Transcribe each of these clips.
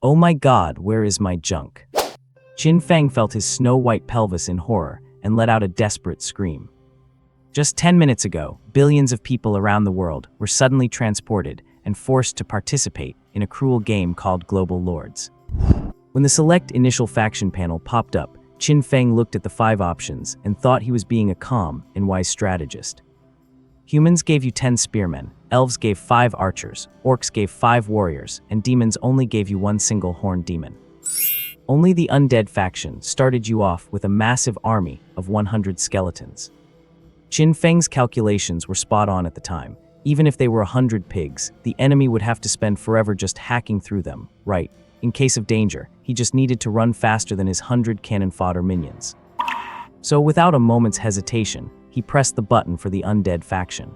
Oh my god, where is my junk? Qin Feng felt his snow-white pelvis in horror and let out a desperate scream. Just 10 minutes ago, billions of people around the world were suddenly transported and forced to participate in a cruel game called Global Lords. When the select initial faction panel popped up, Qin Feng looked at the 5 options and thought he was being a calm and wise strategist. Humans gave you 10 spearmen, elves gave 5 archers, orcs gave 5 warriors, and demons only gave you 1 single horned demon. Only the Undead Faction started you off with a massive army of 100 skeletons. Qin Feng's calculations were spot on at the time. Even if they were 100 pigs, the enemy would have to spend forever just hacking through them, right? In case of danger, he just needed to run faster than his 100 cannon fodder minions. So without a moment's hesitation, he pressed the button for the Undead Faction.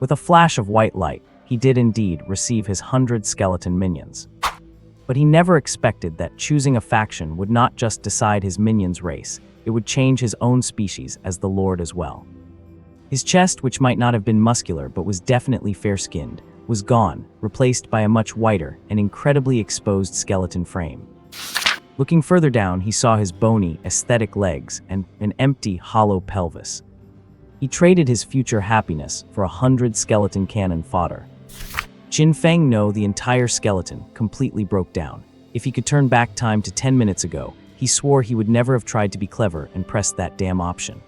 With a flash of white light, he did indeed receive his 100 skeleton minions. But he never expected that choosing a faction would not just decide his minions' race, it would change his own species as the Lord as well. His chest, which might not have been muscular but was definitely fair-skinned, was gone, replaced by a much whiter and incredibly exposed skeleton frame. Looking further down, he saw his bony, aesthetic legs and an empty, hollow pelvis. He traded his future happiness for 100 skeleton cannon fodder. Qin Feng knew the entire skeleton completely broke down. If he could turn back time to 10 minutes ago, he swore he would never have tried to be clever and pressed that damn option.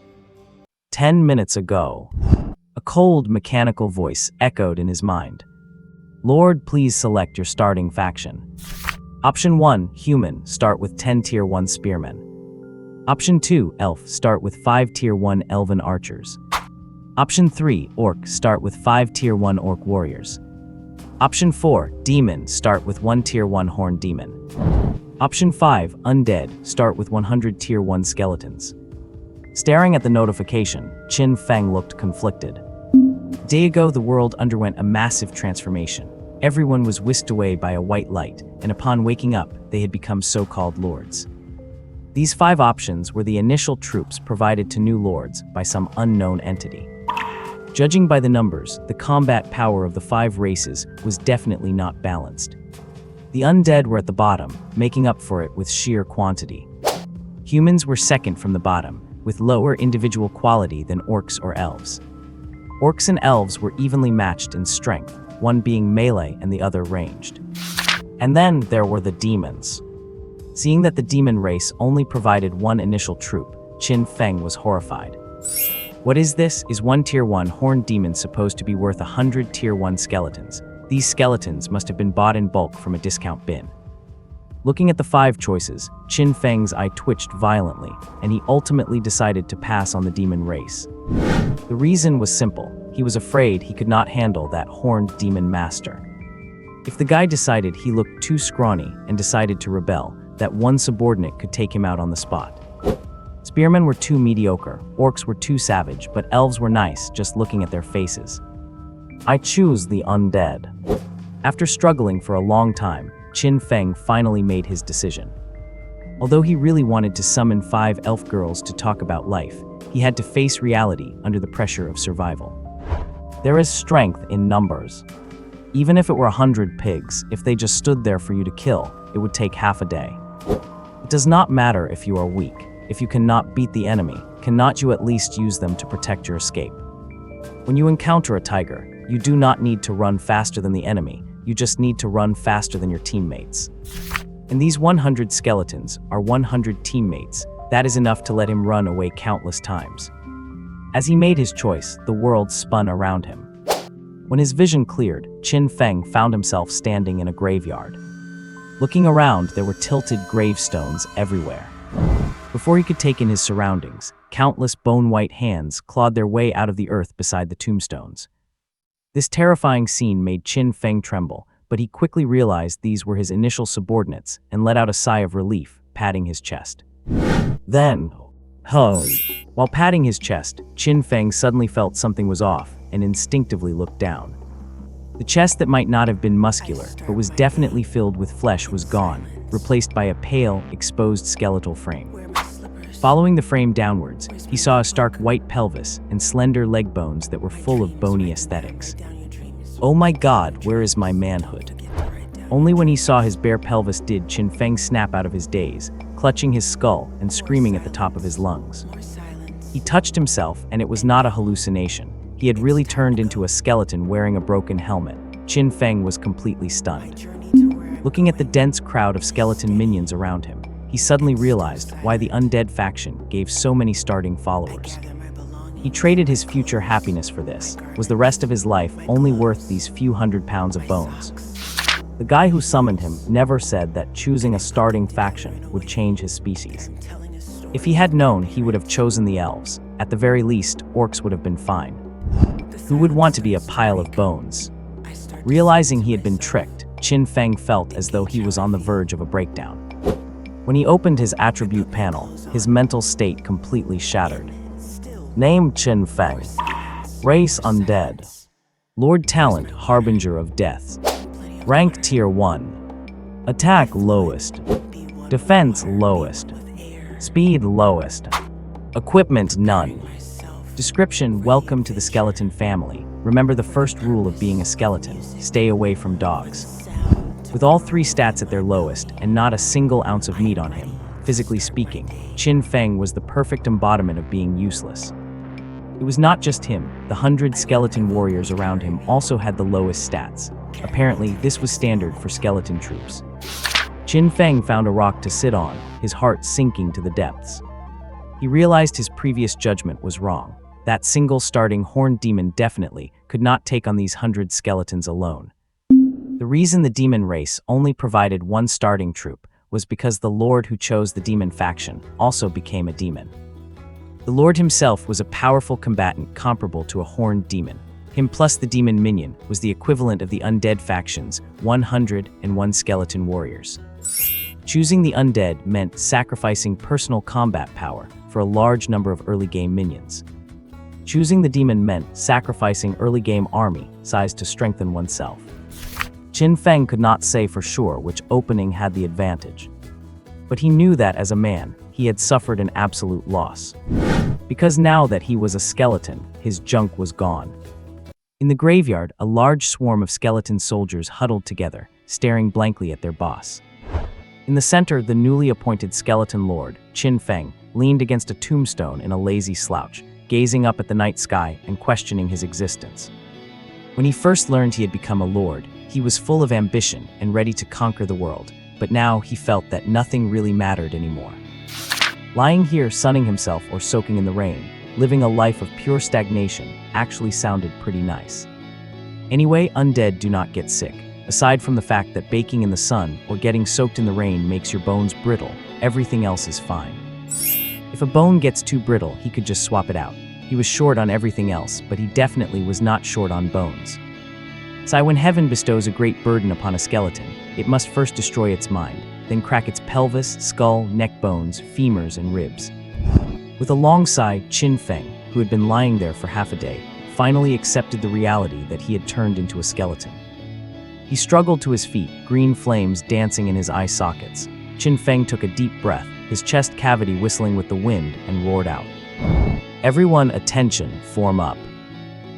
10 minutes ago. A cold, mechanical voice echoed in his mind. Lord, please select your starting faction. Option 1, Human, start with 10 Tier 1 Spearmen. Option 2, Elf, start with 5 Tier 1 Elven Archers. Option 3, Orc, start with 5 Tier 1 Orc Warriors. Option 4, Demon, start with 1 Tier 1 Horned Demon. Option 5, Undead, start with 100 Tier 1 Skeletons. Staring at the notification, Qin Feng looked conflicted. A day ago, the world underwent a massive transformation. Everyone was whisked away by a white light, and upon waking up, they had become so-called lords. These 5 options were the initial troops provided to new lords by some unknown entity. Judging by the numbers, the combat power of the 5 races was definitely not balanced. The undead were at the bottom, making up for it with sheer quantity. Humans were second from the bottom, with lower individual quality than orcs or elves. Orcs and elves were evenly matched in strength, one being melee and the other ranged. And then there were the demons. Seeing that the demon race only provided 1 initial troop, Qin Feng was horrified. What is this? Is 1 Tier 1 horned demon supposed to be worth 100 Tier 1 skeletons? These skeletons must have been bought in bulk from a discount bin. Looking at the 5 choices, Qin Feng's eye twitched violently, and he ultimately decided to pass on the demon race. The reason was simple. He was afraid he could not handle that horned demon master. If the guy decided he looked too scrawny and decided to rebel, that one subordinate could take him out on the spot. Spearmen were too mediocre, orcs were too savage, but elves were nice just looking at their faces. I choose the undead. After struggling for a long time, Qin Feng finally made his decision. Although he really wanted to summon 5 elf girls to talk about life, he had to face reality under the pressure of survival. There is strength in numbers. Even if it were 100 pigs, if they just stood there for you to kill, it would take half a day. It does not matter if you are weak. If you cannot beat the enemy, cannot you at least use them to protect your escape? When you encounter a tiger, you do not need to run faster than the enemy, you just need to run faster than your teammates. And these 100 skeletons are 100 teammates. That is enough to let him run away countless times. As he made his choice, the world spun around him. When his vision cleared, Qin Feng found himself standing in a graveyard. Looking around, there were tilted gravestones everywhere. Before he could take in his surroundings, countless bone-white hands clawed their way out of the earth beside the tombstones. This terrifying scene made Qin Feng tremble, but he quickly realized these were his initial subordinates and let out a sigh of relief, patting his chest. Then, while patting his chest, Qin Feng suddenly felt something was off and instinctively looked down. The chest that might not have been muscular, but was definitely filled with flesh was gone, replaced by a pale, exposed skeletal frame. Following the frame downwards, he saw a stark white pelvis and slender leg bones that were full of bony aesthetics. Oh my god, where is my manhood? Only when he saw his bare pelvis did Qin Feng snap out of his daze, clutching his skull and screaming at the top of his lungs. He touched himself, and it was not a hallucination. He had really turned into a skeleton wearing a broken helmet. Qin Feng was completely stunned. Looking at the dense crowd of skeleton minions around him, he suddenly realized why the Undead Faction gave so many starting followers. He traded his future happiness for this. Was the rest of his life only worth these few £100 of bones? The guy who summoned him never said that choosing a starting faction would change his species. If he had known, he would have chosen the elves. At the very least, orcs would have been fine. Who would want to be a pile of bones? Realizing he had been tricked, Qin Feng felt as though he was on the verge of a breakdown. When he opened his attribute panel, his mental state completely shattered. Name Qin Feng. Race Undead. Lord Talent, Harbinger of Death. Rank Tier 1. Attack lowest. Defense lowest. Speed lowest. Equipment none. Description: welcome to the skeleton family. Remember the first rule of being a skeleton: stay away from dogs. With all three stats at their lowest and not a single ounce of meat on him, physically speaking, Qin Feng was the perfect embodiment of being useless. It was not just him. The 100 skeleton warriors around him also had the lowest stats. Apparently, this was standard for skeleton troops. Qin Feng found a rock to sit on, his heart sinking to the depths. He realized his previous judgment was wrong. That single starting horned demon definitely could not take on these 100 skeletons alone. The reason the demon race only provided one starting troop was because the lord who chose the demon faction also became a demon. The lord himself was a powerful combatant comparable to a horned demon. Him plus the demon minion was the equivalent of the Undead Faction's 101 skeleton warriors. Choosing the undead meant sacrificing personal combat power for a large number of early game minions. Choosing the demon meant sacrificing early game army size to strengthen oneself. Qin Feng could not say for sure which opening had the advantage, but he knew that as a man, he had suffered an absolute loss. Because now that he was a skeleton, his junk was gone. In the graveyard, a large swarm of skeleton soldiers huddled together, staring blankly at their boss. In the center, the newly appointed skeleton lord, Qin Feng, leaned against a tombstone in a lazy slouch, gazing up at the night sky and questioning his existence. When he first learned he had become a lord, he was full of ambition and ready to conquer the world, but now he felt that nothing really mattered anymore. Lying here sunning himself or soaking in the rain, living a life of pure stagnation, actually sounded pretty nice. Anyway, undead do not get sick. Aside from the fact that baking in the sun or getting soaked in the rain makes your bones brittle, everything else is fine. If a bone gets too brittle, he could just swap it out. He was short on everything else, but he definitely was not short on bones. So when heaven bestows a great burden upon a skeleton, it must first destroy its mind, then crack its pelvis, skull, neck bones, femurs, and ribs. With a long sigh, Qin Feng, who had been lying there for half a day, finally accepted the reality that he had turned into a skeleton. He struggled to his feet, green flames dancing in his eye sockets. Qin Feng took a deep breath, his chest cavity whistling with the wind, and roared out. Everyone, attention, form up.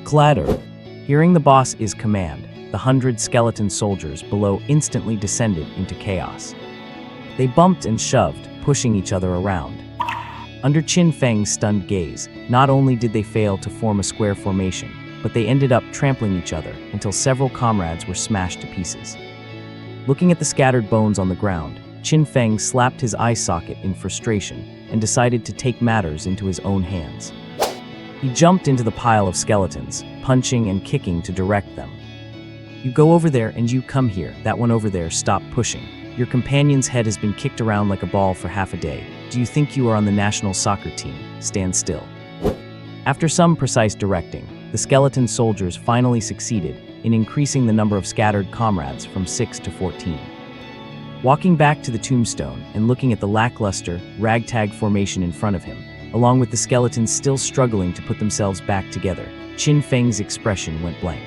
Clatter. Hearing the boss's command, the 100 skeleton soldiers below instantly descended into chaos. They bumped and shoved, pushing each other around. Under Qin Feng's stunned gaze, not only did they fail to form a square formation, but they ended up trampling each other until several comrades were smashed to pieces. Looking at the scattered bones on the ground, Qin Feng slapped his eye socket in frustration and decided to take matters into his own hands. He jumped into the pile of skeletons, punching and kicking to direct them. You go over there and you come here, that one over there, stop pushing. Your companion's head has been kicked around like a ball for half a day. Do you think you are on the national soccer team? Stand still. After some precise directing, the skeleton soldiers finally succeeded in increasing the number of scattered comrades from 6 to 14. Walking back to the tombstone and looking at the lackluster, ragtag formation in front of him, along with the skeletons still struggling to put themselves back together, Qin Feng's expression went blank.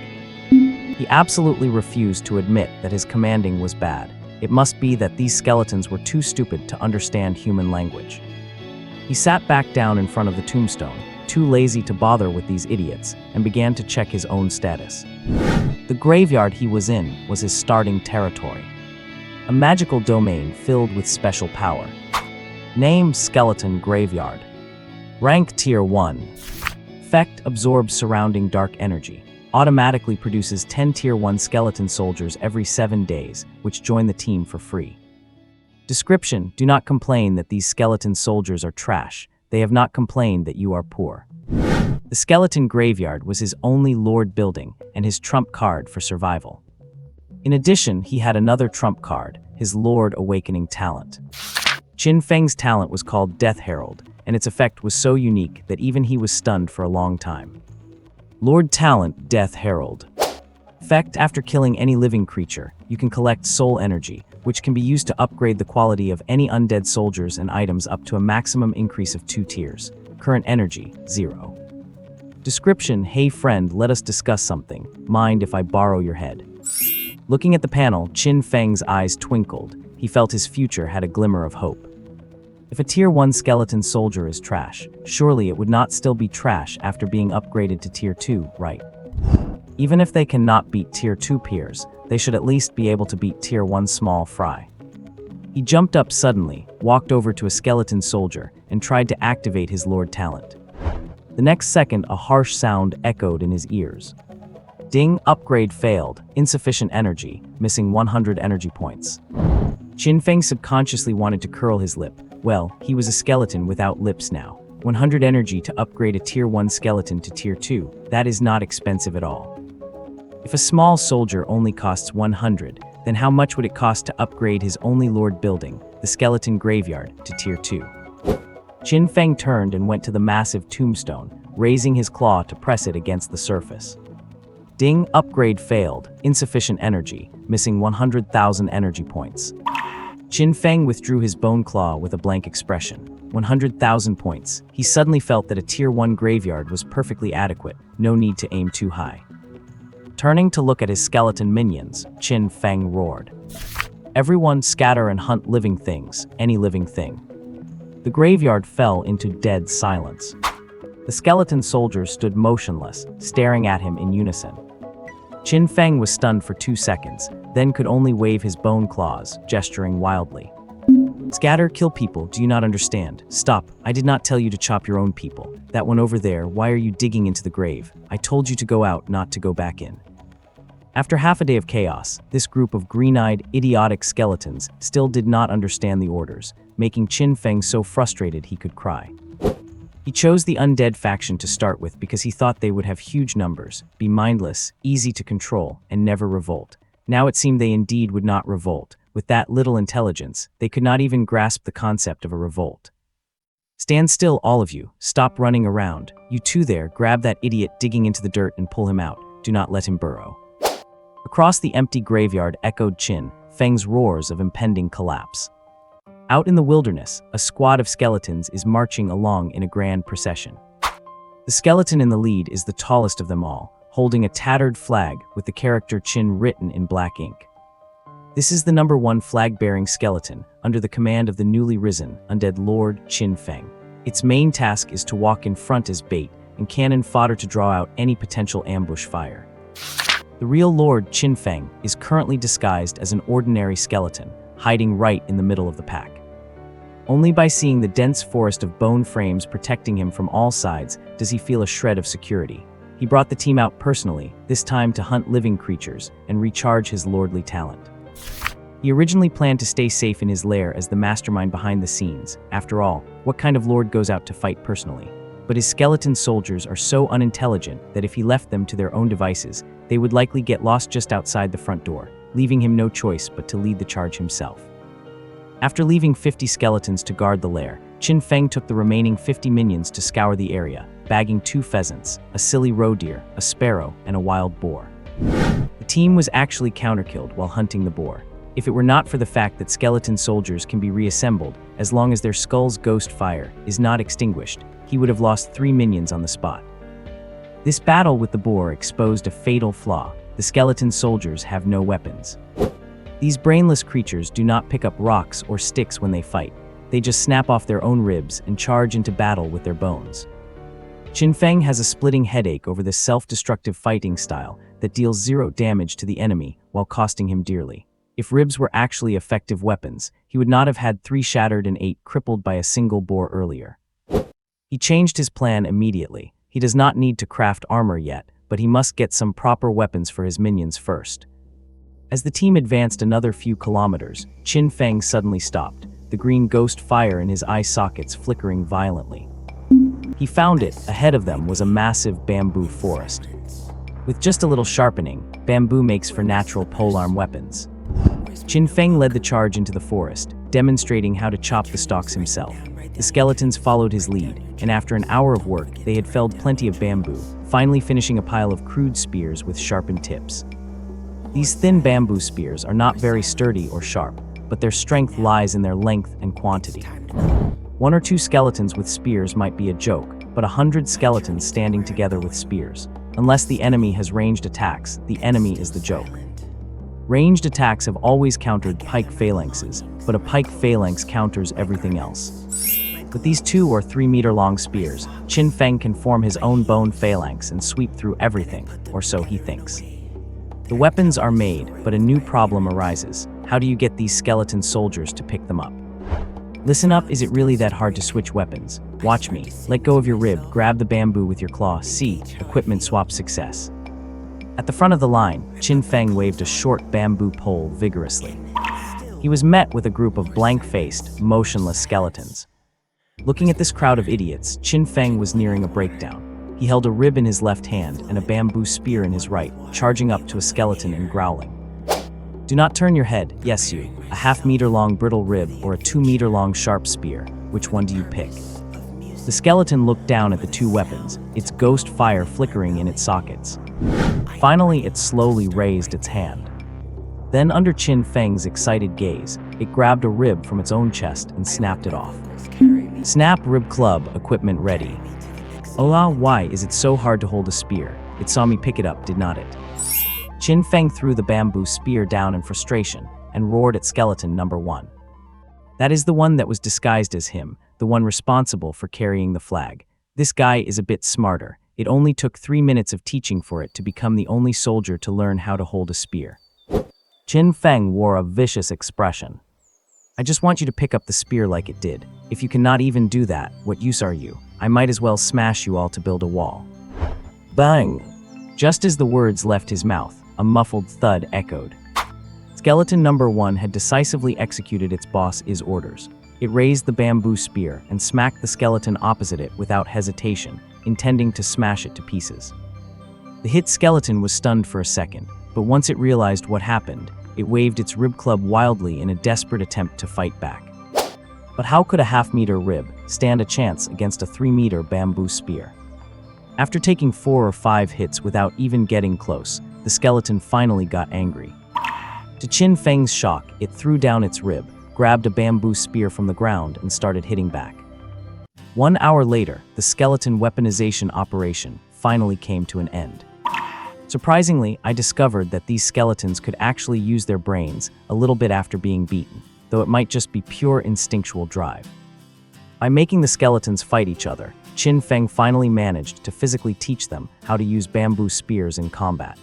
He absolutely refused to admit that his commanding was bad. It must be that these skeletons were too stupid to understand human language. He sat back down in front of the tombstone, too lazy to bother with these idiots, and began to check his own status. The graveyard he was in was his starting territory. a magical domain filled with special power. Name: Skeleton Graveyard. Rank: Tier 1. Effect: absorbs surrounding dark energy. Automatically produces 10 Tier 1 skeleton soldiers every 7 days, which join the team for free. Description: do not complain that these skeleton soldiers are trash. They have not complained that you are poor. The Skeleton Graveyard was his only Lord building and his trump card for survival. In addition, he had another trump card, his Lord Awakening talent. Qin Feng's talent was called Death Herald, and its effect was so unique that even he was stunned for a long time. Lord Talent Death Herald. Effect: after killing any living creature, you can collect soul energy, which can be used to upgrade the quality of any undead soldiers and items up to a maximum increase of 2 tiers. Current energy: 0. Description: hey friend, let us discuss something. Mind if I borrow your head? Looking at the panel, Qin Feng's eyes twinkled. He felt his future had a glimmer of hope. If a Tier 1 skeleton soldier is trash, surely it would not still be trash after being upgraded to Tier 2, right? Even if they cannot beat Tier 2 peers, they should at least be able to beat Tier 1 small fry. He jumped up suddenly, walked over to a skeleton soldier, and tried to activate his Lord talent. The next second, a harsh sound echoed in his ears. Ding, upgrade failed, insufficient energy, missing 100 energy points. Qin Feng subconsciously wanted to curl his lip. Well, he was a skeleton without lips now. 100 energy to upgrade a Tier 1 skeleton to Tier 2, that is not expensive at all. If a small soldier only costs 100, then how much would it cost to upgrade his only Lord building, the Skeleton Graveyard, to Tier 2? Qin Feng turned and went to the massive tombstone, raising his claw to press it against the surface. Ding, upgrade failed, insufficient energy, missing 100,000 energy points. Qin Feng withdrew his bone claw with a blank expression. 100,000 points. He suddenly felt that a Tier 1 graveyard was perfectly adequate, no need to aim too high. Turning to look at his skeleton minions, Qin Feng roared. Everyone scatter and hunt living things, any living thing. The graveyard fell into dead silence. The skeleton soldiers stood motionless, staring at him in unison. Qin Feng was stunned for 2 seconds, then could only wave his bone claws, gesturing wildly. Scatter, kill people, do you not understand? Stop, I did not tell you to chop your own people. That one over there, why are you digging into the grave? I told you to go out, not to go back in. After half a day of chaos, this group of green-eyed, idiotic skeletons still did not understand the orders, making Qin Feng so frustrated he could cry. He chose the Undead Faction to start with because he thought they would have huge numbers, be mindless, easy to control, and never revolt. Now it seemed they indeed would not revolt. With that little intelligence, they could not even grasp the concept of a revolt. Stand still, all of you. Stop running around. You two there, grab that idiot digging into the dirt and pull him out. Do not let him burrow. Across the empty graveyard echoed Qin Feng's roars of impending collapse. Out in the wilderness, a squad of skeletons is marching along in a grand procession. The skeleton in the lead is the tallest of them all, holding a tattered flag with the character Qin written in black ink. This is the #1 flag-bearing skeleton, under the command of the newly risen, undead Lord Qin Feng. Its main task is to walk in front as bait and cannon fodder to draw out any potential ambush fire. The real Lord Qin Feng is currently disguised as an ordinary skeleton, hiding right in the middle of the pack. Only by seeing the dense forest of bone frames protecting him from all sides does he feel a shred of security. He brought the team out personally, this time to hunt living creatures and recharge his lordly talent. He originally planned to stay safe in his lair as the mastermind behind the scenes. After all, what kind of lord goes out to fight personally? But his skeleton soldiers are so unintelligent that if he left them to their own devices, they would likely get lost just outside the front door, leaving him no choice but to lead the charge himself. After leaving 50 skeletons to guard the lair, Qin Feng took the remaining 50 minions to scour the area, bagging 2 pheasants, a silly roe deer, a sparrow, and a wild boar. The team was actually counterkilled while hunting the boar. If it were not for the fact that skeleton soldiers can be reassembled as long as their skull's ghost fire is not extinguished, he would have lost 3 minions on the spot. This battle with the boar exposed a fatal flaw. The skeleton soldiers have no weapons. These brainless creatures do not pick up rocks or sticks when they fight. They just snap off their own ribs and charge into battle with their bones. Qin Feng has a splitting headache over this self-destructive fighting style that deals 0 damage to the enemy while costing him dearly. If ribs were actually effective weapons, he would not have had 3 shattered and 8 crippled by a single bore earlier. He changed his plan immediately. He does not need to craft armor yet, but he must get some proper weapons for his minions first. As the team advanced another few kilometers, Qin Feng suddenly stopped, the green ghost fire in his eye sockets flickering violently. He found it. Ahead of them was a massive bamboo forest. With just a little sharpening, bamboo makes for natural polearm weapons. Qin Feng led the charge into the forest, demonstrating how to chop the stalks himself. The skeletons followed his lead, and after an hour of work, they had felled plenty of bamboo, finally finishing a pile of crude spears with sharpened tips. These thin bamboo spears are not very sturdy or sharp, but their strength lies in their length and quantity. 1 or 2 skeletons with spears might be a joke, but 100 skeletons standing together with spears. Unless the enemy has ranged attacks, the enemy is the joke. Ranged attacks have always countered pike phalanxes, but a pike phalanx counters everything else. With these 2 or 3 meter long spears, Qin Feng can form his own bone phalanx and sweep through everything, or so he thinks. The weapons are made, but a new problem arises. How do you get these skeleton soldiers to pick them up? Listen up, is it really that hard to switch weapons? Watch me. Let go of your rib, grab the bamboo with your claw. See, equipment swap success. At the front of the line, Qin Feng waved a short bamboo pole vigorously. He was met with a group of blank-faced, motionless skeletons. Looking at this crowd of idiots, Qin Feng was nearing a breakdown. He held a rib in his left hand and a bamboo spear in his right, charging up to a skeleton and growling. Do not turn your head, yes you, a half-meter-long brittle rib or a 2-meter-long sharp spear. Which one do you pick? The skeleton looked down at the 2 weapons, its ghost fire flickering in its sockets. Finally, it slowly raised its hand. Then, under Qin Feng's excited gaze, it grabbed a rib from its own chest and snapped it off. Snap rib club, equipment ready. Oh, why is it so hard to hold a spear? It saw me pick it up, did not it? Qin Feng threw the bamboo spear down in frustration and roared at skeleton number 1. That is the one that was disguised as him, the one responsible for carrying the flag. This guy is a bit smarter. It only took 3 minutes of teaching for it to become the only soldier to learn how to hold a spear. Qin Feng wore a vicious expression. I just want you to pick up the spear like it did. If you cannot even do that, what use are you? I might as well smash you all to build a wall. Bang! Just as the words left his mouth, a muffled thud echoed. Skeleton number 1 had decisively executed its boss's orders. It raised the bamboo spear and smacked the skeleton opposite it without hesitation, intending to smash it to pieces. The hit skeleton was stunned for a second, but once it realized what happened, it waved its rib club wildly in a desperate attempt to fight back. But how could a half-meter rib stand a chance against a 3-meter bamboo spear? After taking 4 or 5 hits without even getting close, the skeleton finally got angry. To Qin Feng's shock, it threw down its rib, grabbed a bamboo spear from the ground, and started hitting back. 1 hour later, the skeleton weaponization operation finally came to an end. Surprisingly, I discovered that these skeletons could actually use their brains a little bit after being beaten, though it might just be pure instinctual drive. By making the skeletons fight each other, Qin Feng finally managed to physically teach them how to use bamboo spears in combat.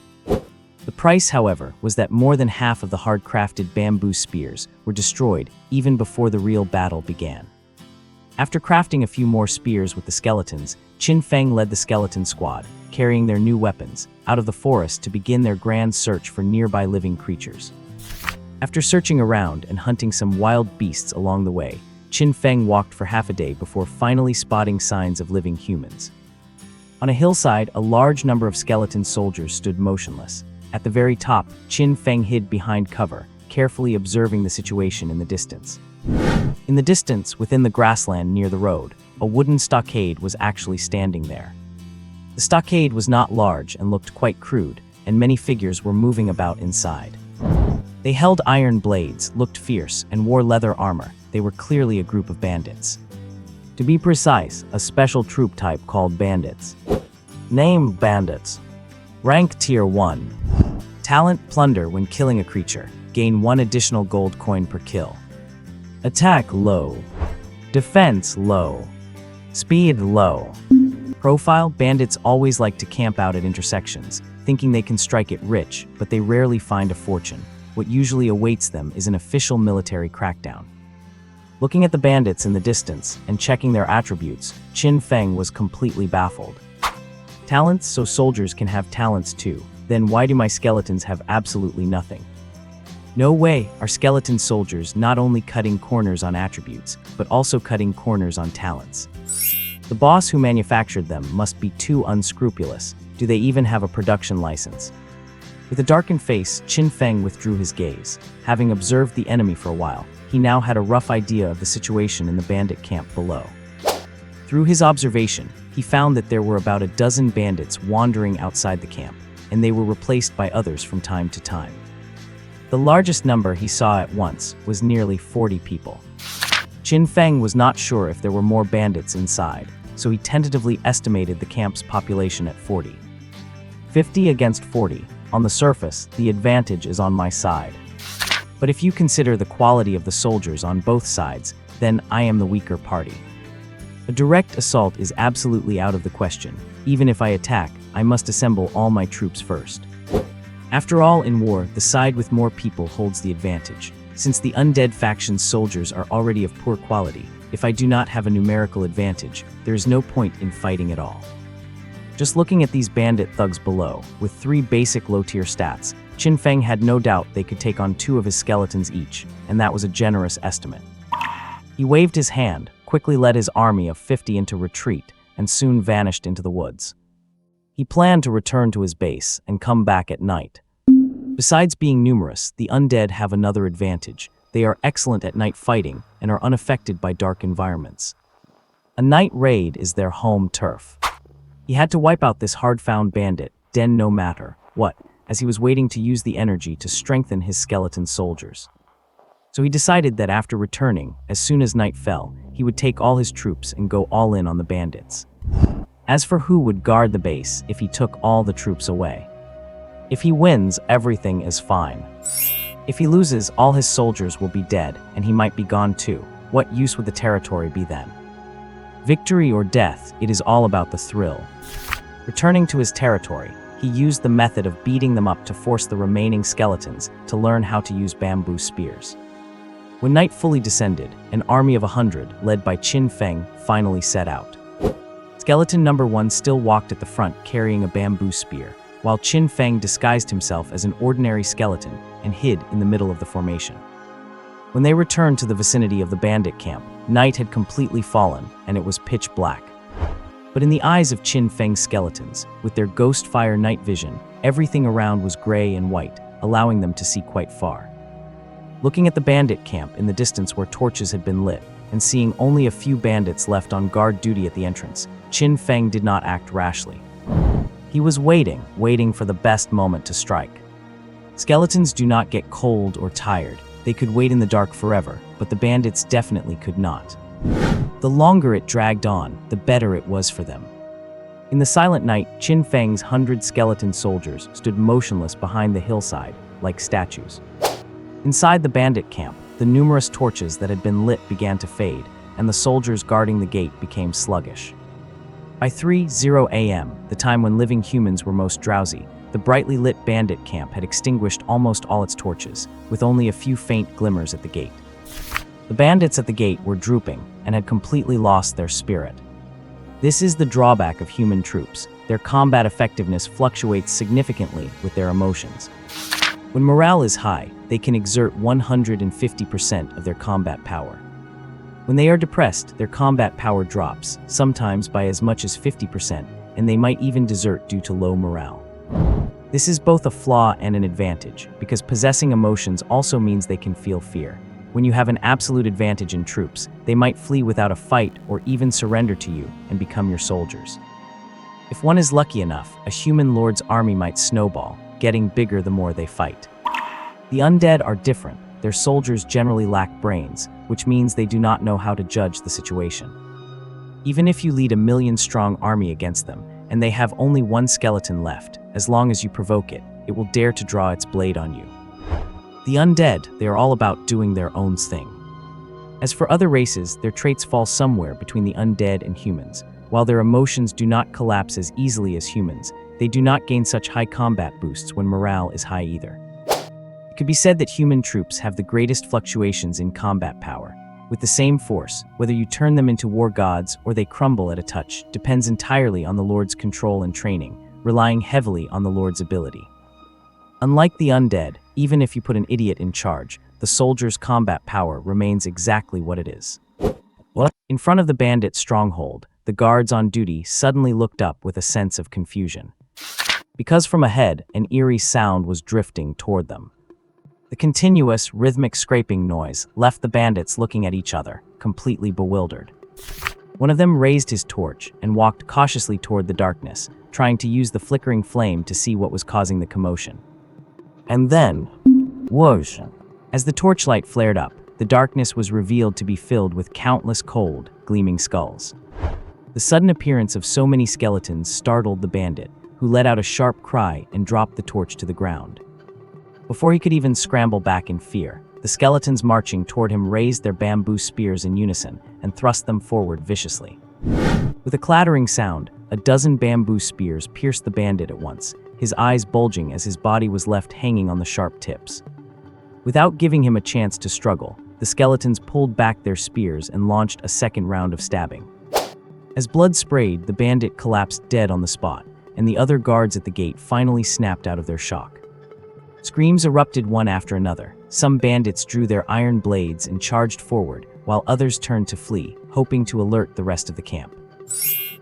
The price, however, was that more than half of the hard-crafted bamboo spears were destroyed even before the real battle began. After crafting a few more spears with the skeletons, Qin Feng led the skeleton squad, carrying their new weapons, out of the forest to begin their grand search for nearby living creatures. After searching around and hunting some wild beasts along the way, Qin Feng walked for half a day before finally spotting signs of living humans. On a hillside, a large number of skeleton soldiers stood motionless. At the very top, Qin Feng hid behind cover, carefully observing the situation in the distance. In the distance, within the grassland near the road, a wooden stockade was actually standing there. The stockade was not large and looked quite crude, and many figures were moving about inside. They held iron blades, looked fierce, and wore leather armor. They were clearly a group of bandits. To be precise, a special troop type called bandits. Name: bandits. Rank Tier 1. Talent: plunder when killing a creature. Gain 1 additional gold coin per kill. Attack: low. Defense: low. Speed: low. Profile: bandits always like to camp out at intersections, thinking they can strike it rich, but they rarely find a fortune. what usually awaits them is an official military crackdown. Looking at the bandits in the distance and checking their attributes, Qin Feng was completely baffled. Talents, so soldiers can have talents too. Then why do my skeletons have absolutely nothing? No way are skeleton soldiers not only cutting corners on attributes, but also cutting corners on talents. The boss who manufactured them must be too unscrupulous. Do they even have a production license? With a darkened face, Qin Feng withdrew his gaze. Having observed the enemy for a while, he now had a rough idea of the situation in the bandit camp below. Through his observation, he found that there were about a dozen bandits wandering outside the camp, and they were replaced by others from time to time. The largest number he saw at once was nearly 40 people. Qin Feng was not sure if there were more bandits inside, so he tentatively estimated the camp's population at 40. 50 against 40. On the surface, the advantage is on my side. But if you consider the quality of the soldiers on both sides, then I am the weaker party. A direct assault is absolutely out of the question. Even if I attack, I must assemble all my troops first. After all, in war, the side with more people holds the advantage. Since the Undead Faction's soldiers are already of poor quality, if I do not have a numerical advantage, there is no point in fighting at all. Just looking at these bandit thugs below, with 3 basic low-tier stats, Qin Feng had no doubt they could take on 2 of his skeletons each, and that was a generous estimate. He waved his hand, quickly led his army of 50 into retreat, and soon vanished into the woods. He planned to return to his base and come back at night. Besides being numerous, the undead have another advantage. They are excellent at night fighting and are unaffected by dark environments. A night raid is their home turf. He had to wipe out this hard-found bandit, den no matter what, as he was waiting to use the energy to strengthen his skeleton soldiers. So he decided that after returning, as soon as night fell, he would take all his troops and go all in on the bandits. As for who would guard the base if he took all the troops away? If he wins, everything is fine. If he loses, all his soldiers will be dead, and he might be gone too. What use would the territory be then? Victory or death, it is all about the thrill. Returning to his territory, he used the method of beating them up to force the remaining skeletons to learn how to use bamboo spears. When night fully descended, an army of 100, led by Qin Feng, finally set out. Skeleton number 1 still walked at the front carrying a bamboo spear, while Qin Feng disguised himself as an ordinary skeleton and hid in the middle of the formation. When they returned to the vicinity of the bandit camp, night had completely fallen and it was pitch black. But in the eyes of Qin Feng's skeletons, with their ghost fire night vision, everything around was gray and white, allowing them to see quite far. Looking at the bandit camp in the distance where torches had been lit, and seeing only a few bandits left on guard duty at the entrance, Qin Feng did not act rashly. He was waiting for the best moment to strike. Skeletons do not get cold or tired. They could wait in the dark forever, but the bandits definitely could not. The longer it dragged on, the better it was for them. In the silent night, Qin Feng's 100 skeleton soldiers stood motionless behind the hillside, like statues. Inside the bandit camp, the numerous torches that had been lit began to fade, and the soldiers guarding the gate became sluggish. By 3:00 a.m., the time when living humans were most drowsy, the brightly lit bandit camp had extinguished almost all its torches, with only a few faint glimmers at the gate. The bandits at the gate were drooping and had completely lost their spirit. This is the drawback of human troops. Their combat effectiveness fluctuates significantly with their emotions. When morale is high, they can exert 150% of their combat power. When they are depressed, their combat power drops, sometimes by as much as 50%, and they might even desert due to low morale. This is both a flaw and an advantage, because possessing emotions also means they can feel fear. When you have an absolute advantage in troops, they might flee without a fight or even surrender to you and become your soldiers. If one is lucky enough, a human lord's army might snowball, getting bigger the more they fight. The undead are different. Their soldiers generally lack brains, which means they do not know how to judge the situation. Even if you lead a 1,000,000-strong army against them, and they have only one skeleton left, as long as you provoke it, it will dare to draw its blade on you. The undead, they are all about doing their own thing. As for other races, their traits fall somewhere between the undead and humans. While their emotions do not collapse as easily as humans, they do not gain such high combat boosts when morale is high either. could be said that human troops have the greatest fluctuations in combat power. With the same force, whether you turn them into war gods or they crumble at a touch depends entirely on the Lord's control and training, relying heavily on the Lord's ability. Unlike the undead, even if you put an idiot in charge, the soldier's combat power remains exactly what it is. What? In front of the bandit stronghold, the guards on duty suddenly looked up with a sense of confusion. Because from ahead, an eerie sound was drifting toward them. The continuous, rhythmic scraping noise left the bandits looking at each other, completely bewildered. One of them raised his torch and walked cautiously toward the darkness, trying to use the flickering flame to see what was causing the commotion. And then, whoosh! As the torchlight flared up, the darkness was revealed to be filled with countless cold, gleaming skulls. The sudden appearance of so many skeletons startled the bandit, who let out a sharp cry and dropped the torch to the ground. Before he could even scramble back in fear, the skeletons marching toward him raised their bamboo spears in unison and thrust them forward viciously. With a clattering sound, a dozen bamboo spears pierced the bandit at once, his eyes bulging as his body was left hanging on the sharp tips. Without giving him a chance to struggle, the skeletons pulled back their spears and launched a second round of stabbing. As blood sprayed, the bandit collapsed dead on the spot, and the other guards at the gate finally snapped out of their shock. Screams erupted one after another. Some bandits drew their iron blades and charged forward, while others turned to flee, hoping to alert the rest of the camp.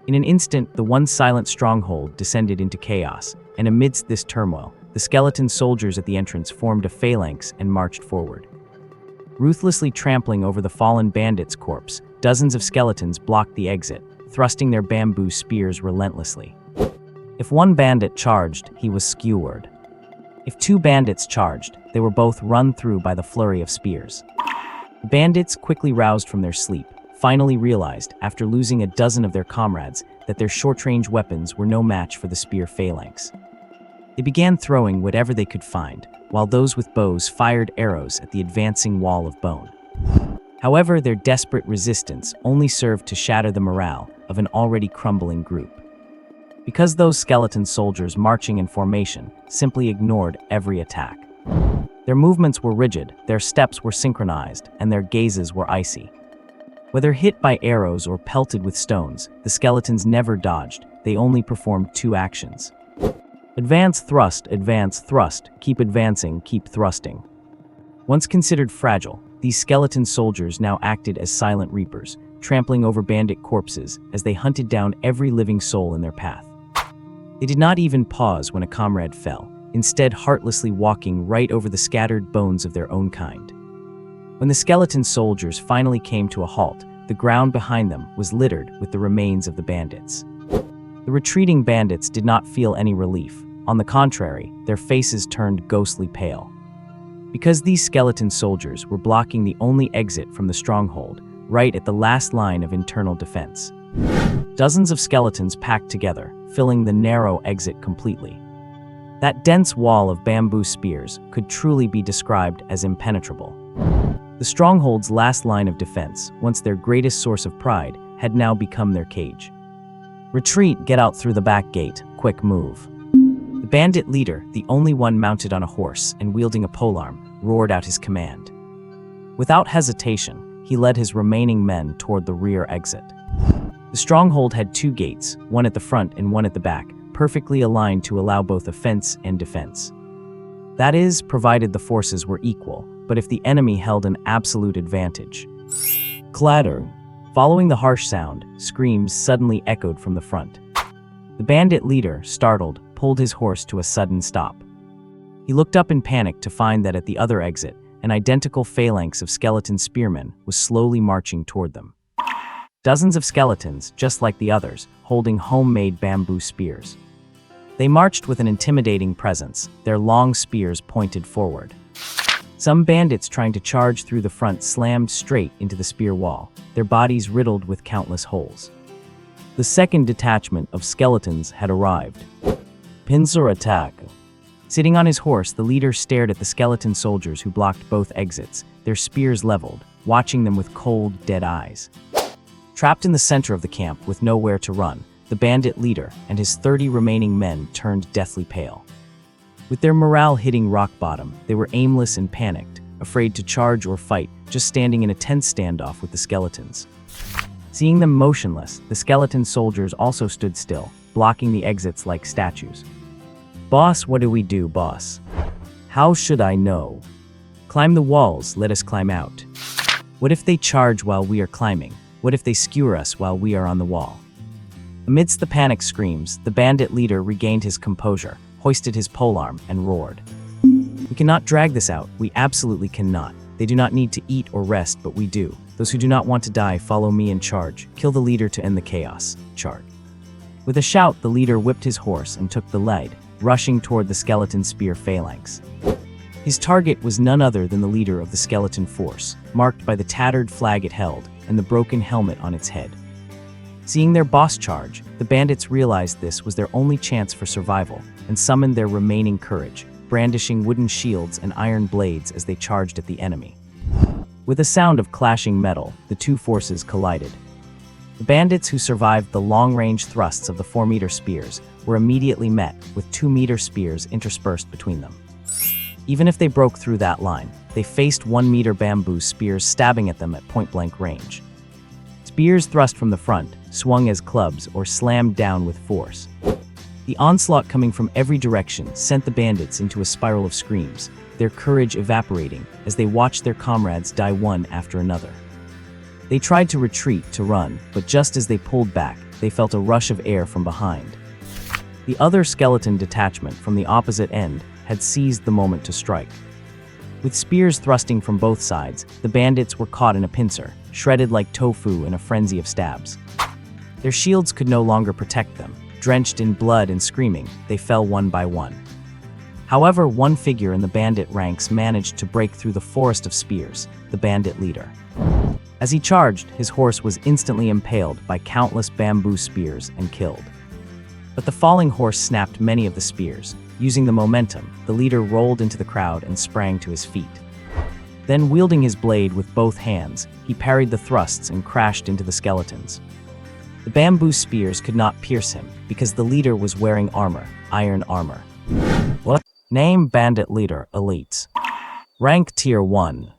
In an instant, the once silent stronghold descended into chaos, and amidst this turmoil, the skeleton soldiers at the entrance formed a phalanx and marched forward. Ruthlessly trampling over the fallen bandit's corpse, dozens of skeletons blocked the exit, thrusting their bamboo spears relentlessly. If one bandit charged, he was skewered. If two bandits charged, they were both run through by the flurry of spears. The bandits, quickly roused from their sleep, finally realized, after losing a dozen of their comrades, that their short-range weapons were no match for the spear phalanx. They began throwing whatever they could find, while those with bows fired arrows at the advancing wall of bone. However, their desperate resistance only served to shatter the morale of an already crumbling group. Because those skeleton soldiers marching in formation simply ignored every attack. Their movements were rigid, their steps were synchronized, and their gazes were icy. Whether hit by arrows or pelted with stones, the skeletons never dodged, they only performed two actions. Advance, thrust, keep advancing, keep thrusting. Once considered fragile, these skeleton soldiers now acted as silent reapers, trampling over bandit corpses as they hunted down every living soul in their path. They did not even pause when a comrade fell, instead heartlessly walking right over the scattered bones of their own kind. When the skeleton soldiers finally came to a halt, the ground behind them was littered with the remains of the bandits. The retreating bandits did not feel any relief. On the contrary, their faces turned ghostly pale. Because these skeleton soldiers were blocking the only exit from the stronghold, right at the last line of internal defense. Dozens of skeletons packed together, filling the narrow exit completely. That dense wall of bamboo spears could truly be described as impenetrable. The stronghold's last line of defense, once their greatest source of pride, had now become their cage. Retreat, get out through the back gate, quick move. The bandit leader, the only one mounted on a horse and wielding a polearm, roared out his command. Without hesitation, he led his remaining men toward the rear exit. The stronghold had two gates, one at the front and one at the back, perfectly aligned to allow both offense and defense. That is, provided the forces were equal, but if the enemy held an absolute advantage. Clatter. Following the harsh sound, screams suddenly echoed from the front. The bandit leader, startled, pulled his horse to a sudden stop. He looked up in panic to find that at the other exit, an identical phalanx of skeleton spearmen was slowly marching toward them. Dozens of skeletons, just like the others, holding homemade bamboo spears. They marched with an intimidating presence, their long spears pointed forward. Some bandits trying to charge through the front slammed straight into the spear wall, their bodies riddled with countless holes. The second detachment of skeletons had arrived. Pincer attack. Sitting on his horse, the leader stared at the skeleton soldiers who blocked both exits, their spears leveled, watching them with cold, dead eyes. Trapped in the center of the camp with nowhere to run, the bandit leader and his 30 remaining men turned deathly pale. With their morale hitting rock bottom, they were aimless and panicked, afraid to charge or fight, just standing in a tense standoff with the skeletons. Seeing them motionless, the skeleton soldiers also stood still, blocking the exits like statues. "Boss, what do we do, boss?" "How should I know?" "Climb the walls, let us climb out." "What if they charge while we are climbing? What if they skewer us while we are on the wall?" Amidst the panic screams, the bandit leader regained his composure, hoisted his polearm, and roared. "We cannot drag this out, we absolutely cannot. They do not need to eat or rest, but we do. Those who do not want to die, follow me and charge. Kill the leader to end the chaos. Charge." With a shout, the leader whipped his horse and took the lead, rushing toward the skeleton spear phalanx. His target was none other than the leader of the skeleton force, marked by the tattered flag it held and the broken helmet on its head. Seeing their boss charge, the bandits realized this was their only chance for survival and summoned their remaining courage, brandishing wooden shields and iron blades as they charged at the enemy. With a sound of clashing metal, the two forces collided. The bandits who survived the long-range thrusts of the 4-meter spears were immediately met with 2-meter spears interspersed between them. Even if they broke through that line, they faced 1-meter bamboo spears stabbing at them at point-blank range. Spears thrust from the front, swung as clubs, or slammed down with force. The onslaught coming from every direction sent the bandits into a spiral of screams, their courage evaporating as they watched their comrades die one after another. They tried to retreat, to run, but just as they pulled back, they felt a rush of air from behind. The other skeleton detachment from the opposite end had seized the moment to strike. With spears thrusting from both sides, the bandits were caught in a pincer, shredded like tofu in a frenzy of stabs. Their shields could no longer protect them. Drenched in blood and screaming, they fell one by one. However, one figure in the bandit ranks managed to break through the forest of spears, the bandit leader. As he charged, his horse was instantly impaled by countless bamboo spears and killed. But the falling horse snapped many of the spears. Using the momentum, the leader rolled into the crowd and sprang to his feet. Then, wielding his blade with both hands, he parried the thrusts and crashed into the skeletons. The bamboo spears could not pierce him because the leader was wearing armor, iron armor. What? Name: Bandit Leader, Elites. Rank: Tier 1.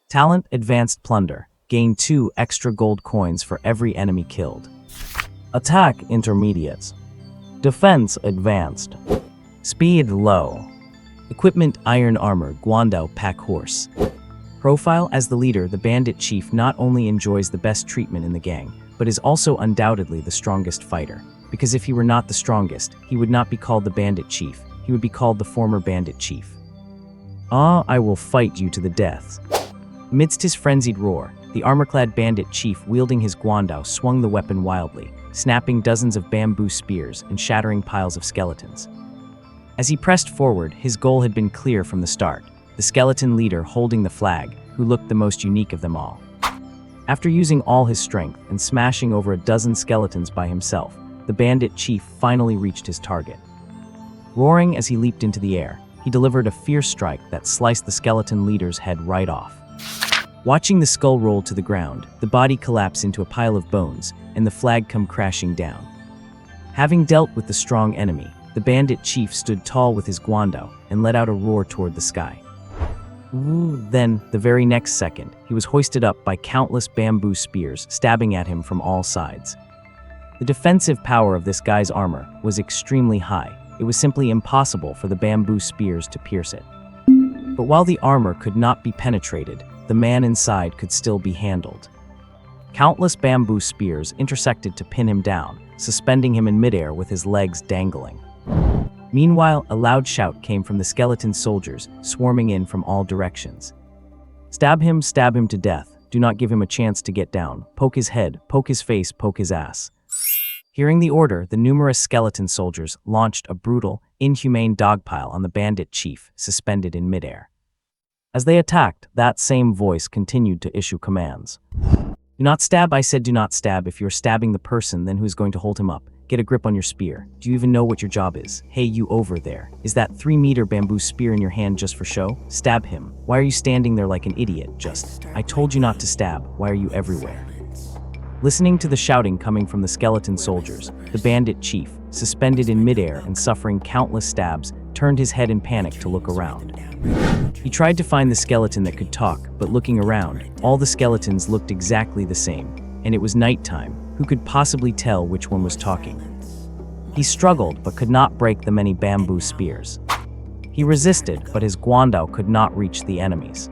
Talent: Advanced Plunder. Gain 2 extra gold coins for every enemy killed. Attack: Intermediate. Defense: Advanced. Speed: Low. Equipment: Iron Armor, Guandao Pack Horse. Profile: as the leader, the bandit chief not only enjoys the best treatment in the gang, but is also undoubtedly the strongest fighter. Because if he were not the strongest, he would not be called the bandit chief, he would be called the former bandit chief. I will fight you to the death. Amidst his frenzied roar, the armor-clad bandit chief wielding his guandao swung the weapon wildly, snapping dozens of bamboo spears and shattering piles of skeletons. As he pressed forward, his goal had been clear from the start, the skeleton leader holding the flag, who looked the most unique of them all. After using all his strength and smashing over a dozen skeletons by himself, the bandit chief finally reached his target. Roaring as he leaped into the air, he delivered a fierce strike that sliced the skeleton leader's head right off. Watching the skull roll to the ground, the body collapse into a pile of bones, and the flag come crashing down. Having dealt with the strong enemy, the bandit chief stood tall with his guandao and let out a roar toward the sky. Then, the very next second, he was hoisted up by countless bamboo spears stabbing at him from all sides. The defensive power of this guy's armor was extremely high. It was simply impossible for the bamboo spears to pierce it. But while the armor could not be penetrated, the man inside could still be handled. Countless bamboo spears intersected to pin him down, suspending him in midair with his legs dangling. Meanwhile, a loud shout came from the skeleton soldiers, swarming in from all directions. Stab him to death. Do not give him a chance to get down. Poke his head, poke his face, poke his ass. Hearing the order, the numerous skeleton soldiers launched a brutal, inhumane dogpile on the bandit chief, suspended in midair. As they attacked, that same voice continued to issue commands. Do not stab, I said do not stab. If you're stabbing the person, then who's going to hold him up? Get a grip on your spear. Do you even know what your job is? Hey, you over there. Is that 3-meter bamboo spear in your hand just for show? Stab him. Why are you standing there like an idiot? I told you not to stab. Why are you everywhere? Listening to the shouting coming from the skeleton soldiers, the bandit chief, suspended in midair and suffering countless stabs, turned his head in panic to look around. He tried to find the skeleton that could talk, but looking around, all the skeletons looked exactly the same, and it was nighttime. Who could possibly tell which one was talking? He struggled, but could not break the many bamboo spears. He resisted, but his guandao could not reach the enemies.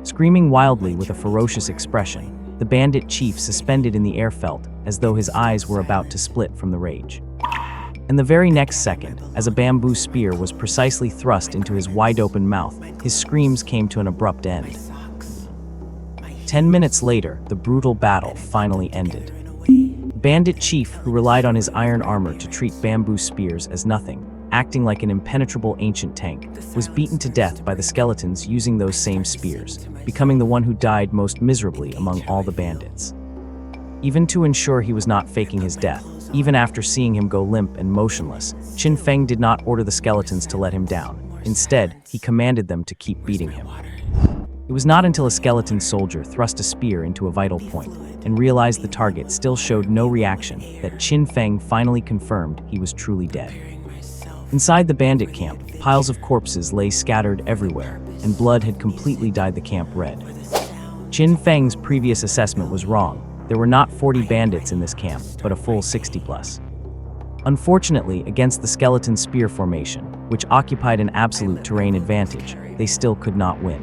Screaming wildly with a ferocious expression, the bandit chief suspended in the air felt as though his eyes were about to split from the rage. And the very next second, as a bamboo spear was precisely thrust into his wide-open mouth, his screams came to an abrupt end. 10 minutes later, the brutal battle finally ended. Bandit chief, who relied on his iron armor to treat bamboo spears as nothing, acting like an impenetrable ancient tank, was beaten to death by the skeletons using those same spears, becoming the one who died most miserably among all the bandits. Even to ensure he was not faking his death, even after seeing him go limp and motionless, Qin Feng did not order the skeletons to let him down. Instead, he commanded them to keep beating him. It was not until a skeleton soldier thrust a spear into a vital point and realized the target still showed no reaction that Qin Feng finally confirmed he was truly dead. Inside the bandit camp, piles of corpses lay scattered everywhere, and blood had completely dyed the camp red. Qin Feng's previous assessment was wrong. There were not 40 bandits in this camp, but a full 60 plus. Unfortunately, against the skeleton spear formation, which occupied an absolute terrain advantage, they still could not win.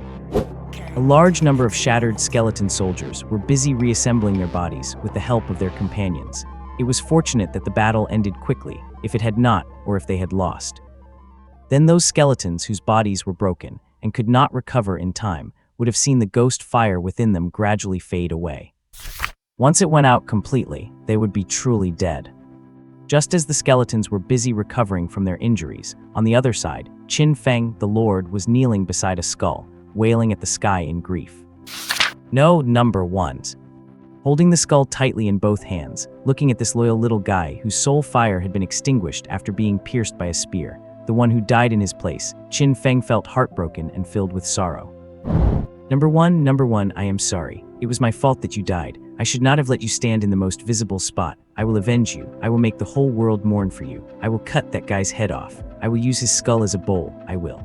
A large number of shattered skeleton soldiers were busy reassembling their bodies with the help of their companions. It was fortunate that the battle ended quickly, if it had not, or if they had lost. Then those skeletons whose bodies were broken and could not recover in time would have seen the ghost fire within them gradually fade away. Once it went out completely, they would be truly dead. Just as the skeletons were busy recovering from their injuries, on the other side, Qin Feng, the Lord, was kneeling beside a skull, wailing at the sky in grief. No, number ones. Holding the skull tightly in both hands, looking at this loyal little guy whose soul fire had been extinguished after being pierced by a spear, the one who died in his place, Qin Feng felt heartbroken and filled with sorrow. Number one, I am sorry. It was my fault that you died. I should not have let you stand in the most visible spot. I will avenge you. I will make the whole world mourn for you. I will cut that guy's head off. I will use his skull as a bowl. I will.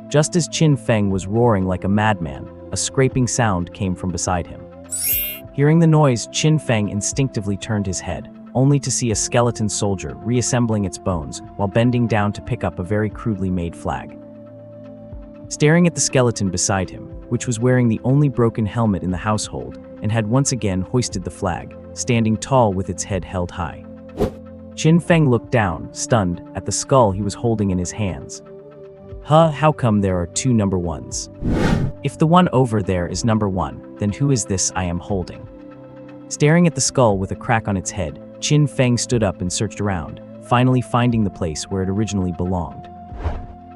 Just as Qin Feng was roaring like a madman, a scraping sound came from beside him. Hearing the noise, Qin Feng instinctively turned his head, only to see a skeleton soldier reassembling its bones while bending down to pick up a very crudely made flag. Staring at the skeleton beside him, which was wearing the only broken helmet in the household and had once again hoisted the flag, standing tall with its head held high. Qin Feng looked down, stunned, at the skull he was holding in his hands. How come there are two number ones? If the one over there is number one, then who is this I am holding? Staring at the skull with a crack on its head, Qin Feng stood up and searched around, finally finding the place where it originally belonged.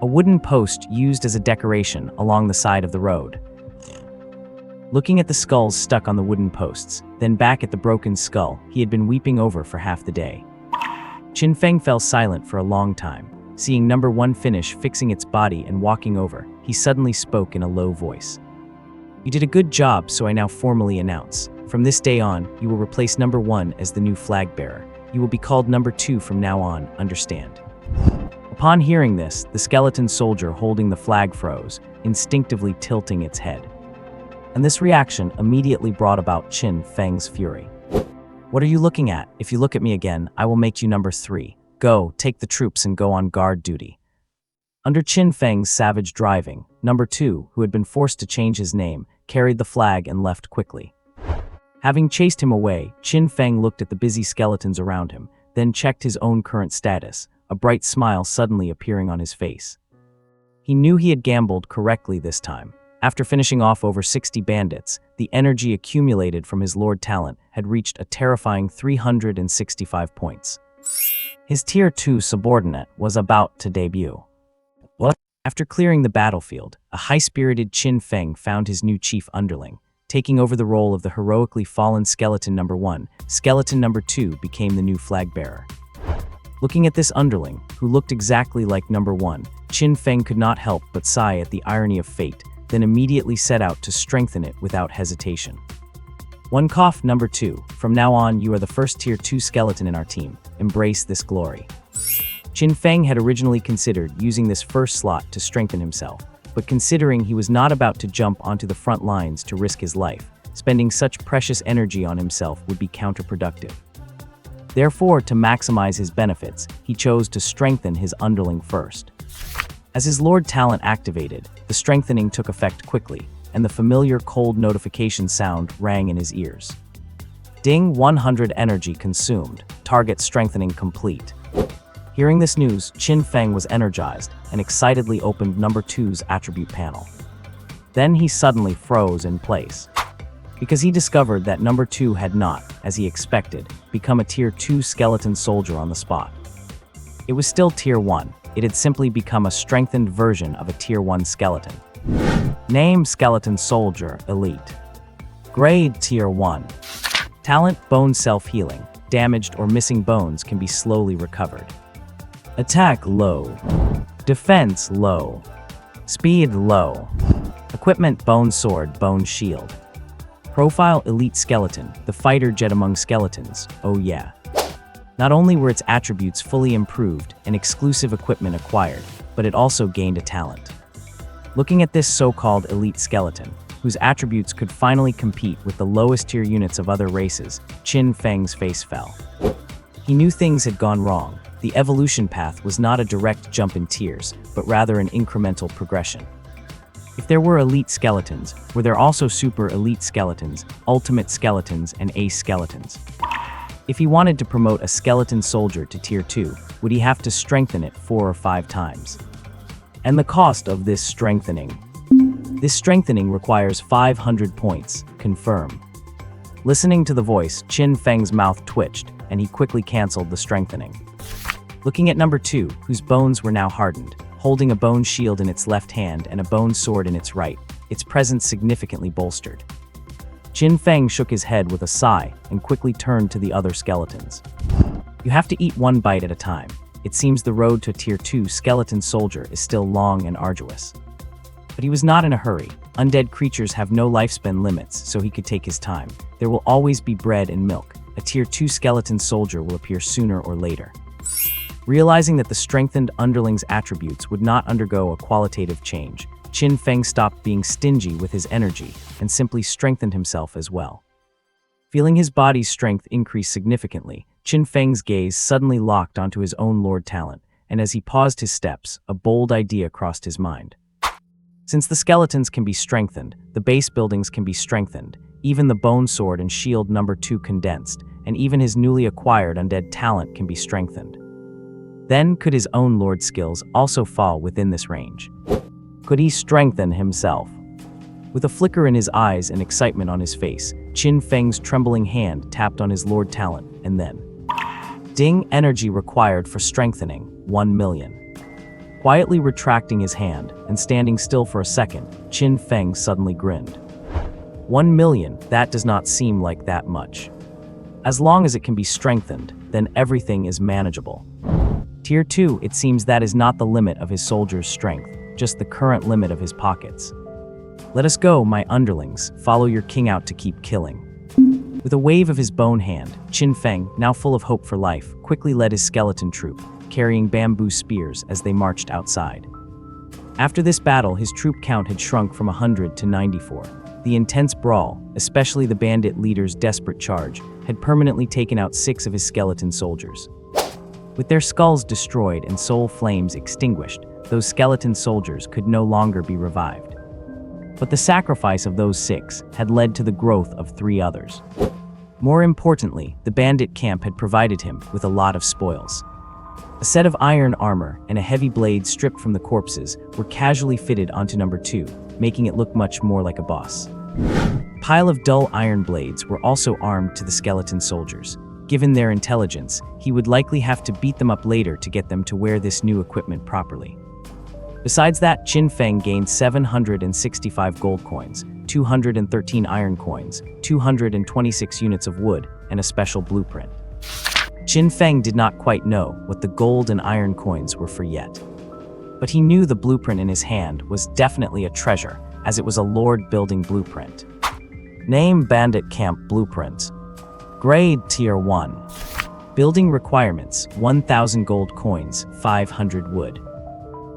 A wooden post used as a decoration along the side of the road. Looking at the skulls stuck on the wooden posts, then back at the broken skull he had been weeping over for half the day. Qin Feng fell silent for a long time. Seeing number one finish fixing its body and walking over, he suddenly spoke in a low voice. You did a good job, so I now formally announce. From this day on, you will replace number one as the new flag bearer. You will be called number two from now on, understand? Upon hearing this, the skeleton soldier holding the flag froze, instinctively tilting its head. And this reaction immediately brought about Qin Feng's fury. What are you looking at? If you look at me again, I will make you number three. Go, take the troops and go on guard duty. Under Qin Feng's savage driving, number two, who had been forced to change his name, carried the flag and left quickly. Having chased him away, Qin Feng looked at the busy skeletons around him, then checked his own current status, a bright smile suddenly appearing on his face. He knew he had gambled correctly this time. After finishing off over 60 bandits, the energy accumulated from his Lord talent had reached a terrifying 365 points. His Tier 2 subordinate was about to debut. What? After clearing the battlefield, a high-spirited Qin Feng found his new chief underling. Taking over the role of the heroically fallen skeleton number one, skeleton number two became the new flag bearer. Looking at this underling, who looked exactly like number one, Qin Feng could not help but sigh at the irony of fate, then immediately set out to strengthen it without hesitation. One cough, number two. From now on, you are the first Tier 2 skeleton in our team. Embrace this glory. Qin Feng had originally considered using this first slot to strengthen himself, but considering he was not about to jump onto the front lines to risk his life, spending such precious energy on himself would be counterproductive. Therefore, to maximize his benefits, he chose to strengthen his underling first. As his Lord talent activated, the strengthening took effect quickly, and the familiar cold notification sound rang in his ears. Ding, 100 energy consumed, target strengthening complete. Hearing this news, Qin Feng was energized and excitedly opened number 2's attribute panel. Then he suddenly froze in place, because he discovered that number 2 had not, as he expected, become a tier 2 skeleton soldier on the spot. It was still tier 1, it had simply become a strengthened version of a tier 1 skeleton. Name: Skeleton Soldier, Elite. Grade: Tier 1. Talent: Bone Self-Healing. Damaged or missing bones can be slowly recovered. Attack: Low. Defense: Low. Speed: Low. Equipment: Bone Sword, Bone Shield. Profile: Elite Skeleton, the fighter jet among skeletons, oh yeah. Not only were its attributes fully improved and exclusive equipment acquired, but it also gained a talent. Looking at this so-called elite skeleton, whose attributes could finally compete with the lowest tier units of other races, Qin Feng's face fell. He knew things had gone wrong. The evolution path was not a direct jump in tiers, but rather an incremental progression. If there were elite skeletons, were there also super elite skeletons, ultimate skeletons, and ace skeletons? If he wanted to promote a skeleton soldier to tier 2, would he have to strengthen it 4 or 5 times? And the cost of this strengthening? This strengthening requires 500 points. Confirm. Listening to the voice, Qin Feng's mouth twitched, and he quickly canceled the strengthening. Looking at number 2, whose bones were now hardened, holding a bone shield in its left hand and a bone sword in its right, its presence significantly bolstered. Qin Feng shook his head with a sigh and quickly turned to the other skeletons. You have to eat one bite at a time. It seems the road to tier 2 skeleton soldier is still long and arduous. But he was not in a hurry. Undead creatures have no lifespan limits, so he could take his time. There will always be bread and milk. A tier 2 skeleton soldier will appear sooner or later. Realizing that the strengthened underling's attributes would not undergo a qualitative change, Qin Feng stopped being stingy with his energy and simply strengthened himself as well. Feeling his body's strength increase significantly, Qin Feng's gaze suddenly locked onto his own Lord talent, and as he paused his steps, a bold idea crossed his mind. Since the skeletons can be strengthened, the base buildings can be strengthened, even the bone sword and shield number 2 condensed, and even his newly acquired undead talent can be strengthened. Then could his own Lord skills also fall within this range? Could he strengthen himself? With a flicker in his eyes and excitement on his face, Qin Feng's trembling hand tapped on his Lord talent, and then, ding, energy required for strengthening, 1 million. Quietly retracting his hand and standing still for a second, Qin Feng suddenly grinned. 1 million, that does not seem like that much. As long as it can be strengthened, then everything is manageable. Tier 2, it seems that is not the limit of his soldier's strength, just the current limit of his pockets. Let us go, my underlings, follow your king out to keep killing. With a wave of his bone hand, Qin Feng, now full of hope for life, quickly led his skeleton troop, carrying bamboo spears as they marched outside. After this battle, his troop count had shrunk from 100 to 94. The intense brawl, especially the bandit leader's desperate charge, had permanently taken out 6 of his skeleton soldiers. With their skulls destroyed and soul flames extinguished, those skeleton soldiers could no longer be revived. But the sacrifice of those 6 had led to the growth of 3 others. More importantly, the bandit camp had provided him with a lot of spoils. A set of iron armor and a heavy blade stripped from the corpses were casually fitted onto number 2, making it look much more like a boss. Pile of dull iron blades were also armed to the skeleton soldiers. Given their intelligence, he would likely have to beat them up later to get them to wear this new equipment properly. Besides that, Qin Feng gained 765 gold coins, 213 iron coins, 226 units of wood, and a special blueprint. Qin Feng did not quite know what the gold and iron coins were for yet. But he knew the blueprint in his hand was definitely a treasure, as it was a Lord building blueprint. Name: Bandit Camp Blueprint. Grade: Tier 1. Building requirements: 1,000 gold coins, 500 wood.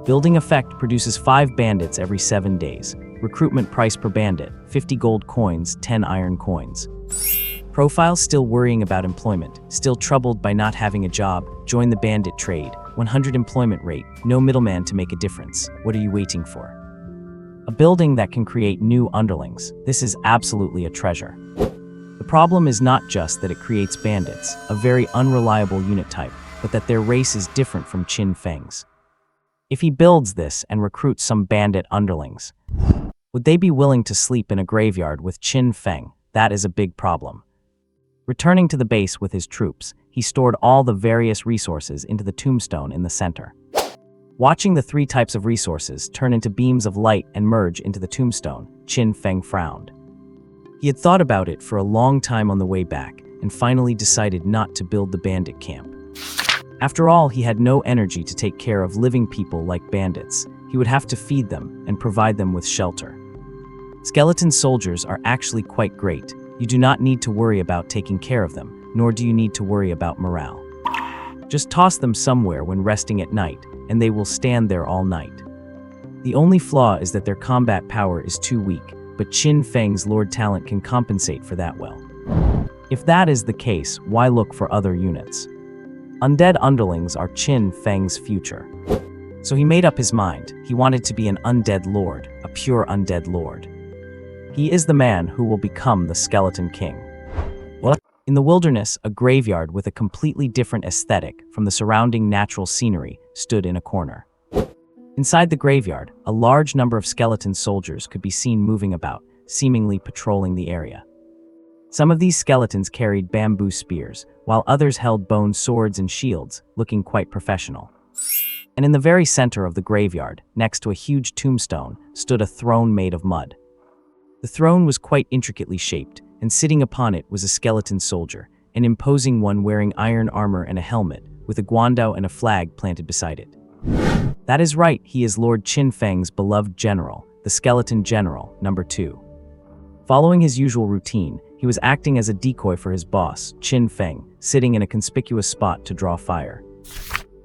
Building effect produces 5 bandits every 7 days. Recruitment price per bandit: 50 gold coins, 10 iron coins. Profile: still worrying about employment, still troubled by not having a job, join the bandit trade. 100 employment rate, no middleman to make a difference. What are you waiting for? A building that can create new underlings. This is absolutely a treasure. The problem is not just that it creates bandits, a very unreliable unit type, but that their race is different from Qin Feng's. If he builds this and recruits some bandit underlings, would they be willing to sleep in a graveyard with Qin Feng? That is a big problem. Returning to the base with his troops, he stored all the various resources into the tombstone in the center. Watching the 3 types of resources turn into beams of light and merge into the tombstone, Qin Feng frowned. He had thought about it for a long time on the way back, and finally decided not to build the bandit camp. After all, he had no energy to take care of living people like bandits. He would have to feed them and provide them with shelter. Skeleton soldiers are actually quite great. You do not need to worry about taking care of them, nor do you need to worry about morale. Just toss them somewhere when resting at night, and they will stand there all night. The only flaw is that their combat power is too weak, but Qin Feng's Lord Talent can compensate for that well. If that is the case, why look for other units? Undead underlings are Qin Feng's future. So he made up his mind. He wanted to be an undead lord, a pure undead lord. He is the man who will become the Skeleton King. What? In the wilderness, a graveyard with a completely different aesthetic from the surrounding natural scenery stood in a corner. Inside the graveyard, a large number of skeleton soldiers could be seen moving about, seemingly patrolling the area. Some of these skeletons carried bamboo spears, while others held bone swords and shields, looking quite professional. And in the very center of the graveyard, next to a huge tombstone, stood a throne made of mud. The throne was quite intricately shaped, and sitting upon it was a skeleton soldier, an imposing one wearing iron armor and a helmet, with a guandao and a flag planted beside it. That is right, he is Lord Qin Feng's beloved general, the Skeleton General, number 2. Following his usual routine, he was acting as a decoy for his boss, Qin Feng, sitting in a conspicuous spot to draw fire.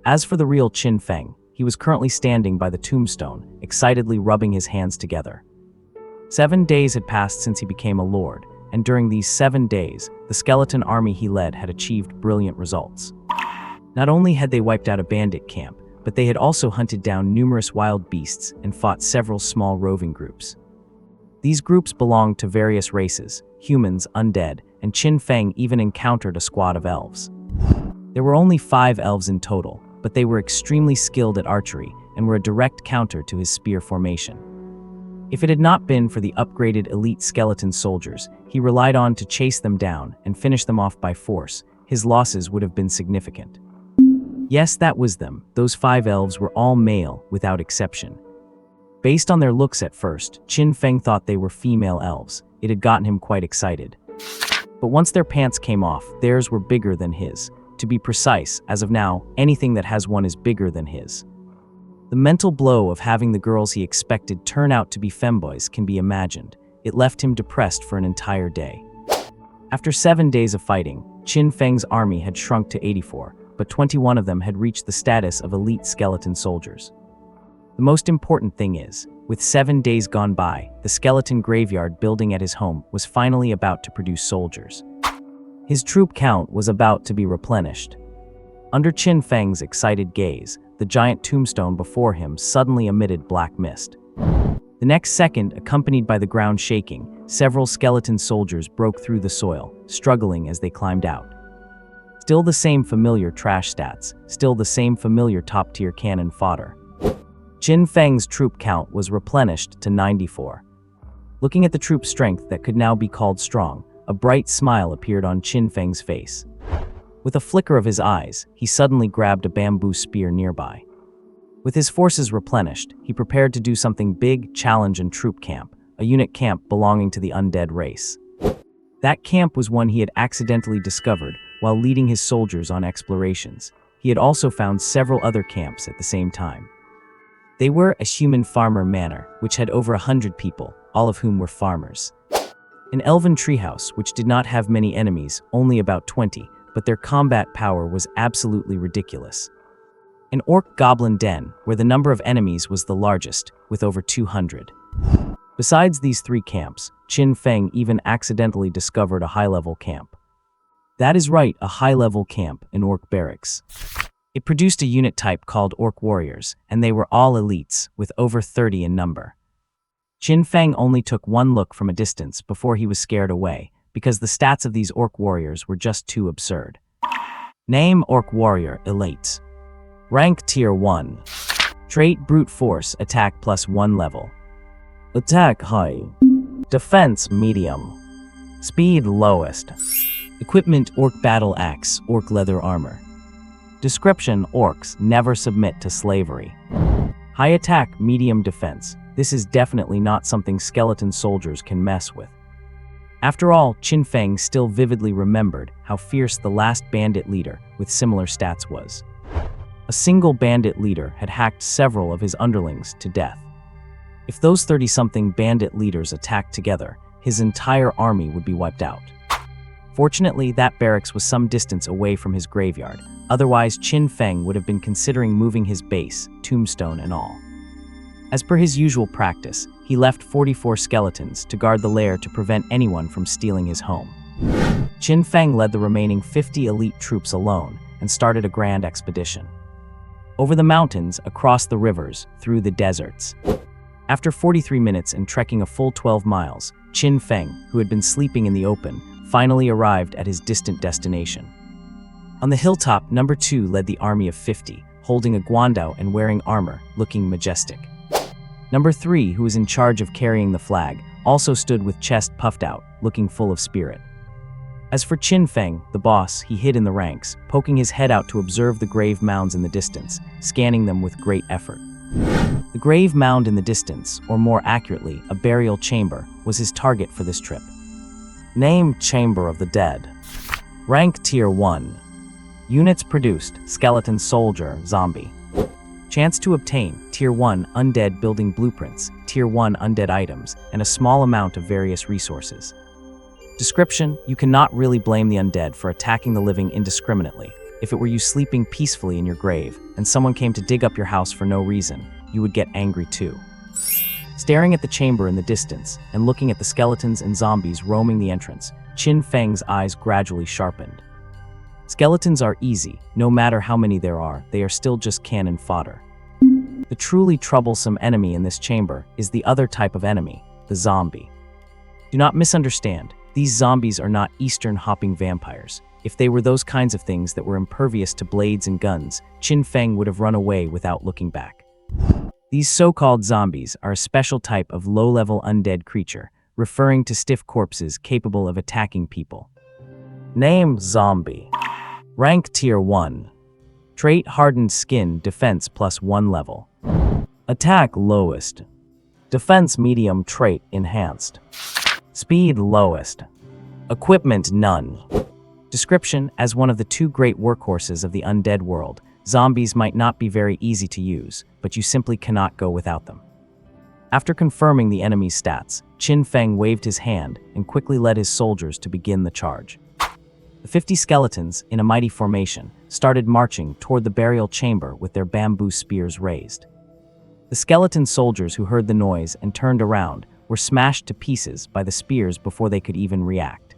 As for the real Qin Feng, he was currently standing by the tombstone, excitedly rubbing his hands together. 7 days had passed since he became a lord, and during these 7 days, the skeleton army he led had achieved brilliant results. Not only had they wiped out a bandit camp, but they had also hunted down numerous wild beasts and fought several small roving groups. These groups belonged to various races: humans, undead, and Qin Feng even encountered a squad of elves. There were only 5 elves in total, but they were extremely skilled at archery and were a direct counter to his spear formation. If it had not been for the upgraded elite skeleton soldiers he relied on to chase them down and finish them off by force, his losses would have been significant. Yes, that was them. Those 5 elves were all male, without exception. Based on their looks at first, Qin Feng thought they were female elves. It had gotten him quite excited. But once their pants came off, theirs were bigger than his. To be precise, as of now, anything that has one is bigger than his. The mental blow of having the girls he expected turn out to be femboys can be imagined. It left him depressed for an entire day. After 7 days of fighting, Qin Feng's army had shrunk to 84, but 21 of them had reached the status of elite skeleton soldiers. The most important thing is, with 7 days gone by, the skeleton graveyard building at his home was finally about to produce soldiers. His troop count was about to be replenished. Under Qin Feng's excited gaze, the giant tombstone before him suddenly emitted black mist. The next second, accompanied by the ground shaking, several skeleton soldiers broke through the soil, struggling as they climbed out. Still the same familiar trash stats, still the same familiar top-tier cannon fodder. Qin Feng's troop count was replenished to 94. Looking at the troop strength that could now be called strong, a bright smile appeared on Qin Feng's face. With a flicker of his eyes, he suddenly grabbed a bamboo spear nearby. With his forces replenished, he prepared to do something big, challenge and troop camp, a unit camp belonging to the undead race. That camp was one he had accidentally discovered while leading his soldiers on explorations. He had also found several other camps at the same time. They were a human farmer manor, which had over 100 people, all of whom were farmers. An elven treehouse, which did not have many enemies, only about 20, but their combat power was absolutely ridiculous. An orc goblin den, where the number of enemies was the largest, with over 200. Besides these 3 camps, Qin Feng even accidentally discovered a high-level camp. That is right, a high-level camp, an orc barracks. It produced a unit type called Orc Warriors, and they were all elites, with over 30 in number. Qin Feng only took one look from a distance before he was scared away, because the stats of these Orc Warriors were just too absurd. Name: Orc Warrior, Elite. Rank: Tier 1. Trait: Brute Force, Attack +1 level. Attack: High. Defense: Medium. Speed: Lowest. Equipment: Orc Battle Axe, Orc Leather Armor. Description: Orcs never submit to slavery. High attack, medium defense. This is definitely not something skeleton soldiers can mess with. After all, Qin Feng still vividly remembered how fierce the last bandit leader with similar stats was. A single bandit leader had hacked several of his underlings to death. If those 30-something bandit leaders attacked together, his entire army would be wiped out. Fortunately, that barracks was some distance away from his graveyard. Otherwise, Qin Feng would have been considering moving his base, tombstone and all. As per his usual practice, he left 44 skeletons to guard the lair to prevent anyone from stealing his home. Qin Feng led the remaining 50 elite troops alone and started a grand expedition. Over the mountains, across the rivers, through the deserts. After 43 minutes and trekking a full 12 miles, Qin Feng, who had been sleeping in the open, finally arrived at his distant destination. On the hilltop, number 2 led the army of 50, holding a guandao and wearing armor, looking majestic. Number 3, who was in charge of carrying the flag, also stood with chest puffed out, looking full of spirit. As for Qin Feng, the boss, he hid in the ranks, poking his head out to observe the grave mounds in the distance, scanning them with great effort. The grave mound in the distance, or more accurately, a burial chamber, was his target for this trip. Name: Chamber of the Dead. Rank: Tier 1. Units produced: Skeleton Soldier, Zombie. Chance to obtain: Tier 1 Undead Building Blueprints, Tier 1 Undead Items, and a small amount of various resources. Description: You cannot really blame the undead for attacking the living indiscriminately. If it were you sleeping peacefully in your grave, and someone came to dig up your house for no reason, you would get angry too. Staring at the chamber in the distance, and looking at the skeletons and zombies roaming the entrance, Qin Feng's eyes gradually sharpened. Skeletons are easy, no matter how many there are, they are still just cannon fodder. The truly troublesome enemy in this chamber is the other type of enemy, the zombie. Do not misunderstand, these zombies are not Eastern hopping vampires. If they were those kinds of things that were impervious to blades and guns, Qin Feng would have run away without looking back. These so-called zombies are a special type of low-level undead creature, referring to stiff corpses capable of attacking people. Name: Zombie. Rank: Tier 1. Trait: Hardened Skin, Defense +1 level. Attack: Lowest. Defense: Medium. Trait: Enhanced. Speed: Lowest. Equipment: None. Description: As one of the 2 great workhorses of the undead world, zombies might not be very easy to use, but you simply cannot go without them. After confirming the enemy's stats, Qin Feng waved his hand and quickly led his soldiers to begin the charge. The 50 skeletons, in a mighty formation, started marching toward the burial chamber with their bamboo spears raised. The skeleton soldiers who heard the noise and turned around were smashed to pieces by the spears before they could even react.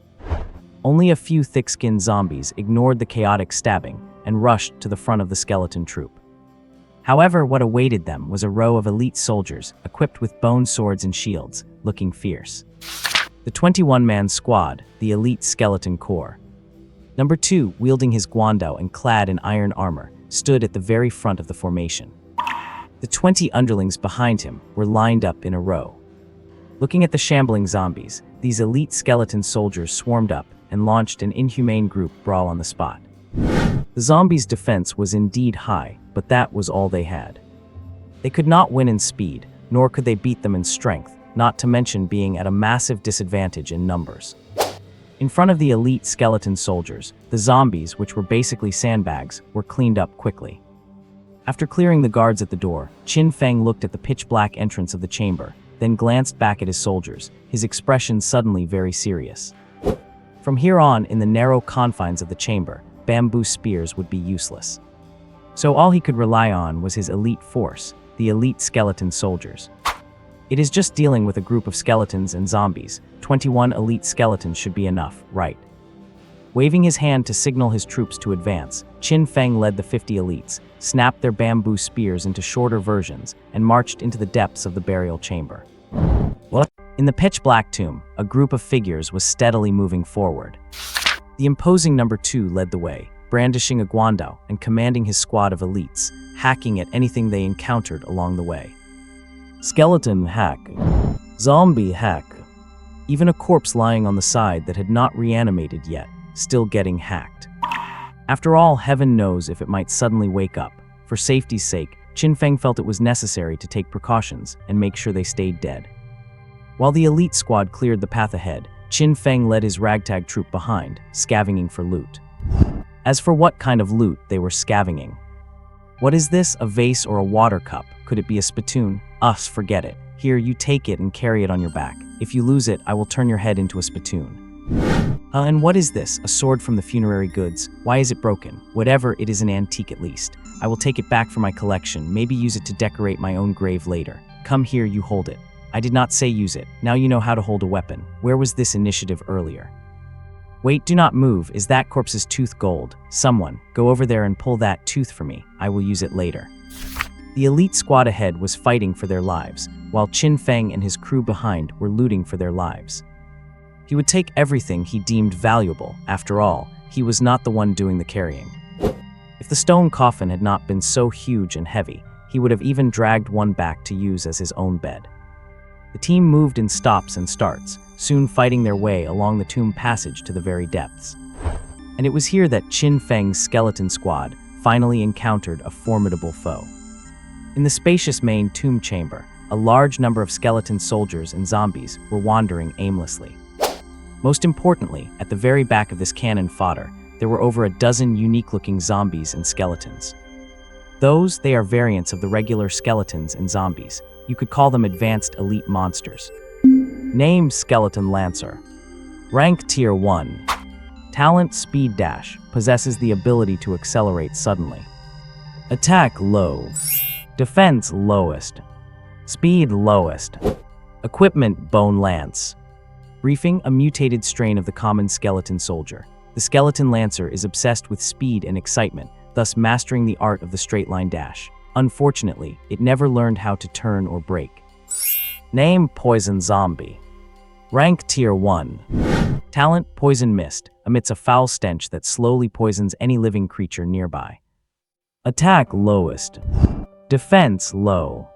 Only a few thick-skinned zombies ignored the chaotic stabbing and rushed to the front of the skeleton troop. However, what awaited them was a row of elite soldiers equipped with bone swords and shields, looking fierce. The 21-man squad, the elite skeleton corps. Number 2, wielding his guandao and clad in iron armor, stood at the very front of the formation. The 20 underlings behind him were lined up in a row. Looking at the shambling zombies, these elite skeleton soldiers swarmed up and launched an inhumane group brawl on the spot. The zombies' defense was indeed high, but that was all they had. They could not win in speed, nor could they beat them in strength, not to mention being at a massive disadvantage in numbers. In front of the elite skeleton soldiers, the zombies, which were basically sandbags, were cleaned up quickly. After clearing the guards at the door, Qin Feng looked at the pitch-black entrance of the chamber, then glanced back at his soldiers, his expression suddenly very serious. From here on, in the narrow confines of the chamber, bamboo spears would be useless. So all he could rely on was his elite force, the elite skeleton soldiers. It is just dealing with a group of skeletons and zombies. 21 elite skeletons should be enough, right? Waving his hand to signal his troops to advance, Qin Feng led the 50 elites, snapped their bamboo spears into shorter versions, and marched into the depths of the burial chamber. What? In the pitch-black tomb, a group of figures was steadily moving forward. The imposing number 2 led the way, brandishing a guandao and commanding his squad of elites, hacking at anything they encountered along the way. Skeleton hack. Zombie hack. Even a corpse lying on the side that had not reanimated yet, still getting hacked. After all, heaven knows if it might suddenly wake up. For safety's sake, Qin Feng felt it was necessary to take precautions and make sure they stayed dead. While the elite squad cleared the path ahead, Qin Feng led his ragtag troop behind, scavenging for loot. As for what kind of loot they were scavenging. What is this, a vase or a water cup? Could it be a spittoon? Forget it. Here, you take it and carry it on your back. If you lose it, I will turn your head into a spittoon. And what is this? A sword from the funerary goods? Why is it broken? Whatever, it is an antique at least. I will take it back for my collection, maybe use it to decorate my own grave later. Come here, you hold it. I did not say use it. Now you know how to hold a weapon. Where was this initiative earlier? Wait, do not move. Is that corpse's tooth gold? Someone, go over there and pull that tooth for me. I will use it later. The elite squad ahead was fighting for their lives, while Qin Feng and his crew behind were looting for their lives. He would take everything he deemed valuable. After all, he was not the one doing the carrying. If the stone coffin had not been so huge and heavy, he would have even dragged one back to use as his own bed. The team moved in stops and starts, soon fighting their way along the tomb passage to the very depths. And it was here that Qin Feng's skeleton squad finally encountered a formidable foe. In the spacious main tomb chamber, a large number of skeleton soldiers and zombies were wandering aimlessly. Most importantly, at the very back of this cannon fodder, there were over a dozen unique-looking zombies and skeletons. They are variants of the regular skeletons and zombies. You could call them advanced elite monsters. Name: Skeleton Lancer. Rank: Tier 1. Talent: Speed Dash. Possesses the ability to accelerate suddenly. Attack: Low. Defense: Lowest. Speed: Lowest. Equipment: Bone Lance. Briefing: a mutated strain of the common skeleton soldier. The Skeleton Lancer is obsessed with speed and excitement, thus mastering the art of the straight-line dash. Unfortunately, it never learned how to turn or brake. Name: Poison Zombie. Rank: Tier 1. Talent: Poison Mist. Emits a foul stench that slowly poisons any living creature nearby. Attack: Lowest. Defense: Low.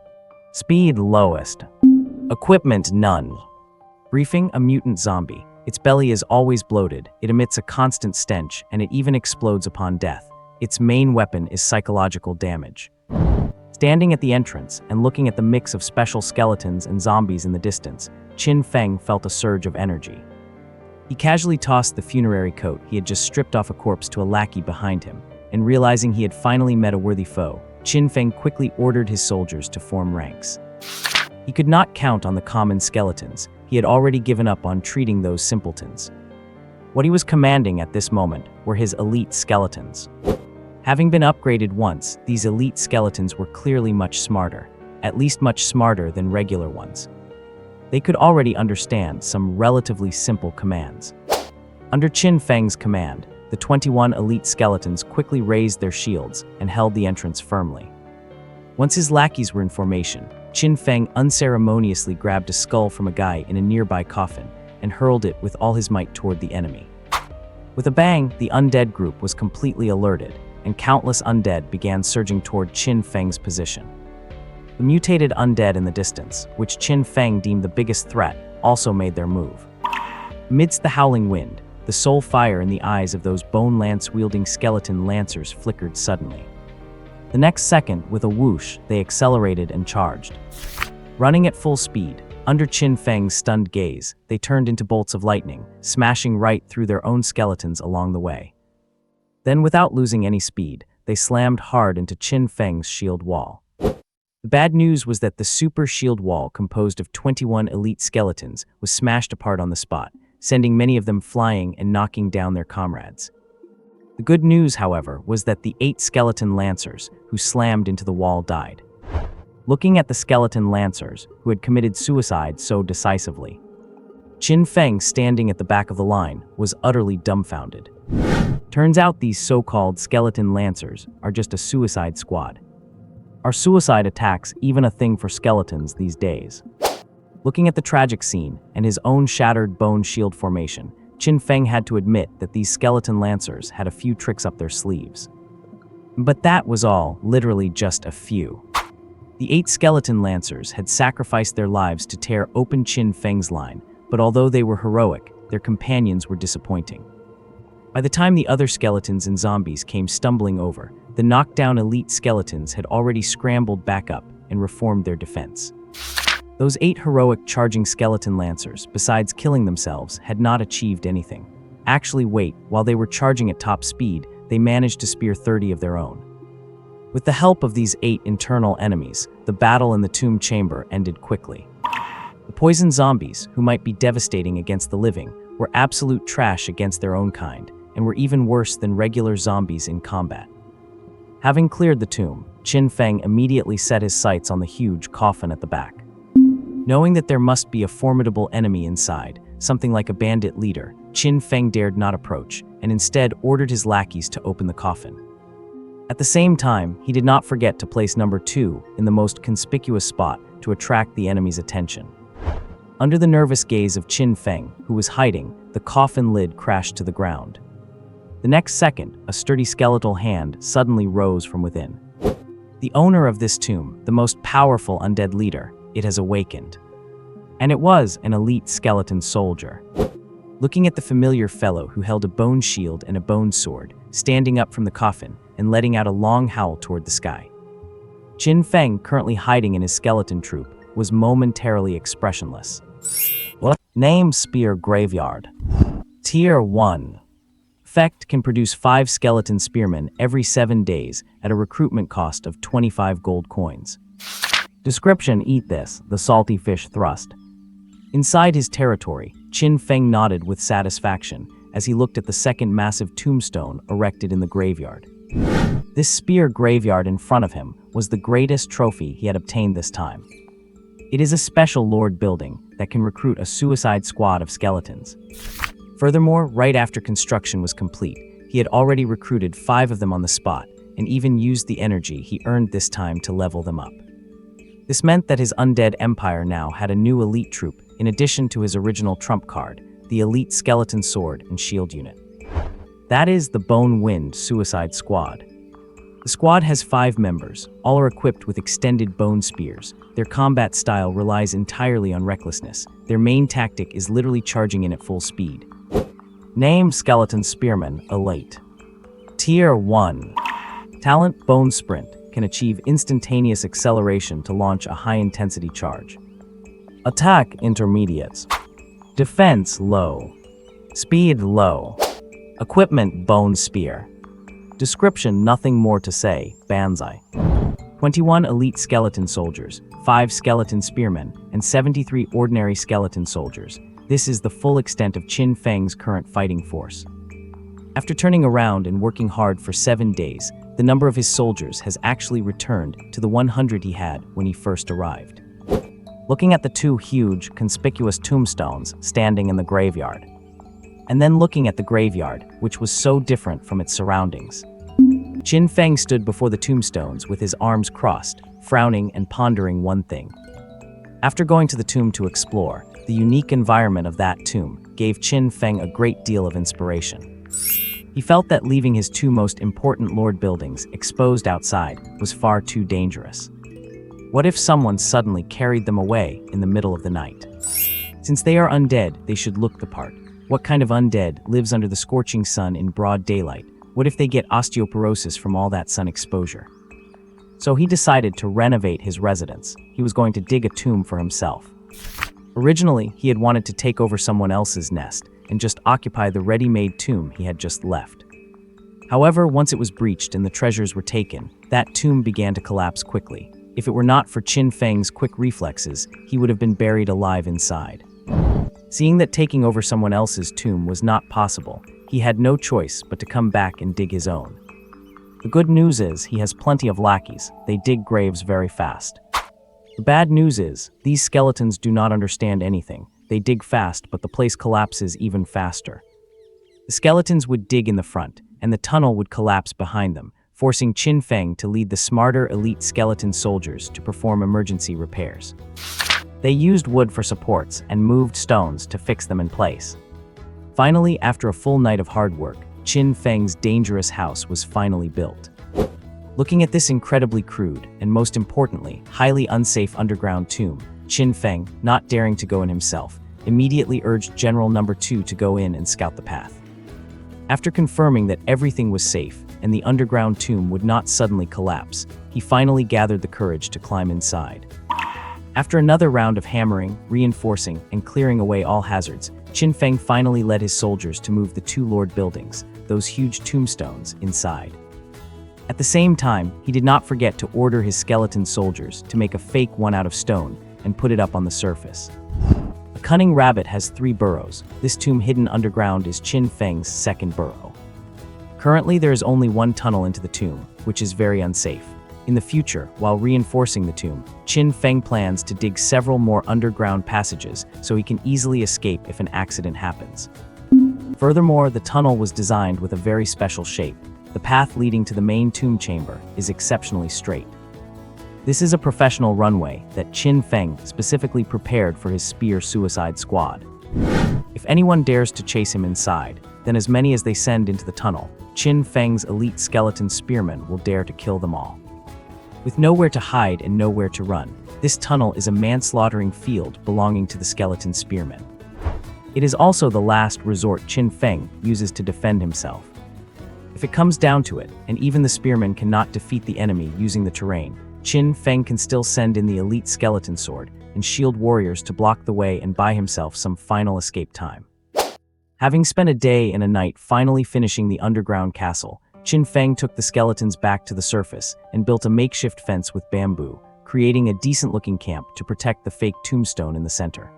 Speed: Lowest. Equipment: None. Briefing: a mutant zombie. Its belly is always bloated, it emits a constant stench, and it even explodes upon death. Its main weapon is psychological damage. Standing at the entrance and looking at the mix of special skeletons and zombies in the distance, Qin Feng felt a surge of energy. He casually tossed the funerary coat he had just stripped off a corpse to a lackey behind him, and realizing he had finally met a worthy foe, Qin Feng quickly ordered his soldiers to form ranks. He could not count on the common skeletons. He had already given up on treating those simpletons. What he was commanding at this moment were his elite skeletons. Having been upgraded once, these elite skeletons were clearly much smarter, at least much smarter than regular ones. They could already understand some relatively simple commands. Under Qin Feng's command, the 21 elite skeletons quickly raised their shields and held the entrance firmly. Once his lackeys were in formation, Qin Feng unceremoniously grabbed a skull from a guy in a nearby coffin and hurled it with all his might toward the enemy. With a bang, the undead group was completely alerted, and countless undead began surging toward Qin Feng's position. The mutated undead in the distance, which Qin Feng deemed the biggest threat, also made their move. Amidst the howling wind, the soul fire in the eyes of those bone lance-wielding skeleton lancers flickered suddenly. The next second, with a whoosh, they accelerated and charged. Running at full speed, under Qin Feng's stunned gaze, they turned into bolts of lightning, smashing right through their own skeletons along the way. Then, without losing any speed, they slammed hard into Qin Feng's shield wall. The bad news was that the super shield wall, composed of 21 elite skeletons, was smashed apart on the spot, sending many of them flying and knocking down their comrades. The good news, however, was that the 8 skeleton lancers who slammed into the wall died. Looking at the skeleton lancers who had committed suicide so decisively, Qin Feng, standing at the back of the line, was utterly dumbfounded. Turns out these so-called skeleton lancers are just a suicide squad. Are suicide attacks even a thing for skeletons these days? Looking at the tragic scene and his own shattered bone shield formation, Qin Feng had to admit that these skeleton lancers had a few tricks up their sleeves. But that was all, literally just a few. The 8 skeleton lancers had sacrificed their lives to tear open Qin Feng's line, but although they were heroic, their companions were disappointing. By the time the other skeletons and zombies came stumbling over, the knockdown elite skeletons had already scrambled back up and reformed their defense. Those 8 heroic charging skeleton lancers, besides killing themselves, had not achieved anything. Actually, wait, while they were charging at top speed, they managed to spear 30 of their own. With the help of these 8 internal enemies, the battle in the tomb chamber ended quickly. The poison zombies, who might be devastating against the living, were absolute trash against their own kind, and were even worse than regular zombies in combat. Having cleared the tomb, Qin Feng immediately set his sights on the huge coffin at the back. Knowing that there must be a formidable enemy inside, something like a bandit leader, Qin Feng dared not approach, and instead ordered his lackeys to open the coffin. At the same time, he did not forget to place number 2 in the most conspicuous spot to attract the enemy's attention. Under the nervous gaze of Qin Feng, who was hiding, the coffin lid crashed to the ground. The next second, a sturdy skeletal hand suddenly rose from within. The owner of this tomb, the most powerful undead leader, it has awakened. And it was an elite skeleton soldier. Looking at the familiar fellow who held a bone shield and a bone sword, standing up from the coffin and letting out a long howl toward the sky, Qin Feng, currently hiding in his skeleton troop, was momentarily expressionless. What? Name Spear Graveyard. Tier 1. Effect can produce 5 skeleton spearmen every 7 days at a recruitment cost of 25 gold coins. Description: eat this, the salty fish thrust. Inside his territory, Qin Feng nodded with satisfaction as he looked at the second massive tombstone erected in the graveyard. This spear graveyard in front of him was the greatest trophy he had obtained this time. It is a special lord building that can recruit a suicide squad of skeletons. Furthermore, right after construction was complete, he had already recruited 5 of them on the spot and even used the energy he earned this time to level them up. This meant that his undead empire now had a new elite troop in addition to his original trump card, the elite skeleton sword and shield unit. That is the Bone Wind Suicide Squad. The squad has 5 members, all are equipped with extended bone spears. Their combat style relies entirely on recklessness. Their main tactic is literally charging in at full speed. Name Skeleton Spearman Elite. Tier 1. Talent Bone Sprint can achieve instantaneous acceleration to launch a high-intensity charge. Attack Intermediates. Defense Low. Speed Low. Equipment Bone Spear. Description: nothing more to say, Banzai. 21 elite skeleton soldiers, 5 skeleton spearmen, and 73 ordinary skeleton soldiers. This is the full extent of Qin Feng's current fighting force. After turning around and working hard for 7 days, the number of his soldiers has actually returned to the 100 he had when he first arrived. Looking at the 2 huge, conspicuous tombstones standing in the graveyard, and then looking at the graveyard, which was so different from its surroundings, Qin Feng stood before the tombstones with his arms crossed, frowning and pondering one thing. After going to the tomb to explore, the unique environment of that tomb gave Qin Feng a great deal of inspiration. He felt that leaving his 2 most important lord buildings exposed outside was far too dangerous. What if someone suddenly carried them away in the middle of the night? Since they are undead, they should look the part. What kind of undead lives under the scorching sun in broad daylight? What if they get osteoporosis from all that sun exposure? So he decided to renovate his residence. He was going to dig a tomb for himself. Originally, he had wanted to take over someone else's nest and just occupy the ready-made tomb he had just left. However, once it was breached and the treasures were taken, that tomb began to collapse quickly. If it were not for Qin Feng's quick reflexes, he would have been buried alive inside. Seeing that taking over someone else's tomb was not possible, he had no choice but to come back and dig his own. The good news is he has plenty of lackeys. They dig graves very fast. The bad news is, these skeletons do not understand anything. They dig fast, but the place collapses even faster. The skeletons would dig in the front, and the tunnel would collapse behind them, forcing Qin Feng to lead the smarter elite skeleton soldiers to perform emergency repairs. They used wood for supports and moved stones to fix them in place. Finally, after a full night of hard work, Qin Feng's dangerous house was finally built. Looking at this incredibly crude, and most importantly, highly unsafe underground tomb, Qin Feng, not daring to go in himself, immediately urged General Number 2 to go in and scout the path. After confirming that everything was safe and the underground tomb would not suddenly collapse, he finally gathered the courage to climb inside. After another round of hammering, reinforcing, and clearing away all hazards, Qin Feng finally led his soldiers to move the two lord buildings, those huge tombstones, inside. At the same time, he did not forget to order his skeleton soldiers to make a fake one out of stone and put it up on the surface. A cunning rabbit has 3 burrows. This tomb hidden underground is Qin Feng's second burrow. Currently, there is only one tunnel into the tomb, which is very unsafe. In the future, while reinforcing the tomb, Qin Feng plans to dig several more underground passages so he can easily escape if an accident happens. Furthermore, the tunnel was designed with a very special shape. The path leading to the main tomb chamber is exceptionally straight. This is a professional runway that Qin Feng specifically prepared for his spear suicide squad. If anyone dares to chase him inside, then as many as they send into the tunnel, Qin Feng's elite skeleton spearmen will dare to kill them all. With nowhere to hide and nowhere to run, this tunnel is a manslaughtering field belonging to the skeleton spearmen. It is also the last resort Qin Feng uses to defend himself. If it comes down to it, and even the spearmen cannot defeat the enemy using the terrain, Qin Feng can still send in the elite skeleton sword and shield warriors to block the way and buy himself some final escape time. Having spent a day and a night finally finishing the underground castle, Qin Feng took the skeletons back to the surface and built a makeshift fence with bamboo, creating a decent-looking camp to protect the fake tombstone in the center.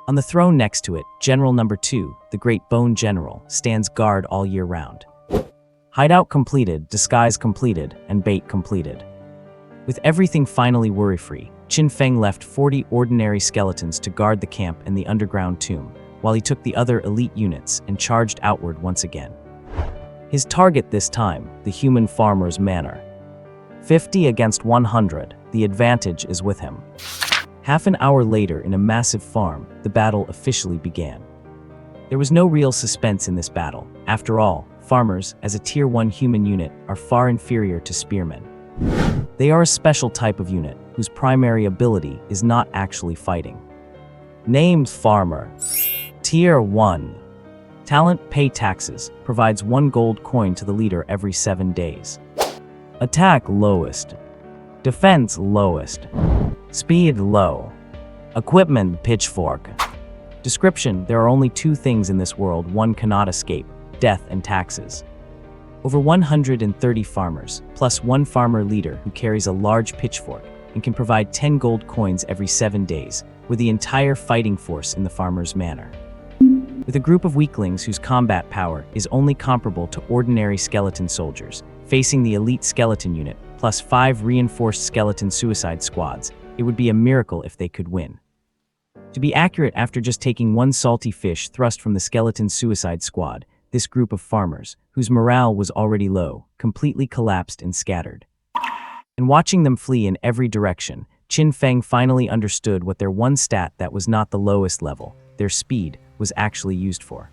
On the throne next to it, General Number 2, the Great Bone General, stands guard all year round. Hideout completed, disguise completed, and bait completed. With everything finally worry-free, Qin Feng left 40 ordinary skeletons to guard the camp and the underground tomb, while he took the other elite units and charged outward once again. His target this time, the human farmer's manor. 50 against 100, the advantage is with him. Half an hour later in a massive farm, the battle officially began. There was no real suspense in this battle. After all, farmers, as a Tier 1 human unit, are far inferior to spearmen. They are a special type of unit, whose primary ability is not actually fighting. Named Farmer. Tier 1. Talent Pay Taxes, provides 1 gold coin to the leader every 7 days. Attack Lowest. Defense Lowest. Speed Low. Equipment Pitchfork. Description: there are only 2 things in this world one cannot escape: death and taxes. Over 130 farmers, plus 1 farmer leader who carries a large pitchfork and can provide 10 gold coins every 7 days, with the entire fighting force in the farmer's manor. With a group of weaklings whose combat power is only comparable to ordinary skeleton soldiers, facing the elite skeleton unit, plus 5 reinforced skeleton suicide squads, it would be a miracle if they could win. To be accurate, after just taking 1 salty fish thrust from the skeleton suicide squad, this group of farmers, whose morale was already low, completely collapsed and scattered. And watching them flee in every direction, Qin Feng finally understood what their one stat that was not the lowest level, their speed, was actually used for.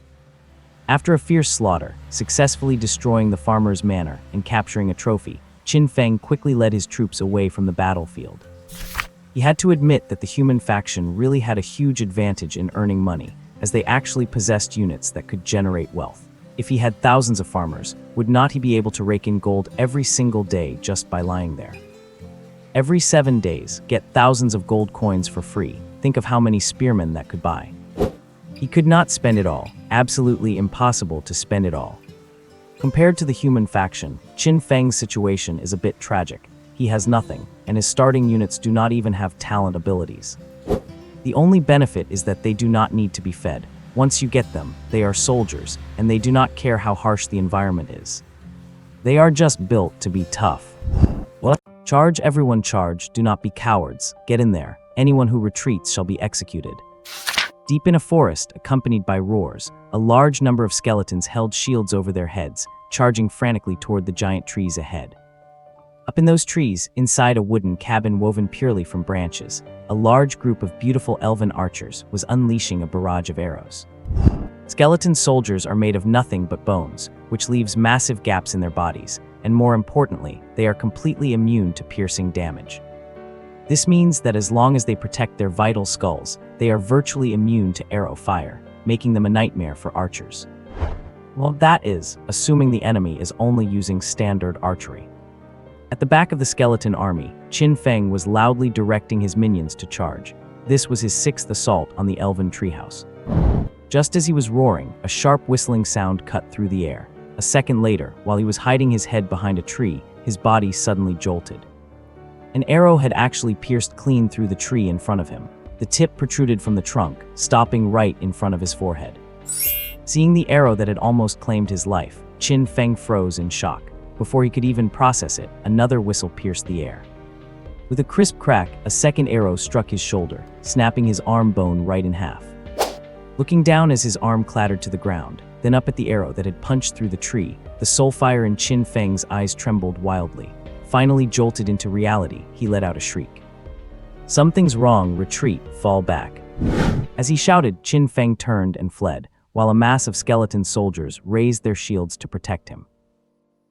After a fierce slaughter, successfully destroying the farmer's manor and capturing a trophy, Qin Feng quickly led his troops away from the battlefield. He had to admit that the human faction really had a huge advantage in earning money, as they actually possessed units that could generate wealth. If he had thousands of farmers, would not he be able to rake in gold every single day just by lying there? Every 7 days, get thousands of gold coins for free. Think of how many spearmen that could buy. He could not spend it all, absolutely impossible to spend it all. Compared to the human faction, Qin Feng's situation is a bit tragic. He has nothing, and his starting units do not even have talent abilities. The only benefit is that they do not need to be fed. Once you get them, they are soldiers, and they do not care how harsh the environment is. They are just built to be tough. What? Charge, everyone charge, do not be cowards. Get in there. Anyone who retreats shall be executed. Deep in a forest, accompanied by roars, a large number of skeletons held shields over their heads, charging frantically toward the giant trees ahead. Up in those trees, inside a wooden cabin woven purely from branches, a large group of beautiful elven archers was unleashing a barrage of arrows. Skeleton soldiers are made of nothing but bones, which leaves massive gaps in their bodies, and more importantly, they are completely immune to piercing damage. This means that as long as they protect their vital skulls, they are virtually immune to arrow fire, making them a nightmare for archers. Well, that is, assuming the enemy is only using standard archery. At the back of the skeleton army, Qin Feng was loudly directing his minions to charge. This was his 6th assault on the elven treehouse. Just as he was roaring, a sharp whistling sound cut through the air. A second later, while he was hiding his head behind a tree, his body suddenly jolted. An arrow had actually pierced clean through the tree in front of him. The tip protruded from the trunk, stopping right in front of his forehead. Seeing the arrow that had almost claimed his life, Qin Feng froze in shock. Before he could even process it, another whistle pierced the air. With a crisp crack, a second arrow struck his shoulder, snapping his arm bone right in half. Looking down as his arm clattered to the ground, then up at the arrow that had punched through the tree, the soul fire in Qin Feng's eyes trembled wildly. Finally jolted into reality, he let out a shriek. Something's wrong, retreat, fall back. As he shouted, Qin Feng turned and fled, while a mass of skeleton soldiers raised their shields to protect him.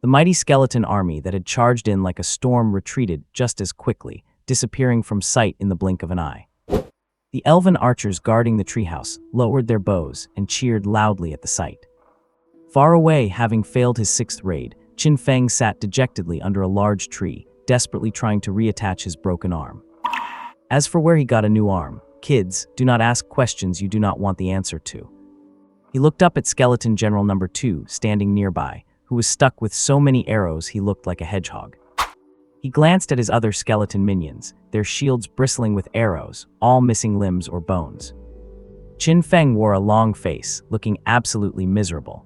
The mighty skeleton army that had charged in like a storm retreated just as quickly, disappearing from sight in the blink of an eye. The elven archers guarding the treehouse lowered their bows and cheered loudly at the sight. Far away, having failed his 6th raid, Qin Feng sat dejectedly under a large tree, desperately trying to reattach his broken arm. As for where he got a new arm, kids, do not ask questions you do not want the answer to. He looked up at Skeleton General No. 2 standing nearby, who was stuck with so many arrows he looked like a hedgehog. He glanced at his other skeleton minions, their shields bristling with arrows, all missing limbs or bones. Qin Feng wore a long face, looking absolutely miserable.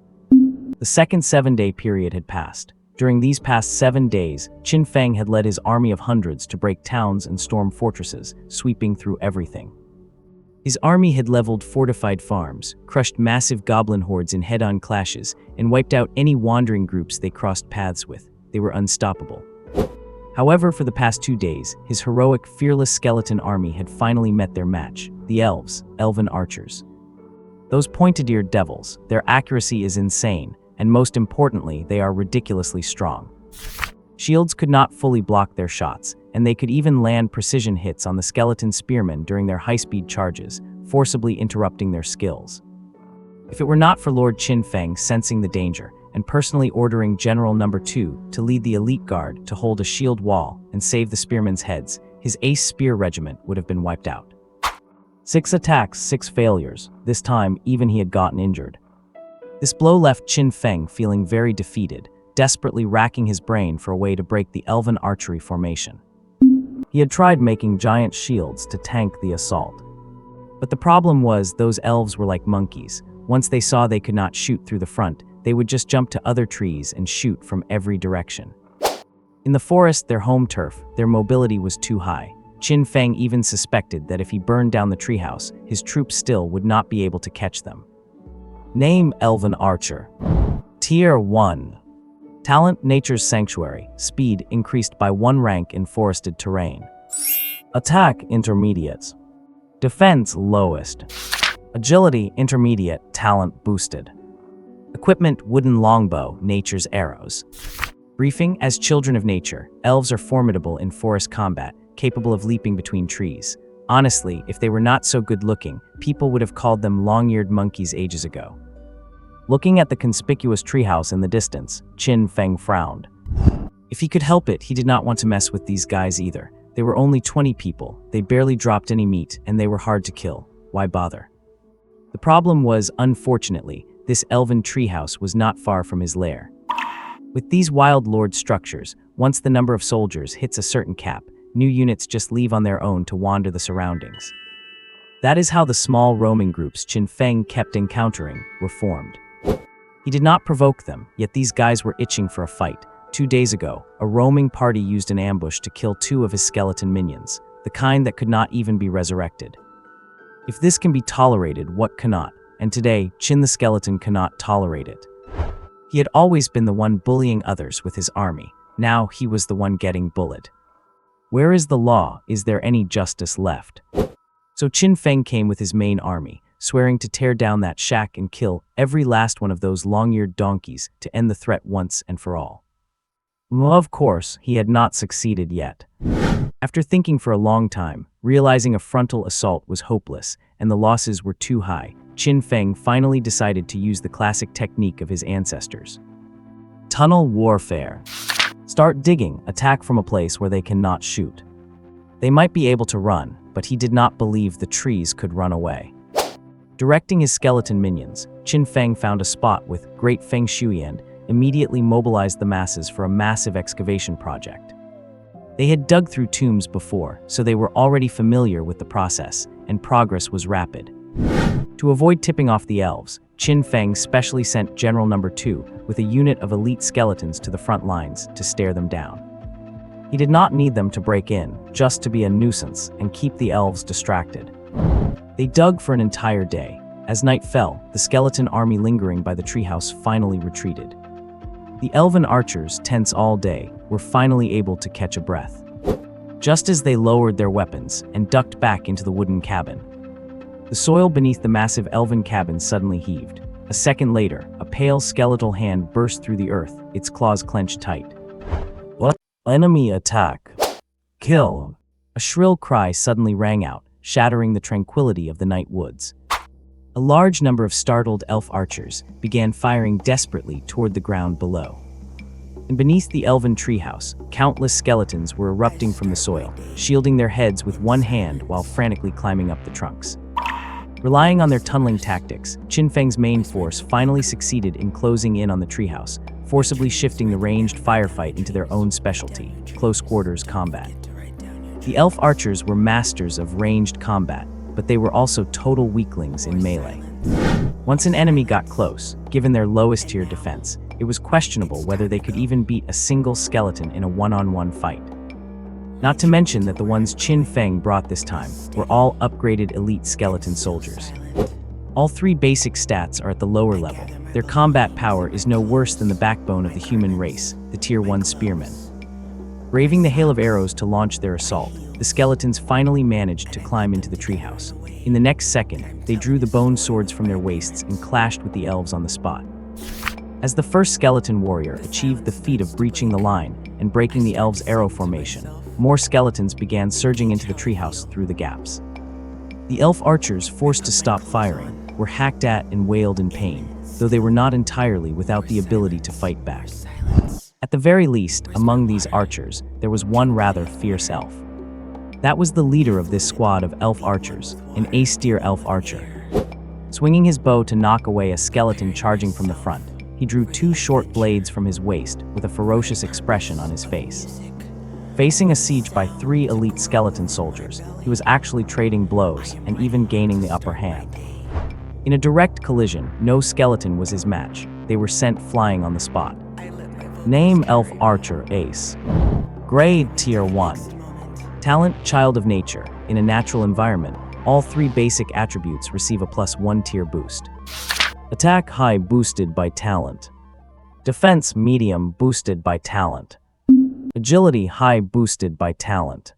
The second 7-day period had passed. During these past 7 days, Qin Feng had led his army of hundreds to break towns and storm fortresses, sweeping through everything. His army had leveled fortified farms, crushed massive goblin hordes in head-on clashes, and wiped out any wandering groups they crossed paths with. They were unstoppable. However, for the past 2 days, his heroic, fearless skeleton army had finally met their match, the elves, elven archers. Those pointed-eared devils, their accuracy is insane, and most importantly, they are ridiculously strong. Shields could not fully block their shots, and they could even land precision hits on the skeleton spearmen during their high-speed charges, forcibly interrupting their skills. If it were not for Lord Qin Feng sensing the danger and personally ordering General No. 2 to lead the elite guard to hold a shield wall and save the spearmen's heads, his ace spear regiment would have been wiped out. 6 attacks, 6 failures. This time, even he had gotten injured. This blow left Qin Feng feeling very defeated, desperately racking his brain for a way to break the elven archery formation. He had tried making giant shields to tank the assault. But the problem was those elves were like monkeys. Once they saw they could not shoot through the front, they would just jump to other trees and shoot from every direction. In the forest, their home turf, their mobility was too high. Qin Feng even suspected that if he burned down the treehouse, his troops still would not be able to catch them. Name: Elven Archer. Tier 1. Talent: Nature's Sanctuary. Speed increased by 1 rank in forested terrain. Attack: Intermediate. Defense: Lowest. Agility: Intermediate. Talent boosted. Equipment: Wooden longbow, nature's arrows. Briefing: As children of nature, elves are formidable in forest combat, capable of leaping between trees. Honestly, if they were not so good-looking, people would have called them long-eared monkeys ages ago. Looking at the conspicuous treehouse in the distance, Qin Feng frowned. If he could help it, he did not want to mess with these guys either. They were only 20 people, they barely dropped any meat, and they were hard to kill. Why bother? The problem was, unfortunately, this elven treehouse was not far from his lair. With these wild lord structures, once the number of soldiers hits a certain cap, new units just leave on their own to wander the surroundings. That is how the small roaming groups Qin Feng kept encountering were formed. He did not provoke them, yet these guys were itching for a fight. 2 days ago, a roaming party used an ambush to kill 2 of his skeleton minions, the kind that could not even be resurrected. If this can be tolerated, what cannot? And today, Qin the skeleton cannot tolerate it. He had always been the one bullying others with his army. Now he was the one getting bullied. Where is the law? Is there any justice left? So Qin Feng came with his main army, swearing to tear down that shack and kill every last one of those long-eared donkeys to end the threat once and for all. Of course, he had not succeeded yet. After thinking for a long time, realizing a frontal assault was hopeless and the losses were too high, Qin Feng finally decided to use the classic technique of his ancestors. Tunnel warfare. Start digging, attack from a place where they cannot shoot. They might be able to run, but he did not believe the trees could run away. Directing his skeleton minions, Qin Feng found a spot with great feng shui and immediately mobilized the masses for a massive excavation project. They had dug through tombs before, so they were already familiar with the process, and progress was rapid. To avoid tipping off the elves, Qin Feng specially sent General No. 2 with a unit of elite skeletons to the front lines to stare them down. He did not need them to break in, just to be a nuisance and keep the elves distracted. They dug for an entire day. As night fell, the skeleton army lingering by the treehouse finally retreated. The elven archers, tense all day, were finally able to catch a breath. Just as they lowered their weapons and ducked back into the wooden cabin, the soil beneath the massive elven cabin suddenly heaved. A second later, a pale skeletal hand burst through the earth, its claws clenched tight. What? Enemy attack. Kill. A shrill cry suddenly rang out, shattering the tranquility of the night woods. A large number of startled elf archers began firing desperately toward the ground below. And beneath the elven treehouse, countless skeletons were erupting from the soil, shielding their heads with one hand while frantically climbing up the trunks. Relying on their tunneling tactics, Qin Feng's main force finally succeeded in closing in on the treehouse, forcibly shifting the ranged firefight into their own specialty, close quarters combat. The elf archers were masters of ranged combat, but they were also total weaklings in melee. Once an enemy got close, given their lowest tier defense, it was questionable whether they could even beat a single skeleton in a one-on-one fight. Not to mention that the ones Qin Feng brought this time were all upgraded elite skeleton soldiers. All 3 basic stats are at the lower level. Their combat power is no worse than the backbone of the human race, the Tier 1 spearmen. Braving the hail of arrows to launch their assault, the skeletons finally managed to climb into the treehouse. In the next second, they drew the bone swords from their waists and clashed with the elves on the spot. As the first skeleton warrior achieved the feat of breaching the line and breaking the elves' arrow formation, more skeletons began surging into the treehouse through the gaps. The elf archers, forced to stop firing, were hacked at and wailed in pain, though they were not entirely without the ability to fight back. At the very least, among these archers, there was one rather fierce elf. That was the leader of this squad of elf archers, an ace-tier elf archer. Swinging his bow to knock away a skeleton charging from the front, he drew 2 short blades from his waist with a ferocious expression on his face. Facing a siege by 3 elite skeleton soldiers, he was actually trading blows and even gaining the upper hand. In a direct collision, no skeleton was his match. They were sent flying on the spot. Name: Elf Archer Ace. Grade: Tier 1. Talent: Child of Nature. In a natural environment, all 3 basic attributes receive a +1 tier boost. Attack: High, boosted by talent. Defense: Medium, boosted by talent. Agility: High, boosted by talent.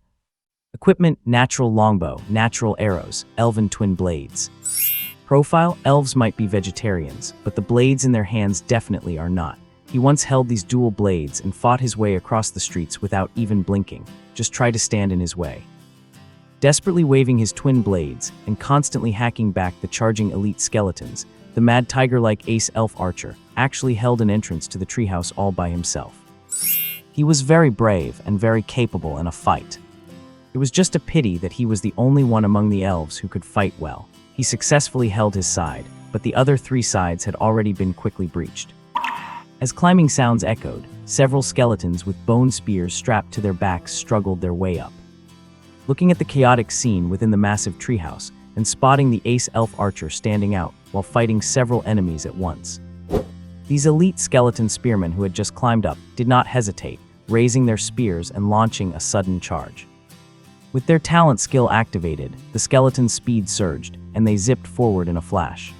Equipment: Natural longbow, natural arrows, elven twin blades. Profile: elves might be vegetarians, but the blades in their hands definitely are not. He once held these dual blades and fought his way across the streets without even blinking. Just try to stand in his way. Desperately waving his twin blades and constantly hacking back the charging elite skeletons, the mad tiger-like ace elf archer actually held an entrance to the treehouse all by himself. He was very brave and very capable in a fight. It was just a pity that he was the only one among the elves who could fight well. He successfully held his side, but the other 3 sides had already been quickly breached. As climbing sounds echoed, several skeletons with bone spears strapped to their backs struggled their way up. Looking at the chaotic scene within the massive treehouse, and spotting the ace elf archer standing out while fighting several enemies at once. These elite skeleton spearmen who had just climbed up did not hesitate, raising their spears and launching a sudden charge. With their talent skill activated, the skeleton's speed surged, and they zipped forward in a flash.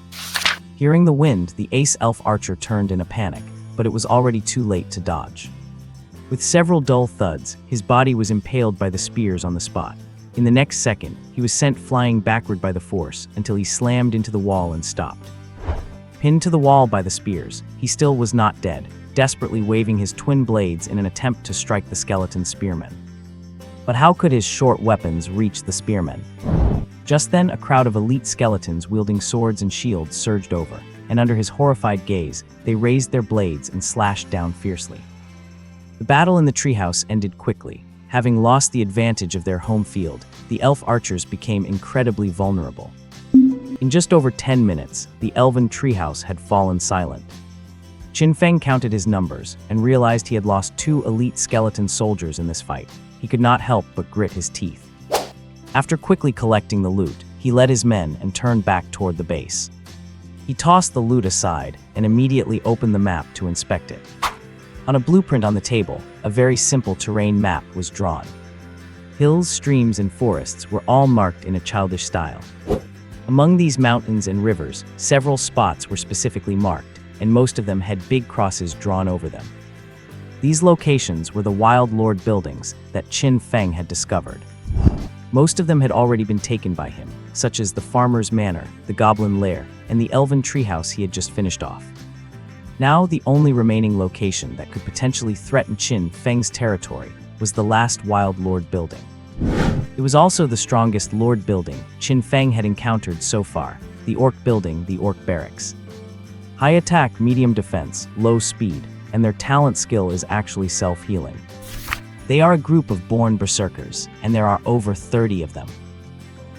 Hearing the wind, the ace elf archer turned in a panic, but it was already too late to dodge. With several dull thuds, his body was impaled by the spears on the spot. In the next second, he was sent flying backward by the force until he slammed into the wall and stopped. Pinned to the wall by the spears, he still was not dead, desperately waving his twin blades in an attempt to strike the skeleton spearmen. But how could his short weapons reach the spearmen? Just then, a crowd of elite skeletons wielding swords and shields surged over, and under his horrified gaze, they raised their blades and slashed down fiercely. The battle in the treehouse ended quickly. Having lost the advantage of their home field, the elf archers became incredibly vulnerable. In just over 10 minutes, the elven treehouse had fallen silent. Qin Feng counted his numbers and realized he had lost 2 elite skeleton soldiers in this fight. He could not help but grit his teeth. After quickly collecting the loot, he led his men and turned back toward the base. He tossed the loot aside and immediately opened the map to inspect it. On a blueprint on the table, a very simple terrain map was drawn. Hills, streams, and forests were all marked in a childish style. Among these mountains and rivers, several spots were specifically marked, and most of them had big crosses drawn over them. These locations were the Wild Lord buildings that Qin Feng had discovered. Most of them had already been taken by him, such as the Farmer's Manor, the Goblin Lair, and the Elven Treehouse he had just finished off. Now, the only remaining location that could potentially threaten Qin Feng's territory was the last Wild Lord building. It was also the strongest Lord building Qin Feng had encountered so far, the Orc building, the Orc Barracks. High attack, medium defense, low speed, and their talent skill is actually self-healing. They are a group of born berserkers, and there are over 30 of them.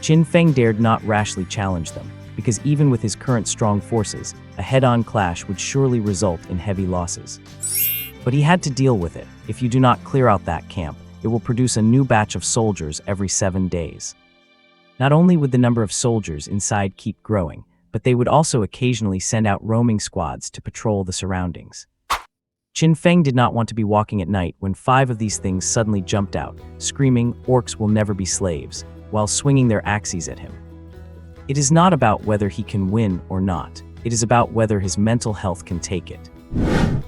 Qin Feng dared not rashly challenge them, because even with his current strong forces, a head-on clash would surely result in heavy losses. But he had to deal with it. If you do not clear out that camp, it will produce a new batch of soldiers every 7 days. Not only would the number of soldiers inside keep growing, but they would also occasionally send out roaming squads to patrol the surroundings. Qin Feng did not want to be walking at night when 5 of these things suddenly jumped out, screaming, "Orcs will never be slaves," while swinging their axes at him. It is not about whether he can win or not. It is about whether his mental health can take it.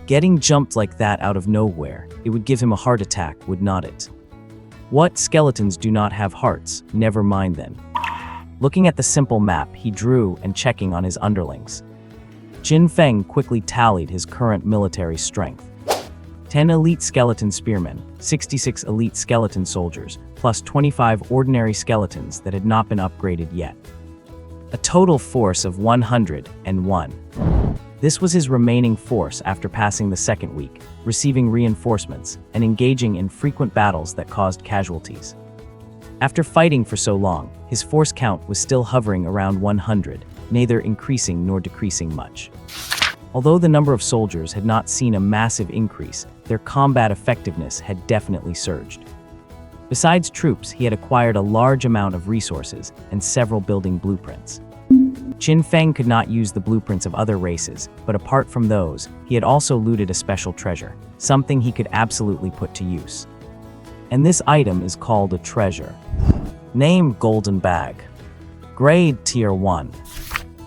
Getting jumped like that out of nowhere, it would give him a heart attack, would not it? What, skeletons do not have hearts? Never mind then. Looking at the simple map he drew and checking on his underlings, Qin Feng quickly tallied his current military strength. 10 elite skeleton spearmen, 66 elite skeleton soldiers, plus 25 ordinary skeletons that had not been upgraded yet. A total force of 101. This was his remaining force after passing the second week, receiving reinforcements, and engaging in frequent battles that caused casualties. After fighting for so long, his force count was still hovering around 100, neither increasing nor decreasing much. Although the number of soldiers had not seen a massive increase, their combat effectiveness had definitely surged. Besides troops, he had acquired a large amount of resources and several building blueprints. Qin Feng could not use the blueprints of other races, but apart from those, he had also looted a special treasure, something he could absolutely put to use. And this item is called a treasure. Name: Golden Bag. Grade: Tier 1.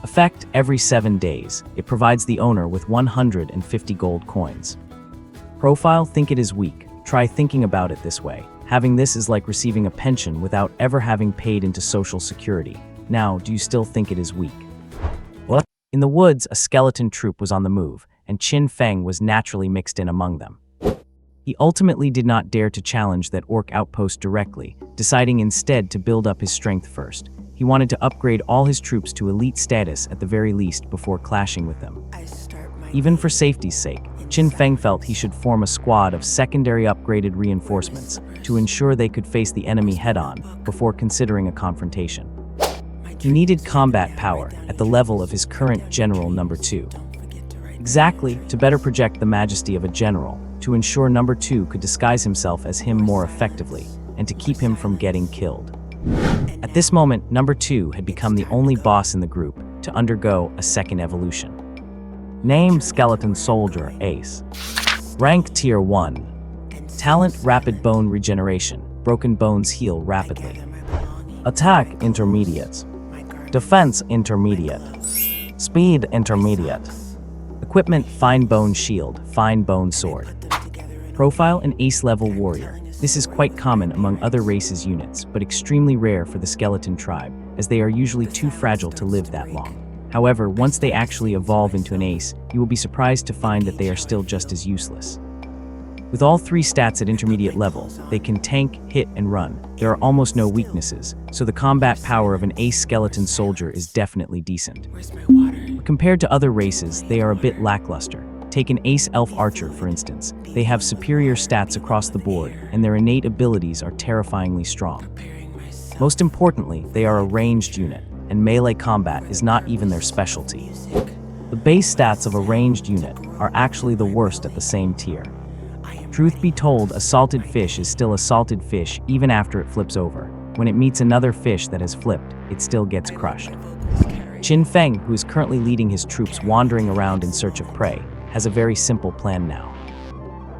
Effect: every 7 days. It provides the owner with 150 gold coins. Profile: think it is weak. Try thinking about it this way. Having this is like receiving a pension without ever having paid into Social Security. Now, do you still think it is weak? What? In the woods, a skeleton troop was on the move, and Qin Feng was naturally mixed in among them. He ultimately did not dare to challenge that orc outpost directly, deciding instead to build up his strength first. He wanted to upgrade all his troops to elite status at the very least before clashing with them. Even for safety's sake, Qin Feng felt he should form a squad of secondary upgraded reinforcements to ensure they could face the enemy head-on before considering a confrontation. He needed combat power at the level of his current General Number 2. Exactly, to better project the majesty of a general, to ensure Number 2 could disguise himself as him more effectively, and to keep him from getting killed. At this moment, number 2 had become the only boss in the group to undergo a second evolution. Name: Skeleton Soldier Ace. Rank: Tier 1. Talent: Rapid Bone Regeneration. Broken bones heal rapidly. Attack: Intermediate. Defense: Intermediate. Speed: Intermediate. Equipment: Fine Bone Shield, Fine Bone Sword. Profile: an Ace-level warrior. This is quite common among other races' units, but extremely rare for the skeleton tribe, as they are usually too fragile to live that long. However, once they actually evolve into an ace, you will be surprised to find that they are still just as useless. With all 3 stats at intermediate level, they can tank, hit, and run. There are almost no weaknesses, so the combat power of an ace skeleton soldier is definitely decent. But compared to other races, they are a bit lackluster. Take an ace elf archer, for instance. They have superior stats across the board, and their innate abilities are terrifyingly strong. Most importantly, they are a ranged unit, and melee combat is not even their specialty. The base stats of a ranged unit are actually the worst at the same tier. Truth be told, a salted fish is still a salted fish even after it flips over. When it meets another fish that has flipped, it still gets crushed. Qin Feng, who is currently leading his troops wandering around in search of prey, has a very simple plan now.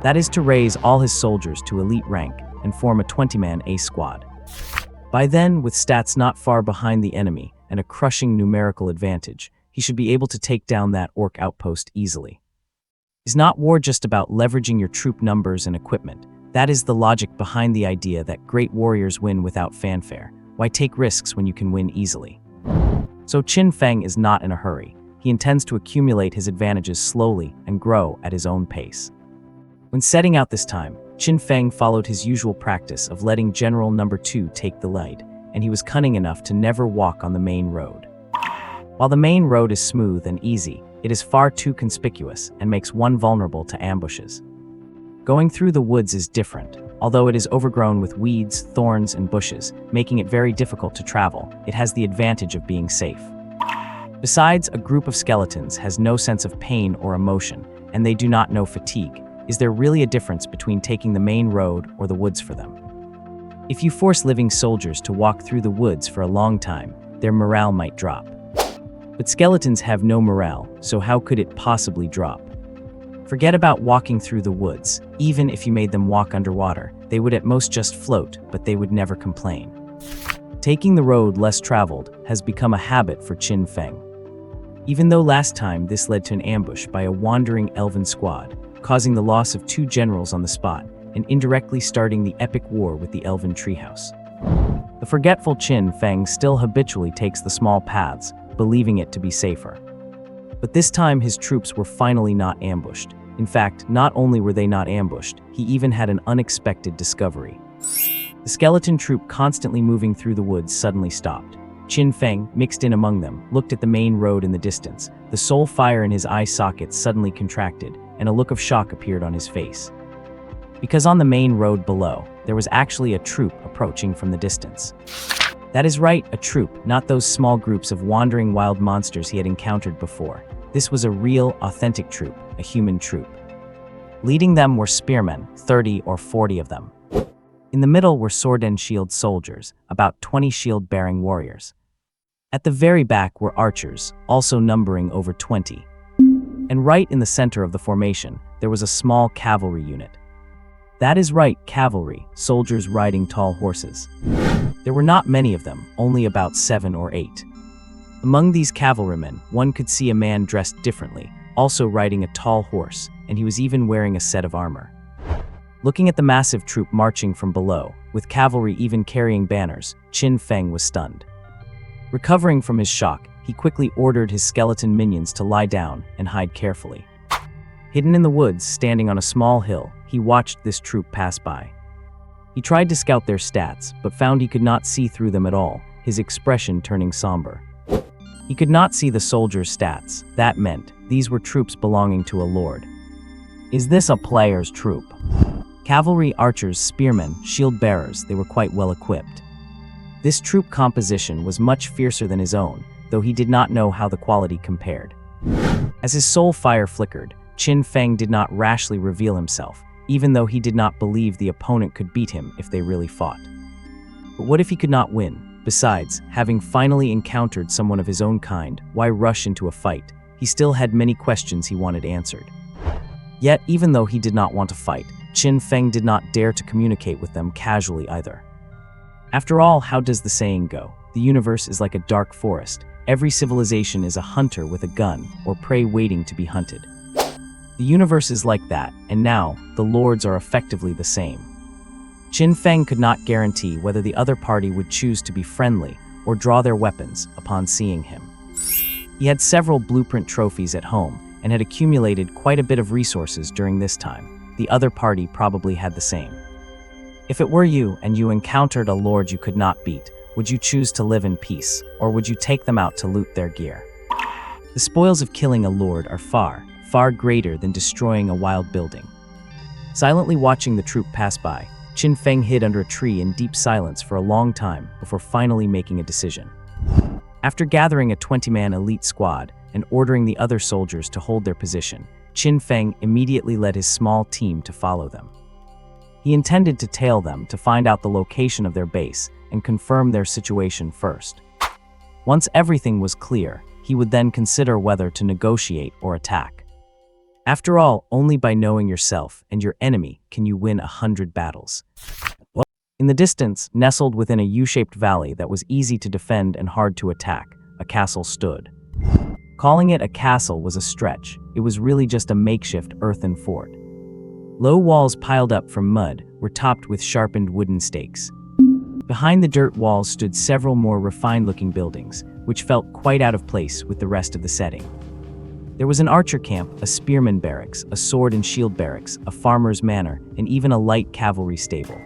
That is to raise all his soldiers to elite rank and form a 20-man ace squad. By then, with stats not far behind the enemy and a crushing numerical advantage, he should be able to take down that orc outpost easily. Is not war just about leveraging your troop numbers and equipment? That is the logic behind the idea that great warriors win without fanfare. Why take risks when you can win easily? So Qin Feng is not in a hurry. He intends to accumulate his advantages slowly and grow at his own pace. When setting out this time, Qin Feng followed his usual practice of letting General Number 2 take the lead, and he was cunning enough to never walk on the main road. While the main road is smooth and easy, it is far too conspicuous and makes one vulnerable to ambushes. Going through the woods is different. Although it is overgrown with weeds, thorns, and bushes, making it very difficult to travel, it has the advantage of being safe. Besides, a group of skeletons has no sense of pain or emotion, and they do not know fatigue. Is there really a difference between taking the main road or the woods for them? If you force living soldiers to walk through the woods for a long time, their morale might drop. But skeletons have no morale, so how could it possibly drop? Forget about walking through the woods. Even if you made them walk underwater, they would at most just float, but they would never complain. Taking the road less traveled has become a habit for Qin Feng. Even though last time this led to an ambush by a wandering elven squad, causing the loss of 2 generals on the spot, and indirectly starting the epic war with the elven treehouse. The forgetful Qin Feng still habitually takes the small paths, believing it to be safer. But this time his troops were finally not ambushed. In fact, not only were they not ambushed, he even had an unexpected discovery. The skeleton troop constantly moving through the woods suddenly stopped. Qin Feng, mixed in among them, looked at the main road in the distance. The soul fire in his eye sockets suddenly contracted, and a look of shock appeared on his face. Because on the main road below, there was actually a troop approaching from the distance. That is right, a troop, not those small groups of wandering wild monsters he had encountered before. This was a real, authentic troop, a human troop. Leading them were spearmen, 30 or 40 of them. In the middle were sword and shield soldiers, about 20 shield-bearing warriors. At the very back were archers, also numbering over 20. And right in the center of the formation, there was a small cavalry unit. That is right, cavalry, soldiers riding tall horses. There were not many of them, only about 7 or 8. Among these cavalrymen, one could see a man dressed differently, also riding a tall horse, and he was even wearing a set of armor. Looking at the massive troop marching from below, with cavalry even carrying banners, Qin Feng was stunned. Recovering from his shock, he quickly ordered his skeleton minions to lie down and hide carefully. Hidden in the woods, standing on a small hill, he watched this troop pass by. He tried to scout their stats, but found he could not see through them at all, his expression turning somber. He could not see the soldiers' stats. That meant these were troops belonging to a lord. Is this a player's troop? Cavalry, archers, spearmen, shield bearers, they were quite well equipped. This troop composition was much fiercer than his own, though he did not know how the quality compared. As his soul fire flickered, Qin Feng did not rashly reveal himself, even though he did not believe the opponent could beat him if they really fought. But what if he could not win? Besides, having finally encountered someone of his own kind, why rush into a fight? He still had many questions he wanted answered. Yet, even though he did not want to fight, Qin Feng did not dare to communicate with them casually either. After all, how does the saying go? The universe is like a dark forest. Every civilization is a hunter with a gun, or prey waiting to be hunted. The universe is like that, and now, the lords are effectively the same. Qin Feng could not guarantee whether the other party would choose to be friendly or draw their weapons upon seeing him. He had several blueprint trophies at home and had accumulated quite a bit of resources during this time. The other party probably had the same. If it were you and you encountered a lord you could not beat, would you choose to live in peace, or would you take them out to loot their gear? The spoils of killing a lord are far, far greater than destroying a wild building. Silently watching the troop pass by, Qin Feng hid under a tree in deep silence for a long time before finally making a decision. After gathering a 20-man elite squad and ordering the other soldiers to hold their position, Qin Feng immediately led his small team to follow them. He intended to tail them to find out the location of their base and confirm their situation first. Once everything was clear, he would then consider whether to negotiate or attack. After all, only by knowing yourself and your enemy can you win 100 battles. In the distance, nestled within a U-shaped valley that was easy to defend and hard to attack, a castle stood. Calling it a castle was a stretch. It was really just a makeshift earthen fort. Low walls piled up from mud were topped with sharpened wooden stakes. Behind the dirt walls stood several more refined-looking buildings, which felt quite out of place with the rest of the setting. There was an archer camp, a spearman barracks, a sword and shield barracks, a farmer's manor, and even a light cavalry stable.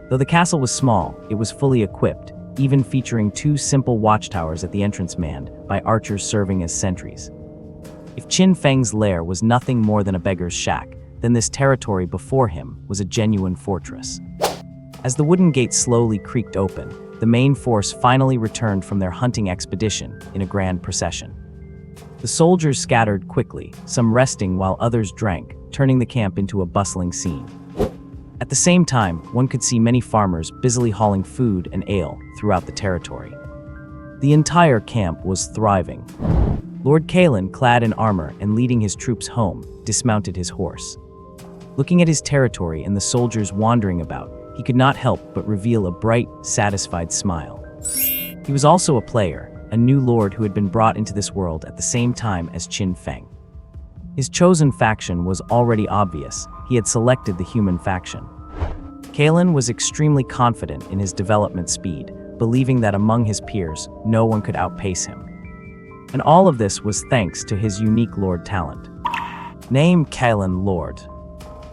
Though the castle was small, it was fully equipped, even featuring 2 simple watchtowers at the entrance manned by archers serving as sentries. If Qin Feng's lair was nothing more than a beggar's shack, then this territory before him was a genuine fortress. As the wooden gate slowly creaked open, the main force finally returned from their hunting expedition in a grand procession. The soldiers scattered quickly, some resting while others drank, turning the camp into a bustling scene. At the same time, one could see many farmers busily hauling food and ale throughout the territory. The entire camp was thriving. Lord Kalen, clad in armor and leading his troops home, dismounted his horse. Looking at his territory and the soldiers wandering about, he could not help but reveal a bright, satisfied smile. He was also a player, a new lord who had been brought into this world at the same time as Qin Feng. His chosen faction was already obvious. He had selected the human faction. Kalen was extremely confident in his development speed, believing that among his peers, no one could outpace him. And all of this was thanks to his unique lord talent. Name: Kalen Lord.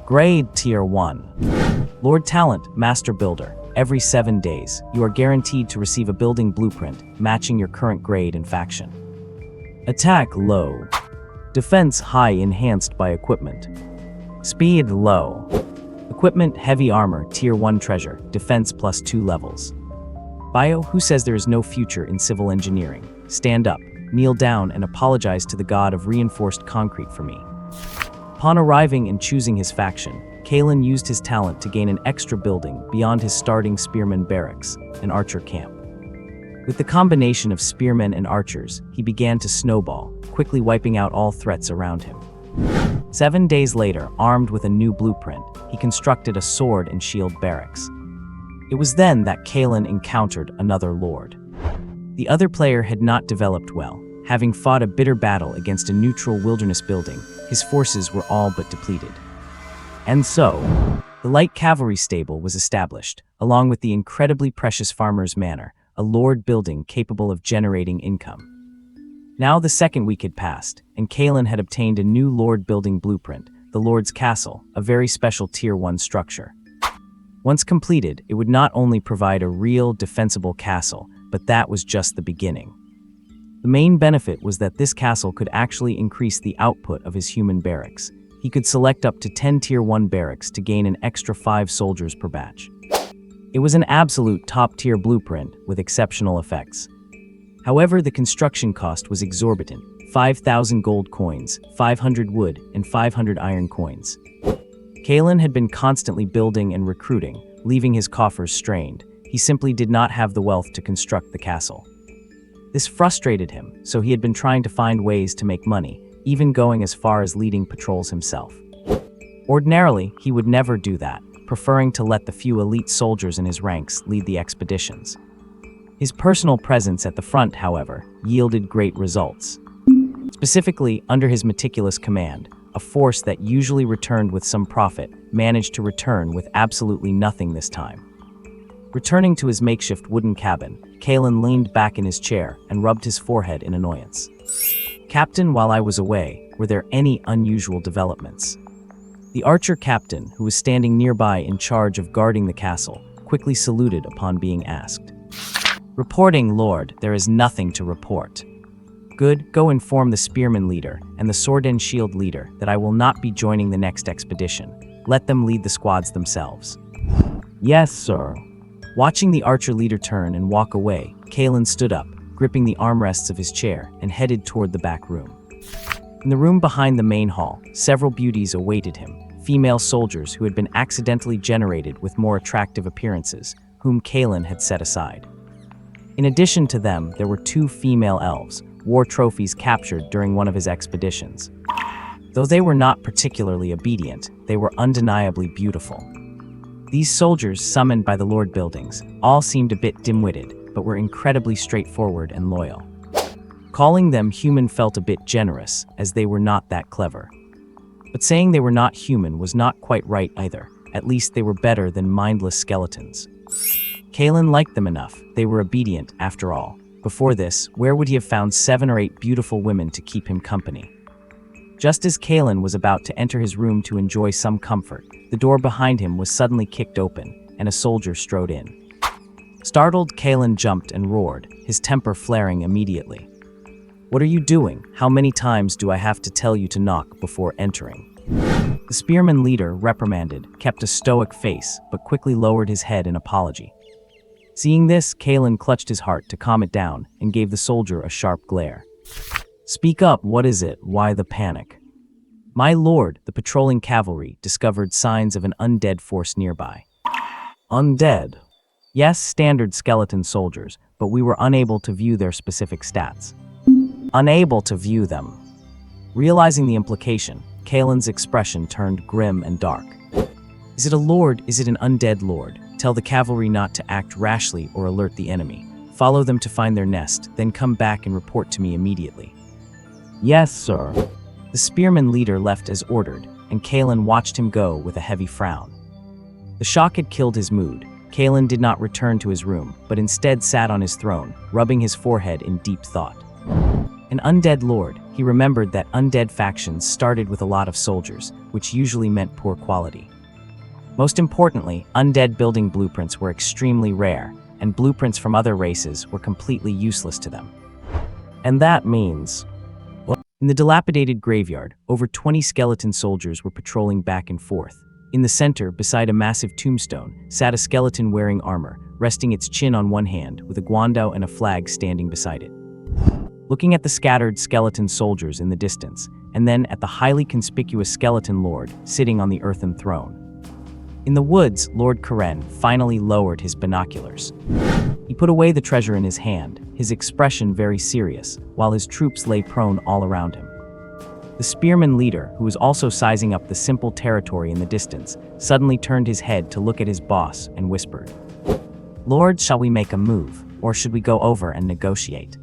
Grade: Tier 1. Lord Talent: Master Builder. Every 7 days, you are guaranteed to receive a building blueprint matching your current grade and faction. Attack: Low. Defense: High, enhanced by equipment. Speed: Low. Equipment: Heavy armor, Tier 1 treasure, defense +2 levels. Bio: Who says there is no future in civil engineering? Stand up, kneel down, and apologize to the god of reinforced concrete for me. Upon arriving and choosing his faction, Kalen used his talent to gain an extra building beyond his starting spearman barracks, an archer camp. With the combination of spearmen and archers, he began to snowball, quickly wiping out all threats around him. 7 days later, armed with a new blueprint, he constructed a sword and shield barracks. It was then that Kalen encountered another lord. The other player had not developed well. Having fought a bitter battle against a neutral wilderness building, his forces were all but depleted. And so, the light cavalry stable was established, along with the incredibly precious farmer's manor, a lord building capable of generating income. Now the second week had passed, and Kalen had obtained a new lord building blueprint, the Lord's Castle, a very special Tier 1 structure. Once completed, it would not only provide a real, defensible castle, but that was just the beginning. The main benefit was that this castle could actually increase the output of his human barracks. He could select up to 10 Tier 1 barracks to gain an extra 5 soldiers per batch. It was an absolute top-tier blueprint with exceptional effects. However, the construction cost was exorbitant: 5,000 gold coins, 500 wood, and 500 iron coins. Kalen had been constantly building and recruiting, leaving his coffers strained. he simply did not have the wealth to construct the castle. This frustrated him, so he had been trying to find ways to make money, even going as far as leading patrols himself. Ordinarily, he would never do that, preferring to let the few elite soldiers in his ranks lead the expeditions. His personal presence at the front, however, yielded great results. Specifically, under his meticulous command, a force that usually returned with some profit managed to return with absolutely nothing this time. Returning to his makeshift wooden cabin, Kalen leaned back in his chair and rubbed his forehead in annoyance. "Captain, while I was away, were there any unusual developments?" The archer captain, who was standing nearby in charge of guarding the castle, quickly saluted upon being asked. "Reporting, Lord, there is nothing to report." "Good, go inform the spearman leader and the sword and shield leader that I will not be joining the next expedition. Let them lead the squads themselves." "Yes, sir." Watching the archer leader turn and walk away, Kalen stood up, gripping the armrests of his chair, and headed toward the back room. In the room behind the main hall, several beauties awaited him, female soldiers who had been accidentally generated with more attractive appearances, whom Kalen had set aside. In addition to them, there were 2 female elves, war trophies captured during one of his expeditions. Though they were not particularly obedient, they were undeniably beautiful. These soldiers, summoned by the Lord Buildings, all seemed a bit dim-witted, but were incredibly straightforward and loyal. Calling them human felt a bit generous, as they were not that clever. But saying they were not human was not quite right either. At least they were better than mindless skeletons. Kalen liked them enough. They were obedient, after all. Before this, where would he have found 7 or 8 beautiful women to keep him company? Just as Kalen was about to enter his room to enjoy some comfort, the door behind him was suddenly kicked open, and a soldier strode in. Startled, Kalen jumped and roared, his temper flaring immediately. "What are you doing? How many times do I have to tell you to knock before entering?" The spearman leader, reprimanded, kept a stoic face, but quickly lowered his head in apology. Seeing this, Kalen clutched his heart to calm it down and gave the soldier a sharp glare. "Speak up, what is it? Why the panic?" "My lord, the patrolling cavalry discovered signs of an undead force nearby." "Undead?" "Yes, standard skeleton soldiers, but we were unable to view their specific stats." "Unable to view them." Realizing the implication, Kalen's expression turned grim and dark. "Is it a lord? Is it an undead lord? Tell the cavalry not to act rashly or alert the enemy. Follow them to find their nest, then come back and report to me immediately." "Yes, sir." The spearman leader left as ordered, and Kalen watched him go with a heavy frown. The shock had killed his mood. Kalen did not return to his room, but instead sat on his throne, rubbing his forehead in deep thought. An undead lord, he remembered that undead factions started with a lot of soldiers, which usually meant poor quality. Most importantly, undead building blueprints were extremely rare, and blueprints from other races were completely useless to them. And that means... In the dilapidated graveyard, over 20 skeleton soldiers were patrolling back and forth. In the center, beside a massive tombstone, sat a skeleton wearing armor, resting its chin on one hand, with a guandao and a flag standing beside it. Looking at the scattered skeleton soldiers in the distance, and then at the highly conspicuous skeleton lord sitting on the earthen throne. In the woods, Lord Karen finally lowered his binoculars. He put away the treasure in his hand, his expression very serious, while his troops lay prone all around him. The spearman leader, who was also sizing up the simple territory in the distance, suddenly turned his head to look at his boss and whispered, "Lord, shall we make a move, or should we go over and negotiate?"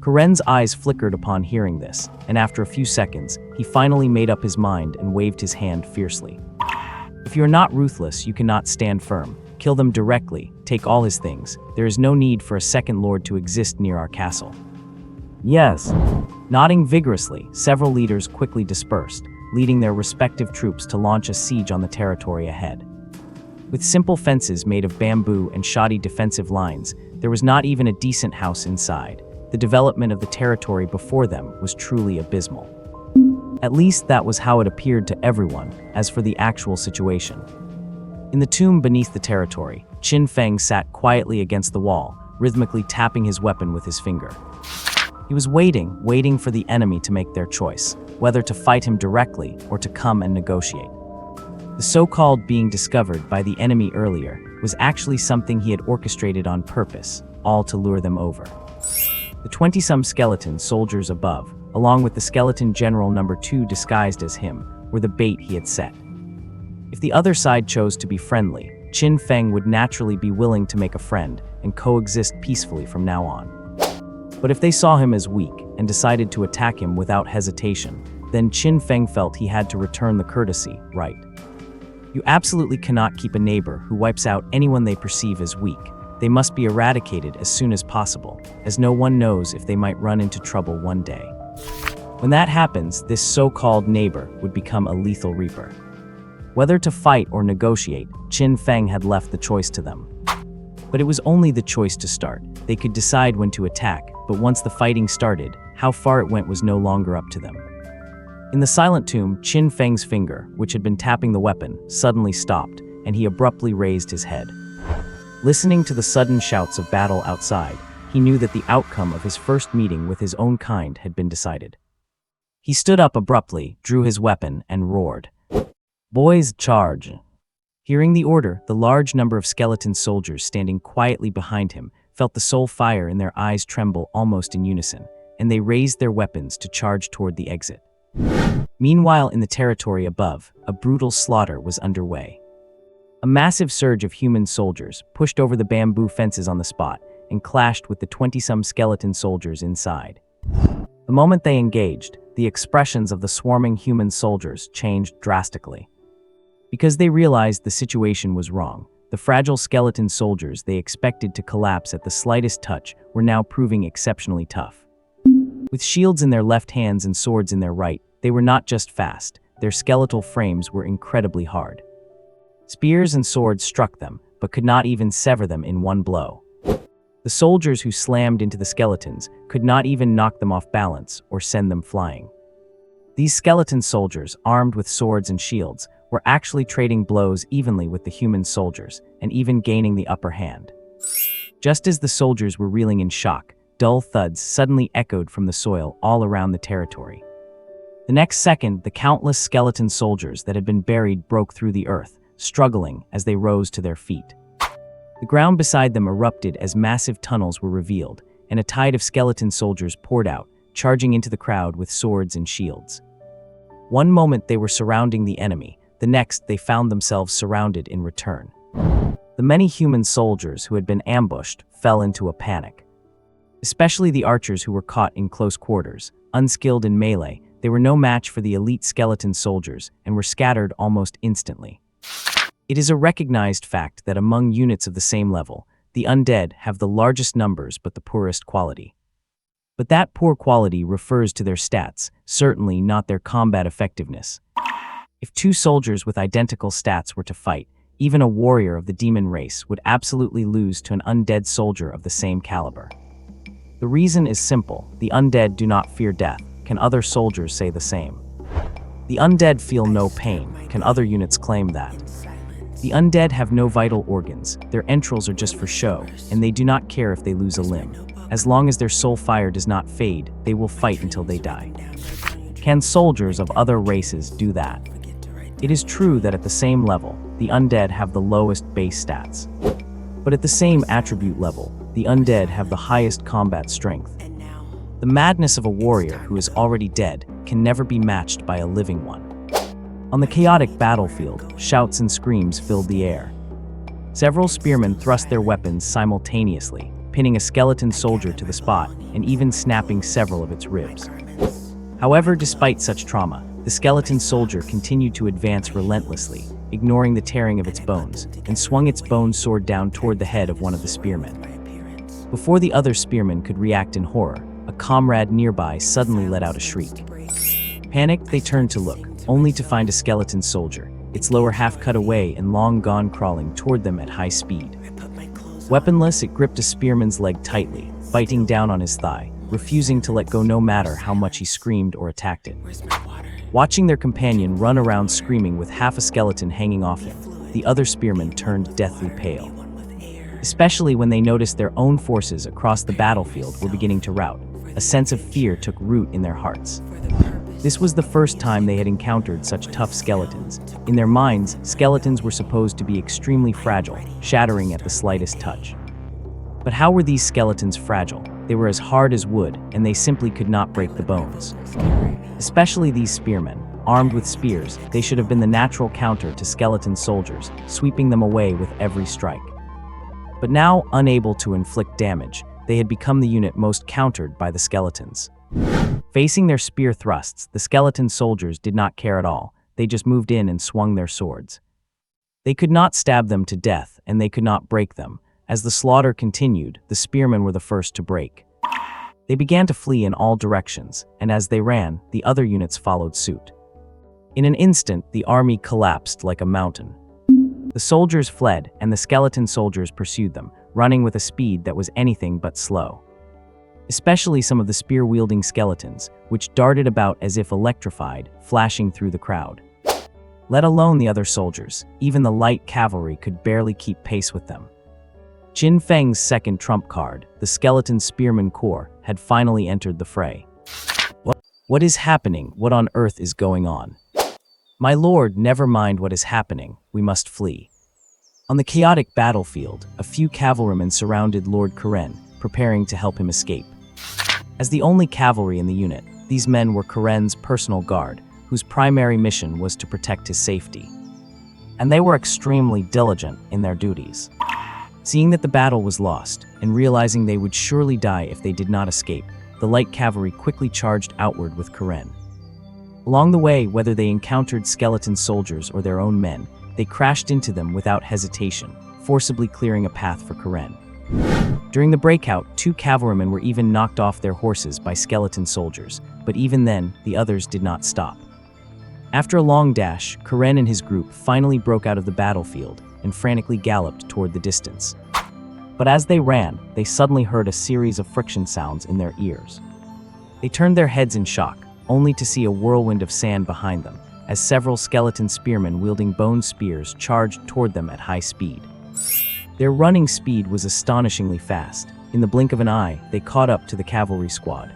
Karen's eyes flickered upon hearing this, and after a few seconds, he finally made up his mind and waved his hand fiercely. "If you are not ruthless, you cannot stand firm. Kill them directly, take all his things. There is no need for a second lord to exist near our castle." "Yes." Nodding vigorously, several leaders quickly dispersed, leading their respective troops to launch a siege on the territory ahead. With simple fences made of bamboo and shoddy defensive lines, there was not even a decent house inside. The development of the territory before them was truly abysmal. At least that was how it appeared to everyone. As for the actual situation. In the tomb beneath the territory, Qin Feng sat quietly against the wall, rhythmically tapping his weapon with his finger. He was waiting for the enemy to make their choice, whether to fight him directly or to come and negotiate. The so-called being discovered by the enemy earlier was actually something he had orchestrated on purpose, all to lure them over. The 20-some skeleton soldiers above, along with the skeleton general number 2 disguised as him, were the bait he had set. If the other side chose to be friendly, Qin Feng would naturally be willing to make a friend and coexist peacefully from now on. But if they saw him as weak and decided to attack him without hesitation, then Qin Feng felt he had to return the courtesy, right? You absolutely cannot keep a neighbor who wipes out anyone they perceive as weak. They must be eradicated as soon as possible, as no one knows if they might run into trouble one day. When that happens, this so-called neighbor would become a lethal reaper. Whether to fight or negotiate, Qin Feng had left the choice to them. But it was only the choice to start. They could decide when to attack, but once the fighting started, how far it went was no longer up to them. In the silent tomb, Qin Feng's finger, which had been tapping the weapon, suddenly stopped, and he abruptly raised his head. Listening to the sudden shouts of battle outside, he knew that the outcome of his first meeting with his own kind had been decided. He stood up abruptly, drew his weapon, and roared, "Boys, charge!" Hearing the order, the large number of skeleton soldiers standing quietly behind him felt the soul fire in their eyes tremble almost in unison, and they raised their weapons to charge toward the exit. Meanwhile, in the territory above, a brutal slaughter was underway. A massive surge of human soldiers pushed over the bamboo fences on the spot and clashed with the 20-some skeleton soldiers inside. The moment they engaged, the expressions of the swarming human soldiers changed drastically. Because they realized the situation was wrong, the fragile skeleton soldiers they expected to collapse at the slightest touch were now proving exceptionally tough. With shields in their left hands and swords in their right, they were not just fast, their skeletal frames were incredibly hard. Spears and swords struck them, but could not even sever them in one blow. The soldiers who slammed into the skeletons could not even knock them off balance or send them flying. These skeleton soldiers, armed with swords and shields, were actually trading blows evenly with the human soldiers, and even gaining the upper hand. Just as the soldiers were reeling in shock, dull thuds suddenly echoed from the soil all around the territory. The next second, the countless skeleton soldiers that had been buried broke through the earth, struggling as they rose to their feet. The ground beside them erupted as massive tunnels were revealed, and a tide of skeleton soldiers poured out, charging into the crowd with swords and shields. One moment they were surrounding the enemy, the next they found themselves surrounded in return. The many human soldiers who had been ambushed fell into a panic. Especially the archers who were caught in close quarters, unskilled in melee, they were no match for the elite skeleton soldiers and were scattered almost instantly. It is a recognized fact that among units of the same level, the undead have the largest numbers but the poorest quality. But that poor quality refers to their stats, certainly not their combat effectiveness. If two soldiers with identical stats were to fight, even a warrior of the demon race would absolutely lose to an undead soldier of the same caliber. The reason is simple: the undead do not fear death. Can other soldiers say the same? The undead feel no pain. Can other units claim that? The undead have no vital organs, their entrails are just for show, and they do not care if they lose a limb. As long as their soul fire does not fade, they will fight until they die. Can soldiers of other races do that? It is true that at the same level, the undead have the lowest base stats. But at the same attribute level, the undead have the highest combat strength. The madness of a warrior who is already dead can never be matched by a living one. On the chaotic battlefield, shouts and screams filled the air. Several spearmen thrust their weapons simultaneously, pinning a skeleton soldier to the spot and even snapping several of its ribs. However, despite such trauma, the skeleton soldier continued to advance relentlessly, ignoring the tearing of its bones, and swung its bone sword down toward the head of one of the spearmen. Before the other spearman could react in horror, a comrade nearby suddenly let out a shriek. Panicked, they turned to look, only to find a skeleton soldier, its lower half cut away and long gone crawling toward them at high speed. Weaponless, it gripped a spearman's leg tightly, biting down on his thigh, refusing to let go no matter how much he screamed or attacked it. Watching their companion run around screaming with half a skeleton hanging off him, the other spearmen turned deathly pale. Especially when they noticed their own forces across the battlefield were beginning to rout, a sense of fear took root in their hearts. This was the first time they had encountered such tough skeletons. In their minds, skeletons were supposed to be extremely fragile, shattering at the slightest touch. But how were these skeletons fragile? They were as hard as wood, and they simply could not break the bones. Especially these spearmen. Armed with spears, they should have been the natural counter to skeleton soldiers, sweeping them away with every strike. But now, unable to inflict damage, they had become the unit most countered by the skeletons. Facing their spear thrusts, the skeleton soldiers did not care at all. They just moved in and swung their swords. They could not stab them to death, and they could not break them. As the slaughter continued, the spearmen were the first to break. They began to flee in all directions, and as they ran, the other units followed suit. In an instant, the army collapsed like a mountain. The soldiers fled, and the skeleton soldiers pursued them, running with a speed that was anything but slow. Especially some of the spear-wielding skeletons, which darted about as if electrified, flashing through the crowd. Let alone the other soldiers, even the light cavalry could barely keep pace with them. Qin Feng's second trump card, the Skeleton Spearman Corps, had finally entered the fray. What is happening? What on earth is going on? My lord, never mind what is happening, we must flee. On the chaotic battlefield, a few cavalrymen surrounded Lord Karen, preparing to help him escape. As the only cavalry in the unit, these men were Karen's personal guard, whose primary mission was to protect his safety. And they were extremely diligent in their duties. Seeing that the battle was lost, and realizing they would surely die if they did not escape, the light cavalry quickly charged outward with Karen. Along the way, whether they encountered skeleton soldiers or their own men, they crashed into them without hesitation, forcibly clearing a path for Karen. During the breakout, 2 cavalrymen were even knocked off their horses by skeleton soldiers, but even then, the others did not stop. After a long dash, Karen and his group finally broke out of the battlefield and frantically galloped toward the distance. But as they ran, they suddenly heard a series of friction sounds in their ears. They turned their heads in shock, only to see a whirlwind of sand behind them, as several skeleton spearmen wielding bone spears charged toward them at high speed. Their running speed was astonishingly fast. In the blink of an eye, they caught up to the cavalry squad.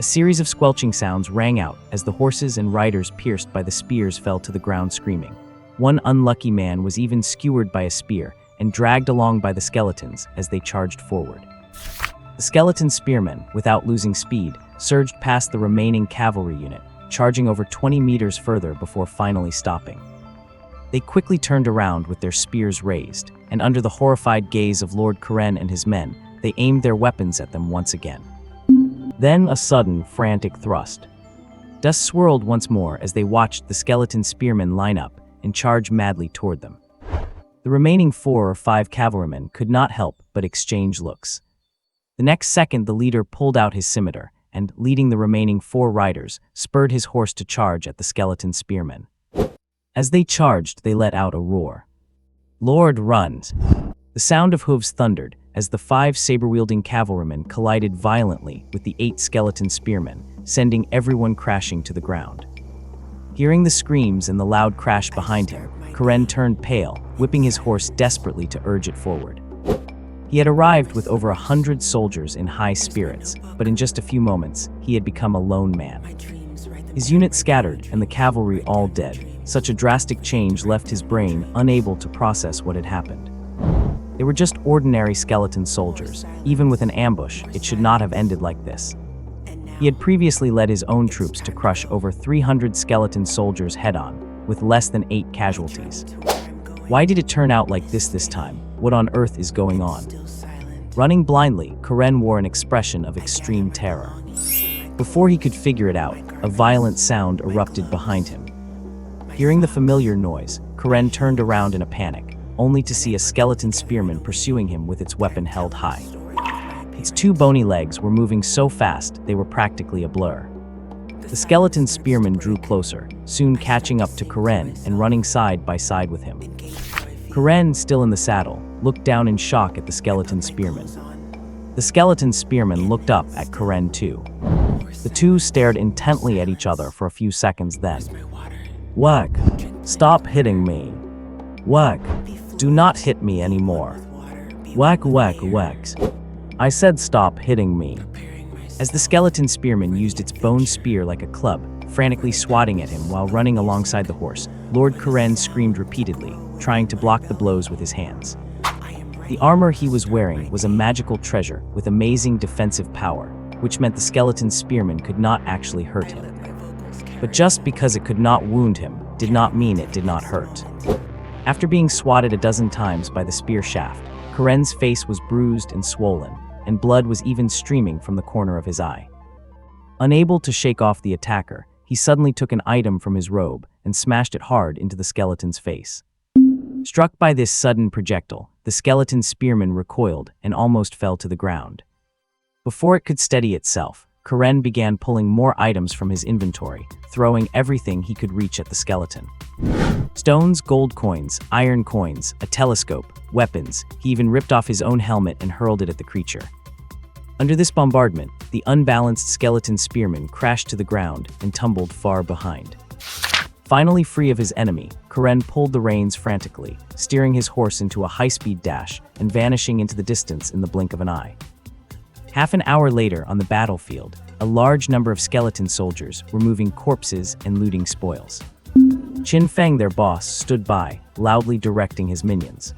A series of squelching sounds rang out as the horses and riders pierced by the spears fell to the ground screaming. One unlucky man was even skewered by a spear and dragged along by the skeletons as they charged forward. The skeleton spearmen, without losing speed, surged past the remaining cavalry unit, charging over 20 meters further before finally stopping. They quickly turned around with their spears raised, and under the horrified gaze of Lord Karen and his men, they aimed their weapons at them once again. Then a sudden, frantic thrust. Dust swirled once more as they watched the skeleton spearmen line up and charge madly toward them. The remaining 4 or 5 cavalrymen could not help but exchange looks. The next second, the leader pulled out his scimitar and, leading the remaining 4 riders, spurred his horse to charge at the skeleton spearmen. As they charged, they let out a roar. Lord runs. The sound of hooves thundered as the 5 saber-wielding cavalrymen collided violently with the 8 skeleton spearmen, sending everyone crashing to the ground. Hearing the screams and the loud crash behind him, Karen turned pale, whipping his horse desperately to urge it forward. He had arrived with over 100 soldiers in high spirits, but in just a few moments, he had become a lone man. His unit scattered and the cavalry all dead. Such a drastic change left his brain unable to process what had happened. They were just ordinary skeleton soldiers. Even with an ambush, it should not have ended like this. He had previously led his own troops to crush over 300 skeleton soldiers head-on, with less than 8 casualties. Why did it turn out like this time? What on earth is going on? Running blindly, Karen wore an expression of extreme terror. Before he could figure it out, a violent sound erupted behind him. Hearing the familiar noise, Karen turned around in a panic, only to see a skeleton spearman pursuing him with its weapon held high. Its 2 bony legs were moving so fast they were practically a blur. The skeleton spearman drew closer, soon catching up to Karen and running side by side with him. Karen, still in the saddle, looked down in shock at the skeleton spearman. The skeleton spearman looked up at Karen too. The 2 stared intently at each other for a few seconds then. Whack! Stop hitting me! Whack! Do not hit me anymore! Whack, whack, whack! I said stop hitting me. As the skeleton spearman used its bone spear like a club, frantically swatting at him while running alongside the horse. Lord Karen screamed repeatedly, trying to block the blows with his hands. The armor he was wearing was a magical treasure with amazing defensive power, which meant the skeleton spearman could not actually hurt him. But just because it could not wound him did not mean it did not hurt. After being swatted a dozen times by the spear shaft, Karen's face was bruised and swollen, and blood was even streaming from the corner of his eye. Unable to shake off the attacker, he suddenly took an item from his robe and smashed it hard into the skeleton's face. Struck by this sudden projectile, the skeleton spearman recoiled and almost fell to the ground. Before it could steady itself, Karen began pulling more items from his inventory, throwing everything he could reach at the skeleton. Stones, gold coins, iron coins, a telescope, weapons. He even ripped off his own helmet and hurled it at the creature. Under this bombardment, the unbalanced skeleton spearman crashed to the ground and tumbled far behind. Finally free of his enemy, Karen pulled the reins frantically, steering his horse into a high-speed dash and vanishing into the distance in the blink of an eye. Half an hour later on the battlefield, a large number of skeleton soldiers were moving corpses and looting spoils. Qin Feng, their boss, stood by, loudly directing his minions.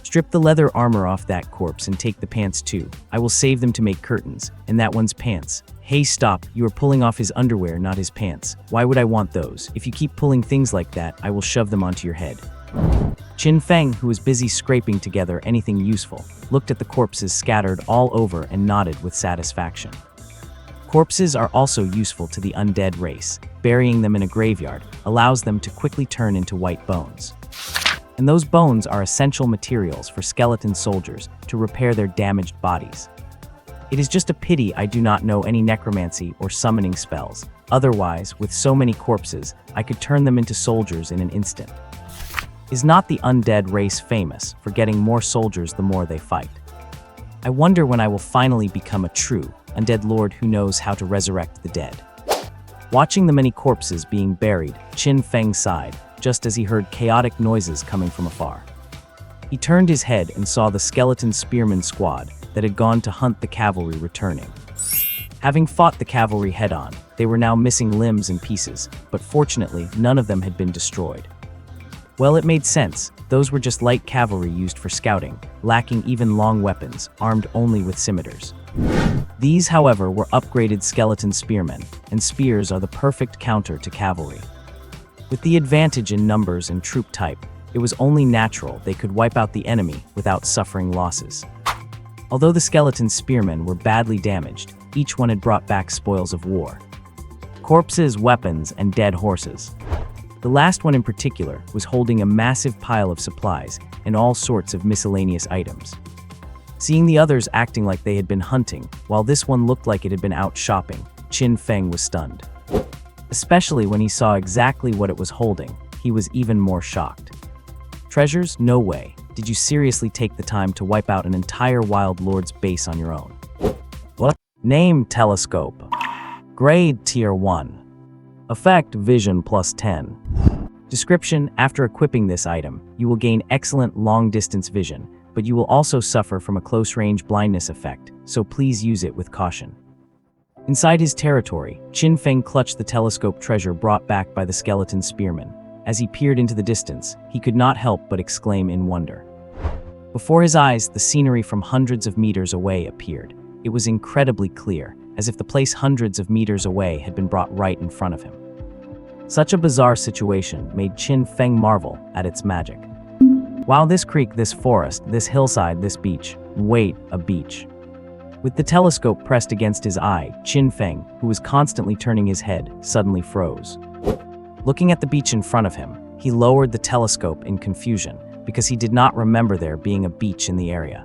"Strip the leather armor off that corpse and take the pants too. I will save them to make curtains, and that one's pants. Hey, stop, you are pulling off his underwear, not his pants. Why would I want those? If you keep pulling things like that, I will shove them onto your head." Qin Feng, who was busy scraping together anything useful, looked at the corpses scattered all over and nodded with satisfaction. Corpses are also useful to the undead race. Burying them in a graveyard allows them to quickly turn into white bones. And those bones are essential materials for skeleton soldiers to repair their damaged bodies. It is just a pity I do not know any necromancy or summoning spells. Otherwise, with so many corpses, I could turn them into soldiers in an instant. Is not the undead race famous for getting more soldiers the more they fight? I wonder when I will finally become a true undead lord who knows how to resurrect the dead. Watching the many corpses being buried, Qin Feng sighed, just as he heard chaotic noises coming from afar. He turned his head and saw the skeleton spearman squad that had gone to hunt the cavalry returning. Having fought the cavalry head-on, they were now missing limbs and pieces, but fortunately none of them had been destroyed. Well, it made sense. Those were just light cavalry used for scouting, lacking even long weapons, armed only with scimitars. These, however, were upgraded skeleton spearmen, and spears are the perfect counter to cavalry. With the advantage in numbers and troop type, it was only natural they could wipe out the enemy without suffering losses. Although the skeleton spearmen were badly damaged, each one had brought back spoils of war. Corpses, weapons, and dead horses. The last one in particular was holding a massive pile of supplies and all sorts of miscellaneous items. Seeing the others acting like they had been hunting, while this one looked like it had been out shopping, Qin Feng was stunned. Especially when he saw exactly what it was holding, he was even more shocked. Treasures? No way. Did you seriously take the time to wipe out an entire Wild Lord's base on your own? What? Name: telescope. Grade: Tier 1. Effect: Vision +10. Description: after equipping this item, you will gain excellent long-distance vision, but you will also suffer from a close-range blindness effect, so please use it with caution. Inside his territory, Qin Feng clutched the telescope treasure brought back by the skeleton spearman. As he peered into the distance, he could not help but exclaim in wonder. Before his eyes, the scenery from hundreds of meters away appeared. It was incredibly clear, as if the place hundreds of meters away had been brought right in front of him. Such a bizarre situation made Qin Feng marvel at its magic. Wow, this creek, this forest, this hillside, this beach. Wait, a beach. With the telescope pressed against his eye, Qin Feng, who was constantly turning his head, suddenly froze. Looking at the beach in front of him, he lowered the telescope in confusion because he did not remember there being a beach in the area.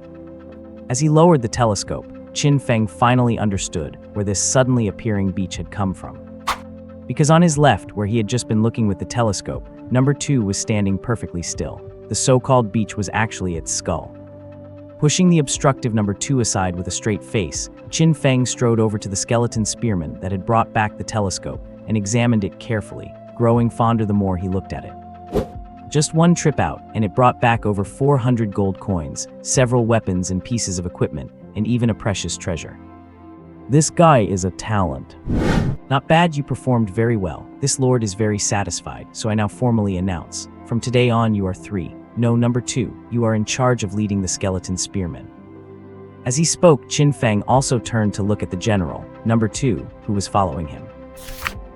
As he lowered the telescope, Qin Feng finally understood where this suddenly appearing beach had come from. Because on his left, where he had just been looking with the telescope, number 2 was standing perfectly still. The so-called beach was actually its skull. Pushing the obstructive number 2 aside with a straight face, Qin Feng strode over to the skeleton spearman that had brought back the telescope and examined it carefully, growing fonder the more he looked at it. Just one trip out, and it brought back over 400 gold coins, several weapons and pieces of equipment, and even a precious treasure. This guy is a talent. Not bad, you performed very well. This lord is very satisfied, so I now formally announce. From today on, you are 3. No, number 2, you are in charge of leading the skeleton spearmen. As he spoke, Qin Feng also turned to look at the general, number 2, who was following him.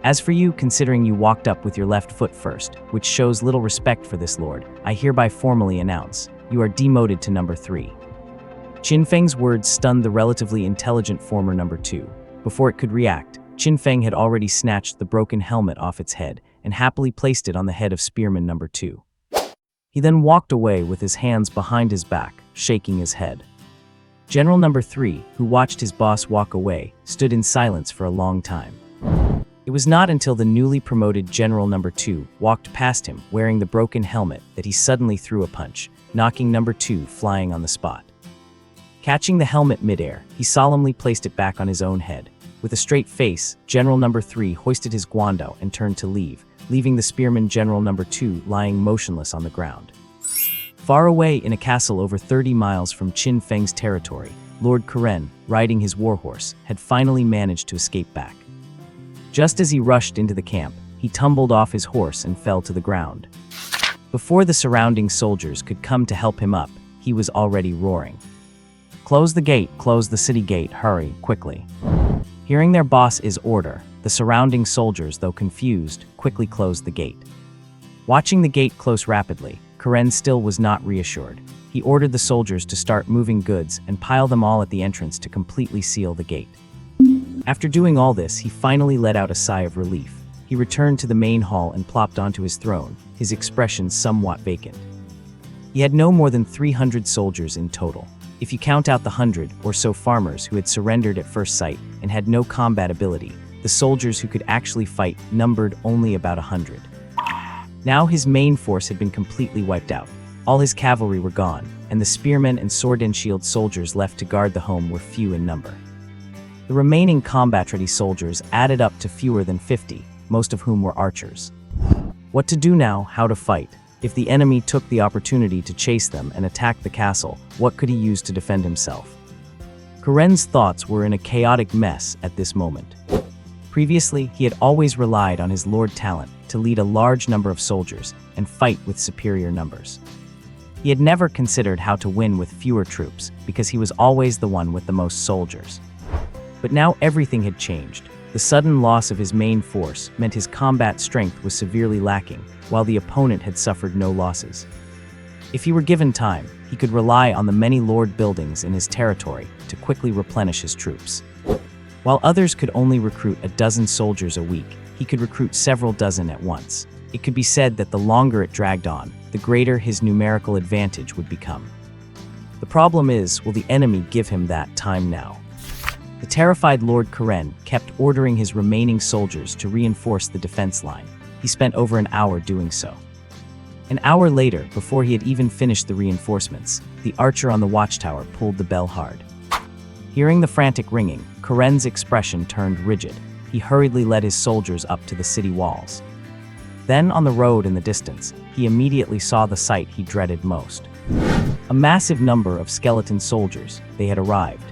As for you, considering you walked up with your left foot first, which shows little respect for this lord, I hereby formally announce, you are demoted to number 3. Qin Feng's words stunned the relatively intelligent former number 2. Before it could react, Qin Feng had already snatched the broken helmet off its head and happily placed it on the head of spearman number 2. He then walked away with his hands behind his back, shaking his head. General number 3, who watched his boss walk away, stood in silence for a long time. It was not until the newly promoted General number 2 walked past him wearing the broken helmet that he suddenly threw a punch, knocking number 2 flying on the spot. Catching the helmet midair, he solemnly placed it back on his own head. With a straight face, General number 3 hoisted his guando and turned to leave, leaving the spearman General number 2 lying motionless on the ground. Far away in a castle over 30 miles from Qin Feng's territory, Lord Karen, riding his warhorse, had finally managed to escape back. Just as he rushed into the camp, he tumbled off his horse and fell to the ground. Before the surrounding soldiers could come to help him up, he was already roaring. "Close the gate, close the city gate, hurry, quickly." Hearing their boss's order, the surrounding soldiers, though confused, quickly closed the gate. Watching the gate close rapidly, Karen still was not reassured. He ordered the soldiers to start moving goods and pile them all at the entrance to completely seal the gate. After doing all this, he finally let out a sigh of relief. He returned to the main hall and plopped onto his throne, his expression somewhat vacant. He had no more than 300 soldiers in total. If you count out the 100 or so farmers who had surrendered at first sight and had no combat ability, the soldiers who could actually fight numbered only about 100. Now his main force had been completely wiped out. All his cavalry were gone, and the spearmen and sword and shield soldiers left to guard the home were few in number. The remaining combat-ready soldiers added up to fewer than 50, most of whom were archers. What to do now, how to fight? If the enemy took the opportunity to chase them and attack the castle, what could he use to defend himself? Karen's thoughts were in a chaotic mess at this moment. Previously, he had always relied on his lord talent to lead a large number of soldiers and fight with superior numbers. He had never considered how to win with fewer troops because he was always the one with the most soldiers. But now everything had changed. The sudden loss of his main force meant his combat strength was severely lacking, while the opponent had suffered no losses. If he were given time, he could rely on the many lord buildings in his territory to quickly replenish his troops. While others could only recruit a dozen soldiers a week, he could recruit several dozen at once. It could be said that the longer it dragged on, the greater his numerical advantage would become. The problem is, will the enemy give him that time now? The terrified Lord Karen kept ordering his remaining soldiers to reinforce the defense line. He spent over an hour doing so. An hour later, before he had even finished the reinforcements, the archer on the watchtower pulled the bell hard. Hearing the frantic ringing, Karen's expression turned rigid. He hurriedly led his soldiers up to the city walls. Then, on the road in the distance, he immediately saw the sight he dreaded most. A massive number of skeleton soldiers. They had arrived.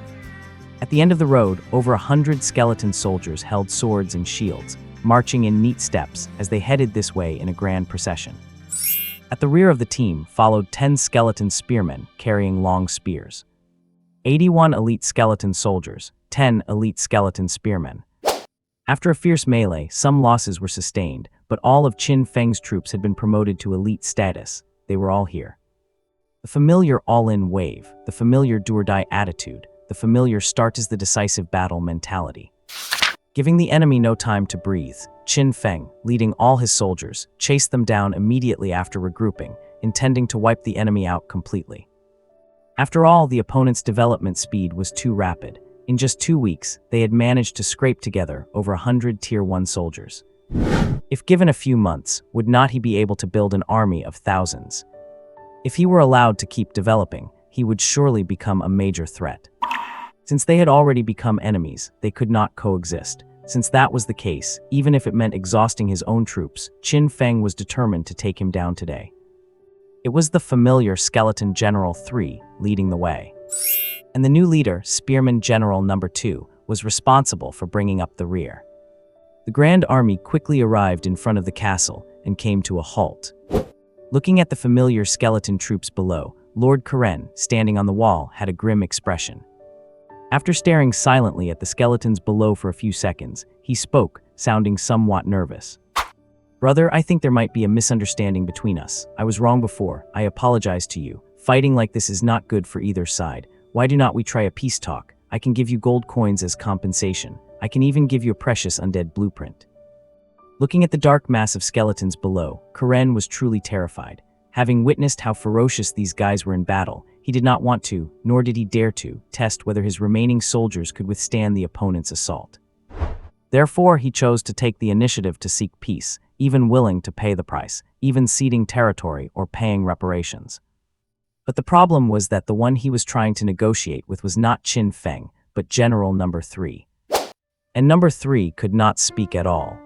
At the end of the road, over 100 skeleton soldiers held swords and shields, marching in neat steps as they headed this way in a grand procession. At the rear of the team followed 10 skeleton spearmen carrying long spears. 81 elite skeleton soldiers, 10 elite skeleton spearmen. After a fierce melee, some losses were sustained, but all of Qin Feng's troops had been promoted to elite status. They were all here. The familiar all-in wave, the familiar do-or-die attitude, the familiar start-is-the-decisive-battle mentality. Giving the enemy no time to breathe, Qin Feng, leading all his soldiers, chased them down immediately after regrouping, intending to wipe the enemy out completely. After all, the opponent's development speed was too rapid. In just 2 weeks, they had managed to scrape together over 100 Tier 1 soldiers. If given a few months, would not he be able to build an army of thousands? If he were allowed to keep developing, he would surely become a major threat. Since they had already become enemies, they could not coexist. Since that was the case, even if it meant exhausting his own troops, Qin Feng was determined to take him down today. It was the familiar Skeleton General 3 leading the way. And the new leader, Spearman General Number 2, was responsible for bringing up the rear. The Grand Army quickly arrived in front of the castle and came to a halt. Looking at the familiar skeleton troops below, Lord Karen, standing on the wall, had a grim expression. After staring silently at the skeletons below for a few seconds, he spoke, sounding somewhat nervous. "Brother, I think there might be a misunderstanding between us. I was wrong before. I apologize to you. Fighting like this is not good for either side. Why do not we try a peace talk? I can give you gold coins as compensation. I can even give you a precious undead blueprint." Looking at the dark mass of skeletons below, Karen was truly terrified. Having witnessed how ferocious these guys were in battle, he did not want to, nor did he dare to, test whether his remaining soldiers could withstand the opponent's assault. Therefore, he chose to take the initiative to seek peace, even willing to pay the price, even ceding territory or paying reparations. But the problem was that the one he was trying to negotiate with was not Qin Feng, but General Number 3. And Number 3 could not speak at all.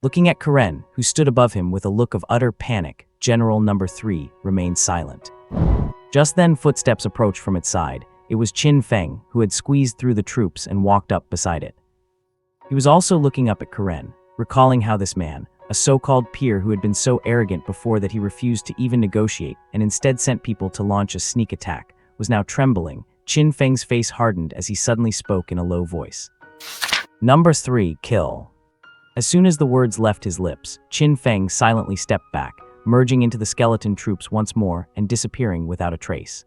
Looking at Karen, who stood above him with a look of utter panic, General Number 3 remained silent. Just then footsteps approached from its side. It was Qin Feng, who had squeezed through the troops and walked up beside it. He was also looking up at Karen, recalling how this man, a so-called peer who had been so arrogant before that he refused to even negotiate and instead sent people to launch a sneak attack, was now trembling. Qin Feng's face hardened as he suddenly spoke in a low voice. "Number 3, kill." As soon as the words left his lips, Qin Feng silently stepped back, merging into the skeleton troops once more and disappearing without a trace.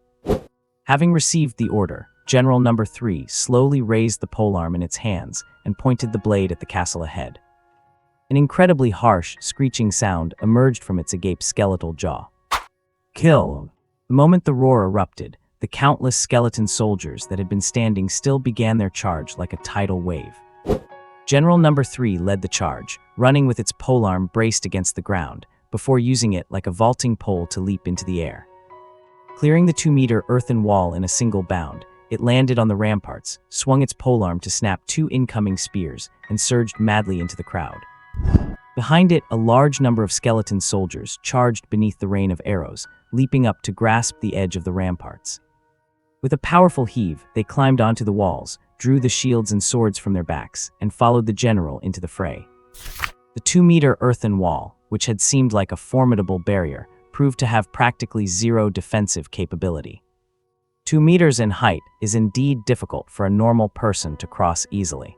Having received the order, General Number 3 slowly raised the polearm in its hands and pointed the blade at the castle ahead. An incredibly harsh, screeching sound emerged from its agape skeletal jaw. "Kill!" The moment the roar erupted, the countless skeleton soldiers that had been standing still began their charge like a tidal wave. General Number 3 led the charge, running with its polearm braced against the ground, before using it like a vaulting pole to leap into the air. Clearing the 2-meter earthen wall in a single bound, it landed on the ramparts, swung its polearm to snap 2 incoming spears, and surged madly into the crowd. Behind it, a large number of skeleton soldiers charged beneath the rain of arrows, leaping up to grasp the edge of the ramparts. With a powerful heave, they climbed onto the walls, drew the shields and swords from their backs, and followed the general into the fray. The 2-meter earthen wall, which had seemed like a formidable barrier, proved to have practically zero defensive capability. 2 meters in height is indeed difficult for a normal person to cross easily.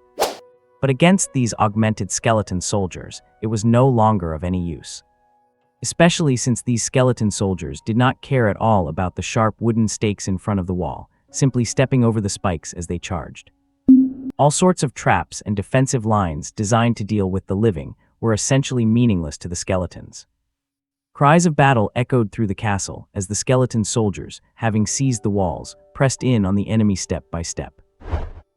But against these augmented skeleton soldiers, it was no longer of any use. Especially since these skeleton soldiers did not care at all about the sharp wooden stakes in front of the wall, simply stepping over the spikes as they charged. All sorts of traps and defensive lines designed to deal with the living were essentially meaningless to the skeletons. Cries of battle echoed through the castle as the skeleton soldiers, having seized the walls, pressed in on the enemy step by step.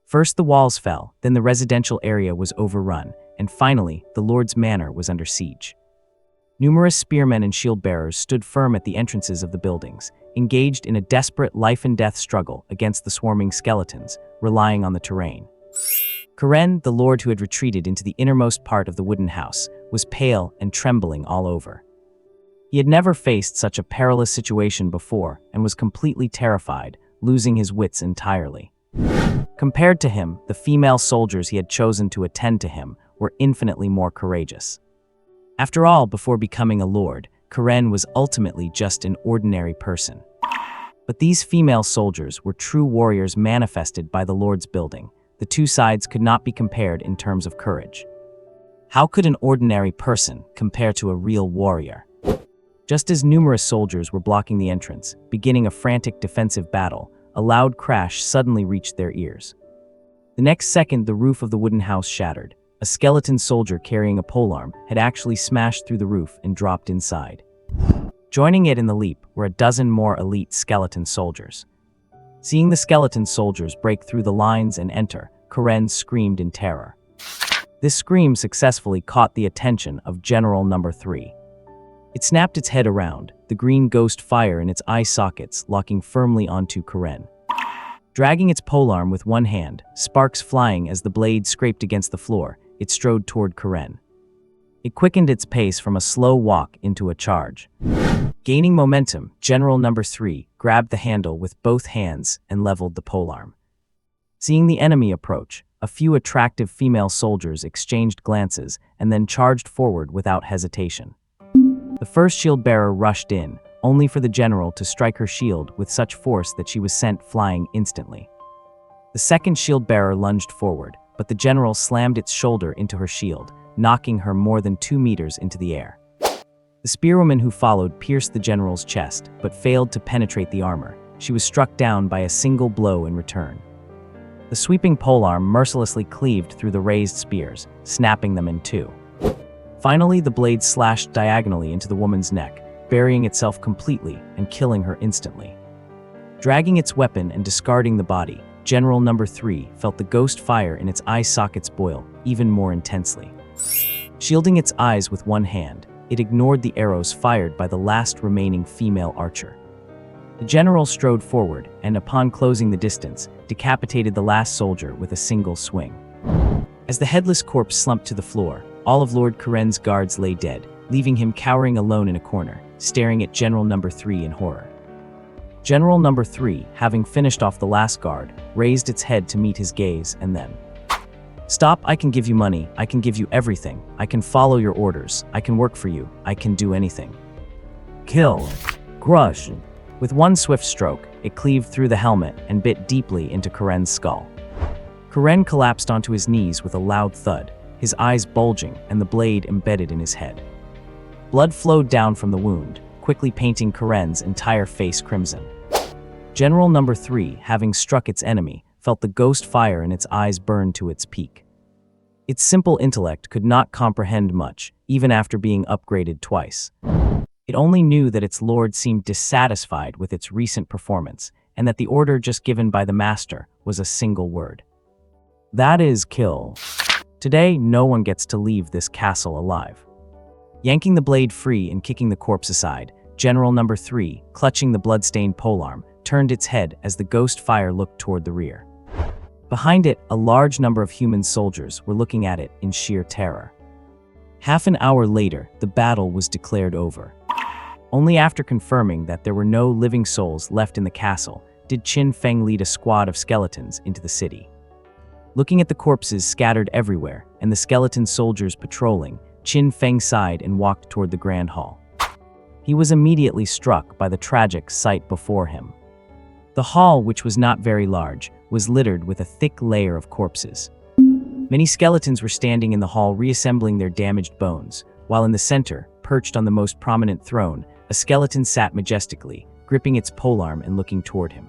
First the walls fell, then the residential area was overrun, and finally, the Lord's manor was under siege. Numerous spearmen and shield-bearers stood firm at the entrances of the buildings, engaged in a desperate life-and-death struggle against the swarming skeletons, relying on the terrain. Karen, the lord who had retreated into the innermost part of the wooden house, was pale and trembling all over. He had never faced such a perilous situation before and was completely terrified, losing his wits entirely. Compared to him, the female soldiers he had chosen to attend to him were infinitely more courageous. After all, before becoming a lord, Karen was ultimately just an ordinary person. But these female soldiers were true warriors manifested by the Lord's building. The two sides could not be compared in terms of courage. How could an ordinary person compare to a real warrior? Just as numerous soldiers were blocking the entrance, beginning a frantic defensive battle, a loud crash suddenly reached their ears. The next second, the roof of the wooden house shattered. A skeleton soldier carrying a polearm had actually smashed through the roof and dropped inside. Joining it in the leap were a dozen more elite skeleton soldiers. Seeing the skeleton soldiers break through the lines and enter, Karen screamed in terror. This scream successfully caught the attention of General Number 3. It snapped its head around, the green ghost fire in its eye sockets locking firmly onto Karen. Dragging its polearm with one hand, sparks flying as the blade scraped against the floor, it strode toward Karen. It quickened its pace from a slow walk into a charge. Gaining momentum, General Number 3 grabbed the handle with both hands and leveled the polearm. Seeing the enemy approach, a few attractive female soldiers exchanged glances and then charged forward without hesitation. The first shield bearer rushed in, only for the general to strike her shield with such force that she was sent flying instantly. The second shield bearer lunged forward, but the general slammed its shoulder into her shield, knocking her more than 2 meters into the air. The spearwoman who followed pierced the general's chest, but failed to penetrate the armor. She was struck down by a single blow in return. The sweeping polearm mercilessly cleaved through the raised spears, snapping them in two. Finally, the blade slashed diagonally into the woman's neck, burying itself completely and killing her instantly. Dragging its weapon and discarding the body, General Number 3 felt the ghost fire in its eye sockets boil even more intensely. Shielding its eyes with one hand, it ignored the arrows fired by the last remaining female archer. The general strode forward and, upon closing the distance, decapitated the last soldier with a single swing. As the headless corpse slumped to the floor, all of Lord Kuren's guards lay dead, leaving him cowering alone in a corner, staring at General Number 3 in horror. General Number 3, having finished off the last guard, raised its head to meet his gaze and then, "Stop, I can give you money, I can give you everything, I can follow your orders, I can work for you, I can do anything." Kill. Crush. With one swift stroke, it cleaved through the helmet and bit deeply into Kuren's skull. Kuren collapsed onto his knees with a loud thud, his eyes bulging and the blade embedded in his head. Blood flowed down from the wound, quickly painting Kuren's entire face crimson. General Number 3, having struck its enemy, felt the ghost fire in its eyes burn to its peak. Its simple intellect could not comprehend much, even after being upgraded twice. It only knew that its lord seemed dissatisfied with its recent performance, and that the order just given by the master was a single word. That is kill. Today, no one gets to leave this castle alive. Yanking the blade free and kicking the corpse aside, General Number 3, clutching the blood-stained polearm, turned its head as the ghost fire looked toward the rear. Behind it, a large number of human soldiers were looking at it in sheer terror. Half an hour later, the battle was declared over. Only after confirming that there were no living souls left in the castle did Qin Feng lead a squad of skeletons into the city. Looking at the corpses scattered everywhere and the skeleton soldiers patrolling, Qin Feng sighed and walked toward the Grand Hall. He was immediately struck by the tragic sight before him. The hall, which was not very large, was littered with a thick layer of corpses. Many skeletons were standing in the hall reassembling their damaged bones, while in the center, perched on the most prominent throne, a skeleton sat majestically, gripping its polearm and looking toward him.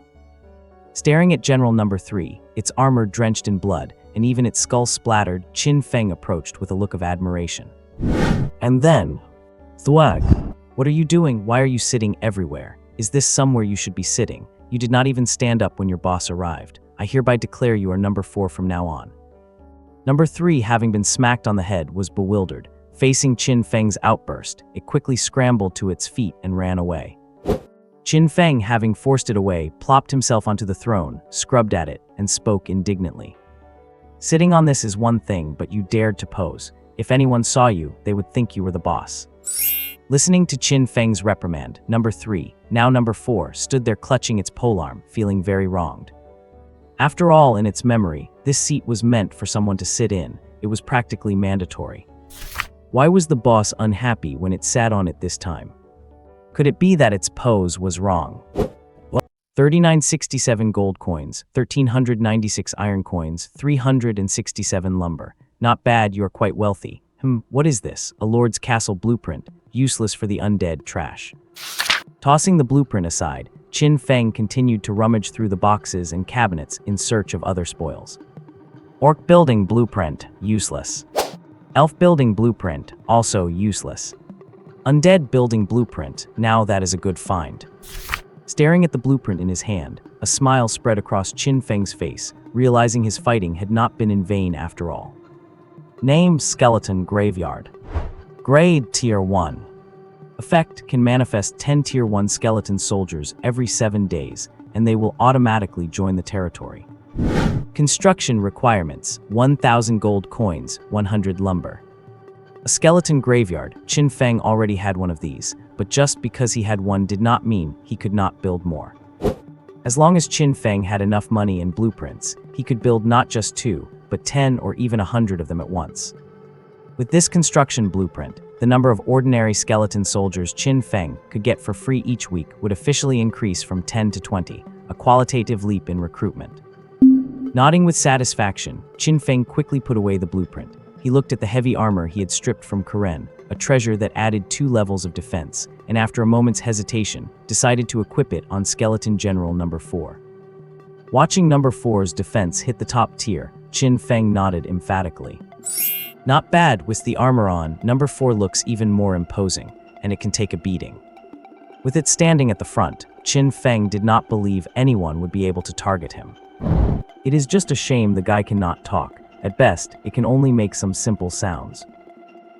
Staring at General Number 3, its armor drenched in blood, and even its skull splattered, Qin Feng approached with a look of admiration. And then, thwag. What are you doing? Why are you sitting everywhere? Is this somewhere you should be sitting? You did not even stand up when your boss arrived. I hereby declare you are Number 4 from now on. Number 3, having been smacked on the head, was bewildered. Facing Qin Feng's outburst, it quickly scrambled to its feet and ran away. Qin Feng, having forced it away, plopped himself onto the throne, scrubbed at it, and spoke indignantly. Sitting on this is one thing, but you dared to pose. If anyone saw you, they would think you were the boss. Listening to Qin Feng's reprimand, Number 3, now Number 4, stood there clutching its polearm, feeling very wronged. After all, in its memory, this seat was meant for someone to sit in. It was practically mandatory. Why was the boss unhappy when it sat on it this time? Could it be that its pose was wrong? 3967 gold coins, 1396 iron coins, 367 lumber. Not bad, you're quite wealthy. What is this? A lord's castle blueprint, useless for the undead trash. Tossing the blueprint aside, Qin Feng continued to rummage through the boxes and cabinets in search of other spoils. Orc building blueprint, useless. Elf building blueprint, also useless. Undead building blueprint, now that is a good find. Staring at the blueprint in his hand, a smile spread across Qin Feng's face, realizing his fighting had not been in vain after all. Name: Skeleton Graveyard. Grade: Tier 1. Effect: can manifest 10 Tier 1 skeleton soldiers every 7 days, and they will automatically join the territory. Construction requirements: 1,000 gold coins, 100 lumber. A skeleton graveyard. Qin Feng already had one of these, but just because he had one did not mean he could not build more. As long as Qin Feng had enough money and blueprints, he could build not just 2, but 10 or even 100 of them at once. With this construction blueprint, the number of ordinary skeleton soldiers Qin Feng could get for free each week would officially increase from 10 to 20, a qualitative leap in recruitment. Nodding with satisfaction, Qin Feng quickly put away the blueprint. He looked at the heavy armor he had stripped from Karen, a treasure that added 2 levels of defense, and after a moment's hesitation, decided to equip it on Skeleton General number 4. Watching number 4's defense hit the top tier, Qin Feng nodded emphatically. Not bad. With the armor on, number 4 looks even more imposing, and it can take a beating. With it standing at the front, Qin Feng did not believe anyone would be able to target him. It is just a shame the guy cannot talk. At best, it can only make some simple sounds.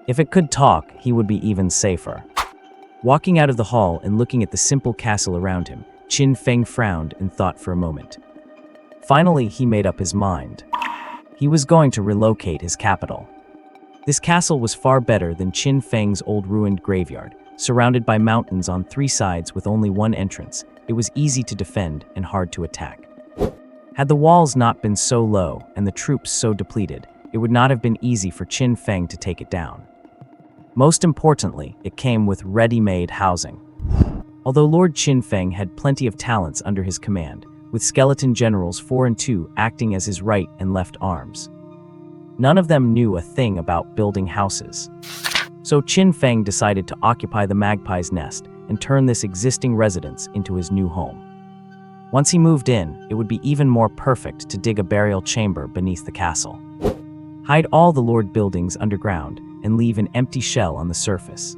If it could talk, he would be even safer. Walking out of the hall and looking at the simple castle around him, Qin Feng frowned and thought for a moment. Finally, he made up his mind. He was going to relocate his capital. This castle was far better than Qin Feng's old ruined graveyard. Surrounded by mountains on 3 sides with only one entrance, it was easy to defend and hard to attack. Had the walls not been so low and the troops so depleted, it would not have been easy for Qin Feng to take it down. Most importantly, it came with ready-made housing. Although Lord Qin Feng had plenty of talents under his command, with skeleton generals 4 and 2 acting as his right and left arms, none of them knew a thing about building houses. So Qin Feng decided to occupy the magpie's nest and turn this existing residence into his new home. Once he moved in, it would be even more perfect to dig a burial chamber beneath the castle. Hide all the lord buildings underground and leave an empty shell on the surface.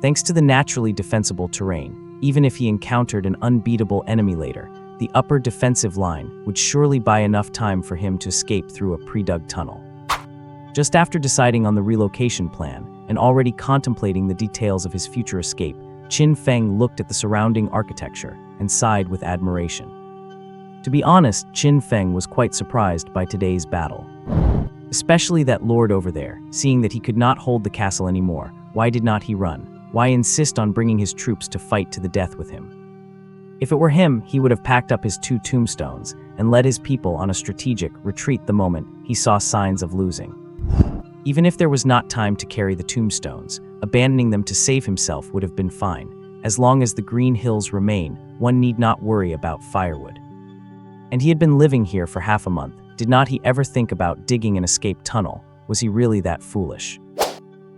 Thanks to the naturally defensible terrain, even if he encountered an unbeatable enemy later, the upper defensive line would surely buy enough time for him to escape through a pre-dug tunnel. Just after deciding on the relocation plan and already contemplating the details of his future escape, Qin Feng looked at the surrounding architecture and sighed with admiration. To be honest, Qin Feng was quite surprised by today's battle. Especially that lord over there, seeing that he could not hold the castle anymore. Why did not he run? Why insist on bringing his troops to fight to the death with him? If it were him, he would have packed up his 2 tombstones and led his people on a strategic retreat the moment he saw signs of losing. Even if there was not time to carry the tombstones, abandoning them to save himself would have been fine. As long as the green hills remain, one need not worry about firewood. And he had been living here for half a month. Did not he ever think about digging an escape tunnel? Was he really that foolish?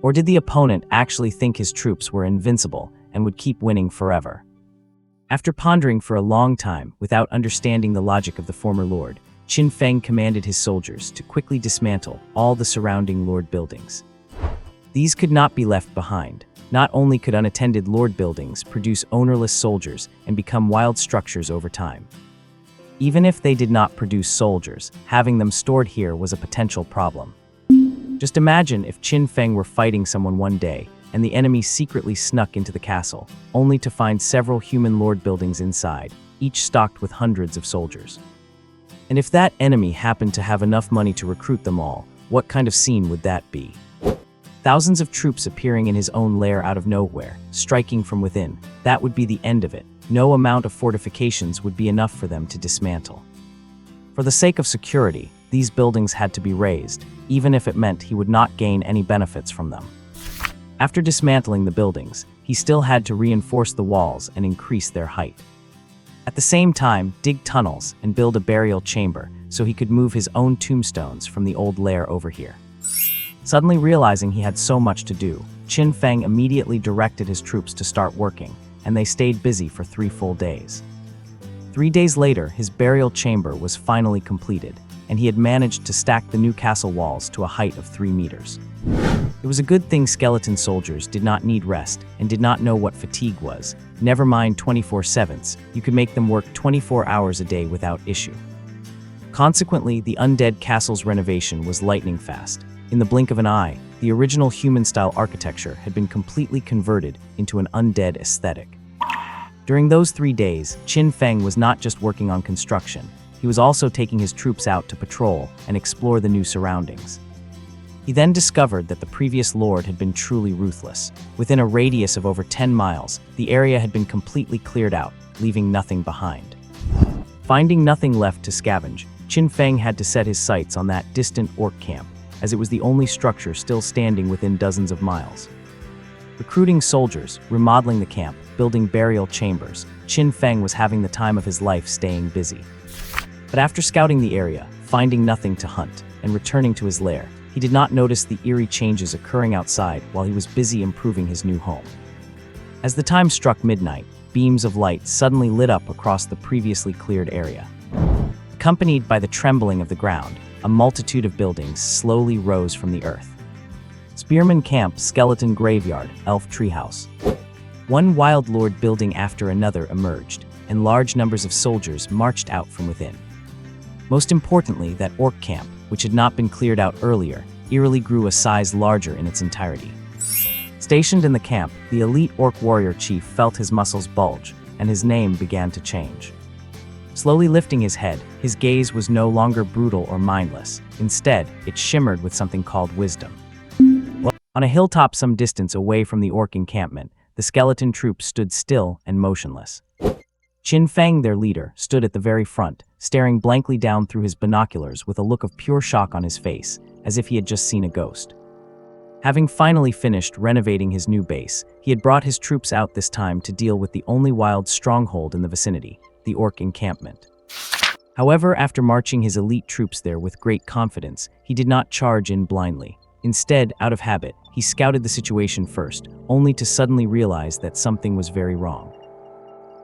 Or did the opponent actually think his troops were invincible and would keep winning forever? After pondering for a long time without understanding the logic of the former lord, Qin Feng commanded his soldiers to quickly dismantle all the surrounding lord buildings. These could not be left behind. Not only could unattended lord buildings produce ownerless soldiers and become wild structures over time. Even if they did not produce soldiers, having them stored here was a potential problem. Just imagine if Qin Feng were fighting someone one day and the enemy secretly snuck into the castle, only to find several human lord buildings inside, each stocked with hundreds of soldiers. And if that enemy happened to have enough money to recruit them all, what kind of scene would that be? Thousands of troops appearing in his own lair out of nowhere, striking from within. That would be the end of it. No amount of fortifications would be enough for them to dismantle. For the sake of security, these buildings had to be razed, even if it meant he would not gain any benefits from them. After dismantling the buildings, he still had to reinforce the walls and increase their height. At the same time, dig tunnels and build a burial chamber so he could move his own tombstones from the old lair over here. Suddenly realizing he had so much to do, Qin Feng immediately directed his troops to start working, and they stayed busy for 3 full days. 3 days later, his burial chamber was finally completed, and he had managed to stack the new castle walls to a height of 3 meters. It was a good thing skeleton soldiers did not need rest and did not know what fatigue was. Never mind 24/7s, you could make them work 24 hours a day without issue. Consequently, the undead castle's renovation was lightning fast. In the blink of an eye, the original human-style architecture had been completely converted into an undead aesthetic. During those 3 days, Qin Feng was not just working on construction, he was also taking his troops out to patrol and explore the new surroundings. He then discovered that the previous lord had been truly ruthless. Within a radius of over 10 miles, the area had been completely cleared out, leaving nothing behind. Finding nothing left to scavenge, Qin Feng had to set his sights on that distant orc camp, as it was the only structure still standing within dozens of miles. Recruiting soldiers, remodeling the camp, building burial chambers, Qin Feng was having the time of his life staying busy. But after scouting the area, finding nothing to hunt, and returning to his lair, he did not notice the eerie changes occurring outside while he was busy improving his new home. As the time struck midnight, beams of light suddenly lit up across the previously cleared area. Accompanied by the trembling of the ground, a multitude of buildings slowly rose from the earth. Spearman Camp, Skeleton Graveyard, Elf Treehouse. One wild lord building after another emerged, and large numbers of soldiers marched out from within. Most importantly, that orc camp, which had not been cleared out earlier, eerily grew a size larger in its entirety. Stationed in the camp, the elite orc warrior chief felt his muscles bulge, and his name began to change. Slowly lifting his head, his gaze was no longer brutal or mindless. Instead, it shimmered with something called wisdom. On a hilltop some distance away from the orc encampment, the skeleton troop stood still and motionless. Qin Feng, their leader, stood at the very front, staring blankly down through his binoculars with a look of pure shock on his face, as if he had just seen a ghost. Having finally finished renovating his new base, he had brought his troops out this time to deal with the only wild stronghold in the vicinity, the orc encampment. However, after marching his elite troops there with great confidence, he did not charge in blindly. Instead, out of habit, he scouted the situation first, only to suddenly realize that something was very wrong.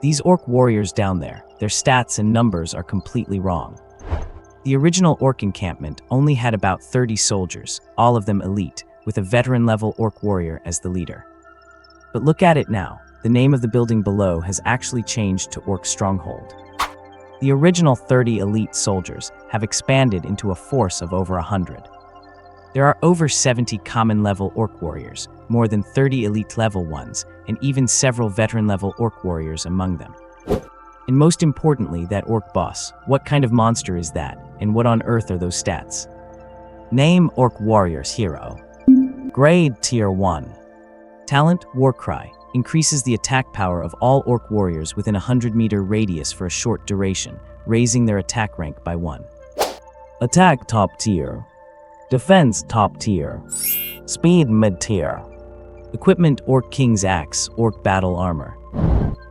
These orc warriors down there, their stats and numbers are completely wrong. The original orc encampment only had about 30 soldiers, all of them elite, with a veteran-level orc warrior as the leader. But look at it now, the name of the building below has actually changed to Orc Stronghold. The original 30 elite soldiers have expanded into a force of over 100. There are over 70 common-level orc warriors, more than 30 elite-level ones, and even several veteran-level orc warriors among them. And most importantly, that orc boss. What kind of monster is that, and what on earth are those stats? Name: Orc Warriors Hero. Grade: Tier 1. Talent: Warcry. Increases the attack power of all orc warriors within a 100-meter radius for a short duration, raising their attack rank by 1. Attack: Top Tier. Defense: Top Tier. Speed: Mid Tier. Equipment: Orc King's Axe, Orc Battle Armor.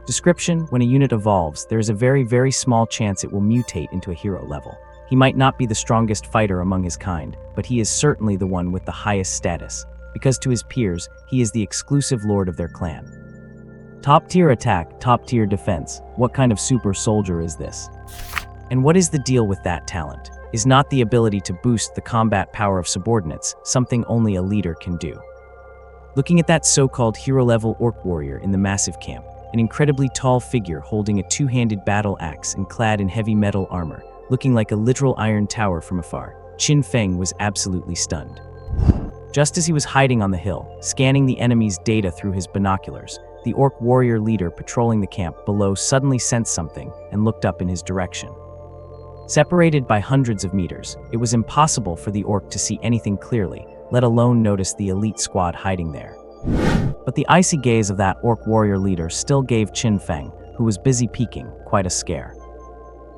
Description: when a unit evolves, there is a very small chance it will mutate into a hero level. He might not be the strongest fighter among his kind, but he is certainly the one with the highest status, because to his peers, he is the exclusive lord of their clan. Top tier attack, top tier defense. What kind of super soldier is this? And what is the deal with that talent? Is not the ability to boost the combat power of subordinates something only a leader can do? Looking at that so-called hero-level orc warrior in the massive camp, an incredibly tall figure holding a two-handed battle axe and clad in heavy metal armor, looking like a literal iron tower from afar, Qin Feng was absolutely stunned. Just as he was hiding on the hill, scanning the enemy's data through his binoculars, the orc warrior leader patrolling the camp below suddenly sensed something and looked up in his direction. Separated by hundreds of meters, it was impossible for the orc to see anything clearly, let alone notice the elite squad hiding there. But the icy gaze of that orc warrior leader still gave Qin Feng, who was busy peeking, quite a scare.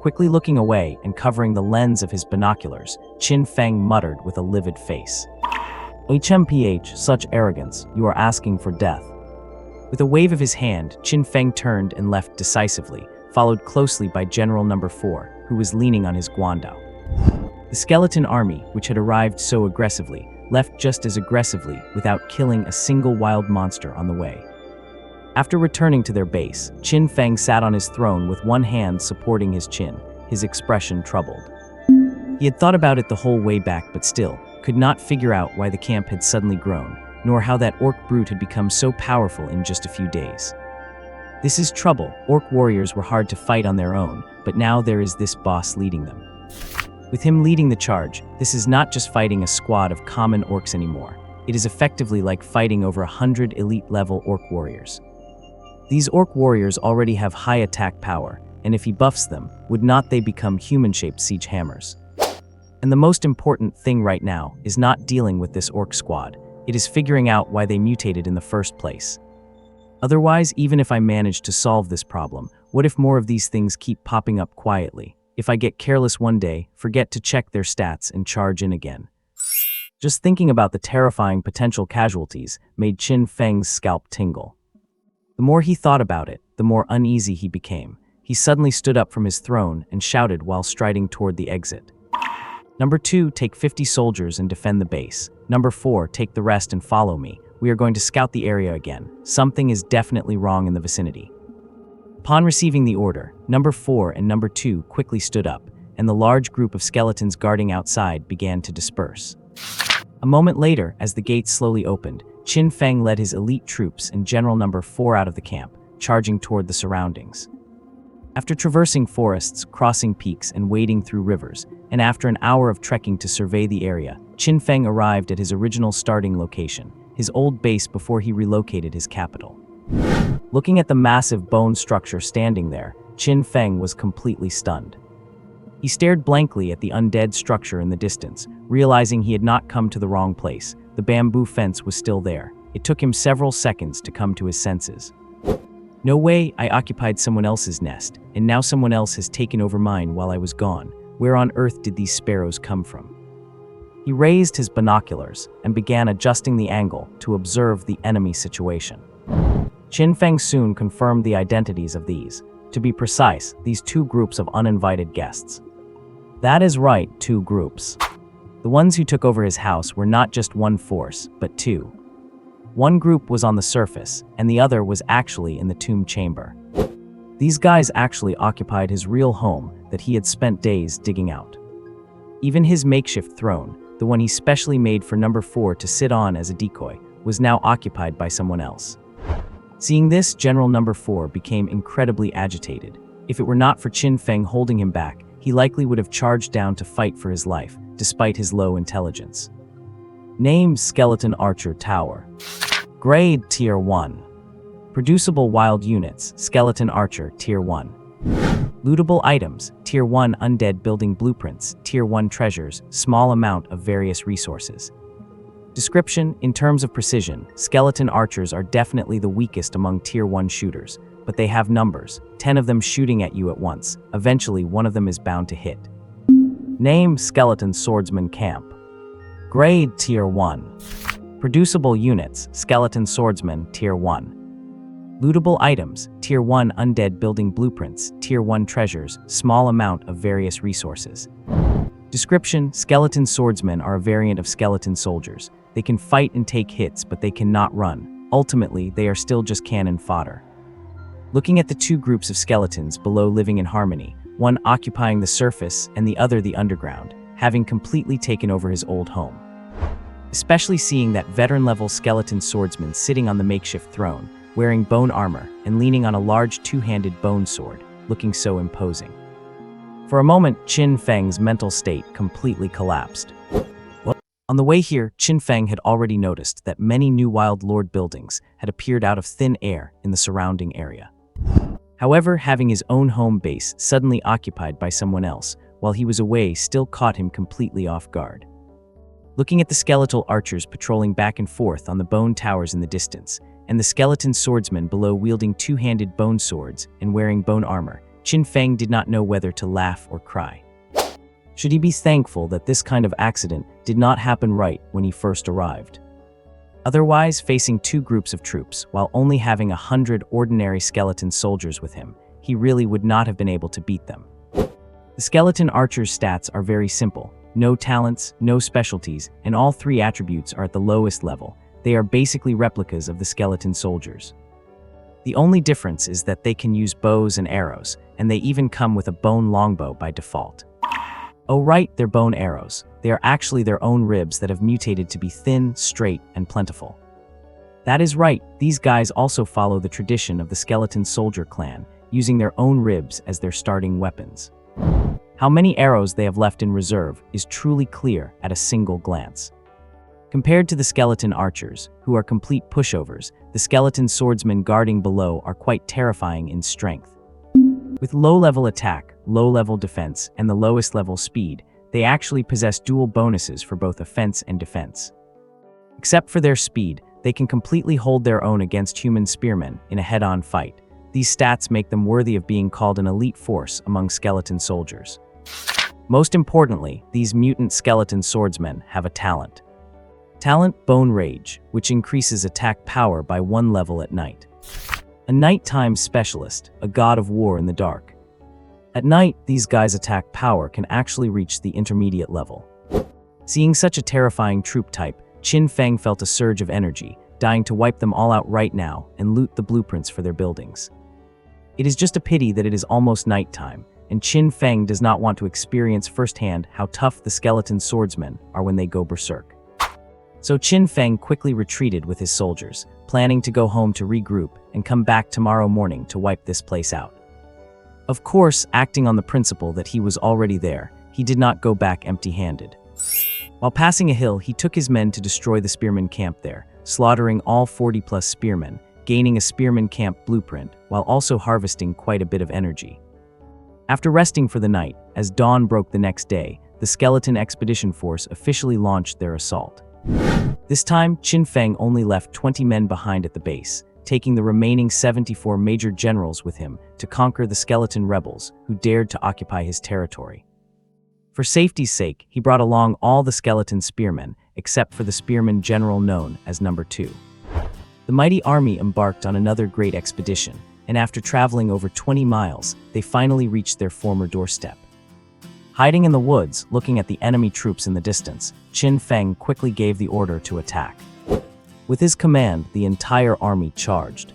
Quickly looking away and covering the lens of his binoculars, Qin Feng muttered with a livid face. HMPH, such arrogance, you are asking for death. With a wave of his hand, Qin Feng turned and left decisively, followed closely by General No. 4, who was leaning on his guandao. The skeleton army, which had arrived so aggressively, left just as aggressively without killing a single wild monster on the way. After returning to their base, Qin Feng sat on his throne with one hand supporting his chin, his expression troubled. He had thought about it the whole way back but still could not figure out why the camp had suddenly grown, nor how that orc brute had become so powerful in just a few days. This is trouble. Orc warriors were hard to fight on their own, but now there is this boss leading them. With him leading the charge, this is not just fighting a squad of common orcs anymore. It is effectively like fighting over 100 elite-level orc warriors. These orc warriors already have high attack power, and if he buffs them, would not they become human-shaped siege hammers? And the most important thing right now is not dealing with this orc squad. It is figuring out why they mutated in the first place. Otherwise, even if I manage to solve this problem, what if more of these things keep popping up quietly? If I get careless one day, forget to check their stats and charge in again. Just thinking about the terrifying potential casualties made Qin Feng's scalp tingle. The more he thought about it, the more uneasy he became. He suddenly stood up from his throne and shouted while striding toward the exit. Number 2, take 50 soldiers and defend the base. Number 4, take the rest and follow me. We are going to scout the area again. Something is definitely wrong in the vicinity. Upon receiving the order, Number 4 and Number 2 quickly stood up, and the large group of skeletons guarding outside began to disperse. A moment later, as the gates slowly opened, Qin Feng led his elite troops and General Number 4 out of the camp, charging toward the surroundings. After traversing forests, crossing peaks, and wading through rivers, and after an hour of trekking to survey the area, Qin Feng arrived at his original starting location, his old base before he relocated his capital. Looking at the massive bone structure standing there, Qin Feng was completely stunned. He stared blankly at the undead structure in the distance, realizing he had not come to the wrong place. The bamboo fence was still there. It took him several seconds to come to his senses. No way, I occupied someone else's nest, and now someone else has taken over mine while I was gone. Where on earth did these sparrows come from? He raised his binoculars and began adjusting the angle to observe the enemy situation. Qin Feng soon confirmed the identities of these. To be precise, these 2 groups of uninvited guests. That is right, 2 groups. The ones who took over his house were not just one force, but 2. One group was on the surface, and the other was actually in the tomb chamber. These guys actually occupied his real home that he had spent days digging out. Even his makeshift throne, the one he specially made for Number 4 to sit on as a decoy, was now occupied by someone else. Seeing this, General Number 4 became incredibly agitated. If it were not for Qin Feng holding him back, he likely would have charged down to fight for his life, despite his low intelligence. Name: Skeleton Archer Tower. Grade: Tier 1. Producible Wild Units: Skeleton Archer, Tier 1. Lootable Items: Tier 1 Undead Building Blueprints, Tier 1 Treasures, small amount of various resources. Description: in terms of precision, skeleton archers are definitely the weakest among Tier 1 shooters, but they have numbers, 10 of them shooting at you at once. Eventually, one of them is bound to hit. Name: Skeleton Swordsman Camp. Grade: Tier 1. Producible Units: Skeleton Swordsman, Tier 1. Lootable Items: Tier 1 Undead Building Blueprints, Tier 1 Treasures, small amount of various resources. Description: skeleton swordsmen are a variant of skeleton soldiers. They can fight and take hits, but they cannot run. Ultimately, they are still just cannon fodder. Looking at the 2 groups of skeletons below living in harmony, one occupying the surface and the other the underground, having completely taken over his old home. Especially seeing that veteran-level skeleton swordsman sitting on the makeshift throne, wearing bone armor and leaning on a large 2-handed bone sword, looking so imposing. For a moment, Qin Feng's mental state completely collapsed. On the way here, Qin Feng had already noticed that many new Wild Lord buildings had appeared out of thin air in the surrounding area. However, having his own home base suddenly occupied by someone else while he was away still caught him completely off guard. Looking at the skeletal archers patrolling back and forth on the bone towers in the distance, and the skeleton swordsmen below wielding 2-handed bone swords and wearing bone armor, Qin Feng did not know whether to laugh or cry. Should he be thankful that this kind of accident did not happen right when he first arrived? Otherwise, facing 2 groups of troops while only having 100 ordinary skeleton soldiers with him, he really would not have been able to beat them. The skeleton archer's stats are very simple. No talents, no specialties, and all 3 attributes are at the lowest level. They are basically replicas of the skeleton soldiers. The only difference is that they can use bows and arrows, and they even come with a bone longbow by default. Oh right, they're bone arrows. They are actually their own ribs that have mutated to be thin, straight, and plentiful. That is right, these guys also follow the tradition of the skeleton soldier clan, using their own ribs as their starting weapons. How many arrows they have left in reserve is truly clear at a single glance. Compared to the skeleton archers, who are complete pushovers, the skeleton swordsmen guarding below are quite terrifying in strength. With low-level attack, low-level defense, and the lowest level speed, they actually possess dual bonuses for both offense and defense. Except for their speed, they can completely hold their own against human spearmen in a head-on fight. These stats make them worthy of being called an elite force among skeleton soldiers. Most importantly, these mutant skeleton swordsmen have a talent. Talent Bone Rage, which increases attack power by 1 level at night. A nighttime specialist, a god of war in the dark. At night, these guys' attack power can actually reach the intermediate level. Seeing such a terrifying troop type, Qin Feng felt a surge of energy, dying to wipe them all out right now and loot the blueprints for their buildings. It is just a pity that it is almost nighttime, and Qin Feng does not want to experience firsthand how tough the skeleton swordsmen are when they go berserk. So Qin Feng quickly retreated with his soldiers, planning to go home to regroup and come back tomorrow morning to wipe this place out. Of course, acting on the principle that he was already there, he did not go back empty-handed. While passing a hill, he took his men to destroy the spearman camp there, slaughtering all 40+ spearmen, gaining a spearman camp blueprint, while also harvesting quite a bit of energy. After resting for the night, as dawn broke the next day, the skeleton expedition force officially launched their assault. This time, Qin Feng only left 20 men behind at the base, taking the remaining 74 major generals with him to conquer the skeleton rebels who dared to occupy his territory. For safety's sake, he brought along all the skeleton spearmen, except for the spearman general known as Number 2. The mighty army embarked on another great expedition, and after traveling over 20 miles, they finally reached their former doorstep. Hiding in the woods, looking at the enemy troops in the distance, Qin Feng quickly gave the order to attack. With his command, the entire army charged.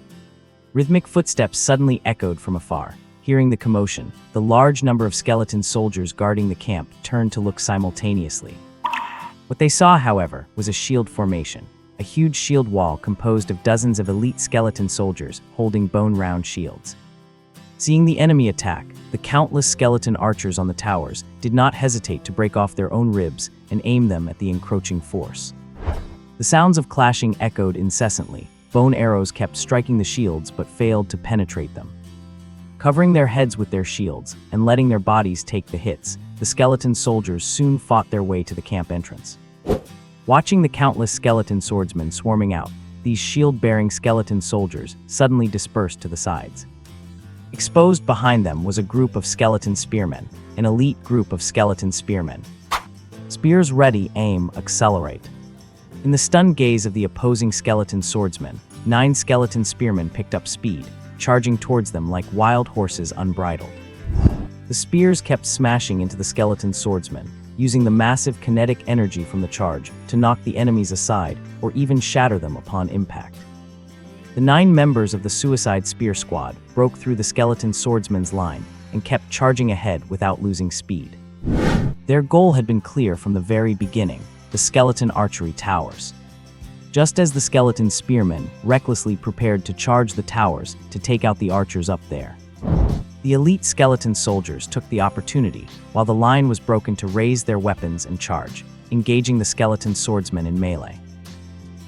Rhythmic footsteps suddenly echoed from afar. Hearing the commotion, the large number of skeleton soldiers guarding the camp turned to look simultaneously. What they saw, however, was a shield formation, a huge shield wall composed of dozens of elite skeleton soldiers holding bone-round shields. Seeing the enemy attack, the countless skeleton archers on the towers did not hesitate to break off their own ribs and aim them at the encroaching force. The sounds of clashing echoed incessantly. Bone arrows kept striking the shields but failed to penetrate them. Covering their heads with their shields and letting their bodies take the hits, the skeleton soldiers soon fought their way to the camp entrance. Watching the countless skeleton swordsmen swarming out, these shield-bearing skeleton soldiers suddenly dispersed to the sides. Exposed behind them was a group of skeleton spearmen, an elite group of skeleton spearmen. Spears ready, aim, accelerate. In the stunned gaze of the opposing skeleton swordsmen, 9 skeleton spearmen picked up speed, charging towards them like wild horses unbridled. The spears kept smashing into the skeleton swordsmen, using the massive kinetic energy from the charge to knock the enemies aside or even shatter them upon impact. The 9 members of the Suicide Spear Squad broke through the skeleton swordsmen's line and kept charging ahead without losing speed. Their goal had been clear from the very beginning: the skeleton archery towers. Just as the skeleton spearmen recklessly prepared to charge the towers to take out the archers up there, the elite skeleton soldiers took the opportunity while the line was broken to raise their weapons and charge, engaging the skeleton swordsmen in melee.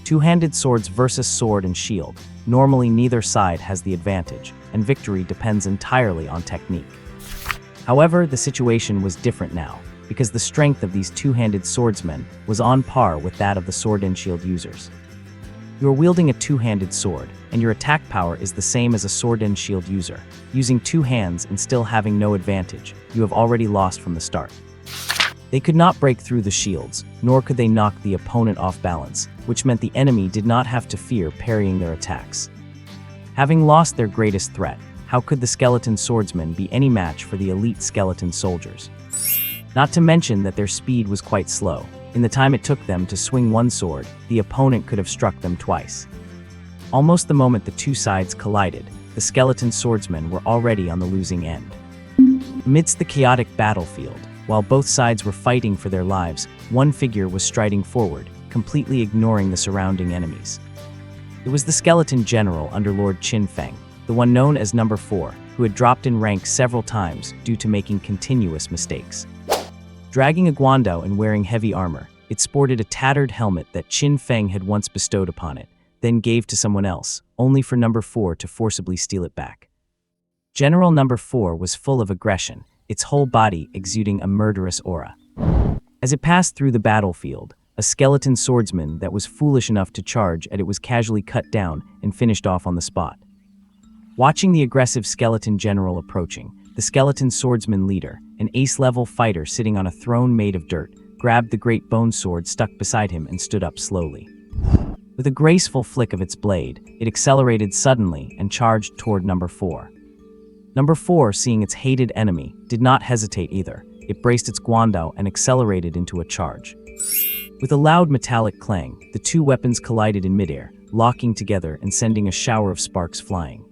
Two-handed swords versus sword and shield. Normally neither side has the advantage, and victory depends entirely on technique. However, the situation was different now, because the strength of these two-handed swordsmen was on par with that of the sword and shield users. You are wielding a two-handed sword, and your attack power is the same as a sword and shield user. Using 2 hands and still having no advantage, you have already lost from the start. They could not break through the shields, nor could they knock the opponent off balance, which meant the enemy did not have to fear parrying their attacks. Having lost their greatest threat, how could the skeleton swordsmen be any match for the elite skeleton soldiers? Not to mention that their speed was quite slow. In the time it took them to swing one sword, the opponent could have struck them twice. Almost the moment the two sides collided, the skeleton swordsmen were already on the losing end. Amidst the chaotic battlefield, while both sides were fighting for their lives, one figure was striding forward, completely ignoring the surrounding enemies. It was the skeleton general under Lord Qin Feng, the one known as Number 4, who had dropped in rank several times due to making continuous mistakes. Dragging a guando and wearing heavy armor, it sported a tattered helmet that Qin Feng had once bestowed upon it, then gave to someone else, only for Number 4 to forcibly steal it back. General Number 4 was full of aggression, its whole body exuding a murderous aura. As it passed through the battlefield, a skeleton swordsman that was foolish enough to charge at it was casually cut down and finished off on the spot. Watching the aggressive skeleton general approaching, the skeleton swordsman leader, an ace-level fighter sitting on a throne made of dirt, grabbed the great bone sword stuck beside him and stood up slowly. With a graceful flick of its blade, it accelerated suddenly and charged toward number 4. Number 4, seeing its hated enemy, did not hesitate either. It braced its guandao and accelerated into a charge. With a loud metallic clang, the two weapons collided in midair, locking together and sending a shower of sparks flying.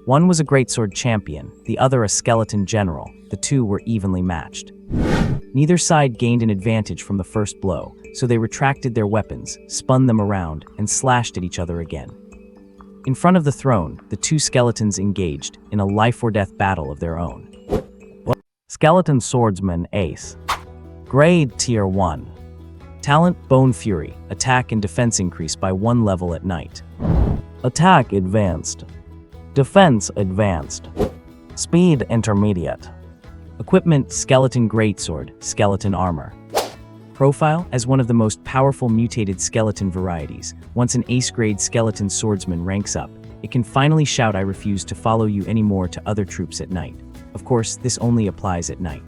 One was a greatsword champion, the other a skeleton general. The two were evenly matched. Neither side gained an advantage from the first blow, so they retracted their weapons, spun them around, and slashed at each other again. In front of the throne, the two skeletons engaged in a life-or-death battle of their own. Skeleton Swordsman Ace. Grade Tier 1. Talent Bone Fury. Attack and defense increase by 1 level at night. Attack Advanced. Defense Advanced. Speed Intermediate. Equipment Skeleton Greatsword, Skeleton Armor. Profile as one of the most powerful mutated skeleton varieties. Once an ace-grade skeleton swordsman ranks up, it can finally shout, "I refuse to follow you anymore," to other troops at night. Of course, this only applies at night.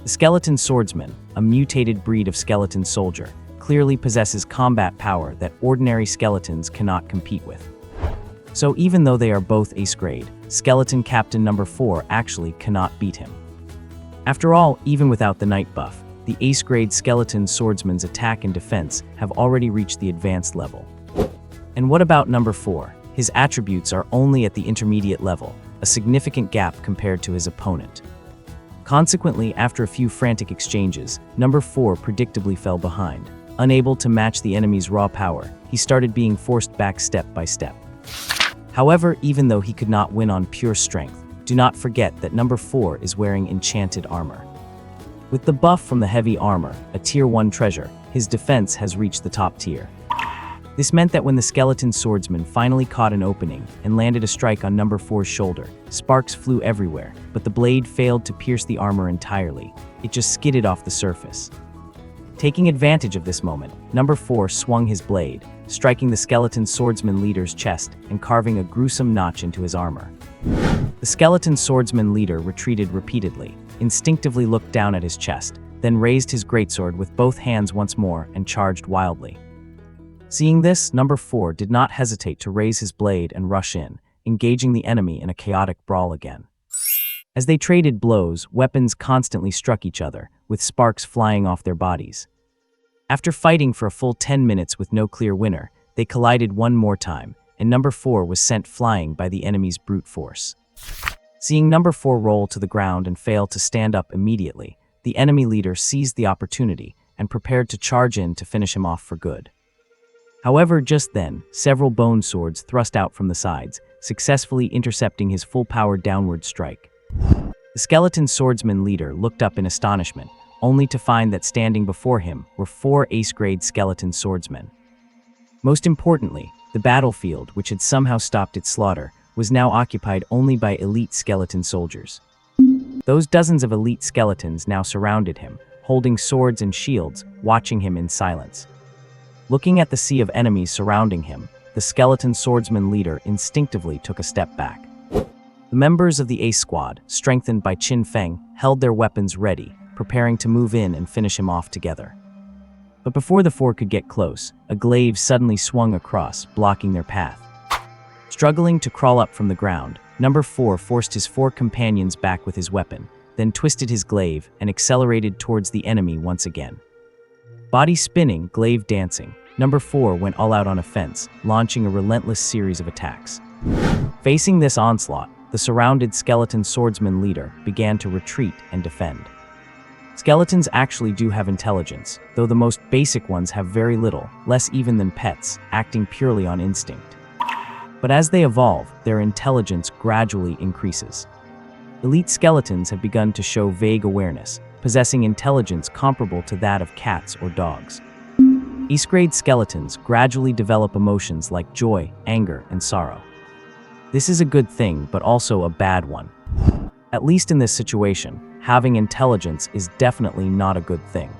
The skeleton swordsman, a mutated breed of skeleton soldier, clearly possesses combat power that ordinary skeletons cannot compete with. So even though they are both ace-grade, skeleton captain number 4 actually cannot beat him. After all, even without the night buff, the ace-grade skeleton swordsman's attack and defense have already reached the advanced level. And what about number 4? His attributes are only at the intermediate level, a significant gap compared to his opponent. Consequently, after a few frantic exchanges, number 4 predictably fell behind. Unable to match the enemy's raw power, he started being forced back step by step. However, even though he could not win on pure strength, do not forget that number 4 is wearing enchanted armor. With the buff from the heavy armor, a tier 1 treasure, his defense has reached the top tier. This meant that when the skeleton swordsman finally caught an opening and landed a strike on number 4's shoulder, sparks flew everywhere, but the blade failed to pierce the armor entirely. It just skidded off the surface. Taking advantage of this moment, number 4 swung his blade, striking the skeleton swordsman leader's chest and carving a gruesome notch into his armor. The skeleton swordsman leader retreated repeatedly, instinctively looked down at his chest, then raised his greatsword with both hands once more and charged wildly. Seeing this, number 4 did not hesitate to raise his blade and rush in, engaging the enemy in a chaotic brawl again. As they traded blows, weapons constantly struck each other, with sparks flying off their bodies. After fighting for a full 10 minutes with no clear winner, they collided one more time, and number 4 was sent flying by the enemy's brute force. Seeing number 4 roll to the ground and fail to stand up immediately, the enemy leader seized the opportunity and prepared to charge in to finish him off for good. However, just then, several bone swords thrust out from the sides, successfully intercepting his full-powered downward strike. The skeleton swordsman leader looked up in astonishment, only to find that standing before him were 4 ace-grade skeleton swordsmen. Most importantly, the battlefield, which had somehow stopped its slaughter, was now occupied only by elite skeleton soldiers. Those dozens of elite skeletons now surrounded him, holding swords and shields, watching him in silence. Looking at the sea of enemies surrounding him, the skeleton swordsman leader instinctively took a step back. The members of the Ace Squad, strengthened by Qin Feng, held their weapons ready, preparing to move in and finish him off together. But before the 4 could get close, a glaive suddenly swung across, blocking their path. Struggling to crawl up from the ground, number 4 forced his 4 companions back with his weapon, then twisted his glaive and accelerated towards the enemy once again. Body spinning, glaive dancing, number 4 went all out on offense, launching a relentless series of attacks. Facing this onslaught, the surrounded skeleton swordsman leader began to retreat and defend. Skeletons actually do have intelligence, though the most basic ones have very little, less even than pets, acting purely on instinct. But as they evolve, their intelligence gradually increases. Elite skeletons have begun to show vague awareness, possessing intelligence comparable to that of cats or dogs. Ace-grade skeletons gradually develop emotions like joy, anger, and sorrow. This is a good thing, but also a bad one. At least in this situation, having intelligence is definitely not a good thing.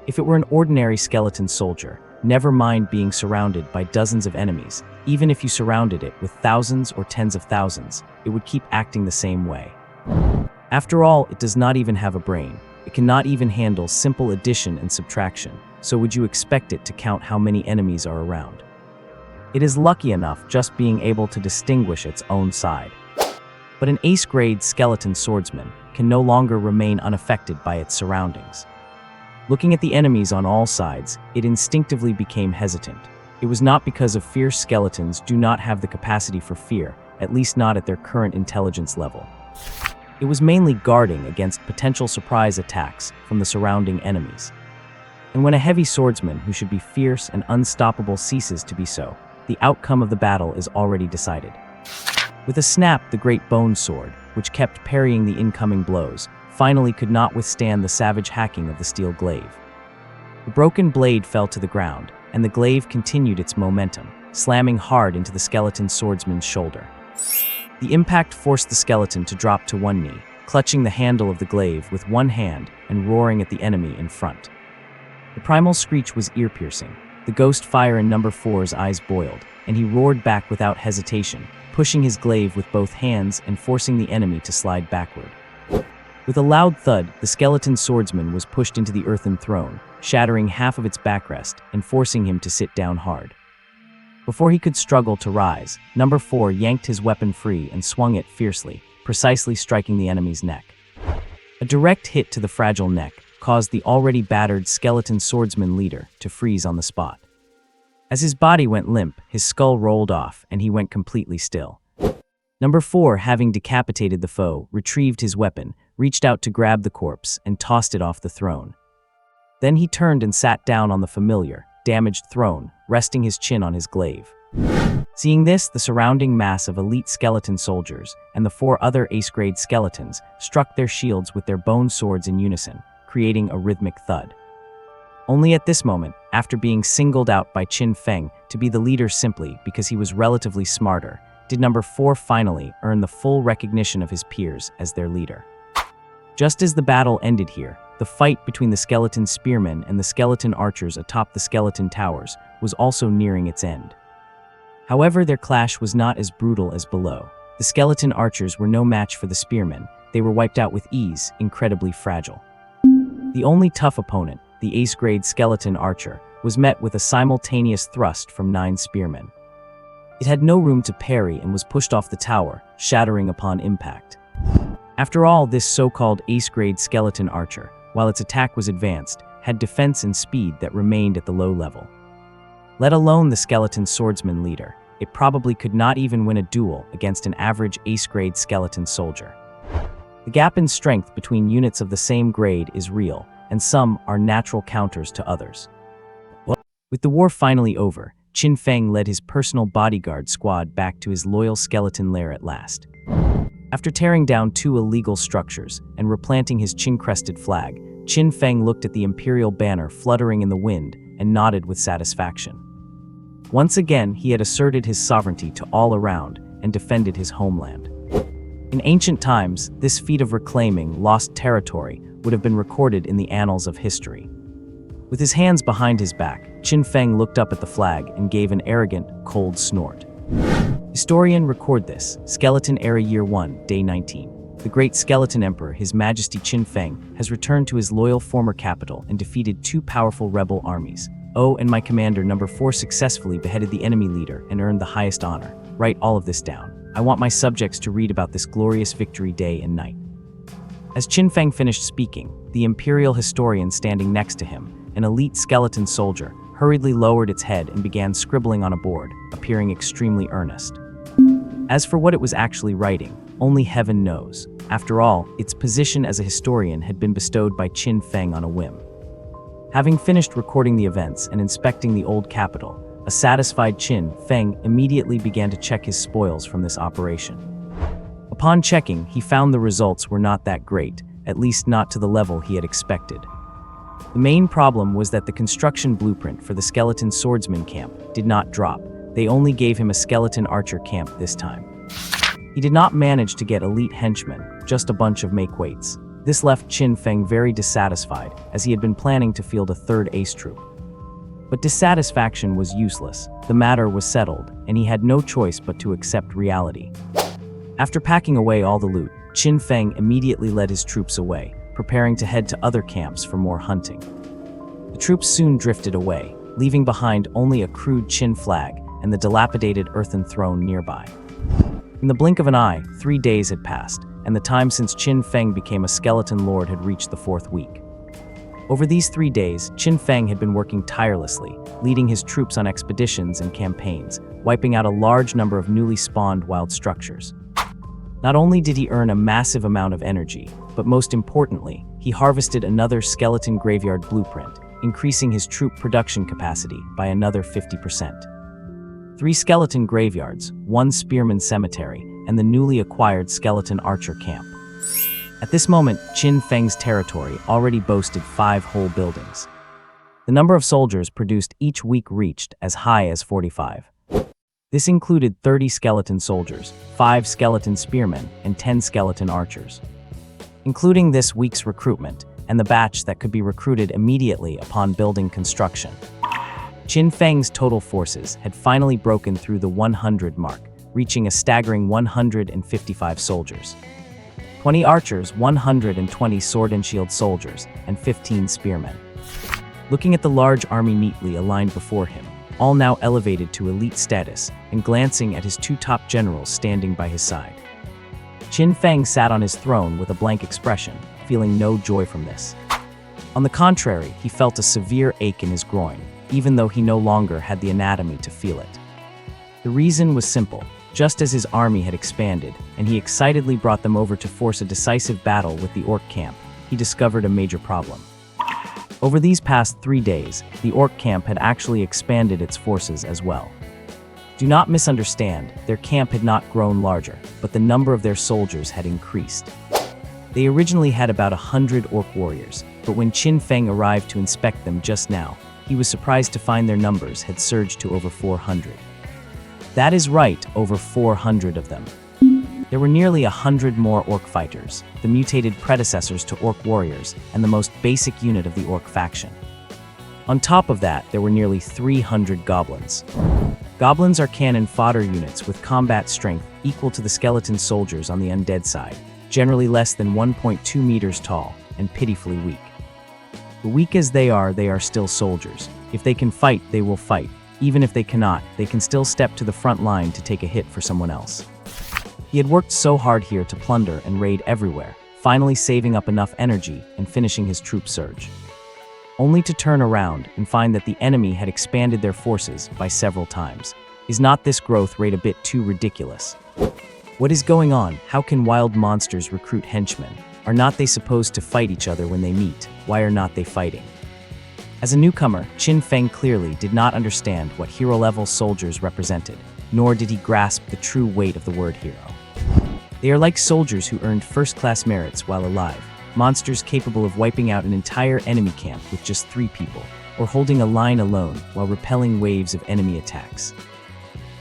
If it were an ordinary skeleton soldier, never mind being surrounded by dozens of enemies, even if you surrounded it with thousands or tens of thousands, it would keep acting the same way. After all, it does not even have a brain. It cannot even handle simple addition and subtraction, so would you expect it to count how many enemies are around? It is lucky enough just being able to distinguish its own side. But an ace-grade skeleton swordsman can no longer remain unaffected by its surroundings. Looking at the enemies on all sides, it instinctively became hesitant. It was not because of fierce skeletons do not have the capacity for fear, at least not at their current intelligence level. It was mainly guarding against potential surprise attacks from the surrounding enemies. And when a heavy swordsman who should be fierce and unstoppable ceases to be so, the outcome of the battle is already decided. With a snap, the great bone sword, which kept parrying the incoming blows, finally could not withstand the savage hacking of the steel glaive. The broken blade fell to the ground, and the glaive continued its momentum, slamming hard into the skeleton swordsman's shoulder. The impact forced the skeleton to drop to one knee, clutching the handle of the glaive with one hand and roaring at the enemy in front. The primal screech was ear-piercing. The ghost fire in number 4's eyes boiled, and he roared back without hesitation, pushing his glaive with both hands and forcing the enemy to slide backward. With a loud thud, the skeleton swordsman was pushed into the earthen throne, shattering half of its backrest and forcing him to sit down hard. Before he could struggle to rise, number 4 yanked his weapon free and swung it fiercely, precisely striking the enemy's neck. A direct hit to the fragile neck caused the already battered skeleton swordsman leader to freeze on the spot. As his body went limp, his skull rolled off and he went completely still. Number 4, having decapitated the foe, retrieved his weapon, reached out to grab the corpse, and tossed it off the throne. Then he turned and sat down on the familiar, damaged throne, resting his chin on his glaive. Seeing this, the surrounding mass of elite skeleton soldiers and the 4 other ace-grade skeletons struck their shields with their bone swords in unison, creating a rhythmic thud. Only at this moment, after being singled out by Qin Feng to be the leader simply because he was relatively smarter, did number 4 finally earn the full recognition of his peers as their leader. Just as the battle ended here, the fight between the skeleton spearmen and the skeleton archers atop the skeleton towers was also nearing its end. However, their clash was not as brutal as below. The skeleton archers were no match for the spearmen. They were wiped out with ease, incredibly fragile. The only tough opponent, the ace-grade skeleton archer, was met with a simultaneous thrust from 9 spearmen. It had no room to parry and was pushed off the tower, shattering upon impact. After all, this so-called ace-grade skeleton archer, while its attack was advanced, had defense and speed that remained at the low level. Let alone the skeleton swordsman leader, it probably could not even win a duel against an average ace-grade skeleton soldier. The gap in strength between units of the same grade is real, and some are natural counters to others. With the war finally over, Qin Feng led his personal bodyguard squad back to his loyal skeleton lair at last. After tearing down 2 illegal structures and replanting his Qin-crested flag, Qin Feng looked at the imperial banner fluttering in the wind and nodded with satisfaction. Once again, he had asserted his sovereignty to all around and defended his homeland. In ancient times, this feat of reclaiming lost territory would have been recorded in the annals of history. With his hands behind his back, Qin Feng looked up at the flag and gave an arrogant, cold snort. Historian record this, Skeleton Era Year 1, Day 19. The great skeleton emperor, His Majesty Qin Feng, has returned to his loyal former capital and defeated 2 powerful rebel armies. Oh, and my commander number 4 successfully beheaded the enemy leader and earned the highest honor. Write all of this down. I want my subjects to read about this glorious victory day and night. As Qin Feng finished speaking, the imperial historian standing next to him, an elite skeleton soldier, hurriedly lowered its head and began scribbling on a board, appearing extremely earnest. As for what it was actually writing, only heaven knows. After all, its position as a historian had been bestowed by Qin Feng on a whim. Having finished recording the events and inspecting the old capital, a satisfied Qin Feng immediately began to check his spoils from this operation. Upon checking, he found the results were not that great, at least not to the level he had expected. The main problem was that the construction blueprint for the skeleton swordsman camp did not drop. They only gave him a skeleton archer camp this time. He did not manage to get elite henchmen, just a bunch of make-weights. This left Qin Feng very dissatisfied, as he had been planning to field a 3rd ace troop. But dissatisfaction was useless. The matter was settled, and he had no choice but to accept reality. After packing away all the loot, Qin Feng immediately led his troops away, preparing to head to other camps for more hunting. The troops soon drifted away, leaving behind only a crude Qin flag and the dilapidated earthen throne nearby. In the blink of an eye, 3 days had passed, and the time since Qin Feng became a skeleton lord had reached the 4th week. Over these 3 days, Qin Feng had been working tirelessly, leading his troops on expeditions and campaigns, wiping out a large number of newly spawned wild structures. Not only did he earn a massive amount of energy, but most importantly, he harvested another skeleton graveyard blueprint, increasing his troop production capacity by another 50%. 3 skeleton graveyards, 1 spearman cemetery, and the newly acquired skeleton archer camp. At this moment, Qin Feng's territory already boasted 5 whole buildings. The number of soldiers produced each week reached as high as 45. This included 30 skeleton soldiers, 5 skeleton spearmen, and 10 skeleton archers. Including this week's recruitment, and the batch that could be recruited immediately upon building construction. Qin Feng's total forces had finally broken through the 100 mark, reaching a staggering 155 soldiers. 20 archers, 120 sword and shield soldiers, and 15 spearmen. Looking at the large army neatly aligned before him, all now elevated to elite status, and glancing at his 2 top generals standing by his side. Qin Feng sat on his throne with a blank expression, feeling no joy from this. On the contrary, he felt a severe ache in his groin, even though he no longer had the anatomy to feel it. The reason was simple. Just as his army had expanded, and he excitedly brought them over to force a decisive battle with the orc camp, he discovered a major problem. Over these past 3 days, the orc camp had actually expanded its forces as well. Do not misunderstand, their camp had not grown larger, but the number of their soldiers had increased. They originally had about 100 orc warriors, but when Qin Feng arrived to inspect them just now, he was surprised to find their numbers had surged to over 400. That is right, over 400 of them. There were nearly 100 more orc fighters, the mutated predecessors to orc warriors, and the most basic unit of the orc faction. On top of that, there were nearly 300 goblins. Goblins are cannon fodder units with combat strength equal to the skeleton soldiers on the undead side, generally less than 1.2 meters tall, and pitifully weak. Weak as they are still soldiers. If they can fight, they will fight. Even if they cannot, they can still step to the front line to take a hit for someone else. He had worked so hard here to plunder and raid everywhere, finally saving up enough energy and finishing his troop surge. Only to turn around and find that the enemy had expanded their forces by several times. Is not this growth rate a bit too ridiculous? What is going on? How can wild monsters recruit henchmen? Are not they supposed to fight each other when they meet? Why are not they fighting? As a newcomer, Qin Feng clearly did not understand what hero-level soldiers represented, nor did he grasp the true weight of the word hero. They are like soldiers who earned first-class merits while alive, monsters capable of wiping out an entire enemy camp with just 3 people, or holding a line alone while repelling waves of enemy attacks.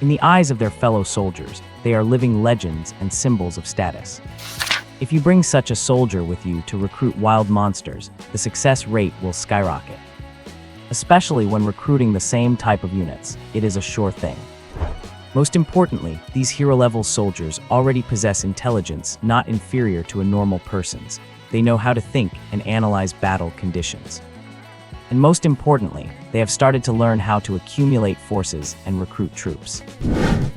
In the eyes of their fellow soldiers, they are living legends and symbols of status. If you bring such a soldier with you to recruit wild monsters, the success rate will skyrocket. Especially when recruiting the same type of units, it is a sure thing. Most importantly, these hero-level soldiers already possess intelligence not inferior to a normal person's. They know how to think and analyze battle conditions. And most importantly, they have started to learn how to accumulate forces and recruit troops.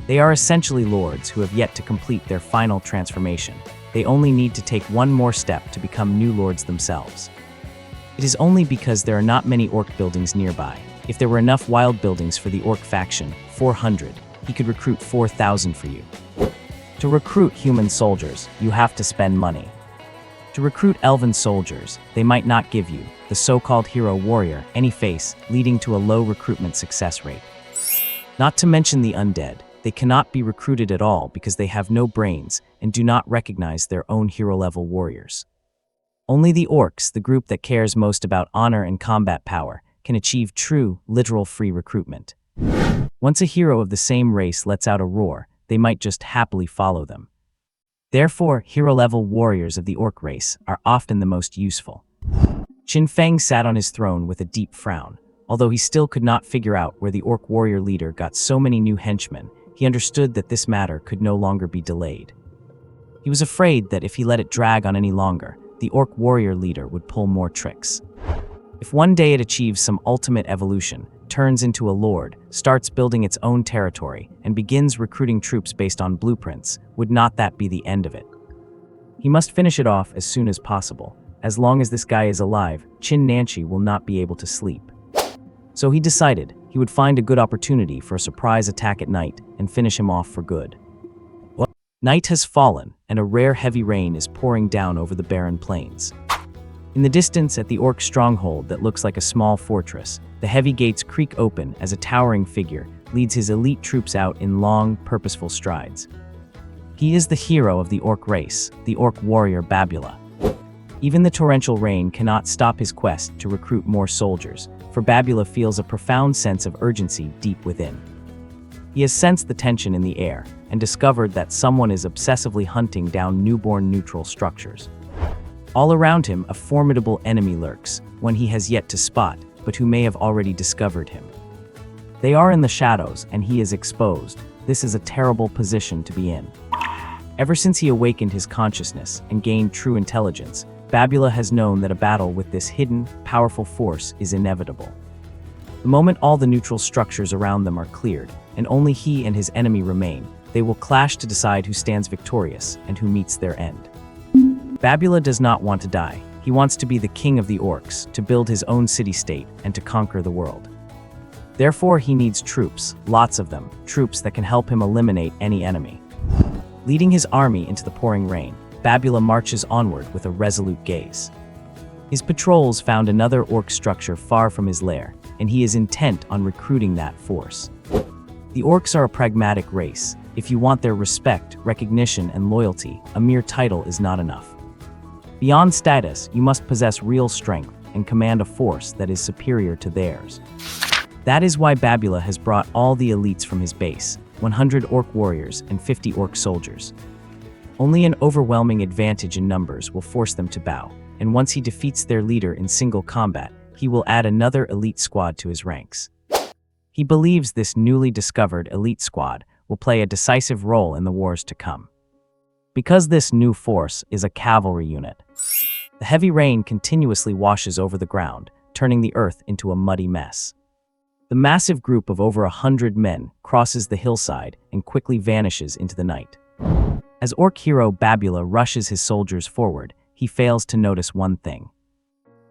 They are essentially lords who have yet to complete their final transformation. They only need to take one more step to become new lords themselves. It is only because there are not many orc buildings nearby. If there were enough wild buildings for the orc faction, 400, he could recruit 4,000 for you. To recruit human soldiers, you have to spend money. To recruit elven soldiers, they might not give you, the so-called hero warrior, any face, leading to a low recruitment success rate. Not to mention the undead, they cannot be recruited at all because they have no brains and do not recognize their own hero-level warriors. Only the orcs, the group that cares most about honor and combat power, can achieve true, literal free recruitment. Once a hero of the same race lets out a roar, they might just happily follow them. Therefore, hero-level warriors of the orc race are often the most useful. Qin Feng sat on his throne with a deep frown. Although he still could not figure out where the orc warrior leader got so many new henchmen, he understood that this matter could no longer be delayed. He was afraid that if he let it drag on any longer, the orc warrior leader would pull more tricks. If one day it achieves some ultimate evolution, turns into a lord, starts building its own territory, and begins recruiting troops based on blueprints, would not that be the end of it? He must finish it off as soon as possible. As long as this guy is alive, Chin Nanchi will not be able to sleep. So he decided he would find a good opportunity for a surprise attack at night and finish him off for good. Night has fallen, and a rare heavy rain is pouring down over the barren plains. In the distance, at the orc stronghold that looks like a small fortress, the heavy gates creak open as a towering figure leads his elite troops out in long, purposeful strides. He is the hero of the orc race, the orc warrior Babula. Even the torrential rain cannot stop his quest to recruit more soldiers, for Babula feels a profound sense of urgency deep within. He has sensed the tension in the air and discovered that someone is obsessively hunting down newborn neutral structures. All around him, a formidable enemy lurks, one he has yet to spot, but who may have already discovered him. They are in the shadows, and he is exposed. This is a terrible position to be in. Ever since he awakened his consciousness and gained true intelligence, Babula has known that a battle with this hidden, powerful force is inevitable. The moment all the neutral structures around them are cleared, and only he and his enemy remain, they will clash to decide who stands victorious and who meets their end. Babula does not want to die. He wants to be the king of the orcs, to build his own city-state, and to conquer the world. Therefore, he needs troops, lots of them, troops that can help him eliminate any enemy. Leading his army into the pouring rain, Babula marches onward with a resolute gaze. His patrols found another orc structure far from his lair, and he is intent on recruiting that force. The orcs are a pragmatic race. If you want their respect, recognition, and loyalty, a mere title is not enough. Beyond status, you must possess real strength and command a force that is superior to theirs. That is why Babula has brought all the elites from his base, 100 orc warriors and 50 orc soldiers. Only an overwhelming advantage in numbers will force them to bow, and once he defeats their leader in single combat, he will add another elite squad to his ranks. He believes this newly discovered elite squad will play a decisive role in the wars to come. Because this new force is a cavalry unit, the heavy rain continuously washes over the ground, turning the earth into a muddy mess. The massive group of over 100 men crosses the hillside and quickly vanishes into the night. As orc hero Babula rushes his soldiers forward, he fails to notice one thing.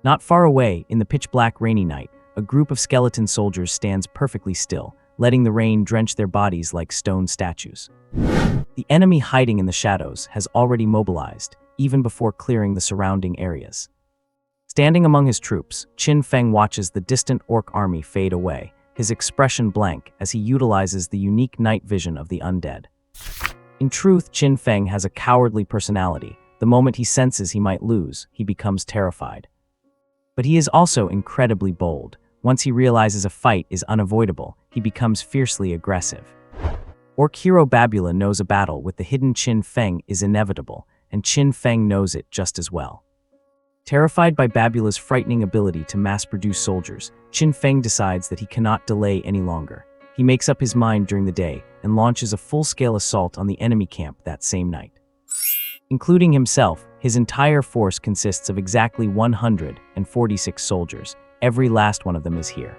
Not far away, in the pitch-black rainy night, a group of skeleton soldiers stands perfectly still, letting the rain drench their bodies like stone statues. The enemy hiding in the shadows has already mobilized, even before clearing the surrounding areas. Standing among his troops, Chin Feng watches the distant orc army fade away, his expression blank as he utilizes the unique night vision of the undead. In truth, Chin Feng has a cowardly personality. The moment he senses he might lose, he becomes terrified. But he is also incredibly bold. Once he realizes a fight is unavoidable, he becomes fiercely aggressive. Orc hero Babula knows a battle with the hidden Chin Feng is inevitable, and Chin Feng knows it just as well. Terrified by Babula's frightening ability to mass-produce soldiers, Chin Feng decides that he cannot delay any longer. He makes up his mind during the day and launches a full-scale assault on the enemy camp that same night. Including himself, his entire force consists of exactly 146 soldiers. Every last one of them is here.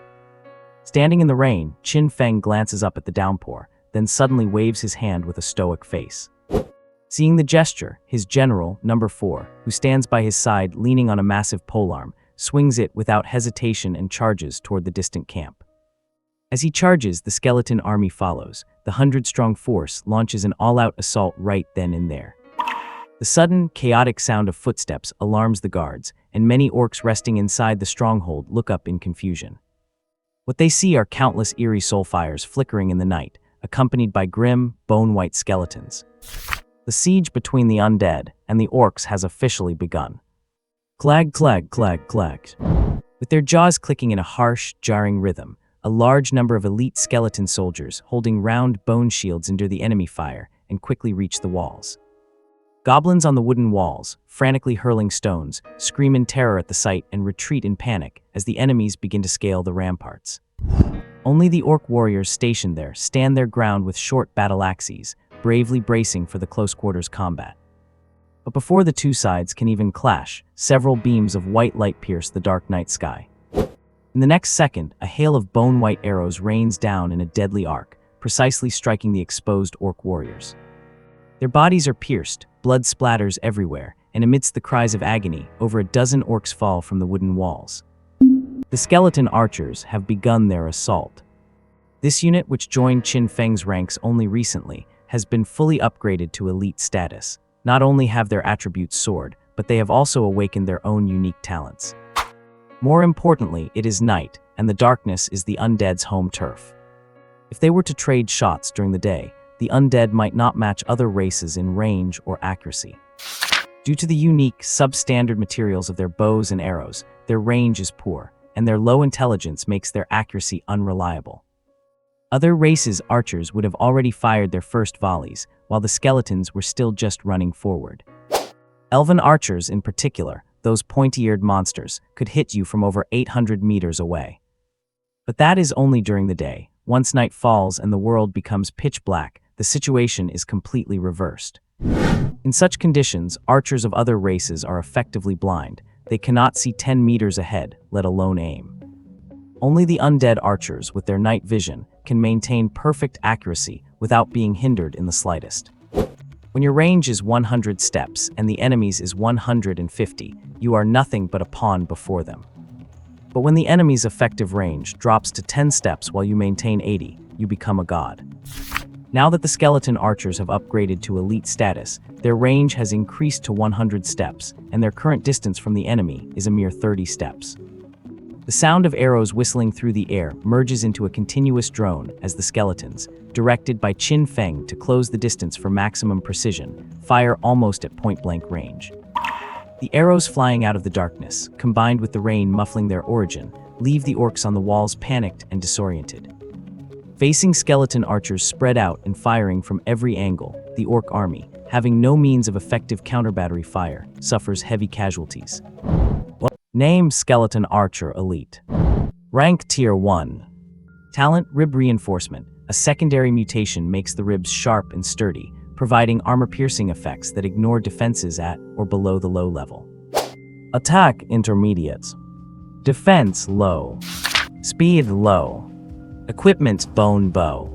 Standing in the rain, Chin Feng glances up at the downpour, then suddenly waves his hand with a stoic face. Seeing the gesture, his general, number 4, who stands by his side leaning on a massive polearm, swings it without hesitation and charges toward the distant camp. As he charges, the skeleton army follows. The 100-strong force launches an all-out assault right then and there. The sudden, chaotic sound of footsteps alarms the guards, and many orcs resting inside the stronghold look up in confusion. What they see are countless eerie soul fires flickering in the night, accompanied by grim, bone-white skeletons. The siege between the undead and the orcs has officially begun. Clag, clag, clag, clag. With their jaws clicking in a harsh, jarring rhythm, a large number of elite skeleton soldiers holding round bone shields endure the enemy fire and quickly reach the walls. Goblins on the wooden walls, frantically hurling stones, scream in terror at the sight and retreat in panic as the enemies begin to scale the ramparts. Only the orc warriors stationed there stand their ground with short battle axes, bravely bracing for the close-quarters combat. But before the two sides can even clash, several beams of white light pierce the dark night sky. In the next second, a hail of bone-white arrows rains down in a deadly arc, precisely striking the exposed orc warriors. Their bodies are pierced, blood splatters everywhere, and amidst the cries of agony, over a dozen orcs fall from the wooden walls. The skeleton archers have begun their assault. This unit, which joined Qin Feng's ranks only recently, has been fully upgraded to elite status. Not only have their attributes soared, but they have also awakened their own unique talents. More importantly, it is night, and the darkness is the undead's home turf. If they were to trade shots during the day, the undead might not match other races in range or accuracy. Due to the unique, substandard materials of their bows and arrows, their range is poor, and their low intelligence makes their accuracy unreliable. Other races' archers would have already fired their first volleys, while the skeletons were still just running forward. Elven archers in particular, those pointy-eared monsters, could hit you from over 800 meters away. But that is only during the day. Once night falls and the world becomes pitch black, the situation is completely reversed. In such conditions, archers of other races are effectively blind. They cannot see 10 meters ahead, let alone aim. Only the undead archers, with their night vision, can maintain perfect accuracy without being hindered in the slightest. When your range is 100 steps and the enemy's is 150, you are nothing but a pawn before them. But when the enemy's effective range drops to 10 steps while you maintain 80, you become a god. Now that the skeleton archers have upgraded to elite status, their range has increased to 100 steps, and their current distance from the enemy is a mere 30 steps. The sound of arrows whistling through the air merges into a continuous drone as the skeletons, directed by Qin Feng to close the distance for maximum precision, fire almost at point-blank range. The arrows flying out of the darkness, combined with the rain muffling their origin, leave the orcs on the walls panicked and disoriented. Facing skeleton archers spread out and firing from every angle, the orc army, having no means of effective counter-battery fire, suffers heavy casualties. Name: Skeleton Archer Elite. Rank: Tier 1. Talent: Rib Reinforcement. A secondary mutation makes the ribs sharp and sturdy, providing armor-piercing effects that ignore defenses at or below the low level. Attack: Intermediate. Defense: Low. Speed: Low. Equipment: Bone Bow.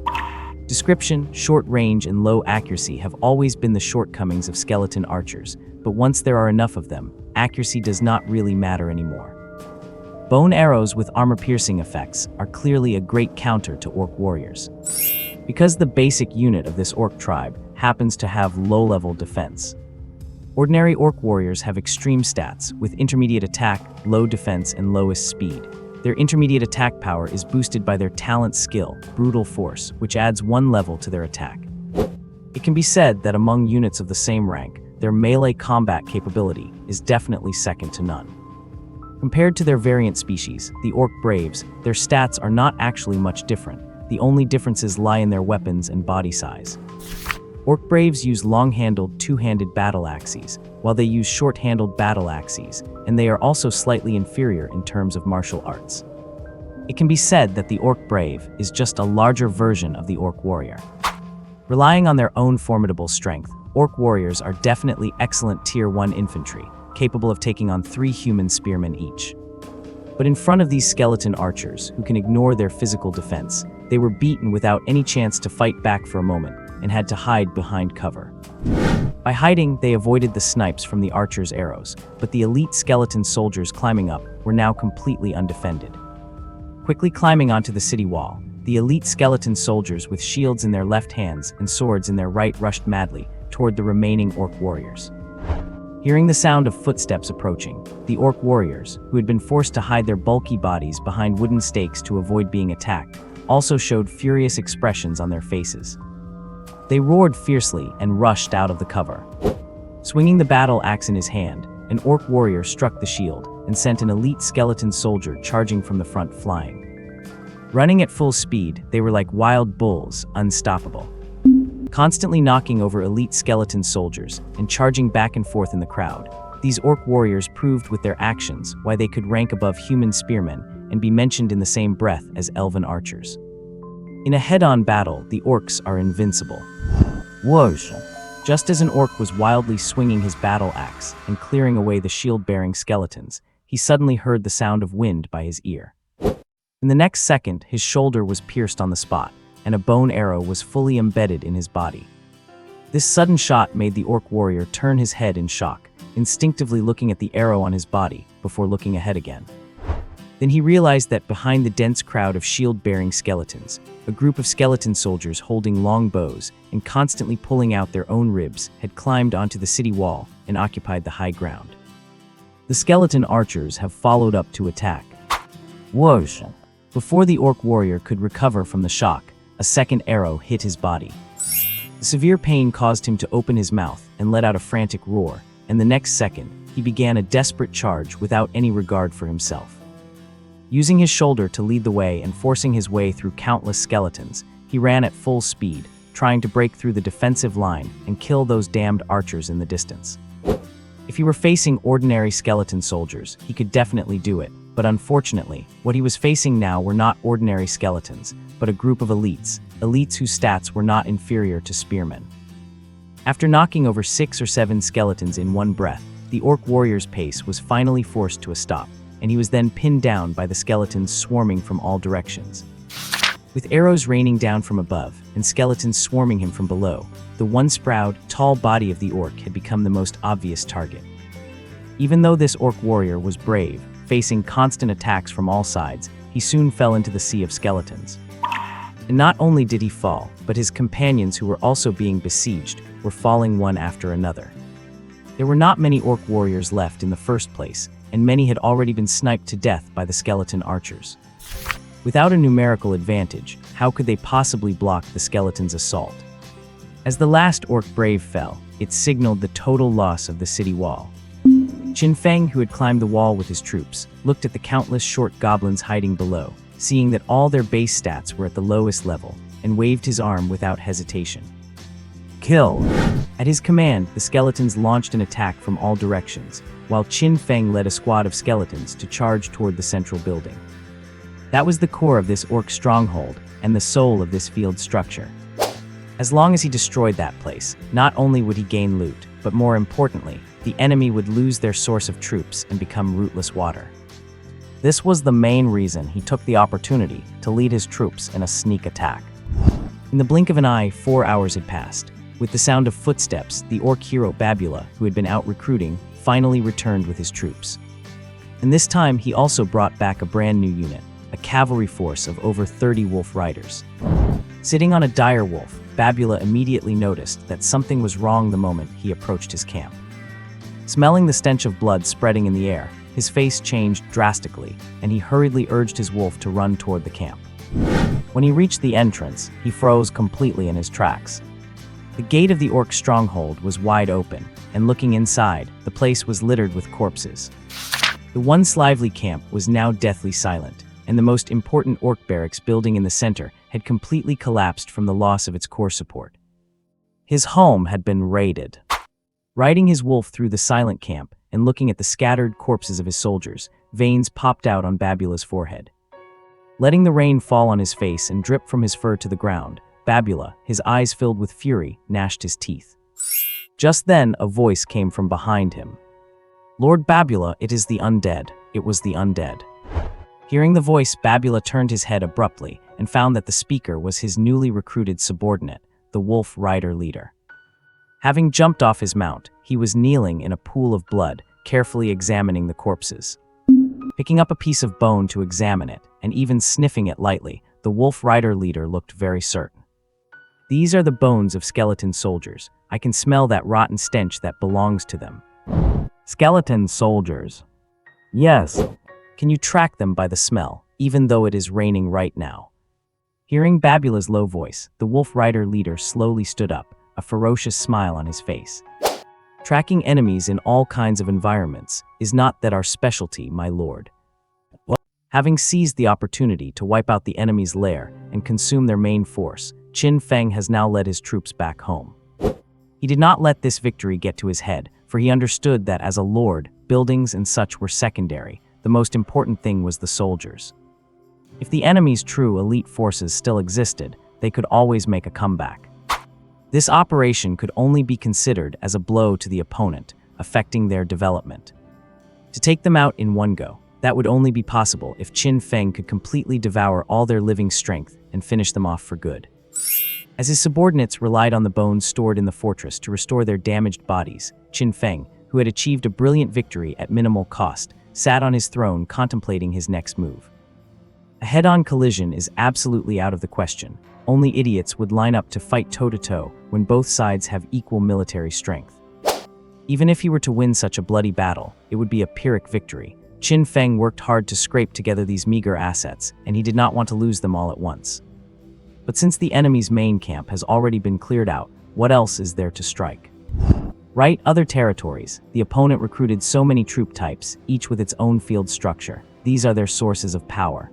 Description: short range and low accuracy have always been the shortcomings of skeleton archers, but once there are enough of them, accuracy does not really matter anymore. Bone arrows with armor-piercing effects are clearly a great counter to orc warriors. Because the basic unit of this orc tribe happens to have low-level defense. Ordinary orc warriors have extreme stats, with intermediate attack, low defense, and lowest speed. Their intermediate attack power is boosted by their talent skill, Brutal Force, which adds 1 level to their attack. It can be said that among units of the same rank, their melee combat capability is definitely second to none. Compared to their variant species, the Orc Braves, their stats are not actually much different. The only differences lie in their weapons and body size. Orc Braves use long-handled, two-handed battle axes, while they use short-handled battle axes, and they are also slightly inferior in terms of martial arts. It can be said that the Orc Brave is just a larger version of the Orc Warrior. Relying on their own formidable strength, Orc Warriors are definitely excellent Tier 1 infantry, capable of taking on 3 human spearmen each. But in front of these skeleton archers, who can ignore their physical defense, they were beaten without any chance to fight back for a moment, and had to hide behind cover. By hiding, they avoided the snipes from the archers' arrows, but the elite skeleton soldiers climbing up were now completely undefended. Quickly climbing onto the city wall, the elite skeleton soldiers with shields in their left hands and swords in their right rushed madly toward the remaining orc warriors. Hearing the sound of footsteps approaching, the orc warriors, who had been forced to hide their bulky bodies behind wooden stakes to avoid being attacked, also showed furious expressions on their faces. They roared fiercely and rushed out of the cover. Swinging the battle axe in his hand, an orc warrior struck the shield and sent an elite skeleton soldier charging from the front flying. Running at full speed, they were like wild bulls, unstoppable. Constantly knocking over elite skeleton soldiers and charging back and forth in the crowd, these orc warriors proved with their actions why they could rank above human spearmen and be mentioned in the same breath as elven archers. In a head-on battle, the orcs are invincible. Just as an orc was wildly swinging his battle axe and clearing away the shield-bearing skeletons, he suddenly heard the sound of wind by his ear. In the next second, his shoulder was pierced on the spot, and a bone arrow was fully embedded in his body. This sudden shot made the orc warrior turn his head in shock, instinctively looking at the arrow on his body before looking ahead again. Then he realized that behind the dense crowd of shield-bearing skeletons, a group of skeleton soldiers holding long bows and constantly pulling out their own ribs had climbed onto the city wall and occupied the high ground. The skeleton archers have followed up to attack. Whoosh! Before the orc warrior could recover from the shock, a second arrow hit his body. The severe pain caused him to open his mouth and let out a frantic roar, and the next second, he began a desperate charge without any regard for himself. Using his shoulder to lead the way and forcing his way through countless skeletons, he ran at full speed, trying to break through the defensive line and kill those damned archers in the distance. If he were facing ordinary skeleton soldiers, he could definitely do it, but unfortunately, what he was facing now were not ordinary skeletons, but a group of elites whose stats were not inferior to spearmen. After knocking over 6 or 7 skeletons in one breath, the orc warrior's pace was finally forced to a stop, and he was then pinned down by the skeletons swarming from all directions. With arrows raining down from above and skeletons swarming him from below, the once-proud, tall body of the orc had become the most obvious target. Even though this orc warrior was brave, facing constant attacks from all sides, he soon fell into the sea of skeletons. And not only did he fall, but his companions who were also being besieged were falling one after another. There were not many orc warriors left in the first place, and many had already been sniped to death by the skeleton archers. Without a numerical advantage, how could they possibly block the skeleton's assault? As the last orc brave fell, it signaled the total loss of the city wall. Qin Feng, who had climbed the wall with his troops, looked at the countless short goblins hiding below, seeing that all their base stats were at the lowest level, and waved his arm without hesitation. Kill! At his command, the skeletons launched an attack from all directions, while Qin Feng led a squad of skeletons to charge toward the central building. That was the core of this orc stronghold and the soul of this field structure. As long as he destroyed that place, not only would he gain loot, but more importantly, the enemy would lose their source of troops and become rootless water. This was the main reason he took the opportunity to lead his troops in a sneak attack. In the blink of an eye, 4 hours had passed. With the sound of footsteps, the orc hero Babula, who had been out recruiting, finally returned with his troops. And this time, he also brought back a brand new unit, a cavalry force of over 30 wolf riders. Sitting on a dire wolf, Babula immediately noticed that something was wrong the moment he approached his camp. Smelling the stench of blood spreading in the air, his face changed drastically, and he hurriedly urged his wolf to run toward the camp. When he reached the entrance, he froze completely in his tracks. The gate of the orc stronghold was wide open, and looking inside, the place was littered with corpses. The once lively camp was now deathly silent, and the most important orc barracks building in the center had completely collapsed from the loss of its core support. His home had been raided. Riding his wolf through the silent camp and looking at the scattered corpses of his soldiers, veins popped out on Babula's forehead. Letting the rain fall on his face and drip from his fur to the ground, Babula, his eyes filled with fury, gnashed his teeth. Just then, a voice came from behind him. "Lord Babula, it is the undead." It was the undead. Hearing the voice, Babula turned his head abruptly and found that the speaker was his newly recruited subordinate, the wolf rider leader. Having jumped off his mount, he was kneeling in a pool of blood, carefully examining the corpses. Picking up a piece of bone to examine it, and even sniffing it lightly, the wolf rider leader looked very certain. "These are the bones of skeleton soldiers. I can smell that rotten stench that belongs to them." "Skeleton soldiers?" "Yes." "Can you track them by the smell, even though it is raining right now?" Hearing Babula's low voice, the wolf rider leader slowly stood up, a ferocious smile on his face. "Tracking enemies in all kinds of environments is not that our specialty, my lord." Having seized the opportunity to wipe out the enemy's lair and consume their main force, Qin Feng has now led his troops back home. He did not let this victory get to his head, for he understood that as a lord, buildings and such were secondary. The most important thing was the soldiers. If the enemy's true elite forces still existed, they could always make a comeback. This operation could only be considered as a blow to the opponent, affecting their development. To take them out in one go, that would only be possible if Qin Feng could completely devour all their living strength and finish them off for good. As his subordinates relied on the bones stored in the fortress to restore their damaged bodies, Qin Feng, who had achieved a brilliant victory at minimal cost, sat on his throne contemplating his next move. A head-on collision is absolutely out of the question. Only idiots would line up to fight toe-to-toe when both sides have equal military strength. Even if he were to win such a bloody battle, it would be a Pyrrhic victory. Qin Feng worked hard to scrape together these meager assets, and he did not want to lose them all at once. But since the enemy's main camp has already been cleared out, what else is there to strike? Right, other territories. The opponent recruited so many troop types, each with its own field structure. These are their sources of power.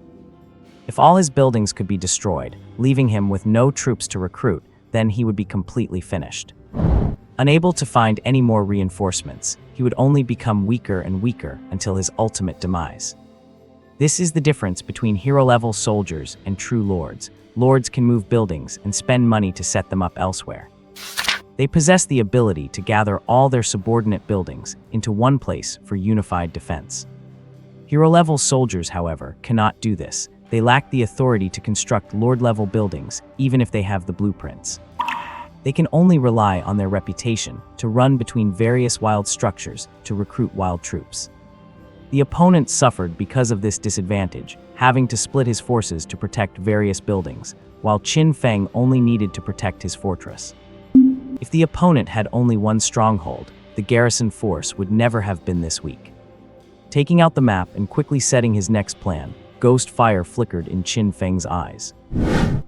If all his buildings could be destroyed, leaving him with no troops to recruit, then he would be completely finished. Unable to find any more reinforcements, he would only become weaker and weaker until his ultimate demise. This is the difference between hero-level soldiers and true lords. Lords can move buildings and spend money to set them up elsewhere. They possess the ability to gather all their subordinate buildings into one place for unified defense. Hero-level soldiers, however, cannot do this. They lack the authority to construct lord-level buildings, even if they have the blueprints. They can only rely on their reputation to run between various wild structures to recruit wild troops. The opponent suffered because of this disadvantage, having to split his forces to protect various buildings, while Qin Feng only needed to protect his fortress. If the opponent had only one stronghold, the garrison force would never have been this weak. Taking out the map and quickly setting his next plan, ghost fire flickered in Qin Feng's eyes.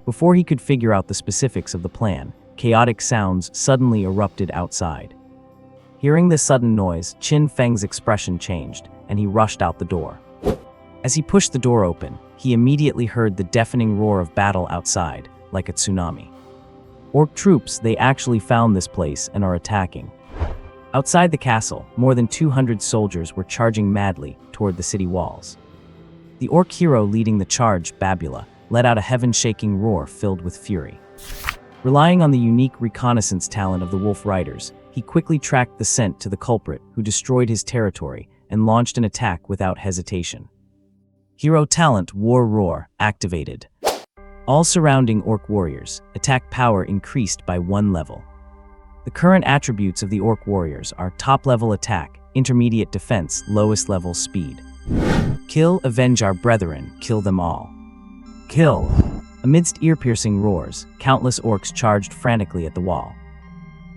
Before he could figure out the specifics of the plan, chaotic sounds suddenly erupted outside. Hearing this sudden noise, Qin Feng's expression changed, and he rushed out the door. As he pushed the door open, he immediately heard the deafening roar of battle outside, like a tsunami. Orc troops, they actually found this place and are attacking. Outside the castle, more than 200 soldiers were charging madly toward the city walls. The orc hero leading the charge, Babula, let out a heaven-shaking roar filled with fury. Relying on the unique reconnaissance talent of the Wolf Riders, he quickly tracked the scent to the culprit who destroyed his territory and launched an attack without hesitation. Hero talent War Roar activated. All surrounding orc warriors, attack power increased by 1 level. The current attributes of the orc warriors are top-level attack, intermediate defense, lowest level speed. Kill, avenge our brethren, kill them all. Kill. Amidst ear-piercing roars, countless orcs charged frantically at the wall.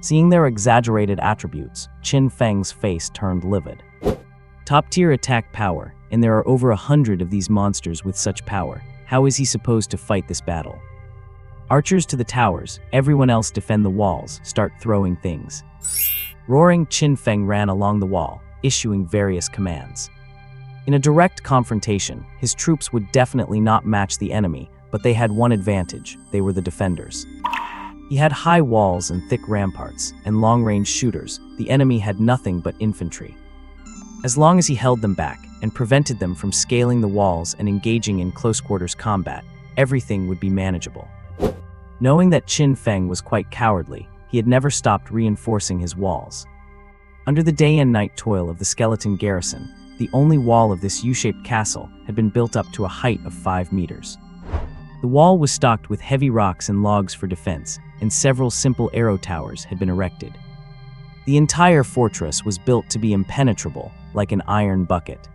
Seeing their exaggerated attributes, Qin Feng's face turned livid. Top-tier attack power, and there are over 100 of these monsters with such power. How is he supposed to fight this battle? Archers to the towers, everyone else defend the walls, start throwing things. Roaring, Qin Feng ran along the wall, issuing various commands. In a direct confrontation, his troops would definitely not match the enemy, but they had one advantage: they were the defenders. He had high walls and thick ramparts, and long-range shooters. The enemy had nothing but infantry. As long as he held them back and prevented them from scaling the walls and engaging in close-quarters combat, everything would be manageable. Knowing that Qin Feng was quite cowardly, he had never stopped reinforcing his walls. Under the day and night toil of the skeleton garrison, the only wall of this U-shaped castle had been built up to a height of 5 meters. The wall was stocked with heavy rocks and logs for defense, and several simple arrow towers had been erected. The entire fortress was built to be impenetrable, like an iron bucket.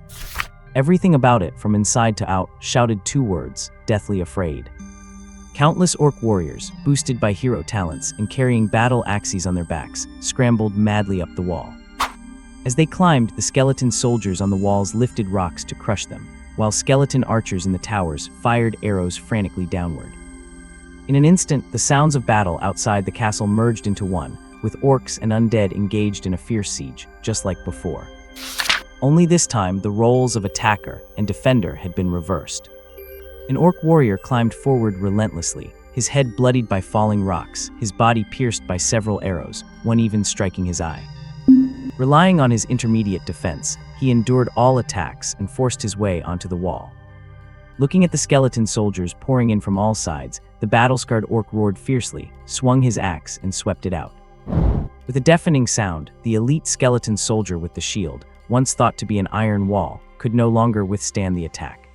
Everything about it, from inside to out, shouted 2 words: deathly afraid. Countless orc warriors, boosted by hero talents and carrying battle axes on their backs, scrambled madly up the wall. As they climbed, the skeleton soldiers on the walls lifted rocks to crush them, while skeleton archers in the towers fired arrows frantically downward. In an instant, the sounds of battle outside the castle merged into one, with orcs and undead engaged in a fierce siege, just like before. Only this time, the roles of attacker and defender had been reversed. An orc warrior climbed forward relentlessly, his head bloodied by falling rocks, his body pierced by several arrows, one even striking his eye. Relying on his intermediate defense, he endured all attacks and forced his way onto the wall. Looking at the skeleton soldiers pouring in from all sides, the battle-scarred orc roared fiercely, swung his axe, and swept it out. With a deafening sound, the elite skeleton soldier with the shield, once thought to be an iron wall, could no longer withstand the attack.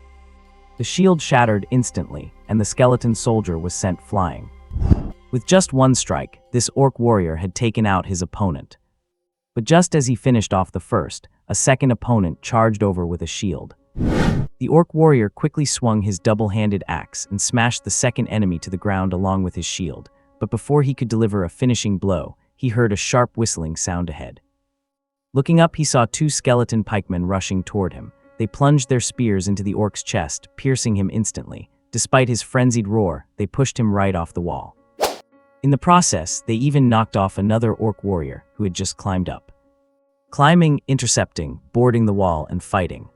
The shield shattered instantly, and the skeleton soldier was sent flying. With just one strike, this orc warrior had taken out his opponent. But just as he finished off the first, a second opponent charged over with a shield. The orc warrior quickly swung his double-handed axe and smashed the second enemy to the ground along with his shield, but before he could deliver a finishing blow, he heard a sharp whistling sound ahead. Looking up, he saw two skeleton pikemen rushing toward him. They plunged their spears into the orc's chest, piercing him instantly. Despite his frenzied roar, they pushed him right off the wall. In the process, they even knocked off another orc warrior who had just climbed up. Climbing, intercepting, boarding the wall, and fighting.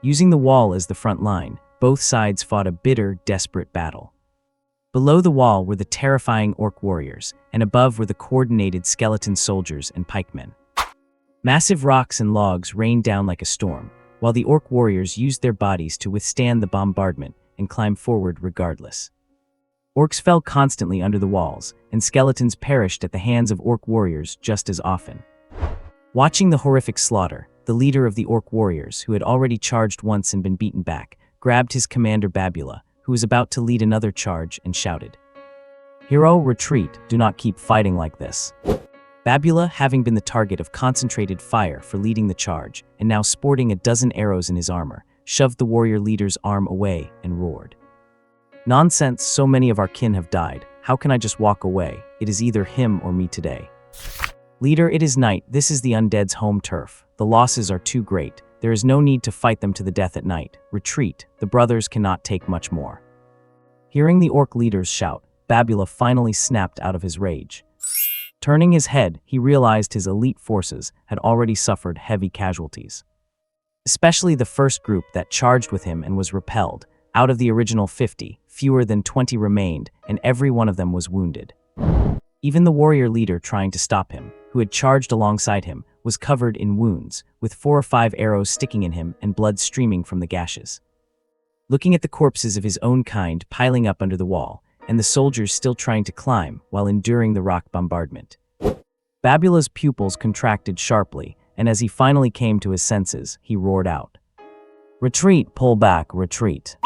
Using the wall as the front line, both sides fought a bitter, desperate battle. Below the wall were the terrifying orc warriors, and above were the coordinated skeleton soldiers and pikemen. Massive rocks and logs rained down like a storm, while the orc warriors used their bodies to withstand the bombardment and climb forward regardless. Orcs fell constantly under the walls, and skeletons perished at the hands of orc warriors just as often. Watching the horrific slaughter, the leader of the orc warriors, who had already charged once and been beaten back, grabbed his commander Babula, who was about to lead another charge, and shouted, "Hero, retreat, do not keep fighting like this." Babula, having been the target of concentrated fire for leading the charge, and now sporting a dozen arrows in his armor, shoved the warrior leader's arm away and roared, "Nonsense, so many of our kin have died. How can I just walk away? It is either him or me today." "Leader, it is night. This is the undead's home turf. The losses are too great. There is no need to fight them to the death at night. Retreat. The brothers cannot take much more." Hearing the orc leader's shout, Babula finally snapped out of his rage. Turning his head, he realized his elite forces had already suffered heavy casualties. Especially the first group that charged with him and was repelled. Out of the original 50, fewer than 20 remained, and every one of them was wounded. Even the warrior leader trying to stop him, who had charged alongside him, was covered in wounds, with 4 or 5 arrows sticking in him and blood streaming from the gashes. Looking at the corpses of his own kind piling up under the wall, and the soldiers still trying to climb while enduring the rock bombardment, Babula's pupils contracted sharply, and as he finally came to his senses, he roared out, "Retreat, pull back, retreat."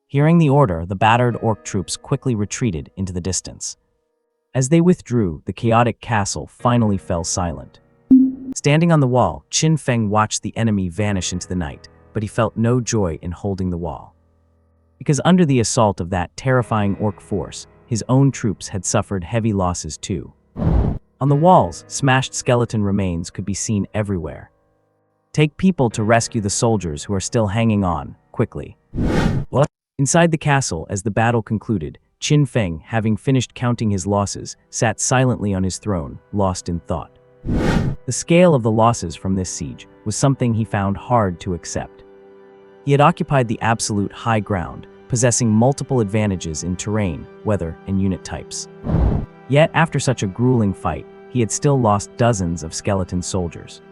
Hearing the order, the battered orc troops quickly retreated into the distance. As they withdrew, the chaotic castle finally fell silent. Standing on the wall, Qin Feng watched the enemy vanish into the night, but he felt no joy in holding the wall. Because under the assault of that terrifying orc force, his own troops had suffered heavy losses too. On the walls, smashed skeleton remains could be seen everywhere. Take people to rescue the soldiers who are still hanging on, quickly. What? Inside the castle, as the battle concluded, Qin Feng, having finished counting his losses, sat silently on his throne, lost in thought. The scale of the losses from this siege was something he found hard to accept. He had occupied the absolute high ground, possessing multiple advantages in terrain, weather, and unit types. Yet, after such a grueling fight, he had still lost dozens of skeleton soldiers.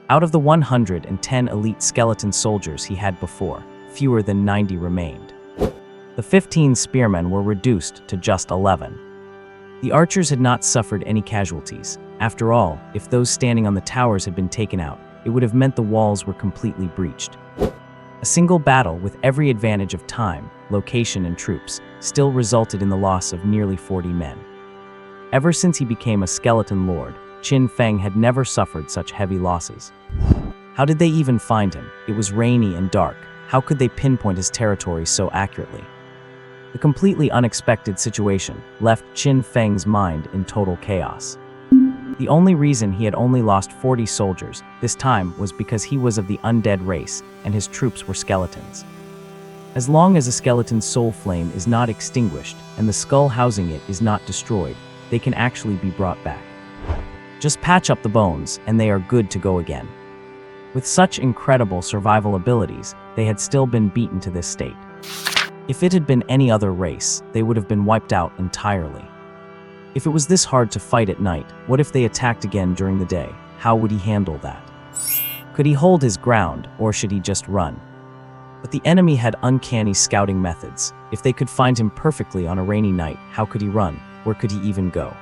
Out of the 110 elite skeleton soldiers he had before, fewer than 90 remained. The 15 spearmen were reduced to just 11. The archers had not suffered any casualties. After all, if those standing on the towers had been taken out, it would have meant the walls were completely breached. A single battle with every advantage of time, location, and troops still resulted in the loss of nearly 40 men. Ever since he became a skeleton lord, Qin Feng had never suffered such heavy losses. How did they even find him? It was rainy and dark. How could they pinpoint his territory so accurately? The completely unexpected situation left Qin Feng's mind in total chaos. The only reason he had only lost 40 soldiers this time was because he was of the undead race and his troops were skeletons. As long as a skeleton's soul flame is not extinguished and the skull housing it is not destroyed, they can actually be brought back. Just patch up the bones and they are good to go again. With such incredible survival abilities, they had still been beaten to this state. If it had been any other race, they would have been wiped out entirely. If it was this hard to fight at night, what if they attacked again during the day? How would he handle that? Could he hold his ground, or should he just run? But the enemy had uncanny scouting methods. If they could find him perfectly on a rainy night, how could he run? Where could he even go?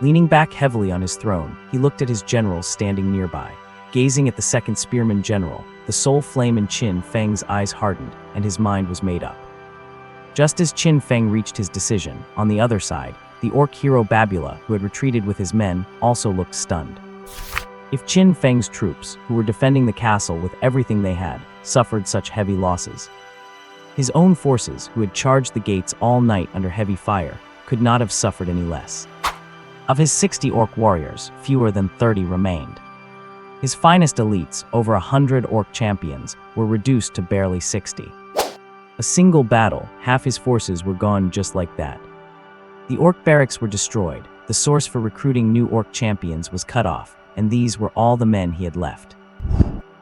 Leaning back heavily on his throne, he looked at his generals standing nearby. Gazing at the second spearman general, the soul flame in Qin Feng's eyes hardened, and his mind was made up. Just as Qin Feng reached his decision, on the other side, the orc hero Babula, who had retreated with his men, also looked stunned. If Qin Feng's troops, who were defending the castle with everything they had, suffered such heavy losses, his own forces, who had charged the gates all night under heavy fire, could not have suffered any less. Of his 60 orc warriors, fewer than 30 remained. His finest elites, over 100 orc champions, were reduced to barely 60. A single battle, half his forces were gone just like that. The orc barracks were destroyed, the source for recruiting new orc champions was cut off, and these were all the men he had left.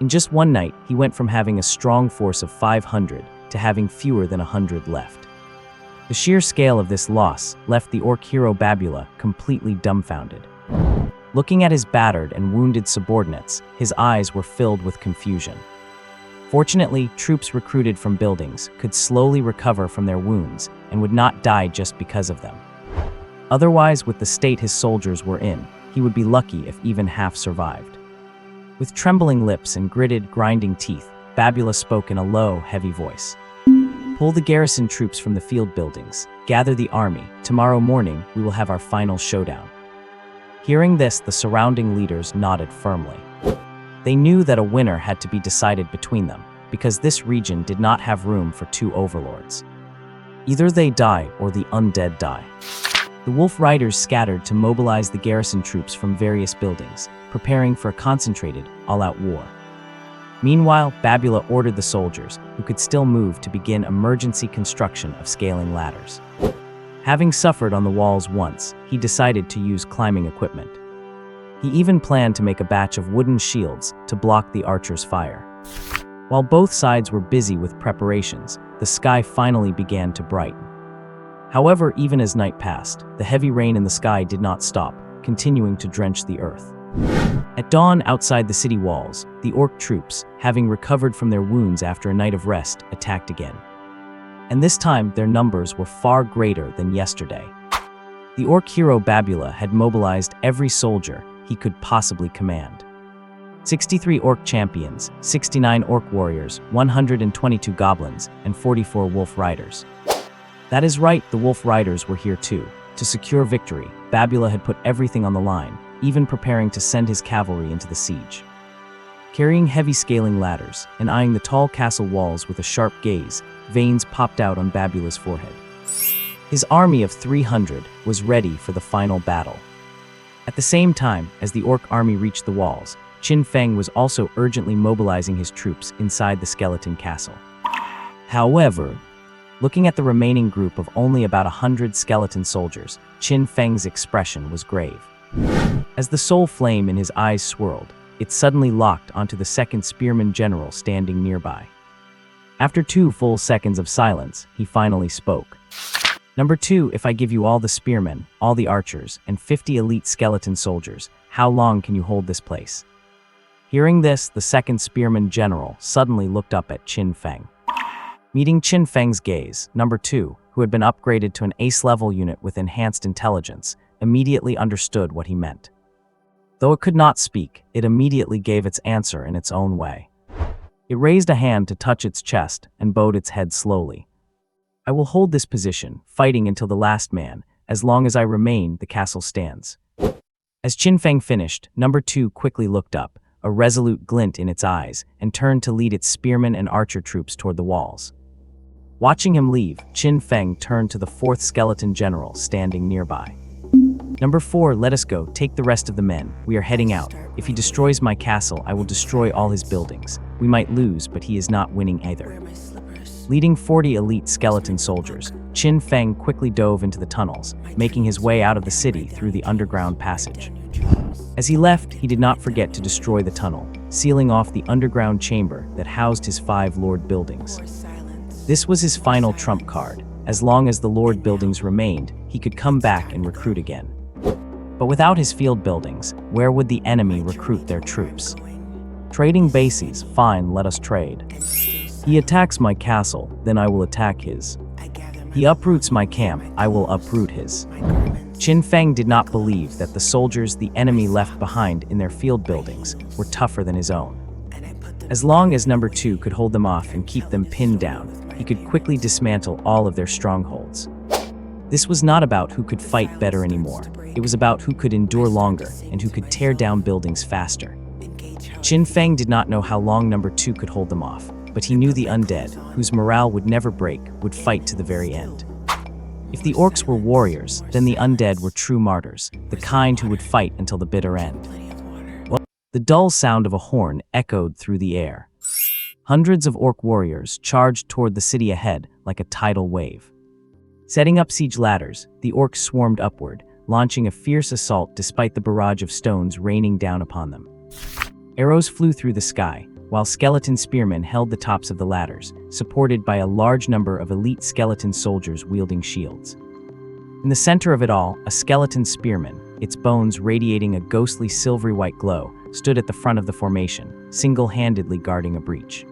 In just one night, he went from having a strong force of 500 to having fewer than 100 left. The sheer scale of this loss left the orc hero Babula completely dumbfounded. Looking at his battered and wounded subordinates, his eyes were filled with confusion. Fortunately, troops recruited from buildings could slowly recover from their wounds and would not die just because of them. Otherwise, with the state his soldiers were in, he would be lucky if even half survived. With trembling lips and gritted, grinding teeth, Babula spoke in a low, heavy voice. "Pull the garrison troops from the field buildings. Gather the army. Tomorrow morning, we will have our final showdown." Hearing this, the surrounding leaders nodded firmly. They knew that a winner had to be decided between them, because this region did not have room for two overlords. Either they die or the undead die. The Wolf Riders scattered to mobilize the garrison troops from various buildings, preparing for a concentrated, all-out war. Meanwhile, Babula ordered the soldiers, who could still move, to begin emergency construction of scaling ladders. Having suffered on the walls once, he decided to use climbing equipment. He even planned to make a batch of wooden shields to block the archers' fire. While both sides were busy with preparations, the sky finally began to brighten. However, even as night passed, the heavy rain in the sky did not stop, continuing to drench the earth. At dawn, outside the city walls, the orc troops, having recovered from their wounds after a night of rest, attacked again. And this time, their numbers were far greater than yesterday. The orc hero Babula had mobilized every soldier he could possibly command. 63 orc champions, 69 orc warriors, 122 goblins, and 44 wolf riders. That is right, the wolf riders were here too. To secure victory, Babula had put everything on the line, even preparing to send his cavalry into the siege. Carrying heavy scaling ladders and eyeing the tall castle walls with a sharp gaze, veins popped out on Babula's forehead. His army of 300 was ready for the final battle. At the same time, as the orc army reached the walls, Qin Feng was also urgently mobilizing his troops inside the skeleton castle. However, looking at the remaining group of only about 100 skeleton soldiers, Qin Feng's expression was grave. As the soul flame in his eyes swirled, it suddenly locked onto the second spearman general standing nearby. After 2 full seconds of silence, he finally spoke. "Number 2, if I give you all the spearmen, all the archers, and 50 elite skeleton soldiers, how long can you hold this place?" Hearing this, the second spearman general suddenly looked up at Qin Feng. Meeting Qin Feng's gaze, Number 2, who had been upgraded to an ace-level unit with enhanced intelligence, immediately understood what he meant. Though it could not speak, it immediately gave its answer in its own way. It raised a hand to touch its chest and bowed its head slowly. "I will hold this position, fighting until the last man. As long as I remain, the castle stands." As Qin Feng finished, Number 2 quickly looked up, a resolute glint in its eyes, and turned to lead its spearmen and archer troops toward the walls. Watching him leave, Qin Feng turned to the 4th skeleton general standing nearby. "Number 4, let us go. Take the rest of the men. We are heading out. If he destroys my castle, I will destroy all his buildings. We might lose, but he is not winning either." Leading 40 elite skeleton soldiers, Qin Feng quickly dove into the tunnels, making his way out of the city through the underground passage. As he left, he did not forget to destroy the tunnel, sealing off the underground chamber that housed his 5 lord buildings. This was his final trump card. As long as the lord buildings remained, he could come back and recruit again. But without his field buildings, where would the enemy recruit their troops? Trading bases, fine, let us trade. He attacks my castle, then I will attack his. He uproots my camp, I will uproot his. Qin Feng did not believe that the soldiers the enemy left behind in their field buildings were tougher than his own. As long as number 2 could hold them off and keep them pinned down, he could quickly dismantle all of their strongholds. This was not about who could fight better anymore. It was about who could endure longer and who could tear down buildings faster. Qin Feng did not know how long number 2 could hold them off, but he knew the undead, whose morale would never break, would fight to the very end. If the orcs were warriors, then the undead were true martyrs, the kind who would fight until the bitter end. The dull sound of a horn echoed through the air. Hundreds of orc warriors charged toward the city ahead like a tidal wave. Setting up siege ladders, the orcs swarmed upward, launching a fierce assault despite the barrage of stones raining down upon them. Arrows flew through the sky, while skeleton spearmen held the tops of the ladders, supported by a large number of elite skeleton soldiers wielding shields. In the center of it all, a skeleton spearman, its bones radiating a ghostly silvery white glow, stood at the front of the formation, single-handedly guarding a breach.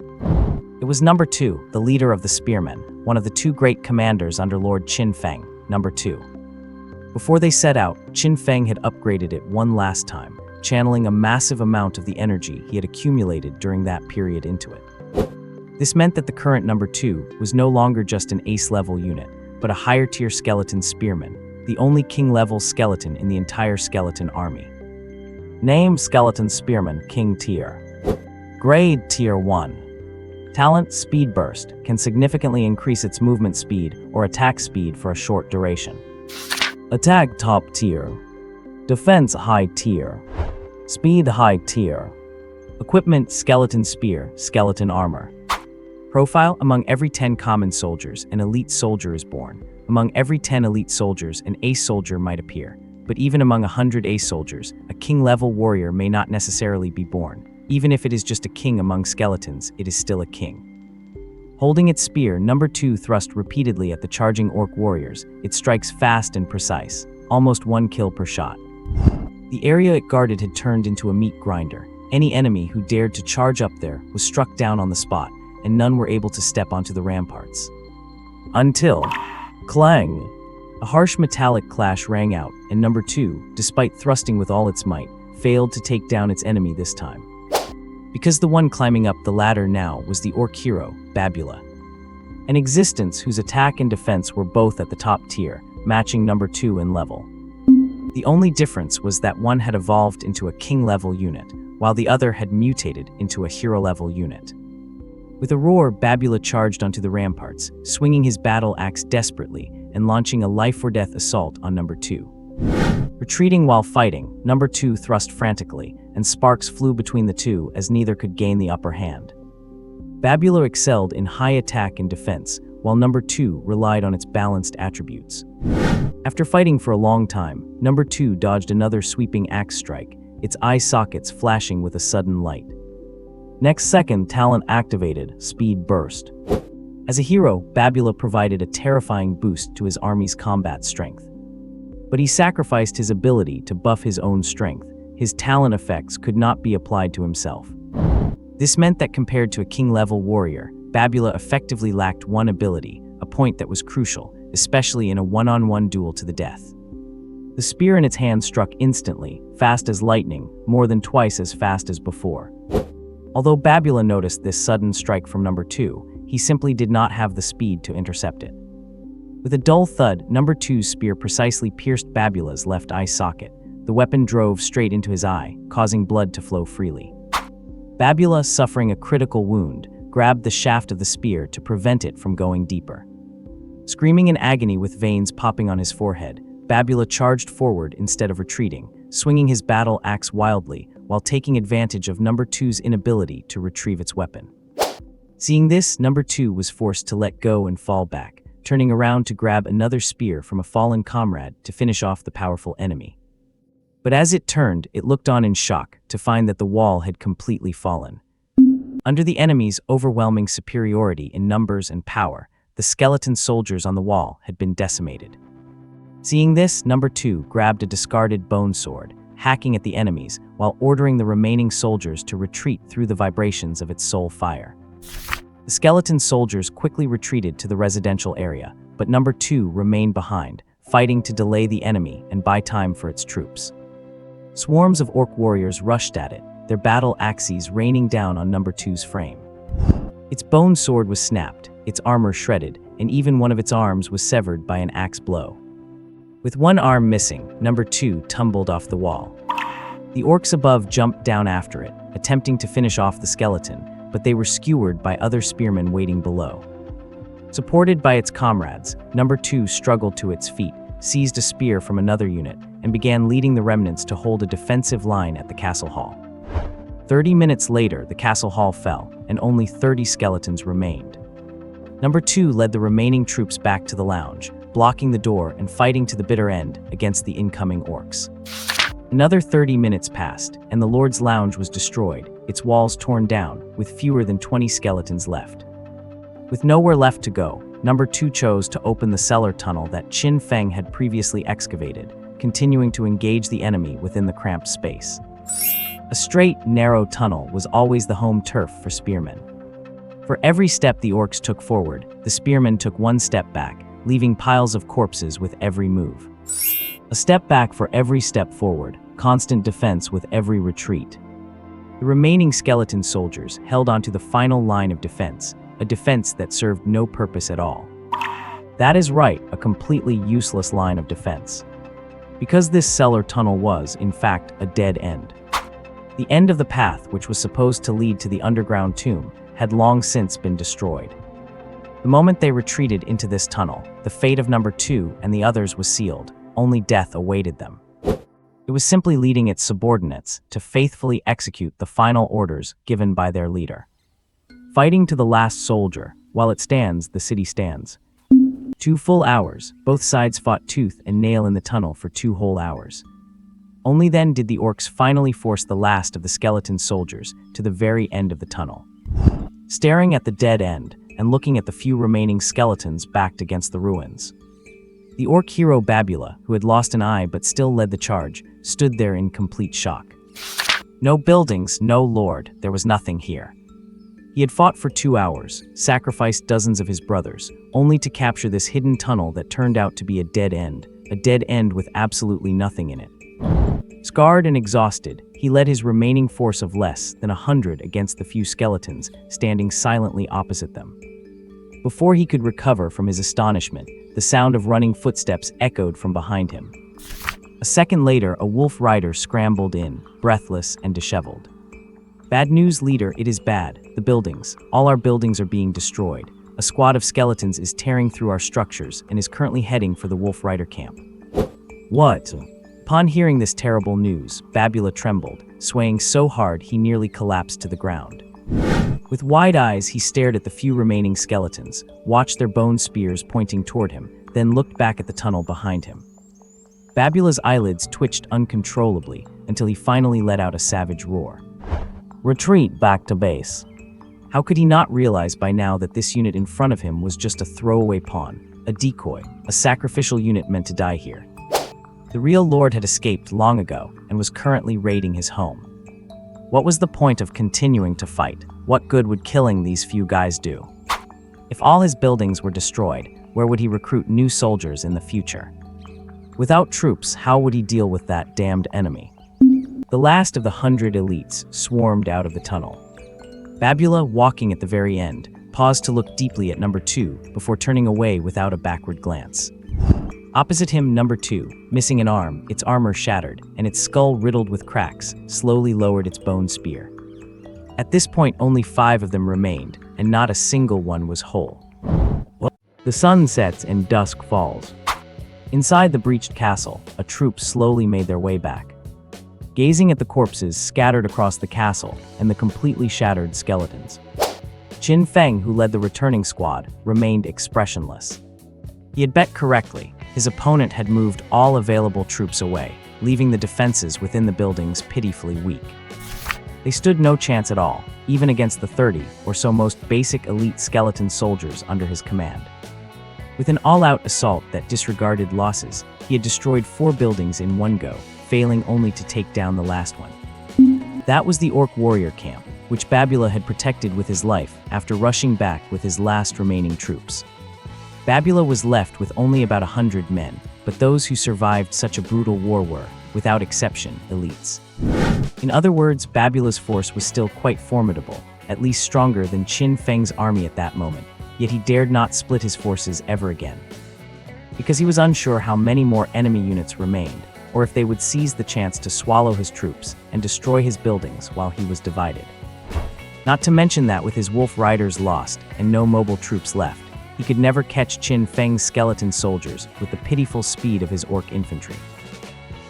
It was number 2, the leader of the spearmen, one of the 2 great commanders under Lord Qin Feng, number 2. Before they set out, Qin Feng had upgraded it one last time, channeling a massive amount of the energy he had accumulated during that period into it. This meant that the current number 2 was no longer just an ace-level unit, but a higher-tier skeleton spearman, the only king-level skeleton in the entire skeleton army. Name: Skeleton Spearman, King Tier. Grade: Tier 1. Talent: Speed Burst, can significantly increase its movement speed or attack speed for a short duration. Attack: Top Tier. Defense: High Tier. Speed: High Tier. Equipment: Skeleton Spear, Skeleton Armor. Profile: among every 10 common soldiers, an elite soldier is born. Among every 10 elite soldiers, an ace soldier might appear. But even among 100 ace soldiers, a king-level warrior may not necessarily be born. Even if it is just a king among skeletons, it is still a king. Holding its spear, number 2 thrust repeatedly at the charging orc warriors. It strikes fast and precise, almost 1 kill per shot. The area it guarded had turned into a meat grinder. Any enemy who dared to charge up there was struck down on the spot, and none were able to step onto the ramparts. Until... clang! A harsh metallic clash rang out, and number 2, despite thrusting with all its might, failed to take down its enemy this time. Because the one climbing up the ladder now was the orc hero, Babula. An existence whose attack and defense were both at the top tier, matching number 2 in level. The only difference was that one had evolved into a king-level unit, while the other had mutated into a hero-level unit. With a roar, Babula charged onto the ramparts, swinging his battle axe desperately and launching a life-or-death assault on number 2. Retreating while fighting, number 2 thrust frantically, and sparks flew between the two as neither could gain the upper hand. Babula excelled in high attack and defense, while number 2 relied on its balanced attributes. After fighting for a long time, number 2 dodged another sweeping axe strike, its eye sockets flashing with a sudden light. Next second, talent activated, Speed Burst. As a hero, Babula provided a terrifying boost to his army's combat strength. But he sacrificed his ability to buff his own strength. His talent effects could not be applied to himself. This meant that compared to a king-level warrior, Babula effectively lacked one ability, a point that was crucial, especially in a one-on-one duel to the death. The spear in its hand struck instantly, fast as lightning, more than twice as fast as before. Although Babula noticed this sudden strike from number 2, he simply did not have the speed to intercept it. With a dull thud, number 2's spear precisely pierced Babula's left eye socket. The weapon drove straight into his eye, causing blood to flow freely. Babula, suffering a critical wound, grabbed the shaft of the spear to prevent it from going deeper. Screaming in agony with veins popping on his forehead, Babula charged forward instead of retreating, swinging his battle axe wildly while taking advantage of number 2's inability to retrieve its weapon. Seeing this, number 2 was forced to let go and fall back, turning around to grab another spear from a fallen comrade to finish off the powerful enemy. But as it turned, it looked on in shock to find that the wall had completely fallen. Under the enemy's overwhelming superiority in numbers and power, the skeleton soldiers on the wall had been decimated. Seeing this, number 2 grabbed a discarded bone sword, hacking at the enemies while ordering the remaining soldiers to retreat through the vibrations of its soul fire. The skeleton soldiers quickly retreated to the residential area, but number 2 remained behind, fighting to delay the enemy and buy time for its troops. Swarms of orc warriors rushed at it, their battle axes raining down on number 2's frame. Its bone sword was snapped, its armor shredded, and even one of its arms was severed by an axe blow. With one arm missing, number 2 tumbled off the wall. The orcs above jumped down after it, attempting to finish off the skeleton, but they were skewered by other spearmen waiting below. Supported by its comrades, number 2 struggled to its feet, seized a spear from another unit, and began leading the remnants to hold a defensive line at the castle hall. 30 minutes later, the castle hall fell, and only 30 skeletons remained. Number 2 led the remaining troops back to the lounge, blocking the door and fighting to the bitter end against the incoming orcs. Another 30 minutes passed, and the Lord's Lounge was destroyed, its walls torn down, with fewer than 20 skeletons left. With nowhere left to go, number 2 chose to open the cellar tunnel that Qin Feng had previously excavated, continuing to engage the enemy within the cramped space. A straight, narrow tunnel was always the home turf for spearmen. For every step the orcs took forward, the spearmen took one step back, leaving piles of corpses with every move. A step back for every step forward, constant defense with every retreat. The remaining skeleton soldiers held onto the final line of defense, a defense that served no purpose at all. That is right, a completely useless line of defense. Because this cellar tunnel was, in fact, a dead end. The end of the path, which was supposed to lead to the underground tomb, had long since been destroyed. The moment they retreated into this tunnel, the fate of number 2 and the others was sealed. Only death awaited them. It was simply leading its subordinates to faithfully execute the final orders given by their leader. Fighting to the last soldier, while it stands, the city stands. 2 full hours, both sides fought tooth and nail in the tunnel for 2 whole hours. Only then did the orcs finally force the last of the skeleton soldiers to the very end of the tunnel. Staring at the dead end, and looking at the few remaining skeletons backed against the ruins. The orc hero Babula, who had lost an eye but still led the charge, stood there in complete shock. No buildings, no lord, there was nothing here. He had fought for 2 hours, sacrificed dozens of his brothers, only to capture this hidden tunnel that turned out to be a dead end with absolutely nothing in it. Scarred and exhausted, he led his remaining force of less than 100 against the few skeletons standing silently opposite them. Before he could recover from his astonishment, the sound of running footsteps echoed from behind him. A second later, a wolf rider scrambled in, breathless and disheveled. Bad news, leader, it is bad. The buildings, all our buildings are being destroyed. A squad of skeletons is tearing through our structures and is currently heading for the wolf rider camp. What? Upon hearing this terrible news, Babula trembled, swaying so hard he nearly collapsed to the ground. With wide eyes, he stared at the few remaining skeletons, watched their bone spears pointing toward him, then looked back at the tunnel behind him. Babula's eyelids twitched uncontrollably until he finally let out a savage roar. Retreat back to base. How could he not realize by now that this unit in front of him was just a throwaway pawn, a decoy, a sacrificial unit meant to die here? The real lord had escaped long ago and was currently raiding his home. What was the point of continuing to fight? What good would killing these few guys do? If all his buildings were destroyed, where would he recruit new soldiers in the future? Without troops, how would he deal with that damned enemy? The last of the 100 elites swarmed out of the tunnel. Babula, walking at the very end, paused to look deeply at number 2 before turning away without a backward glance. Opposite him, number 2, missing an arm, its armor shattered, and its skull riddled with cracks, slowly lowered its bone spear. At this point, only 5 of them remained, and not a single one was whole. The sun sets and dusk falls. Inside the breached castle, a troop slowly made their way back. Gazing at the corpses scattered across the castle and the completely shattered skeletons. Qin Feng, who led the returning squad, remained expressionless. He had bet correctly. His opponent had moved all available troops away, leaving the defenses within the buildings pitifully weak. They stood no chance at all, even against the 30 or so most basic elite skeleton soldiers under his command. With an all-out assault that disregarded losses, he had destroyed 4 buildings in one go, failing only to take down the last one. That was the orc warrior camp, which Babula had protected with his life after rushing back with his last remaining troops. Babula was left with only about 100 men, but those who survived such a brutal war were, without exception, elites. In other words, Babula's force was still quite formidable, at least stronger than Qin Feng's army at that moment, yet he dared not split his forces ever again. Because he was unsure how many more enemy units remained, or if they would seize the chance to swallow his troops and destroy his buildings while he was divided. Not to mention that with his wolf riders lost and no mobile troops left, he could never catch Qin Feng's skeleton soldiers with the pitiful speed of his orc infantry.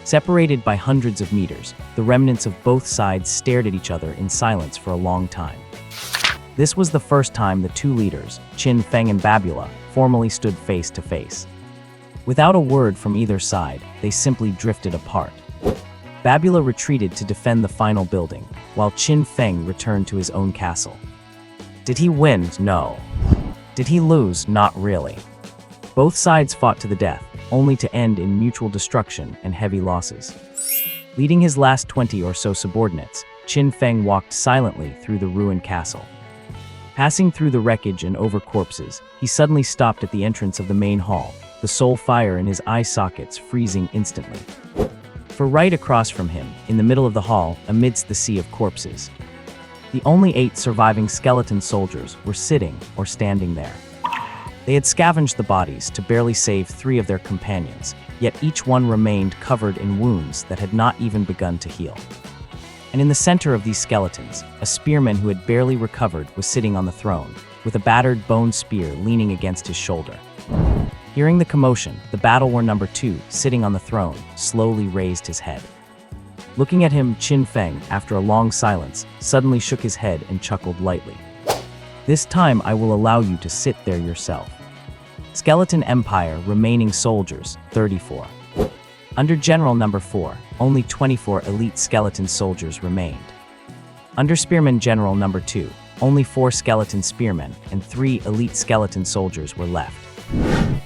Separated by hundreds of meters, the remnants of both sides stared at each other in silence for a long time. This was the first time the two leaders, Qin Feng and Babula, formally stood face to face. Without a word from either side, they simply drifted apart. Babula retreated to defend the final building, while Qin Feng returned to his own castle. Did he win? No. Did he lose? Not really. Both sides fought to the death, only to end in mutual destruction and heavy losses. Leading his last 20 or so subordinates, Qin Feng walked silently through the ruined castle. Passing through the wreckage and over corpses, he suddenly stopped at the entrance of the main hall, the sole fire in his eye sockets freezing instantly. For right across from him, in the middle of the hall, amidst the sea of corpses, the only 8 surviving skeleton soldiers were sitting or standing there. They had scavenged the bodies to barely save 3 of their companions, yet each one remained covered in wounds that had not even begun to heal. And in the center of these skeletons, a spearman who had barely recovered was sitting on the throne, with a battered bone spear leaning against his shoulder. Hearing the commotion, the battle war number 2, sitting on the throne, slowly raised his head. Looking at him, Qin Feng, after a long silence, suddenly shook his head and chuckled lightly. This time I will allow you to sit there yourself. Skeleton Empire remaining soldiers, 34. Under General Number 4, only 24 elite skeleton soldiers remained. Under Spearman General Number 2, only 4 skeleton spearmen and 3 elite skeleton soldiers were left.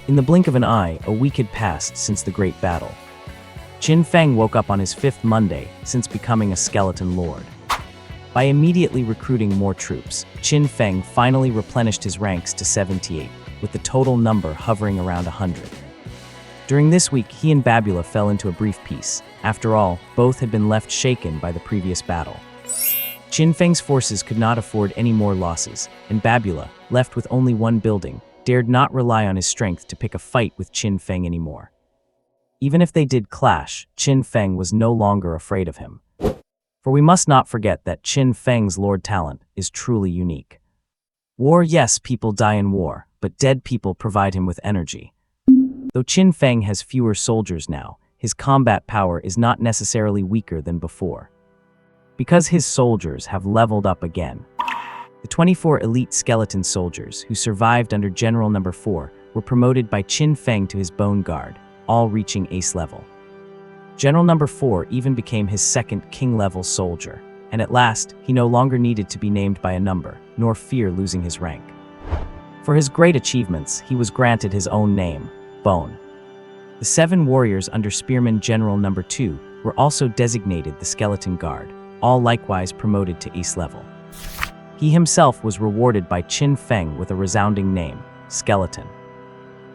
In the blink of an eye, a week had passed since the great battle. Qin Feng woke up on his 5th Monday since becoming a skeleton lord. By immediately recruiting more troops, Qin Feng finally replenished his ranks to 78, with the total number hovering around 100. During this week, he and Babula fell into a brief peace. After all, both had been left shaken by the previous battle. Qin Feng's forces could not afford any more losses, and Babula, left with only one building, dared not rely on his strength to pick a fight with Qin Feng anymore. Even if they did clash, Qin Feng was no longer afraid of him. For we must not forget that Qin Feng's lord talent is truly unique. War, yes, people die in war, but dead people provide him with energy. Though Qin Feng has fewer soldiers now, his combat power is not necessarily weaker than before. Because his soldiers have leveled up again. The 24 elite skeleton soldiers who survived under General Number 4 were promoted by Qin Feng to his bone guard, all reaching ace level. General Number 4 even became his 2nd king-level soldier, and at last, he no longer needed to be named by a number, nor fear losing his rank. For his great achievements, he was granted his own name, Bone. The 7 warriors under Spearman General Number 2 were also designated the Skeleton Guard, all likewise promoted to ace level. He himself was rewarded by Qin Feng with a resounding name, Skeleton.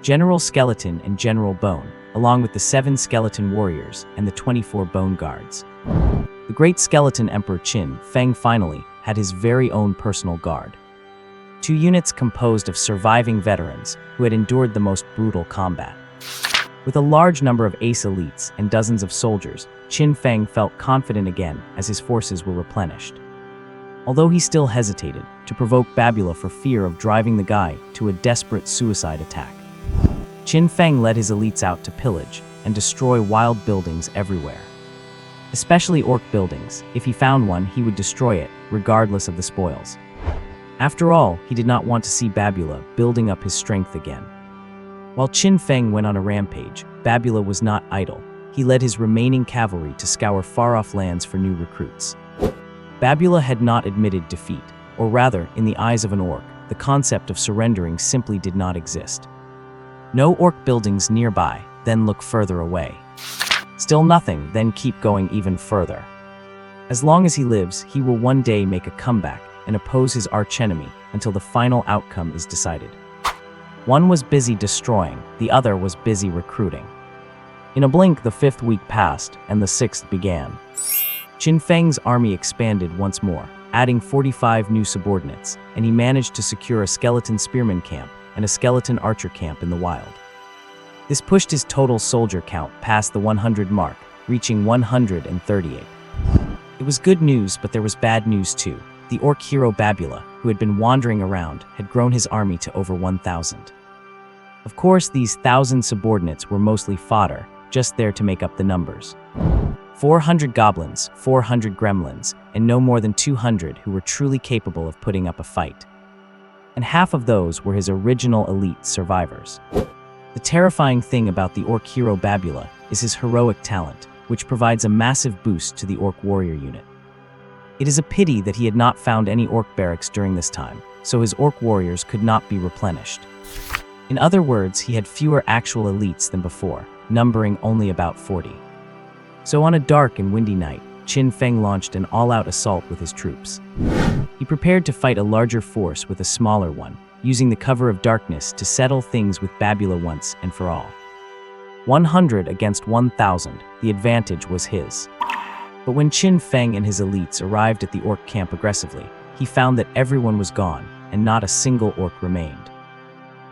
General Skeleton and General Bone, along with the 7 skeleton warriors and the 24 bone guards. The great skeleton Emperor Qin Feng finally had his very own personal guard. 2 units composed of surviving veterans who had endured the most brutal combat. With a large number of ace elites and dozens of soldiers, Qin Feng felt confident again as his forces were replenished. Although he still hesitated to provoke Babula for fear of driving the guy to a desperate suicide attack. Qin Feng led his elites out to pillage and destroy wild buildings everywhere. Especially orc buildings. If he found one, he would destroy it, regardless of the spoils. After all, he did not want to see Babula building up his strength again. While Qin Feng went on a rampage, Babula was not idle. He led his remaining cavalry to scour far-off lands for new recruits. Babula had not admitted defeat, or rather, in the eyes of an orc, the concept of surrendering simply did not exist. No orc buildings nearby, then look further away. Still nothing, then keep going even further. As long as he lives, he will one day make a comeback and oppose his archenemy until the final outcome is decided. One was busy destroying, the other was busy recruiting. In a blink, the 5th week passed, and the 6th began. Qin Feng's army expanded once more, adding 45 new subordinates, and he managed to secure a skeleton spearman camp and a skeleton archer camp in the wild. This pushed his total soldier count past the 100 mark, reaching 138. It was good news, but there was bad news too. The orc hero Babula, who had been wandering around, had grown his army to over 1,000. Of course, these 1,000 subordinates were mostly fodder, just there to make up the numbers. 400 goblins, 400 gremlins, and no more than 200 who were truly capable of putting up a fight. And half of those were his original elite survivors. The terrifying thing about the orc hero Babula is his heroic talent, which provides a massive boost to the orc warrior unit. It is a pity that he had not found any orc barracks during this time, so his orc warriors could not be replenished. In other words, he had fewer actual elites than before, numbering only about 40. So on a dark and windy night, Qin Feng launched an all-out assault with his troops. He prepared to fight a larger force with a smaller one, using the cover of darkness to settle things with Babula once and for all. 100 against 1,000, the advantage was his. But when Qin Feng and his elites arrived at the orc camp aggressively, he found that everyone was gone and not a single orc remained.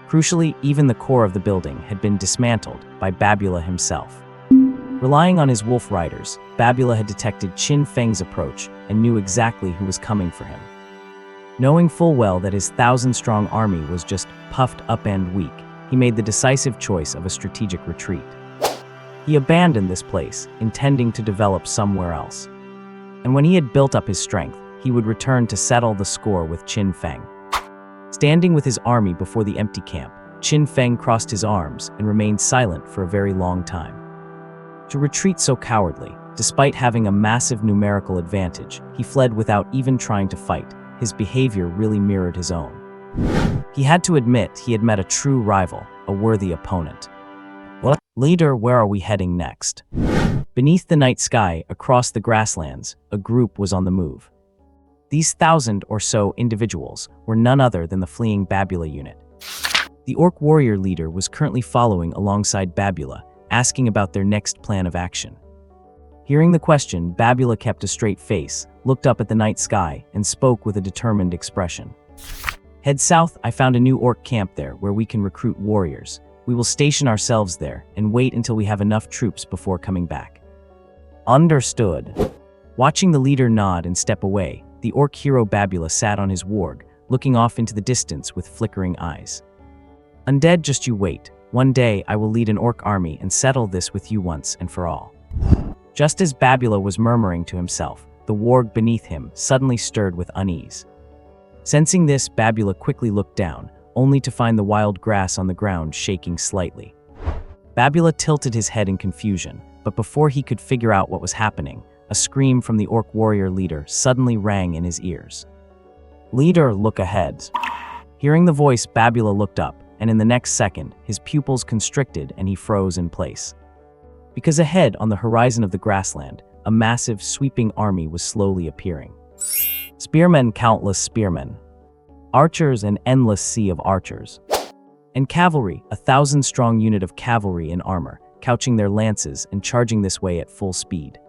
Crucially, even the core of the building had been dismantled by Babula himself. Relying on his wolf riders, Babula had detected Qin Feng's approach and knew exactly who was coming for him. Knowing full well that his 1,000-strong army was just puffed up and weak, he made the decisive choice of a strategic retreat. He abandoned this place, intending to develop somewhere else. And when he had built up his strength, he would return to settle the score with Qin Feng. Standing with his army before the empty camp, Qin Feng crossed his arms and remained silent for a very long time. To retreat so cowardly, despite having a massive numerical advantage, he fled without even trying to fight. His behavior really mirrored his own. He had to admit he had met a true rival, a worthy opponent. Well, leader, where are we heading next? Beneath the night sky, across the grasslands, a group was on the move. These 1,000 or so individuals were none other than the fleeing Babula unit. The orc warrior leader was currently following alongside Babula, asking about their next plan of action. Hearing the question, Babula kept a straight face, looked up at the night sky, and spoke with a determined expression. Head south, I found a new orc camp there where we can recruit warriors. We will station ourselves there and wait until we have enough troops before coming back. Understood. Watching the leader nod and step away, the orc hero Babula sat on his warg, looking off into the distance with flickering eyes. Undead, just you wait. One day I will lead an orc army and settle this with you once and for all. Just as Babula was murmuring to himself, the warg beneath him suddenly stirred with unease. Sensing this, Babula quickly looked down, only to find the wild grass on the ground shaking slightly. Babula tilted his head in confusion, but before he could figure out what was happening, a scream from the orc warrior leader suddenly rang in his ears. Leader, look ahead. Hearing the voice, Babula looked up, and in the next second, his pupils constricted and he froze in place. Because ahead on the horizon of the grassland, a massive, sweeping army was slowly appearing. Spearmen, countless spearmen. Archers, an endless sea of archers. And cavalry, a 1,000-strong unit of cavalry in armor, couching their lances and charging this way at full speed.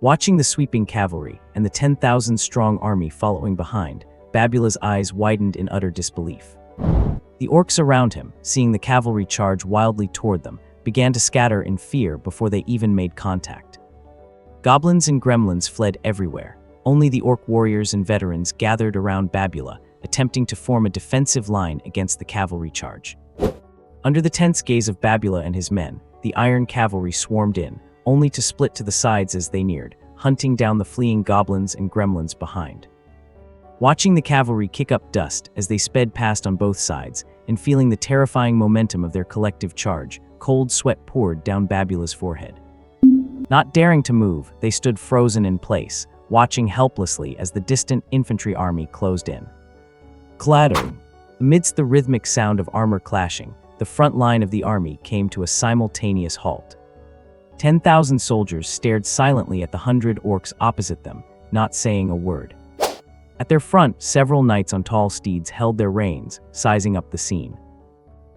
Watching the sweeping cavalry and the 10,000-strong army following behind, Babula's eyes widened in utter disbelief. The orcs around him, seeing the cavalry charge wildly toward them, began to scatter in fear before they even made contact. Goblins and gremlins fled everywhere. Only the orc warriors and veterans gathered around Babula, attempting to form a defensive line against the cavalry charge. Under the tense gaze of Babula and his men, the iron cavalry swarmed in, only to split to the sides as they neared, hunting down the fleeing goblins and gremlins behind. Watching the cavalry kick up dust as they sped past on both sides, and feeling the terrifying momentum of their collective charge, cold sweat poured down Babula's forehead. Not daring to move, they stood frozen in place, watching helplessly as the distant infantry army closed in. Clattering. Amidst the rhythmic sound of armor clashing, the front line of the army came to a simultaneous halt. 10,000 soldiers stared silently at the 100 orcs opposite them, not saying a word. At their front, several knights on tall steeds held their reins, sizing up the scene.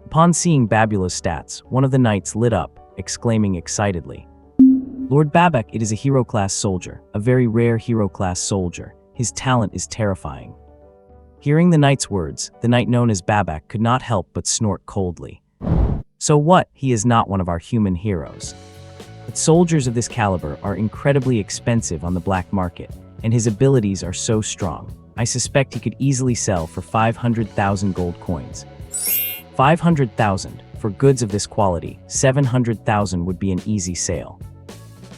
Upon seeing Babula's stats, one of the knights lit up, exclaiming excitedly, "Lord Babak, it is a hero-class soldier, a very rare hero-class soldier. His talent is terrifying." Hearing the knight's words, the knight known as Babak could not help but snort coldly. So what? He is not one of our human heroes. But soldiers of this caliber are incredibly expensive on the black market, and his abilities are so strong. I suspect he could easily sell for 500,000 gold coins. 500,000. For goods of this quality, 700,000 would be an easy sale.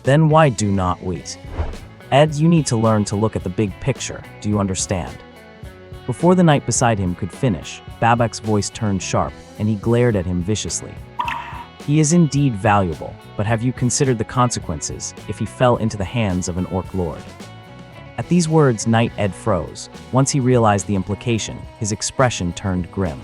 Then why do not wait? Ed, you need to learn to look at the big picture, do you understand? Before the knight beside him could finish, Babak's voice turned sharp, and he glared at him viciously. He is indeed valuable, but have you considered the consequences if he fell into the hands of an orc lord? At these words, Knight Ed froze. Once he realized the implication, his expression turned grim.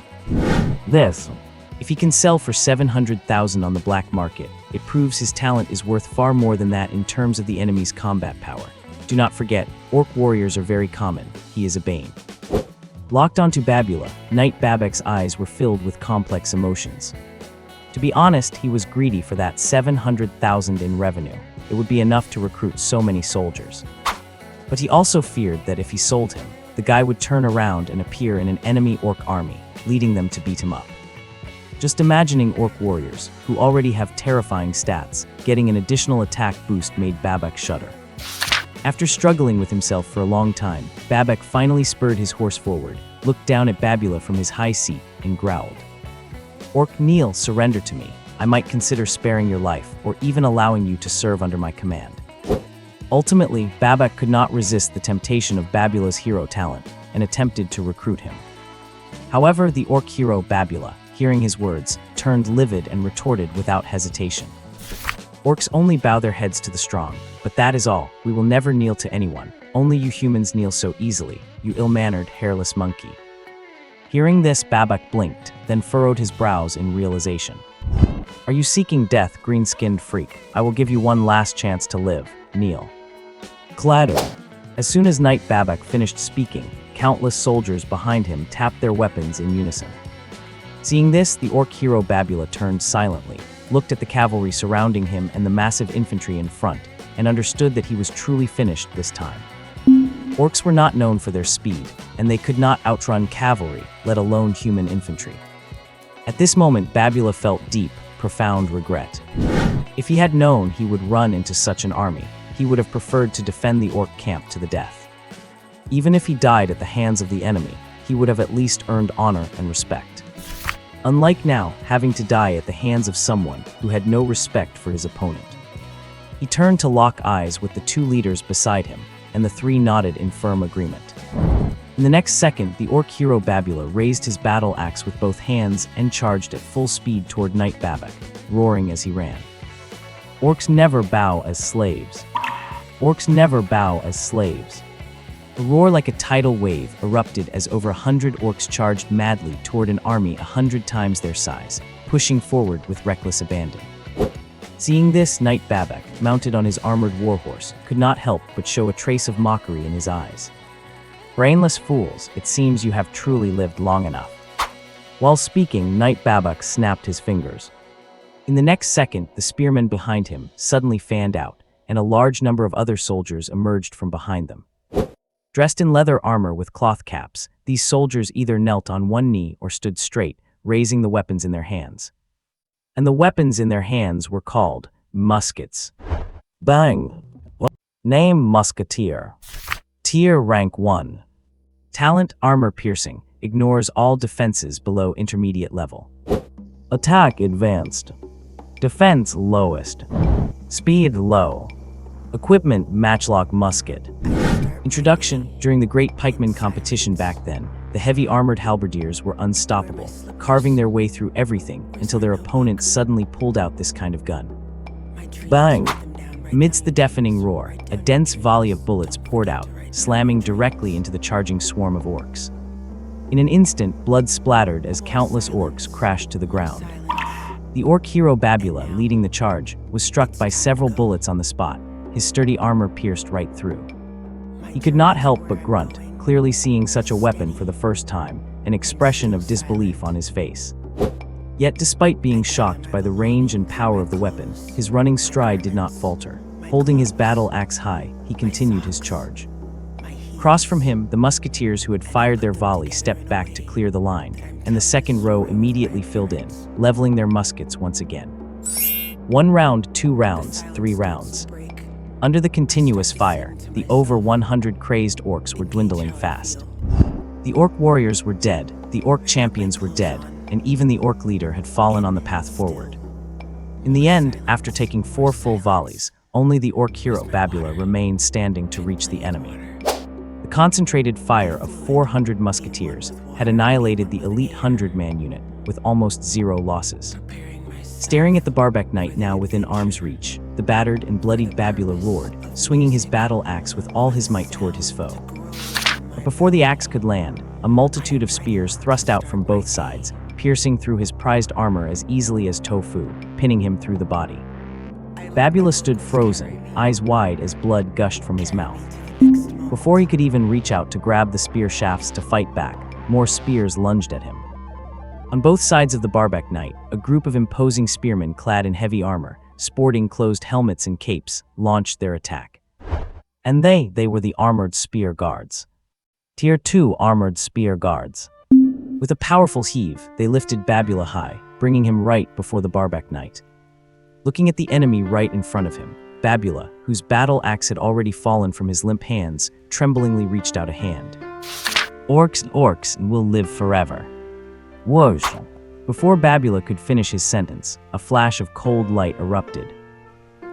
If he can sell for 700,000 on the black market, it proves his talent is worth far more than that in terms of the enemy's combat power. Do not forget, orc warriors are very common. He is a bane. Locked onto Babula, Knight Babak's eyes were filled with complex emotions. To be honest, he was greedy for that 700,000 in revenue. It would be enough to recruit so many soldiers. But he also feared that if he sold him, the guy would turn around and appear in an enemy orc army, leading them to beat him up. Just imagining orc warriors, who already have terrifying stats, getting an additional attack boost made Babak shudder. After struggling with himself for a long time, Babak finally spurred his horse forward, looked down at Babula from his high seat, and growled. "Orc, kneel, surrender to me. I might consider sparing your life, or even allowing you to serve under my command." Ultimately, Babak could not resist the temptation of Babula's hero talent, and attempted to recruit him. However, the orc hero Babula, hearing his words, turned livid and retorted without hesitation. "Orcs only bow their heads to the strong, but that is all. We will never kneel to anyone. Only you humans kneel so easily, you ill-mannered, hairless monkey." Hearing this, Babak blinked, then furrowed his brows in realization. "Are you seeking death, green-skinned freak? I will give you one last chance to live. Kneel." Clatter. As soon as Knight Babak finished speaking, countless soldiers behind him tapped their weapons in unison. Seeing this, the orc hero Babula turned silently, looked at the cavalry surrounding him and the massive infantry in front, and understood that he was truly finished this time. Orcs were not known for their speed, and they could not outrun cavalry, let alone human infantry. At this moment, Babula felt deep, profound regret. If he had known he would run into such an army, he would have preferred to defend the orc camp to the death. Even if he died at the hands of the enemy, he would have at least earned honor and respect. Unlike now, having to die at the hands of someone who had no respect for his opponent. He turned to lock eyes with the two leaders beside him, and the three nodded in firm agreement. In the next second, the orc hero Babula raised his battle axe with both hands and charged at full speed toward Knight Babak, roaring as he ran. "Orcs never bow as slaves. Orcs never bow as slaves." A roar like a tidal wave erupted as over 100 orcs charged madly toward an army 100 times their size, pushing forward with reckless abandon. Seeing this, Knight Babak, mounted on his armored warhorse, could not help but show a trace of mockery in his eyes. "Brainless fools, it seems you have truly lived long enough." While speaking, Knight Babak snapped his fingers. In the next second, the spearmen behind him suddenly fanned out, and a large number of other soldiers emerged from behind them. Dressed in leather armor with cloth caps, these soldiers either knelt on one knee or stood straight, raising the weapons in their hands. And the weapons in their hands were called muskets. Bang! Name Musketeer. Tier rank 1. Talent armor piercing, ignores all defenses below intermediate level. Attack advanced. Defense lowest. Speed low. Equipment matchlock musket. Introduction: during the Great Pikeman competition back then, the heavy armored halberdiers were unstoppable, carving their way through everything until their opponents suddenly pulled out this kind of gun. Bang! Amidst the deafening roar, a dense volley of bullets poured out, slamming directly into the charging swarm of orcs. In an instant, blood splattered as countless orcs crashed to the ground. The orc hero Babula, leading the charge, was struck by several bullets on the spot, his sturdy armor pierced right through. He could not help but grunt, clearly seeing such a weapon for the first time, an expression of disbelief on his face. Yet despite being shocked by the range and power of the weapon, his running stride did not falter. Holding his battle axe high, he continued his charge. Across from him, the musketeers who had fired their volley stepped back to clear the line, and the second row immediately filled in, leveling their muskets once again. 1 round, 2 rounds, 3 rounds. Under the continuous fire, the over 100 crazed orcs were dwindling fast. The orc warriors were dead, the orc champions were dead, and even the orc leader had fallen on the path forward. In the end, after taking 4 full volleys, only the orc hero Babula remained standing to reach the enemy. The concentrated fire of 400 musketeers had annihilated the elite 100-man unit with almost 0 losses. Staring at the Barbec Knight now within arm's reach, the battered and bloodied Babula roared, swinging his battle axe with all his might toward his foe. But before the axe could land, a multitude of spears thrust out from both sides, piercing through his prized armor as easily as tofu, pinning him through the body. Babula stood frozen, eyes wide as blood gushed from his mouth. Before he could even reach out to grab the spear shafts to fight back, more spears lunged at him. On both sides of the Barbec Knight, a group of imposing spearmen clad in heavy armor, sporting closed helmets and capes, launched their attack. And they were the armored spear guards. Tier 2 armored spear guards. With a powerful heave, they lifted Babula high, bringing him right before the Barbec Knight. Looking at the enemy right in front of him, Babula, whose battle axe had already fallen from his limp hands, tremblingly reached out a hand. Orcs and orcs will live forever. Whoosh! Before Babula could finish his sentence, a flash of cold light erupted.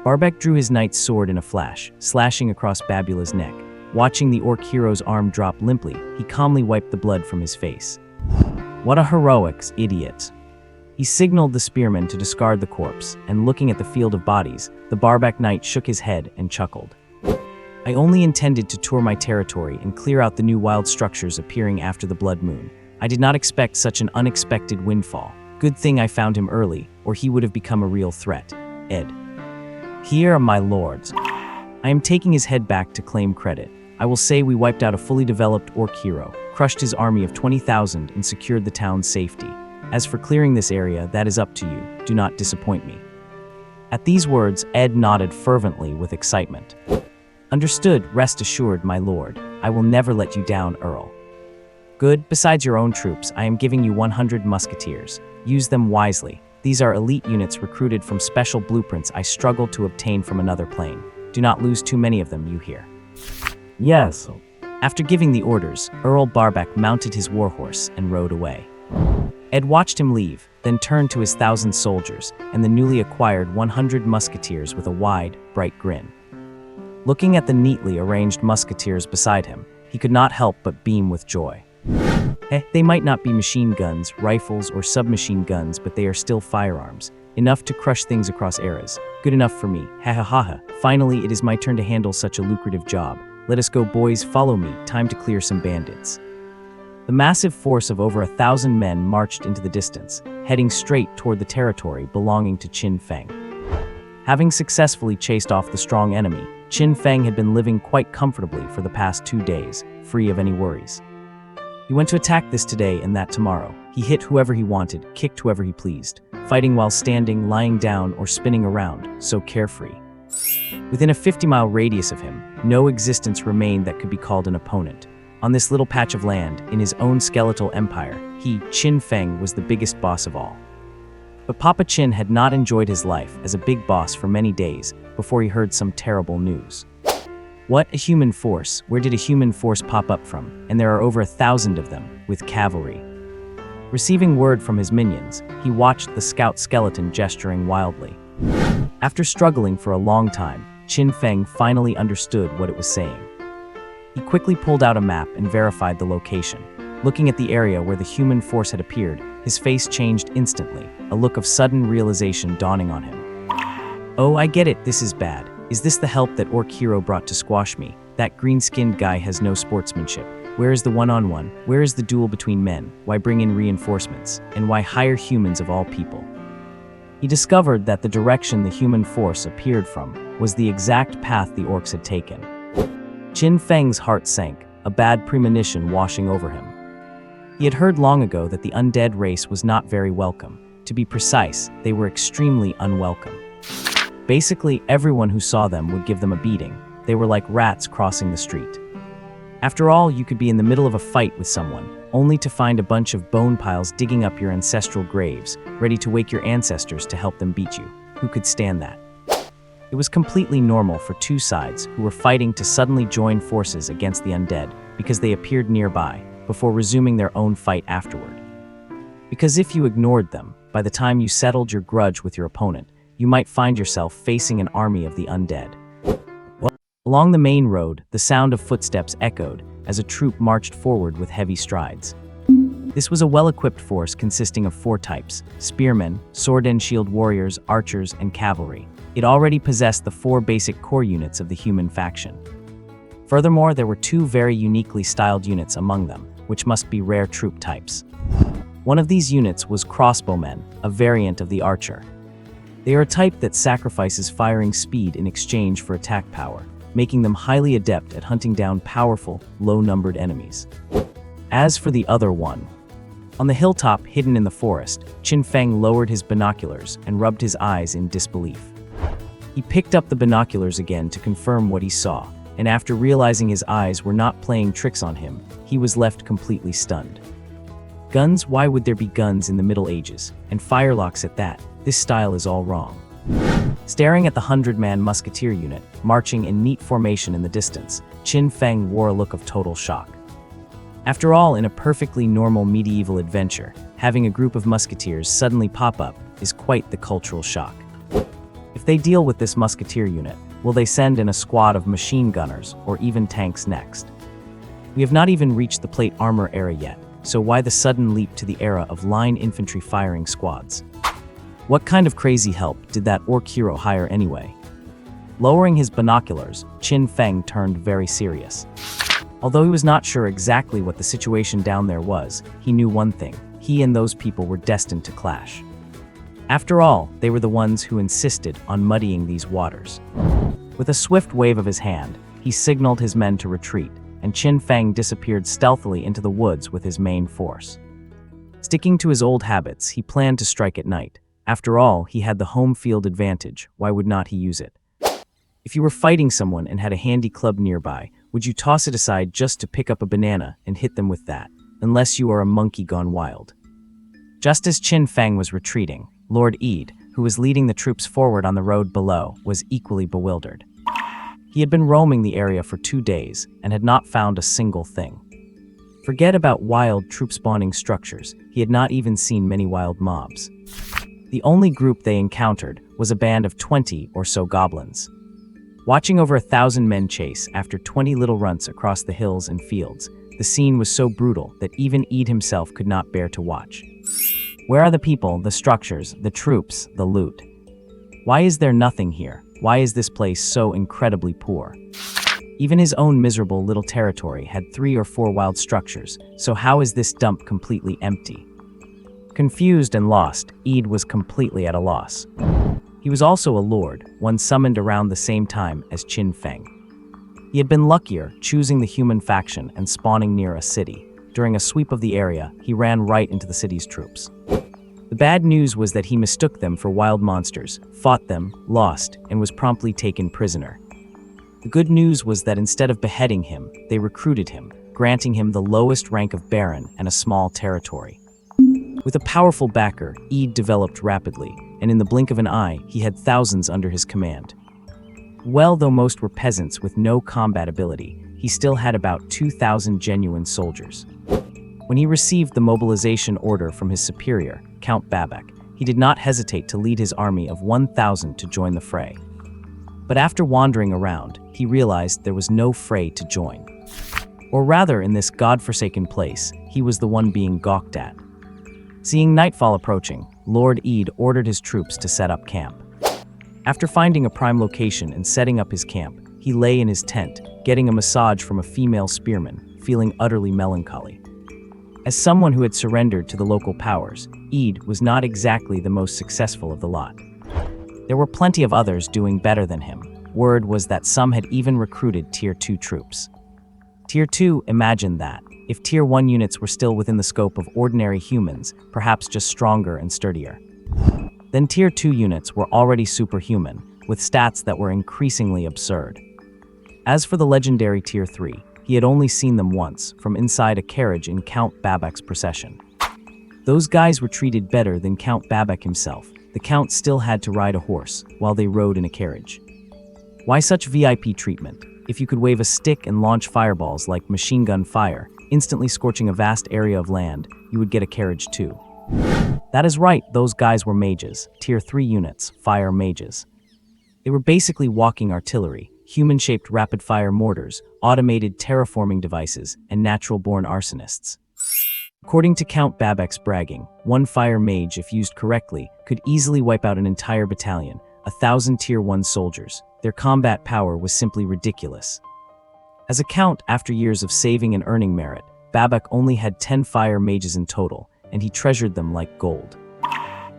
Barbec drew his knight's sword in a flash, slashing across Babula's neck. Watching the orc hero's arm drop limply, he calmly wiped the blood from his face. What a heroics, idiot! He signaled the spearmen to discard the corpse, and looking at the field of bodies, the Barbec Knight shook his head and chuckled. I only intended to tour my territory and clear out the new wild structures appearing after the blood moon. I did not expect such an unexpected windfall. Good thing I found him early, or he would have become a real threat. Ed. Here, my lords. I am taking his head back to claim credit. I will say we wiped out a fully developed orc hero, crushed his army of 20,000 and secured the town's safety. As for clearing this area, that is up to you. Do not disappoint me. At these words, Ed nodded fervently with excitement. Understood, rest assured, my lord. I will never let you down, Earl. Good, besides your own troops, I am giving you 100 musketeers. Use them wisely. These are elite units recruited from special blueprints I struggled to obtain from another plane. Do not lose too many of them, you hear? Yes. After giving the orders, Earl Barbec mounted his warhorse and rode away. Ed watched him leave, then turned to his 1,000 soldiers and the newly acquired 100 musketeers with a wide, bright grin. Looking at the neatly arranged musketeers beside him, he could not help but beam with joy. They might not be machine guns, rifles, or submachine guns, but they are still firearms, enough to crush things across eras. Good enough for me. Ha ha ha ha. Finally, it is my turn to handle such a lucrative job. Let us go, boys, follow me. Time to clear some bandits. The massive force of over 1,000 men marched into the distance, heading straight toward the territory belonging to Qin Feng. Having successfully chased off the strong enemy, Qin Feng had been living quite comfortably for the past 2 days, free of any worries. He went to attack this today and that tomorrow. He hit whoever he wanted, kicked whoever he pleased, fighting while standing, lying down, or spinning around, so carefree. Within a 50-mile radius of him, no existence remained that could be called an opponent. On this little patch of land, in his own skeletal empire, he, Qin Feng, was the biggest boss of all. But Papa Qin had not enjoyed his life as a big boss for many days before he heard some terrible news. What a human force! Where did a human force pop up from? And there are over 1,000 of them, with cavalry. Receiving word from his minions, he watched the scout skeleton gesturing wildly. After struggling for a long time, Qin Feng finally understood what it was saying. He quickly pulled out a map and verified the location. Looking at the area where the human force had appeared, his face changed instantly, a look of sudden realization dawning on him. Oh, I get it, this is bad. Is this the help that orc hero brought to squash me? That green-skinned guy has no sportsmanship. Where is the one-on-one? Where is the duel between men? Why bring in reinforcements? And why hire humans of all people? He discovered that the direction the human force appeared from was the exact path the orcs had taken. Qin Feng's heart sank, a bad premonition washing over him. He had heard long ago that the undead race was not very welcome. To be precise, they were extremely unwelcome. Basically, everyone who saw them would give them a beating. They were like rats crossing the street. After all, you could be in the middle of a fight with someone, only to find a bunch of bone piles digging up your ancestral graves, ready to wake your ancestors to help them beat you. Who could stand that? It was completely normal for two sides who were fighting to suddenly join forces against the undead because they appeared nearby, before resuming their own fight afterward. Because if you ignored them, by the time you settled your grudge with your opponent, you might find yourself facing an army of the undead. Along the main road, the sound of footsteps echoed as a troop marched forward with heavy strides. This was a well-equipped force consisting of 4 types: spearmen, sword and shield warriors, archers, and cavalry. It already possessed the 4 basic core units of the human faction. Furthermore, there were 2 very uniquely styled units among them, which must be rare troop types. One of these units was crossbowmen, a variant of the archer. They are a type that sacrifices firing speed in exchange for attack power, making them highly adept at hunting down powerful, low-numbered enemies. As for the other one, on the hilltop hidden in the forest, Qin Feng lowered his binoculars and rubbed his eyes in disbelief. He picked up the binoculars again to confirm what he saw, and after realizing his eyes were not playing tricks on him, he was left completely stunned. Guns? Why would there be guns in the Middle Ages? And firelocks at that? This style is all wrong. Staring at the 100-man musketeer unit, marching in neat formation in the distance, Qin Feng wore a look of total shock. After all, in a perfectly normal medieval adventure, having a group of musketeers suddenly pop up is quite the cultural shock. If they deal with this musketeer unit, will they send in a squad of machine gunners or even tanks next? We have not even reached the plate armor era yet, so why the sudden leap to the era of line infantry firing squads? What kind of crazy help did that orc hero hire anyway? Lowering his binoculars, Qin Feng turned very serious. Although he was not sure exactly what the situation down there was, he knew one thing: he and those people were destined to clash. After all, they were the ones who insisted on muddying these waters. With a swift wave of his hand, he signaled his men to retreat, and Qin Feng disappeared stealthily into the woods with his main force. Sticking to his old habits, he planned to strike at night. After all, he had the home field advantage. Why would not he use it? If you were fighting someone and had a handy club nearby, would you toss it aside just to pick up a banana and hit them with that? Unless you are a monkey gone wild. Just as Qin Feng was retreating, Lord Eid, who was leading the troops forward on the road below, was equally bewildered. He had been roaming the area for 2 days and had not found a single thing. Forget about wild troop-spawning structures, he had not even seen many wild mobs. The only group they encountered was a band of 20 or so goblins. Watching over 1,000 men chase after 20 little runts across the hills and fields, the scene was so brutal that even Eid himself could not bear to watch. Where are the people, the structures, the troops, the loot? Why is there nothing here? Why is this place so incredibly poor? Even his own miserable little territory had 3 or 4 wild structures, so how is this dump completely empty? Confused and lost, Eid was completely at a loss. He was also a lord, one summoned around the same time as Qin Feng. He had been luckier, choosing the human faction and spawning near a city. During a sweep of the area, he ran right into the city's troops. The bad news was that he mistook them for wild monsters, fought them, lost, and was promptly taken prisoner. The good news was that instead of beheading him, they recruited him, granting him the lowest rank of baron and a small territory. With a powerful backer, Eid developed rapidly, and in the blink of an eye, he had thousands under his command. Well, though most were peasants with no combat ability, he still had about 2,000 genuine soldiers. When he received the mobilization order from his superior, Count Babak, he did not hesitate to lead his army of 1,000 to join the fray. But after wandering around, he realized there was no fray to join. Or rather, in this godforsaken place, he was the one being gawked at. Seeing nightfall approaching, Lord Eid ordered his troops to set up camp. After finding a prime location and setting up his camp, he lay in his tent, getting a massage from a female spearman, feeling utterly melancholy. As someone who had surrendered to the local powers, Eid was not exactly the most successful of the lot. There were plenty of others doing better than him. Word was that some had even recruited Tier 2 troops. Tier 2, imagine that. If Tier 1 units were still within the scope of ordinary humans, perhaps just stronger and sturdier. Then Tier 2 units were already superhuman, with stats that were increasingly absurd. As for the legendary Tier 3, he had only seen them once, from inside a carriage in Count Babak's procession. Those guys were treated better than Count Babak himself. The Count still had to ride a horse, while they rode in a carriage. Why such VIP treatment? If you could wave a stick and launch fireballs like machine gun fire, instantly scorching a vast area of land, you would get a carriage too. That is right, those guys were mages, Tier 3 units, fire mages. They were basically walking artillery, human-shaped rapid-fire mortars, automated terraforming devices, and natural-born arsonists. According to Count Babak's bragging, one fire mage, if used correctly, could easily wipe out an entire battalion, 1,000 Tier 1 soldiers. Their combat power was simply ridiculous. As a count, after years of saving and earning merit, Babak only had 10 fire mages in total, and he treasured them like gold.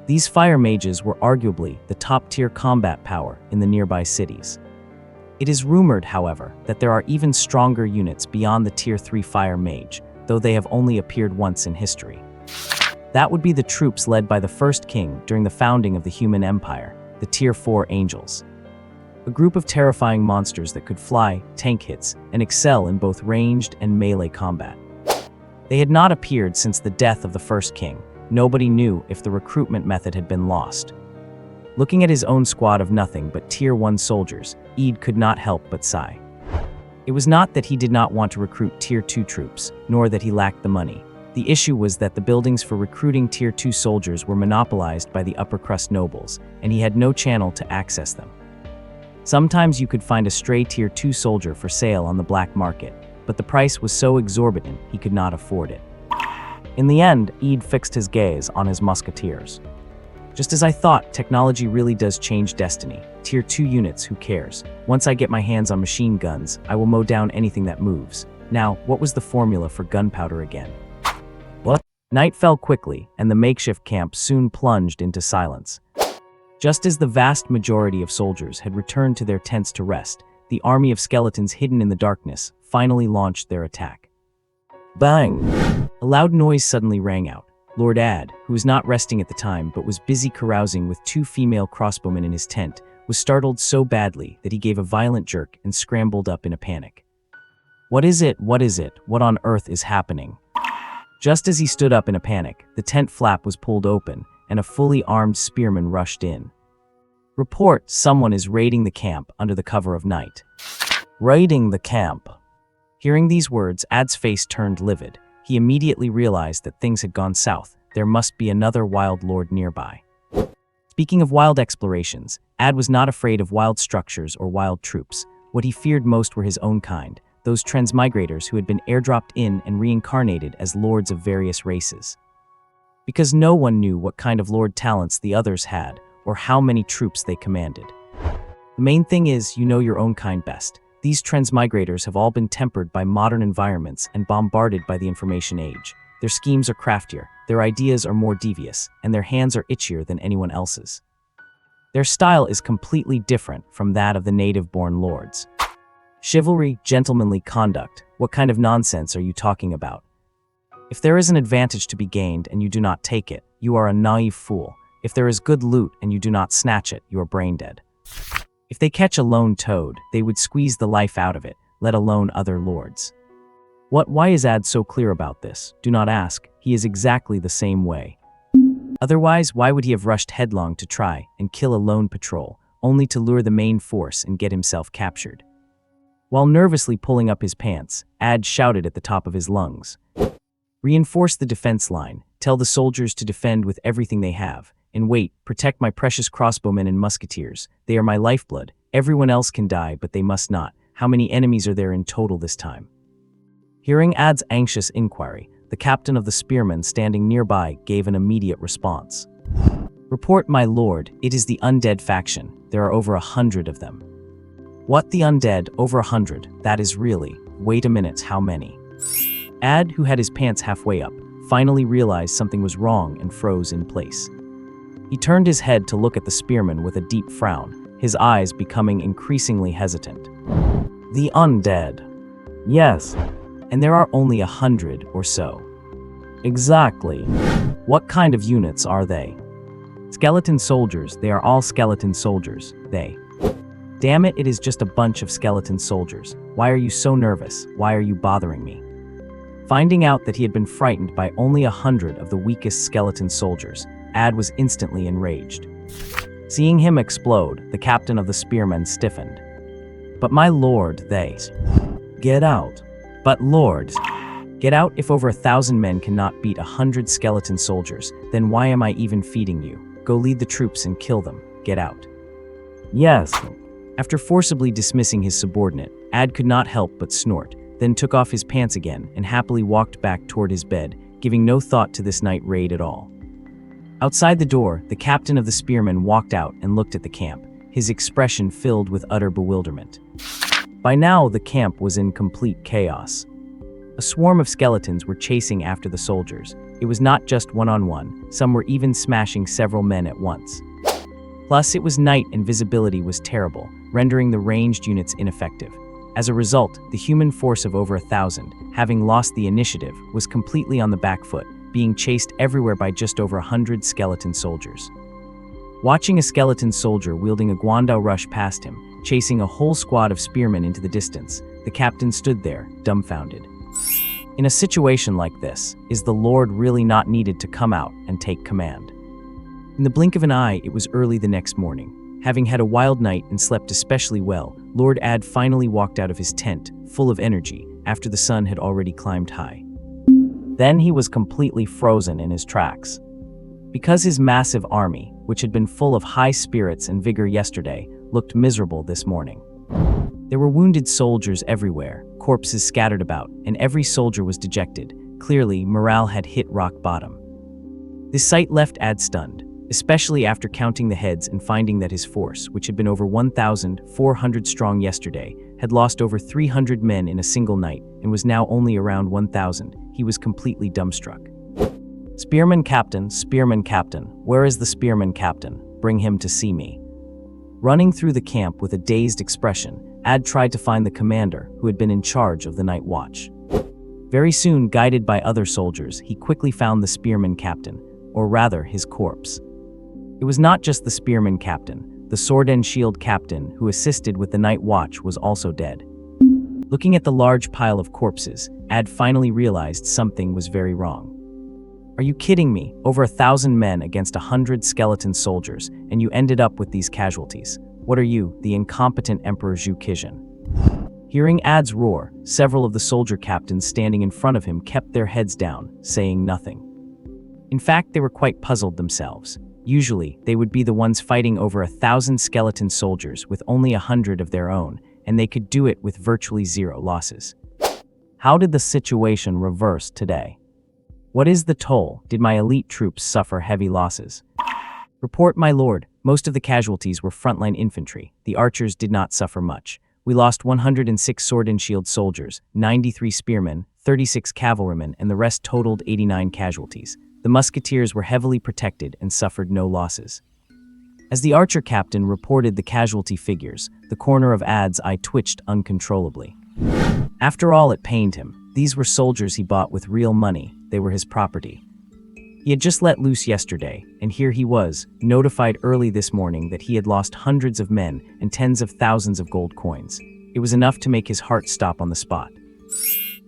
These fire mages were arguably the top-tier combat power in the nearby cities. It is rumored, however, that there are even stronger units beyond the Tier 3 fire mage, though they have only appeared once in history. That would be the troops led by the first king during the founding of the human empire, the Tier 4 angels. A group of terrifying monsters that could fly, tank hits, and excel in both ranged and melee combat. They had not appeared since the death of the first king. Nobody knew if the recruitment method had been lost. Looking at his own squad of nothing but Tier 1 soldiers, Eid could not help but sigh. It was not that he did not want to recruit Tier 2 troops, nor that he lacked the money. The issue was that the buildings for recruiting Tier 2 soldiers were monopolized by the upper-crust nobles, and he had no channel to access them. Sometimes you could find a stray Tier 2 soldier for sale on the black market, but the price was so exorbitant he could not afford it. In the end, Eid fixed his gaze on his musketeers. Just as I thought, technology really does change destiny. Tier 2 units, who cares? Once I get my hands on machine guns, I will mow down anything that moves. Now, what was the formula for gunpowder again? What? Night fell quickly, and the makeshift camp soon plunged into silence. Just as the vast majority of soldiers had returned to their tents to rest, the army of skeletons hidden in the darkness finally launched their attack. Bang! A loud noise suddenly rang out. Lord Ad, who was not resting at the time but was busy carousing with 2 female crossbowmen in his tent, was startled so badly that he gave a violent jerk and scrambled up in a panic. What is it? What is it? What on earth is happening? Just as he stood up in a panic, the tent flap was pulled open, and a fully armed spearman rushed in. Report, someone is raiding the camp under the cover of night. Raiding the camp. Hearing these words, Ad's face turned livid. He immediately realized that things had gone south. There must be another wild lord nearby. Speaking of wild explorations, Ad was not afraid of wild structures or wild troops. What he feared most were his own kind, those transmigrators who had been airdropped in and reincarnated as lords of various races. Because no one knew what kind of lord talents the others had, or how many troops they commanded. The main thing is, you know your own kind best. These transmigrators have all been tempered by modern environments and bombarded by the information age. Their schemes are craftier, their ideas are more devious, and their hands are itchier than anyone else's. Their style is completely different from that of the native-born lords. Chivalry, gentlemanly conduct, what kind of nonsense are you talking about? If there is an advantage to be gained and you do not take it, you are a naive fool. If there is good loot and you do not snatch it, you are brain dead. If they catch a lone toad, they would squeeze the life out of it, let alone other lords. Why is Ad so clear about this? Do not ask, he is exactly the same way. Otherwise, why would he have rushed headlong to try and kill a lone patrol, only to lure the main force and get himself captured? While nervously pulling up his pants, Ad shouted at the top of his lungs. Reinforce the defense line, tell the soldiers to defend with everything they have, and wait, protect my precious crossbowmen and musketeers. They are my lifeblood. Everyone else can die, but they must not. How many enemies are there in total this time? Hearing Ad's anxious inquiry, the captain of the spearmen standing nearby gave an immediate response. Report, my lord, it is the Undead Faction. There are over 100 of them. What, the undead? Over 100? That is really... Wait a minute, how many? Ad, who had his pants halfway up, finally realized something was wrong and froze in place. He turned his head to look at the spearman with a deep frown, his eyes becoming increasingly hesitant. The undead. Yes, and there are only 100 or so. Exactly. What kind of units are they? Skeleton soldiers. They are all skeleton soldiers. Damn it, it is just a bunch of skeleton soldiers. Why are you so nervous? Why are you bothering me? Finding out that he had been frightened by only 100 of the weakest skeleton soldiers, Ad was instantly enraged. Seeing him explode, the captain of the spearmen stiffened. But my lord, Get out. But lord, get out. If over 1,000 men cannot beat 100 skeleton soldiers, then why am I even feeding you? Go lead the troops and kill them. Get out. Yes. After forcibly dismissing his subordinate, Ad could not help but snort, then took off his pants again and happily walked back toward his bed, giving no thought to this night raid at all. Outside the door, the captain of the spearmen walked out and looked at the camp, his expression filled with utter bewilderment. By now, the camp was in complete chaos. A swarm of skeletons were chasing after the soldiers. It was not just one-on-one, some were even smashing several men at once. Plus, it was night and visibility was terrible, rendering the ranged units ineffective. As a result, the human force of over 1,000, having lost the initiative, was completely on the back foot, being chased everywhere by just over 100 skeleton soldiers. Watching a skeleton soldier wielding a guandao rush past him, chasing a whole squad of spearmen into the distance, the captain stood there, dumbfounded. In a situation like this, is the Lord really not needed to come out and take command? In the blink of an eye, it was early the next morning. Having had a wild night and slept especially well, Lord Ad finally walked out of his tent, full of energy, after the sun had already climbed high. Then he was completely frozen in his tracks. Because his massive army, which had been full of high spirits and vigor yesterday, looked miserable this morning. There were wounded soldiers everywhere, corpses scattered about, and every soldier was dejected. Clearly, morale had hit rock bottom. This sight left Ad stunned, especially after counting the heads and finding that his force, which had been over 1,400 strong yesterday, had lost over 300 men in a single night and was now only around 1,000. He was completely dumbstruck. Spearman captain, where is the spearman captain? Bring him to see me. Running through the camp with a dazed expression, Ad tried to find the commander who had been in charge of the night watch. Very soon, guided by other soldiers, he quickly found the spearman captain, or rather his corpse. It was not just the spearman captain, the sword and shield captain who assisted with the night watch was also dead. Looking at the large pile of corpses, Ad finally realized something was very wrong. Are you kidding me? Over 1,000 men against 100 skeleton soldiers, and you ended up with these casualties. What are you, the incompetent Emperor Zhu Qixin? Hearing Ad's roar, several of the soldier captains standing in front of him kept their heads down, saying nothing. In fact, they were quite puzzled themselves. Usually, they would be the ones fighting over 1,000 skeleton soldiers with only 100 of their own, and they could do it with virtually zero losses. How did the situation reverse today? What is the toll? Did my elite troops suffer heavy losses? Report, my lord. Most of the casualties were frontline infantry. The archers did not suffer much. We lost 106 sword and shield soldiers, 93 spearmen, 36 cavalrymen, and the rest totaled 89 casualties. The musketeers were heavily protected and suffered no losses. As the archer captain reported the casualty figures, the corner of Ad's eye twitched uncontrollably. After all, it pained him. These were soldiers he bought with real money. They were his property. He had just let loose yesterday, and here he was, notified early this morning that he had lost hundreds of men and tens of thousands of gold coins. It was enough to make his heart stop on the spot.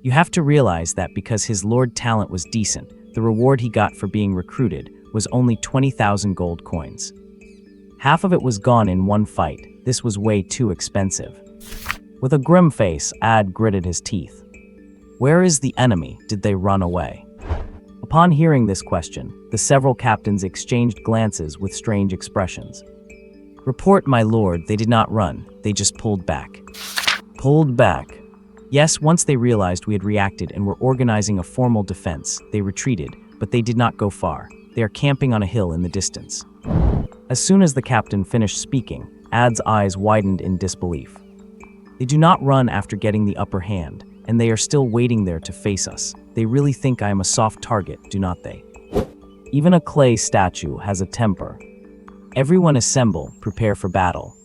You have to realize that because his lord talent was decent, the reward he got for being recruited was only 20,000 gold coins. Half of it was gone in one fight. This was way too expensive. With a grim face, Ad gritted his teeth. Where is the enemy? Did they run away? Upon hearing this question, the several captains exchanged glances with strange expressions. Report, my lord, they did not run, they just pulled back. Pulled back? Yes, once they realized we had reacted and were organizing a formal defense, they retreated, but they did not go far. They are camping on a hill in the distance. As soon as the captain finished speaking, Ad's eyes widened in disbelief. They do not run after getting the upper hand. and they are still waiting there to face us. They really think I am a soft target, do not they? Even a clay statue has a temper. Everyone assemble, prepare for battle.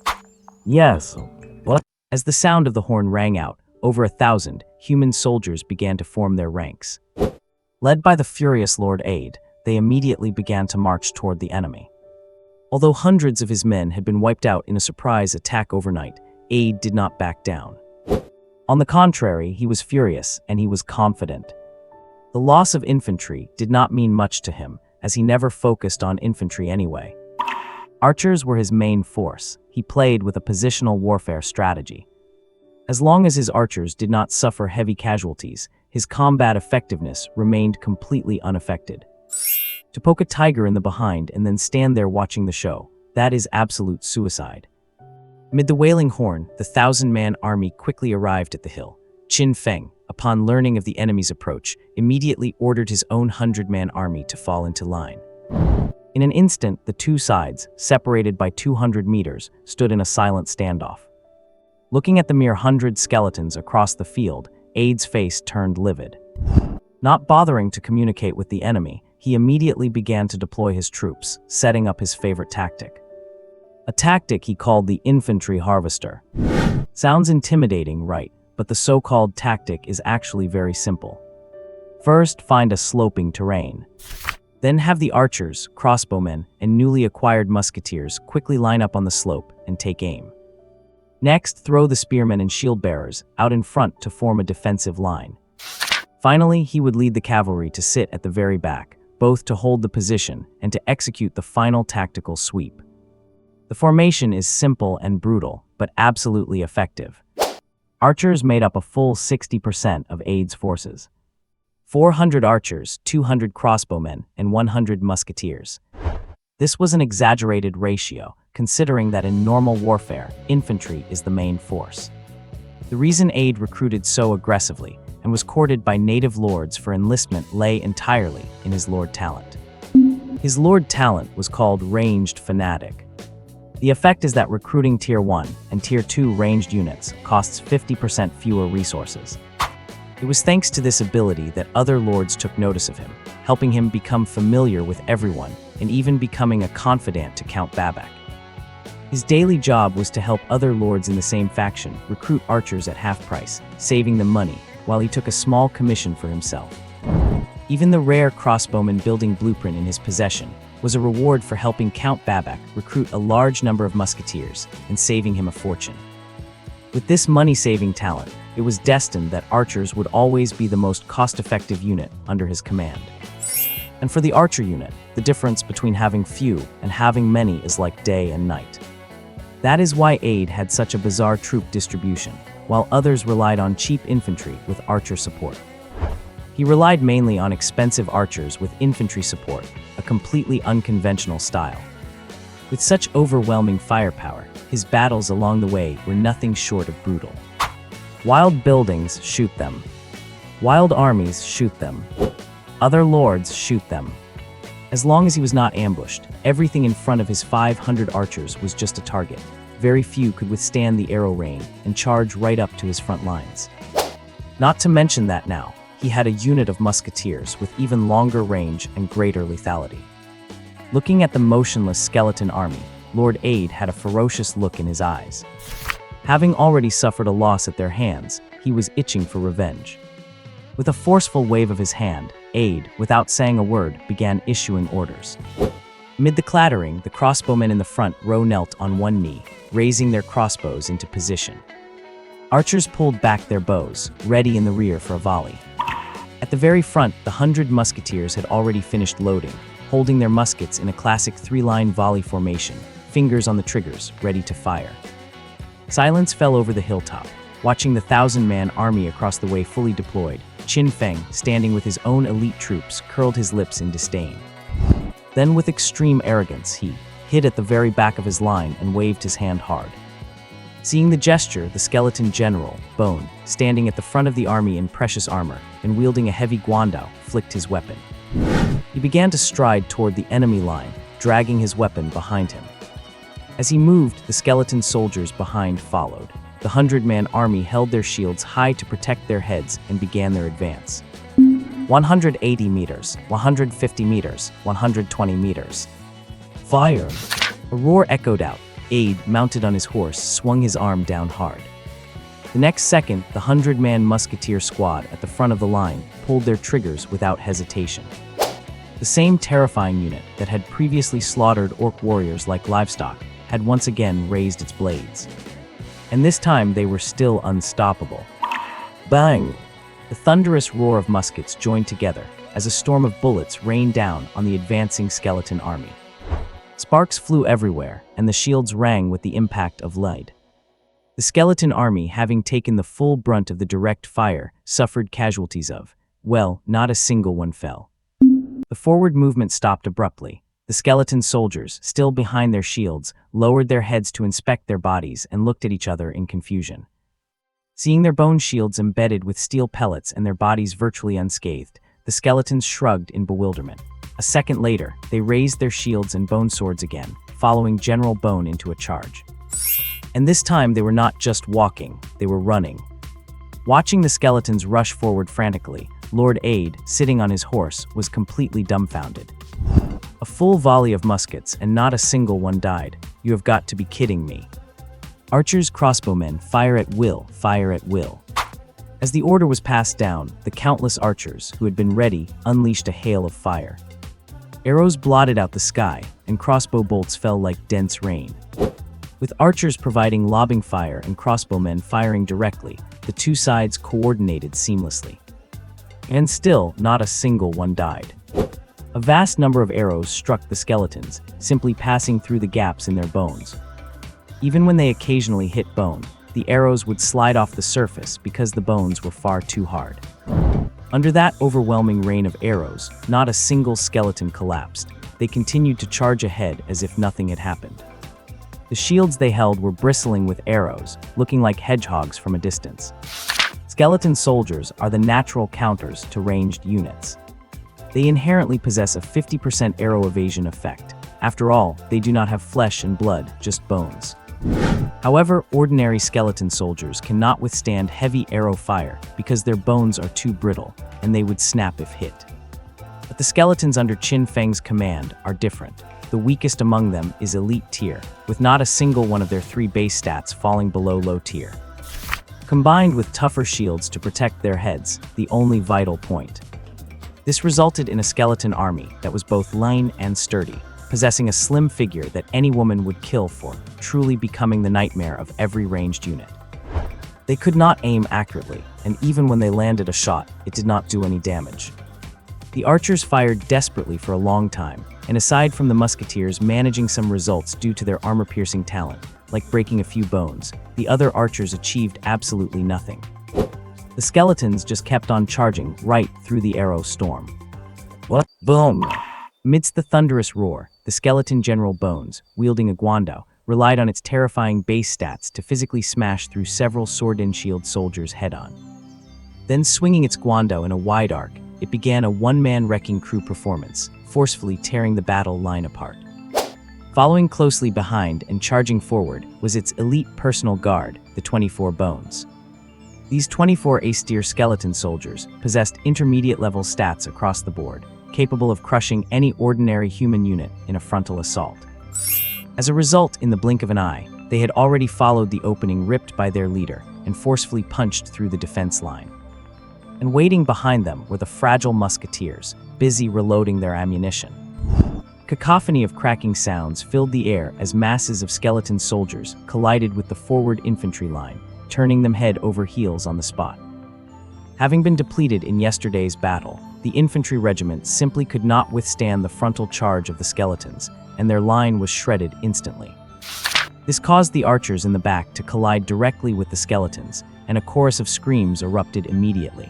Yes. What? As the sound of the horn rang out, over 1,000 human soldiers began to form their ranks. Led by the furious Lord Aid, they immediately began to march toward the enemy. Although hundreds of his men had been wiped out in a surprise attack overnight, Aid did not back down. On the contrary, he was furious and he was confident. The loss of infantry did not mean much to him, as he never focused on infantry anyway. Archers were his main force. He played with a positional warfare strategy. As long as his archers did not suffer heavy casualties, his combat effectiveness remained completely unaffected. To poke a tiger in the behind and then stand there watching the show, that is absolute suicide. Amid the wailing horn, the 1,000-man army quickly arrived at the hill. Qin Feng, upon learning of the enemy's approach, immediately ordered his own 100-man army to fall into line. In an instant, the two sides, separated by 200 meters, stood in a silent standoff. Looking at the mere 100 skeletons across the field, Aid's face turned livid. Not bothering to communicate with the enemy, he immediately began to deploy his troops, setting up his favorite tactic. A tactic he called the infantry harvester. Sounds intimidating, right? But the so-called tactic is actually very simple. First, find a sloping terrain. Then have the archers, crossbowmen, and newly acquired musketeers quickly line up on the slope and take aim. Next, throw the spearmen and shield bearers out in front to form a defensive line. Finally, he would lead the cavalry to sit at the very back, both to hold the position and to execute the final tactical sweep. The formation is simple and brutal, but absolutely effective. Archers made up a full 60% of Aid's forces. 400 archers, 200 crossbowmen, and 100 musketeers. This was an exaggerated ratio, considering that in normal warfare, infantry is the main force. The reason Aid recruited so aggressively and was courted by native lords for enlistment lay entirely in his lord talent. His lord talent was called ranged fanatic. The effect is that recruiting Tier 1 and Tier 2 ranged units costs 50% fewer resources. It was thanks to this ability that other lords took notice of him, helping him become familiar with everyone and even becoming a confidant to Count Babak. His daily job was to help other lords in the same faction recruit archers at half price, saving them money, while he took a small commission for himself. Even the rare crossbowman building blueprint in his possession was a reward for helping Count Babak recruit a large number of musketeers and saving him a fortune. With this money-saving talent, it was destined that archers would always be the most cost-effective unit under his command. And for the archer unit, the difference between having few and having many is like day and night. That is why Aid had such a bizarre troop distribution, while others relied on cheap infantry with archer support. He relied mainly on expensive archers with infantry support, a completely unconventional style. With such overwhelming firepower, his battles along the way were nothing short of brutal. Wild buildings, shoot them. Wild armies, shoot them. Other lords, shoot them. As long as he was not ambushed, everything in front of his 500 archers was just a target. Very few could withstand the arrow rain and charge right up to his front lines. Not to mention that now, he had a unit of musketeers with even longer range and greater lethality. Looking at the motionless skeleton army, Lord Aid had a ferocious look in his eyes. Having already suffered a loss at their hands, he was itching for revenge. With a forceful wave of his hand, Aid, without saying a word, began issuing orders. Amid the clattering, the crossbowmen in the front row knelt on one knee, raising their crossbows into position. Archers pulled back their bows, ready in the rear for a volley. At the very front, the 100 musketeers had already finished loading, holding their muskets in a classic three-line volley formation, fingers on the triggers, ready to fire. Silence fell over the hilltop, watching the 1,000-man army across the way fully deployed. Qin Feng, standing with his own elite troops, curled his lips in disdain. Then with extreme arrogance, he hid at the very back of his line and waved his hand hard. Seeing the gesture, the skeleton general, Bone, standing at the front of the army in precious armor and wielding a heavy guandao, flicked his weapon. He began to stride toward the enemy line, dragging his weapon behind him. As he moved, the skeleton soldiers behind followed. the 100-man army held their shields high to protect their heads and began their advance. 180 meters, 150 meters, 120 meters. Fire! A roar echoed out. Aide, mounted on his horse, swung his arm down hard. The next second, the 100-man musketeer squad at the front of the line pulled their triggers without hesitation. The same terrifying unit that had previously slaughtered orc warriors like livestock had once again raised its blades. And this time they were still unstoppable. Bang! The thunderous roar of muskets joined together as a storm of bullets rained down on the advancing skeleton army. Sparks flew everywhere, and the shields rang with the impact of lead. The skeleton army, having taken the full brunt of the direct fire, suffered casualties of, well, not a single one fell. The forward movement stopped abruptly. The skeleton soldiers, still behind their shields, lowered their heads to inspect their bodies and looked at each other in confusion. Seeing their bone shields embedded with steel pellets and their bodies virtually unscathed, the skeletons shrugged in bewilderment. A second later, they raised their shields and bone swords again, following General Bone into a charge. And this time they were not just walking, they were running. Watching the skeletons rush forward frantically, Lord Aide, sitting on his horse, was completely dumbfounded. A full volley of muskets, and not a single one died. You have got to be kidding me. Archers, crossbowmen, fire at will, fire at will. As the order was passed down, the countless archers, who had been ready, unleashed a hail of fire. Arrows blotted out the sky, and crossbow bolts fell like dense rain. With archers providing lobbing fire and crossbowmen firing directly, the two sides coordinated seamlessly. And still, not a single one died. A vast number of arrows struck the skeletons, simply passing through the gaps in their bones. Even when they occasionally hit bone, the arrows would slide off the surface because the bones were far too hard. Under that overwhelming rain of arrows, not a single skeleton collapsed. They continued to charge ahead as if nothing had happened. The shields they held were bristling with arrows, looking like hedgehogs from a distance. Skeleton soldiers are the natural counters to ranged units. They inherently possess a 50% arrow evasion effect. After all, they do not have flesh and blood, just bones. However, ordinary skeleton soldiers cannot withstand heavy arrow fire because their bones are too brittle, and they would snap if hit. But the skeletons under Qin Feng's command are different. The weakest among them is elite tier, with not a single one of their 3 base stats falling below low tier. Combined with tougher shields to protect their heads, the only vital point. This resulted in a skeleton army that was both lean and sturdy, possessing a slim figure that any woman would kill for, truly becoming the nightmare of every ranged unit. They could not aim accurately, and even when they landed a shot, it did not do any damage. The archers fired desperately for a long time, and aside from the musketeers managing some results due to their armor-piercing talent, like breaking a few bones, the other archers achieved absolutely nothing. The skeletons just kept on charging right through the arrow storm. What? Boom! Amidst the thunderous roar, the skeleton General Bones, wielding a guando, relied on its terrifying base stats to physically smash through several sword-and-shield soldiers head-on. Then swinging its guando in a wide arc, it began a one-man wrecking crew performance, forcefully tearing the battle line apart. Following closely behind and charging forward was its elite personal guard, the 24 Bones. These 24 ace-tier skeleton soldiers possessed intermediate-level stats across the board, capable of crushing any ordinary human unit in a frontal assault. As a result, in the blink of an eye, they had already followed the opening ripped by their leader and forcefully punched through the defense line. And waiting behind them were the fragile musketeers, busy reloading their ammunition. Cacophony of cracking sounds filled the air as masses of skeleton soldiers collided with the forward infantry line, turning them head over heels on the spot. Having been depleted in yesterday's battle, the infantry regiment simply could not withstand the frontal charge of the skeletons, and their line was shredded instantly. This caused the archers in the back to collide directly with the skeletons, and a chorus of screams erupted immediately.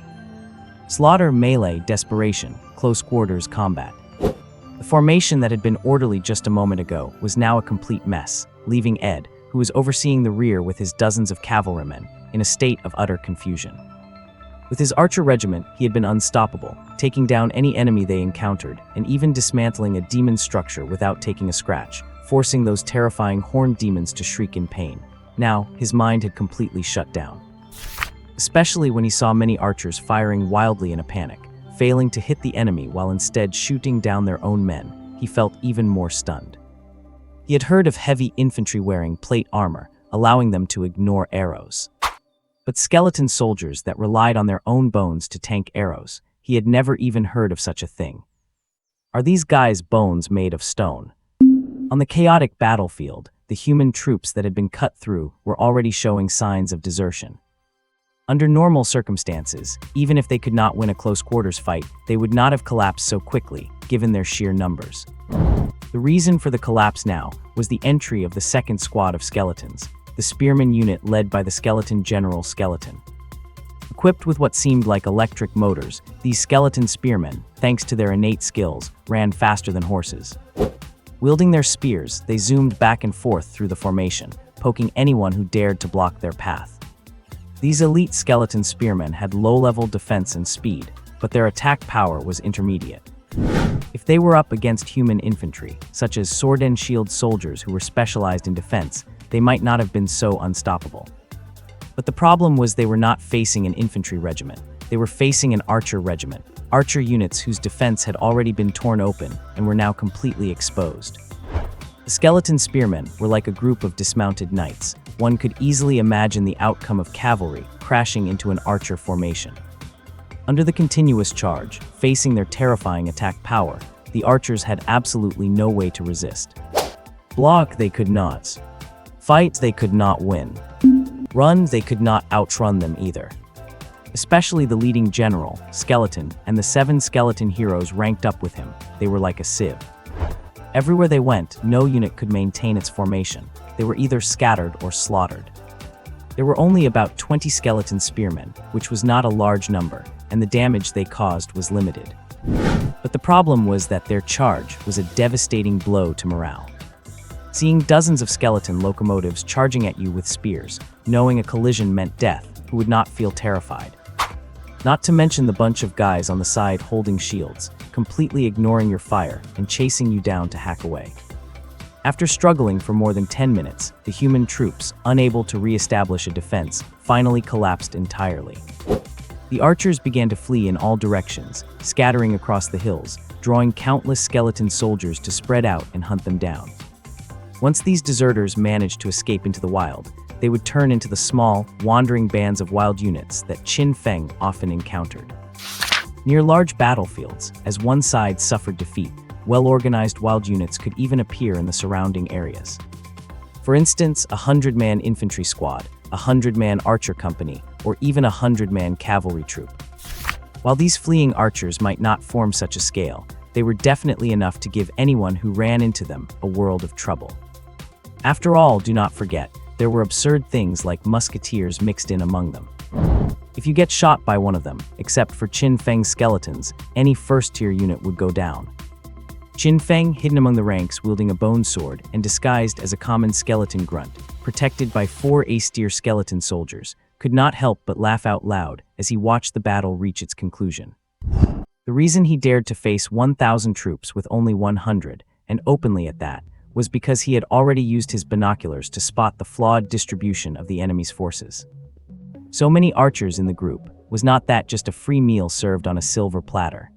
Slaughter, melee, desperation, close quarters combat. The formation that had been orderly just a moment ago was now a complete mess, leaving Ed, who was overseeing the rear with his dozens of cavalrymen, in a state of utter confusion. With his archer regiment, he had been unstoppable, taking down any enemy they encountered, and even dismantling a demon structure without taking a scratch, forcing those terrifying horned demons to shriek in pain. Now, his mind had completely shut down. Especially when he saw many archers firing wildly in a panic, failing to hit the enemy while instead shooting down their own men, he felt even more stunned. He had heard of heavy infantry wearing plate armor, allowing them to ignore arrows. But skeleton soldiers that relied on their own bones to tank arrows, he had never even heard of such a thing. Are these guys' bones made of stone? On the chaotic battlefield, the human troops that had been cut through were already showing signs of desertion. Under normal circumstances, even if they could not win a close quarters fight, they would not have collapsed so quickly, given their sheer numbers. The reason for the collapse now was the entry of the second squad of skeletons, the spearman unit led by the skeleton General Skeleton. Equipped with what seemed like electric motors, these skeleton spearmen, thanks to their innate skills, ran faster than horses. Wielding their spears, they zoomed back and forth through the formation, poking anyone who dared to block their path. These elite skeleton spearmen had low-level defense and speed, but their attack power was intermediate. If they were up against human infantry, such as sword and shield soldiers who were specialized in defense, they might not have been so unstoppable. But the problem was they were not facing an infantry regiment. They were facing an archer regiment, archer units whose defense had already been torn open and were now completely exposed. The skeleton spearmen were like a group of dismounted knights. One could easily imagine the outcome of cavalry crashing into an archer formation. Under the continuous charge, facing their terrifying attack power, the archers had absolutely no way to resist. Block they could not. Fight they could not win. Run they could not outrun them either. Especially the leading general, Skeleton, and the 7 skeleton heroes ranked up with him, they were like a sieve. Everywhere they went, no unit could maintain its formation. They were either scattered or slaughtered. There were only about 20 skeleton spearmen, which was not a large number, and the damage they caused was limited. But the problem was that their charge was a devastating blow to morale. Seeing dozens of skeleton locomotives charging at you with spears, knowing a collision meant death, who would not feel terrified? Not to mention the bunch of guys on the side holding shields, completely ignoring your fire and chasing you down to hack away. After struggling for more than 10 minutes, the human troops, unable to re-establish a defense, finally collapsed entirely. The archers began to flee in all directions, scattering across the hills, drawing countless skeleton soldiers to spread out and hunt them down. Once these deserters managed to escape into the wild, they would turn into the small, wandering bands of wild units that Qin Feng often encountered. Near large battlefields, as one side suffered defeat, well-organized wild units could even appear in the surrounding areas. For instance, a 100-man infantry squad, a 100-man archer company, or even a 100-man cavalry troop. While these fleeing archers might not form such a scale, they were definitely enough to give anyone who ran into them a world of trouble. After all, do not forget, there were absurd things like musketeers mixed in among them. If you get shot by one of them, except for Qin Feng's skeletons, any first-tier unit would go down. Qin Feng, hidden among the ranks wielding a bone sword and disguised as a common skeleton grunt, protected by 4 ace-tier skeleton soldiers, could not help but laugh out loud as he watched the battle reach its conclusion. The reason he dared to face 1,000 troops with only 100, and openly at that, was because he had already used his binoculars to spot the flawed distribution of the enemy's forces. So many archers in the group, was not that just a free meal served on a silver platter?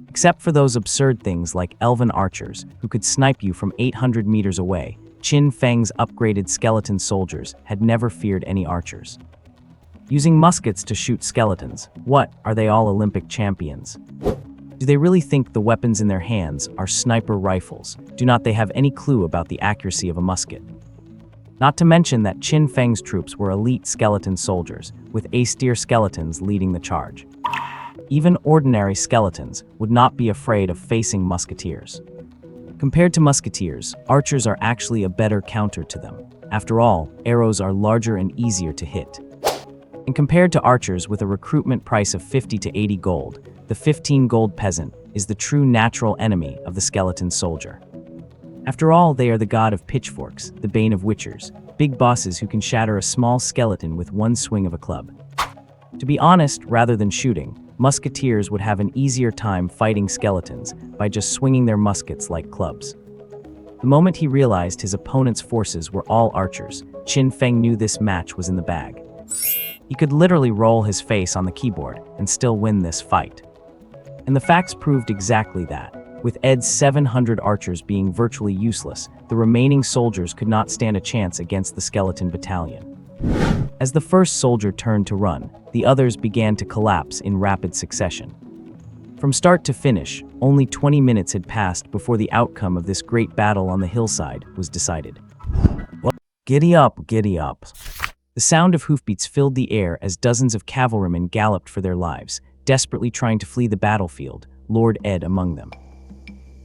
Except for those absurd things like elven archers, who could snipe you from 800 meters away, Qin Feng's upgraded skeleton soldiers had never feared any archers. Using muskets to shoot skeletons, what, are they all Olympic champions? Do they really think the weapons in their hands are sniper rifles? Do not they have any clue about the accuracy of a musket? Not to mention that Qin Feng's troops were elite skeleton soldiers, with ace-tier skeletons leading the charge. Even ordinary skeletons would not be afraid of facing musketeers. Compared to musketeers, archers are actually a better counter to them. After all, arrows are larger and easier to hit. And compared to archers with a recruitment price of 50 to 80 gold, the 15 gold peasant is the true natural enemy of the skeleton soldier. After all, they are the god of pitchforks, the bane of witchers, big bosses who can shatter a small skeleton with one swing of a club. To be honest, rather than shooting, musketeers would have an easier time fighting skeletons by just swinging their muskets like clubs. The moment he realized his opponent's forces were all archers, Qin Feng knew this match was in the bag. He could literally roll his face on the keyboard and still win this fight. And the facts proved exactly that. With Ed's 700 archers being virtually useless, the remaining soldiers could not stand a chance against the skeleton battalion. As the first soldier turned to run, the others began to collapse in rapid succession. From start to finish, only 20 minutes had passed before the outcome of this great battle on the hillside was decided. Giddy up, giddy up. The sound of hoofbeats filled the air as dozens of cavalrymen galloped for their lives, desperately trying to flee the battlefield, Lord Ed among them.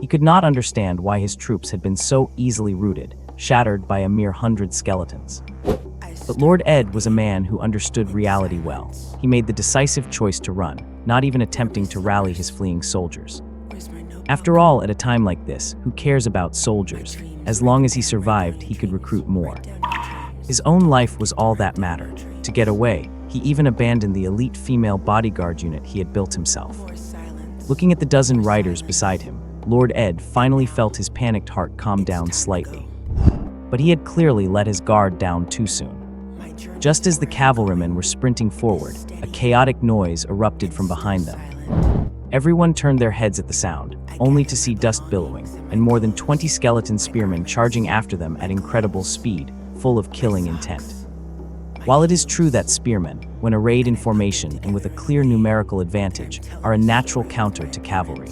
He could not understand why his troops had been so easily routed, shattered by a mere 100 skeletons. But Lord Ed was a man who understood reality well. He made the decisive choice to run, not even attempting to rally his fleeing soldiers. After all, at a time like this, who cares about soldiers? As long as he survived, he could recruit more. His own life was all that mattered. To get away, he even abandoned the elite female bodyguard unit he had built himself. Looking at the dozen riders beside him, Lord Ed finally felt his panicked heart calm down slightly. But he had clearly let his guard down too soon. Just as the cavalrymen were sprinting forward, a chaotic noise erupted from behind them. Everyone turned their heads at the sound, only to see dust billowing, and more than 20 skeleton spearmen charging after them at incredible speed, full of killing intent. While it is true that spearmen, when arrayed in formation and with a clear numerical advantage, are a natural counter to cavalry,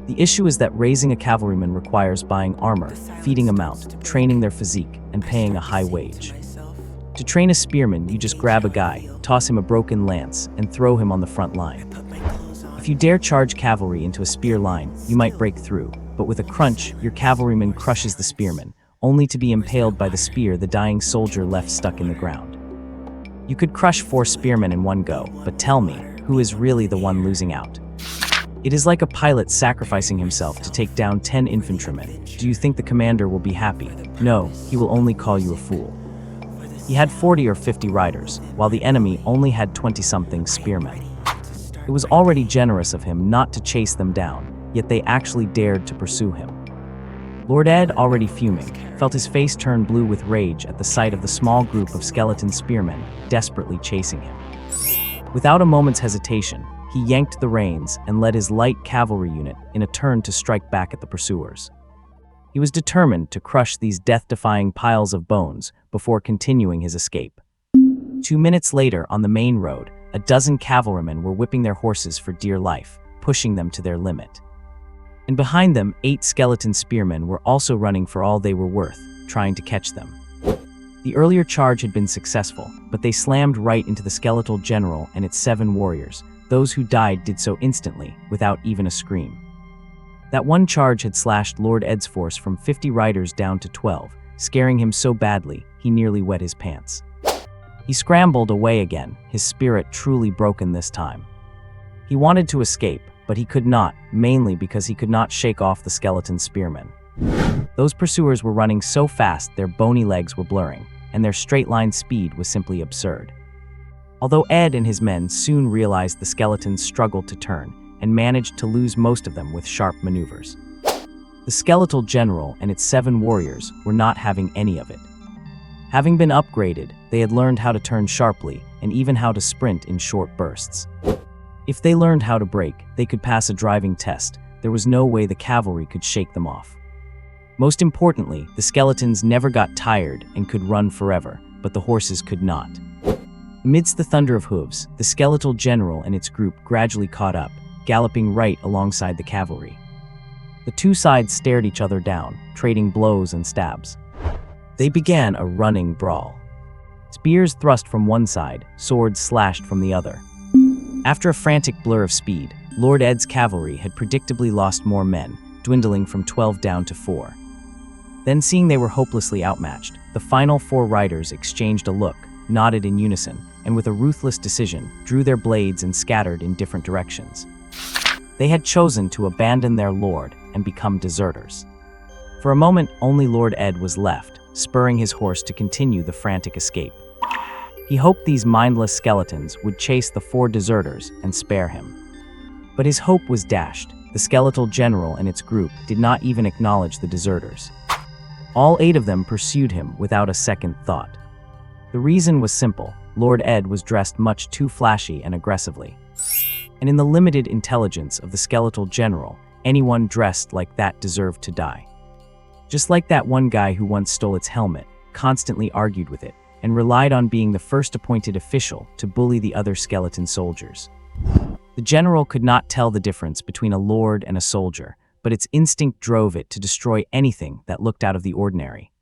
the issue is that raising a cavalryman requires buying armor, feeding a mount, training their physique, and paying a high wage. To train a spearman, you just grab a guy, toss him a broken lance, and throw him on the front line. If you dare charge cavalry into a spear line, you might break through, but with a crunch, your cavalryman crushes the spearman, only to be impaled by the spear the dying soldier left stuck in the ground. You could crush 4 spearmen in one go, but tell me, who is really the one losing out? It is like a pilot sacrificing himself to take down 10 infantrymen. Do you think the commander will be happy? No, he will only call you a fool. He had 40 or 50 riders, while the enemy only had 20-something spearmen. It was already generous of him not to chase them down, yet they actually dared to pursue him. Lord Ed, already fuming, felt his face turn blue with rage at the sight of the small group of skeleton spearmen desperately chasing him. Without a moment's hesitation, he yanked the reins and led his light cavalry unit in a turn to strike back at the pursuers. He was determined to crush these death-defying piles of bones before continuing his escape. 2 minutes later, on the main road, a dozen cavalrymen were whipping their horses for dear life, pushing them to their limit. And behind them, 8 skeleton spearmen were also running for all they were worth, trying to catch them. The earlier charge had been successful, but they slammed right into the skeletal general and its 7 warriors. Those who died did so instantly, without even a scream. That one charge had slashed Lord Ed's force from 50 riders down to 12, scaring him so badly he nearly wet his pants. He scrambled away again, his spirit truly broken this time. He wanted to escape, but he could not, mainly because he could not shake off the skeleton spearmen. Those pursuers were running so fast their bony legs were blurring, and their straight-line speed was simply absurd. Although Ed and his men soon realized the skeletons struggled to turn, and managed to lose most of them with sharp maneuvers. The skeletal general and its 7 warriors were not having any of it. Having been upgraded, they had learned how to turn sharply, and even how to sprint in short bursts. If they learned how to brake, they could pass a driving test. There was no way the cavalry could shake them off. Most importantly, the skeletons never got tired and could run forever, but the horses could not. Amidst the thunder of hooves, the skeletal general and its group gradually caught up, galloping right alongside the cavalry. The two sides stared each other down, trading blows and stabs. They began a running brawl. Spears thrust from one side, swords slashed from the other. After a frantic blur of speed, Lord Ed's cavalry had predictably lost more men, dwindling from 12 down to 4. Then, seeing they were hopelessly outmatched, the final 4 riders exchanged a look, nodded in unison, and with a ruthless decision, drew their blades and scattered in different directions. They had chosen to abandon their lord and become deserters. For a moment, only Lord Ed was left, spurring his horse to continue the frantic escape. He hoped these mindless skeletons would chase the 4 deserters and spare him. But his hope was dashed. The skeletal general and its group did not even acknowledge the deserters. All 8 of them pursued him without a second thought. The reason was simple. Lord Ed was dressed much too flashy and aggressively. And in the limited intelligence of the skeletal general, anyone dressed like that deserved to die. Just like that one guy who once stole its helmet, constantly argued with it, and relied on being the first appointed official to bully the other skeleton soldiers. The general could not tell the difference between a lord and a soldier, but its instinct drove it to destroy anything that looked out of the ordinary.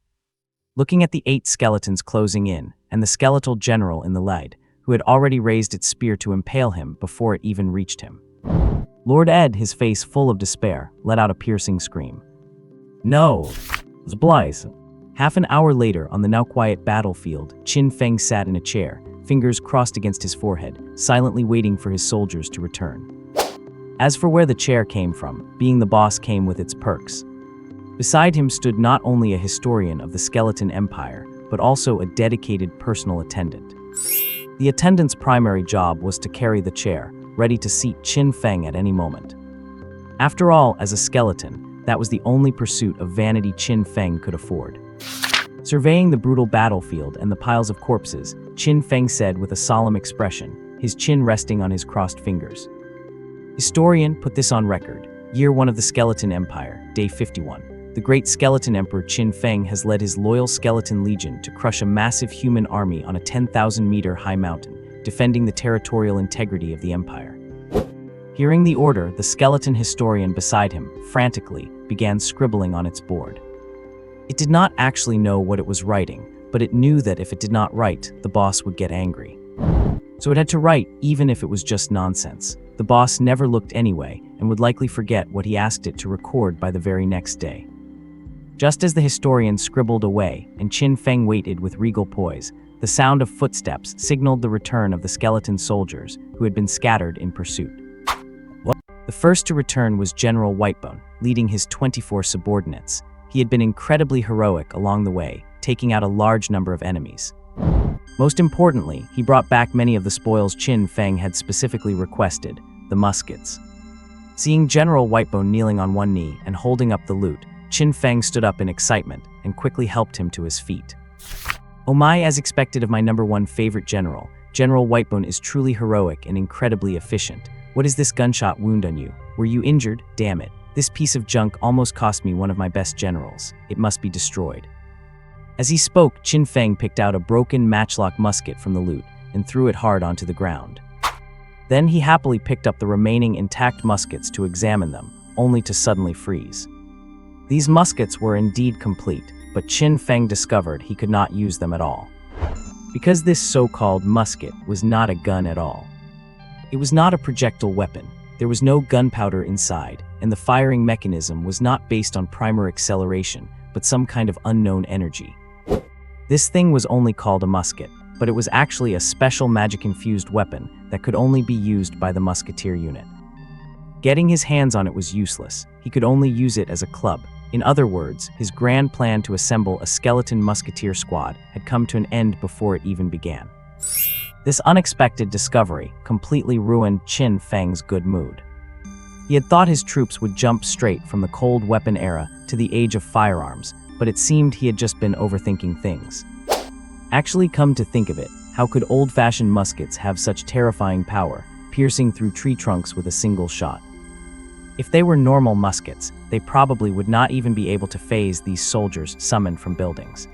Looking at the 8 skeletons closing in, and the skeletal general in the lead, who had already raised its spear to impale him before it even reached him. Lord Ed, his face full of despair, let out a piercing scream. No, Zblice. Half an hour later, on the now quiet battlefield, Qin Feng sat in a chair, fingers crossed against his forehead, silently waiting for his soldiers to return. As for where the chair came from, being the boss came with its perks. Beside him stood not only a historian of the Skeleton Empire, but also a dedicated personal attendant. The attendant's primary job was to carry the chair, ready to seat Qin Feng at any moment. After all, as a skeleton, that was the only pursuit of vanity Qin Feng could afford. Surveying the brutal battlefield and the piles of corpses, Qin Feng said with a solemn expression, his chin resting on his crossed fingers. Historian put this on record. Year 1 of the Skeleton Empire, Day 51. The great skeleton emperor Qin Feng has led his loyal skeleton legion to crush a massive human army on a 10,000-meter high mountain, defending the territorial integrity of the empire. Hearing the order, the skeleton historian beside him, frantically, began scribbling on its board. It did not actually know what it was writing, but it knew that if it did not write, the boss would get angry. So it had to write, even if it was just nonsense. The boss never looked anyway, and would likely forget what he asked it to record by the very next day. Just as the historian scribbled away, and Qin Feng waited with regal poise, the sound of footsteps signaled the return of the skeleton soldiers, who had been scattered in pursuit. The first to return was General Whitebone, leading his 24 subordinates. He had been incredibly heroic along the way, taking out a large number of enemies. Most importantly, he brought back many of the spoils Qin Feng had specifically requested, the muskets. Seeing General Whitebone kneeling on one knee and holding up the loot, Qin Feng stood up in excitement and quickly helped him to his feet. Oh my, as expected of my #1 favorite general, General Whitebone is truly heroic and incredibly efficient. What is this gunshot wound on you? Were you injured? Damn it. This piece of junk almost cost me one of my best generals. It must be destroyed. As he spoke, Qin Feng picked out a broken matchlock musket from the loot and threw it hard onto the ground. Then he happily picked up the remaining intact muskets to examine them, only to suddenly freeze. These muskets were indeed complete, but Qin Feng discovered he could not use them at all. Because this so-called musket was not a gun at all. It was not a projectile weapon. There was no gunpowder inside, and the firing mechanism was not based on primer acceleration, but some kind of unknown energy. This thing was only called a musket, but it was actually a special magic-infused weapon that could only be used by the musketeer unit. Getting his hands on it was useless. He could only use it as a club. In other words, his grand plan to assemble a skeleton musketeer squad had come to an end before it even began. This unexpected discovery completely ruined Qin Feng's good mood. He had thought his troops would jump straight from the cold weapon era to the age of firearms, but it seemed he had just been overthinking things. Actually, come to think of it, how could old-fashioned muskets have such terrifying power, piercing through tree trunks with a single shot? If they were normal muskets, they probably would not even be able to phase these soldiers summoned from buildings.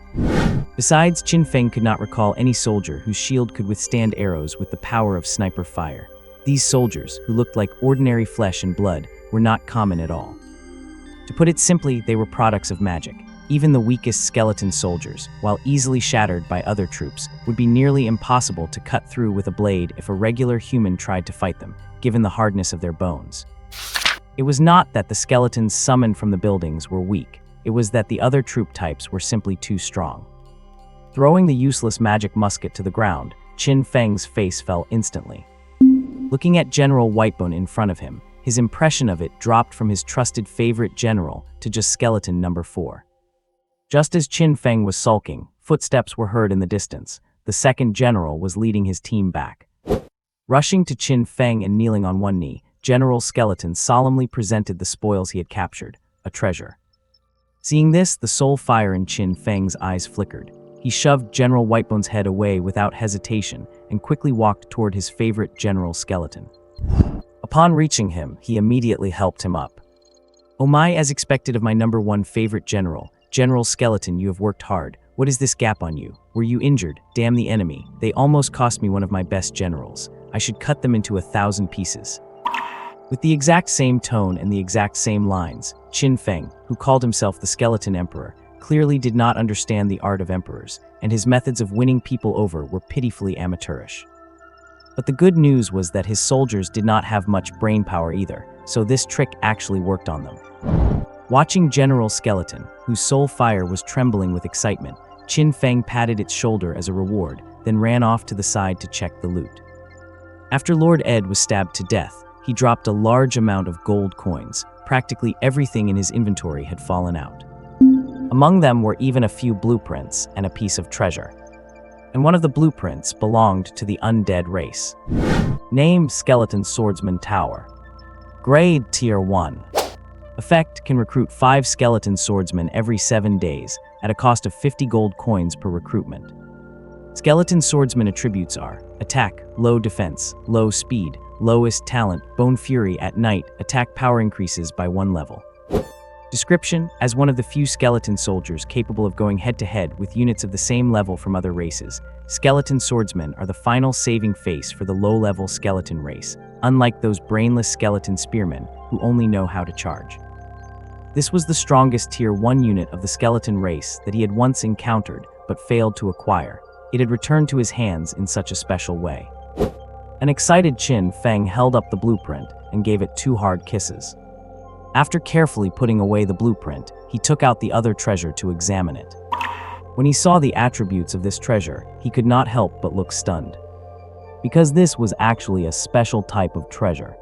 Besides, Qin Feng could not recall any soldier whose shield could withstand arrows with the power of sniper fire. These soldiers, who looked like ordinary flesh and blood, were not common at all. To put it simply, they were products of magic. Even the weakest skeleton soldiers, while easily shattered by other troops, would be nearly impossible to cut through with a blade if a regular human tried to fight them, given the hardness of their bones. It was not that the skeletons summoned from the buildings were weak, it was that the other troop types were simply too strong. Throwing the useless magic musket to the ground, Qin Feng's face fell instantly. Looking at General Whitebone in front of him, his impression of it dropped from his trusted favorite general to just skeleton number 4. Just as Qin Feng was sulking, footsteps were heard in the distance. The second general was leading his team back. Rushing to Qin Feng and kneeling on one knee, General Skeleton solemnly presented the spoils he had captured, a treasure. Seeing this, the soul fire in Qin Feng's eyes flickered. He shoved General Whitebone's head away without hesitation and quickly walked toward his favorite General Skeleton. Upon reaching him, he immediately helped him up. "Oh my, as expected of my number one favorite general, General Skeleton, you have worked hard. What is this gap on you? Were you injured? Damn the enemy. They almost cost me one of my best generals. I should cut them into 1,000 pieces." With the exact same tone and the exact same lines, Qin Feng, who called himself the Skeleton Emperor, clearly did not understand the art of emperors, and his methods of winning people over were pitifully amateurish. But the good news was that his soldiers did not have much brain power either, so this trick actually worked on them. Watching General Skeleton, whose soul fire was trembling with excitement, Qin Feng patted its shoulder as a reward, then ran off to the side to check the loot. After Lord Ed was stabbed to death, he dropped a large amount of gold coins. Practically everything in his inventory had fallen out. Among them were even a few blueprints and a piece of treasure. And one of the blueprints belonged to the undead race. Name: Skeleton Swordsman Tower. Grade: Tier 1. Effect: can recruit 5 skeleton swordsmen every 7 days, at a cost of 50 gold coins per recruitment. Skeleton swordsman attributes are: attack, low defense, low speed, lowest talent, bone fury at night, attack power increases by 1 level. Description: as one of the few skeleton soldiers capable of going head-to-head with units of the same level from other races, skeleton swordsmen are the final saving face for the low-level skeleton race, unlike those brainless skeleton spearmen who only know how to charge. This was the strongest Tier 1 unit of the skeleton race that he had once encountered but failed to acquire. It had returned to his hands in such a special way. An excited Qin Feng held up the blueprint and gave it 2 hard kisses. After carefully putting away the blueprint, he took out the other treasure to examine it. When he saw the attributes of this treasure, he could not help but look stunned. Because this was actually a special type of treasure.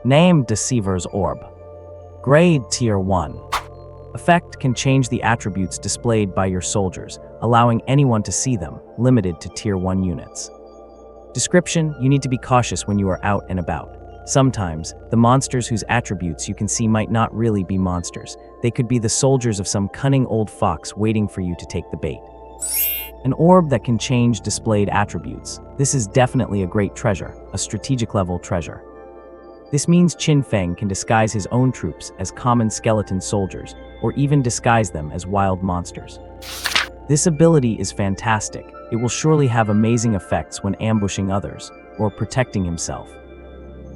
Name: Deceiver's Orb. Grade: Tier 1. Effect: can change the attributes displayed by your soldiers, allowing anyone to see them, limited to Tier 1 units. Description: you need to be cautious when you are out and about. Sometimes, the monsters whose attributes you can see might not really be monsters. They could be the soldiers of some cunning old fox waiting for you to take the bait. An orb that can change displayed attributes. This is definitely a great treasure, a strategic level treasure. This means Qin Feng can disguise his own troops as common skeleton soldiers, or even disguise them as wild monsters. This ability is fantastic. It will surely have amazing effects when ambushing others, or protecting himself.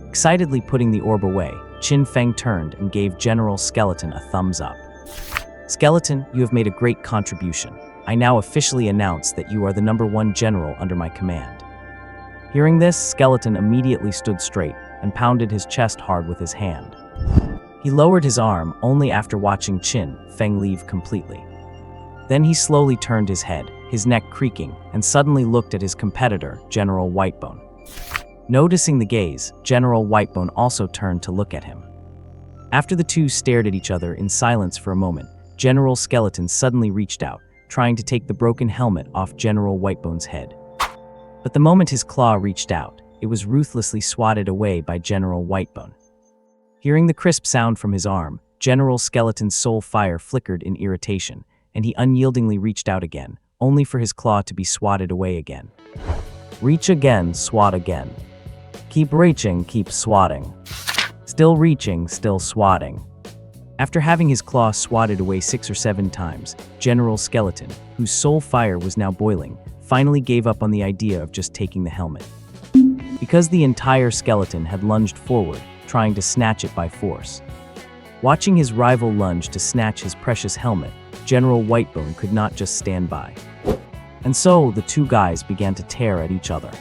Excitedly putting the orb away, Qin Feng turned and gave General Skeleton a thumbs up. "Skeleton, you have made a great contribution. I now officially announce that you are the number 1 general under my command." Hearing this, Skeleton immediately stood straight and pounded his chest hard with his hand. He lowered his arm only after watching Qin Feng leave completely. Then he slowly turned his head, his neck creaking, and suddenly looked at his competitor, General Whitebone. Noticing the gaze, General Whitebone also turned to look at him. After the two stared at each other in silence for a moment, General Skeleton suddenly reached out, trying to take the broken helmet off General Whitebone's head. But the moment his claw reached out, it was ruthlessly swatted away by General Whitebone. Hearing the crisp sound from his arm, General Skeleton's soul fire flickered in irritation, and he unyieldingly reached out again, only for his claw to be swatted away again. Reach again, swat again. Keep reaching, keep swatting. Still reaching, still swatting. After having his claw swatted away 6 or 7 times, General Skeleton, whose soul fire was now boiling, finally gave up on the idea of just taking the helmet. Because the entire skeleton had lunged forward, trying to snatch it by force. Watching his rival lunge to snatch his precious helmet, General Whitebone could not just stand by. And so, the two guys began to tear at each other.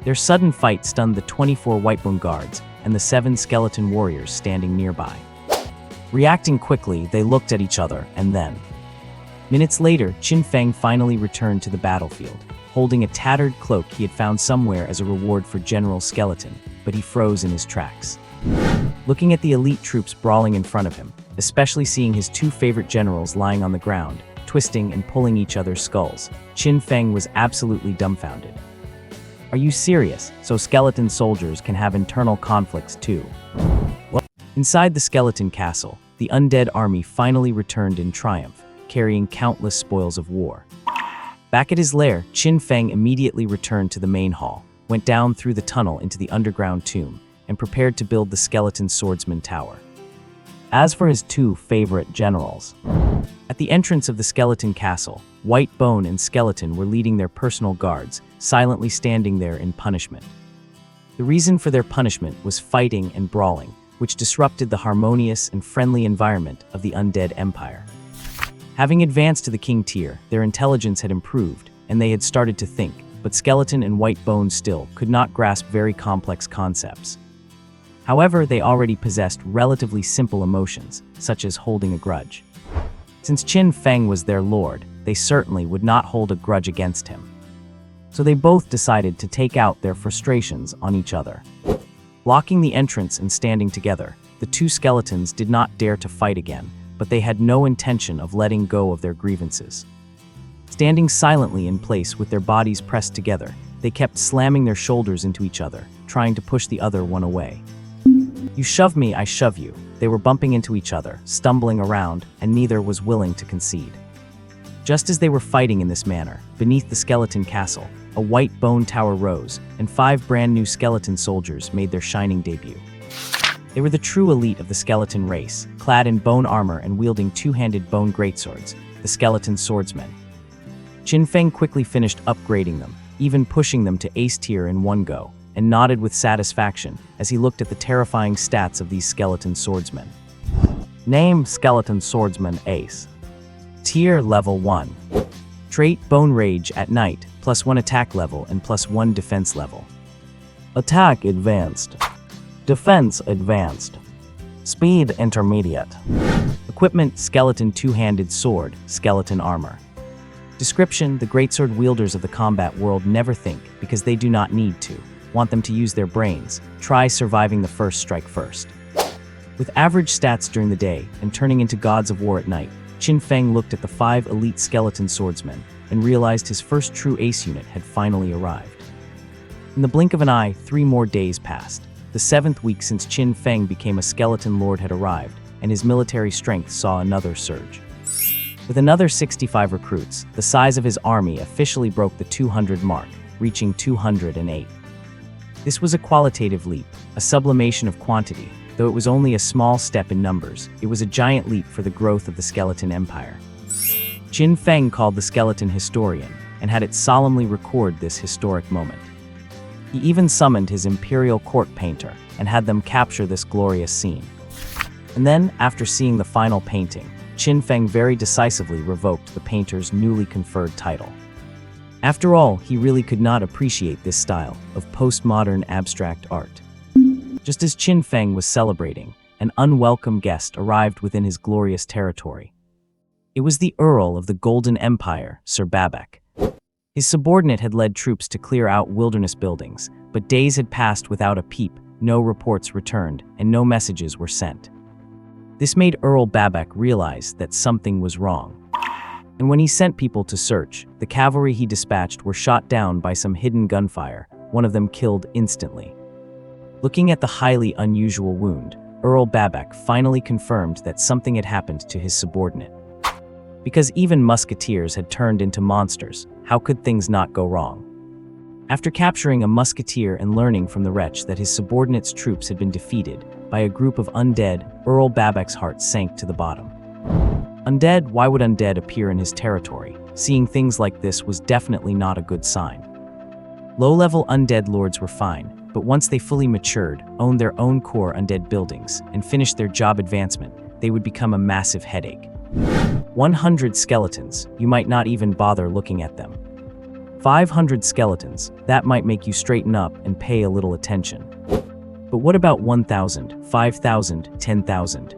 Their sudden fight stunned the 24 Whitebone guards and the 7 skeleton warriors standing nearby. Reacting quickly, they looked at each other, and then... Minutes later, Qin Feng finally returned to the battlefield, holding a tattered cloak he had found somewhere as a reward for General Skeleton, but he froze in his tracks. Looking at the elite troops brawling in front of him, especially seeing his 2 favorite generals lying on the ground, twisting and pulling each other's skulls, Qin Feng was absolutely dumbfounded. Are you serious? So skeleton soldiers can have internal conflicts too? Well, inside the skeleton castle, the undead army finally returned in triumph, carrying countless spoils of war. Back at his lair, Qin Feng immediately returned to the main hall, went down through the tunnel into the underground tomb, and prepared to build the skeleton swordsman tower. As for his two favorite generals, at the entrance of the skeleton castle, White Bone and Skeleton were leading their personal guards, silently standing there in punishment. The reason for their punishment was fighting and brawling, which disrupted the harmonious and friendly environment of the undead empire. Having advanced to the king tier, their intelligence had improved, and they had started to think, but Skeleton and White Bone still could not grasp very complex concepts. However, they already possessed relatively simple emotions, such as holding a grudge. Since Qin Feng was their lord, they certainly would not hold a grudge against him. So they both decided to take out their frustrations on each other. Blocking the entrance and standing together, the two skeletons did not dare to fight again, but they had no intention of letting go of their grievances. Standing silently in place with their bodies pressed together, they kept slamming their shoulders into each other, trying to push the other one away. You shove me, I shove you. They were bumping into each other, stumbling around, and neither was willing to concede. Just as they were fighting in this manner, beneath the skeleton castle, a white bone tower rose, and 5 brand new skeleton soldiers made their shining debut. They were the true elite of the skeleton race, clad in bone armor and wielding two-handed bone greatswords, the skeleton swordsmen. Qin Feng quickly finished upgrading them, even pushing them to ace tier in one go, and nodded with satisfaction as he looked at the terrifying stats of these skeleton swordsmen. Name: Skeleton Swordsman Ace. Tier Level 1. Trait: Bone Rage at night, +1 attack level and +1 defense level. Attack Advanced. Defense Advanced. Speed Intermediate. Equipment: Skeleton two-handed sword, skeleton armor. Description: the greatsword wielders of the combat world never think because they do not need to. Want them to use their brains. Try surviving the first strike first. With average stats during the day and turning into gods of war at night, Qin Feng looked at the 5 elite skeleton swordsmen and realized his first true ace unit had finally arrived. In the blink of an eye, 3 more days passed. The 7th week since Qin Feng became a skeleton lord had arrived, and his military strength saw another surge. With another 65 recruits, the size of his army officially broke the 200 mark, reaching 208. This was a qualitative leap, a sublimation of quantity. Though it was only a small step in numbers, it was a giant leap for the growth of the skeleton empire. Qin Feng called the skeleton historian and had it solemnly record this historic moment. He even summoned his imperial court painter and had them capture this glorious scene. And then, after seeing the final painting, Qin Feng very decisively revoked the painter's newly conferred title. After all, he really could not appreciate this style of postmodern abstract art. Just as Qin Feng was celebrating, an unwelcome guest arrived within his glorious territory. It was the Earl of the Golden Empire, Sir Babak. His subordinate had led troops to clear out wilderness buildings, but days had passed without a peep, no reports returned, and no messages were sent. This made Earl Babak realize that something was wrong. And when he sent people to search, the cavalry he dispatched were shot down by some hidden gunfire, one of them killed instantly. Looking at the highly unusual wound, Earl Babak finally confirmed that something had happened to his subordinate. Because even musketeers had turned into monsters, how could things not go wrong? After capturing a musketeer and learning from the wretch that his subordinate's troops had been defeated by a group of undead, Earl Babak's heart sank to the bottom. Undead? Why would undead appear in his territory? Seeing things like this was definitely not a good sign. Low-level undead lords were fine, but once they fully matured, owned their own core undead buildings, and finished their job advancement, they would become a massive headache. 100 skeletons, you might not even bother looking at them. 500 skeletons, that might make you straighten up and pay a little attention. But what about 1,000, 5,000, 10,000?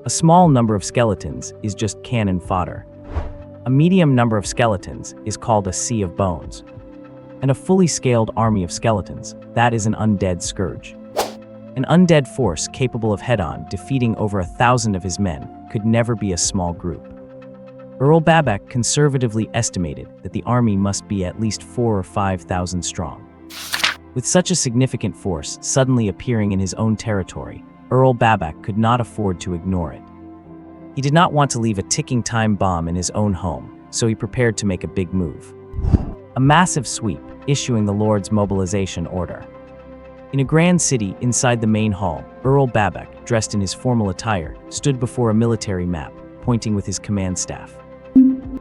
A small number of skeletons is just cannon fodder. A medium number of skeletons is called a sea of bones. And a fully scaled army of skeletons, that is an undead scourge. An undead force capable of head-on defeating over 1,000 of his men could never be a small group. Earl Babak conservatively estimated that the army must be at least 4,000 or 5,000 strong. With such a significant force suddenly appearing in his own territory, Earl Babak could not afford to ignore it. He did not want to leave a ticking time bomb in his own home, so he prepared to make a big move. A massive sweep, issuing the Lord's mobilization order. In a grand city inside the main hall, Earl Babak, dressed in his formal attire, stood before a military map, pointing with his command staff.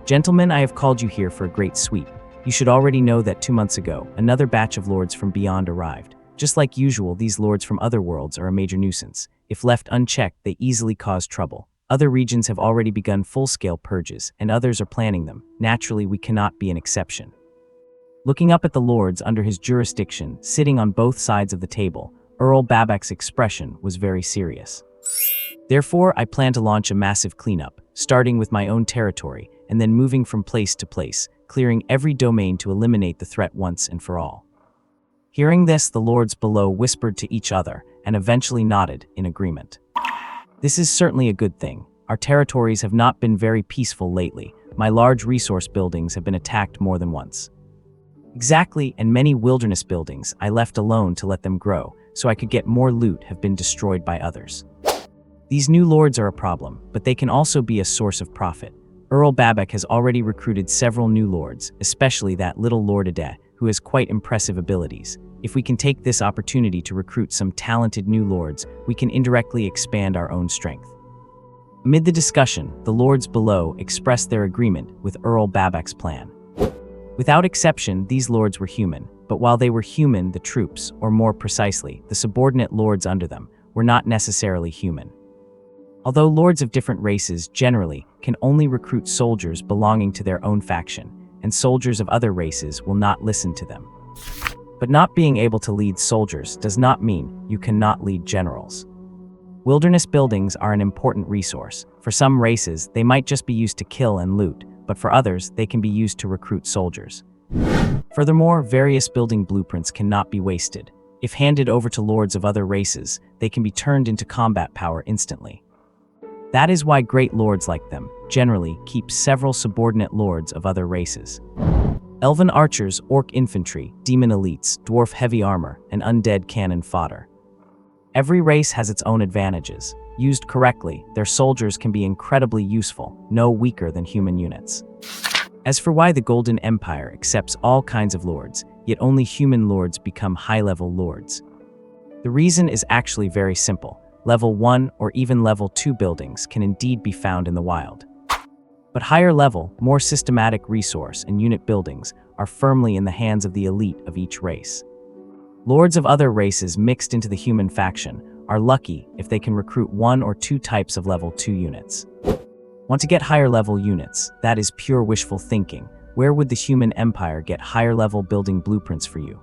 "Gentlemen, I have called you here for a great sweep. You should already know that 2 months ago, another batch of lords from beyond arrived. Just like usual, these lords from other worlds are a major nuisance. If left unchecked, they easily cause trouble. Other regions have already begun full-scale purges, and others are planning them. Naturally, we cannot be an exception." Looking up at the lords under his jurisdiction, sitting on both sides of the table, Earl Babak's expression was very serious. "Therefore, I plan to launch a massive cleanup, starting with my own territory, and then moving from place to place, clearing every domain to eliminate the threat once and for all." Hearing this, the lords below whispered to each other, and eventually nodded in agreement. "This is certainly a good thing. Our territories have not been very peaceful lately. My large resource buildings have been attacked more than once." "Exactly, and many wilderness buildings I left alone to let them grow, so I could get more loot, have been destroyed by others. These new lords are a problem, but they can also be a source of profit. Earl Babak has already recruited several new lords, especially that little Lord Ade, who has quite impressive abilities. If we can take this opportunity to recruit some talented new lords, we can indirectly expand our own strength." Amid the discussion, the lords below expressed their agreement with Earl Babak's plan. Without exception, these lords were human, but while they were human, the troops, or more precisely, the subordinate lords under them, were not necessarily human. Although lords of different races generally can only recruit soldiers belonging to their own faction, and soldiers of other races will not listen to them. But not being able to lead soldiers does not mean you cannot lead generals. Wilderness buildings are an important resource. For some races, they might just be used to kill and loot, but for others, they can be used to recruit soldiers. Furthermore, various building blueprints cannot be wasted. If handed over to lords of other races, they can be turned into combat power instantly. That is why great lords like them, generally, keep several subordinate lords of other races. Elven archers, orc infantry, demon elites, dwarf heavy armor, and undead cannon fodder. Every race has its own advantages. Used correctly, their soldiers can be incredibly useful, no weaker than human units. As for why the Golden Empire accepts all kinds of lords, yet only human lords become high-level lords. The reason is actually very simple. Level 1 or even level 2 buildings can indeed be found in the wild. But higher level, more systematic resource and unit buildings are firmly in the hands of the elite of each race. Lords of other races mixed into the human faction are lucky if they can recruit 1 or 2 types of level 2 units. Want to get higher level units? That is pure wishful thinking. Where would the human empire get higher level building blueprints for you?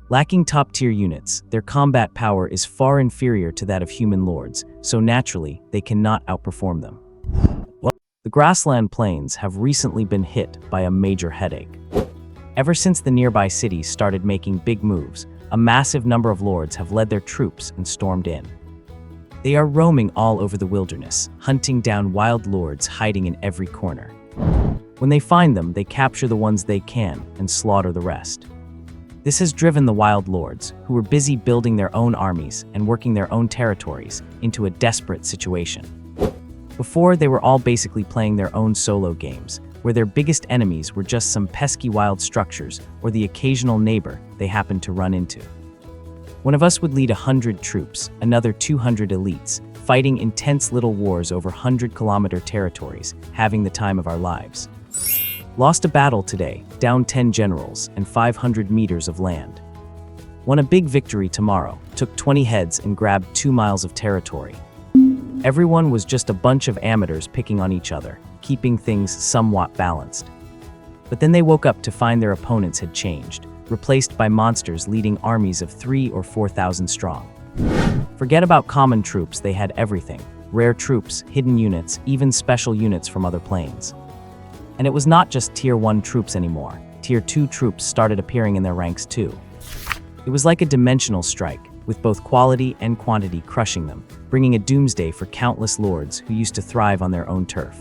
Lacking top-tier units, their combat power is far inferior to that of human lords, so naturally, they cannot outperform them. The grassland plains have recently been hit by a major headache. Ever since the nearby cities started making big moves, a massive number of lords have led their troops and stormed in. They are roaming all over the wilderness, hunting down wild lords hiding in every corner. When they find them, they capture the ones they can and slaughter the rest. This has driven the wild lords, who were busy building their own armies and working their own territories, into a desperate situation. Before, they were all basically playing their own solo games, where their biggest enemies were just some pesky wild structures or the occasional neighbor they happened to run into. One of us would lead 100 troops, another 200 elites, fighting intense little wars over 100-kilometer territories, having the time of our lives. Lost a battle today, down 10 generals, and 500 meters of land. Won a big victory tomorrow, took 20 heads and grabbed 2 miles of territory. Everyone was just a bunch of amateurs picking on each other, keeping things somewhat balanced. But then they woke up to find their opponents had changed, replaced by monsters leading armies of 3,000 or 4,000 strong. Forget about common troops, they had everything. Rare troops, hidden units, even special units from other planes. And it was not just Tier 1 troops anymore. Tier 2 troops started appearing in their ranks too. It was like a dimensional strike, with both quality and quantity crushing them, bringing a doomsday for countless lords who used to thrive on their own turf.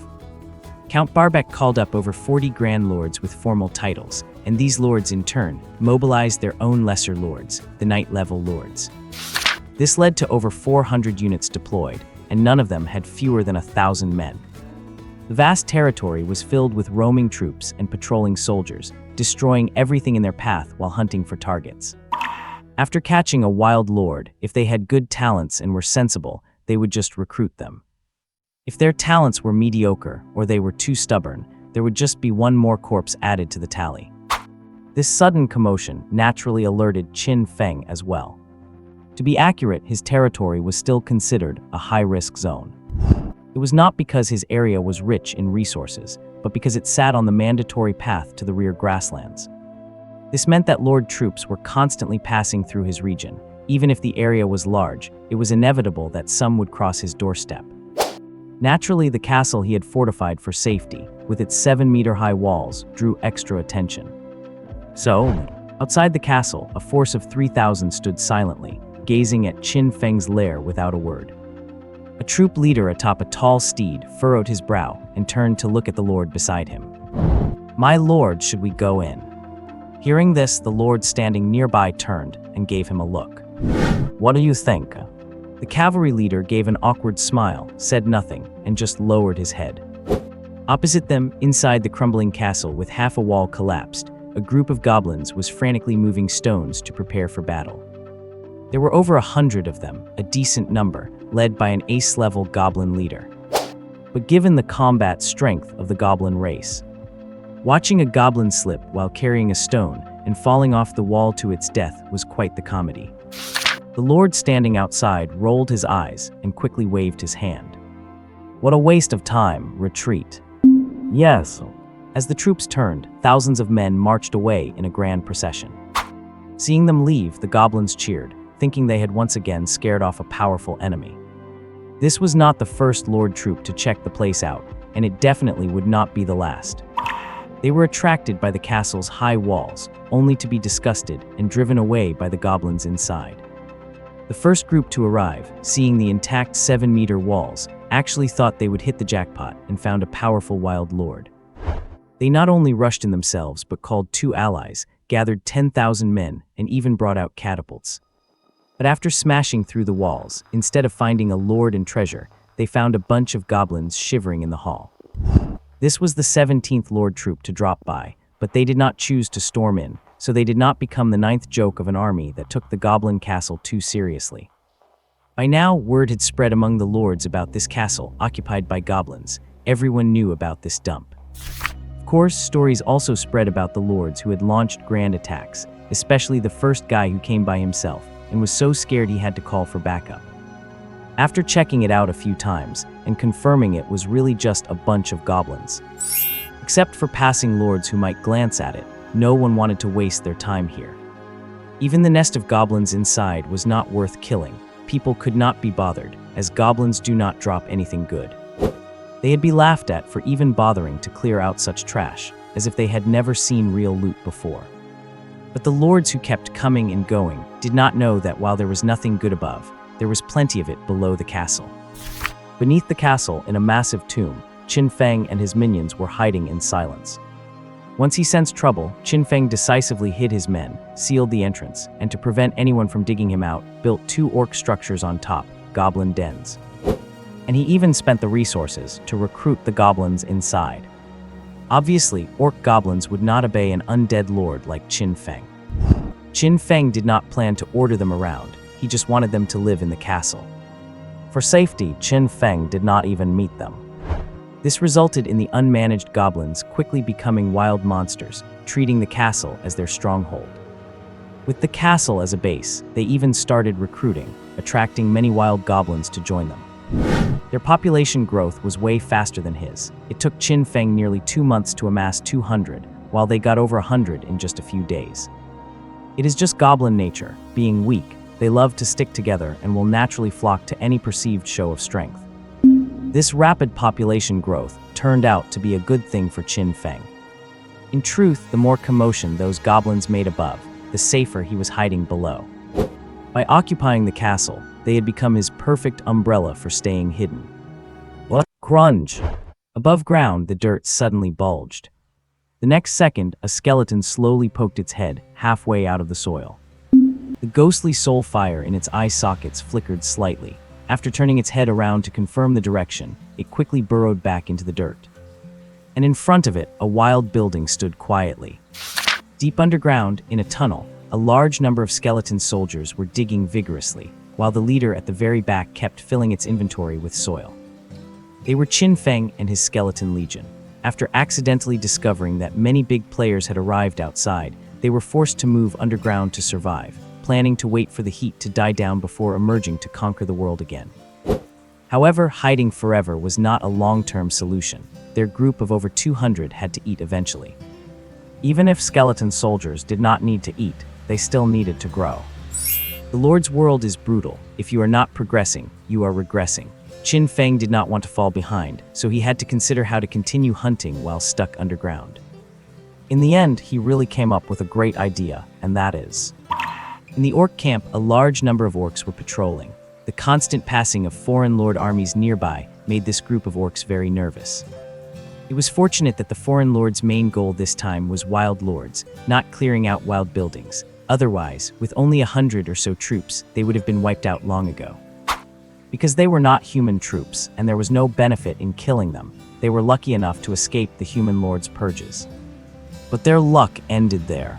Count Barbek called up over 40 grand lords with formal titles, and these lords in turn mobilized their own lesser lords, the knight-level lords. This led to over 400 units deployed, and none of them had fewer than 1,000 men. The vast territory was filled with roaming troops and patrolling soldiers, destroying everything in their path while hunting for targets. After catching a wild lord, if they had good talents and were sensible, they would just recruit them. If their talents were mediocre or they were too stubborn, there would just be one more corpse added to the tally. This sudden commotion naturally alerted Qin Feng as well. To be accurate, his territory was still considered a high-risk zone. It was not because his area was rich in resources, but because it sat on the mandatory path to the rear grasslands. This meant that Lord troops were constantly passing through his region. Even if the area was large, it was inevitable that some would cross his doorstep. Naturally, the castle he had fortified for safety, with its 7-meter-high walls, drew extra attention. So, outside the castle, a force of 3,000 stood silently, gazing at Qin Feng's lair without a word. A troop leader atop a tall steed furrowed his brow and turned to look at the lord beside him. "My lord, should we go in?" Hearing this, the lord standing nearby turned and gave him a look. "What do you think?" The cavalry leader gave an awkward smile, said nothing, and just lowered his head. Opposite them, inside the crumbling castle with half a wall collapsed, a group of goblins was frantically moving stones to prepare for battle. There were over 100 of them, a decent number, led by an ace-level goblin leader. But given the combat strength of the goblin race, watching a goblin slip while carrying a stone and falling off the wall to its death was quite the comedy. The lord standing outside rolled his eyes and quickly waved his hand. "What a waste of time, retreat." "Yes." As the troops turned, thousands of men marched away in a grand procession. Seeing them leave, the goblins cheered, thinking they had once again scared off a powerful enemy. This was not the first lord troop to check the place out, and it definitely would not be the last. They were attracted by the castle's high walls, only to be disgusted and driven away by the goblins inside. The first group to arrive, seeing the intact 7-meter walls, actually thought they would hit the jackpot and found a powerful wild lord. They not only rushed in themselves but called 2 allies, gathered 10,000 men, and even brought out catapults. But after smashing through the walls, instead of finding a lord and treasure, they found a bunch of goblins shivering in the hall. This was the 17th lord troop to drop by, but they did not choose to storm in, so they did not become the 9th joke of an army that took the goblin castle too seriously. By now, word had spread among the lords about this castle occupied by goblins. Everyone knew about this dump. Of course, stories also spread about the lords who had launched grand attacks, especially the first guy who came by himself and was so scared he had to call for backup. After checking it out a few times and confirming it was really just a bunch of goblins. Except for passing lords who might glance at it, no one wanted to waste their time here. Even the nest of goblins inside was not worth killing. People could not be bothered, as goblins do not drop anything good. They'd be laughed at for even bothering to clear out such trash, as if they had never seen real loot before. But the lords who kept coming and going did not know that while there was nothing good above, there was plenty of it below the castle. Beneath the castle, in a massive tomb, Qin Feng and his minions were hiding in silence. Once he sensed trouble, Qin Feng decisively hid his men, sealed the entrance, and to prevent anyone from digging him out, built 2 orc structures on top, goblin dens. And he even spent the resources to recruit the goblins inside. Obviously, orc goblins would not obey an undead lord like Qin Feng. Qin Feng did not plan to order them around, he just wanted them to live in the castle. For safety, Qin Feng did not even meet them. This resulted in the unmanaged goblins quickly becoming wild monsters, treating the castle as their stronghold. With the castle as a base, they even started recruiting, attracting many wild goblins to join them. Their population growth was way faster than his. It took Qin Feng nearly 2 months to amass 200, while they got over 100 in just a few days. It is just goblin nature, being weak, they love to stick together and will naturally flock to any perceived show of strength. This rapid population growth turned out to be a good thing for Qin Feng. In truth, the more commotion those goblins made above, the safer he was hiding below. By occupying the castle, they had become his perfect umbrella for staying hidden. What? Crunch! Above ground, the dirt suddenly bulged. The next second, a skeleton slowly poked its head halfway out of the soil. The ghostly soul fire in its eye sockets flickered slightly. After turning its head around to confirm the direction, it quickly burrowed back into the dirt. And in front of it, a wild building stood quietly. Deep underground, in a tunnel, a large number of skeleton soldiers were digging vigorously, while the leader at the very back kept filling its inventory with soil. They were Qin Feng and his skeleton legion. After accidentally discovering that many big players had arrived outside, they were forced to move underground to survive, planning to wait for the heat to die down before emerging to conquer the world again. However, hiding forever was not a long-term solution. Their group of over 200 had to eat eventually. Even if skeleton soldiers did not need to eat, they still needed to grow. The Lord's world is brutal. If you are not progressing, you are regressing. Qin Feng did not want to fall behind, so he had to consider how to continue hunting while stuck underground. In the end, he really came up with a great idea, and that is... In the orc camp, a large number of orcs were patrolling. The constant passing of foreign lord armies nearby made this group of orcs very nervous. It was fortunate that the foreign lord's main goal this time was wild lords, not clearing out wild buildings. Otherwise, with only 100 or so troops, they would have been wiped out long ago. Because they were not human troops, and there was no benefit in killing them, they were lucky enough to escape the human lord's purges. But their luck ended there.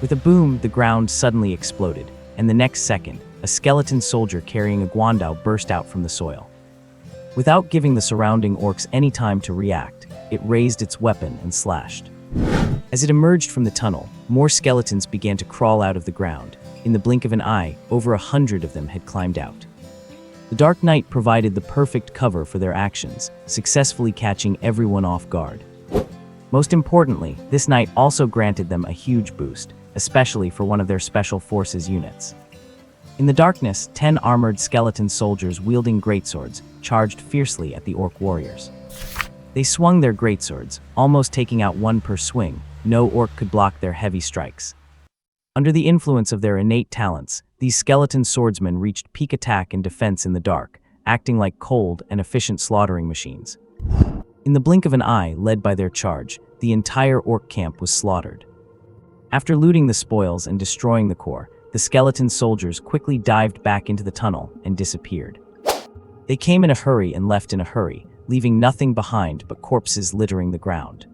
With a boom, the ground suddenly exploded, and the next second, a skeleton soldier carrying a guandao burst out from the soil. Without giving the surrounding orcs any time to react, it raised its weapon and slashed. As it emerged from the tunnel, more skeletons began to crawl out of the ground. In the blink of an eye, over 100 of them had climbed out. The dark night provided the perfect cover for their actions, successfully catching everyone off guard. Most importantly, this night also granted them a huge boost, especially for one of their special forces units. In the darkness, 10 armored skeleton soldiers wielding greatswords charged fiercely at the orc warriors. They swung their greatswords, almost taking out one per swing. No orc could block their heavy strikes. Under the influence of their innate talents, these skeleton swordsmen reached peak attack and defense in the dark, acting like cold and efficient slaughtering machines. In the blink of an eye, led by their charge, the entire orc camp was slaughtered. After looting the spoils and destroying the core, the skeleton soldiers quickly dived back into the tunnel and disappeared. They came in a hurry and left in a hurry, leaving nothing behind but corpses littering the ground.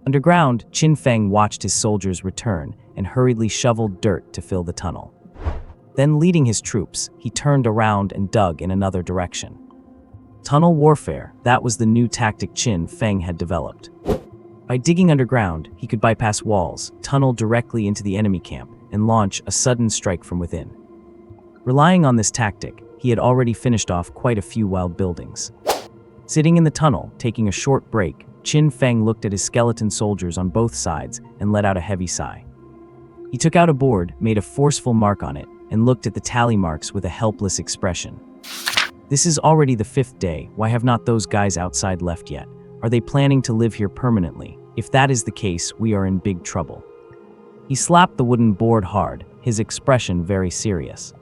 Underground, Qin Feng watched his soldiers return and hurriedly shoveled dirt to fill the tunnel. Then, leading his troops, he turned around and dug in another direction. Tunnel warfare, that was the new tactic Qin Feng had developed. By digging underground, he could bypass walls, tunnel directly into the enemy camp, and launch a sudden strike from within. Relying on this tactic, he had already finished off quite a few wild buildings. Sitting in the tunnel, taking a short break, Qin Feng looked at his skeleton soldiers on both sides and let out a heavy sigh. He took out a board, made a forceful mark on it, and looked at the tally marks with a helpless expression. This is already the 5th day. Why have not those guys outside left yet? Are they planning to live here permanently? If that is the case, we are in big trouble. He slapped the wooden board hard, his expression very serious.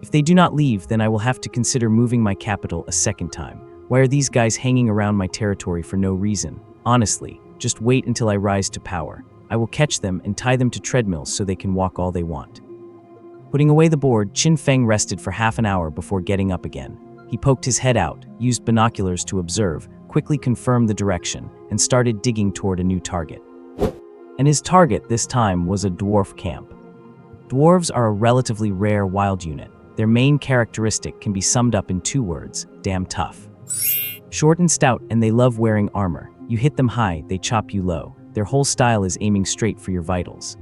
If they do not leave, then I will have to consider moving my capital a second time. Why are these guys hanging around my territory for no reason? Honestly, just wait until I rise to power. I will catch them and tie them to treadmills so they can walk all they want. Putting away the board, Qin Feng rested for half an hour before getting up again. He poked his head out, used binoculars to observe, quickly confirmed the direction, and started digging toward a new target. And his target this time was a dwarf camp. Dwarves are a relatively rare wild unit. Their main characteristic can be summed up in 2 words: damn tough. Short and stout, and they love wearing armor. You hit them high, they chop you low. Their whole style is aiming straight for your vitals.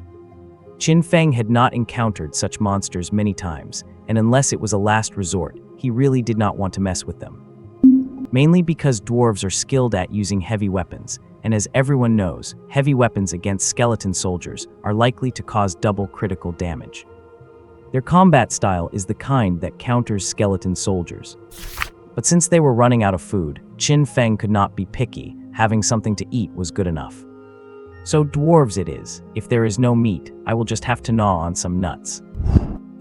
Qin Feng had not encountered such monsters many times, and unless it was a last resort, he really did not want to mess with them. Mainly because dwarves are skilled at using heavy weapons, and as everyone knows, heavy weapons against skeleton soldiers are likely to cause double critical damage. Their combat style is the kind that counters skeleton soldiers. But since they were running out of food, Qin Feng could not be picky. Having something to eat was good enough. So dwarves it is. If there is no meat, I will just have to gnaw on some nuts.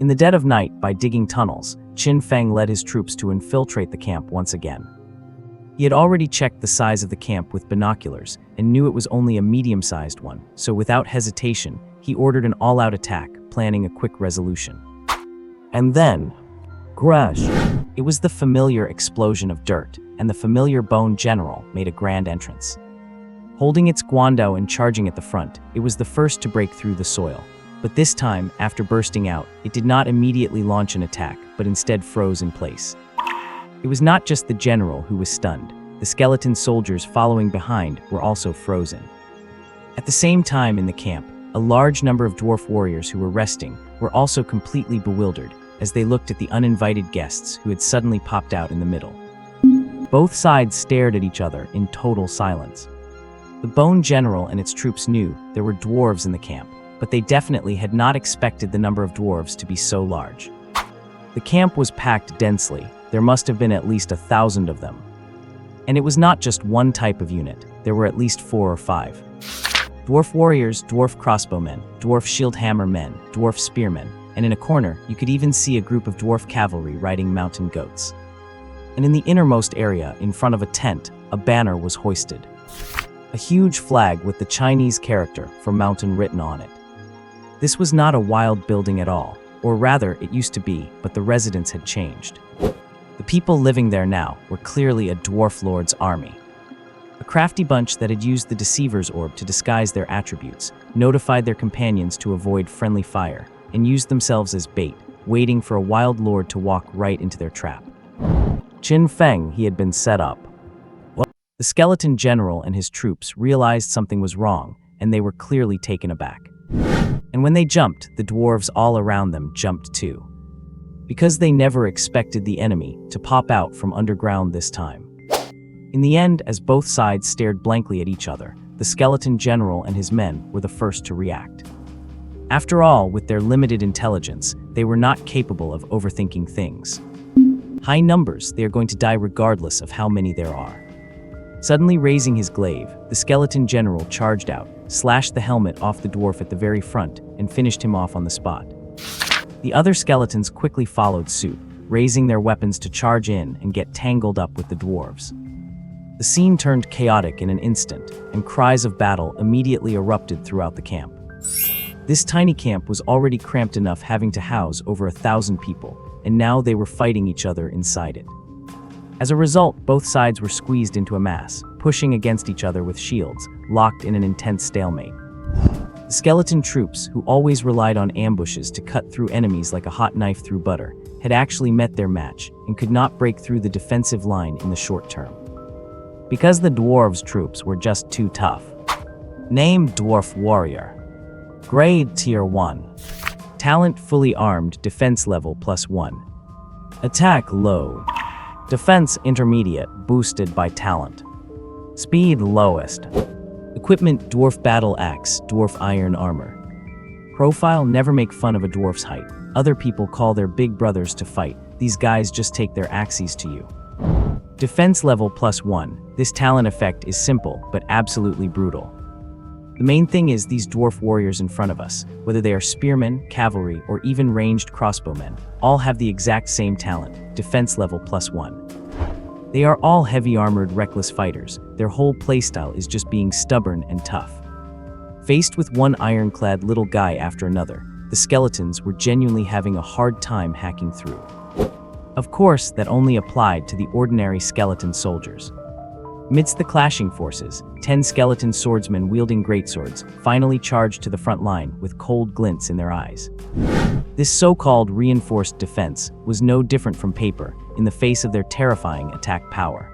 In the dead of night, by digging tunnels, Qin Feng led his troops to infiltrate the camp once again. He had already checked the size of the camp with binoculars and knew it was only a medium-sized one, so without hesitation, he ordered an all-out attack, planning a quick resolution. And then, crash! It was the familiar explosion of dirt, and the familiar bone general made a grand entrance. Holding its guando and charging at the front, it was the first to break through the soil. But this time, after bursting out, it did not immediately launch an attack, but instead froze in place. It was not just the general who was stunned. The skeleton soldiers following behind were also frozen. At the same time in the camp, a large number of dwarf warriors who were resting were also completely bewildered as they looked at the uninvited guests who had suddenly popped out in the middle. Both sides stared at each other in total silence. The Bone General and its troops knew there were dwarves in the camp, but they definitely had not expected the number of dwarves to be so large. The camp was packed densely. There must have been at least 1,000 of them. And it was not just one type of unit. There were at least 4 or 5. Dwarf warriors, dwarf crossbowmen, dwarf shield hammer men, dwarf spearmen, and in a corner, you could even see a group of dwarf cavalry riding mountain goats. And in the innermost area, in front of a tent, a banner was hoisted. A huge flag with the Chinese character for mountain written on it. This was not a wild building at all, or rather, it used to be, but the residents had changed. The people living there now were clearly a dwarf lord's army. A crafty bunch that had used the Deceiver's Orb to disguise their attributes, notified their companions to avoid friendly fire, and used themselves as bait, waiting for a wild lord to walk right into their trap. Qin Feng, he had been set up. The skeleton general and his troops realized something was wrong, and they were clearly taken aback. And when they jumped, the dwarves all around them jumped too. Because they never expected the enemy to pop out from underground this time. In the end, as both sides stared blankly at each other, the skeleton general and his men were the first to react. After all, with their limited intelligence, they were not capable of overthinking things. High numbers, they are going to die regardless of how many there are. Suddenly raising his glaive, the skeleton general charged out, slashed the helmet off the dwarf at the very front, and finished him off on the spot. The other skeletons quickly followed suit, raising their weapons to charge in and get tangled up with the dwarves. The scene turned chaotic in an instant, and cries of battle immediately erupted throughout the camp. This tiny camp was already cramped enough, having to house over 1,000 people, and now they were fighting each other inside it. As a result, both sides were squeezed into a mass, pushing against each other with shields, locked in an intense stalemate. The skeleton troops, who always relied on ambushes to cut through enemies like a hot knife through butter, had actually met their match and could not break through the defensive line in the short term. Because the dwarves' troops were just too tough. Name Dwarf Warrior. Grade Tier 1. Talent fully armed, defense level +1. Attack low. Defense intermediate, boosted by talent. Speed lowest. Equipment dwarf battle axe, dwarf iron armor. Profile: never make fun of a dwarf's height. Other people call their big brothers to fight. These guys just take their axes to you. Defense level +1. This talent effect is simple, but absolutely brutal. The main thing is these dwarf warriors in front of us, whether they are spearmen, cavalry, or even ranged crossbowmen, all have the exact same talent, defense level +1. They are all heavy-armored, reckless fighters. Their whole playstyle is just being stubborn and tough. Faced with one ironclad little guy after another, the skeletons were genuinely having a hard time hacking through. Of course, that only applied to the ordinary skeleton soldiers. Amidst the clashing forces, 10 skeleton swordsmen wielding greatswords finally charged to the front line with cold glints in their eyes. This so-called reinforced defense was no different from paper in the face of their terrifying attack power.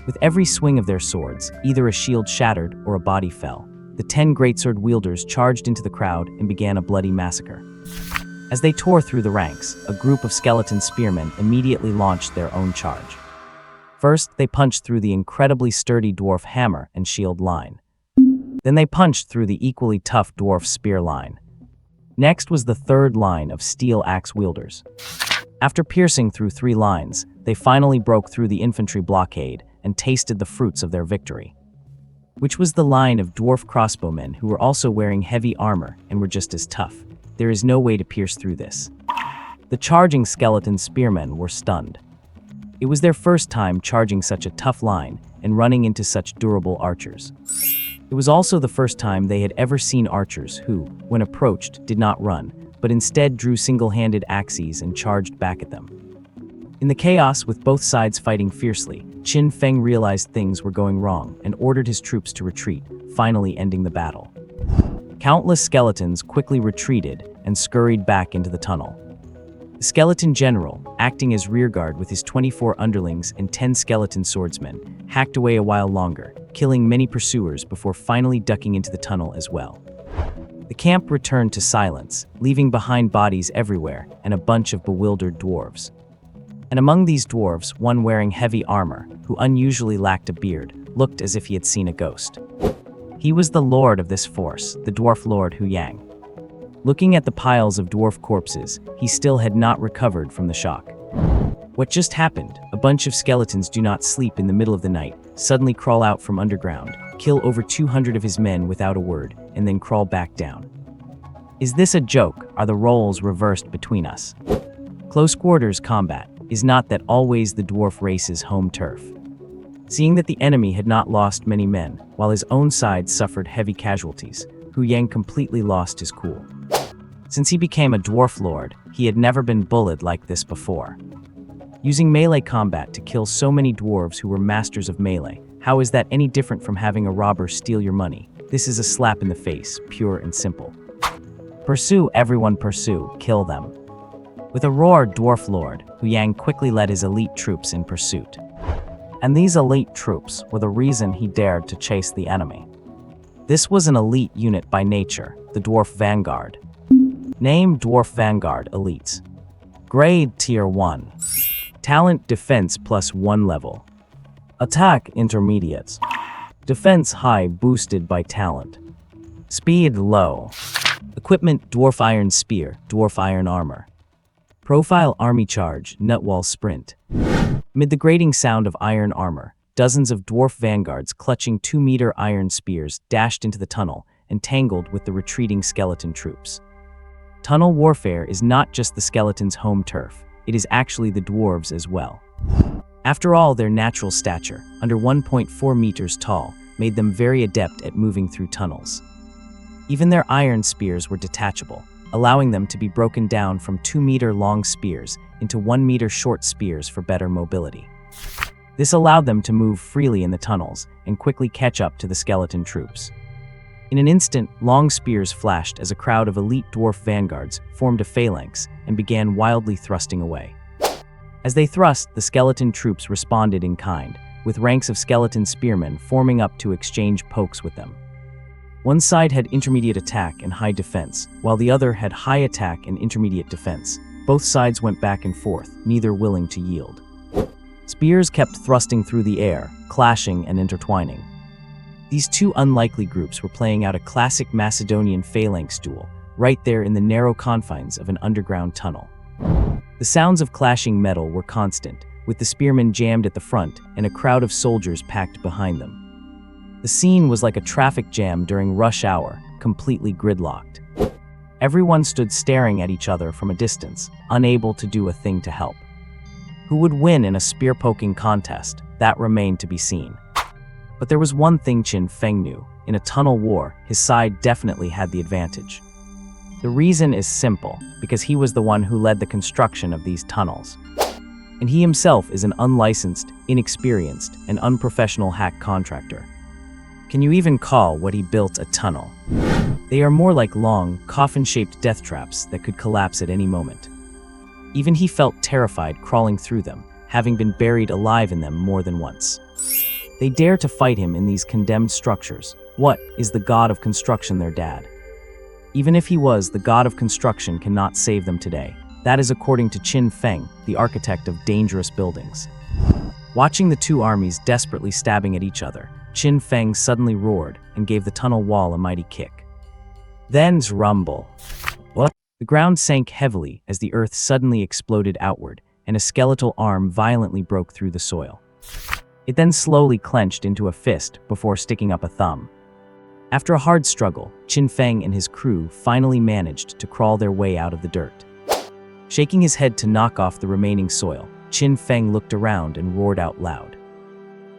With every swing of their swords, either a shield shattered or a body fell. The 10 greatsword wielders charged into the crowd and began a bloody massacre. As they tore through the ranks, a group of skeleton spearmen immediately launched their own charge. First, they punched through the incredibly sturdy dwarf hammer and shield line. Then they punched through the equally tough dwarf spear line. Next was the third line of steel axe wielders. After piercing through 3 lines, they finally broke through the infantry blockade and tasted the fruits of their victory. Which was the line of dwarf crossbowmen who were also wearing heavy armor and were just as tough. There is no way to pierce through this. The charging skeleton spearmen were stunned. It was their first time charging such a tough line and running into such durable archers. It was also the first time they had ever seen archers who, when approached, did not run, but instead drew single-handed axes and charged back at them. In the chaos, with both sides fighting fiercely, Qin Feng realized things were going wrong and ordered his troops to retreat, finally ending the battle. Countless skeletons quickly retreated and scurried back into the tunnel. The skeleton general, acting as rearguard with his 24 underlings and 10 skeleton swordsmen, hacked away a while longer, killing many pursuers before finally ducking into the tunnel as well. The camp returned to silence, leaving behind bodies everywhere and a bunch of bewildered dwarves. And among these dwarves, one wearing heavy armor, who unusually lacked a beard, looked as if he had seen a ghost. He was the lord of this force, the dwarf lord Hu Yang. Looking at the piles of dwarf corpses, he still had not recovered from the shock. What just happened? A bunch of skeletons do not sleep in the middle of the night, suddenly crawl out from underground, kill over 200 of his men without a word, and then crawl back down. Is this a joke? Are the roles reversed between us? Close quarters combat is not that always the dwarf race's home turf. Seeing that the enemy had not lost many men, while his own side suffered heavy casualties, Hu Yang completely lost his cool. Since he became a dwarf lord, he had never been bullied like this before. Using melee combat to kill so many dwarves who were masters of melee, how is that any different from having a robber steal your money? This is a slap in the face, pure and simple. Pursue, everyone pursue, kill them. With a roar, dwarf lord, Hu Yang quickly led his elite troops in pursuit. And these elite troops were the reason he dared to chase the enemy. This was an elite unit by nature, the Dwarf Vanguard. Name Dwarf Vanguard Elites. Grade Tier 1. Talent Defense +1 level. Attack Intermediate. Defense High boosted by talent. Speed Low. Equipment Dwarf Iron Spear, Dwarf Iron Armor. Profile Army Charge, Nutwall Sprint. Amid the grating sound of iron armor, dozens of dwarf vanguards clutching 2-meter iron spears dashed into the tunnel and tangled with the retreating skeleton troops. Tunnel warfare is not just the skeletons' home turf, it is actually the dwarves as well. After all, their natural stature, under 1.4 meters tall, made them very adept at moving through tunnels. Even their iron spears were detachable, allowing them to be broken down from 2-meter-long spears into 1-meter short spears for better mobility. This allowed them to move freely in the tunnels and quickly catch up to the skeleton troops. In an instant, long spears flashed as a crowd of elite dwarf vanguards formed a phalanx and began wildly thrusting away. As they thrust, the skeleton troops responded in kind, with ranks of skeleton spearmen forming up to exchange pokes with them. One side had intermediate attack and high defense, while the other had high attack and intermediate defense. Both sides went back and forth, neither willing to yield. Spears kept thrusting through the air, clashing and intertwining. These two unlikely groups were playing out a classic Macedonian phalanx duel, right there in the narrow confines of an underground tunnel. The sounds of clashing metal were constant, with the spearmen jammed at the front and a crowd of soldiers packed behind them. The scene was like a traffic jam during rush hour, completely gridlocked. Everyone stood staring at each other from a distance, unable to do a thing to help. Who would win in a spear-poking contest? That remained to be seen. But there was one thing Qin Feng knew. In a tunnel war, his side definitely had the advantage. The reason is simple, because he was the one who led the construction of these tunnels. And he himself is an unlicensed, inexperienced, and unprofessional hack contractor. Can you even call what he built a tunnel? They are more like long, coffin-shaped death traps that could collapse at any moment. Even he felt terrified crawling through them, having been buried alive in them more than once. They dare to fight him in these condemned structures. What is the god of construction their dad? Even if he was, the god of construction cannot save them today. That is according to Qin Feng, the architect of dangerous buildings. Watching the two armies desperately stabbing at each other, Qin Feng suddenly roared and gave the tunnel wall a mighty kick. Then's rumble. What? The ground sank heavily as the earth suddenly exploded outward, and a skeletal arm violently broke through the soil. It then slowly clenched into a fist before sticking up a thumb. After a hard struggle, Qin Feng and his crew finally managed to crawl their way out of the dirt. Shaking his head to knock off the remaining soil, Qin Feng looked around and roared out loud.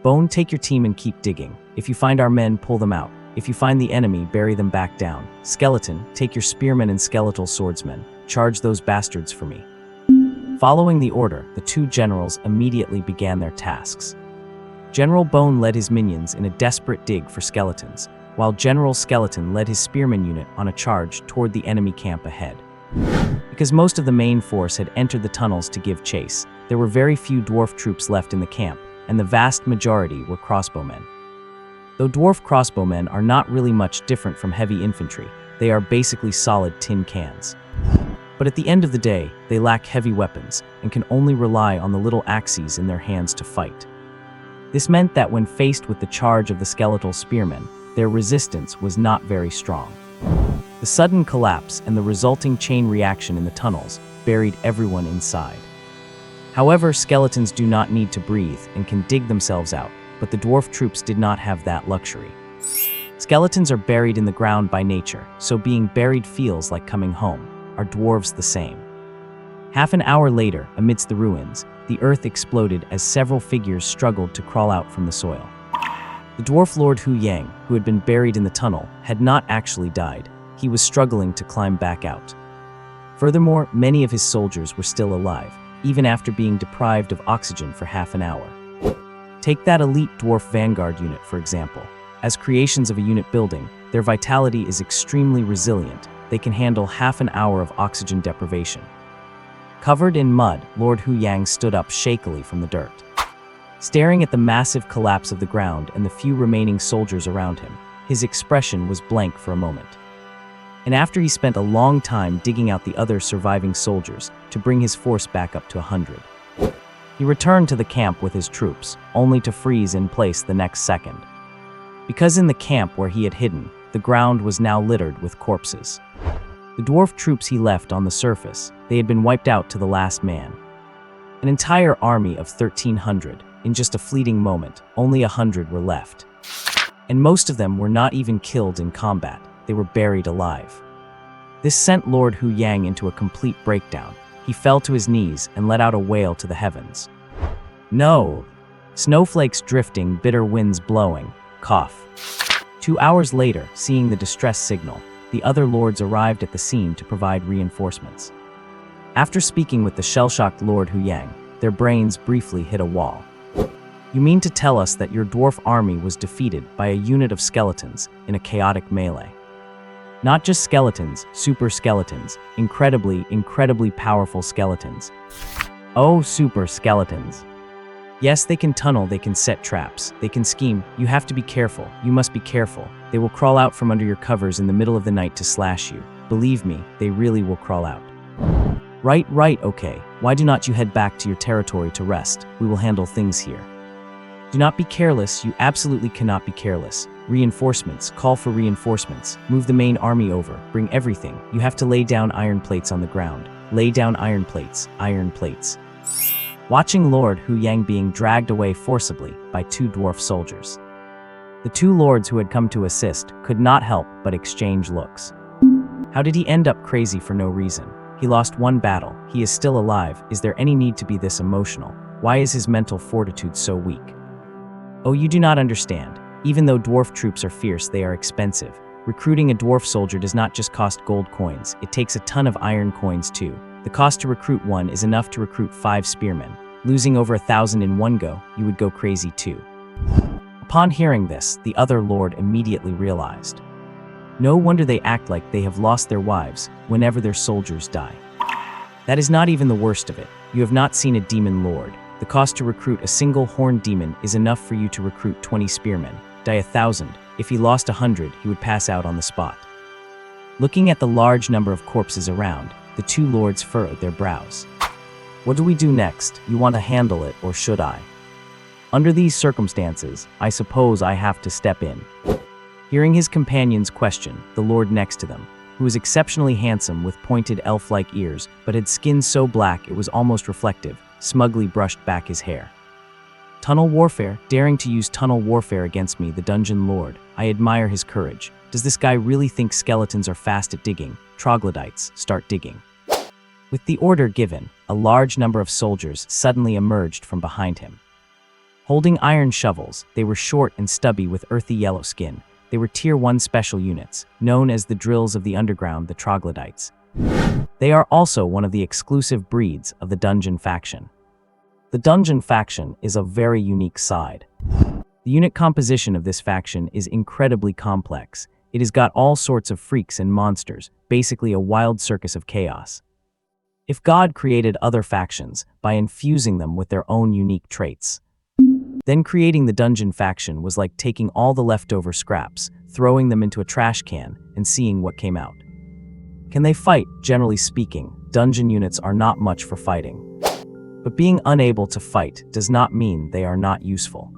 Bone, take your team and keep digging. If you find our men, pull them out. If you find the enemy, bury them back down. Skeleton, take your spearmen and skeletal swordsmen. Charge those bastards for me. Following the order, the two generals immediately began their tasks. General Bone led his minions in a desperate dig for skeletons, while General Skeleton led his spearman unit on a charge toward the enemy camp ahead. Because most of the main force had entered the tunnels to give chase, there were very few dwarf troops left in the camp, and the vast majority were crossbowmen. Though dwarf crossbowmen are not really much different from heavy infantry, they are basically solid tin cans. But at the end of the day, they lack heavy weapons and can only rely on the little axes in their hands to fight. This meant that when faced with the charge of the skeletal spearmen, their resistance was not very strong. The sudden collapse and the resulting chain reaction in the tunnels buried everyone inside. However, skeletons do not need to breathe and can dig themselves out, but the dwarf troops did not have that luxury. Skeletons are buried in the ground by nature, so being buried feels like coming home. Are dwarves the same? Half an hour later, amidst the ruins, the earth exploded as several figures struggled to crawl out from the soil. The dwarf lord Hu Yang, who had been buried in the tunnel, had not actually died. He was struggling to climb back out. Furthermore, many of his soldiers were still alive, even after being deprived of oxygen for half an hour. Take that elite dwarf vanguard unit, for example. As creations of a unit building, their vitality is extremely resilient. They can handle half an hour of oxygen deprivation. Covered in mud, Lord Hu Yang stood up shakily from the dirt. Staring at the massive collapse of the ground and the few remaining soldiers around him, his expression was blank for a moment. And after he spent a long time digging out the other surviving soldiers to bring his force back up to 100, he returned to the camp with his troops, only to freeze in place the next second. Because in the camp where he had hidden, the ground was now littered with corpses. The dwarf troops he left on the surface, they had been wiped out to the last man. An entire army of 1,300, in just a fleeting moment, only 100 were left. And most of them were not even killed in combat, they were buried alive. This sent Lord Hu Yang into a complete breakdown. He fell to his knees and let out a wail to the heavens. No! Snowflakes drifting, bitter winds blowing, cough. 2 hours later, seeing the distress signal, the other lords arrived at the scene to provide reinforcements. After speaking with the shell-shocked Lord Hu Yang, their brains briefly hit a wall. You mean to tell us that your dwarf army was defeated by a unit of skeletons in a chaotic melee? Not just skeletons, super skeletons, incredibly powerful skeletons. Oh, super skeletons. Yes, they can tunnel, they can set traps, they can scheme. You have to be careful, you must be careful. They will crawl out from under your covers in the middle of the night to slash you. Believe me, they really will crawl out. Right, okay. Why do not you head back to your territory to rest? We will handle things here. Do not be careless, you absolutely cannot be careless. Reinforcements, call for reinforcements. Move the main army over, bring everything. You have to lay down iron plates on the ground. Lay down iron plates, iron plates. Watching Lord Hu Yang being dragged away forcibly by two dwarf soldiers. The two lords who had come to assist could not help but exchange looks. How did he end up crazy for no reason? He lost one battle, he is still alive. Is there any need to be this emotional? Why is his mental fortitude so weak? Oh, you do not understand. Even though dwarf troops are fierce, they are expensive. Recruiting a dwarf soldier does not just cost gold coins, it takes a ton of iron coins too. The cost to recruit one is enough to recruit 5 spearmen. Losing over 1,000 in one go, you would go crazy too. Upon hearing this, the other lord immediately realized. No wonder they act like they have lost their wives whenever their soldiers die. That is not even the worst of it. You have not seen a demon lord. The cost to recruit a single horned demon is enough for you to recruit 20 spearmen. Die 1,000. If he lost 100, he would pass out on the spot. Looking at the large number of corpses around, the two lords furrowed their brows. What do we do next? You want to handle it, or should I? Under these circumstances, I suppose I have to step in. Hearing his companion's question, the lord next to them, who was exceptionally handsome with pointed elf-like ears but had skin so black it was almost reflective, smugly brushed back his hair. Tunnel warfare, daring to use tunnel warfare against me, the dungeon lord. I admire his courage. Does this guy really think skeletons are fast at digging? Troglodytes, start digging. With the order given, a large number of soldiers suddenly emerged from behind him. Holding iron shovels, they were short and stubby with earthy yellow skin. They were Tier 1 special units, known as the drills of the underground, the troglodytes. They are also one of the exclusive breeds of the Dungeon Faction. The Dungeon Faction is a very unique side. The unit composition of this faction is incredibly complex. It has got all sorts of freaks and monsters, basically a wild circus of chaos. If God created other factions by infusing them with their own unique traits, then creating the Dungeon Faction was like taking all the leftover scraps, throwing them into a trash can, and seeing what came out. Can they fight? Generally speaking, dungeon units are not much for fighting. But being unable to fight does not mean they are not useful.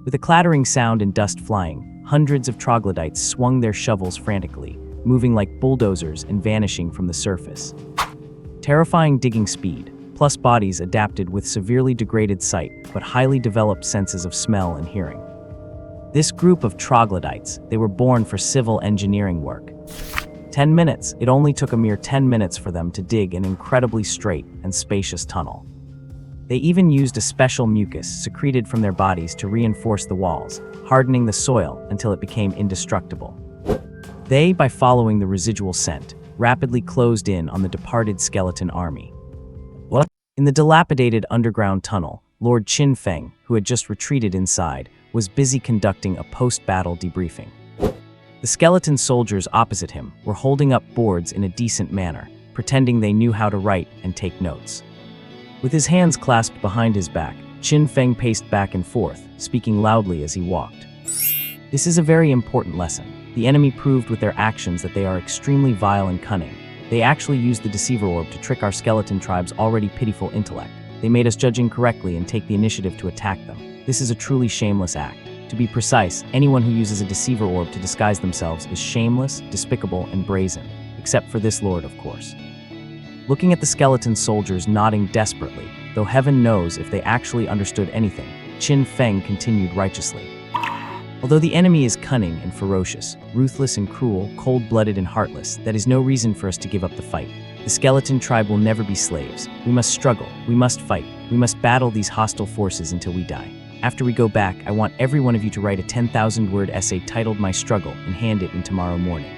With a clattering sound and dust flying, hundreds of troglodytes swung their shovels frantically, moving like bulldozers and vanishing from the surface. Terrifying digging speed, plus bodies adapted with severely degraded sight but highly developed senses of smell and hearing. This group of troglodytes, they were born for civil engineering work. 10 minutes, it only took a mere 10 minutes for them to dig an incredibly straight and spacious tunnel. They even used a special mucus secreted from their bodies to reinforce the walls, hardening the soil until it became indestructible. They, by following the residual scent, rapidly closed in on the departed skeleton army. What? In the dilapidated underground tunnel, Lord Qin Feng, who had just retreated inside, was busy conducting a post-battle debriefing. The skeleton soldiers opposite him were holding up boards in a decent manner, pretending they knew how to write and take notes. With his hands clasped behind his back, Qin Feng paced back and forth, speaking loudly as he walked. This is a very important lesson. The enemy proved with their actions that they are extremely vile and cunning. They actually used the Deceiver Orb to trick our skeleton tribe's already pitiful intellect. They made us judge incorrectly and take the initiative to attack them. This is a truly shameless act. To be precise, anyone who uses a Deceiver Orb to disguise themselves is shameless, despicable, and brazen. Except for this lord, of course. Looking at the skeleton soldiers nodding desperately, though heaven knows if they actually understood anything, Qin Feng continued righteously. Although the enemy is cunning and ferocious, ruthless and cruel, cold-blooded and heartless, that is no reason for us to give up the fight. The skeleton tribe will never be slaves. We must struggle. We must fight. We must battle these hostile forces until we die. After we go back, I want every one of you to write a 10,000-word essay titled My Struggle and hand it in tomorrow morning.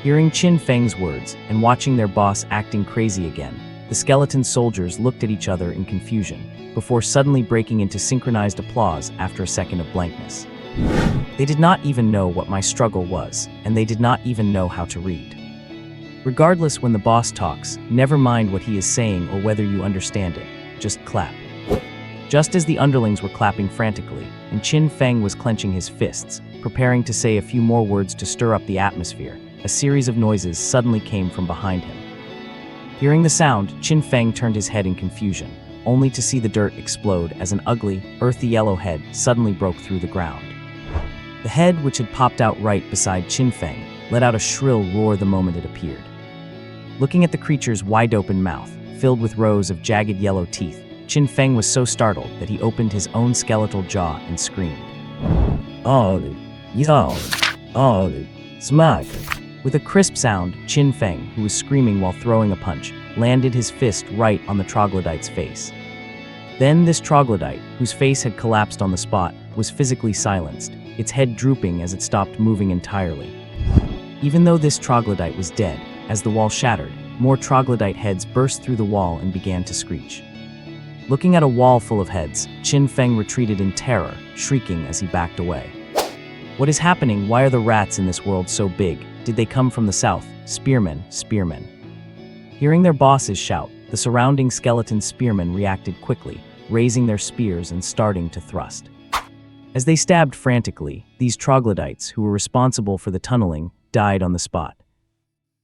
Hearing Qin Feng's words and watching their boss acting crazy again, the skeleton soldiers looked at each other in confusion, before suddenly breaking into synchronized applause after a second of blankness. They did not even know what my struggle was, and they did not even know how to read. Regardless, when the boss talks, never mind what he is saying or whether you understand it, just clap. Just as the underlings were clapping frantically, and Qin Feng was clenching his fists, preparing to say a few more words to stir up the atmosphere, a series of noises suddenly came from behind him. Hearing the sound, Qin Feng turned his head in confusion, only to see the dirt explode as an ugly, earthy yellow head suddenly broke through the ground. The head, which had popped out right beside Qin Feng, let out a shrill roar the moment it appeared. Looking at the creature's wide-open mouth, filled with rows of jagged yellow teeth, Qin Feng was so startled that he opened his own skeletal jaw and screamed. Oh, yo, oh, smack. With a crisp sound, Qin Feng, who was screaming while throwing a punch, landed his fist right on the troglodyte's face. Then this troglodyte, whose face had collapsed on the spot, was physically silenced, its head drooping as it stopped moving entirely. Even though this troglodyte was dead, as the wall shattered, more troglodyte heads burst through the wall and began to screech. Looking at a wall full of heads, Qin Feng retreated in terror, shrieking as he backed away. What is happening? Why are the rats in this world so big? Did they come from the south? Spearmen, spearmen. Hearing their bosses shout, the surrounding skeleton spearmen reacted quickly, raising their spears and starting to thrust. As they stabbed frantically, these troglodytes, who were responsible for the tunneling, died on the spot.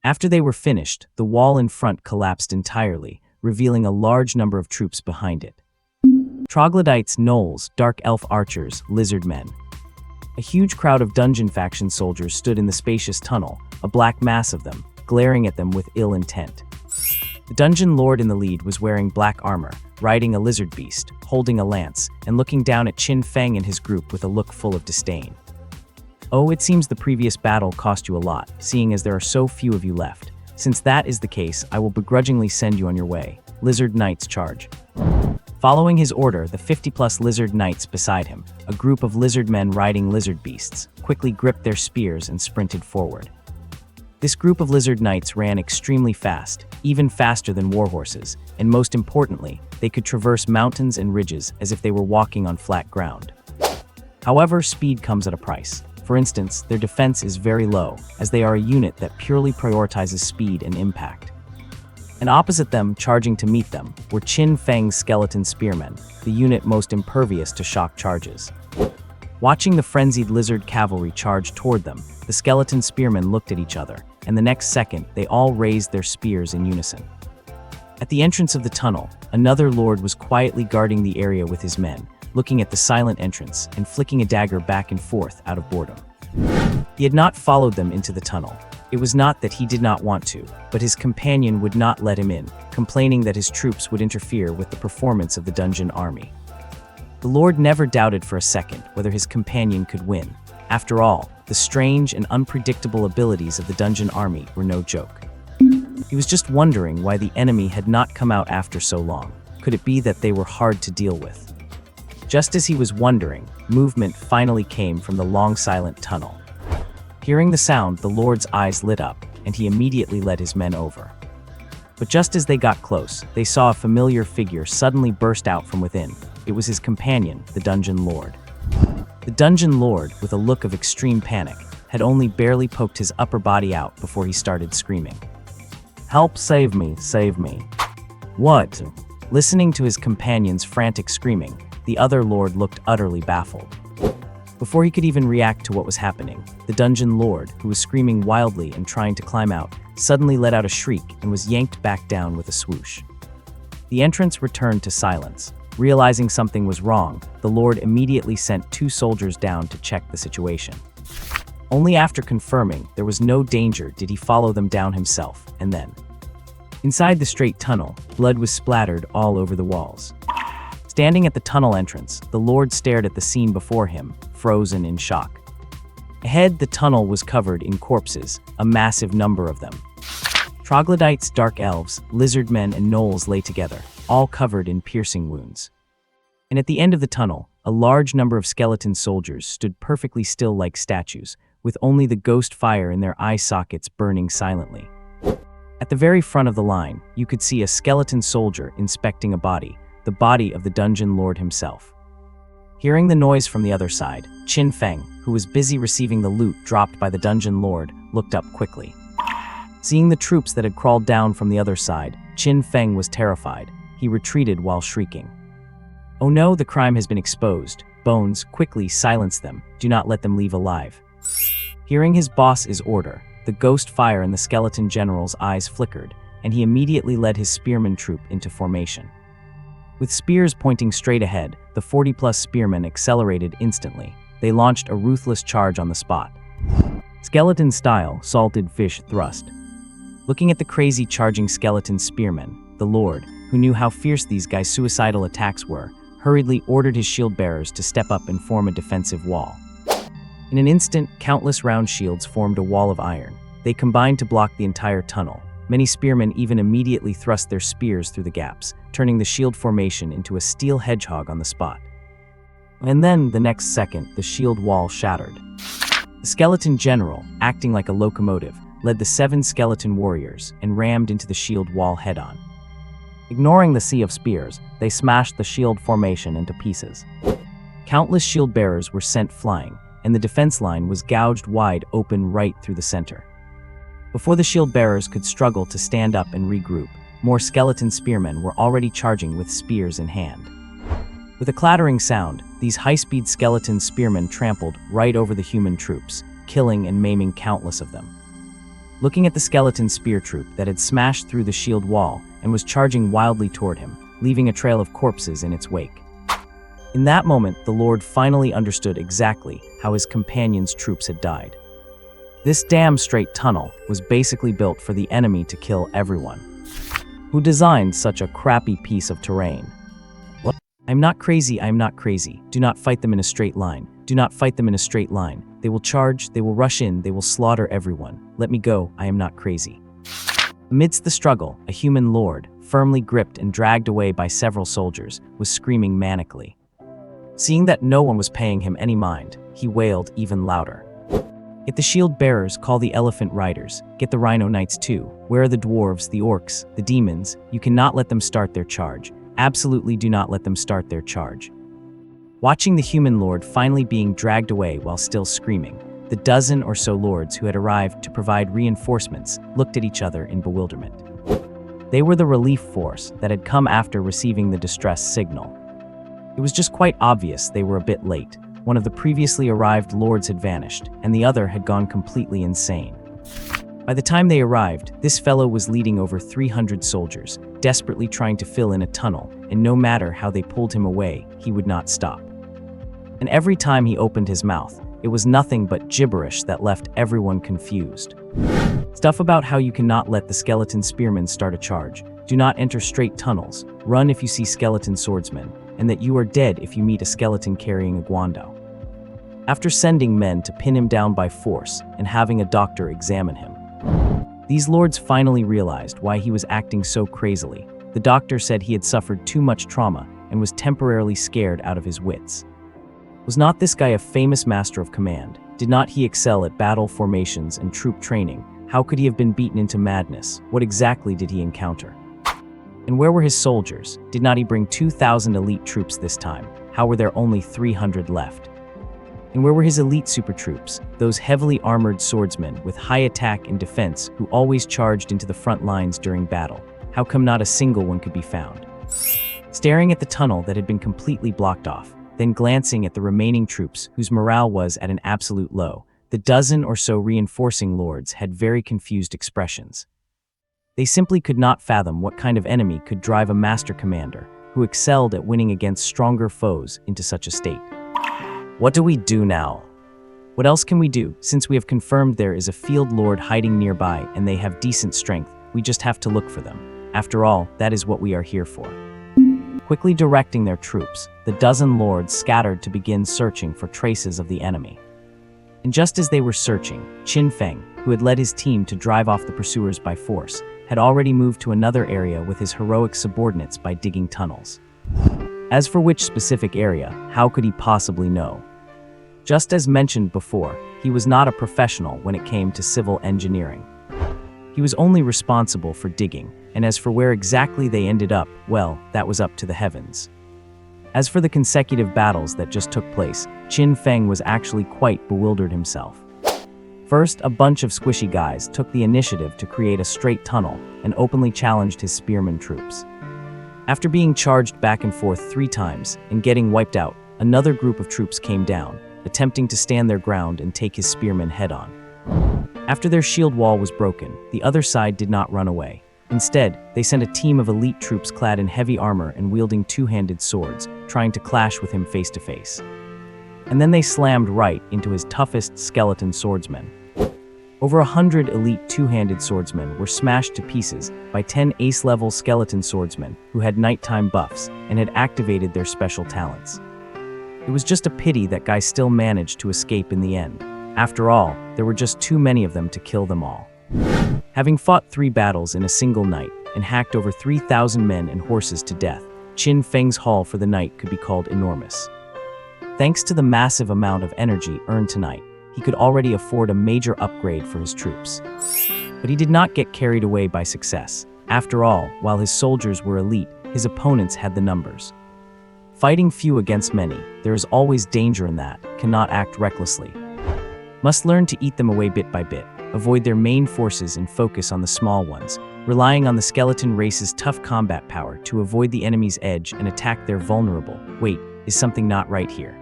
After they were finished, the wall in front collapsed entirely, revealing a large number of troops behind it. Troglodytes, gnolls, dark elf archers, lizard men. A huge crowd of Dungeon Faction soldiers stood in the spacious tunnel, a black mass of them, glaring at them with ill intent. The dungeon lord in the lead was wearing black armor, riding a lizard beast, holding a lance, and looking down at Qin Feng and his group with a look full of disdain. Oh, it seems the previous battle cost you a lot, seeing as there are so few of you left. Since that is the case, I will begrudgingly send you on your way. Lizard Knights charge. Following his order, the 50-plus lizard knights beside him, a group of lizard men riding lizard beasts, quickly gripped their spears and sprinted forward. This group of lizard knights ran extremely fast, even faster than warhorses, and most importantly, they could traverse mountains and ridges as if they were walking on flat ground. However, speed comes at a price. For instance, their defense is very low, as they are a unit that purely prioritizes speed and impact. And opposite them, charging to meet them, were Qin Feng's skeleton spearmen, the unit most impervious to shock charges. Watching the frenzied lizard cavalry charge toward them, the skeleton spearmen looked at each other, and the next second, they all raised their spears in unison. At the entrance of the tunnel, another lord was quietly guarding the area with his men, looking at the silent entrance and flicking a dagger back and forth out of boredom. He had not followed them into the tunnel. It was not that he did not want to, but his companion would not let him in, complaining that his troops would interfere with the performance of the dungeon army. The lord never doubted for a second whether his companion could win. After all, the strange and unpredictable abilities of the dungeon army were no joke. He was just wondering why the enemy had not come out after so long. Could it be that they were hard to deal with? Just as he was wondering, movement finally came from the long silent tunnel. Hearing the sound, the lord's eyes lit up, and he immediately led his men over. But just as they got close, they saw a familiar figure suddenly burst out from within. It was his companion, the dungeon lord. The dungeon lord, with a look of extreme panic, had only barely poked his upper body out before he started screaming. "Help, save me, save me." What? Listening to his companion's frantic screaming, the other lord looked utterly baffled. Before he could even react to what was happening, the dungeon lord, who was screaming wildly and trying to climb out, suddenly let out a shriek and was yanked back down with a swoosh. The entrance returned to silence. Realizing something was wrong, the lord immediately sent 2 soldiers down to check the situation. Only after confirming there was no danger did he follow them down himself, and then. Inside the straight tunnel, blood was splattered all over the walls. Standing at the tunnel entrance, the lord stared at the scene before him, frozen in shock. Ahead, the tunnel was covered in corpses, a massive number of them. Troglodytes, dark elves, lizard men, and gnolls lay together, all covered in piercing wounds. And at the end of the tunnel, a large number of skeleton soldiers stood perfectly still like statues, with only the ghost fire in their eye sockets burning silently. At the very front of the line, you could see a skeleton soldier inspecting a body, the body of the dungeon lord himself. Hearing the noise from the other side, Qin Feng, who was busy receiving the loot dropped by the dungeon lord, looked up quickly. Seeing the troops that had crawled down from the other side, Qin Feng was terrified. He retreated while shrieking. "Oh no, the crime has been exposed. Bones, quickly silence them. Do not let them leave alive." Hearing his boss's order, the ghost fire in the skeleton general's eyes flickered, and he immediately led his spearman troop into formation. With spears pointing straight ahead, the 40-plus spearmen accelerated instantly. They launched a ruthless charge on the spot. Skeleton-style salted fish thrust. Looking at the crazy charging skeleton spearmen, the lord, who knew how fierce these guys' suicidal attacks were, hurriedly ordered his shield bearers to step up and form a defensive wall. In an instant, countless round shields formed a wall of iron. They combined to block the entire tunnel. Many spearmen even immediately thrust their spears through the gaps, turning the shield formation into a steel hedgehog on the spot. And then, the next second, the shield wall shattered. The skeleton general, acting like a locomotive, led the 7 skeleton warriors and rammed into the shield wall head-on. Ignoring the sea of spears, they smashed the shield formation into pieces. Countless shield bearers were sent flying, and the defense line was gouged wide open right through the center. Before the shield bearers could struggle to stand up and regroup, more skeleton spearmen were already charging with spears in hand. With a clattering sound, these high-speed skeleton spearmen trampled right over the human troops, killing and maiming countless of them. Looking at the skeleton spear troop that had smashed through the shield wall and was charging wildly toward him, leaving a trail of corpses in its wake. In that moment, the lord finally understood exactly how his companion's troops had died. This damn straight tunnel was basically built for the enemy to kill everyone. Who designed such a crappy piece of terrain? What? I'm not crazy, I'm not crazy. Do not fight them in a straight line. Do not fight them in a straight line. They will charge, they will rush in, they will slaughter everyone. Let me go, I am not crazy. Amidst the struggle, a human lord, firmly gripped and dragged away by several soldiers, was screaming manically. Seeing that no one was paying him any mind, he wailed even louder. Get the shield bearers, call the elephant riders. Get the rhino knights too. Where are the dwarves, the orcs, the demons? You cannot let them start their charge. Absolutely do not let them start their charge. Watching the human lord finally being dragged away while still screaming, the dozen or so lords who had arrived to provide reinforcements looked at each other in bewilderment. They were the relief force that had come after receiving the distress signal. It was just quite obvious they were a bit late. One of the previously arrived lords had vanished, and the other had gone completely insane. By the time they arrived, this fellow was leading over 300 soldiers, desperately trying to fill in a tunnel, and no matter how they pulled him away, he would not stop. And every time he opened his mouth, it was nothing but gibberish that left everyone confused. Stuff about how you cannot let the skeleton spearmen start a charge, do not enter straight tunnels, run if you see skeleton swordsmen, and that you are dead if you meet a skeleton carrying a guando. After sending men to pin him down by force and having a doctor examine him, these lords finally realized why he was acting so crazily. The doctor said he had suffered too much trauma and was temporarily scared out of his wits. Was not this guy a famous master of command? Did not he excel at battle formations and troop training? How could he have been beaten into madness? What exactly did he encounter? And where were his soldiers? Did not he bring 2,000 elite troops this time? How were there only 300 left? And where were his elite super troops, those heavily armored swordsmen with high attack and defense who always charged into the front lines during battle? How come not a single one could be found? Staring at the tunnel that had been completely blocked off, then glancing at the remaining troops whose morale was at an absolute low, the dozen or so reinforcing lords had very confused expressions. They simply could not fathom what kind of enemy could drive a master commander who excelled at winning against stronger foes into such a state. What do we do now? What else can we do? Since we have confirmed there is a field lord hiding nearby and they have decent strength, we just have to look for them. After all, that is what we are here for. Quickly directing their troops, the dozen lords scattered to begin searching for traces of the enemy. And just as they were searching, Qin Feng, who had led his team to drive off the pursuers by force, had already moved to another area with his heroic subordinates by digging tunnels. As for which specific area, how could he possibly know? Just as mentioned before, he was not a professional when it came to civil engineering. He was only responsible for digging, and as for where exactly they ended up, well, that was up to the heavens. As for the consecutive battles that just took place, Qin Feng was actually quite bewildered himself. First, a bunch of squishy guys took the initiative to create a straight tunnel and openly challenged his spearman troops. After being charged back and forth 3 times and getting wiped out, another group of troops came down, attempting to stand their ground and take his spearmen head-on. After their shield wall was broken, the other side did not run away. Instead, they sent a team of elite troops clad in heavy armor and wielding 2-handed swords, trying to clash with him face to face. And then they slammed right into his toughest skeleton swordsmen. Over 100 elite 2-handed swordsmen were smashed to pieces by 10 ace-level skeleton swordsmen who had nighttime buffs and had activated their special talents. It was just a pity that guy still managed to escape in the end. After all, there were just too many of them to kill them all. Having fought 3 battles in a single night and hacked over 3,000 men and horses to death, Qin Feng's haul for the night could be called enormous. Thanks to the massive amount of energy earned tonight, he could already afford a major upgrade for his troops. But he did not get carried away by success. After all, while his soldiers were elite, his opponents had the numbers. Fighting few against many, there is always danger in that, cannot act recklessly. Must learn to eat them away bit by bit, avoid their main forces and focus on the small ones, relying on the skeleton race's tough combat power to avoid the enemy's edge and attack their vulnerable. Wait, is something not right here?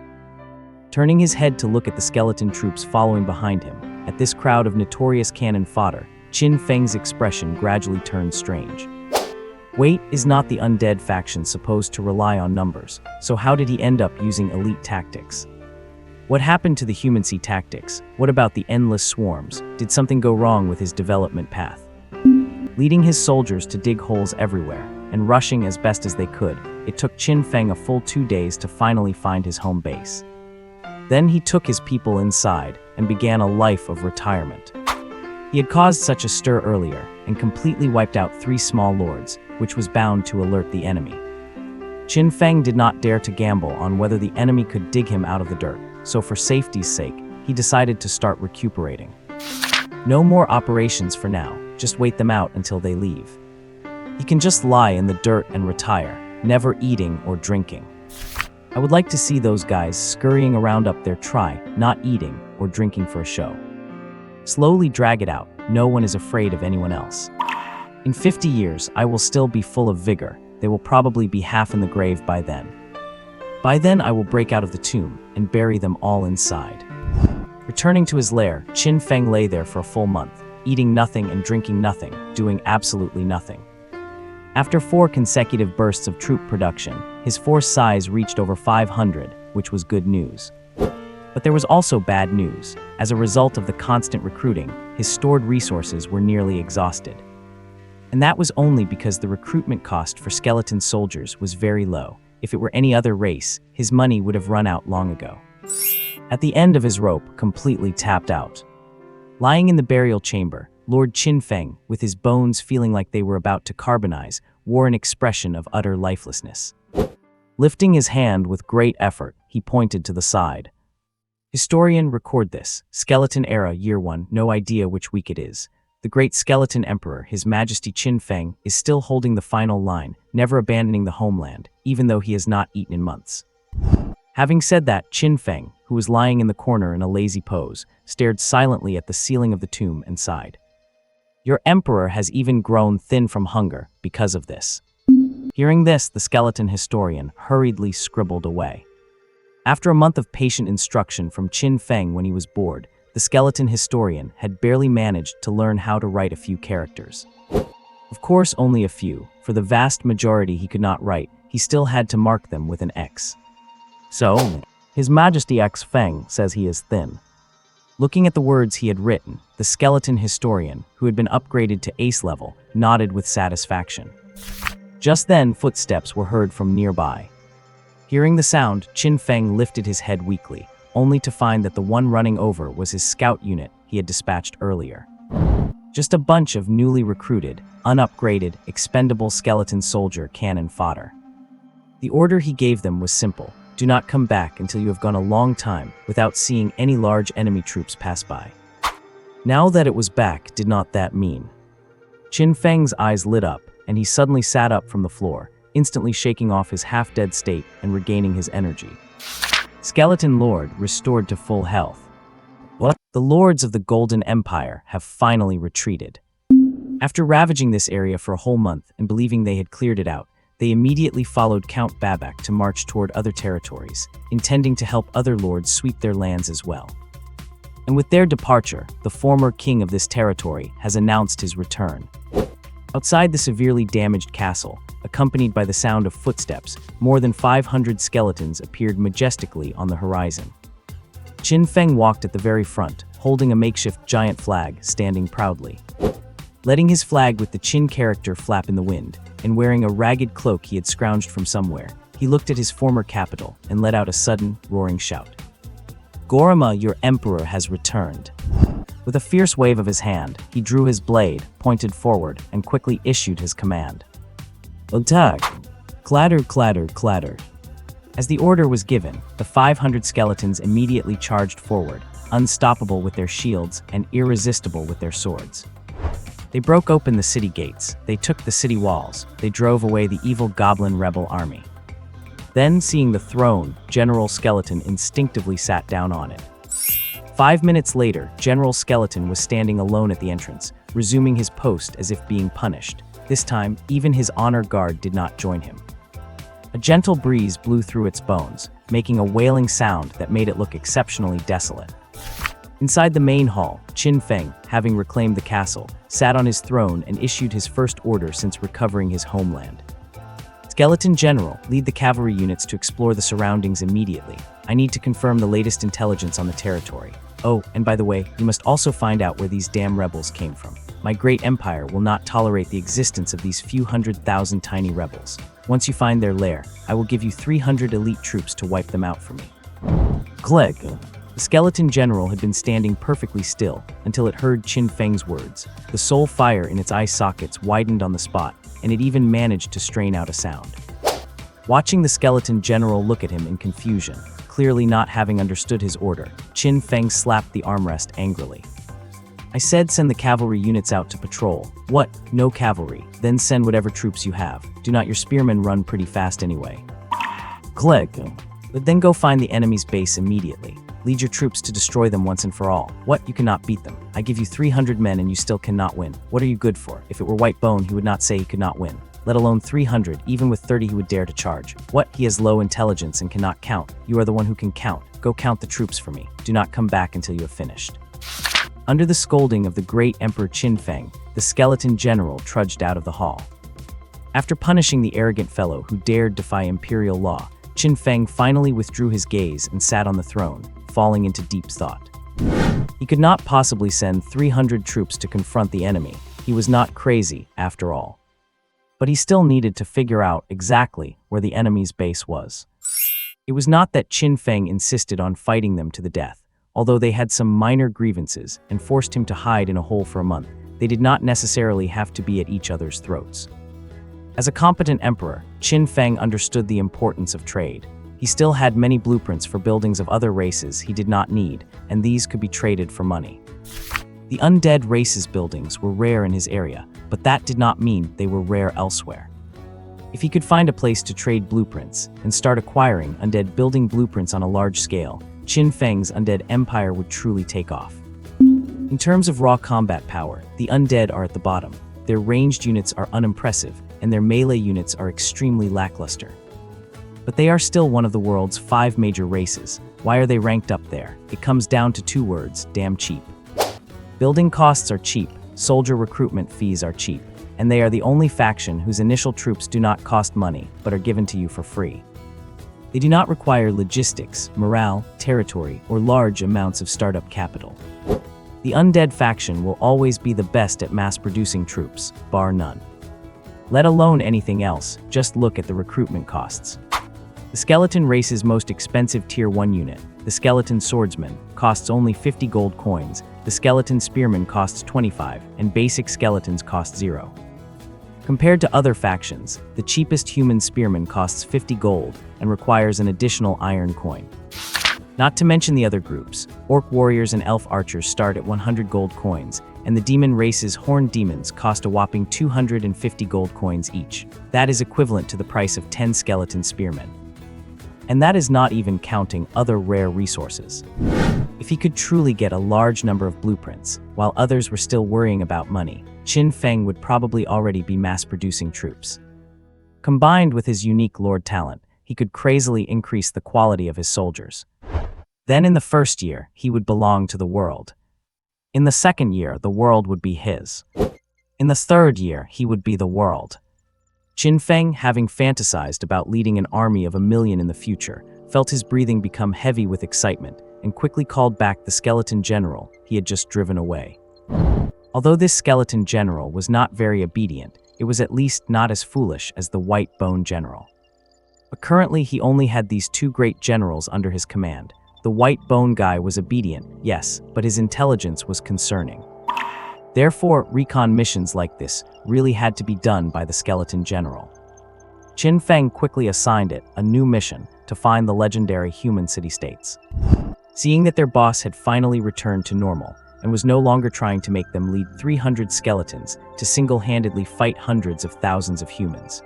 Turning his head to look at the skeleton troops following behind him, at this crowd of notorious cannon fodder, Qin Feng's expression gradually turned strange. Wait, is not the Undead Faction supposed to rely on numbers, so how did he end up using elite tactics? What happened to the human-sea tactics? What about the endless swarms? Did something go wrong with his development path? Leading his soldiers to dig holes everywhere, and rushing as best as they could, it took Qin Feng a full 2 days to finally find his home base. Then he took his people inside and began a life of retirement. He had caused such a stir earlier and completely wiped out 3 small lords, which was bound to alert the enemy. Qin Feng did not dare to gamble on whether the enemy could dig him out of the dirt, so for safety's sake, he decided to start recuperating. No more operations for now, just wait them out until they leave. He can just lie in the dirt and retire, never eating or drinking. I would like to see those guys scurrying around up there not eating or drinking for a show. Slowly drag it out, no one is afraid of anyone else. In 50 years, I will still be full of vigor, they will probably be half in the grave by then. By then I will break out of the tomb and bury them all inside. Returning to his lair, Qin Feng lay there for a full month, eating nothing and drinking nothing, doing absolutely nothing. After 4 consecutive bursts of troop production, his force size reached over 500, which was good news. But there was also bad news. As a result of the constant recruiting, his stored resources were nearly exhausted. And that was only because the recruitment cost for skeleton soldiers was very low. If it were any other race, his money would have run out long ago. At the end of his rope, completely tapped out. Lying in the burial chamber, Lord Qin Feng, with his bones feeling like they were about to carbonize, wore an expression of utter lifelessness. Lifting his hand with great effort, he pointed to the side. Historian record this, Skeleton Era Year 1, no idea which week it is. The great skeleton emperor, His Majesty Qin Feng, is still holding the final line, never abandoning the homeland, even though he has not eaten in months. Having said that, Qin Feng, who was lying in the corner in a lazy pose, stared silently at the ceiling of the tomb and sighed. Your emperor has even grown thin from hunger because of this. Hearing this, the skeleton historian hurriedly scribbled away. After a month of patient instruction from Qin Feng when he was bored, the skeleton historian had barely managed to learn how to write a few characters. Of course, only a few. For the vast majority he could not write, he still had to mark them with an X. So, His Majesty X Feng says he is thin. Looking at the words he had written, the skeleton historian, who had been upgraded to ace level, nodded with satisfaction. Just then, footsteps were heard from nearby. Hearing the sound, Qin Feng lifted his head weakly, only to find that the one running over was his scout unit he had dispatched earlier. Just a bunch of newly recruited, unupgraded, expendable skeleton soldier cannon fodder. The order he gave them was simple: do not come back until you have gone a long time without seeing any large enemy troops pass by. Now that it was back, did not that mean? Qin Feng's eyes lit up, and he suddenly sat up from the floor, instantly shaking off his half-dead state and regaining his energy. Skeleton Lord restored to full health. What? The lords of the Golden Empire have finally retreated. After ravaging this area for a whole month and believing they had cleared it out, they immediately followed Count Babak to march toward other territories, intending to help other lords sweep their lands as well. And with their departure, the former king of this territory has announced his return. Outside the severely damaged castle, accompanied by the sound of footsteps, more than 500 skeletons appeared majestically on the horizon. Qin Feng walked at the very front, holding a makeshift giant flag, standing proudly. Letting his flag with the Qin character flap in the wind, and wearing a ragged cloak he had scrounged from somewhere, he looked at his former capital and let out a sudden, roaring shout. Gorama, your emperor has returned. With a fierce wave of his hand, he drew his blade, pointed forward, and quickly issued his command. Attack! Clatter, clatter, clatter. As the order was given, the 500 skeletons immediately charged forward, unstoppable with their shields and irresistible with their swords. They broke open the city gates, they took the city walls, they drove away the evil goblin rebel army. Then, seeing the throne, General Skeleton instinctively sat down on it. 5 minutes later, General Skeleton was standing alone at the entrance, resuming his post as if being punished. This time, even his honor guard did not join him. A gentle breeze blew through its bones, making a wailing sound that made it look exceptionally desolate. Inside the main hall, Qin Feng, having reclaimed the castle, sat on his throne and issued his first order since recovering his homeland. Skeleton General, lead the cavalry units to explore the surroundings immediately. I need to confirm the latest intelligence on the territory. Oh, and by the way, you must also find out where these damn rebels came from. My great empire will not tolerate the existence of these few 100,000 tiny rebels. Once you find their lair, I will give you 300 elite troops to wipe them out for me. Click. The skeleton general had been standing perfectly still until it heard Qin Feng's words. The soul fire in its eye sockets widened on the spot, and it even managed to strain out a sound. Watching the skeleton general look at him in confusion, clearly not having understood his order. Qin Feng slapped the armrest angrily. I said send the cavalry units out to patrol. What? No cavalry. Then send whatever troops you have. Do not your spearmen run pretty fast anyway? Click. But then go find the enemy's base immediately. Lead your troops to destroy them once and for all. What? You cannot beat them. I give you 300 men and you still cannot win. What are you good for? If it were White Bone, he would not say he could not win. Let alone 300, even with 30 he would dare to charge. What? He has low intelligence and cannot count. You are the one who can count. Go count the troops for me. Do not come back until you have finished. Under the scolding of the great Emperor Qin Feng, the skeleton general trudged out of the hall. After punishing the arrogant fellow who dared defy imperial law, Qin Feng finally withdrew his gaze and sat on the throne, falling into deep thought. He could not possibly send 300 troops to confront the enemy. He was not crazy, after all. But he still needed to figure out exactly where the enemy's base was. It was not that Qin Feng insisted on fighting them to the death. Although they had some minor grievances and forced him to hide in a hole for a month, they did not necessarily have to be at each other's throats. As a competent emperor, Qin Feng understood the importance of trade. He still had many blueprints for buildings of other races he did not need, and these could be traded for money. The undead races buildings were rare in his area, but that did not mean they were rare elsewhere. If he could find a place to trade blueprints and start acquiring undead building blueprints on a large scale, Qin Feng's undead empire would truly take off. In terms of raw combat power, the undead are at the bottom. Their ranged units are unimpressive, and their melee units are extremely lackluster. But they are still one of the world's 5 major races. Why are they ranked up there? It comes down to 2 words: damn cheap. Building costs are cheap, soldier recruitment fees are cheap, and they are the only faction whose initial troops do not cost money, but are given to you for free. They do not require logistics, morale, territory, or large amounts of startup capital. The Undead Faction will always be the best at mass-producing troops, bar none. Let alone anything else, just look at the recruitment costs. The skeleton race's most expensive Tier 1 unit, the skeleton swordsman, costs only 50 gold coins, the skeleton spearman costs 25, and basic skeletons cost 0. Compared to other factions, the cheapest human spearman costs 50 gold and requires an additional iron coin. Not to mention the other groups, orc warriors and elf archers start at 100 gold coins, and the demon race's horned demons cost a whopping 250 gold coins each. That is equivalent to the price of 10 skeleton spearmen. And that is not even counting other rare resources. If he could truly get a large number of blueprints, while others were still worrying about money, Qin Feng would probably already be mass-producing troops. Combined with his unique lord talent, he could crazily increase the quality of his soldiers. Then in the first year, he would belong to the world. In the second year, the world would be his. In the third year, he would be the world. Qin Feng, having fantasized about leading an army of 1 million in the future, felt his breathing become heavy with excitement and quickly called back the skeleton general he had just driven away. Although this skeleton general was not very obedient, it was at least not as foolish as the White Bone general. But currently he only had these 2 great generals under his command. The White Bone guy was obedient, yes, but his intelligence was concerning. Therefore, recon missions like this really had to be done by the skeleton general. Qin Feng quickly assigned it a new mission to find the legendary human city-states. Seeing that their boss had finally returned to normal, and was no longer trying to make them lead 300 skeletons to single-handedly fight hundreds of thousands of humans.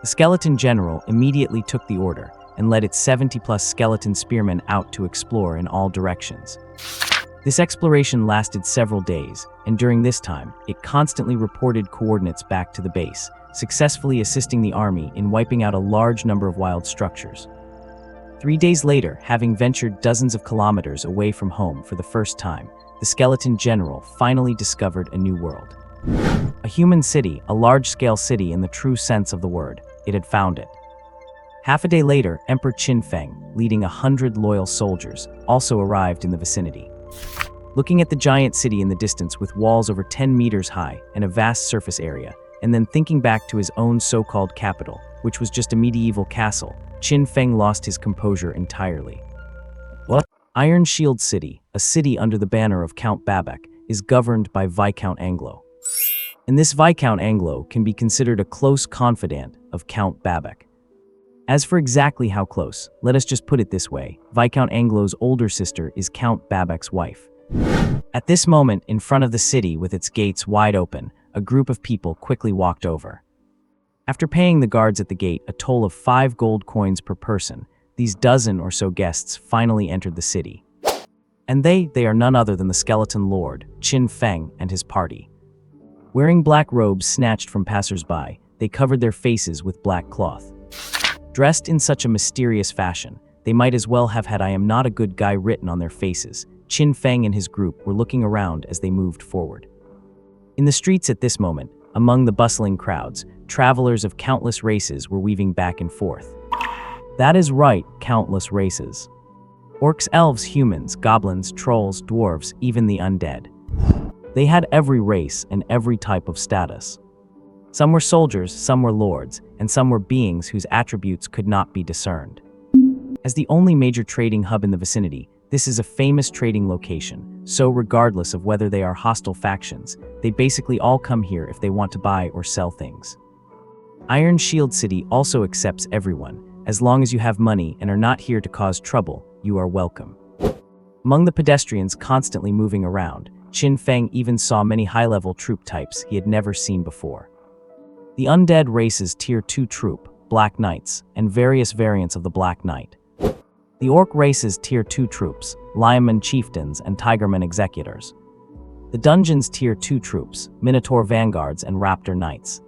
The skeleton general immediately took the order and led its 70-plus skeleton spearmen out to explore in all directions. This exploration lasted several days, and during this time, it constantly reported coordinates back to the base, successfully assisting the army in wiping out a large number of wild structures. 3 days later, having ventured dozens of kilometers away from home for the first time, the skeleton general finally discovered a new world. A human city, a large-scale city in the true sense of the word. It had found it. Half a day later, Emperor Qin Feng, leading 100 loyal soldiers, also arrived in the vicinity. Looking at the giant city in the distance with walls over 10 meters high and a vast surface area, and then thinking back to his own so-called capital, which was just a medieval castle, Qin Feng lost his composure entirely. What? Iron Shield City, a city under the banner of Count Babek, is governed by Viscount Anglo. And this Viscount Anglo can be considered a close confidant of Count Babek. As for exactly how close, let us just put it this way. Viscount Anglo's older sister is Count Babak's wife. At this moment, in front of the city with its gates wide open, a group of people quickly walked over. After paying the guards at the gate a toll of 5 gold coins per person, these dozen or so guests finally entered the city. And they are none other than the skeleton lord, Qin Feng, and his party. Wearing black robes snatched from passers-by, they covered their faces with black cloth. Dressed in such a mysterious fashion, they might as well have had "I am not a good guy" written on their faces. Qin Feng and his group were looking around as they moved forward. In the streets at this moment, among the bustling crowds, travelers of countless races were weaving back and forth. That is right, countless races. Orcs, elves, humans, goblins, trolls, dwarves, even the undead. They had every race and every type of status. Some were soldiers, some were lords, and some were beings whose attributes could not be discerned. As the only major trading hub in the vicinity, this is a famous trading location, so regardless of whether they are hostile factions, they basically all come here if they want to buy or sell things. Iron Shield City also accepts everyone. As long as you have money and are not here to cause trouble, you are welcome. Among the pedestrians constantly moving around, Qin Feng even saw many high-level troop types he had never seen before. The undead races Tier 2 troop, Black Knights, and various variants of the Black Knight. The orc races Tier 2 troops, Lionmen chieftains and Tigermen executors. The dungeons Tier 2 troops, Minotaur vanguards and Raptor knights.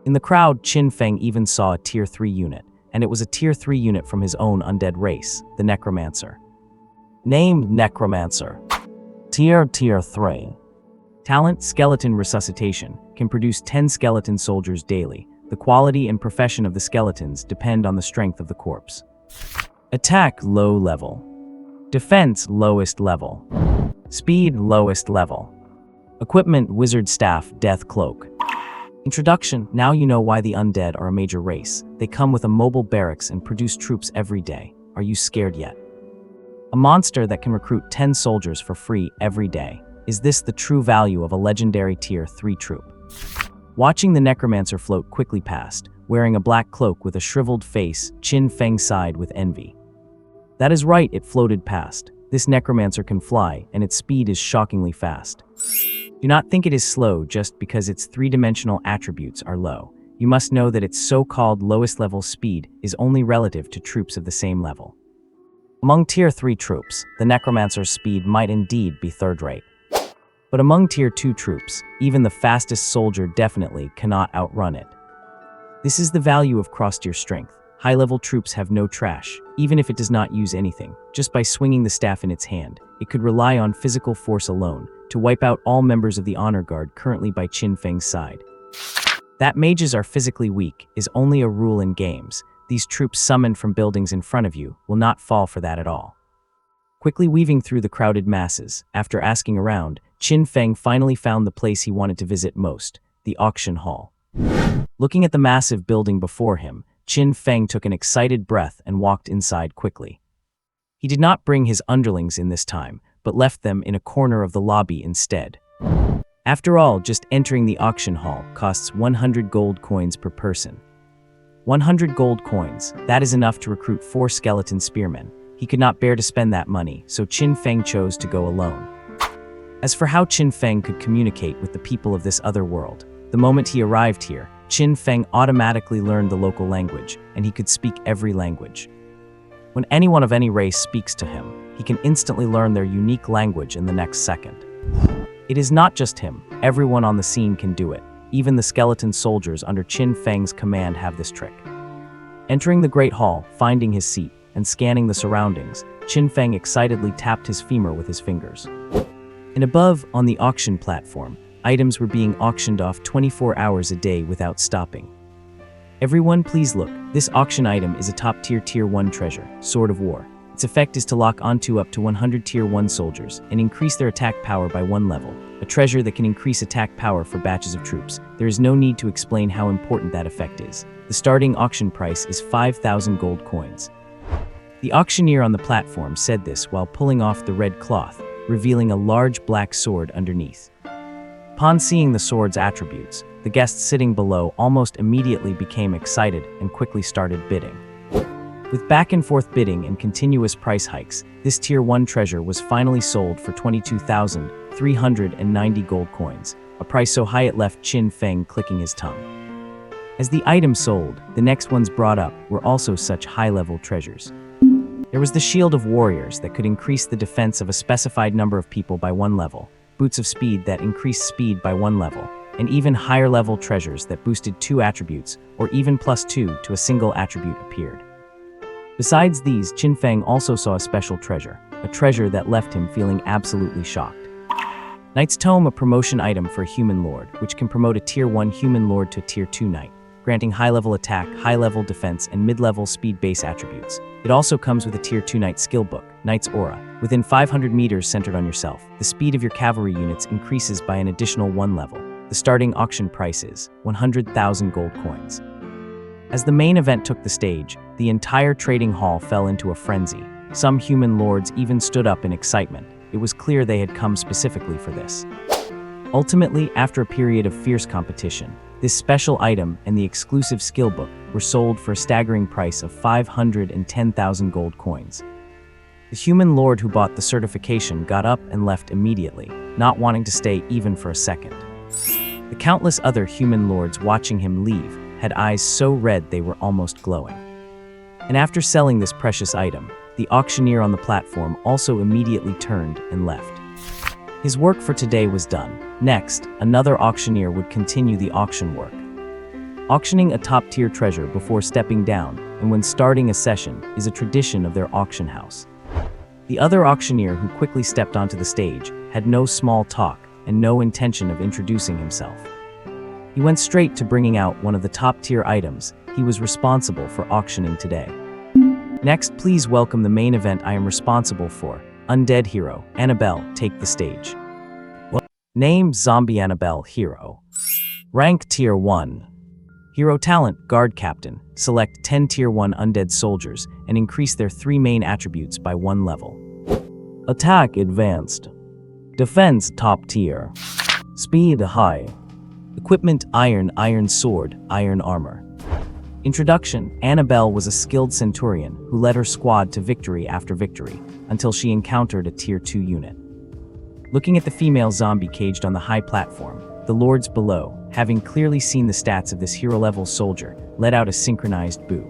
In the crowd, Qin Feng even saw a Tier 3 unit, and it was a Tier 3 unit from his own undead race, the Necromancer. Named Necromancer. Tier 3. Talent: Skeleton Resuscitation, can produce 10 skeleton soldiers daily. The quality and profession of the skeletons depend on the strength of the corpse. Attack: low level. Defense: lowest level. Speed: lowest level. Equipment: Wizard Staff, Death Cloak. Introduction: now you know why the undead are a major race. They come with a mobile barracks and produce troops every day. Are you scared yet? A monster that can recruit 10 soldiers for free every day. Is this the true value of a legendary Tier 3 troop? Watching the Necromancer float quickly past, wearing a black cloak with a shriveled face, Qin Feng sighed with envy. That is right, it floated past. This Necromancer can fly, and its speed is shockingly fast. Do not think it is slow just because its three-dimensional attributes are low. You must know that its so-called lowest level speed is only relative to troops of the same level. Among Tier 3 troops, the Necromancer's speed might indeed be third-rate. But among Tier 2 troops, even the fastest soldier definitely cannot outrun it. This is the value of cross-tier strength. High-level troops have no trash, even if it does not use anything. Just by swinging the staff in its hand, it could rely on physical force alone to wipe out all members of the honor guard currently by Qin Feng's side. That mages are physically weak is only a rule in games. These troops summoned from buildings in front of you will not fall for that at all. Quickly weaving through the crowded masses, after asking around, Qin Feng finally found the place he wanted to visit most, the auction hall. Looking at the massive building before him, Qin Feng took an excited breath and walked inside quickly. He did not bring his underlings in this time, but left them in a corner of the lobby instead. After all, just entering the auction hall costs 100 gold coins per person. 100 gold coins, that is enough to recruit 4 skeleton spearmen. He could not bear to spend that money, so Qin Feng chose to go alone. As for how Qin Feng could communicate with the people of this other world, the moment he arrived here, Qin Feng automatically learned the local language, and he could speak every language. When anyone of any race speaks to him, he can instantly learn their unique language in the next second. It is not just him, everyone on the scene can do it. Even the skeleton soldiers under Qin Feng's command have this trick. Entering the Great Hall, finding his seat, and scanning the surroundings, Qin Feng excitedly tapped his femur with his fingers. And above, on the auction platform, items were being auctioned off 24 hours a day without stopping. Everyone please look, this auction item is a top-tier Tier 1 treasure, Sword of War. Its effect is to lock onto up to 100 Tier 1 soldiers and increase their attack power by 1 level, a treasure that can increase attack power for batches of troops. There is no need to explain how important that effect is. The starting auction price is 5,000 gold coins. The auctioneer on the platform said this while pulling off the red cloth, revealing a large black sword underneath. Upon seeing the sword's attributes, the guests sitting below almost immediately became excited and quickly started bidding. With back and forth bidding and continuous price hikes, this Tier 1 treasure was finally sold for 22,390 gold coins, a price so high it left Qin Feng clicking his tongue. As the item sold, the next ones brought up were also such high-level treasures. There was the Shield of Warriors that could increase the defense of a specified number of people by 1 level, Boots of Speed that increased speed by 1 level, and even higher-level treasures that boosted 2 attributes or even +2 to a single attribute appeared. Besides these, Qin Feng also saw a special treasure, a treasure that left him feeling absolutely shocked. Knight's Tome, a promotion item for a human lord, which can promote a Tier 1 human lord to Tier 2 knight, granting high-level attack, high-level defense, and mid-level speed base attributes. It also comes with a Tier 2 knight skill book, Knight's Aura. Within 500 meters centered on yourself, the speed of your cavalry units increases by an additional 1 level. The starting auction price is 100,000 gold coins. As the main event took the stage, the entire trading hall fell into a frenzy. Some human lords even stood up in excitement. It was clear they had come specifically for this. Ultimately, after a period of fierce competition, this special item and the exclusive skill book were sold for a staggering price of 510,000 gold coins. The human lord who bought the certification got up and left immediately, not wanting to stay even for a second. The countless other human lords watching him leave had eyes so red they were almost glowing. And after selling this precious item, the auctioneer on the platform also immediately turned and left. His work for today was done. Next, another auctioneer would continue the auction work. Auctioning a top-tier treasure before stepping down and when starting a session is a tradition of their auction house. The other auctioneer who quickly stepped onto the stage had no small talk and no intention of introducing himself. He went straight to bringing out one of the top-tier items he was responsible for auctioning today. Next, please welcome the main event I am responsible for. Undead hero, Annabelle, take the stage. Name, Zombie Annabelle, hero. Rank, Tier 1. Hero talent, Guard Captain. Select 10 Tier 1 undead soldiers and increase their 3 main attributes by 1 level. Attack, Advanced. Defense, Top Tier. Speed, High. Equipment, Iron Sword, Iron Armor. Introduction, Annabelle was a skilled centurion who led her squad to victory after victory, until she encountered a Tier 2 unit. Looking at the female zombie caged on the high platform, the lords below, having clearly seen the stats of this hero-level soldier, let out a synchronized boo.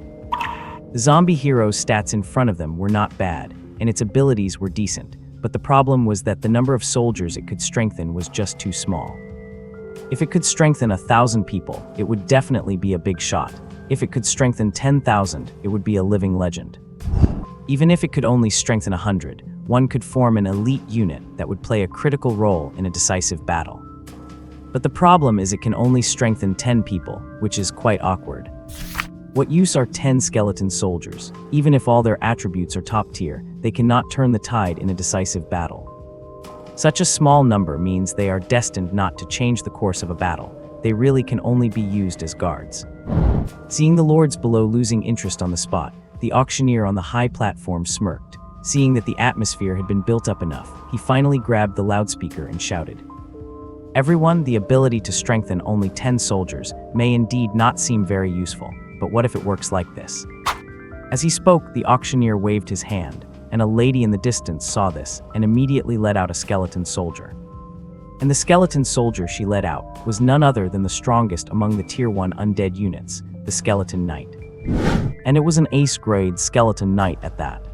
The zombie hero's stats in front of them were not bad, and its abilities were decent, but the problem was that the number of soldiers it could strengthen was just too small. If it could strengthen 1,000 people, it would definitely be a big shot. If it could strengthen 10,000, it would be a living legend. Even if it could only strengthen 100, one could form an elite unit that would play a critical role in a decisive battle. But the problem is it can only strengthen 10 people, which is quite awkward. What use are 10 skeleton soldiers? Even if all their attributes are top tier, they cannot turn the tide in a decisive battle. Such a small number means they are destined not to change the course of a battle. They really can only be used as guards. Seeing the lords below losing interest on the spot, the auctioneer on the high platform smirked. Seeing that the atmosphere had been built up enough, he finally grabbed the loudspeaker and shouted, "Everyone, the ability to strengthen only 10 soldiers may indeed not seem very useful, but what if it works like this?" As he spoke, the auctioneer waved his hand, and a lady in the distance saw this and immediately let out a skeleton soldier. And the skeleton soldier she let out was none other than the strongest among the Tier 1 undead units, the Skeleton Knight. And it was an ace-grade Skeleton Knight at that.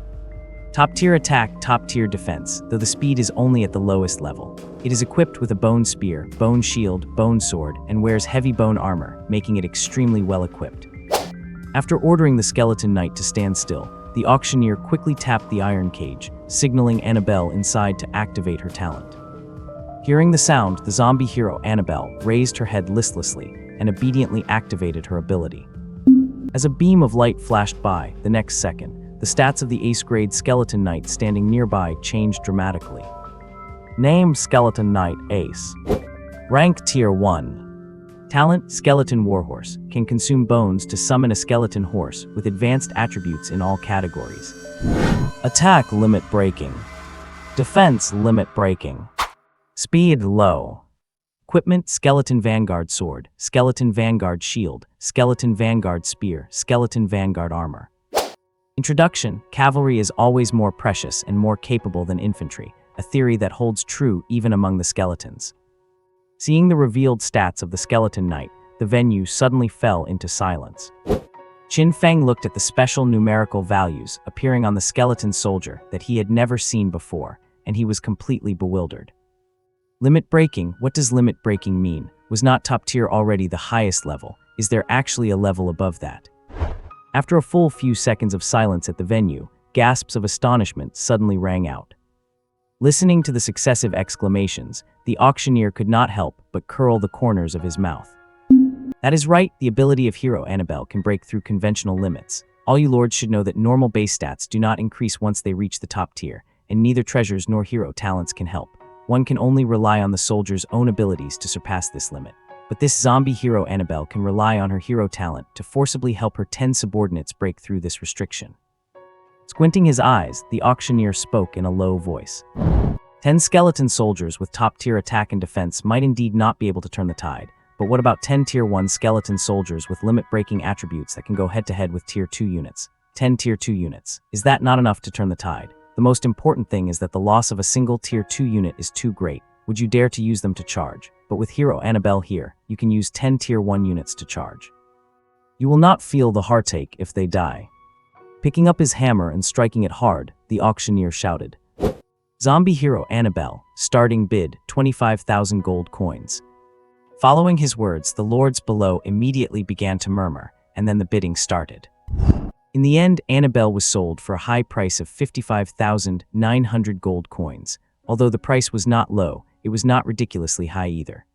Top-tier attack, top-tier defense, though the speed is only at the lowest level. It is equipped with a bone spear, bone shield, bone sword, and wears heavy bone armor, making it extremely well-equipped. After ordering the Skeleton Knight to stand still, the auctioneer quickly tapped the iron cage, signaling Annabelle inside to activate her talent. Hearing the sound, the zombie hero Annabelle raised her head listlessly and obediently activated her ability. As a beam of light flashed by, the next second, the stats of the ace-grade Skeleton Knight standing nearby changed dramatically. Name, Skeleton Knight, Ace. Rank, Tier 1. Talent, Skeleton Warhorse, can consume bones to summon a skeleton horse with advanced attributes in all categories. Attack, Limit Breaking. Defense, Limit Breaking. Speed, Low. Equipment, Skeleton Vanguard Sword, Skeleton Vanguard Shield, Skeleton Vanguard Spear, Skeleton Vanguard Armor. Introduction: cavalry is always more precious and more capable than infantry, a theory that holds true even among the skeletons. Seeing the revealed stats of the skeleton knight, the venue suddenly fell into silence. Qin Feng looked at the special numerical values appearing on the skeleton soldier that he had never seen before, and he was completely bewildered. Limit breaking? What does limit breaking mean? Was not top tier already the highest level? Is there actually a level above that? After a full few seconds of silence at the venue, gasps of astonishment suddenly rang out. Listening to the successive exclamations, the auctioneer could not help but curl the corners of his mouth. That is right, the ability of Hero Annabelle can break through conventional limits. All you lords should know that normal base stats do not increase once they reach the top tier, and neither treasures nor hero talents can help. One can only rely on the soldier's own abilities to surpass this limit. But this zombie Hero Annabelle can rely on her hero talent to forcibly help her 10 subordinates break through this restriction. Squinting his eyes, the auctioneer spoke in a low voice. 10 skeleton soldiers with top-tier attack and defense might indeed not be able to turn the tide, but what about 10 Tier 1 skeleton soldiers with limit-breaking attributes that can go head-to-head with Tier 2 units? 10 Tier 2 units. Is that not enough to turn the tide? The most important thing is that the loss of a single Tier 2 unit is too great. Would you dare to use them to charge? But with Hero Annabelle here, you can use 10 Tier 1 units to charge. You will not feel the heartache if they die. Picking up his hammer and striking it hard, the auctioneer shouted. Zombie Hero Annabelle, starting bid, 25,000 gold coins. Following his words, the lords below immediately began to murmur, and then the bidding started. In the end, Annabelle was sold for a high price of 55,900 gold coins. Although the price was not low, it was not ridiculously high either.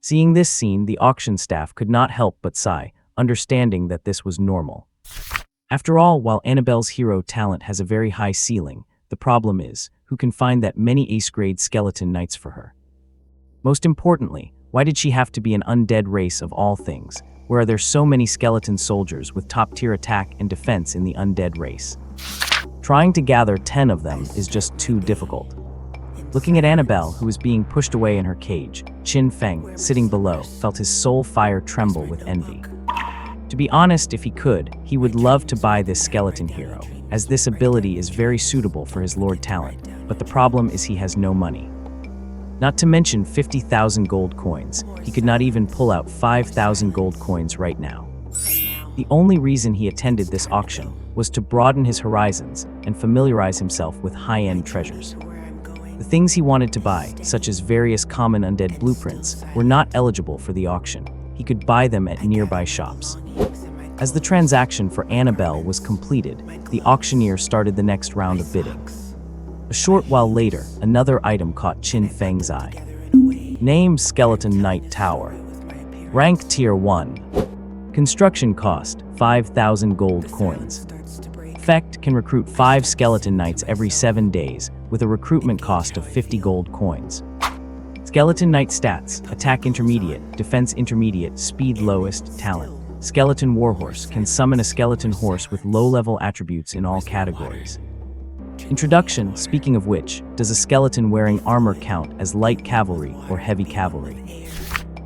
Seeing this scene, the auction staff could not help but sigh, understanding that this was normal. After all, while Annabelle's hero talent has a very high ceiling, the problem is, who can find that many ace-grade skeleton knights for her? Most importantly, why did she have to be an undead race of all things? Where are there so many skeleton soldiers with top-tier attack and defense in the undead race? Trying to gather 10 of them is just too difficult. Looking at Annabelle, who was being pushed away in her cage, Qin Feng, sitting below, felt his soul fire tremble with envy. To be honest, if he could, he would love to buy this skeleton hero, as this ability is very suitable for his lord talent, but the problem is he has no money. Not to mention 50,000 gold coins, he could not even pull out 5,000 gold coins right now. The only reason he attended this auction was to broaden his horizons and familiarize himself with high-end treasures. The things he wanted to buy, such as various common undead blueprints, were not eligible for the auction. He could buy them at nearby shops. As the transaction for Annabelle was completed, the auctioneer started the next round of bidding. A short while later, another item caught Qin Feng's eye. Name: Skeleton Knight Tower. Rank Tier 1. Construction cost: 5,000 gold coins. Effect: can recruit 5 skeleton knights every 7 days, with a recruitment cost of 50 gold coins. Skeleton Knight stats: attack intermediate, defense intermediate, speed lowest, talent. Skeleton Warhorse can summon a skeleton horse with low-level attributes in all categories. Introduction: speaking of which, does a skeleton wearing armor count as light cavalry or heavy cavalry?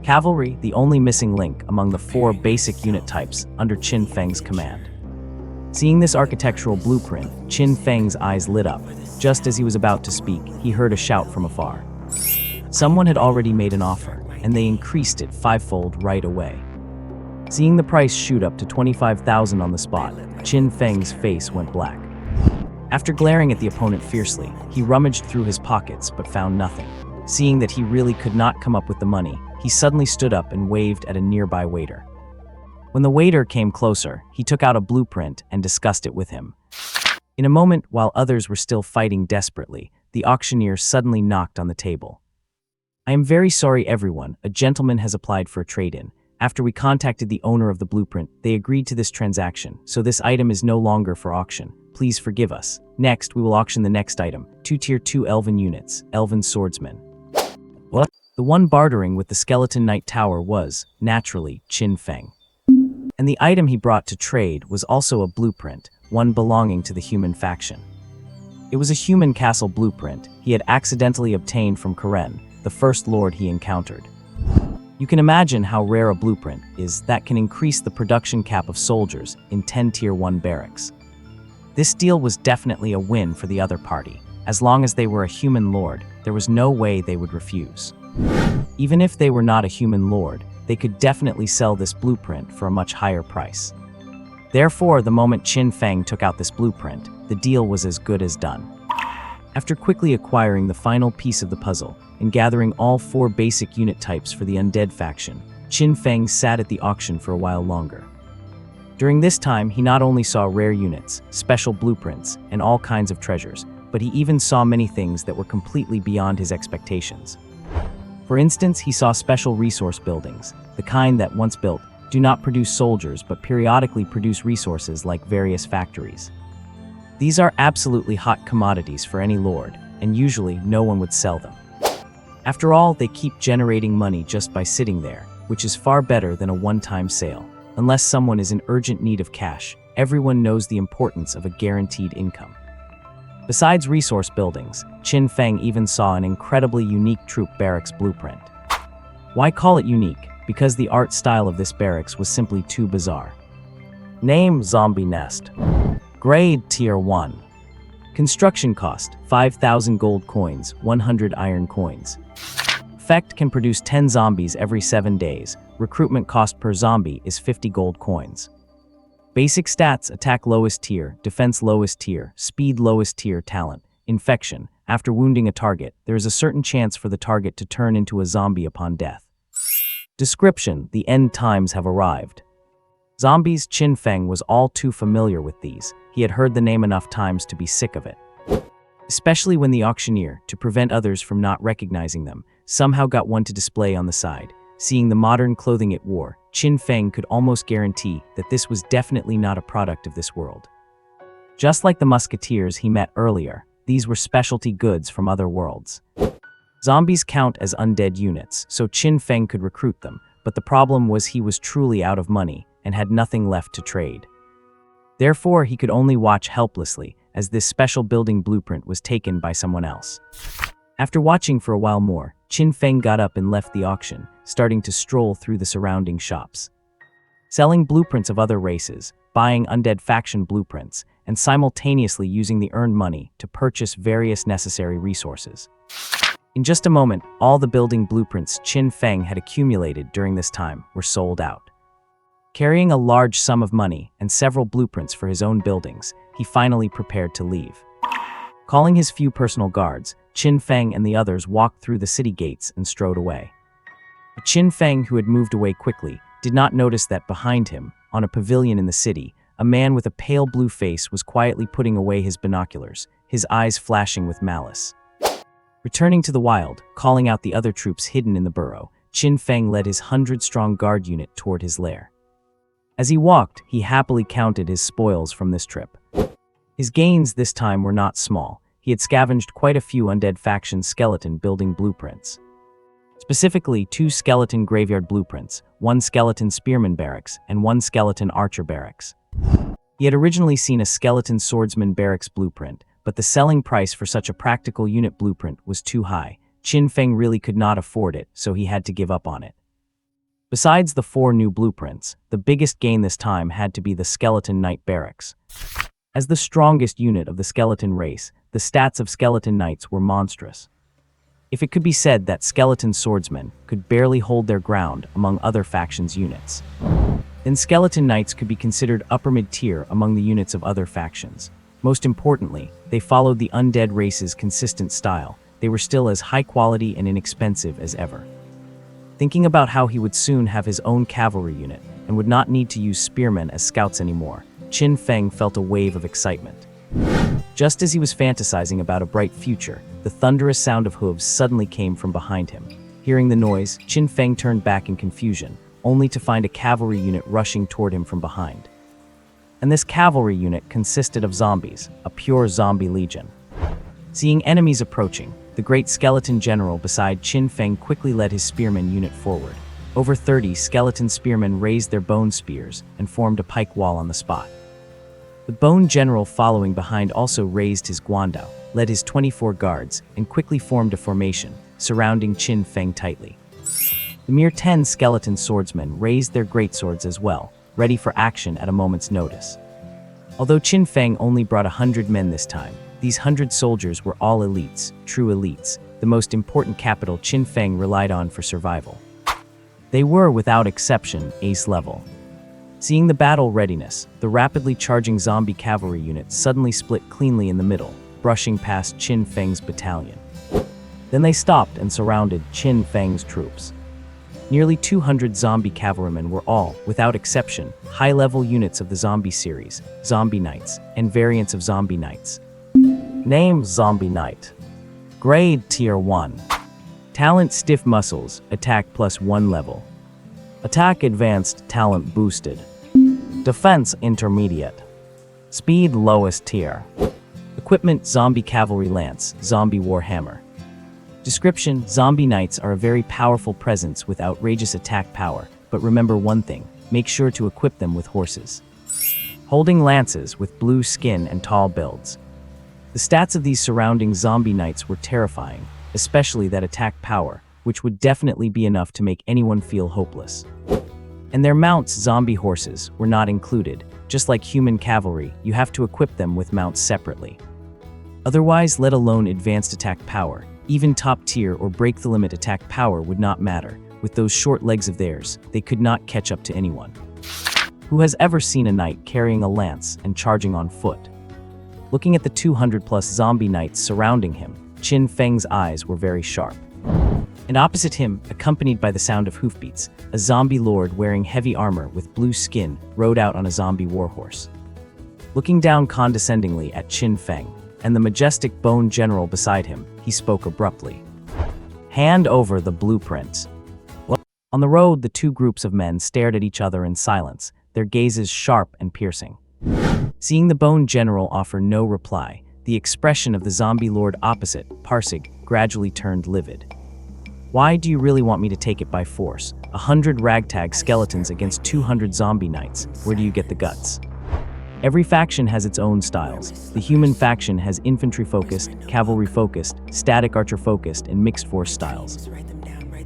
Cavalry, the only missing link among the 4 basic unit types under Qin Feng's command. Seeing this architectural blueprint, Qin Feng's eyes lit up. Just as he was about to speak, he heard a shout from afar. Someone had already made an offer, and they increased it 5-fold right away. Seeing the price shoot up to 25,000 on the spot, Qin Feng's face went black. After glaring at the opponent fiercely, he rummaged through his pockets but found nothing. Seeing that he really could not come up with the money, he suddenly stood up and waved at a nearby waiter. When the waiter came closer, he took out a blueprint and discussed it with him. In a moment, while others were still fighting desperately, the auctioneer suddenly knocked on the table. I am very sorry, everyone. A gentleman has applied for a trade-in. After we contacted the owner of the blueprint, they agreed to this transaction, so this item is no longer for auction. Please forgive us. Next, we will auction the next item, 2 Tier 2 Elven units, Elven Swordsmen. What? The one bartering with the Skeleton Knight Tower was, naturally, Qin Feng. And the item he brought to trade was also a blueprint, one belonging to the human faction. It was a human castle blueprint he had accidentally obtained from Karen, the first lord he encountered. You can imagine how rare a blueprint is that can increase the production cap of soldiers in 10 Tier 1 barracks. This deal was definitely a win for the other party. As long as they were a human lord, there was no way they would refuse. Even if they were not a human lord, they could definitely sell this blueprint for a much higher price. Therefore, the moment Qin Feng took out this blueprint, the deal was as good as done. After quickly acquiring the final piece of the puzzle and gathering all 4 basic unit types for the Undead Faction, Qin Feng sat at the auction for a while longer. During this time, he not only saw rare units, special blueprints, and all kinds of treasures, but he even saw many things that were completely beyond his expectations. For instance, he saw special resource buildings, the kind that, once built, do not produce soldiers but periodically produce resources like various factories. These are absolutely hot commodities for any lord, and usually no one would sell them. After all, they keep generating money just by sitting there, which is far better than a one-time sale. Unless someone is in urgent need of cash, everyone knows the importance of a guaranteed income. Besides resource buildings, Qin Feng even saw an incredibly unique troop barracks blueprint. Why call it unique? Because the art style of this barracks was simply too bizarre. Name: Zombie Nest. Grade: Tier 1. Construction cost: 5,000 gold coins, 100 iron coins. Effect: can produce 10 zombies every 7 days. Recruitment cost per zombie is 50 gold coins. Basic stats: attack lowest tier, defense lowest tier, speed lowest tier, talent, infection. After wounding a target, there is a certain chance for the target to turn into a zombie upon death. Description: the end times have arrived. Zombies. Qin Feng was all too familiar with these. He had heard the name enough times to be sick of it. Especially when the auctioneer, to prevent others from not recognizing them, somehow got one to display on the side. Seeing the modern clothing it wore, Qin Feng could almost guarantee that this was definitely not a product of this world. Just like the musketeers he met earlier, these were specialty goods from other worlds. Zombies count as undead units, so Qin Feng could recruit them, but the problem was he was truly out of money and had nothing left to trade. Therefore, he could only watch helplessly as this special building blueprint was taken by someone else. After watching for a while more, Qin Feng got up and left the auction, starting to stroll through the surrounding shops. Selling blueprints of other races, buying Undead Faction blueprints, and simultaneously using the earned money to purchase various necessary resources. In just a moment, all the building blueprints Qin Feng had accumulated during this time were sold out. Carrying a large sum of money and several blueprints for his own buildings, he finally prepared to leave. Calling his few personal guards, Qin Feng and the others walked through the city gates and strode away. But Qin Feng, who had moved away quickly, did not notice that behind him, on a pavilion in the city, a man with a pale blue face was quietly putting away his binoculars, his eyes flashing with malice. Returning to the wild, calling out the other troops hidden in the burrow, Qin Feng led his 100-strong guard unit toward his lair. As he walked, he happily counted his spoils from this trip. His gains this time were not small. He had scavenged quite a few Undead Faction skeleton building blueprints. Specifically, 2 skeleton graveyard blueprints, 1 skeleton spearman barracks, and 1 skeleton archer barracks. He had originally seen a skeleton swordsman barracks blueprint, but the selling price for such a practical unit blueprint was too high. Qin Feng really could not afford it, so he had to give up on it. Besides the 4 new blueprints, the biggest gain this time had to be the skeleton knight barracks. As the strongest unit of the skeleton race, the stats of skeleton knights were monstrous. If it could be said that skeleton swordsmen could barely hold their ground among other factions' units, then skeleton knights could be considered upper mid-tier among the units of other factions. Most importantly, they followed the undead race's consistent style. They were still as high quality and inexpensive as ever. Thinking about how he would soon have his own cavalry unit and would not need to use spearmen as scouts anymore, Qin Feng felt a wave of excitement. Just as he was fantasizing about a bright future, the thunderous sound of hooves suddenly came from behind him. Hearing the noise, Qin Feng turned back in confusion, only to find a cavalry unit rushing toward him from behind. And this cavalry unit consisted of zombies, a pure zombie legion. Seeing enemies approaching, the great skeleton general beside Qin Feng quickly led his spearman unit forward. Over 30 skeleton spearmen raised their bone spears and formed a pike wall on the spot. The bone general following behind also raised his guandao, led his 24 guards, and quickly formed a formation, surrounding Qin Feng tightly. The mere 10 skeleton swordsmen raised their greatswords as well, ready for action at a moment's notice. Although Qin Feng only brought 100 men this time, these 100 soldiers were all elites, true elites, the most important capital Qin Feng relied on for survival. They were, without exception, ace level. Seeing the battle readiness, the rapidly charging zombie cavalry unit suddenly split cleanly in the middle, brushing past Qin Feng's battalion. Then they stopped and surrounded Qin Feng's troops. Nearly 200 zombie cavalrymen were all, without exception, high-level units of the zombie series, zombie knights, and variants of zombie knights. Name: Zombie Knight. Grade: Tier 1. Talent: Stiff Muscles, Attack +1 level. Attack Advanced, Talent Boosted. Defense: Intermediate. Speed: Lowest tier. Equipment: Zombie Cavalry Lance, Zombie Warhammer. Description: Zombie Knights are a very powerful presence with outrageous attack power, but remember one thing, make sure to equip them with horses. Holding lances with blue skin and tall builds. The stats of these surrounding zombie knights were terrifying, especially that attack power, which would definitely be enough to make anyone feel hopeless. And their mounts, zombie horses, were not included. Just like human cavalry, you have to equip them with mounts separately. Otherwise, let alone advanced attack power, even top tier or break the limit attack power would not matter. With those short legs of theirs, they could not catch up to anyone. Who has ever seen a knight carrying a lance and charging on foot? Looking at the 200+ zombie knights surrounding him, Qin Feng's eyes were very sharp. And opposite him, accompanied by the sound of hoofbeats, a zombie lord wearing heavy armor with blue skin rode out on a zombie warhorse. Looking down condescendingly at Qin Feng and the majestic bone general beside him, he spoke abruptly. Hand over the blueprints. On the road, the two groups of men stared at each other in silence, their gazes sharp and piercing. Seeing the bone general offer no reply, the expression of the zombie lord opposite, Parsig, gradually turned livid. Why do you really want me to take it by force? 100 ragtag skeletons against 200 zombie knights. Where do you get the guts? Every faction has its own styles. The human faction has infantry-focused, cavalry-focused, static archer-focused, and mixed-force styles.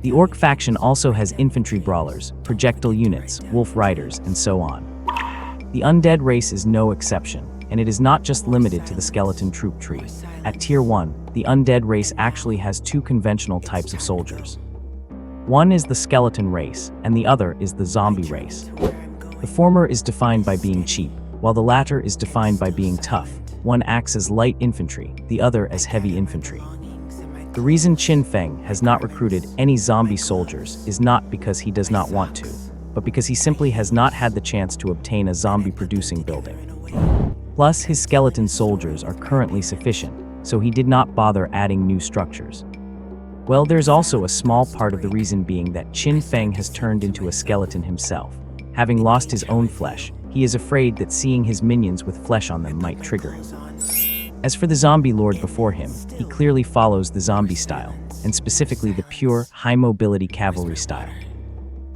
The orc faction also has infantry brawlers, projectile units, wolf riders, and so on. The undead race is no exception, and it is not just limited to the skeleton troop tree. At Tier 1, the undead race actually has two conventional types of soldiers. One is the skeleton race, and the other is the zombie race. The former is defined by being cheap, while the latter is defined by being tough. One acts as light infantry, the other as heavy infantry. The reason Qin Feng has not recruited any zombie soldiers is not because he does not want to, but because he simply has not had the chance to obtain a zombie-producing building. Plus, his skeleton soldiers are currently sufficient, so he did not bother adding new structures. Well, there's also a small part of the reason being that Qin Feng has turned into a skeleton himself. Having lost his own flesh, he is afraid that seeing his minions with flesh on them might trigger him. As for the zombie lord before him, he clearly follows the zombie style, and specifically the pure, high-mobility cavalry style.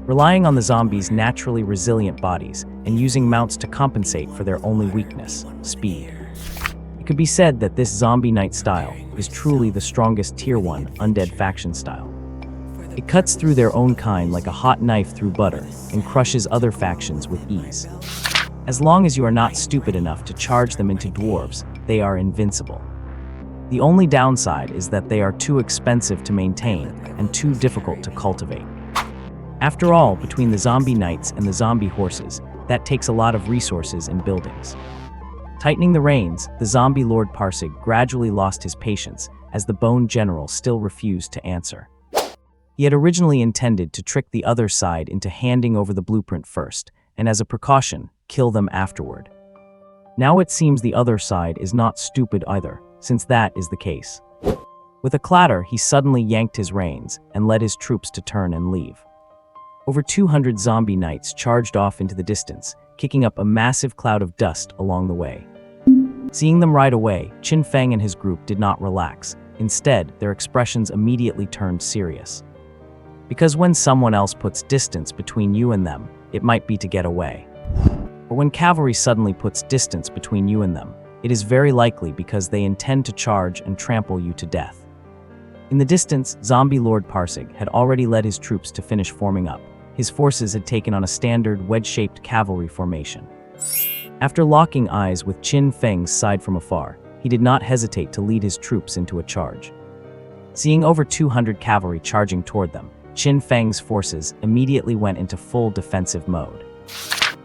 Relying on the zombies' naturally resilient bodies and using mounts to compensate for their only weakness, speed. It could be said that this zombie knight style is truly the strongest Tier 1 Undead Faction style. It cuts through their own kind like a hot knife through butter and crushes other factions with ease. As long as you are not stupid enough to charge them into dwarves, they are invincible. The only downside is that they are too expensive to maintain and too difficult to cultivate. After all, between the zombie knights and the zombie horses, that takes a lot of resources and buildings. Tightening the reins, the zombie lord Parsig gradually lost his patience as the bone general still refused to answer. He had originally intended to trick the other side into handing over the blueprint first, and as a precaution, kill them afterward. Now it seems the other side is not stupid either, since that is the case. With a clatter, he suddenly yanked his reins and led his troops to turn and leave. Over 200 zombie knights charged off into the distance, kicking up a massive cloud of dust along the way. Seeing them right away, Qin Feng and his group did not relax. Instead, their expressions immediately turned serious. Because when someone else puts distance between you and them, it might be to get away. But when cavalry suddenly puts distance between you and them, it is very likely because they intend to charge and trample you to death. In the distance, zombie lord Parsig had already led his troops to finish forming up. His forces had taken on a standard wedge-shaped cavalry formation. After locking eyes with Qin Feng's side from afar, he did not hesitate to lead his troops into a charge. Seeing over 200 cavalry charging toward them, Qin Feng's forces immediately went into full defensive mode.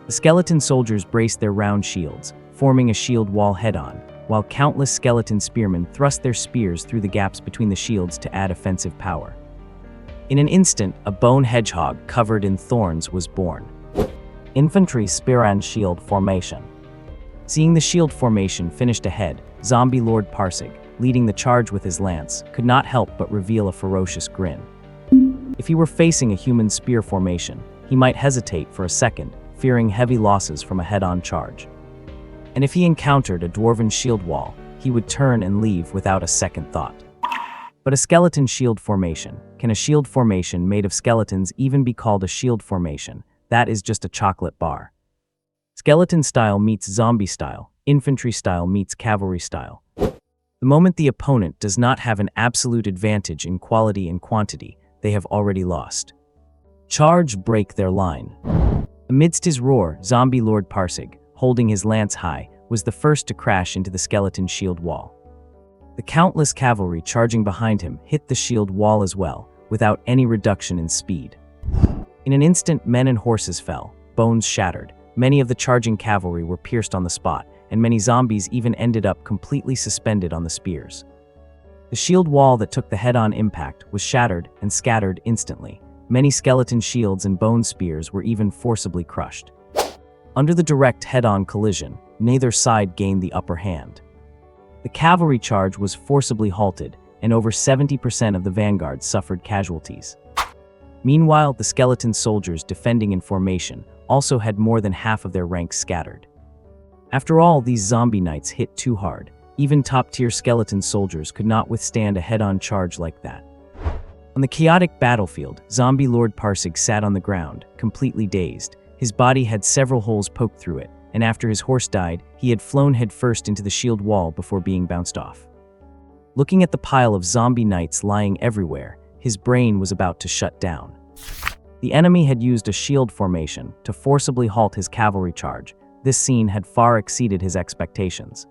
The skeleton soldiers braced their round shields, forming a shield wall head-on, while countless skeleton spearmen thrust their spears through the gaps between the shields to add offensive power. In an instant, a bone hedgehog covered in thorns was born. Infantry spear and shield formation. Seeing the shield formation finished ahead, Zombie Lord Parsig, leading the charge with his lance, could not help but reveal a ferocious grin. If he were facing a human spear formation, he might hesitate for a second, fearing heavy losses from a head-on charge. And if he encountered a dwarven shield wall, he would turn and leave without a second thought. But a skeleton shield formation, can a shield formation made of skeletons even be called a shield formation? That is just a chocolate bar. Skeleton style meets zombie style, infantry style meets cavalry style. The moment the opponent does not have an absolute advantage in quality and quantity, they have already lost. Charge, break their line. Amidst his roar, Zombie Lord Parsig, holding his lance high, was the first to crash into the skeleton shield wall. The countless cavalry charging behind him hit the shield wall as well, without any reduction in speed. In an instant, men and horses fell, bones shattered, many of the charging cavalry were pierced on the spot, and many zombies even ended up completely suspended on the spears. The shield wall that took the head-on impact was shattered and scattered instantly. Many skeleton shields and bone spears were even forcibly crushed. Under the direct head-on collision, neither side gained the upper hand. The cavalry charge was forcibly halted, and over 70% of the vanguard suffered casualties. Meanwhile, the skeleton soldiers defending in formation also had more than half of their ranks scattered. After all, these zombie knights hit too hard. Even top-tier skeleton soldiers could not withstand a head-on charge like that. On the chaotic battlefield, Zombie Lord Parsig sat on the ground, completely dazed. His body had several holes poked through it, and after his horse died, he had flown headfirst into the shield wall before being bounced off. Looking at the pile of zombie knights lying everywhere, his brain was about to shut down. The enemy had used a shield formation to forcibly halt his cavalry charge. This scene had far exceeded his expectations.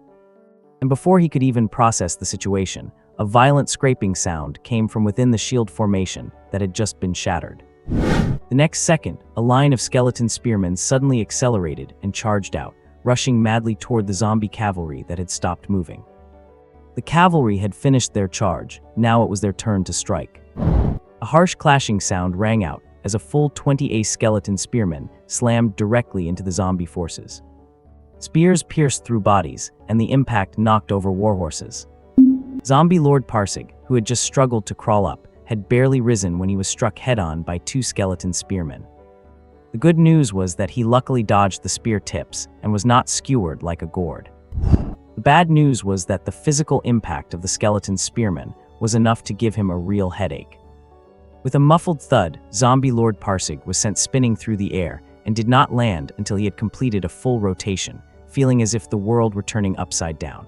And before he could even process the situation, a violent scraping sound came from within the shield formation that had just been shattered. The next second, a line of skeleton spearmen suddenly accelerated and charged out, rushing madly toward the zombie cavalry that had stopped moving. The cavalry had finished their charge, now it was their turn to strike. A harsh clashing sound rang out as a full 20 ace skeleton spearmen slammed directly into the zombie forces. Spears pierced through bodies, and the impact knocked over warhorses. Zombie Lord Parsig, who had just struggled to crawl up, had barely risen when he was struck head-on by two skeleton spearmen. The good news was that he luckily dodged the spear tips and was not skewered like a gourd. The bad news was that the physical impact of the skeleton spearmen was enough to give him a real headache. With a muffled thud, Zombie Lord Parsig was sent spinning through the air and did not land until he had completed a full rotation, feeling as if the world were turning upside down.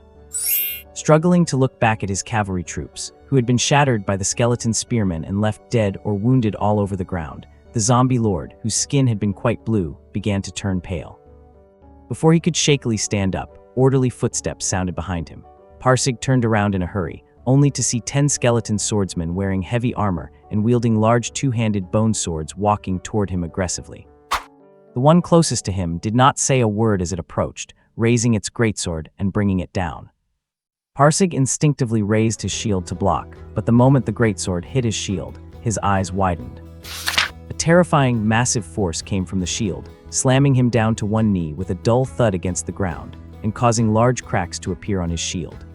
Struggling to look back at his cavalry troops, who had been shattered by the skeleton spearmen and left dead or wounded all over the ground, the zombie lord, whose skin had been quite blue, began to turn pale. Before he could shakily stand up, orderly footsteps sounded behind him. Parsig turned around in a hurry, only to see 10 skeleton swordsmen wearing heavy armor and wielding large two-handed bone swords walking toward him aggressively. The one closest to him did not say a word as it approached, raising its greatsword and bringing it down. Parsig instinctively raised his shield to block, but the moment the greatsword hit his shield, his eyes widened. A terrifying, massive force came from the shield, slamming him down to one knee with a dull thud against the ground, and causing large cracks to appear on his shield.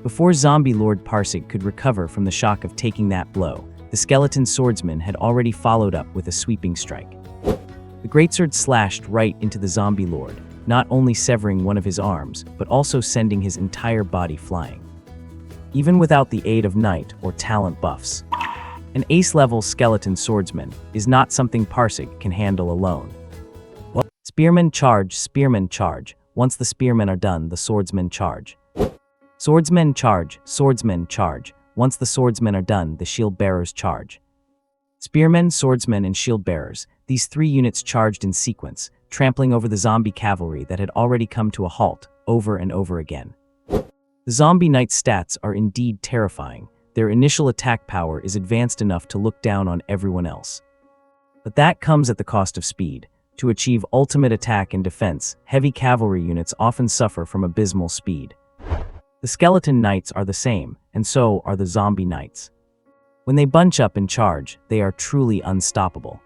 Before Zombie Lord Parsig could recover from the shock of taking that blow, the skeleton swordsman had already followed up with a sweeping strike. The greatsword slashed right into the zombie lord, not only severing one of his arms, but also sending his entire body flying. Even without the aid of knight or talent buffs, an ace-level skeleton swordsman is not something Parsig can handle alone. Spearmen charge, once the spearmen are done, the swordsmen charge. Swordsmen charge, once the swordsmen are done, the shield-bearers charge. Spearmen, swordsmen, and shield-bearers, these three units charged in sequence, trampling over the zombie cavalry that had already come to a halt over and over again. The zombie knight's stats are indeed terrifying. Their initial attack power is advanced enough to look down on everyone else. But that comes at the cost of speed. To achieve ultimate attack and defense, heavy cavalry units often suffer from abysmal speed. The skeleton knights are the same, and so are the zombie knights. When they bunch up and charge, they are truly unstoppable.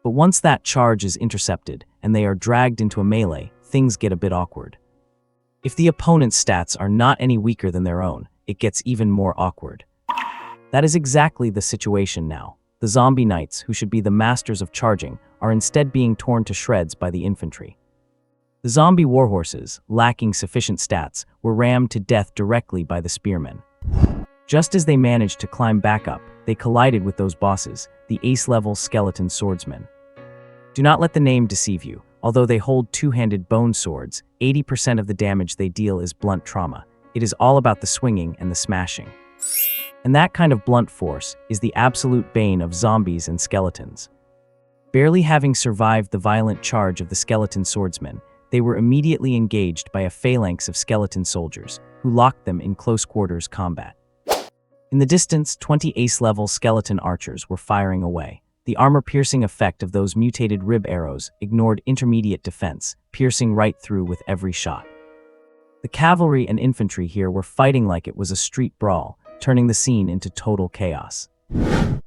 But once that charge is intercepted and they are dragged into a melee, things get a bit awkward. If the opponent's stats are not any weaker than their own, it gets even more awkward. That is exactly the situation now. The zombie knights, who should be the masters of charging, are instead being torn to shreds by the infantry. The zombie warhorses, lacking sufficient stats, were rammed to death directly by the spearmen. Just as they managed to climb back up, they collided with those bosses, the ace-level skeleton swordsmen. Do not let the name deceive you. Although they hold two-handed bone swords, 80% of the damage they deal is blunt trauma. It is all about the swinging and the smashing. And that kind of blunt force is the absolute bane of zombies and skeletons. Barely having survived the violent charge of the skeleton swordsmen, they were immediately engaged by a phalanx of skeleton soldiers, who locked them in close-quarters combat. In the distance, 20 ace-level skeleton archers were firing away. The armor-piercing effect of those mutated rib arrows ignored intermediate defense, piercing right through with every shot. The cavalry and infantry here were fighting like it was a street brawl, turning the scene into total chaos.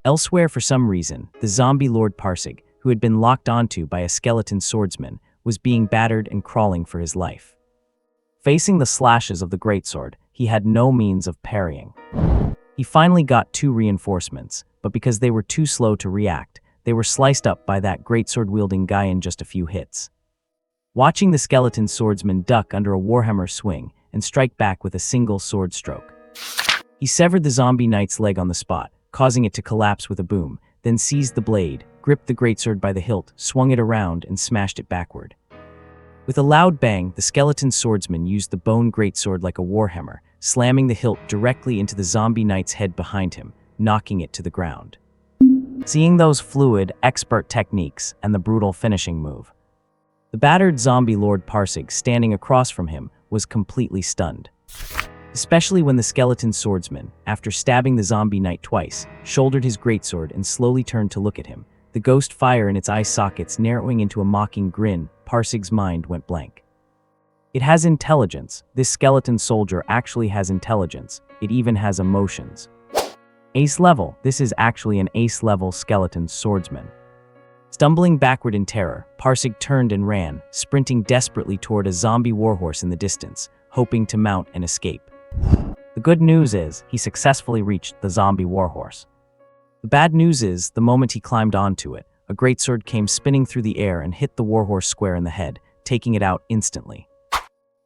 Elsewhere, for some reason, the zombie Lord Parsig, who had been locked onto by a skeleton swordsman, was being battered and crawling for his life. Facing the slashes of the greatsword, he had no means of parrying. He finally got 2 reinforcements, but because they were too slow to react, they were sliced up by that greatsword-wielding guy in just a few hits. Watching the skeleton swordsman duck under a warhammer swing and strike back with a single sword stroke. He severed the zombie knight's leg on the spot, causing it to collapse with a boom, then seized the blade, gripped the greatsword by the hilt, swung it around, and smashed it backward. With a loud bang, the skeleton swordsman used the bone greatsword like a warhammer, slamming the hilt directly into the zombie knight's head behind him, knocking it to the ground. Seeing those fluid, expert techniques and the brutal finishing move, the battered zombie Lord Parsig standing across from him was completely stunned. Especially when the skeleton swordsman, after stabbing the zombie knight twice, shouldered his greatsword and slowly turned to look at him, the ghost fire in its eye sockets narrowing into a mocking grin. Parsig's mind went blank. It has intelligence. This skeleton soldier actually has intelligence. It even has emotions. Ace level. This is actually an ace-level skeleton swordsman. Stumbling backward in terror, Parsig turned and ran, sprinting desperately toward a zombie warhorse in the distance, hoping to mount and escape. The good news is, he successfully reached the zombie warhorse. The bad news is, the moment he climbed onto it, a greatsword came spinning through the air and hit the warhorse square in the head, taking it out instantly.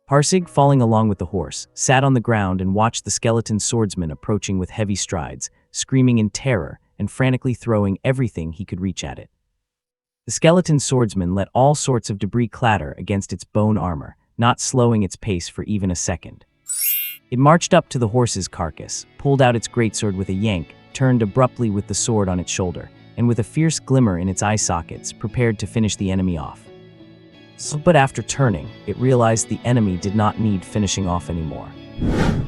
Parsig, falling along with the horse, sat on the ground and watched the skeleton swordsman approaching with heavy strides, screaming in terror and frantically throwing everything he could reach at it. The skeleton swordsman let all sorts of debris clatter against its bone armor, not slowing its pace for even a second. It marched up to the horse's carcass, pulled out its greatsword with a yank, turned abruptly with the sword on its shoulder, and with a fierce glimmer in its eye sockets, prepared to finish the enemy off. But after turning, it realized the enemy did not need finishing off anymore.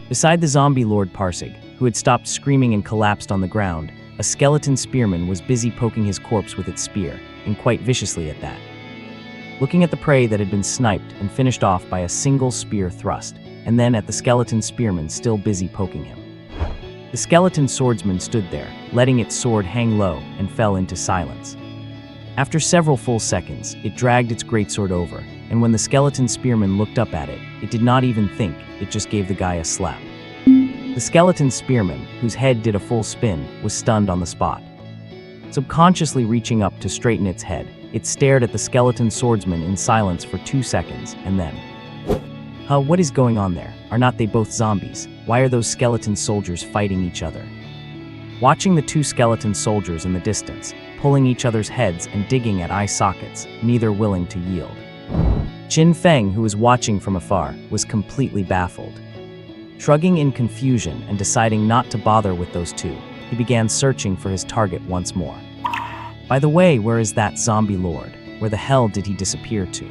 Beside the zombie Lord Parsig, who had stopped screaming and collapsed on the ground, a skeleton spearman was busy poking his corpse with its spear, and quite viciously at that. Looking at the prey that had been sniped and finished off by a single spear thrust, and then at the skeleton spearman still busy poking him. The skeleton swordsman stood there, letting its sword hang low, and fell into silence. After several full seconds, it dragged its greatsword over, and when the skeleton spearman looked up at it, it did not even think, it just gave the guy a slap. The skeleton spearman, whose head did a full spin, was stunned on the spot. Subconsciously reaching up to straighten its head, it stared at the skeleton swordsman in silence for 2 seconds, and then, what is going on there? Are not they both zombies? Why are those skeleton soldiers fighting each other? Watching the 2 skeleton soldiers in the distance, pulling each other's heads and digging at eye sockets, neither willing to yield. Qin Feng, who was watching from afar, was completely baffled. Shrugging in confusion and deciding not to bother with those 2, he began searching for his target once more. By the way, where is that zombie lord? Where the hell did he disappear to?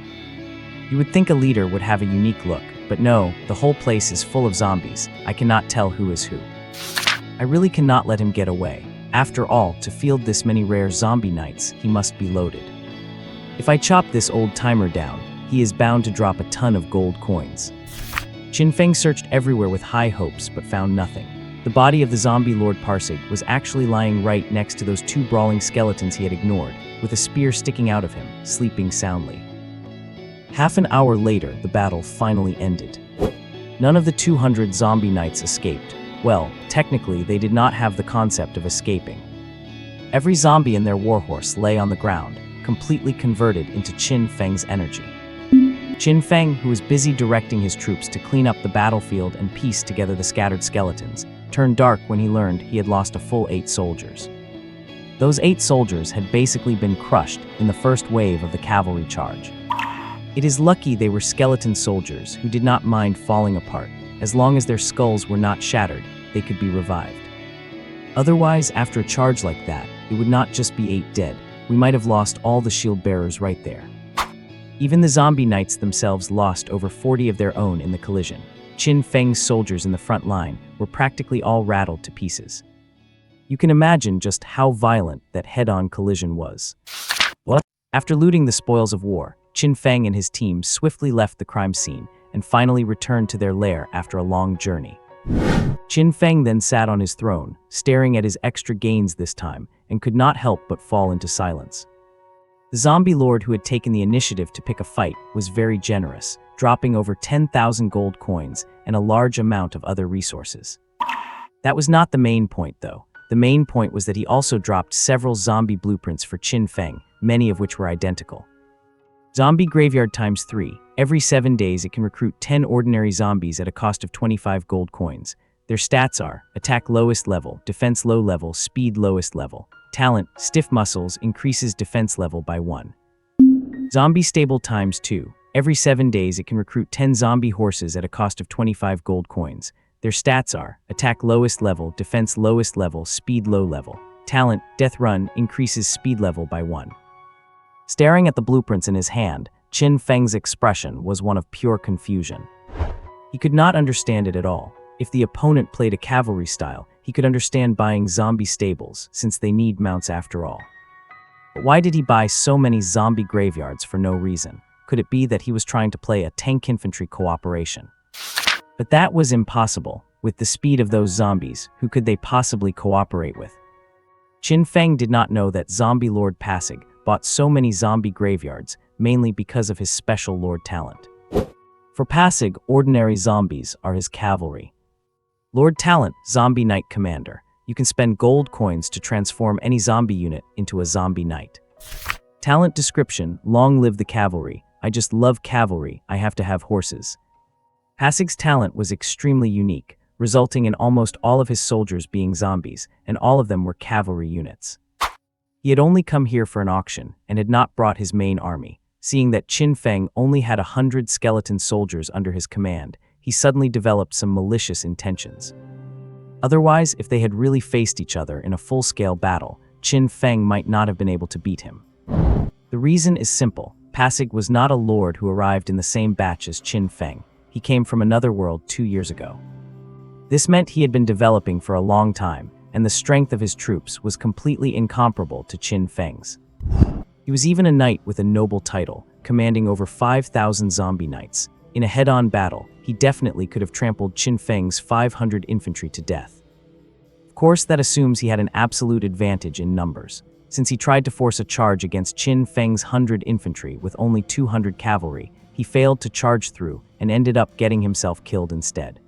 You would think a leader would have a unique look, but no, the whole place is full of zombies. I cannot tell who is who. I really cannot let him get away. After all, to field this many rare zombie knights, he must be loaded. If I chop this old timer down, he is bound to drop a ton of gold coins. Qin Feng searched everywhere with high hopes, but found nothing. The body of the zombie Lord Parsig was actually lying right next to those two brawling skeletons he had ignored, with a spear sticking out of him, sleeping soundly. Half an hour later, the battle finally ended. None of the 200 zombie knights escaped. Well, technically, they did not have the concept of escaping. Every zombie and their warhorse lay on the ground, completely converted into Qin Feng's energy. Qin Feng, who was busy directing his troops to clean up the battlefield and piece together the scattered skeletons, turned dark when he learned he had lost a full 8 soldiers. Those 8 soldiers had basically been crushed in the first wave of the cavalry charge. It is lucky they were skeleton soldiers who did not mind falling apart. As long as their skulls were not shattered, they could be revived. Otherwise, after a charge like that, it would not just be 8 dead. We might have lost all the shield bearers right there. Even the zombie knights themselves lost over 40 of their own in the collision. Qin Feng's soldiers in the front line were practically all rattled to pieces. You can imagine just how violent that head-on collision was. What? After looting the spoils of war, Qin Feng and his team swiftly left the crime scene and finally returned to their lair after a long journey. Qin Feng then sat on his throne, staring at his extra gains this time, and could not help but fall into silence. The zombie lord who had taken the initiative to pick a fight was very generous, dropping over 10,000 gold coins and a large amount of other resources. That was not the main point, though. The main point was that he also dropped several zombie blueprints for Qin Feng, many of which were identical. Zombie Graveyard ×3. Every 7 days it can recruit 10 ordinary zombies at a cost of 25 gold coins. Their stats are: attack lowest level, defense low level, speed lowest level. Talent, stiff muscles, increases defense level by 1. Zombie Stable ×2. Every 7 days it can recruit 10 zombie horses at a cost of 25 gold coins. Their stats are: attack lowest level, defense lowest level, speed low level. Talent, Death Run, increases speed level by 1. Staring at the blueprints in his hand, Qin Feng's expression was one of pure confusion. He could not understand it at all. If the opponent played a cavalry style, he could understand buying zombie stables, since they need mounts after all. But why did he buy so many zombie graveyards for no reason? Could it be that he was trying to play a tank infantry cooperation? But that was impossible. With the speed of those zombies, who could they possibly cooperate with? Qin Feng did not know that Zombie Lord Pasig bought so many zombie graveyards, mainly because of his special lord talent. For Pasig, ordinary zombies are his cavalry. Lord Talent, Zombie Knight Commander. You can spend gold coins to transform any zombie unit into a zombie knight. Talent description: long live the cavalry. I just love cavalry, I have to have horses. Pasig's talent was extremely unique, resulting in almost all of his soldiers being zombies, and all of them were cavalry units. He had only come here for an auction, and had not brought his main army. Seeing that Qin Feng only had 100 skeleton soldiers under his command, he suddenly developed some malicious intentions. Otherwise, if they had really faced each other in a full-scale battle, Qin Feng might not have been able to beat him. The reason is simple. Pasig was not a lord who arrived in the same batch as Qin Feng. He came from another world 2 years ago. This meant he had been developing for a long time, and the strength of his troops was completely incomparable to Qin Feng's. He was even a knight with a noble title, commanding over 5,000 zombie knights. In a head-on battle, he definitely could have trampled Qin Feng's 500 infantry to death. Of course, that assumes he had an absolute advantage in numbers. Since he tried to force a charge against Qin Feng's 100 infantry with only 200 cavalry, he failed to charge through and ended up getting himself killed instead.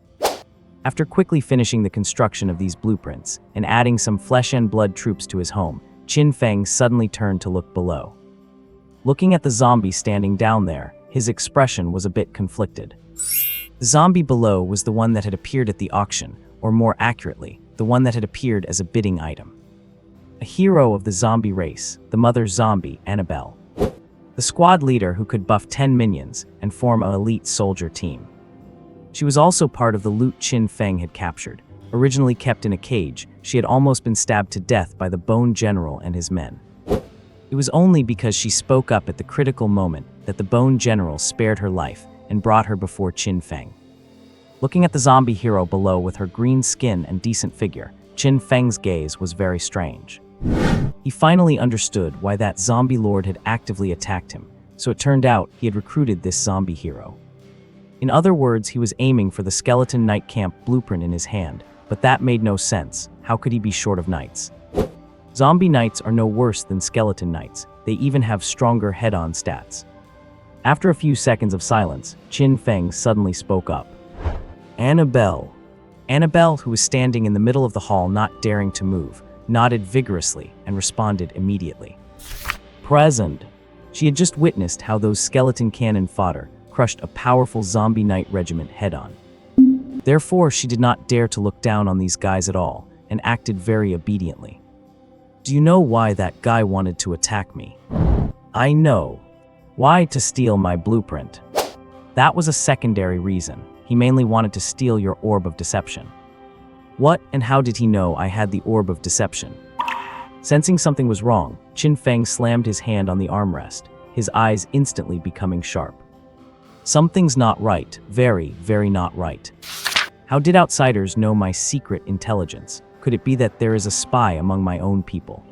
After quickly finishing the construction of these blueprints and adding some flesh and blood troops to his home, Qin Feng suddenly turned to look below. Looking at the zombie standing down there, his expression was a bit conflicted. The zombie below was the one that had appeared at the auction, or more accurately, the one that had appeared as a bidding item. A hero of the zombie race, the mother zombie, Annabelle. The squad leader who could buff 10 minions and form an elite soldier team. She was also part of the loot Qin Feng had captured. Originally kept in a cage, she had almost been stabbed to death by the Bone General and his men. It was only because she spoke up at the critical moment that the Bone General spared her life and brought her before Qin Feng. Looking at the zombie hero below with her green skin and decent figure, Qin Feng's gaze was very strange. He finally understood why that zombie lord had actively attacked him, so it turned out he had recruited this zombie hero. In other words, he was aiming for the Skeleton Knight Camp blueprint in his hand, but that made no sense. How could he be short of knights? Zombie knights are no worse than skeleton knights. They even have stronger head-on stats. After a few seconds of silence, Qin Feng suddenly spoke up. Annabelle. Annabelle, who was standing in the middle of the hall not daring to move, nodded vigorously and responded immediately. Present. She had just witnessed how those skeleton cannon fodder crushed a powerful zombie knight regiment head-on. Therefore, she did not dare to look down on these guys at all and acted very obediently. Do you know why that guy wanted to attack me? I know. Why? To steal my blueprint. That was a secondary reason. He mainly wanted to steal your orb of deception. What and how did he know I had the orb of deception? Sensing something was wrong, Qin Feng slammed his hand on the armrest, his eyes instantly becoming sharp. Something's not right, very, very not right. How did outsiders know my secret intelligence? Could it be that there is a spy among my own people?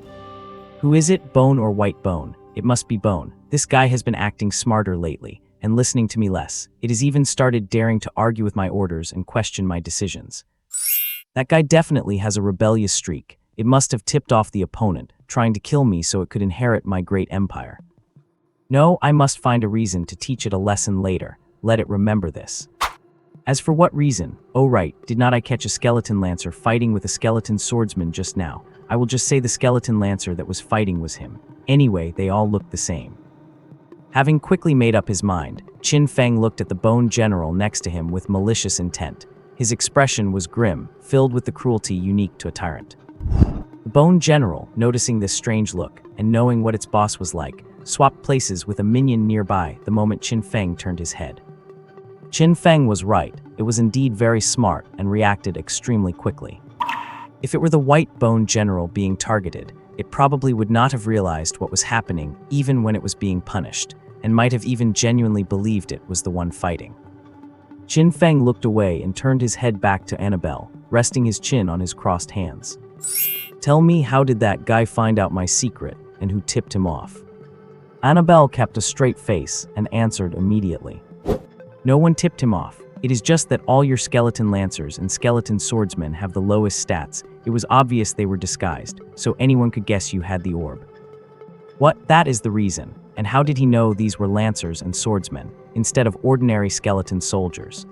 Who is it, Bone or White Bone? It must be Bone. This guy has been acting smarter lately and listening to me less. It has even started daring to argue with my orders and question my decisions. That guy definitely has a rebellious streak. It must have tipped off the opponent, trying to kill me so it could inherit my great empire. No, I must find a reason to teach it a lesson later. Let it remember this. As for what reason, oh right, did not I catch a skeleton lancer fighting with a skeleton swordsman just now? I will just say the skeleton lancer that was fighting was him. Anyway, they all looked the same. Having quickly made up his mind, Qin Feng looked at the Bone General next to him with malicious intent. His expression was grim, filled with the cruelty unique to a tyrant. The Bone General, noticing this strange look and knowing what its boss was like, swapped places with a minion nearby the moment Qin Feng turned his head. Qin Feng was right. It was indeed very smart and reacted extremely quickly. If it were the White Bone General being targeted, it probably would not have realized what was happening even when it was being punished, and might have even genuinely believed it was the one fighting. Qin Feng looked away and turned his head back to Annabelle, resting his chin on his crossed hands. Tell me, how did that guy find out my secret, and who tipped him off? Annabelle kept a straight face and answered immediately. No one tipped him off. It is just that all your skeleton lancers and skeleton swordsmen have the lowest stats. It was obvious they were disguised, so anyone could guess you had the orb. What? That is the reason. And how did he know these were lancers and swordsmen, instead of ordinary skeleton soldiers?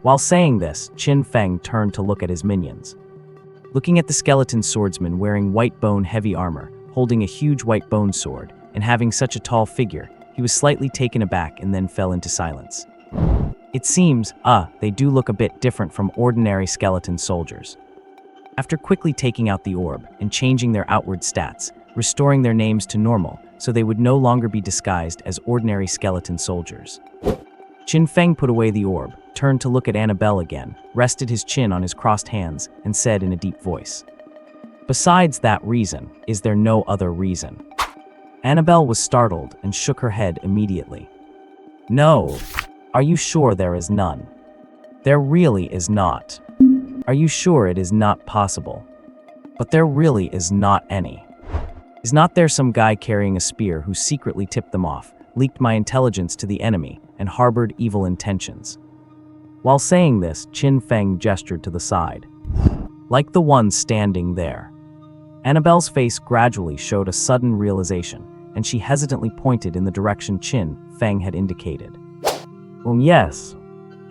While saying this, Qin Feng turned to look at his minions. Looking at the skeleton swordsman wearing white bone heavy armor, holding a huge white bone sword, and having such a tall figure, he was slightly taken aback and then fell into silence. It seems, they do look a bit different from ordinary skeleton soldiers. After quickly taking out the orb and changing their outward stats, restoring their names to normal so they would no longer be disguised as ordinary skeleton soldiers. Qin Feng put away the orb, turned to look at Annabelle again, rested his chin on his crossed hands, and said in a deep voice, "Besides that reason, is there no other reason?" Annabelle was startled and shook her head immediately. No. Are you sure there is none? There really is not. Are you sure it is not possible? But there really is not any. Is not there some guy carrying a spear who secretly tipped them off, leaked my intelligence to the enemy, and harbored evil intentions? While saying this, Qin Feng gestured to the side. Like the one standing there. Annabelle's face gradually showed a sudden realization, and she hesitantly pointed in the direction Qin Feng had indicated. Yes.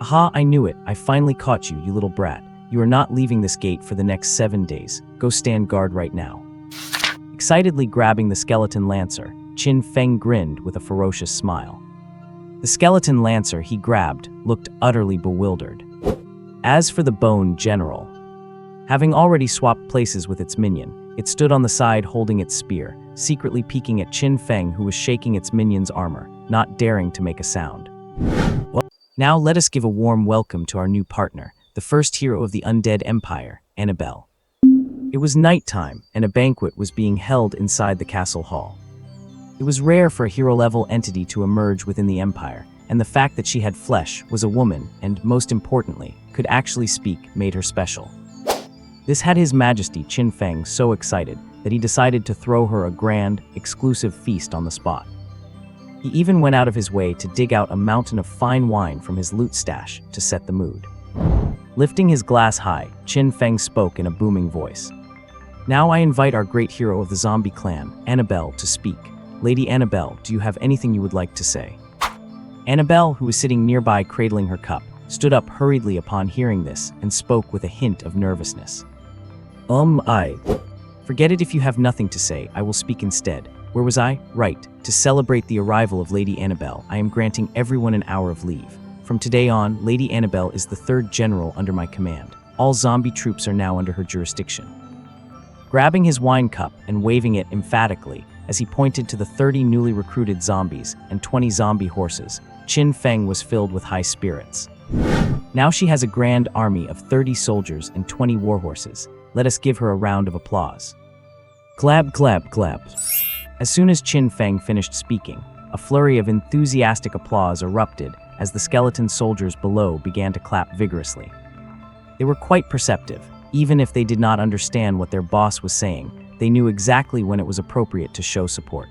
Aha, I knew it. I finally caught you, you little brat. You are not leaving this gate for the next 7 days. Go stand guard right now. Excitedly grabbing the skeleton lancer, Qin Feng grinned with a ferocious smile. The skeleton lancer he grabbed looked utterly bewildered. As for the Bone General, having already swapped places with its minion, it stood on the side holding its spear, secretly peeking at Qin Feng, who was shaking its minion's armor, not daring to make a sound. Now let us give a warm welcome to our new partner, the first hero of the Undead Empire, Annabelle. It was nighttime, and a banquet was being held inside the castle hall. It was rare for a hero-level entity to emerge within the Empire, and the fact that she had flesh, was a woman, and, most importantly, could actually speak made her special. This had His Majesty Qin Feng so excited that he decided to throw her a grand, exclusive feast on the spot. He even went out of his way to dig out a mountain of fine wine from his loot stash to set the mood. Lifting his glass high, Qin Feng spoke in a booming voice. "Now I invite our great hero of the zombie clan, Annabelle, to speak. Lady Annabelle, do you have anything you would like to say?" Annabelle, who was sitting nearby cradling her cup, stood up hurriedly upon hearing this and spoke with a hint of nervousness. I. Forget it if you have nothing to say, I will speak instead. Where was I? Right. To celebrate the arrival of Lady Annabelle, I am granting everyone an hour of leave. From today on, Lady Annabelle is the third general under my command. All zombie troops are now under her jurisdiction." Grabbing his wine cup and waving it emphatically, as he pointed to the 30 newly recruited zombies and 20 zombie horses, Qin Feng was filled with high spirits. Now she has a grand army of 30 soldiers and 20 warhorses. Let us give her a round of applause. Clap, clap, clap. As soon as Qin Feng finished speaking, a flurry of enthusiastic applause erupted as the skeleton soldiers below began to clap vigorously. They were quite perceptive. Even if they did not understand what their boss was saying, they knew exactly when it was appropriate to show support.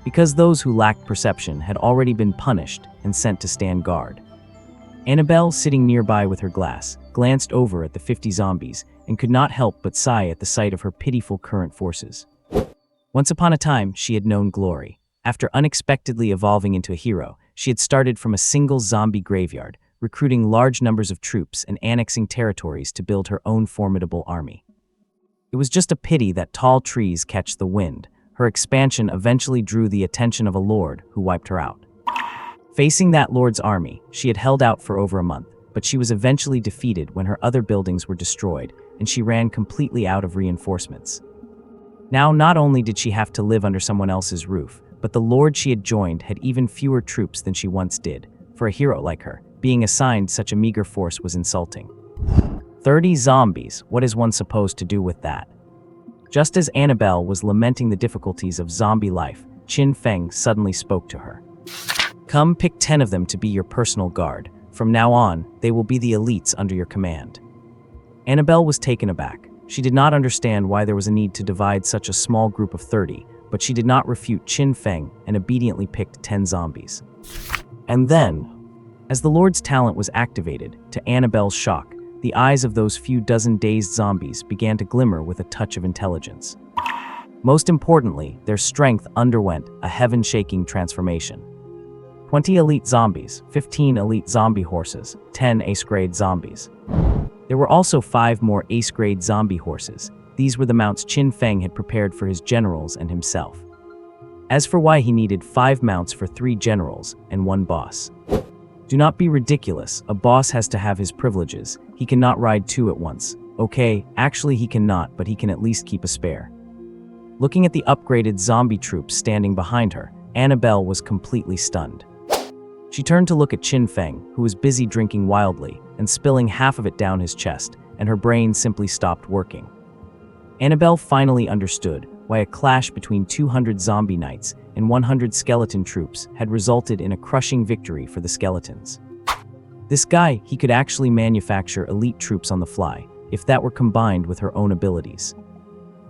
Because those who lacked perception had already been punished and sent to stand guard. Annabelle, sitting nearby with her glass, glanced over at the 50 zombies and could not help but sigh at the sight of her pitiful current forces. Once upon a time, she had known glory. After unexpectedly evolving into a hero, she had started from a single zombie graveyard, recruiting large numbers of troops and annexing territories to build her own formidable army. It was just a pity that tall trees catch the wind. Her expansion eventually drew the attention of a lord who wiped her out. Facing that lord's army, she had held out for over a month, but she was eventually defeated when her other buildings were destroyed, and she ran completely out of reinforcements. Now, not only did she have to live under someone else's roof, but the lord she had joined had even fewer troops than she once did. For a hero like her, being assigned such a meager force was insulting. 30 zombies, what is one supposed to do with that? Just as Annabelle was lamenting the difficulties of zombie life, Qin Feng suddenly spoke to her. "Come, pick 10 of them to be your personal guard. From now on, they will be the elites under your command." Annabelle was taken aback. She did not understand why there was a need to divide such a small group of 30, but she did not refute Qin Feng and obediently picked 10 zombies. And then, as the Lord's talent was activated, to Annabelle's shock, the eyes of those few dozen dazed zombies began to glimmer with a touch of intelligence. Most importantly, their strength underwent a heaven-shaking transformation. 20 elite zombies, 15 elite zombie horses, 10 ace-grade zombies. There were also 5 more ace-grade zombie horses. These were the mounts Qin Feng had prepared for his generals and himself. As for why he needed 5 mounts for 3 generals and 1 boss. Do not be ridiculous, a boss has to have his privileges. He cannot ride 2 at once. Okay, actually he cannot, but he can at least keep a spare. Looking at the upgraded zombie troops standing behind her, Annabelle was completely stunned. She turned to look at Qin Feng, who was busy drinking wildly and spilling half of it down his chest, and her brain simply stopped working. Annabelle finally understood why a clash between 200 zombie knights and 100 skeleton troops had resulted in a crushing victory for the skeletons. This guy, he could actually manufacture elite troops on the fly, if that were combined with her own abilities.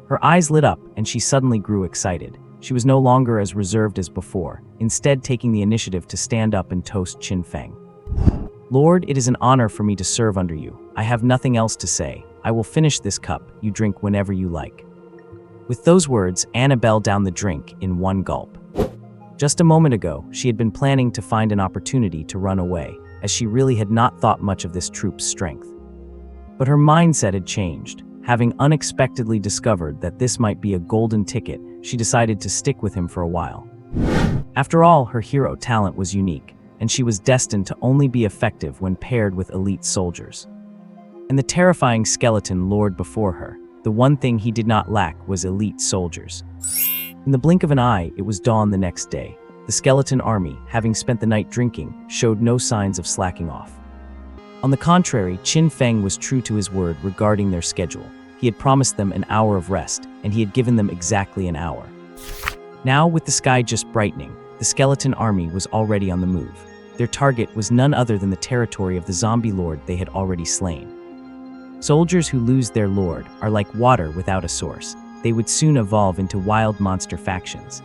Her eyes lit up, and she suddenly grew excited. She was no longer as reserved as before, instead taking the initiative to stand up and toast Qin Feng. "Lord, it is an honor for me to serve under you. I have nothing else to say. I will finish this cup. You drink whenever you like." With those words, Annabelle downed the drink in one gulp. Just a moment ago, she had been planning to find an opportunity to run away, as she really had not thought much of this troop's strength. But her mindset had changed. Having unexpectedly discovered that this might be a golden ticket, she decided to stick with him for a while. After all, her hero talent was unique, and she was destined to only be effective when paired with elite soldiers. And the terrifying skeleton lord before her, the one thing he did not lack was elite soldiers. In the blink of an eye, it was dawn the next day. The skeleton army, having spent the night drinking, showed no signs of slacking off. On the contrary, Qin Feng was true to his word regarding their schedule. He had promised them an hour of rest, and he had given them exactly an hour. Now, with the sky just brightening, the skeleton army was already on the move. Their target was none other than the territory of the zombie lord they had already slain. Soldiers who lose their lord are like water without a source. They would soon evolve into wild monster factions.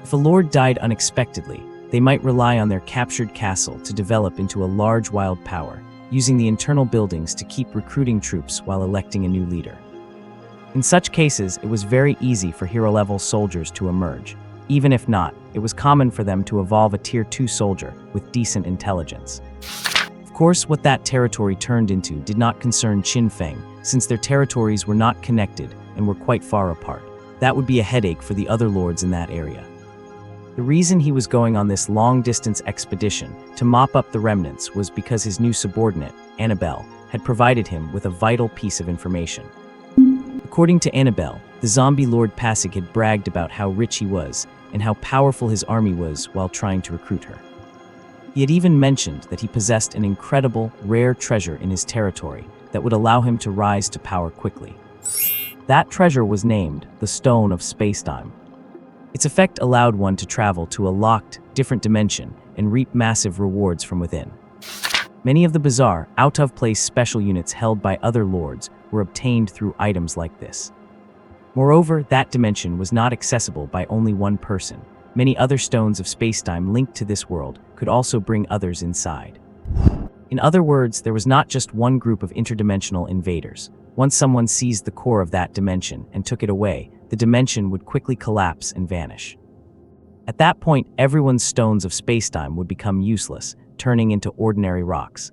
If a lord died unexpectedly, they might rely on their captured castle to develop into a large wild power, using the internal buildings to keep recruiting troops while electing a new leader. In such cases, it was very easy for hero-level soldiers to emerge. Even if not, it was common for them to evolve a Tier 2 soldier with decent intelligence. Of course, what that territory turned into did not concern Qin Feng, since their territories were not connected and were quite far apart. That would be a headache for the other lords in that area. The reason he was going on this long-distance expedition to mop up the remnants was because his new subordinate, Annabelle, had provided him with a vital piece of information. According to Annabelle, the zombie Lord Passig had bragged about how rich he was and how powerful his army was while trying to recruit her. He had even mentioned that he possessed an incredible, rare treasure in his territory that would allow him to rise to power quickly. That treasure was named the Stone of Spacetime. Its effect allowed one to travel to a locked, different dimension and reap massive rewards from within. Many of the bizarre, out-of-place special units held by other lords were obtained through items like this. Moreover, that dimension was not accessible by only one person. Many other stones of spacetime linked to this world could also bring others inside. In other words, there was not just one group of interdimensional invaders. Once someone seized the core of that dimension and took it away, the dimension would quickly collapse and vanish. At that point, everyone's stones of spacetime would become useless, turning into ordinary rocks.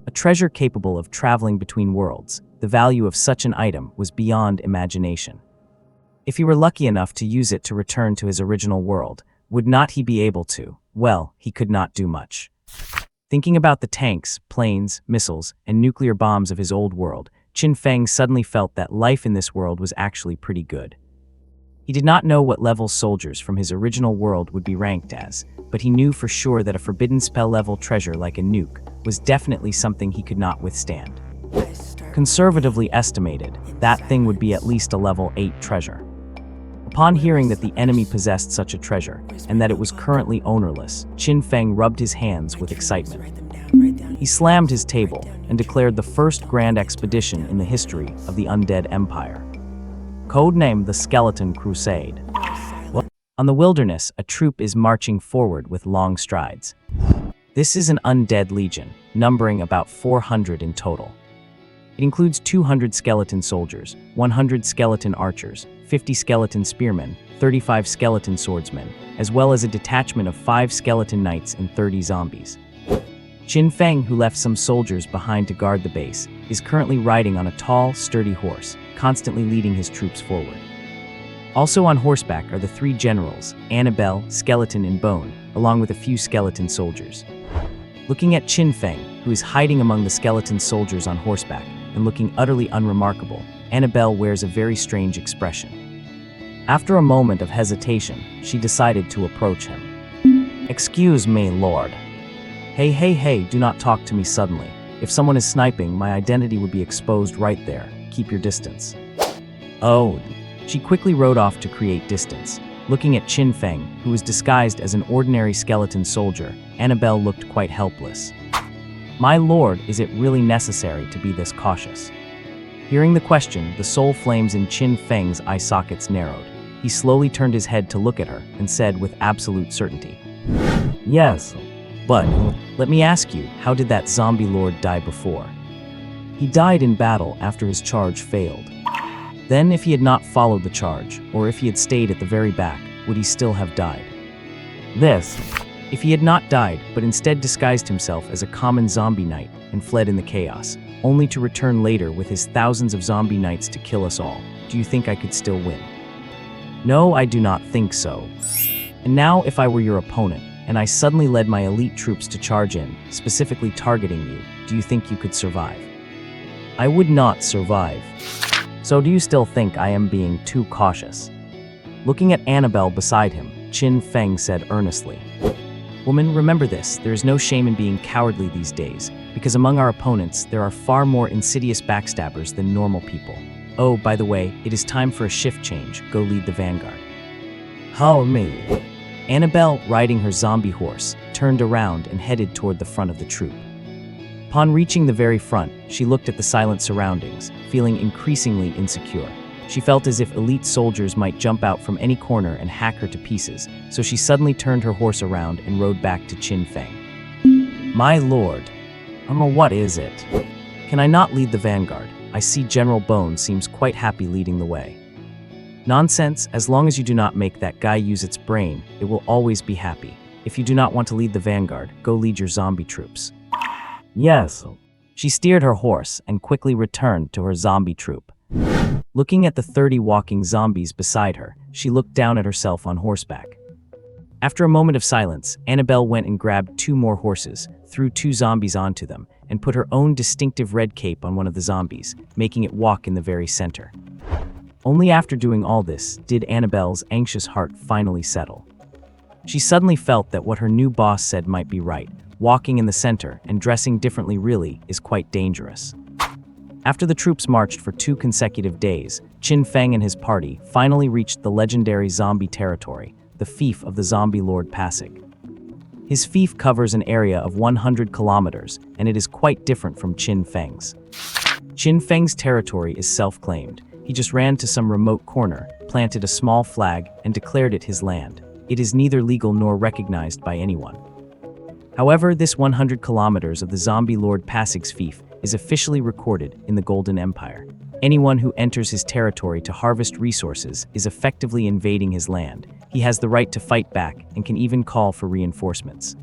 A treasure capable of traveling between worlds, the value of such an item was beyond imagination. If he were lucky enough to use it to return to his original world, would not he be able to? Well, he could not do much. Thinking about the tanks, planes, missiles, and nuclear bombs of his old world, Qin Feng suddenly felt that life in this world was actually pretty good. He did not know what level soldiers from his original world would be ranked as, but he knew for sure that a forbidden spell level treasure like a nuke was definitely something he could not withstand. Conservatively estimated, that thing would be at least a level 8 treasure. Upon hearing that the enemy possessed such a treasure, and that it was currently ownerless, Qin Feng rubbed his hands with excitement. He slammed his table and declared the first grand expedition in the history of the Undead Empire. Codenamed the Skeleton Crusade. On the wilderness, a troop is marching forward with long strides. This is an undead legion, numbering about 400 in total. It includes 200 skeleton soldiers, 100 skeleton archers, 50 skeleton spearmen, 35 skeleton swordsmen, as well as a detachment of 5 skeleton knights and 30 zombies. Qin Feng, who left some soldiers behind to guard the base, is currently riding on a tall, sturdy horse, constantly leading his troops forward. Also on horseback are the 3 generals, Annabelle, Skeleton, and Bone, along with a few skeleton soldiers. Looking at Qin Feng, who is hiding among the skeleton soldiers on horseback and looking utterly unremarkable, Annabelle wears a very strange expression. After a moment of hesitation, she decided to approach him. "Excuse me, Lord." Hey, do not talk to me suddenly. If someone is sniping, my identity would be exposed right there. Keep your distance. Oh. She quickly rode off to create distance. Looking at Qin Feng, who was disguised as an ordinary skeleton soldier, Annabelle looked quite helpless. "My lord, is it really necessary to be this cautious?" Hearing the question, the soul flames in Qin Feng's eye sockets narrowed. He slowly turned his head to look at her and said with absolute certainty, "Yes, but let me ask you, how did that zombie lord die before?" "He died in battle after his charge failed." "Then if he had not followed the charge, or if he had stayed at the very back, would he still have died?" If he had not died, but instead disguised himself as a common zombie knight and fled in the chaos, only to return later with his thousands of zombie knights to kill us all, do you think I could still win?" "No, I do not think so. And now if I were your opponent, and I suddenly led my elite troops to charge in, specifically targeting you, do you think you could survive?" "I would not survive." "So do you still think I am being too cautious?" Looking at Annabelle beside him, Qin Feng said earnestly, "Woman, remember this, there is no shame in being cowardly these days, because among our opponents there are far more insidious backstabbers than normal people. Oh, by the way, it is time for a shift change, go lead the vanguard." How me? Annabelle, riding her zombie horse, turned around and headed toward the front of the troop. Upon reaching the very front, she looked at the silent surroundings, feeling increasingly insecure. She felt as if elite soldiers might jump out from any corner and hack her to pieces, so she suddenly turned her horse around and rode back to Qin Feng. My lord, what is it? Can I not lead the vanguard? I see General Bone seems quite happy leading the way. Nonsense, as long as you do not make that guy use its brain, it will always be happy. If you do not want to lead the vanguard, go lead your zombie troops. Yes. She steered her horse and quickly returned to her zombie troop. Looking at the 30 walking zombies beside her, she looked down at herself on horseback. After a moment of silence, Annabelle went and grabbed 2 more horses, threw 2 zombies onto them, and put her own distinctive red cape on one of the zombies, making it walk in the very center. Only after doing all this did Annabelle's anxious heart finally settle. She suddenly felt that what her new boss said might be right. Walking in the center and dressing differently really is quite dangerous. After the troops marched for 2 consecutive days, Qin Feng and his party finally reached the legendary zombie territory, the fief of the zombie lord Pasig. His fief covers an area of 100 kilometers, and it is quite different from Qin Feng's. Qin Feng's territory is self-claimed. He just ran to some remote corner, planted a small flag, and declared it his land. It is neither legal nor recognized by anyone. However, this 100 kilometers of the zombie lord Pasig's fief is officially recorded in the Golden Empire. Anyone who enters his territory to harvest resources is effectively invading his land. He has the right to fight back and can even call for reinforcements.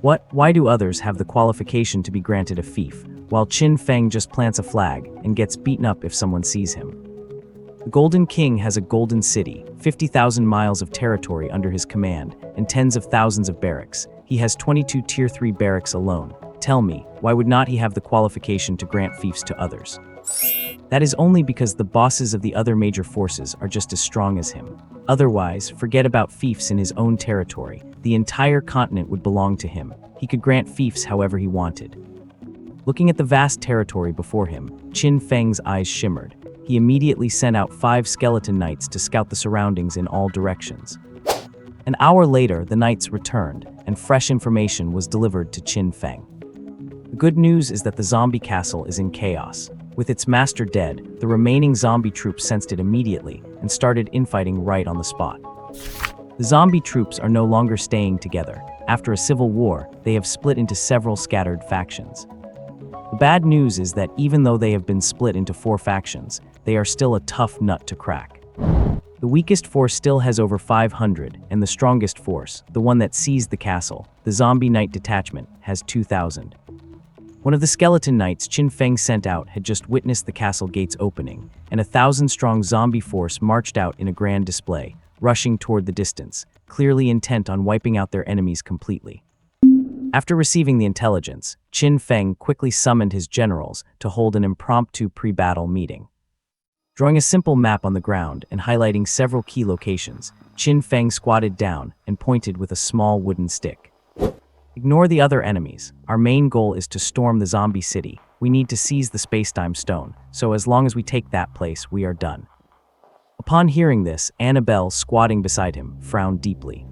Why do others have the qualification to be granted a fief, while Qin Feng just plants a flag and gets beaten up if someone sees him? The Golden King has a golden city, 50,000 miles of territory under his command, and tens of thousands of barracks. He has 22 Tier 3 barracks alone. Tell me, why would not he have the qualification to grant fiefs to others? That is only because the bosses of the other major forces are just as strong as him. Otherwise, forget about fiefs in his own territory. The entire continent would belong to him. He could grant fiefs however he wanted. Looking at the vast territory before him, Qin Feng's eyes shimmered. He immediately sent out 5 skeleton knights to scout the surroundings in all directions. An hour later, the knights returned, and fresh information was delivered to Qin Feng. The good news is that the zombie castle is in chaos. With its master dead, the remaining zombie troops sensed it immediately and started infighting right on the spot. The zombie troops are no longer staying together. After a civil war, they have split into several scattered factions. The bad news is that even though they have been split into 4 factions, they are still a tough nut to crack. The weakest force still has over 500, and the strongest force, the one that seized the castle, the Zombie Knight Detachment, has 2,000. One of the skeleton knights Qin Feng sent out had just witnessed the castle gates opening, and a 1,000-strong zombie force marched out in a grand display, rushing toward the distance, clearly intent on wiping out their enemies completely. After receiving the intelligence, Qin Feng quickly summoned his generals to hold an impromptu pre-battle meeting. Drawing a simple map on the ground and highlighting several key locations, Qin Feng squatted down and pointed with a small wooden stick. Ignore the other enemies. Our main goal is to storm the zombie city. We need to seize the space-time stone, so as long as we take that place, we are done. Upon hearing this, Annabelle, squatting beside him, frowned deeply.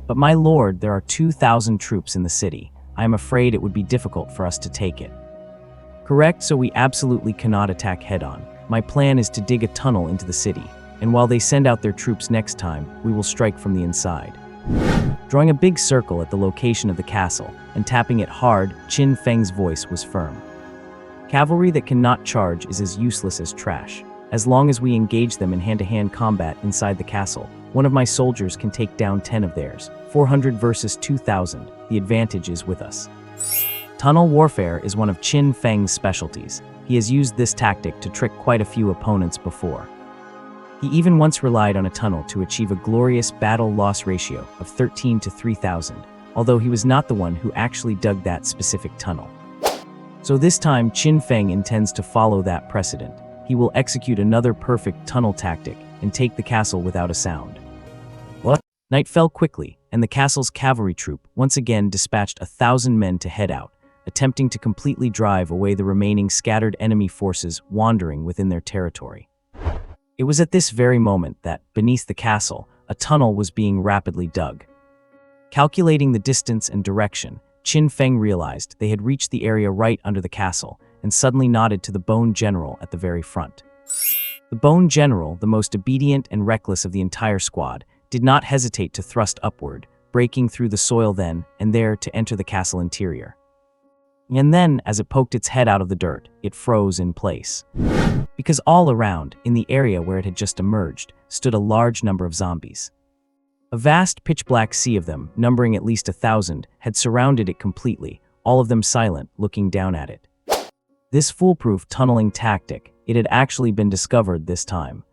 But my lord, there are 2,000 troops in the city. I am afraid it would be difficult for us to take it. Correct, so we absolutely cannot attack head-on. My plan is to dig a tunnel into the city, and while they send out their troops next time, we will strike from the inside. Drawing a big circle at the location of the castle and tapping it hard, Qin Feng's voice was firm. Cavalry that cannot charge is as useless as trash. As long as we engage them in hand-to-hand combat inside the castle, one of my soldiers can take down 10 of theirs. 400 versus 2,000, the advantage is with us. Tunnel warfare is one of Qin Feng's specialties. He has used this tactic to trick quite a few opponents before. He even once relied on a tunnel to achieve a glorious battle-loss ratio of 13 to 3,000, although he was not the one who actually dug that specific tunnel. So this time, Qin Feng intends to follow that precedent. He will execute another perfect tunnel tactic and take the castle without a sound. What? Night fell quickly, and the castle's cavalry troop once again dispatched 1,000 men to head out, attempting to completely drive away the remaining scattered enemy forces wandering within their territory. It was at this very moment that, beneath the castle, a tunnel was being rapidly dug. Calculating the distance and direction, Qin Feng realized they had reached the area right under the castle and suddenly nodded to the Bone General at the very front. The Bone General, the most obedient and reckless of the entire squad, did not hesitate to thrust upward, breaking through the soil then and there to enter the castle interior. And then, as it poked its head out of the dirt, it froze in place. Because all around, in the area where it had just emerged, stood a large number of zombies. A vast pitch-black sea of them, numbering at least 1,000, had surrounded it completely, all of them silent, looking down at it. This foolproof tunneling tactic, it had actually been discovered this time.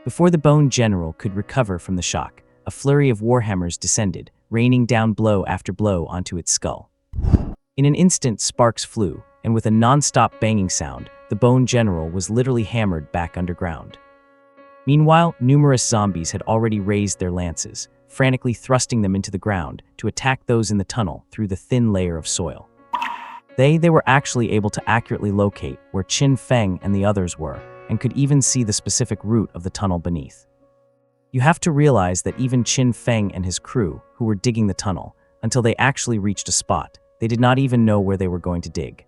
Before the Bone General could recover from the shock, a flurry of warhammers descended, raining down blow after blow onto its skull. In an instant, sparks flew, and with a non-stop banging sound, the Bone General was literally hammered back underground. Meanwhile, numerous zombies had already raised their lances, frantically thrusting them into the ground to attack those in the tunnel through the thin layer of soil. They were actually able to accurately locate where Qin Feng and the others were, and could even see the specific route of the tunnel beneath. You have to realize that even Qin Feng and his crew, who were digging the tunnel, until they actually reached a spot, they did not even know where they were going to dig.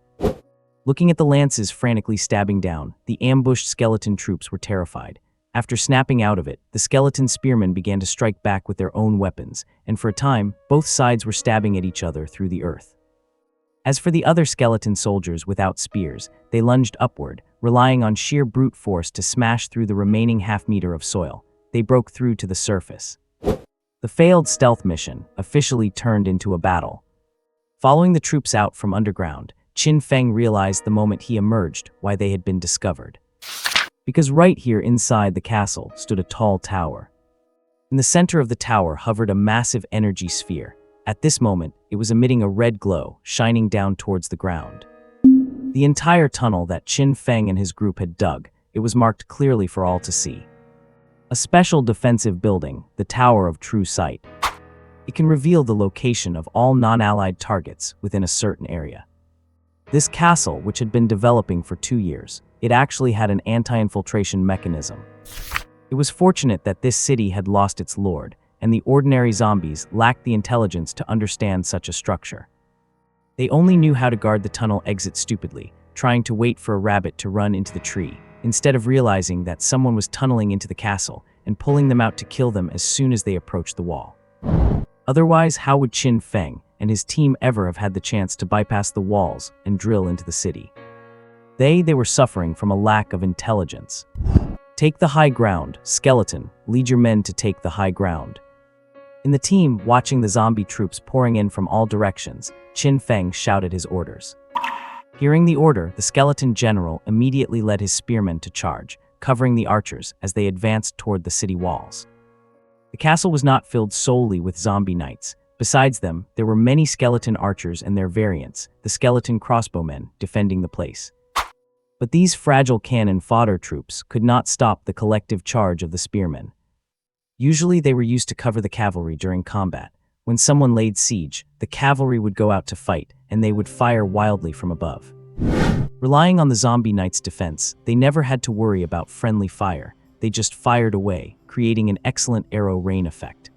Looking at the lances frantically stabbing down, the ambushed skeleton troops were terrified. After snapping out of it, the skeleton spearmen began to strike back with their own weapons, and for a time, both sides were stabbing at each other through the earth. As for the other skeleton soldiers without spears, they lunged upward, relying on sheer brute force to smash through the remaining half-meter of soil. They broke through to the surface. The failed stealth mission officially turned into a battle. Following the troops out from underground, Qin Feng realized the moment he emerged why they had been discovered. Because right here inside the castle stood a tall tower. In the center of the tower hovered a massive energy sphere. At this moment, it was emitting a red glow, shining down towards the ground. The entire tunnel that Qin Feng and his group had dug, it was marked clearly for all to see. A special defensive building, the Tower of True Sight. It can reveal the location of all non-allied targets within a certain area. This castle, which had been developing for 2 years, it actually had an anti-infiltration mechanism. It was fortunate that this city had lost its lord, and the ordinary zombies lacked the intelligence to understand such a structure. They only knew how to guard the tunnel exit stupidly, trying to wait for a rabbit to run into the tree, instead of realizing that someone was tunneling into the castle and pulling them out to kill them as soon as they approached the wall. Otherwise, how would Qin Feng and his team ever have had the chance to bypass the walls and drill into the city? They were suffering from a lack of intelligence. Take the high ground, skeleton, lead your men to take the high ground. In the team, watching the zombie troops pouring in from all directions, Qin Feng shouted his orders. Hearing the order, the skeleton general immediately led his spearmen to charge, covering the archers as they advanced toward the city walls. The castle was not filled solely with zombie knights. Besides them, there were many skeleton archers and their variants, the skeleton crossbowmen, defending the place. But these fragile cannon fodder troops could not stop the collective charge of the spearmen. Usually they were used to cover the cavalry during combat. When someone laid siege, the cavalry would go out to fight, and they would fire wildly from above. Relying on the zombie knights' defense, they never had to worry about friendly fire. They just fired away, creating an excellent arrow rain effect.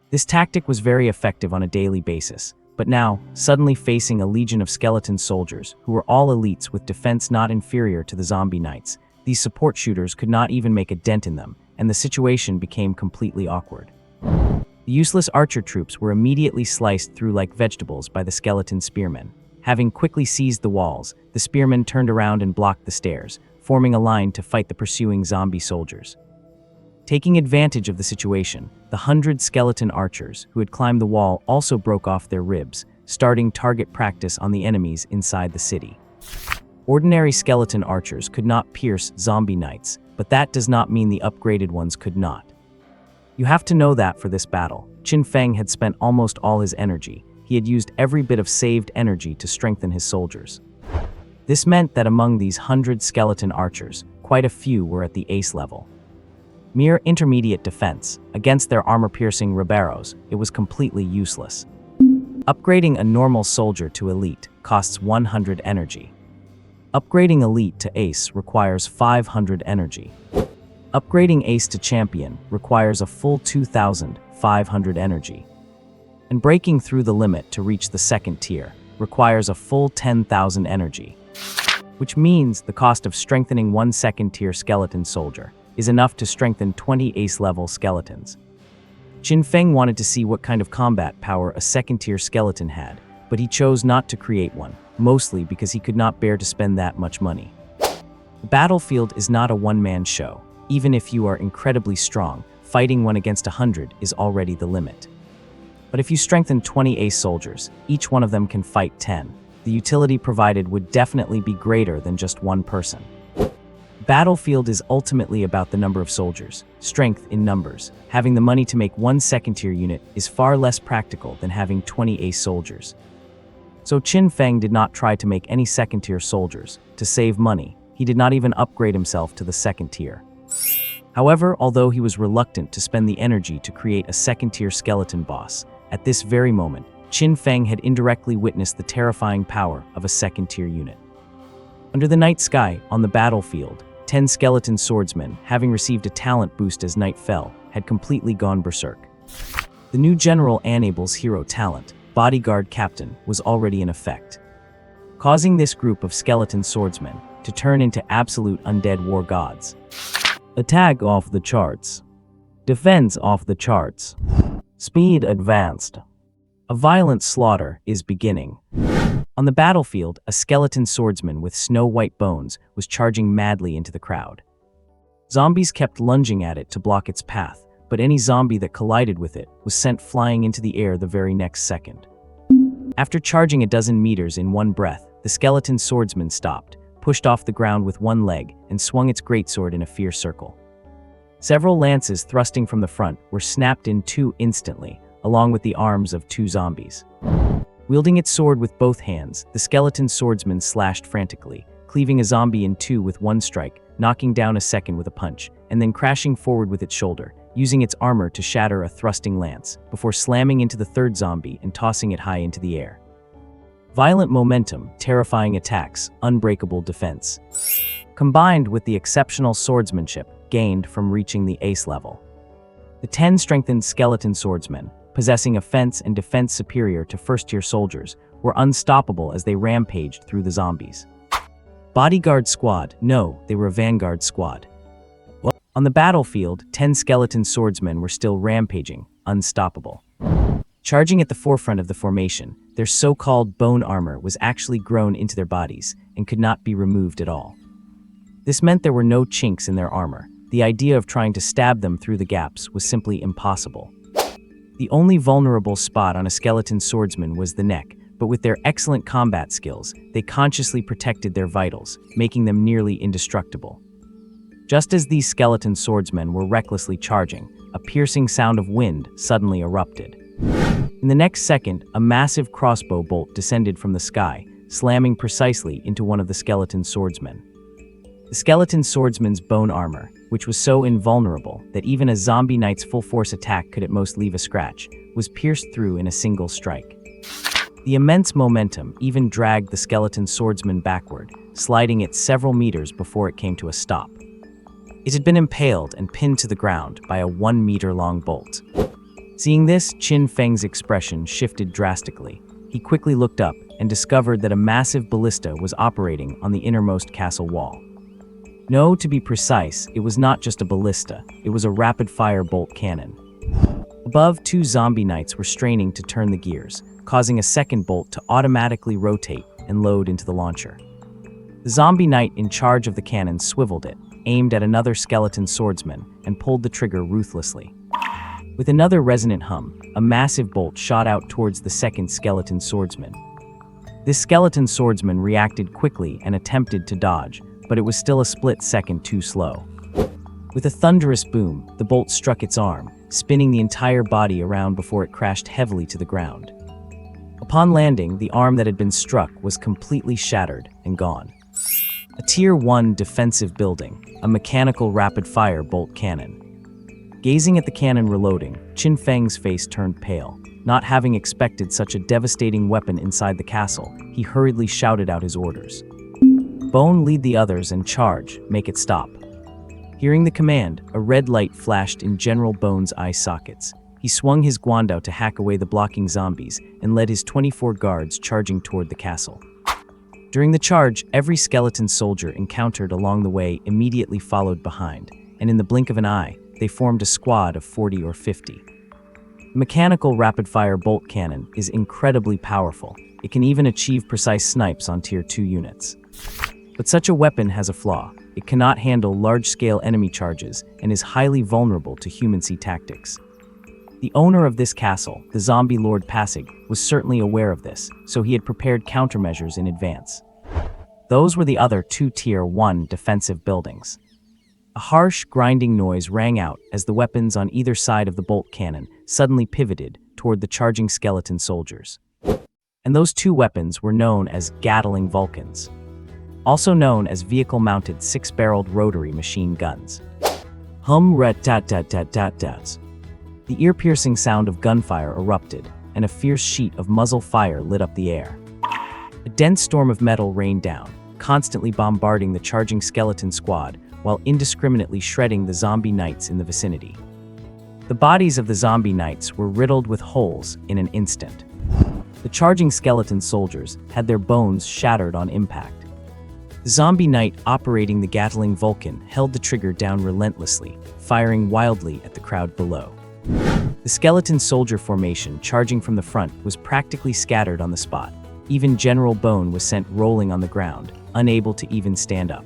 This tactic was very effective on a daily basis, but now, suddenly facing a legion of skeleton soldiers, who were all elites with defense not inferior to the zombie knights, these support shooters could not even make a dent in them, and the situation became completely awkward. The useless archer troops were immediately sliced through like vegetables by the skeleton spearmen. Having quickly seized the walls, the spearmen turned around and blocked the stairs, forming a line to fight the pursuing zombie soldiers. Taking advantage of the situation, the 100 skeleton archers who had climbed the wall also broke off their ribs, starting target practice on the enemies inside the city. Ordinary skeleton archers could not pierce zombie knights, but that does not mean the upgraded ones could not. You have to know that for this battle, Qin Feng had spent almost all his energy. He had used every bit of saved energy to strengthen his soldiers. This meant that among these 100 skeleton archers, quite a few were at the ace level. Mere intermediate defense, against their armor-piercing riberos, it was completely useless. Upgrading a normal soldier to elite costs 100 energy. Upgrading elite to ace requires 500 energy. Upgrading Ace to Champion requires a full 2,500 energy. And breaking through the limit to reach the second tier requires a full 10,000 energy. Which means the cost of strengthening one second-tier skeleton soldier is enough to strengthen 20 ace-level skeletons. Qin Feng wanted to see what kind of combat power a second-tier skeleton had, but he chose not to create one, mostly because he could not bear to spend that much money. The battlefield is not a one-man show. Even if you are incredibly strong, fighting 1 against 100 is already the limit. But if you strengthen 20 ace soldiers, each one of them can fight 10. The utility provided would definitely be greater than just one person. Battlefield is ultimately about the number of soldiers, strength in numbers. Having the money to make one second-tier unit is far less practical than having 20 ace soldiers. So Qin Feng did not try to make any second-tier soldiers. To save money, he did not even upgrade himself to the second tier. However, although he was reluctant to spend the energy to create a second-tier skeleton boss, at this very moment, Qin Feng had indirectly witnessed the terrifying power of a second-tier unit. Under the night sky, on the battlefield, 10 skeleton swordsmen, having received a talent boost as night fell, had completely gone berserk. The new General Anabel's hero talent, Bodyguard Captain, was already in effect, causing this group of skeleton swordsmen to turn into absolute undead war gods. Attack off the charts. Defense off the charts. Speed advanced. A violent slaughter is beginning. On the battlefield, a skeleton swordsman with snow-white bones was charging madly into the crowd. Zombies kept lunging at it to block its path, but any zombie that collided with it was sent flying into the air the very next second. After charging a dozen meters in one breath, the skeleton swordsman stopped, pushed off the ground with one leg, and swung its greatsword in a fierce circle. Several lances thrusting from the front were snapped in two instantly, along with the arms of 2 zombies. Wielding its sword with both hands, the skeleton swordsman slashed frantically, cleaving a zombie in 2 with one strike, knocking down a second with a punch, and then crashing forward with its shoulder, using its armor to shatter a thrusting lance, before slamming into the 3rd zombie and tossing it high into the air. Violent momentum, terrifying attacks, unbreakable defense. Combined with the exceptional swordsmanship gained from reaching the ace level. The 10 strengthened skeleton swordsmen, possessing offense and defense superior to first-tier soldiers, were unstoppable as they rampaged through the zombies. Bodyguard squad, no, they were a vanguard squad. On the battlefield, 10 skeleton swordsmen were still rampaging, unstoppable. Charging at the forefront of the formation, their so-called bone armor was actually grown into their bodies and could not be removed at all. This meant there were no chinks in their armor. The idea of trying to stab them through the gaps was simply impossible. The only vulnerable spot on a skeleton swordsman was the neck, but with their excellent combat skills, they consciously protected their vitals, making them nearly indestructible. Just as these skeleton swordsmen were recklessly charging, a piercing sound of wind suddenly erupted. In the next second, a massive crossbow bolt descended from the sky, slamming precisely into one of the skeleton swordsmen. The skeleton swordsman's bone armor, which was so invulnerable that even a zombie knight's full-force attack could at most leave a scratch, was pierced through in a single strike. The immense momentum even dragged the skeleton swordsman backward, sliding it several meters before it came to a stop. It had been impaled and pinned to the ground by a 1-meter-long bolt. Seeing this, Qin Feng's expression shifted drastically. He quickly looked up and discovered that a massive ballista was operating on the innermost castle wall. No, to be precise, it was not just a ballista, it was a rapid-fire bolt cannon. Above, 2 zombie knights were straining to turn the gears, causing a second bolt to automatically rotate and load into the launcher. The zombie knight in charge of the cannon swiveled it, aimed at another skeleton swordsman, and pulled the trigger ruthlessly. With another resonant hum, a massive bolt shot out towards the second skeleton swordsman. This skeleton swordsman reacted quickly and attempted to dodge, but it was still a split second too slow. With a thunderous boom, the bolt struck its arm, spinning the entire body around before it crashed heavily to the ground. Upon landing, the arm that had been struck was completely shattered and gone. A Tier 1 defensive building, a mechanical rapid-fire bolt cannon. Gazing at the cannon reloading, Qin Feng's face turned pale. Not having expected such a devastating weapon inside the castle, he hurriedly shouted out his orders. Bone, lead the others and charge, make it stop. Hearing the command, a red light flashed in General Bone's eye sockets. He swung his guandao to hack away the blocking zombies and led his 24 guards charging toward the castle. During the charge, every skeleton soldier encountered along the way immediately followed behind, and in the blink of an eye, they formed a squad of 40 or 50. The mechanical rapid-fire bolt cannon is incredibly powerful. It can even achieve precise snipes on Tier 2 units. But such a weapon has a flaw. It cannot handle large-scale enemy charges and is highly vulnerable to human-C tactics. The owner of this castle, the zombie Lord Passig, was certainly aware of this, so he had prepared countermeasures in advance. Those were the other 2 Tier 1 defensive buildings. A harsh, grinding noise rang out as the weapons on either side of the bolt cannon suddenly pivoted toward the charging skeleton soldiers. And those 2 weapons were known as Gatling Vulcans, also known as vehicle-mounted 6-barreled rotary machine guns. Hum-rat-tat-tat-tat-tat-tats. The ear-piercing sound of gunfire erupted, and a fierce sheet of muzzle fire lit up the air. A dense storm of metal rained down, constantly bombarding the charging skeleton squad while indiscriminately shredding the zombie knights in the vicinity. The bodies of the zombie knights were riddled with holes in an instant. The charging skeleton soldiers had their bones shattered on impact. The zombie knight operating the Gatling Vulcan held the trigger down relentlessly, firing wildly at the crowd below. The skeleton soldier formation charging from the front was practically scattered on the spot. Even General Bone was sent rolling on the ground, unable to even stand up.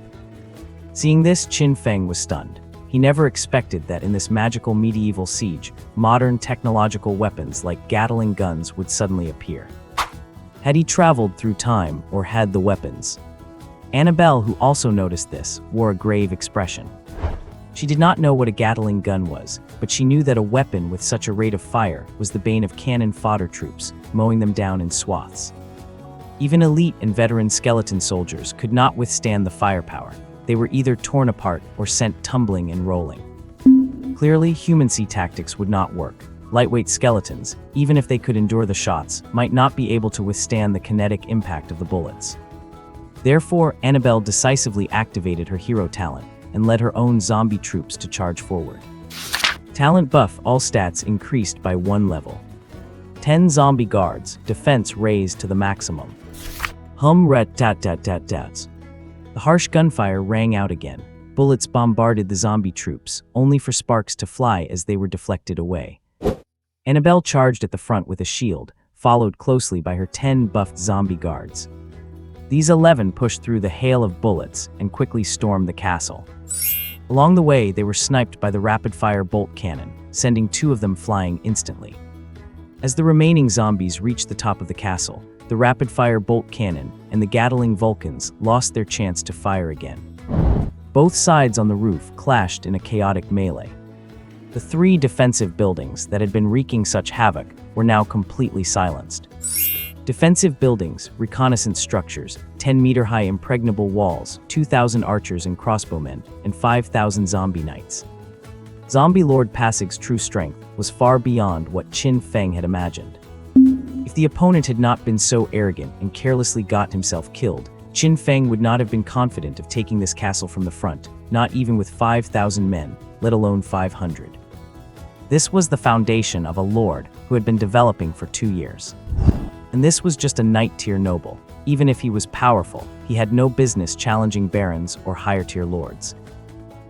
Seeing this, Qin Feng was stunned. He never expected that in this magical medieval siege, modern technological weapons like Gatling guns would suddenly appear. Had he traveled through time or had the weapons? Annabelle, who also noticed this, wore a grave expression. She did not know what a Gatling gun was, but she knew that a weapon with such a rate of fire was the bane of cannon fodder troops, mowing them down in swaths. Even elite and veteran skeleton soldiers could not withstand the firepower. They were either torn apart or sent tumbling and rolling. Clearly, human-C tactics would not work. Lightweight skeletons, even if they could endure the shots, might not be able to withstand the kinetic impact of the bullets. Therefore, Annabelle decisively activated her hero talent and led her own zombie troops to charge forward. Talent buff, all stats increased by 1 level. 10 zombie guards, defense raised to the maximum. Hum-rat-tat-tat-tat-tats. The harsh gunfire rang out again. Bullets bombarded the zombie troops, only for sparks to fly as they were deflected away. Annabelle charged at the front with a shield, followed closely by her 10 buffed zombie guards. These 11 pushed through the hail of bullets and quickly stormed the castle. Along the way, they were sniped by the rapid-fire bolt cannon, sending 2 of them flying instantly. As the remaining zombies reached the top of the castle, the rapid-fire bolt cannon and the Gatling Vulcans lost their chance to fire again. Both sides on the roof clashed in a chaotic melee. The 3 defensive buildings that had been wreaking such havoc were now completely silenced. Defensive buildings, reconnaissance structures, 10-meter-high impregnable walls, 2,000 archers and crossbowmen, and 5,000 zombie knights. Zombie Lord Passig's true strength was far beyond what Qin Feng had imagined. If the opponent had not been so arrogant and carelessly got himself killed, Qin Feng would not have been confident of taking this castle from the front, not even with 5,000 men, let alone 500. This was the foundation of a lord who had been developing for 2 years. And this was just a knight-tier noble. Even if he was powerful, he had no business challenging barons or higher-tier lords.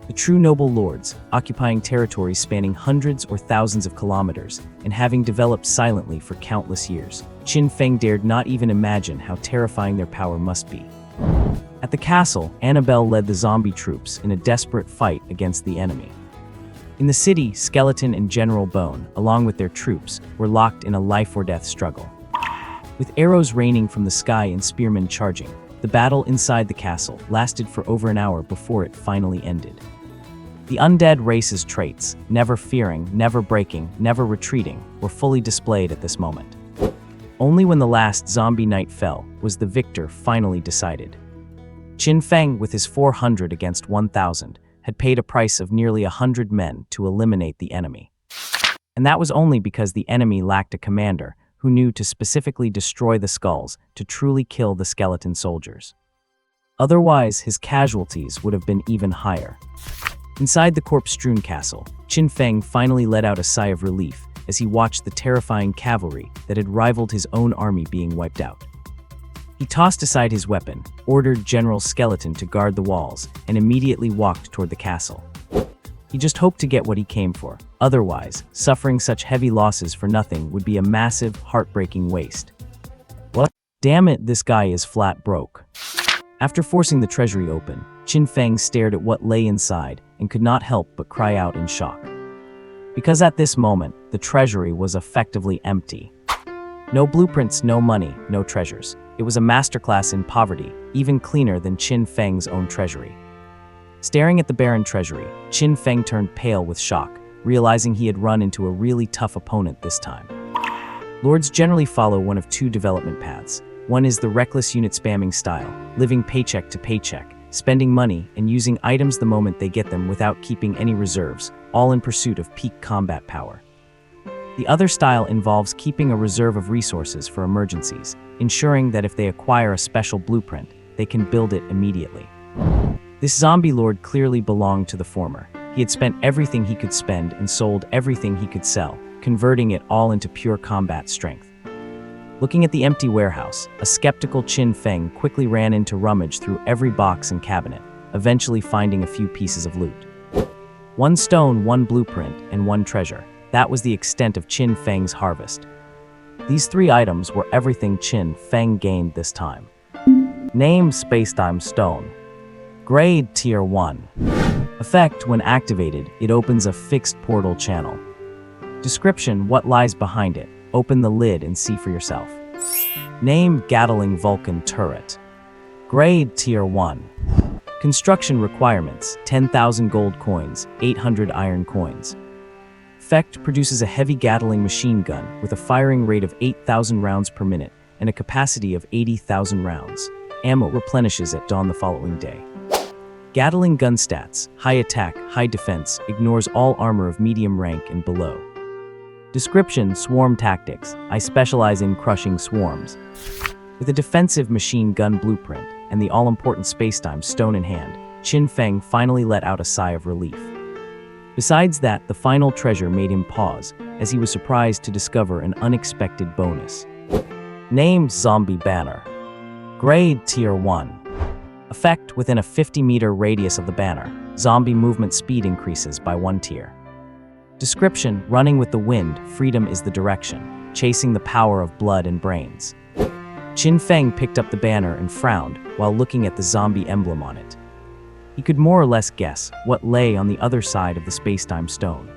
The true noble lords, occupying territories spanning hundreds or thousands of kilometers, and having developed silently for countless years, Qin Feng dared not even imagine how terrifying their power must be. At the castle, Annabelle led the zombie troops in a desperate fight against the enemy. In the city, Skeleton and General Bone, along with their troops, were locked in a life-or-death struggle. With arrows raining from the sky and spearmen charging, the battle inside the castle lasted for over an hour before it finally ended. The undead race's traits, never fearing, never breaking, never retreating, were fully displayed at this moment. Only when the last zombie knight fell was the victor finally decided. Qin Feng, with his 400 against 1,000, had paid a price of nearly 100 men to eliminate the enemy. And that was only because the enemy lacked a commander who knew to specifically destroy the skulls to truly kill the skeleton soldiers. Otherwise, his casualties would have been even higher. Inside the corpse-strewn castle, Qin Feng finally let out a sigh of relief as he watched the terrifying cavalry that had rivaled his own army being wiped out. He tossed aside his weapon, ordered General Skeleton to guard the walls, and immediately walked toward the castle. He just hoped to get what he came for. Otherwise, suffering such heavy losses for nothing would be a massive, heartbreaking waste. What? Damn it, this guy is flat broke. After forcing the treasury open, Qin Feng stared at what lay inside and could not help but cry out in shock. Because at this moment, the treasury was effectively empty. No blueprints, no money, no treasures. It was a masterclass in poverty, even cleaner than Qin Feng's own treasury. Staring at the barren treasury, Qin Feng turned pale with shock, realizing he had run into a really tough opponent this time. Lords generally follow one of two development paths. One is the reckless unit spamming style, living paycheck to paycheck, spending money and using items the moment they get them without keeping any reserves, all in pursuit of peak combat power. The other style involves keeping a reserve of resources for emergencies, ensuring that if they acquire a special blueprint, they can build it immediately. This zombie lord clearly belonged to the former. He had spent everything he could spend and sold everything he could sell, converting it all into pure combat strength. Looking at the empty warehouse, a skeptical Qin Feng quickly ran in to rummage through every box and cabinet, eventually finding a few pieces of loot. One stone, one blueprint, and one treasure. That was the extent of Qin Feng's harvest. These three items were everything Qin Feng gained this time. Name: Spacetime Stone. Grade: Tier 1. Effect: when activated, it opens a fixed portal channel. Description: what lies behind it. Open the lid and see for yourself. Name: Gatling Vulcan Turret. Grade: Tier 1. Construction requirements: 10,000 gold coins, 800 iron coins. Effect: produces a heavy Gatling machine gun with a firing rate of 8,000 rounds per minute and a capacity of 80,000 rounds. Ammo replenishes at dawn the following day. Gatling gun stats: high attack, high defense, ignores all armor of medium rank and below. Description: swarm tactics. I specialize in crushing swarms. With a defensive machine gun blueprint and the all-important spacetime stone in hand, Qin Feng finally let out a sigh of relief. Besides that, the final treasure made him pause, as he was surprised to discover an unexpected bonus. Name: Zombie Banner. Grade: Tier 1. Effect: within a 50-meter radius of the banner, zombie movement speed increases by 1 tier. Description: running with the wind, freedom is the direction, chasing the power of blood and brains. Qin Feng picked up the banner and frowned while looking at the zombie emblem on it. He could more or less guess what lay on the other side of the spacetime stone.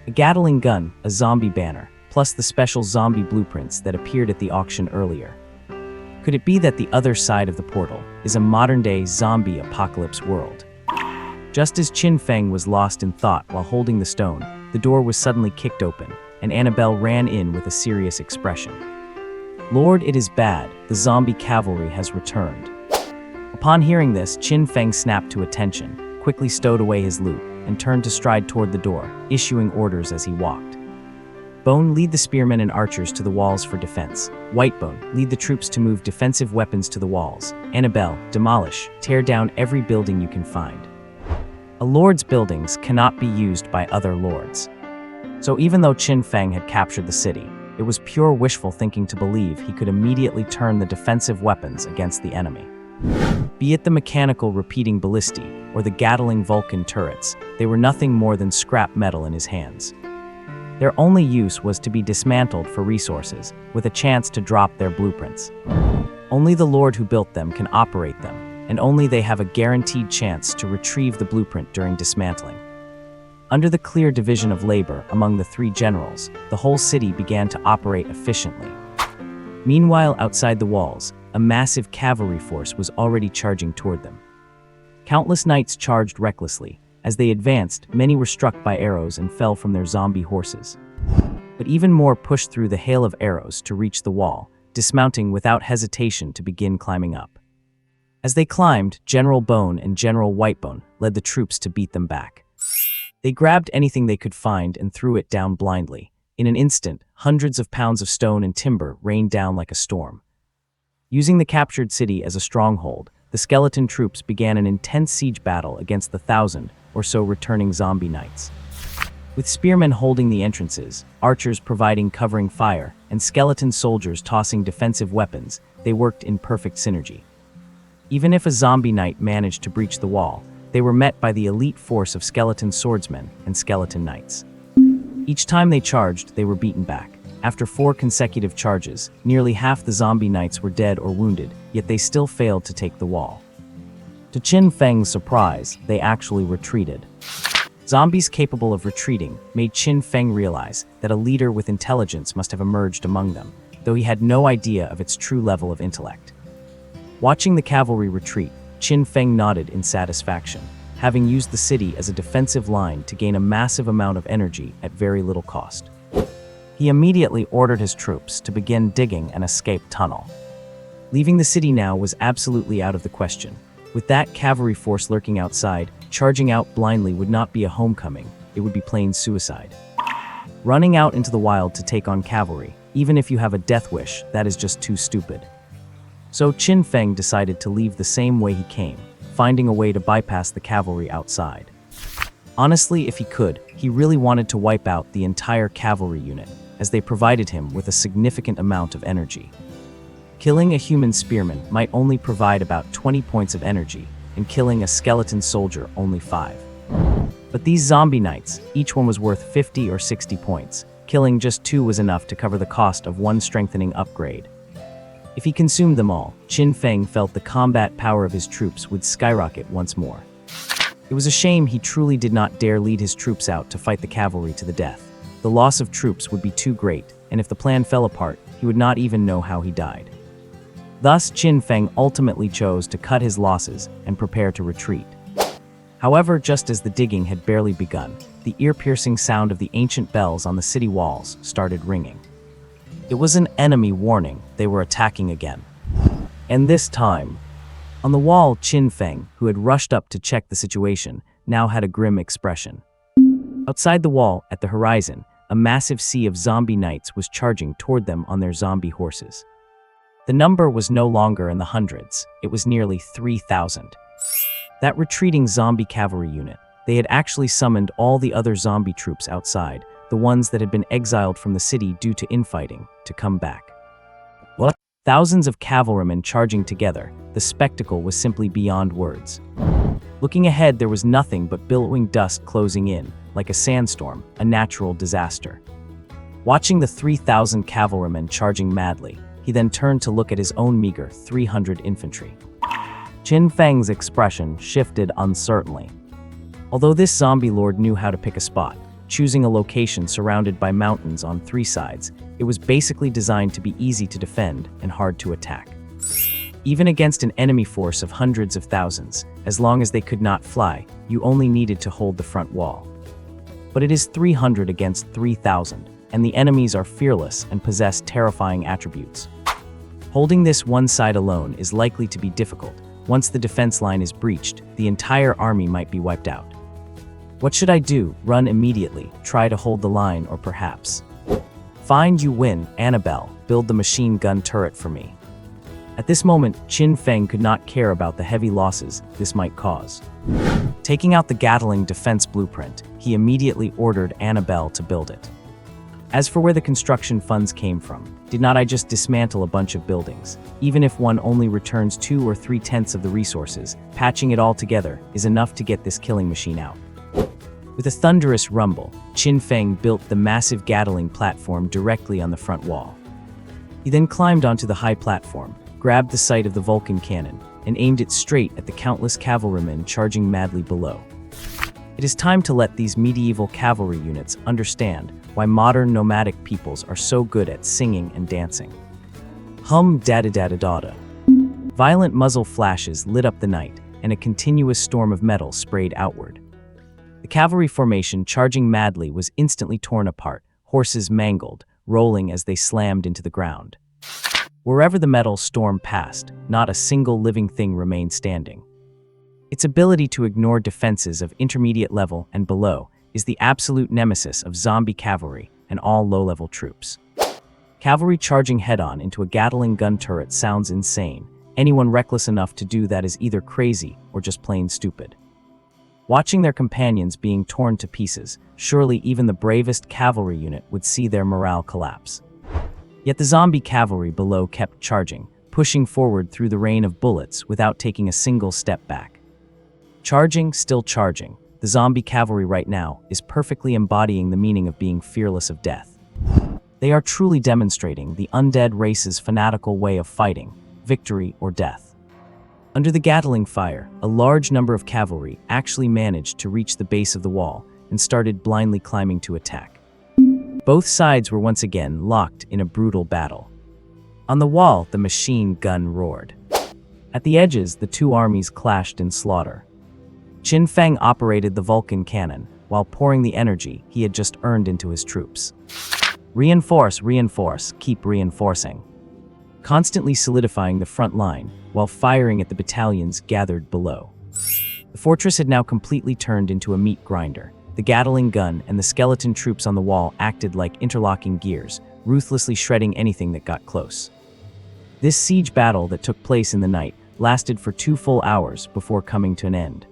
A Gatling gun, a zombie banner, plus the special zombie blueprints that appeared at the auction earlier. Could it be that the other side of the portal is a modern-day zombie apocalypse world? Just as Qin Feng was lost in thought while holding the stone, the door was suddenly kicked open, and Annabelle ran in with a serious expression. Lord, it is bad. The zombie cavalry has returned. Upon hearing this, Qin Feng snapped to attention, quickly stowed away his loot, and turned to stride toward the door, issuing orders as he walked. Bone, lead the spearmen and archers to the walls for defense. Whitebone, lead the troops to move defensive weapons to the walls. Annabelle, demolish, tear down every building you can find. A lord's buildings cannot be used by other lords. So even though Qin Feng had captured the city, it was pure wishful thinking to believe he could immediately turn the defensive weapons against the enemy. Be it the mechanical repeating ballistae or the Gatling Vulcan turrets, they were nothing more than scrap metal in his hands. Their only use was to be dismantled for resources, with a chance to drop their blueprints. Only the lord who built them can operate them, and only they have a guaranteed chance to retrieve the blueprint during dismantling. Under the clear division of labor among the three generals, the whole city began to operate efficiently. Meanwhile, outside the walls, a massive cavalry force was already charging toward them. Countless knights charged recklessly. As they advanced, many were struck by arrows and fell from their zombie horses. But even more pushed through the hail of arrows to reach the wall, dismounting without hesitation to begin climbing up. As they climbed, General Bone and General Whitebone led the troops to beat them back. They grabbed anything they could find and threw it down blindly. In an instant, hundreds of pounds of stone and timber rained down like a storm. Using the captured city as a stronghold, the skeleton troops began an intense siege battle against the 1,000 or so returning zombie knights. With spearmen holding the entrances, archers providing covering fire, and skeleton soldiers tossing defensive weapons, they worked in perfect synergy. Even if a zombie knight managed to breach the wall, they were met by the elite force of skeleton swordsmen and skeleton knights. Each time they charged, they were beaten back. After 4 consecutive charges, nearly half the zombie knights were dead or wounded, yet they still failed to take the wall. To Qin Feng's surprise, they actually retreated. Zombies capable of retreating made Qin Feng realize that a leader with intelligence must have emerged among them, though he had no idea of its true level of intellect. Watching the cavalry retreat, Qin Feng nodded in satisfaction, having used the city as a defensive line to gain a massive amount of energy at very little cost. He immediately ordered his troops to begin digging an escape tunnel. Leaving the city now was absolutely out of the question. With that cavalry force lurking outside, charging out blindly would not be a homecoming, it would be plain suicide. Running out into the wild to take on cavalry, even if you have a death wish, that is just too stupid. So Qin Feng decided to leave the same way he came, finding a way to bypass the cavalry outside. Honestly, if he could, he really wanted to wipe out the entire cavalry unit, as they provided him with a significant amount of energy. Killing a human spearman might only provide about 20 points of energy, and killing a skeleton soldier only 5. But these zombie knights, each one was worth 50 or 60 points. Killing just 2 was enough to cover the cost of 1 strengthening upgrade. If he consumed them all, Qin Feng felt the combat power of his troops would skyrocket once more. It was a shame he truly did not dare lead his troops out to fight the cavalry to the death. The loss of troops would be too great, and if the plan fell apart, he would not even know how he died. Thus, Qin Feng ultimately chose to cut his losses and prepare to retreat. However, just as the digging had barely begun, the ear-piercing sound of the ancient bells on the city walls started ringing. It was an enemy warning they were attacking again. And this time, on the wall, Qin Feng, who had rushed up to check the situation, now had a grim expression. Outside the wall, at the horizon, a massive sea of zombie knights was charging toward them on their zombie horses. The number was no longer in the hundreds, it was nearly 3,000. That retreating zombie cavalry unit, they had actually summoned all the other zombie troops outside, the ones that had been exiled from the city due to infighting, to come back. What? Thousands of cavalrymen charging together, the spectacle was simply beyond words. Looking ahead, there was nothing but billowing dust closing in, like a sandstorm, a natural disaster. Watching the 3,000 cavalrymen charging madly, he then turned to look at his own meager 300 infantry. Qin Feng's expression shifted uncertainly. Although this zombie lord knew how to pick a spot, choosing a location surrounded by mountains on 3 sides, it was basically designed to be easy to defend and hard to attack. Even against an enemy force of hundreds of thousands, as long as they could not fly, you only needed to hold the front wall. But it is 300 against 3,000, and the enemies are fearless and possess terrifying attributes. Holding this one side alone is likely to be difficult. Once the defense line is breached, the entire army might be wiped out. What should I do? Run immediately, try to hold the line, or perhaps... Find you win, Annabelle, build the machine gun turret for me. At this moment, Qin Feng could not care about the heavy losses this might cause. Taking out the Gatling defense blueprint, he immediately ordered Annabelle to build it. As for where the construction funds came from, did not I just dismantle a bunch of buildings? Even if one only returns 2 or 3/10 of the resources, patching it all together is enough to get this killing machine out. With a thunderous rumble, Qin Feng built the massive Gatling platform directly on the front wall. He then climbed onto the high platform, grabbed the sight of the Vulcan cannon, and aimed it straight at the countless cavalrymen charging madly below. It is time to let these medieval cavalry units understand why modern nomadic peoples are so good at singing and dancing. Hum-da-da-da-da-da. Violent muzzle flashes lit up the night, and a continuous storm of metal sprayed outward. The cavalry formation charging madly was instantly torn apart, horses mangled, rolling as they slammed into the ground. Wherever the metal storm passed, not a single living thing remained standing. Its ability to ignore defenses of intermediate level and below is the absolute nemesis of zombie cavalry and all low-level troops. Cavalry charging head-on into a Gatling gun turret sounds insane, Anyone reckless enough to do that is either crazy or just plain stupid. Watching their companions being torn to pieces, surely even the bravest cavalry unit would see their morale collapse. Yet the zombie cavalry below kept charging, pushing forward through the rain of bullets without taking a single step back. Charging, still charging, the zombie cavalry right now is perfectly embodying the meaning of being fearless of death. They are truly demonstrating the undead race's fanatical way of fighting, victory or death. Under the Gatling fire, a large number of cavalry actually managed to reach the base of the wall and started blindly climbing to attack. Both sides were once again locked in a brutal battle. On the wall, the machine gun roared. At the edges, the two armies clashed in slaughter. Qin Feng operated the Vulcan cannon while pouring the energy he had just earned into his troops. Reinforce, reinforce, keep reinforcing. Constantly solidifying the front line while firing at the battalions gathered below. The fortress had now completely turned into a meat grinder. The Gatling gun and the skeleton troops on the wall acted like interlocking gears, ruthlessly shredding anything that got close. This siege battle that took place in the night lasted for 2 full hours before coming to an end.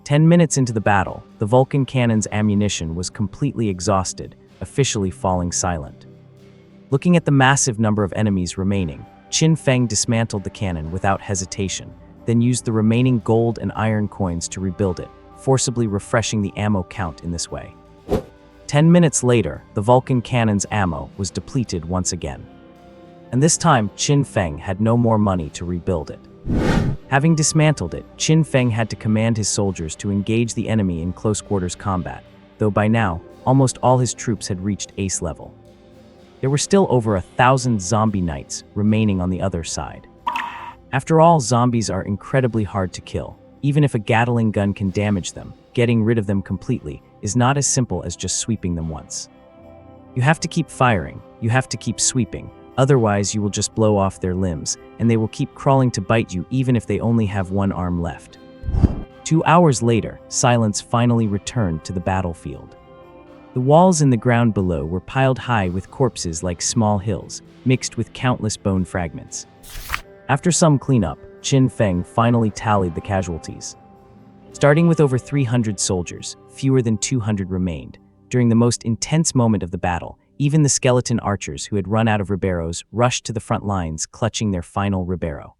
10 minutes into the battle, the Vulcan cannon's ammunition was completely exhausted, officially falling silent. Looking at the massive number of enemies remaining, Qin Feng dismantled the cannon without hesitation, then used the remaining gold and iron coins to rebuild it, forcibly refreshing the ammo count in this way. 10 minutes later, the Vulcan cannon's ammo was depleted once again. And this time, Qin Feng had no more money to rebuild it. Having dismantled it, Qin Feng had to command his soldiers to engage the enemy in close quarters combat, though by now, almost all his troops had reached ace level. There were still over 1,000 zombie knights remaining on the other side. After all, zombies are incredibly hard to kill. Even if a Gatling gun can damage them, getting rid of them completely is not as simple as just sweeping them once. You have to keep firing, you have to keep sweeping, otherwise you will just blow off their limbs, and they will keep crawling to bite you even if they only have one arm left. 2 hours later, silence finally returned to the battlefield. The walls in the ground below were piled high with corpses like small hills, mixed with countless bone fragments. After some cleanup, Qin Feng finally tallied the casualties. Starting with over 300 soldiers, fewer than 200 remained. During the most intense moment of the battle, even the skeleton archers who had run out of riberos rushed to the front lines, clutching their final ribero.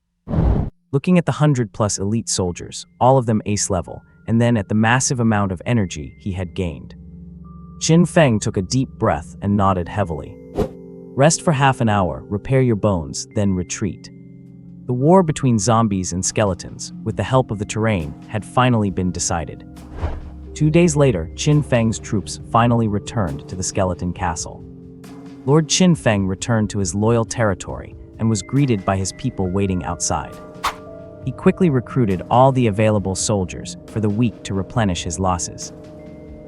Looking at the 100+ elite soldiers, all of them ace level, and then at the massive amount of energy he had gained, Qin Feng took a deep breath and nodded heavily. Rest for half an hour, repair your bones, then retreat. The war between zombies and skeletons, with the help of the terrain, had finally been decided. 2 days later, Qin Feng's troops finally returned to the skeleton castle. Lord Qin Feng returned to his loyal territory and was greeted by his people waiting outside. He quickly recruited all the available soldiers for the week to replenish his losses.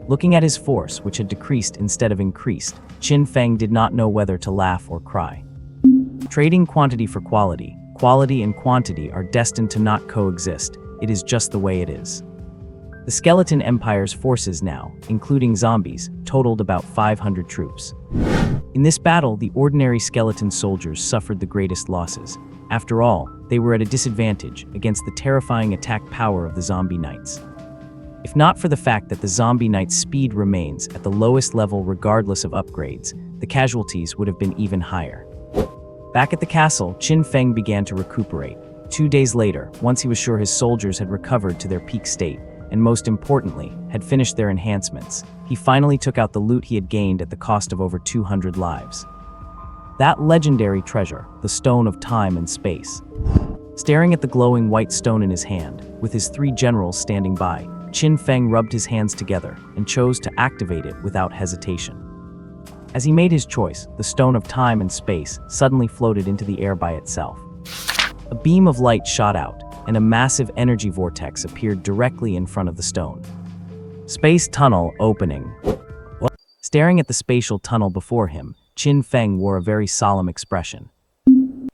Looking at his force, which had decreased instead of increased, Qin Feng did not know whether to laugh or cry. Trading quantity for quality, quality and quantity are destined to not coexist. It is just the way it is. The Skeleton Empire's forces now, including zombies, totaled about 500 troops. In this battle, the ordinary skeleton soldiers suffered the greatest losses. After all, they were at a disadvantage against the terrifying attack power of the zombie knights. If not for the fact that the zombie knight's speed remains at the lowest level regardless of upgrades, the casualties would have been even higher. Back at the castle, Qin Feng began to recuperate. 2 days later, once he was sure his soldiers had recovered to their peak state, and most importantly, had finished their enhancements, he finally took out the loot he had gained at the cost of over 200 lives. That legendary treasure, the Stone of Time and Space. Staring at the glowing white stone in his hand, with his 3 generals standing by, Qin Feng rubbed his hands together and chose to activate it without hesitation. As he made his choice, the Stone of Time and Space suddenly floated into the air by itself. A beam of light shot out, and a massive energy vortex appeared directly in front of the stone. Space tunnel opening. Staring at the spatial tunnel before him, Qin Feng wore a very solemn expression.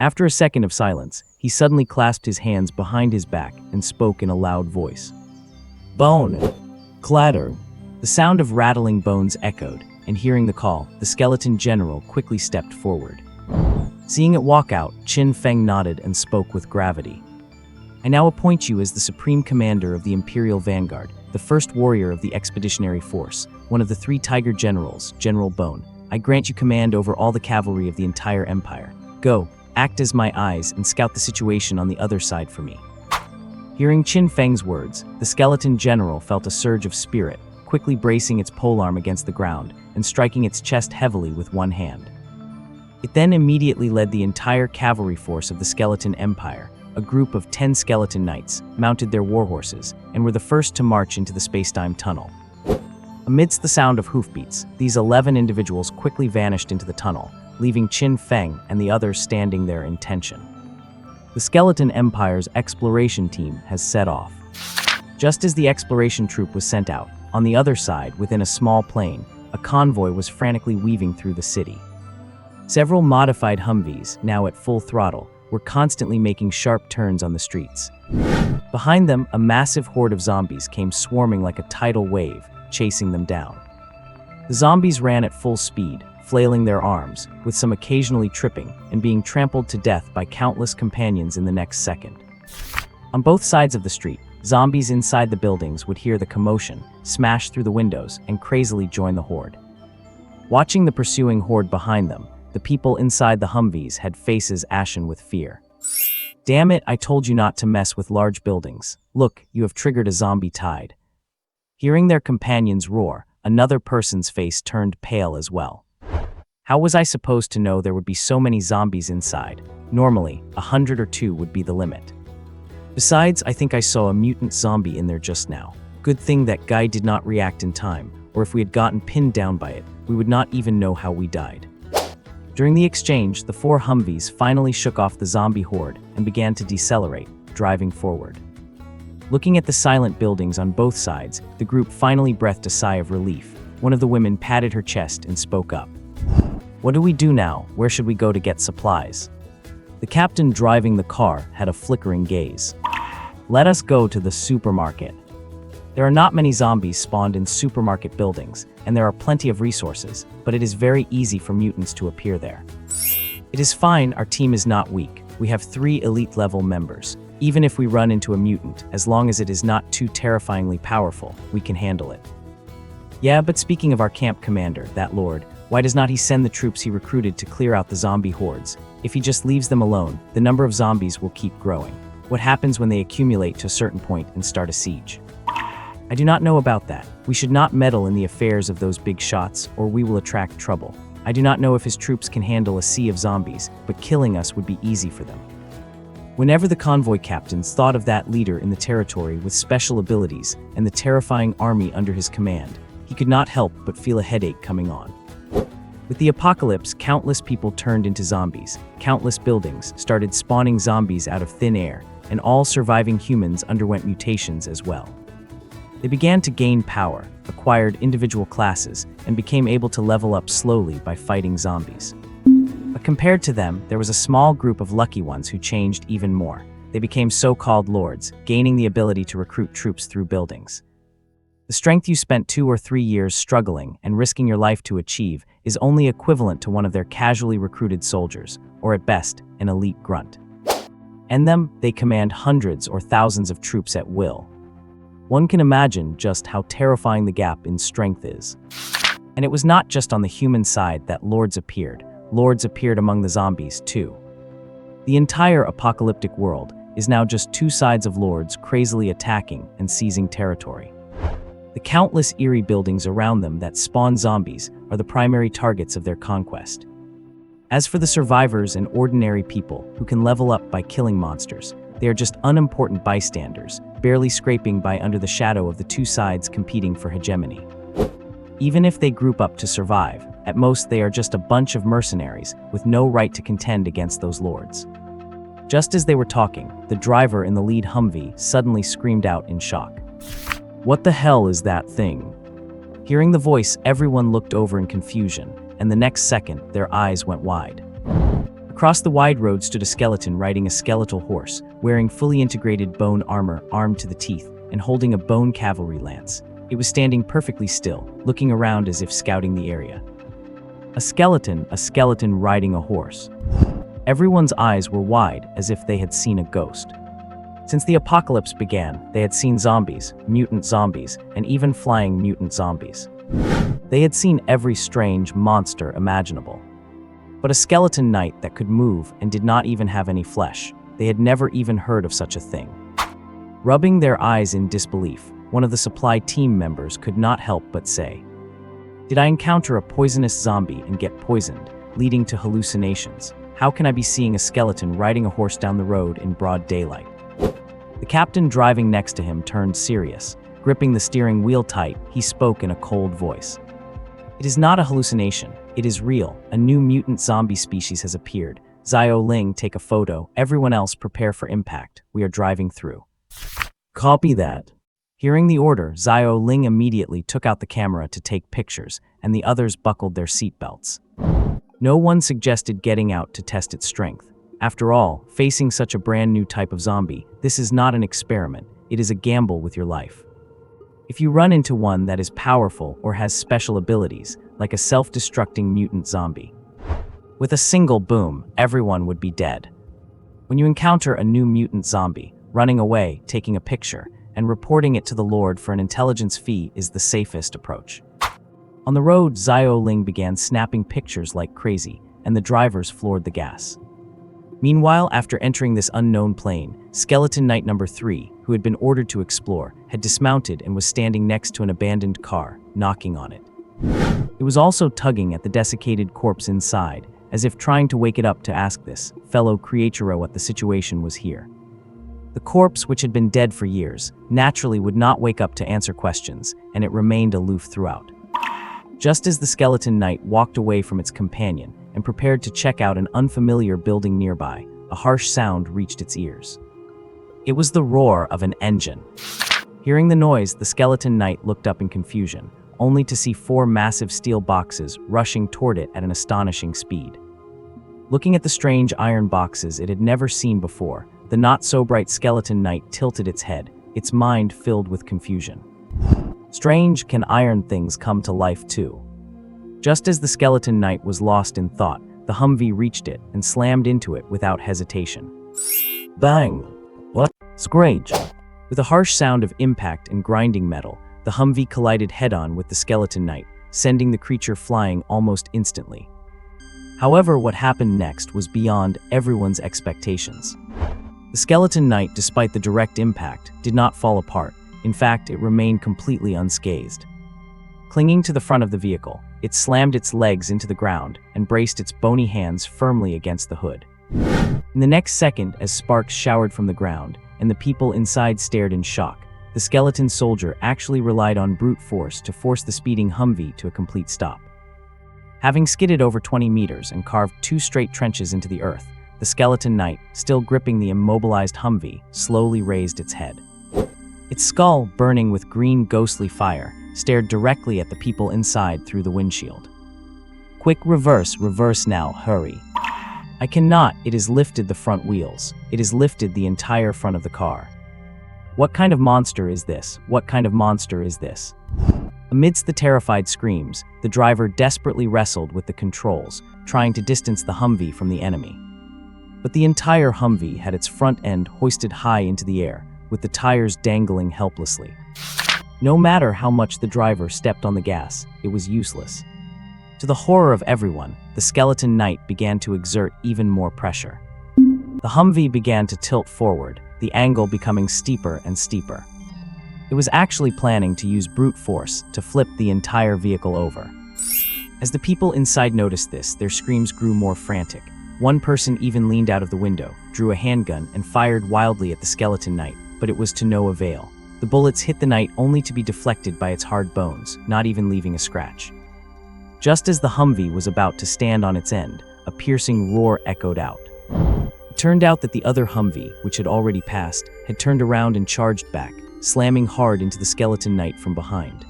After a second of silence, he suddenly clasped his hands behind his back and spoke in a loud voice. Bone! Clatter! The sound of rattling bones echoed, and hearing the call, the skeleton general quickly stepped forward. Seeing it walk out, Qin Feng nodded and spoke with gravity. I now appoint you as the Supreme Commander of the Imperial Vanguard, the first warrior of the Expeditionary Force, one of the 3 Tiger Generals, General Bone. I grant you command over all the cavalry of the entire Empire. Go, act as my eyes and scout the situation on the other side for me. Hearing Qin Feng's words, the skeleton general felt a surge of spirit, quickly bracing its polearm against the ground and striking its chest heavily with one hand. It then immediately led the entire cavalry force of the Skeleton Empire, a group of 10 skeleton knights, mounted their warhorses, and were the first to march into the space-time tunnel. Amidst the sound of hoofbeats, these 11 individuals quickly vanished into the tunnel, leaving Qin Feng and the others standing there in tension. The Skeleton Empire's exploration team has set off. Just as the exploration troop was sent out, on the other side, within a small plain, a convoy was frantically weaving through the city. Several modified Humvees, now at full throttle, were constantly making sharp turns on the streets. Behind them, a massive horde of zombies came swarming like a tidal wave, chasing them down. The zombies ran at full speed, flailing their arms, with some occasionally tripping and being trampled to death by countless companions in the next second. On both sides of the street, zombies inside the buildings would hear the commotion, smash through the windows, and crazily join the horde. Watching the pursuing horde behind them, the people inside the Humvees had faces ashen with fear. Damn it, I told you not to mess with large buildings. Look, you have triggered a zombie tide. Hearing their companions roar, another person's face turned pale as well. How was I supposed to know there would be so many zombies inside? Normally, 100 or 2 would be the limit. Besides, I think I saw a mutant zombie in there just now. Good thing that guy did not react in time, or if we had gotten pinned down by it, we would not even know how we died. During the exchange, the 4 Humvees finally shook off the zombie horde and began to decelerate, driving forward. Looking at the silent buildings on both sides, the group finally breathed a sigh of relief. One of the women patted her chest and spoke up. What do we do now? Where should we go to get supplies? The captain driving the car had a flickering gaze. Let us go to the supermarket. There are not many zombies spawned in supermarket buildings, and there are plenty of resources, but it is very easy for mutants to appear there. It is fine, our team is not weak. We have 3 elite-level members. Even if we run into a mutant, as long as it is not too terrifyingly powerful, we can handle it. Yeah, but speaking of our camp commander, that lord, why does not he send the troops he recruited to clear out the zombie hordes? If he just leaves them alone, the number of zombies will keep growing. What happens when they accumulate to a certain point and start a siege? I do not know about that. We should not meddle in the affairs of those big shots, or we will attract trouble. I do not know if his troops can handle a sea of zombies, but killing us would be easy for them. Whenever the convoy captains thought of that leader in the territory with special abilities and the terrifying army under his command, he could not help but feel a headache coming on. With the apocalypse, countless people turned into zombies, countless buildings started spawning zombies out of thin air, and all surviving humans underwent mutations as well. They began to gain power, acquired individual classes, and became able to level up slowly by fighting zombies. But compared to them, there was a small group of lucky ones who changed even more. They became so-called lords, gaining the ability to recruit troops through buildings. The strength you spent 2 or 3 years struggling and risking your life to achieve is only equivalent to one of their casually recruited soldiers, or at best, an elite grunt. And them, they command hundreds or thousands of troops at will. One can imagine just how terrifying the gap in strength is. And it was not just on the human side that lords appeared. Lords appeared among the zombies too. The entire apocalyptic world is now just 2 sides of lords crazily attacking and seizing territory. The countless eerie buildings around them that spawn zombies are the primary targets of their conquest. As for the survivors and ordinary people who can level up by killing monsters, they are just unimportant bystanders, barely scraping by under the shadow of the 2 sides competing for hegemony. Even if they group up to survive, at most they are just a bunch of mercenaries with no right to contend against those lords. Just as they were talking, the driver in the lead Humvee suddenly screamed out in shock. What the hell is that thing? Hearing the voice, everyone looked over in confusion, and the next second, their eyes went wide. Across the wide road stood a skeleton riding a skeletal horse, wearing fully integrated bone armor armed to the teeth, and holding a bone cavalry lance. It was standing perfectly still, looking around as if scouting the area. A skeleton riding a horse. Everyone's eyes were wide, as if they had seen a ghost. Since the apocalypse began, they had seen zombies, mutant zombies, and even flying mutant zombies. They had seen every strange monster imaginable. But a skeleton knight that could move and did not even have any flesh, they had never even heard of such a thing. Rubbing their eyes in disbelief, one of the supply team members could not help but say, "Did I encounter a poisonous zombie and get poisoned, leading to hallucinations? How can I be seeing a skeleton riding a horse down the road in broad daylight?" The captain driving next to him turned serious. Gripping the steering wheel tight, he spoke in a cold voice. "It is not a hallucination. It is real. A new mutant zombie species has appeared. Zio Ling, take a photo. Everyone else prepare for impact. We are driving through." Copy that. Hearing the order, Zio Ling immediately took out the camera to take pictures, and the others buckled their seatbelts. No one suggested getting out to test its strength. After all, facing such a brand new type of zombie, this is not an experiment, it is a gamble with your life. If you run into one that is powerful or has special abilities, like a self-destructing mutant zombie, with a single boom, everyone would be dead. When you encounter a new mutant zombie, running away, taking a picture, and reporting it to the Lord for an intelligence fee is the safest approach. On the road, Zio Ling began snapping pictures like crazy, and the drivers floored the gas. Meanwhile, after entering this unknown plane, Skeleton Knight number 3, who had been ordered to explore, had dismounted and was standing next to an abandoned car, knocking on it. It was also tugging at the desiccated corpse inside, as if trying to wake it up to ask this fellow creature what the situation was here. The corpse, which had been dead for years, naturally would not wake up to answer questions, and it remained aloof throughout. Just as the Skeleton Knight walked away from its companion and prepared to check out an unfamiliar building nearby, a harsh sound reached its ears. It was the roar of an engine. Hearing the noise, the Skeleton Knight looked up in confusion, only to see 4 massive steel boxes rushing toward it at an astonishing speed. Looking at the strange iron boxes it had never seen before, the not-so-bright Skeleton Knight tilted its head, its mind filled with confusion. Strange, can iron things come to life too? Just as the Skeleton Knight was lost in thought, the Humvee reached it and slammed into it without hesitation. Bang! What? Screech! With a harsh sound of impact and grinding metal, the Humvee collided head-on with the Skeleton Knight, sending the creature flying almost instantly. However, what happened next was beyond everyone's expectations. The Skeleton Knight, despite the direct impact, did not fall apart. In fact, it remained completely unscathed. Clinging to the front of the vehicle, it slammed its legs into the ground and braced its bony hands firmly against the hood. In the next second, as sparks showered from the ground and the people inside stared in shock, the skeleton soldier actually relied on brute force to force the speeding Humvee to a complete stop. Having skidded over 20 meters and carved 2 straight trenches into the earth, the Skeleton Knight, still gripping the immobilized Humvee, slowly raised its head. Its skull, burning with green ghostly fire, stared directly at the people inside through the windshield. "Quick, reverse now, hurry." "I cannot, it has lifted the front wheels. It has lifted the entire front of the car." "What kind of monster is this? What kind of monster is this?" Amidst the terrified screams, the driver desperately wrestled with the controls, trying to distance the Humvee from the enemy. But the entire Humvee had its front end hoisted high into the air, with the tires dangling helplessly. No matter how much the driver stepped on the gas, it was useless. To the horror of everyone, the Skeleton Knight began to exert even more pressure. The Humvee began to tilt forward, the angle becoming steeper and steeper. It was actually planning to use brute force to flip the entire vehicle over. As the people inside noticed this, their screams grew more frantic. One person even leaned out of the window, drew a handgun, and fired wildly at the Skeleton Knight, but it was to no avail. The bullets hit the knight only to be deflected by its hard bones, not even leaving a scratch. Just as the Humvee was about to stand on its end, a piercing roar echoed out. It turned out that the other Humvee, which had already passed, had turned around and charged back, slamming hard into the Skeleton Knight from behind.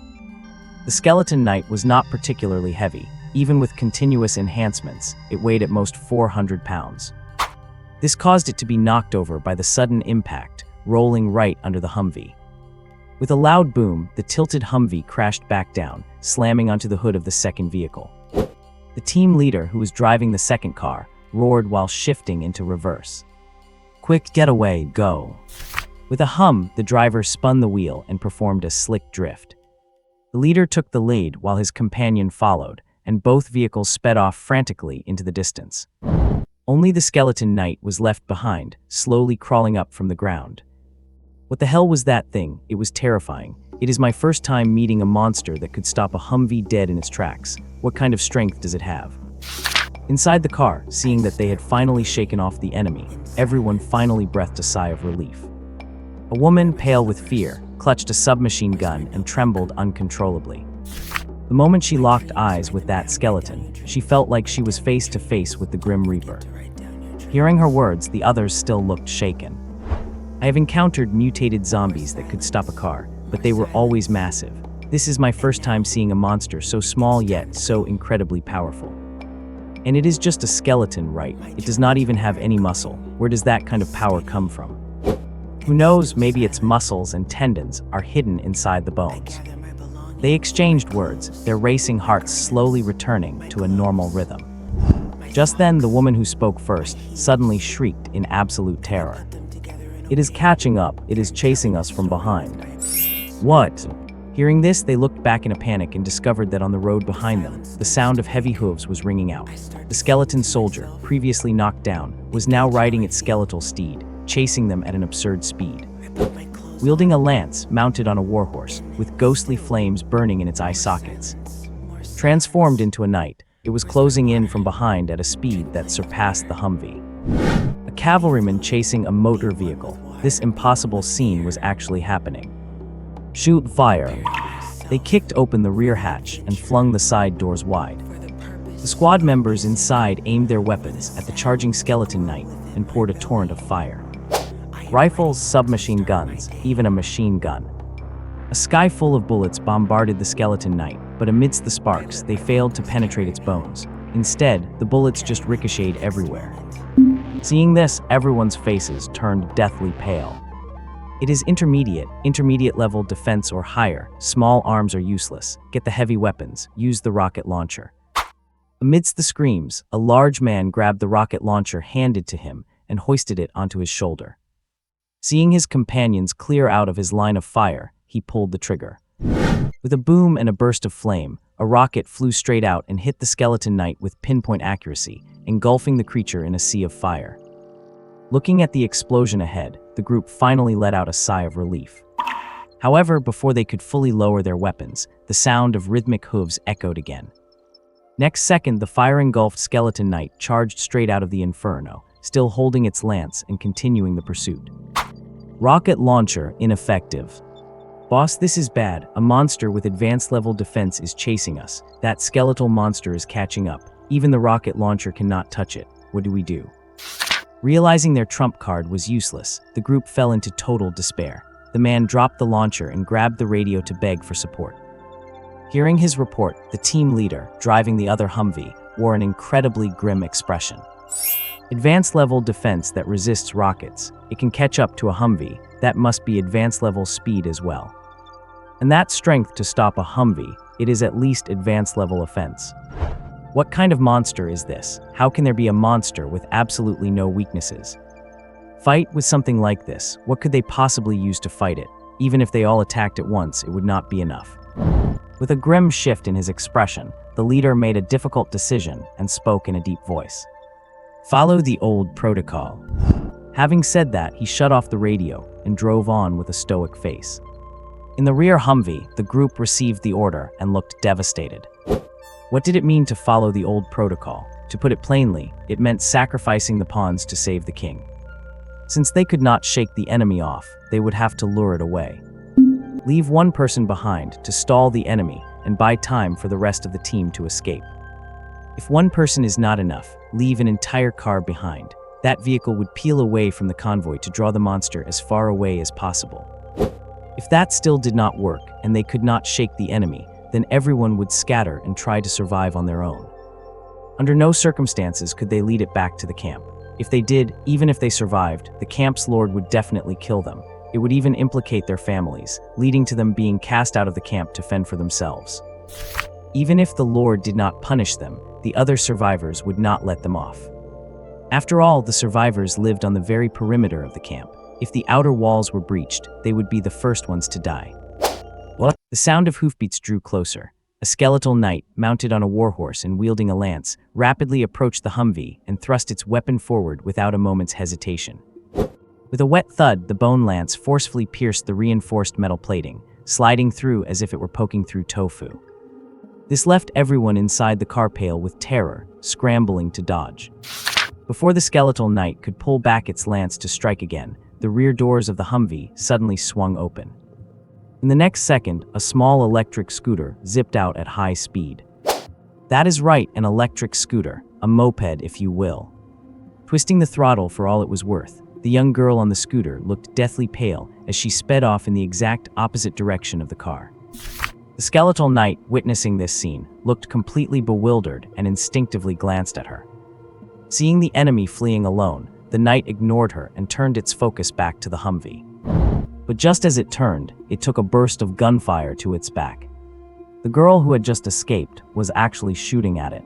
The Skeleton Knight was not particularly heavy. Even with continuous enhancements, it weighed at most 400 pounds. This caused it to be knocked over by the sudden impact, rolling right under the Humvee. With a loud boom, the tilted Humvee crashed back down, slamming onto the hood of the second vehicle. The team leader, who was driving the second car, roared while shifting into reverse. "Quick getaway, go." With a hum, the driver spun the wheel and performed a slick drift. The leader took the lead while his companion followed, and both vehicles sped off frantically into the distance. Only the skeleton knight was left behind, slowly crawling up from the ground. What the hell was that thing? It was terrifying. It is my first time meeting a monster that could stop a Humvee dead in its tracks. What kind of strength does it have? Inside the car, seeing that they had finally shaken off the enemy, everyone finally breathed a sigh of relief. A woman, pale with fear, clutched a submachine gun and trembled uncontrollably. The moment she locked eyes with that skeleton, she felt like she was face to face with the Grim Reaper. Hearing her words, the others still looked shaken. I have encountered mutated zombies that could stop a car, but they were always massive. This is my first time seeing a monster so small yet so incredibly powerful. And it is just a skeleton, right? It does not even have any muscle. Where does that kind of power come from? Who knows, maybe its muscles and tendons are hidden inside the bones. They exchanged words, their racing hearts slowly returning to a normal rhythm. Just then, the woman who spoke first suddenly shrieked in absolute terror. "It is catching up, it is chasing us from behind." "What?" Hearing this, they looked back in a panic and discovered that on the road behind them, the sound of heavy hooves was ringing out. The skeleton soldier, previously knocked down, was now riding its skeletal steed, chasing them at an absurd speed. Wielding a lance mounted on a warhorse, with ghostly flames burning in its eye sockets. Transformed into a knight, it was closing in from behind at a speed that surpassed the Humvee. A cavalryman chasing a motor vehicle. This impossible scene was actually happening. "Shoot fire." They kicked open the rear hatch and flung the side doors wide. The squad members inside aimed their weapons at the charging skeleton knight and poured a torrent of fire. Rifles, submachine guns, even a machine gun. A sky full of bullets bombarded the skeleton knight, but amidst the sparks, they failed to penetrate its bones. Instead, the bullets just ricocheted everywhere. Seeing this, everyone's faces turned deathly pale. It is intermediate level defense or higher. Small arms are useless. Get the heavy weapons. Use the rocket launcher. Amidst the screams, a large man grabbed the rocket launcher handed to him and hoisted it onto his shoulder. Seeing his companions clear out of his line of fire, he pulled the trigger. With a boom and a burst of flame, a rocket flew straight out and hit the skeleton knight with pinpoint accuracy, engulfing the creature in a sea of fire. Looking at the explosion ahead, the group finally let out a sigh of relief. However, before they could fully lower their weapons, the sound of rhythmic hooves echoed again. Next second, the fire-engulfed skeleton knight charged straight out of the inferno, still holding its lance and continuing the pursuit. Rocket launcher ineffective. "Boss, this is bad. A monster with advanced level defense is chasing us. That skeletal monster is catching up. Even the rocket launcher cannot touch it. What do we do?" Realizing their trump card was useless, the group fell into total despair. The man dropped the launcher and grabbed the radio to beg for support. Hearing his report, the team leader, driving the other Humvee, wore an incredibly grim expression. Advanced level defense that resists rockets. It can catch up to a Humvee. That must be advanced level speed as well. And that strength to stop a Humvee, it is at least advanced level offense. What kind of monster is this? How can there be a monster with absolutely no weaknesses? Fight with something like this. What could they possibly use to fight it? Even if they all attacked at once, it would not be enough. With a grim shift in his expression, the leader made a difficult decision and spoke in a deep voice. "Follow the old protocol." Having said that, he shut off the radio and drove on with a stoic face. In the rear Humvee, the group received the order and looked devastated. What did it mean to follow the old protocol? To put it plainly, it meant sacrificing the pawns to save the king. Since they could not shake the enemy off, they would have to lure it away. Leave one person behind to stall the enemy and buy time for the rest of the team to escape. If one person is not enough, leave an entire car behind. That vehicle would peel away from the convoy to draw the monster as far away as possible. If that still did not work and they could not shake the enemy, then everyone would scatter and try to survive on their own. Under no circumstances could they lead it back to the camp. If they did, even if they survived, the camp's lord would definitely kill them. It would even implicate their families, leading to them being cast out of the camp to fend for themselves. Even if the lord did not punish them, the other survivors would not let them off. After all, the survivors lived on the very perimeter of the camp. If the outer walls were breached, they would be the first ones to die. What? The sound of hoofbeats drew closer. A skeletal knight, mounted on a warhorse and wielding a lance, rapidly approached the Humvee and thrust its weapon forward without a moment's hesitation. With a wet thud, the bone lance forcefully pierced the reinforced metal plating, sliding through as if it were poking through tofu. This left everyone inside the car pale with terror, scrambling to dodge. Before the skeletal knight could pull back its lance to strike again, the rear doors of the Humvee suddenly swung open. In the next second, a small electric scooter zipped out at high speed. That is right, an electric scooter, a moped if you will. Twisting the throttle for all it was worth, the young girl on the scooter looked deathly pale as she sped off in the exact opposite direction of the car. The skeletal knight, witnessing this scene, looked completely bewildered and instinctively glanced at her. Seeing the enemy fleeing alone, the knight ignored her and turned its focus back to the Humvee. But just as it turned, it took a burst of gunfire to its back. The girl who had just escaped was actually shooting at it.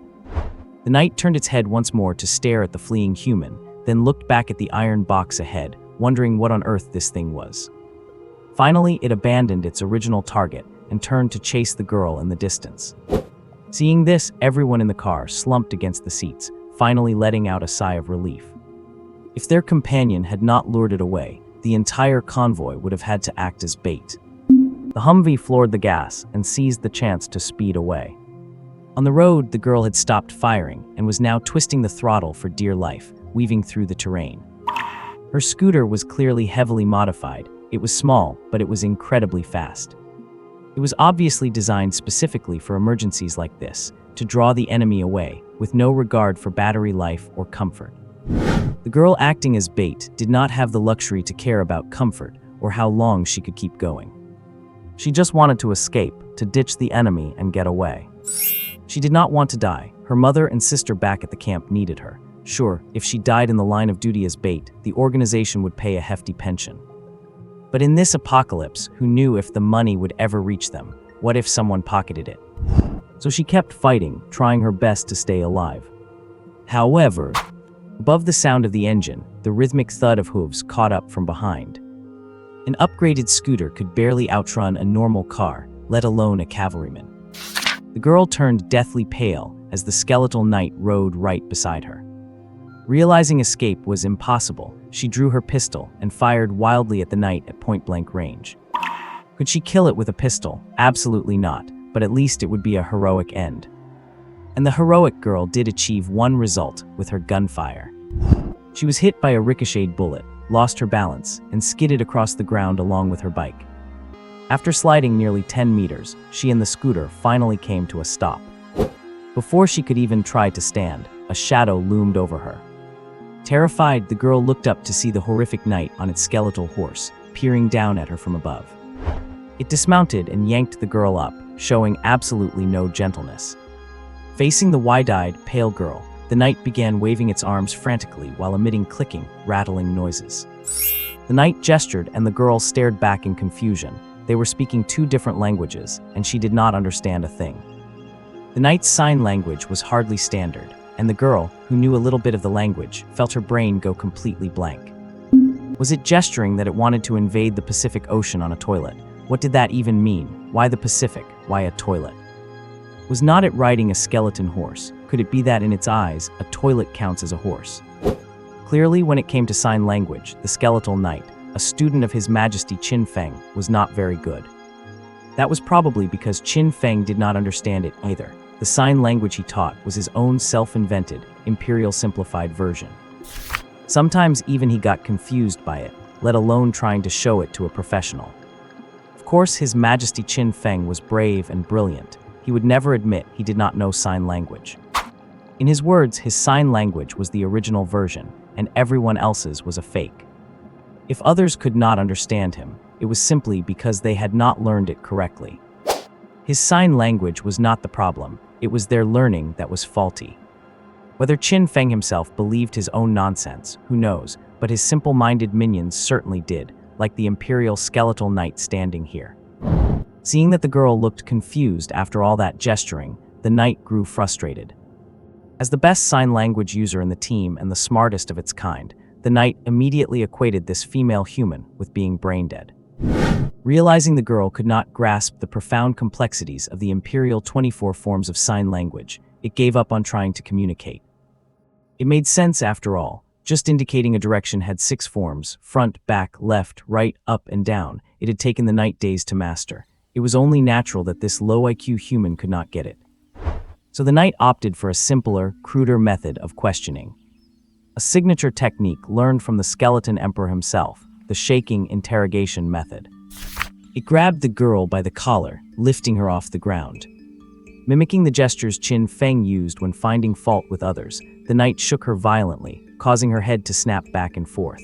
The knight turned its head once more to stare at the fleeing human, then looked back at the iron box ahead, wondering what on earth this thing was. Finally, it abandoned its original target and turned to chase the girl in the distance. Seeing this, everyone in the car slumped against the seats, finally letting out a sigh of relief. If their companion had not lured it away, the entire convoy would have had to act as bait. The Humvee floored the gas and seized the chance to speed away. On the road, the girl had stopped firing and was now twisting the throttle for dear life, weaving through the terrain. Her scooter was clearly heavily modified. It was small, but it was incredibly fast. It was obviously designed specifically for emergencies like this, to draw the enemy away, with no regard for battery life or comfort. The girl acting as bait did not have the luxury to care about comfort or how long she could keep going. She just wanted to escape, to ditch the enemy and get away. She did not want to die. Her mother and sister back at the camp needed her. Sure, if she died in the line of duty as bait, the organization would pay a hefty pension. But in this apocalypse, who knew if the money would ever reach them? What if someone pocketed it? So she kept fighting, trying her best to stay alive. However, above the sound of the engine, the rhythmic thud of hooves caught up from behind. An upgraded scooter could barely outrun a normal car, let alone a cavalryman. The girl turned deathly pale as the skeletal knight rode right beside her. Realizing escape was impossible, she drew her pistol and fired wildly at the knight at point-blank range. Could she kill it with a pistol? Absolutely not, but at least it would be a heroic end. And the heroic girl did achieve one result with her gunfire. She was hit by a ricocheted bullet, lost her balance, and skidded across the ground along with her bike. After sliding nearly 10 meters, she and the scooter finally came to a stop. Before she could even try to stand, a shadow loomed over her. Terrified, the girl looked up to see the horrific knight on its skeletal horse, peering down at her from above. It dismounted and yanked the girl up, showing absolutely no gentleness. Facing the wide-eyed, pale girl, the knight began waving its arms frantically while emitting clicking, rattling noises. The knight gestured and the girl stared back in confusion. They were speaking two different languages, and she did not understand a thing. The knight's sign language was hardly standard, and the girl, who knew a little bit of the language, felt her brain go completely blank. Was it gesturing that it wanted to invade the Pacific Ocean on a toilet? What did that even mean? Why the Pacific? Why a toilet? Was not it riding a skeleton horse? Could it be that in its eyes, a toilet counts as a horse? Clearly, when it came to sign language, the skeletal knight, a student of His Majesty Qin Feng, was not very good. That was probably because Qin Feng did not understand it either. The sign language he taught was his own self-invented, imperial simplified version. Sometimes even he got confused by it, let alone trying to show it to a professional. Of course, His Majesty Qin Feng was brave and brilliant. He would never admit he did not know sign language. In his words, his sign language was the original version, and everyone else's was a fake. If others could not understand him, it was simply because they had not learned it correctly. His sign language was not the problem, it was their learning that was faulty. Whether Qin Feng himself believed his own nonsense, who knows, but his simple-minded minions certainly did, like the imperial skeletal knight standing here. Seeing that the girl looked confused after all that gesturing, the knight grew frustrated. As the best sign language user in the team and the smartest of its kind, the knight immediately equated this female human with being brain-dead. Realizing the girl could not grasp the profound complexities of the imperial 24 forms of sign language, it gave up on trying to communicate. It made sense after all. Just indicating a direction had 6 forms: front, back, left, right, up, and down. It had taken the knight days to master. It was only natural that this low IQ human could not get it. So the knight opted for a simpler, cruder method of questioning. A signature technique learned from the skeleton emperor himself, the shaking interrogation method. It grabbed the girl by the collar, lifting her off the ground. Mimicking the gestures Qin Feng used when finding fault with others, the knight shook her violently, causing her head to snap back and forth.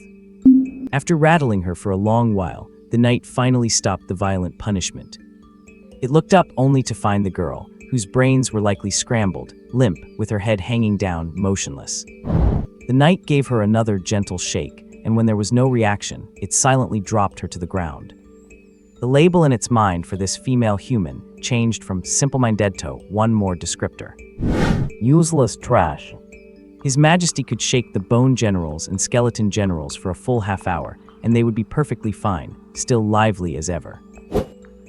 After rattling her for a long while, the knight finally stopped the violent punishment. It looked up only to find the girl, whose brains were likely scrambled, limp, with her head hanging down, motionless. The knight gave her another gentle shake, and when there was no reaction, it silently dropped her to the ground. The label in its mind for this female human changed from simple-minded to one more descriptor: useless trash. His Majesty could shake the bone generals and skeleton generals for a full half-hour, and they would be perfectly fine, still lively as ever.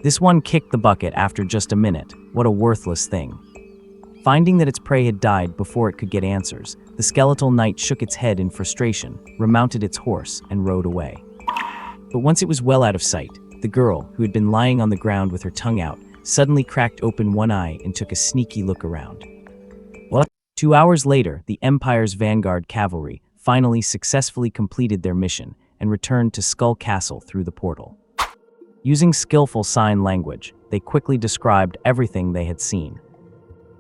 This one kicked the bucket after just a minute. What a worthless thing. Finding that its prey had died before it could get answers, the skeletal knight shook its head in frustration, remounted its horse, and rode away. But once it was well out of sight, the girl, who had been lying on the ground with her tongue out, suddenly cracked open one eye and took a sneaky look around. What? 2 hours later, the Empire's vanguard cavalry finally successfully completed their mission and returned to Skull Castle through the portal. Using skillful sign language, they quickly described everything they had seen.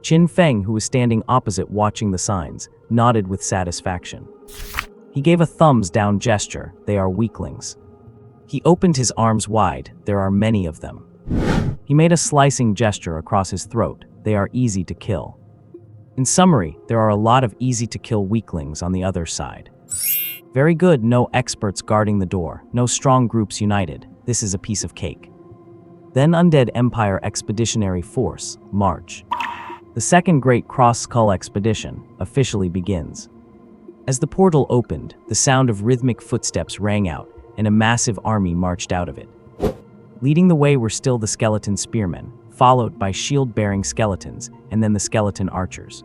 Qin Feng, who was standing opposite watching the signs, nodded with satisfaction. He gave a thumbs-down gesture. They are weaklings. He opened his arms wide. There are many of them. He made a slicing gesture across his throat. They are easy to kill. In summary, there are a lot of easy-to-kill weaklings on the other side. Very good, no experts guarding the door, no strong groups united. This is a piece of cake. Then Undead Empire Expeditionary Force, March. The second Great Cross Skull Expedition officially begins. As the portal opened, the sound of rhythmic footsteps rang out, and a massive army marched out of it. Leading the way were still the skeleton spearmen, followed by shield-bearing skeletons, and then the skeleton archers.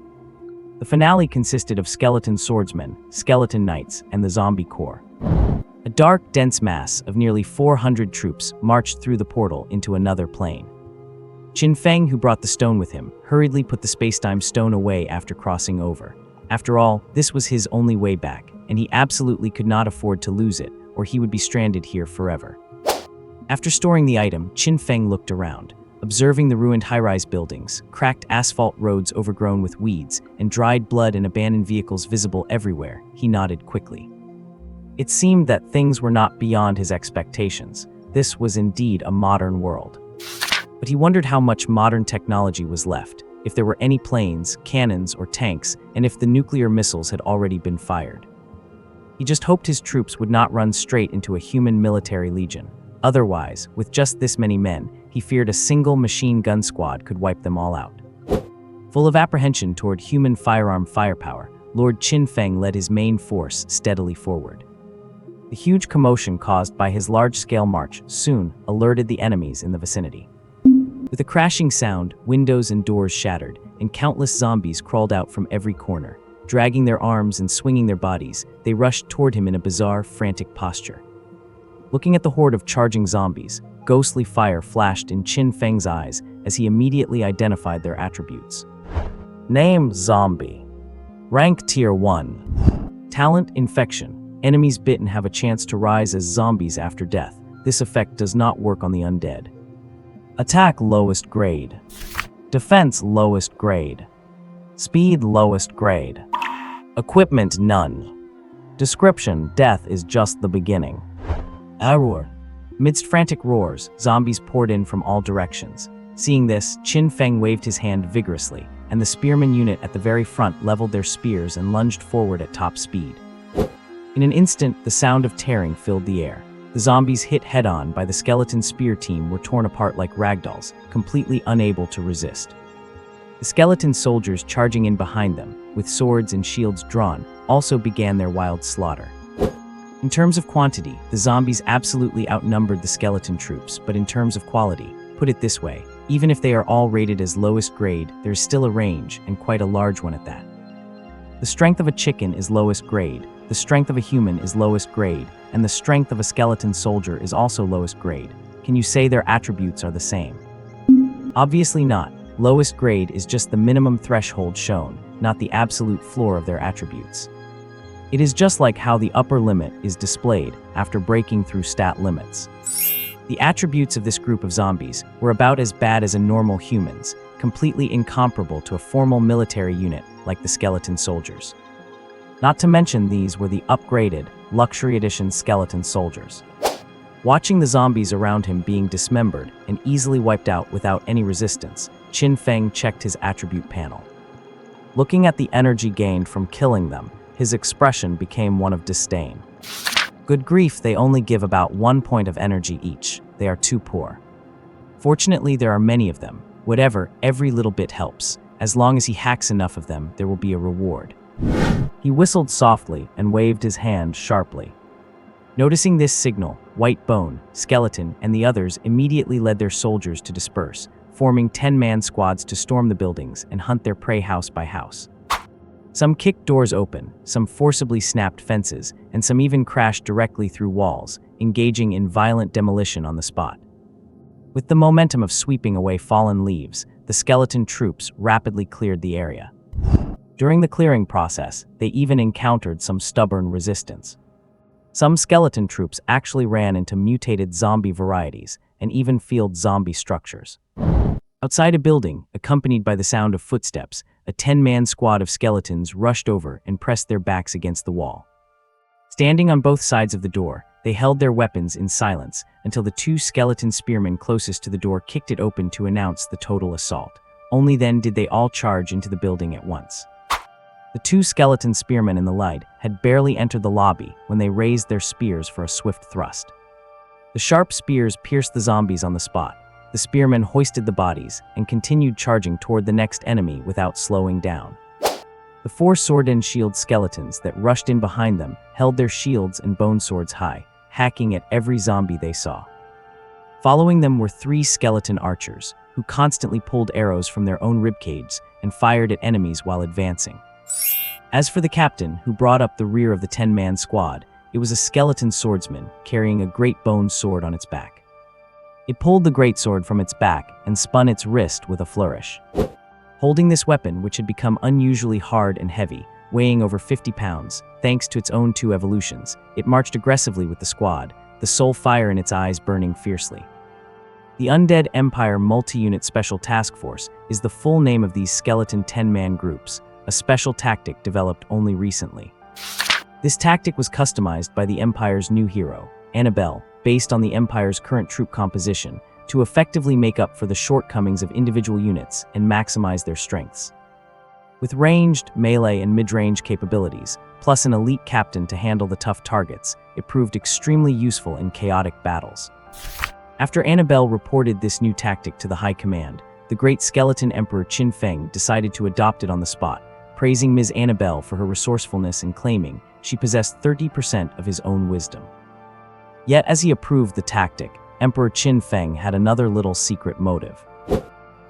The finale consisted of skeleton swordsmen, skeleton knights, and the zombie corps. A dark, dense mass of nearly 400 troops marched through the portal into another plane. Qin Feng, who brought the stone with him, hurriedly put the spacetime stone away after crossing over. After all, this was his only way back, and he absolutely could not afford to lose it, or he would be stranded here forever. After storing the item, Qin Feng looked around. Observing the ruined high-rise buildings, cracked asphalt roads overgrown with weeds, and dried blood and abandoned vehicles visible everywhere, he nodded quickly. It seemed that things were not beyond his expectations. This was indeed a modern world. But he wondered how much modern technology was left, if there were any planes, cannons, or tanks, and if the nuclear missiles had already been fired. He just hoped his troops would not run straight into a human military legion. Otherwise, with just this many men, he feared a single machine gun squad could wipe them all out. Full of apprehension toward human firearm firepower, Lord Qin Feng led his main force steadily forward. The huge commotion caused by his large-scale march soon alerted the enemies in the vicinity. With a crashing sound, windows and doors shattered, and countless zombies crawled out from every corner. Dragging their arms and swinging their bodies, they rushed toward him in a bizarre, frantic posture. Looking at the horde of charging zombies, ghostly fire flashed in Qin Feng's eyes as he immediately identified their attributes. Name: Zombie. Rank: Tier 1. Talent: Infection. Enemies bitten have a chance to rise as zombies after death. This effect does not work on the undead. Attack: Lowest grade. Defense: Lowest grade. Speed: Lowest grade. Equipment: None. Description: Death is just the beginning. Roar. Amidst frantic roars, zombies poured in from all directions. Seeing this, Qin Feng waved his hand vigorously, and the spearman unit at the very front leveled their spears and lunged forward at top speed. In an instant, the sound of tearing filled the air. The zombies, hit head-on by the skeleton spear team, were torn apart like ragdolls, completely unable to resist. The skeleton soldiers charging in behind them, with swords and shields drawn, also began their wild slaughter. In terms of quantity, the zombies absolutely outnumbered the skeleton troops, but in terms of quality, put it this way, even if they are all rated as lowest grade, there's still a range, and quite a large one at that. The strength of a chicken is lowest grade, the strength of a human is lowest grade, and the strength of a skeleton soldier is also lowest grade. Can you say their attributes are the same? Obviously not. Lowest grade is just the minimum threshold shown, not the absolute floor of their attributes. It is just like how the upper limit is displayed after breaking through stat limits. The attributes of this group of zombies were about as bad as a normal human's, completely incomparable to a formal military unit like the skeleton soldiers. Not to mention these were the upgraded, luxury edition skeleton soldiers. Watching the zombies around him being dismembered and easily wiped out without any resistance, Qin Feng checked his attribute panel. Looking at the energy gained from killing them, his expression became one of disdain. Good grief, they only give about 1 point of energy each. They are too poor. Fortunately, there are many of them. Whatever, every little bit helps. As long as he hacks enough of them, there will be a reward. He whistled softly and waved his hand sharply. Noticing this signal, White Bone, Skeleton, and the others immediately led their soldiers to disperse, forming 10-man squads to storm the buildings and hunt their prey house by house. Some kicked doors open, some forcibly snapped fences, and some even crashed directly through walls, engaging in violent demolition on the spot. With the momentum of sweeping away fallen leaves, the skeleton troops rapidly cleared the area. During the clearing process, they even encountered some stubborn resistance. Some skeleton troops actually ran into mutated zombie varieties and even field zombie structures. Outside a building, accompanied by the sound of footsteps, a 10-man squad of skeletons rushed over and pressed their backs against the wall. Standing on both sides of the door, they held their weapons in silence until the 2 skeleton spearmen closest to the door kicked it open to announce the total assault. Only then did they all charge into the building at once. The 2 skeleton spearmen in the light had barely entered the lobby when they raised their spears for a swift thrust. The sharp spears pierced the zombies on the spot. The spearmen hoisted the bodies and continued charging toward the next enemy without slowing down. The 4 sword and shield skeletons that rushed in behind them held their shields and bone swords high, hacking at every zombie they saw. Following them were 3 skeleton archers, who constantly pulled arrows from their own ribcages and fired at enemies while advancing. As for the captain, who brought up the rear of the 10-man squad, it was a skeleton swordsman carrying a great bone sword on its back. It pulled the greatsword from its back and spun its wrist with a flourish. Holding this weapon, which had become unusually hard and heavy, weighing over 50 pounds, thanks to its own 2 evolutions, it marched aggressively with the squad, the soul fire in its eyes burning fiercely. The Undead Empire Multi-Unit Special Task Force is the full name of these skeleton 10-man groups, a special tactic developed only recently. This tactic was customized by the Empire's new hero, Annabelle, based on the Empire's current troop composition, to effectively make up for the shortcomings of individual units and maximize their strengths. With ranged, melee, and mid-range capabilities, plus an elite captain to handle the tough targets, it proved extremely useful in chaotic battles. After Annabelle reported this new tactic to the High Command, the great skeleton Emperor Qin Feng decided to adopt it on the spot, praising Ms. Annabelle for her resourcefulness and claiming she possessed 30% of his own wisdom. Yet as he approved the tactic, Emperor Qin Feng had another little secret motive.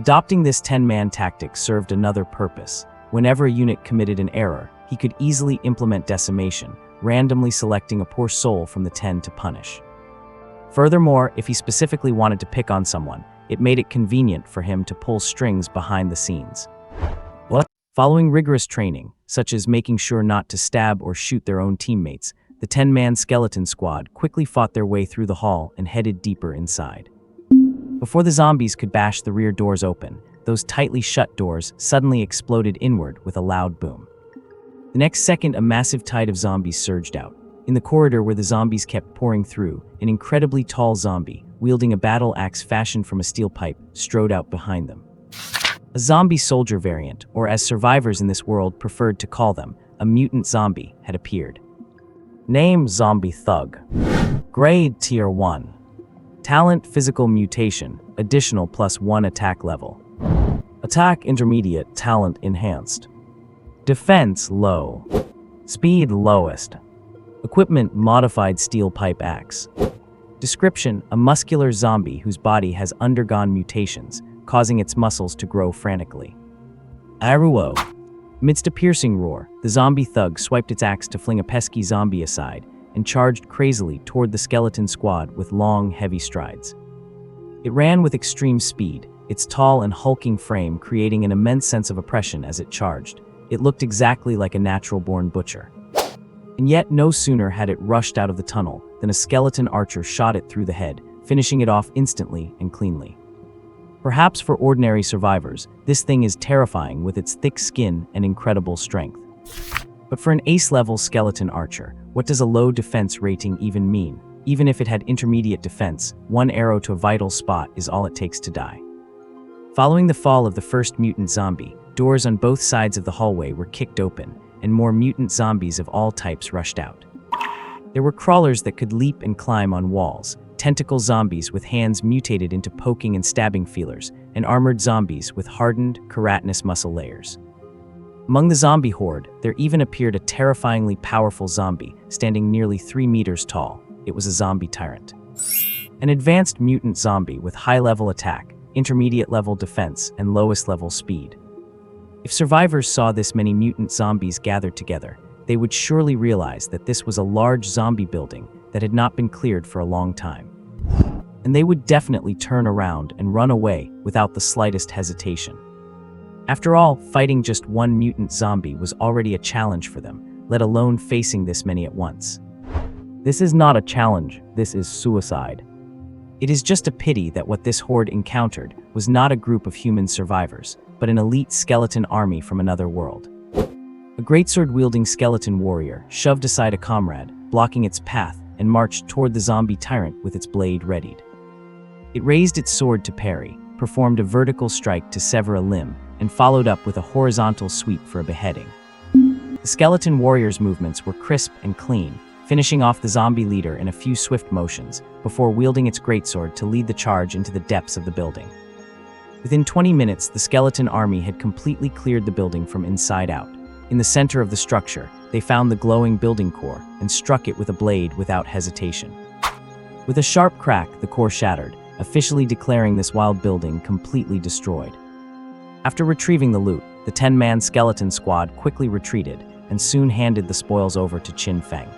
Adopting this 10-man tactic served another purpose. Whenever a unit committed an error, he could easily implement decimation, randomly selecting a poor soul from the 10 to punish. Furthermore, if he specifically wanted to pick on someone, it made it convenient for him to pull strings behind the scenes. Following rigorous training, such as making sure not to stab or shoot their own teammates, the 10-man skeleton squad quickly fought their way through the hall and headed deeper inside. Before the zombies could bash the rear doors open, those tightly shut doors suddenly exploded inward with a loud boom. The next second, a massive tide of zombies surged out. In the corridor where the zombies kept pouring through, an incredibly tall zombie, wielding a battle axe fashioned from a steel pipe, strode out behind them. A zombie soldier variant, or as survivors in this world preferred to call them, a mutant zombie, had appeared. Name: Zombie Thug. Grade: Tier 1. Talent: Physical Mutation, additional +1 attack level. Attack: Intermediate, Talent: Enhanced. Defense low. Speed lowest. Equipment modified steel pipe axe. Description: a muscular zombie whose body has undergone mutations, causing its muscles to grow frantically. Aruo. Amidst a piercing roar, the zombie thug swiped its axe to fling a pesky zombie aside and charged crazily toward the skeleton squad with long, heavy strides. It ran with extreme speed, its tall and hulking frame creating an immense sense of oppression as it charged. It looked exactly like a natural-born butcher. And yet, no sooner had it rushed out of the tunnel than a skeleton archer shot it through the head, finishing it off instantly and cleanly. Perhaps for ordinary survivors, this thing is terrifying with its thick skin and incredible strength. But for an ace-level skeleton archer, what does a low defense rating even mean? Even if it had intermediate defense, one arrow to a vital spot is all it takes to die. Following the fall of the first mutant zombie, doors on both sides of the hallway were kicked open, and more mutant zombies of all types rushed out. There were crawlers that could leap and climb on walls, tentacle zombies with hands mutated into poking and stabbing feelers, and armored zombies with hardened, keratinous muscle layers. Among the zombie horde, there even appeared a terrifyingly powerful zombie, standing nearly 3 meters tall. It was a zombie tyrant. An advanced mutant zombie with high-level attack, intermediate-level defense, and lowest-level speed. If survivors saw this many mutant zombies gathered together, they would surely realize that this was a large zombie building that had not been cleared for a long time. And they would definitely turn around and run away without the slightest hesitation. After all, fighting just one mutant zombie was already a challenge for them, let alone facing this many at once. This is not a challenge, this is suicide. It is just a pity that what this horde encountered was not a group of human survivors, but an elite skeleton army from another world. A greatsword-wielding skeleton warrior shoved aside a comrade, blocking its path, and marched toward the zombie tyrant with its blade readied. It raised its sword to parry, performed a vertical strike to sever a limb, and followed up with a horizontal sweep for a beheading. The skeleton warrior's movements were crisp and clean, finishing off the zombie leader in a few swift motions, before wielding its greatsword to lead the charge into the depths of the building. Within 20 minutes, the skeleton army had completely cleared the building from inside out. In the center of the structure, they found the glowing building core and struck it with a blade without hesitation. With a sharp crack, the core shattered, officially declaring this wild building completely destroyed. After retrieving the loot, the 10-man skeleton squad quickly retreated and soon handed the spoils over to Qin Feng.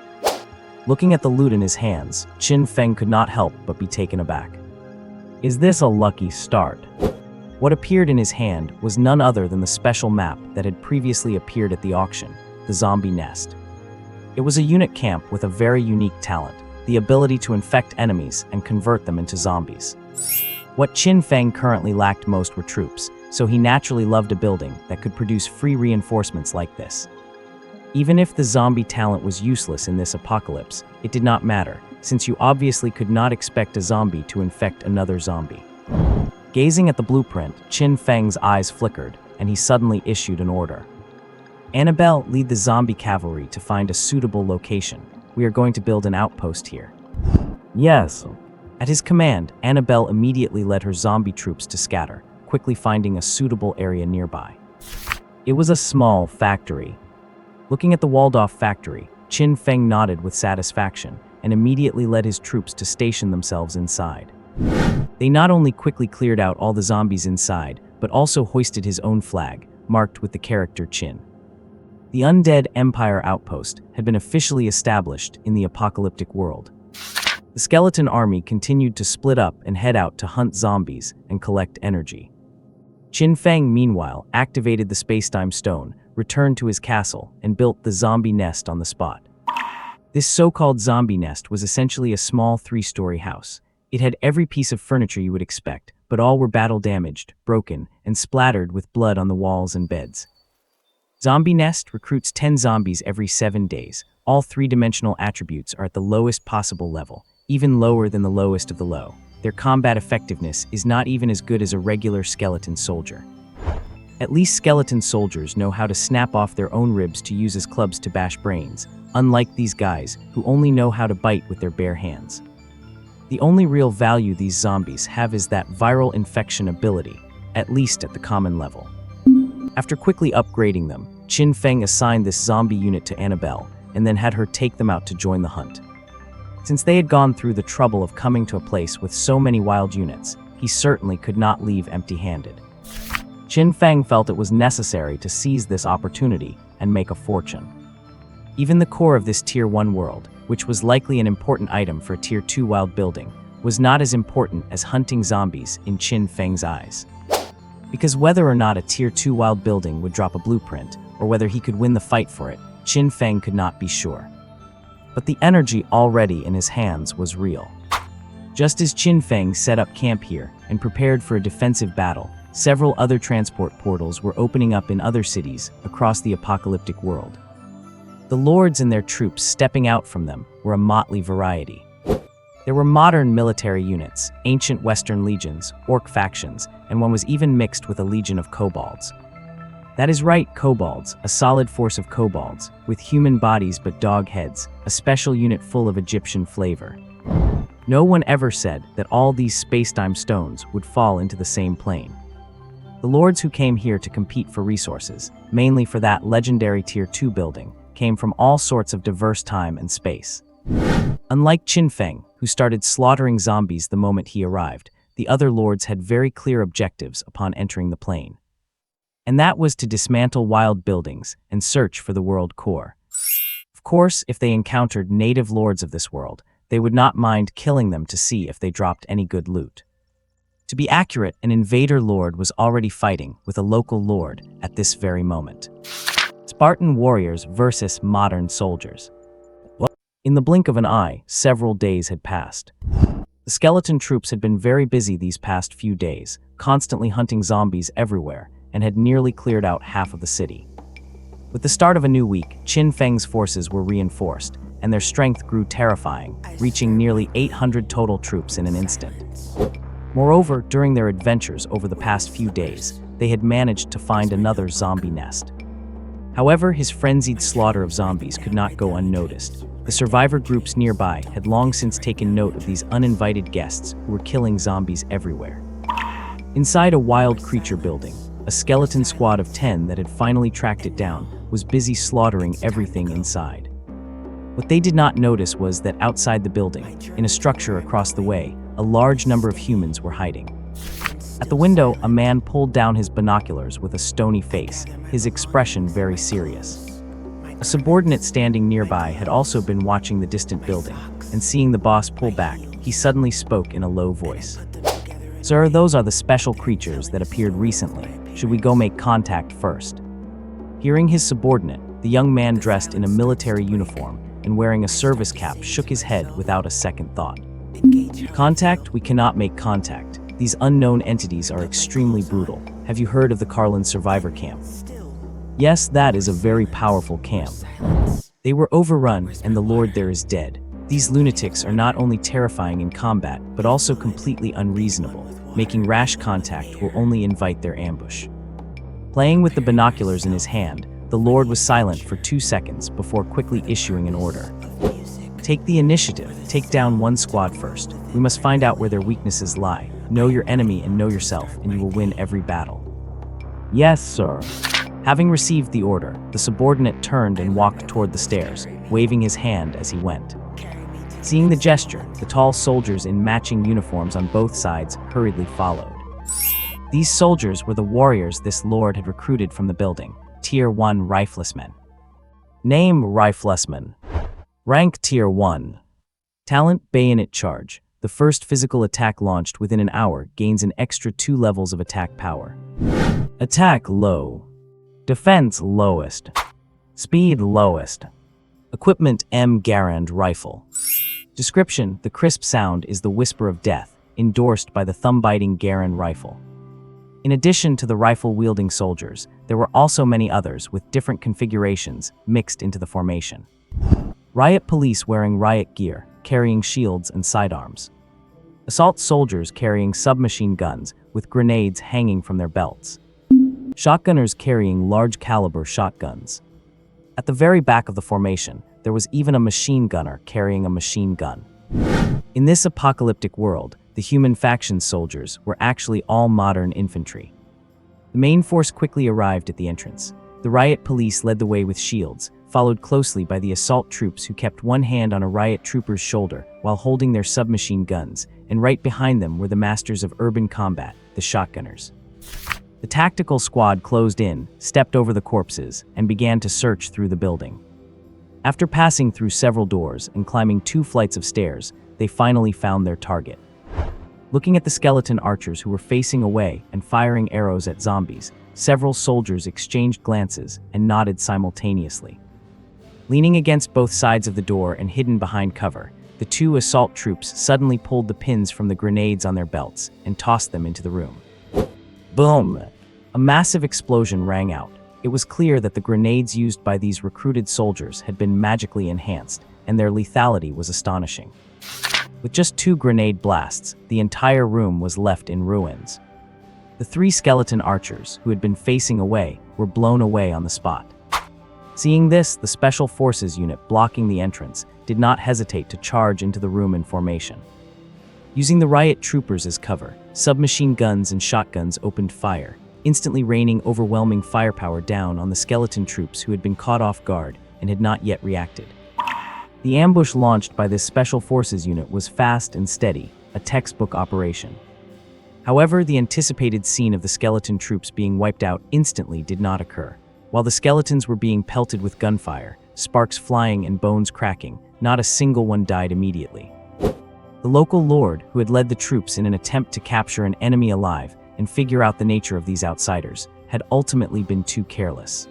Looking at the loot in his hands, Qin Feng could not help but be taken aback. Is this a lucky start? What appeared in his hand was none other than the special map that had previously appeared at the auction, the zombie nest. It was a unit camp with a very unique talent, the ability to infect enemies and convert them into zombies. What Qin Feng currently lacked most were troops, so he naturally loved a building that could produce free reinforcements like this. Even if the zombie talent was useless in this apocalypse, it did not matter, since you obviously could not expect a zombie to infect another zombie. Gazing at the blueprint, Qin Feng's eyes flickered, and he suddenly issued an order. Annabelle, lead the zombie cavalry to find a suitable location. We are going to build an outpost here. Yes. At his command, Annabelle immediately led her zombie troops to scatter, quickly finding a suitable area nearby. It was a small factory. Looking at the walled-off factory, Qin Feng nodded with satisfaction and immediately led his troops to station themselves inside. They not only quickly cleared out all the zombies inside, but also hoisted his own flag, marked with the character Qin. The Undead Empire outpost had been officially established in the apocalyptic world. The skeleton army continued to split up and head out to hunt zombies and collect energy. Qin Feng, meanwhile, activated the spacetime stone, returned to his castle, and built the zombie nest on the spot. This so-called zombie nest was essentially a small 3-story house. It had every piece of furniture you would expect, but all were battle-damaged, broken, and splattered with blood on the walls and beds. Zombie Nest recruits 10 zombies every 7 days. All 3-dimensional attributes are at the lowest possible level, even lower than the lowest of the low. Their combat effectiveness is not even as good as a regular skeleton soldier. At least skeleton soldiers know how to snap off their own ribs to use as clubs to bash brains, unlike these guys who only know how to bite with their bare hands. The only real value these zombies have is that viral infection ability, at least at the common level. After quickly upgrading them, Qin Feng assigned this zombie unit to Annabelle and then had her take them out to join the hunt. Since they had gone through the trouble of coming to a place with so many wild units, he certainly could not leave empty-handed. Qin Feng felt it was necessary to seize this opportunity and make a fortune. Even the core of this Tier 1 world, which was likely an important item for a Tier 2 wild building, was not as important as hunting zombies in Qin Feng's eyes. Because whether or not a Tier 2 wild building would drop a blueprint, or whether he could win the fight for it, Qin Feng could not be sure. But the energy already in his hands was real. Just as Qin Feng set up camp here and prepared for a defensive battle, several other transport portals were opening up in other cities across the apocalyptic world. The lords and their troops stepping out from them were a motley variety. There were modern military units, ancient Western legions, orc factions, and one was even mixed with a legion of kobolds. That is right, kobolds, a solid force of kobolds, with human bodies but dog heads, a special unit full of Egyptian flavor. No one ever said that all these space-time stones would fall into the same plane. The lords who came here to compete for resources, mainly for that legendary Tier 2 building, came from all sorts of diverse time and space. Unlike Qin Feng, who started slaughtering zombies the moment he arrived, the other lords had very clear objectives upon entering the plane. And that was to dismantle wild buildings and search for the world core. Of course, if they encountered native lords of this world, they would not mind killing them to see if they dropped any good loot. To be accurate, an invader lord was already fighting with a local lord at this very moment. Spartan warriors versus modern soldiers. In the blink of an eye, several days had passed. The skeleton troops had been very busy these past few days, constantly hunting zombies everywhere, and had nearly cleared out half of the city. With the start of a new week, Qin Feng's forces were reinforced, and their strength grew terrifying, reaching nearly 800 total troops in an instant. Moreover, during their adventures over the past few days, they had managed to find another zombie nest. However, his frenzied slaughter of zombies could not go unnoticed. The survivor groups nearby had long since taken note of these uninvited guests who were killing zombies everywhere. Inside a wild creature building, a skeleton squad of 10 that had finally tracked it down was busy slaughtering everything inside. What they did not notice was that outside the building, in a structure across the way, a large number of humans were hiding. At the window, a man pulled down his binoculars with a stony face, his expression very serious. A subordinate standing nearby had also been watching the distant building, and seeing the boss pull back, he suddenly spoke in a low voice. "Sir, those are the special creatures that appeared recently. Should we go make contact first?" Hearing his subordinate, the young man dressed in a military uniform and wearing a service cap shook his head without a second thought. "Contact? We cannot make contact. These unknown entities are extremely brutal. Have you heard of the Carlin survivor camp?" "Yes, that is a very powerful camp. They were overrun and the lord there is dead. These lunatics are not only terrifying in combat, but also completely unreasonable. Making rash contact will only invite their ambush." Playing with the binoculars in his hand, the lord was silent for 2 seconds before quickly issuing an order. "Take the initiative. Take down one squad first. We must find out where their weaknesses lie. Know your enemy and know yourself, and you will win every battle." "Yes, sir." Having received the order, the subordinate turned and walked toward the stairs, waving his hand as he went. Seeing the gesture, the tall soldiers in matching uniforms on both sides hurriedly followed. These soldiers were the warriors this lord had recruited from the building, Tier 1 Riflesmen. Name: Riflesman. Rank: Tier 1. Talent: Bayonet Charge. The first physical attack launched within an hour gains an extra 2 levels of attack power. Attack: Low. Defense: Lowest. Speed: Lowest. Equipment: M. Garand Rifle. Description: the crisp sound is the whisper of death, endorsed by the thumb-biting Garand Rifle. In addition to the rifle-wielding soldiers, there were also many others with different configurations mixed into the formation. Riot police wearing riot gear, carrying shields and sidearms. Assault soldiers carrying submachine guns with grenades hanging from their belts. Shotgunners carrying large-caliber shotguns. At the very back of the formation, there was even a machine gunner carrying a machine gun. In this apocalyptic world, the human faction soldiers were actually all modern infantry. The main force quickly arrived at the entrance. The riot police led the way with shields, followed closely by the assault troops who kept one hand on a riot trooper's shoulder while holding their submachine guns, and right behind them were the masters of urban combat, the shotgunners. The tactical squad closed in, stepped over the corpses, and began to search through the building. After passing through several doors and climbing 2 flights of stairs, they finally found their target. Looking at the skeleton archers who were facing away and firing arrows at zombies, several soldiers exchanged glances and nodded simultaneously. Leaning against both sides of the door and hidden behind cover, the 2 assault troops suddenly pulled the pins from the grenades on their belts and tossed them into the room. Boom! A massive explosion rang out. It was clear that the grenades used by these recruited soldiers had been magically enhanced, and their lethality was astonishing. With just 2 grenade blasts, the entire room was left in ruins. The 3 skeleton archers, who had been facing away, were blown away on the spot. Seeing this, the Special Forces unit blocking the entrance did not hesitate to charge into the room in formation. Using the riot troopers as cover, submachine guns and shotguns opened fire, instantly raining overwhelming firepower down on the skeleton troops who had been caught off guard and had not yet reacted. The ambush launched by this Special Forces unit was fast and steady, a textbook operation. However, the anticipated scene of the skeleton troops being wiped out instantly did not occur. While the skeletons were being pelted with gunfire, sparks flying and bones cracking, not a single one died immediately. The local lord, who had led the troops in an attempt to capture an enemy alive and figure out the nature of these outsiders, had ultimately been too careless.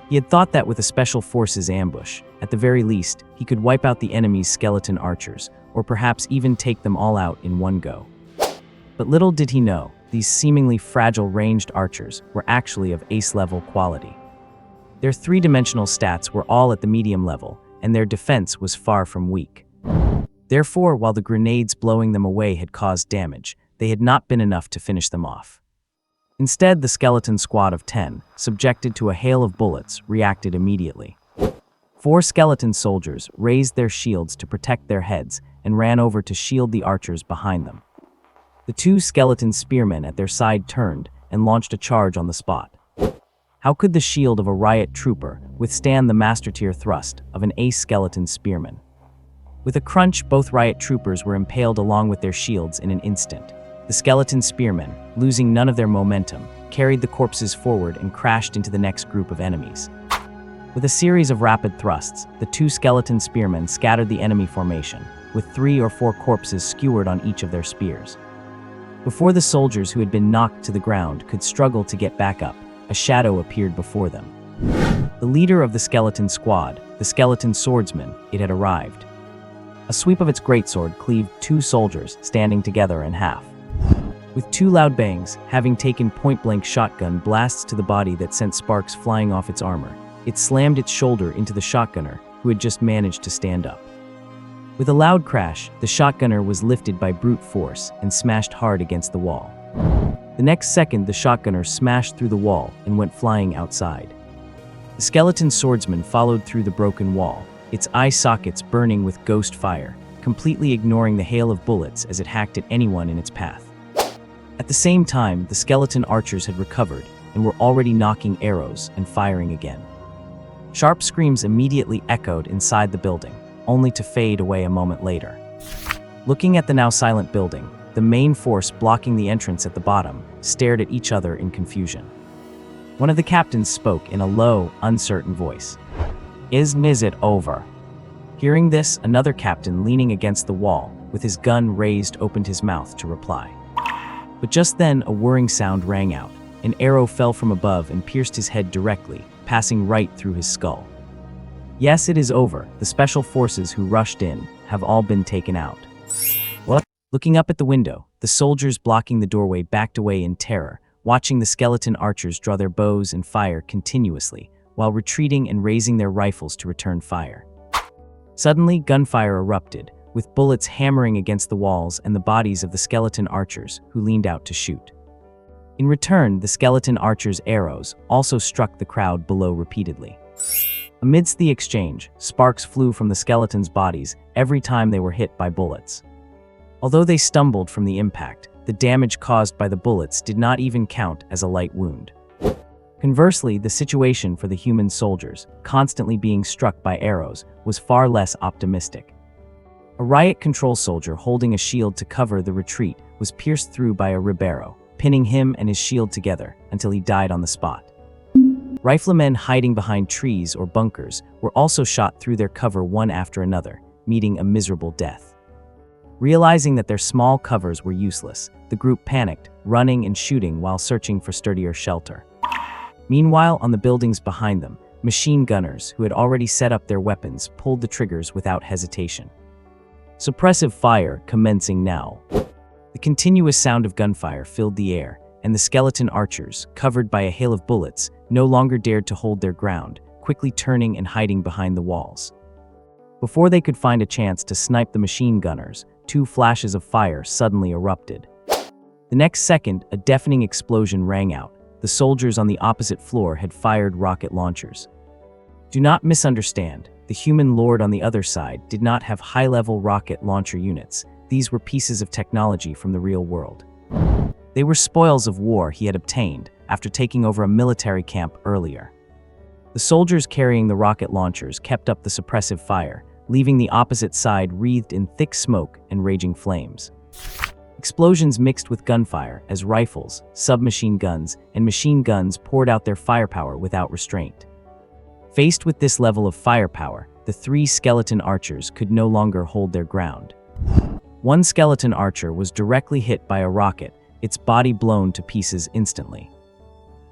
He had thought that with a Special Forces ambush, at the very least, he could wipe out the enemy's skeleton archers, or perhaps even take them all out in one go. But little did he know, these seemingly fragile ranged archers were actually of ace-level quality. Their 3-dimensional stats were all at the medium level, and their defense was far from weak. Therefore, while the grenades blowing them away had caused damage, they had not been enough to finish them off. Instead, the skeleton squad of 10, subjected to a hail of bullets, reacted immediately. 4 skeleton soldiers raised their shields to protect their heads and ran over to shield the archers behind them. The 2 skeleton spearmen at their side turned and launched a charge on the spot. How could the shield of a riot trooper withstand the master-tier thrust of an ace skeleton spearman? With a crunch, both riot troopers were impaled along with their shields in an instant. The skeleton spearmen, losing none of their momentum, carried the corpses forward and crashed into the next group of enemies. With a series of rapid thrusts, the 2 skeleton spearmen scattered the enemy formation, with 3 or 4 corpses skewered on each of their spears. Before the soldiers who had been knocked to the ground could struggle to get back up, a shadow appeared before them. The leader of the skeleton squad, the skeleton swordsman, it had arrived. A sweep of its greatsword cleaved 2 soldiers standing together in half. With 2 loud bangs, having taken point-blank shotgun blasts to the body that sent sparks flying off its armor, it slammed its shoulder into the shotgunner, who had just managed to stand up. With a loud crash, the shotgunner was lifted by brute force and smashed hard against the wall. The next second, the shotgunner smashed through the wall and went flying outside. The skeleton swordsman followed through the broken wall, its eye sockets burning with ghost fire, completely ignoring the hail of bullets as it hacked at anyone in its path. At the same time, the skeleton archers had recovered and were already knocking arrows and firing again. Sharp screams immediately echoed inside the building, only to fade away a moment later. Looking at the now silent building, the main force blocking the entrance at the bottom stared at each other in confusion. One of the captains spoke in a low, uncertain voice. Is it over?" Hearing this, another captain leaning against the wall, with his gun raised, opened his mouth to reply. But just then, a whirring sound rang out. An arrow fell from above and pierced his head directly, passing right through his skull. Yes, it is over. The Special Forces who rushed in have all been taken out. What? Looking up at the window, the soldiers blocking the doorway backed away in terror, watching the skeleton archers draw their bows and fire continuously, while retreating and raising their rifles to return fire. Suddenly, gunfire erupted, with bullets hammering against the walls and the bodies of the skeleton archers who leaned out to shoot. In return, the skeleton archers' arrows also struck the crowd below repeatedly. Amidst the exchange, sparks flew from the skeletons' bodies every time they were hit by bullets. Although they stumbled from the impact, the damage caused by the bullets did not even count as a light wound. Conversely, the situation for the human soldiers, constantly being struck by arrows, was far less optimistic. A riot control soldier holding a shield to cover the retreat was pierced through by a ribero, pinning him and his shield together until he died on the spot. Riflemen hiding behind trees or bunkers were also shot through their cover one after another, meeting a miserable death. Realizing that their small covers were useless, the group panicked, running and shooting while searching for sturdier shelter. Meanwhile, on the buildings behind them, machine gunners who had already set up their weapons pulled the triggers without hesitation. Suppressive fire commencing now. The continuous sound of gunfire filled the air, and the skeleton archers, covered by a hail of bullets, no longer dared to hold their ground, quickly turning and hiding behind the walls. Before they could find a chance to snipe the machine gunners, 2 flashes of fire suddenly erupted. The next second, a deafening explosion rang out. The soldiers on the opposite floor had fired rocket launchers. Do not misunderstand, the human lord on the other side did not have high-level rocket launcher units. These were pieces of technology from the real world. They were spoils of war he had obtained after taking over a military camp earlier. The soldiers carrying the rocket launchers kept up the suppressive fire, leaving the opposite side wreathed in thick smoke and raging flames. Explosions mixed with gunfire as rifles, submachine guns, and machine guns poured out their firepower without restraint. Faced with this level of firepower, the 3 skeleton archers could no longer hold their ground. One skeleton archer was directly hit by a rocket, its body blown to pieces instantly.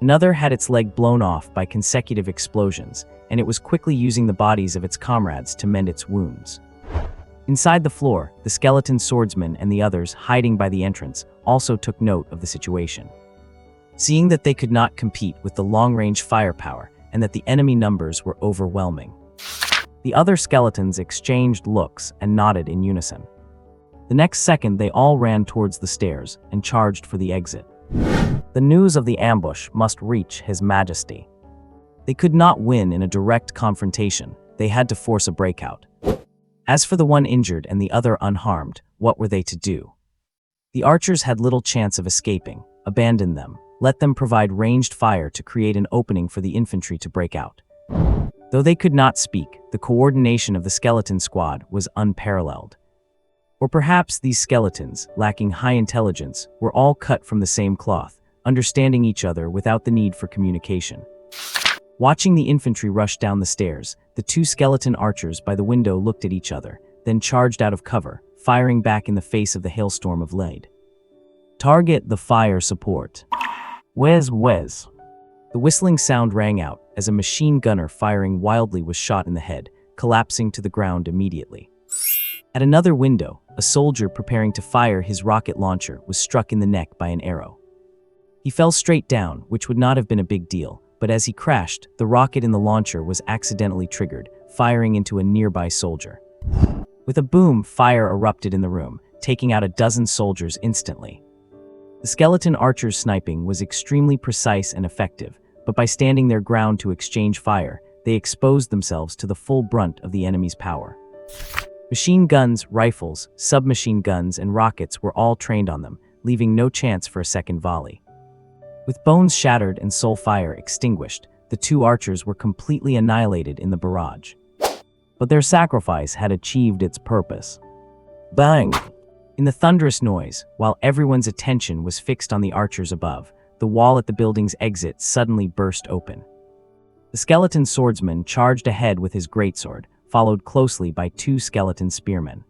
Another had its leg blown off by consecutive explosions, and it was quickly using the bodies of its comrades to mend its wounds. Inside the floor, the skeleton swordsman and the others hiding by the entrance also took note of the situation. Seeing that they could not compete with the long-range firepower and that the enemy numbers were overwhelming, the other skeletons exchanged looks and nodded in unison. The next second, they all ran towards the stairs and charged for the exit. The news of the ambush must reach His Majesty. They could not win in a direct confrontation. They had to force a breakout. As for the one injured and the other unharmed, what were they to do? The archers had little chance of escaping. Abandon them. Let them provide ranged fire to create an opening for the infantry to break out. Though they could not speak, the coordination of the skeleton squad was unparalleled. Or perhaps these skeletons, lacking high intelligence, were all cut from the same cloth, understanding each other without the need for communication. Watching the infantry rush down the stairs, the 2 skeleton archers by the window looked at each other, then charged out of cover, firing back in the face of the hailstorm of lead. Target the fire support. Whiz whiz. The whistling sound rang out as a machine gunner firing wildly was shot in the head, collapsing to the ground immediately. At another window, a soldier preparing to fire his rocket launcher was struck in the neck by an arrow. He fell straight down, which would not have been a big deal, but as he crashed, the rocket in the launcher was accidentally triggered, firing into a nearby soldier. With a boom, fire erupted in the room, taking out a dozen soldiers instantly. The skeleton archers' sniping was extremely precise and effective, but by standing their ground to exchange fire, they exposed themselves to the full brunt of the enemy's power. Machine guns, rifles, submachine guns, and rockets were all trained on them, leaving no chance for a second volley. With bones shattered and soul fire extinguished, the 2 archers were completely annihilated in the barrage. But their sacrifice had achieved its purpose. Bang! In the thunderous noise, while everyone's attention was fixed on the archers above, the wall at the building's exit suddenly burst open. The skeleton swordsman charged ahead with his greatsword, followed closely by 2 skeleton spearmen.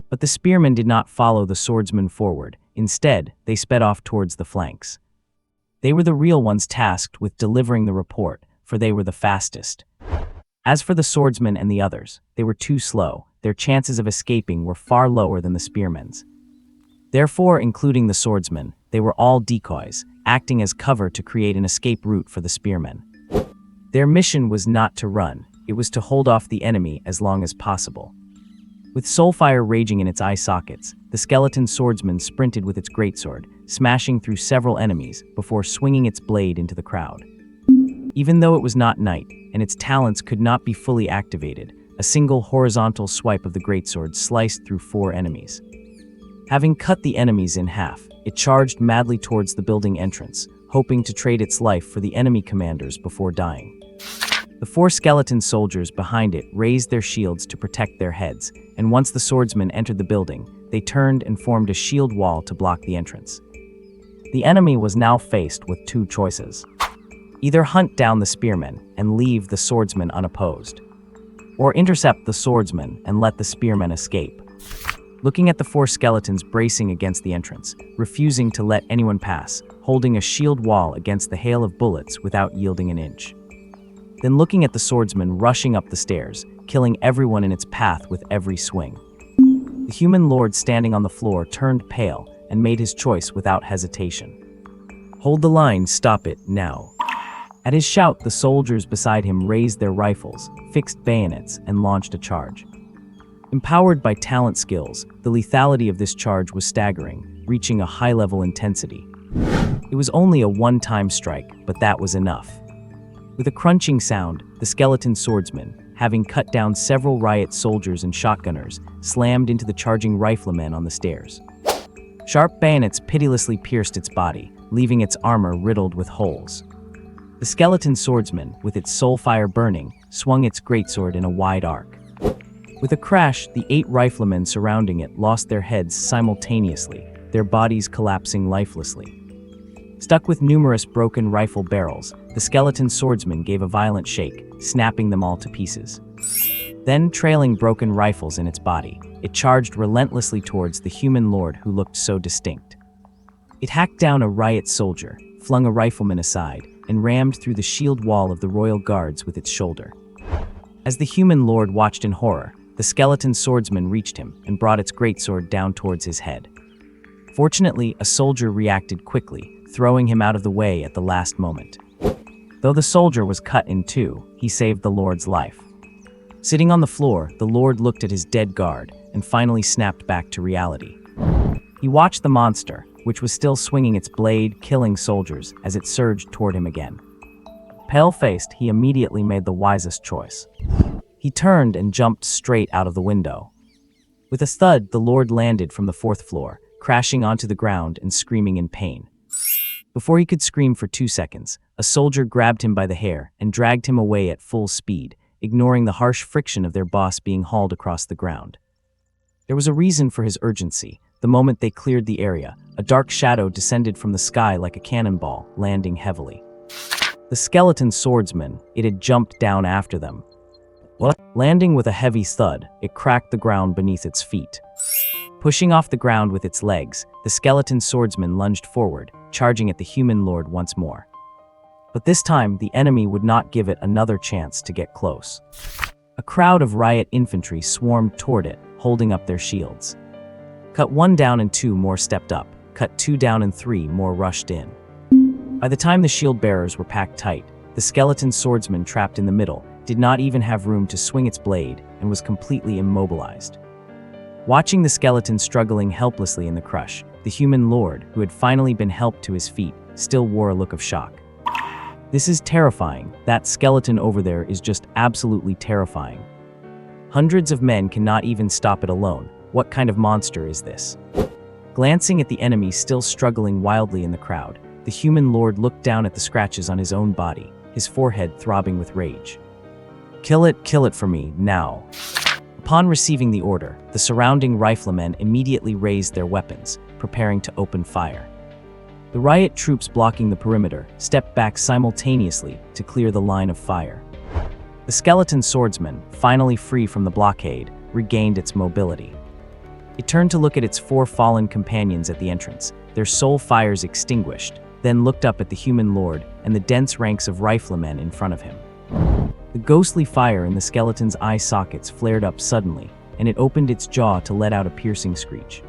But the spearmen did not follow the swordsman forward. Instead, they sped off towards the flanks. They were the real ones tasked with delivering the report, for they were the fastest. As for the swordsmen and the others, they were too slow. Their chances of escaping were far lower than the spearmen's. Therefore, including the swordsmen, they were all decoys, acting as cover to create an escape route for the spearmen. Their mission was not to run, it was to hold off the enemy as long as possible. With soulfire raging in its eye sockets, the skeleton swordsman sprinted with its greatsword, smashing through several enemies before swinging its blade into the crowd. Even though it was not night, and its talents could not be fully activated, a single horizontal swipe of the greatsword sliced through 4 enemies. Having cut the enemies in half, it charged madly towards the building entrance, hoping to trade its life for the enemy commanders before dying. The 4 skeleton soldiers behind it raised their shields to protect their heads, and once the swordsmen entered the building, they turned and formed a shield wall to block the entrance. The enemy was now faced with 2 choices. Either hunt down the spearmen and leave the swordsmen unopposed, or intercept the swordsmen and let the spearmen escape. Looking at the 4 skeletons bracing against the entrance, refusing to let anyone pass, holding a shield wall against the hail of bullets without yielding an inch. Then looking at the swordsman rushing up the stairs, killing everyone in its path with every swing. The human lord standing on the floor turned pale and made his choice without hesitation. "Hold the line, stop it, now." At his shout, the soldiers beside him raised their rifles, fixed bayonets, and launched a charge. Empowered by talent skills, the lethality of this charge was staggering, reaching a high-level intensity. It was only a one-time strike, but that was enough. With a crunching sound, the skeleton swordsman, having cut down several riot soldiers and shotgunners, slammed into the charging riflemen on the stairs. Sharp bayonets pitilessly pierced its body, leaving its armor riddled with holes. The skeleton swordsman, with its soul fire burning, swung its greatsword in a wide arc. With a crash, the 8 riflemen surrounding it lost their heads simultaneously, their bodies collapsing lifelessly. Stuck with numerous broken rifle barrels, the skeleton swordsman gave a violent shake, snapping them all to pieces. Then, trailing broken rifles in its body, it charged relentlessly towards the human lord who looked so distinct. It hacked down a riot soldier, flung a rifleman aside, and rammed through the shield wall of the royal guards with its shoulder. As the human lord watched in horror, the skeleton swordsman reached him and brought its greatsword down towards his head. Fortunately, a soldier reacted quickly, throwing him out of the way at the last moment. Though the soldier was cut in 2, he saved the lord's life. Sitting on the floor, the lord looked at his dead guard and finally snapped back to reality. He watched the monster, which was still swinging its blade, killing soldiers as it surged toward him again. Pale-faced, he immediately made the wisest choice. He turned and jumped straight out of the window. With a thud, the lord landed from the 4th floor, crashing onto the ground and screaming in pain. Before he could scream for 2 seconds, a soldier grabbed him by the hair and dragged him away at full speed, ignoring the harsh friction of their boss being hauled across the ground. There was a reason for his urgency. The moment they cleared the area, a dark shadow descended from the sky like a cannonball, landing heavily. The skeleton swordsman, it had jumped down after them. Landing with a heavy thud, it cracked the ground beneath its feet. Pushing off the ground with its legs, the skeleton swordsman lunged forward, charging at the human lord once more. But this time, the enemy would not give it another chance to get close. A crowd of riot infantry swarmed toward it, holding up their shields. Cut 1 down and 2 more stepped up, cut 2 down and 3 more rushed in. By the time the shield bearers were packed tight, the skeleton swordsman trapped in the middle did not even have room to swing its blade and was completely immobilized. Watching the skeleton struggling helplessly in the crush, the human lord, who had finally been helped to his feet, still wore a look of shock. "This is terrifying. That skeleton over there is just absolutely terrifying. Hundreds of men cannot even stop it alone. What kind of monster is this?" Glancing at the enemy still struggling wildly in the crowd, the human lord looked down at the scratches on his own body, his forehead throbbing with rage. Kill it for me, now." Upon receiving the order, the surrounding riflemen immediately raised their weapons, preparing to open fire. The riot troops blocking the perimeter stepped back simultaneously to clear the line of fire. The skeleton swordsman, finally free from the blockade, regained its mobility. It turned to look at its 4 fallen companions at the entrance, their soul fires extinguished, then looked up at the human lord and the dense ranks of riflemen in front of him. The ghostly fire in the skeleton's eye sockets flared up suddenly, and it opened its jaw to let out a piercing screech.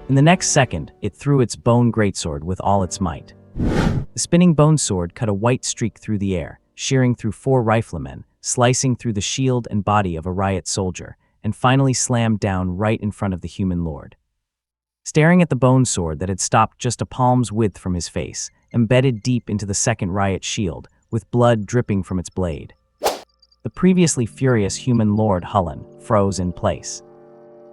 In the next second, it threw its bone greatsword with all its might. The spinning bone sword cut a white streak through the air, shearing through 4 riflemen, slicing through the shield and body of a riot soldier, and finally slammed down right in front of the human lord. Staring at the bone sword that had stopped just a palm's width from his face, embedded deep into the second riot shield, with blood dripping from its blade. The previously furious human lord Hullen froze in place.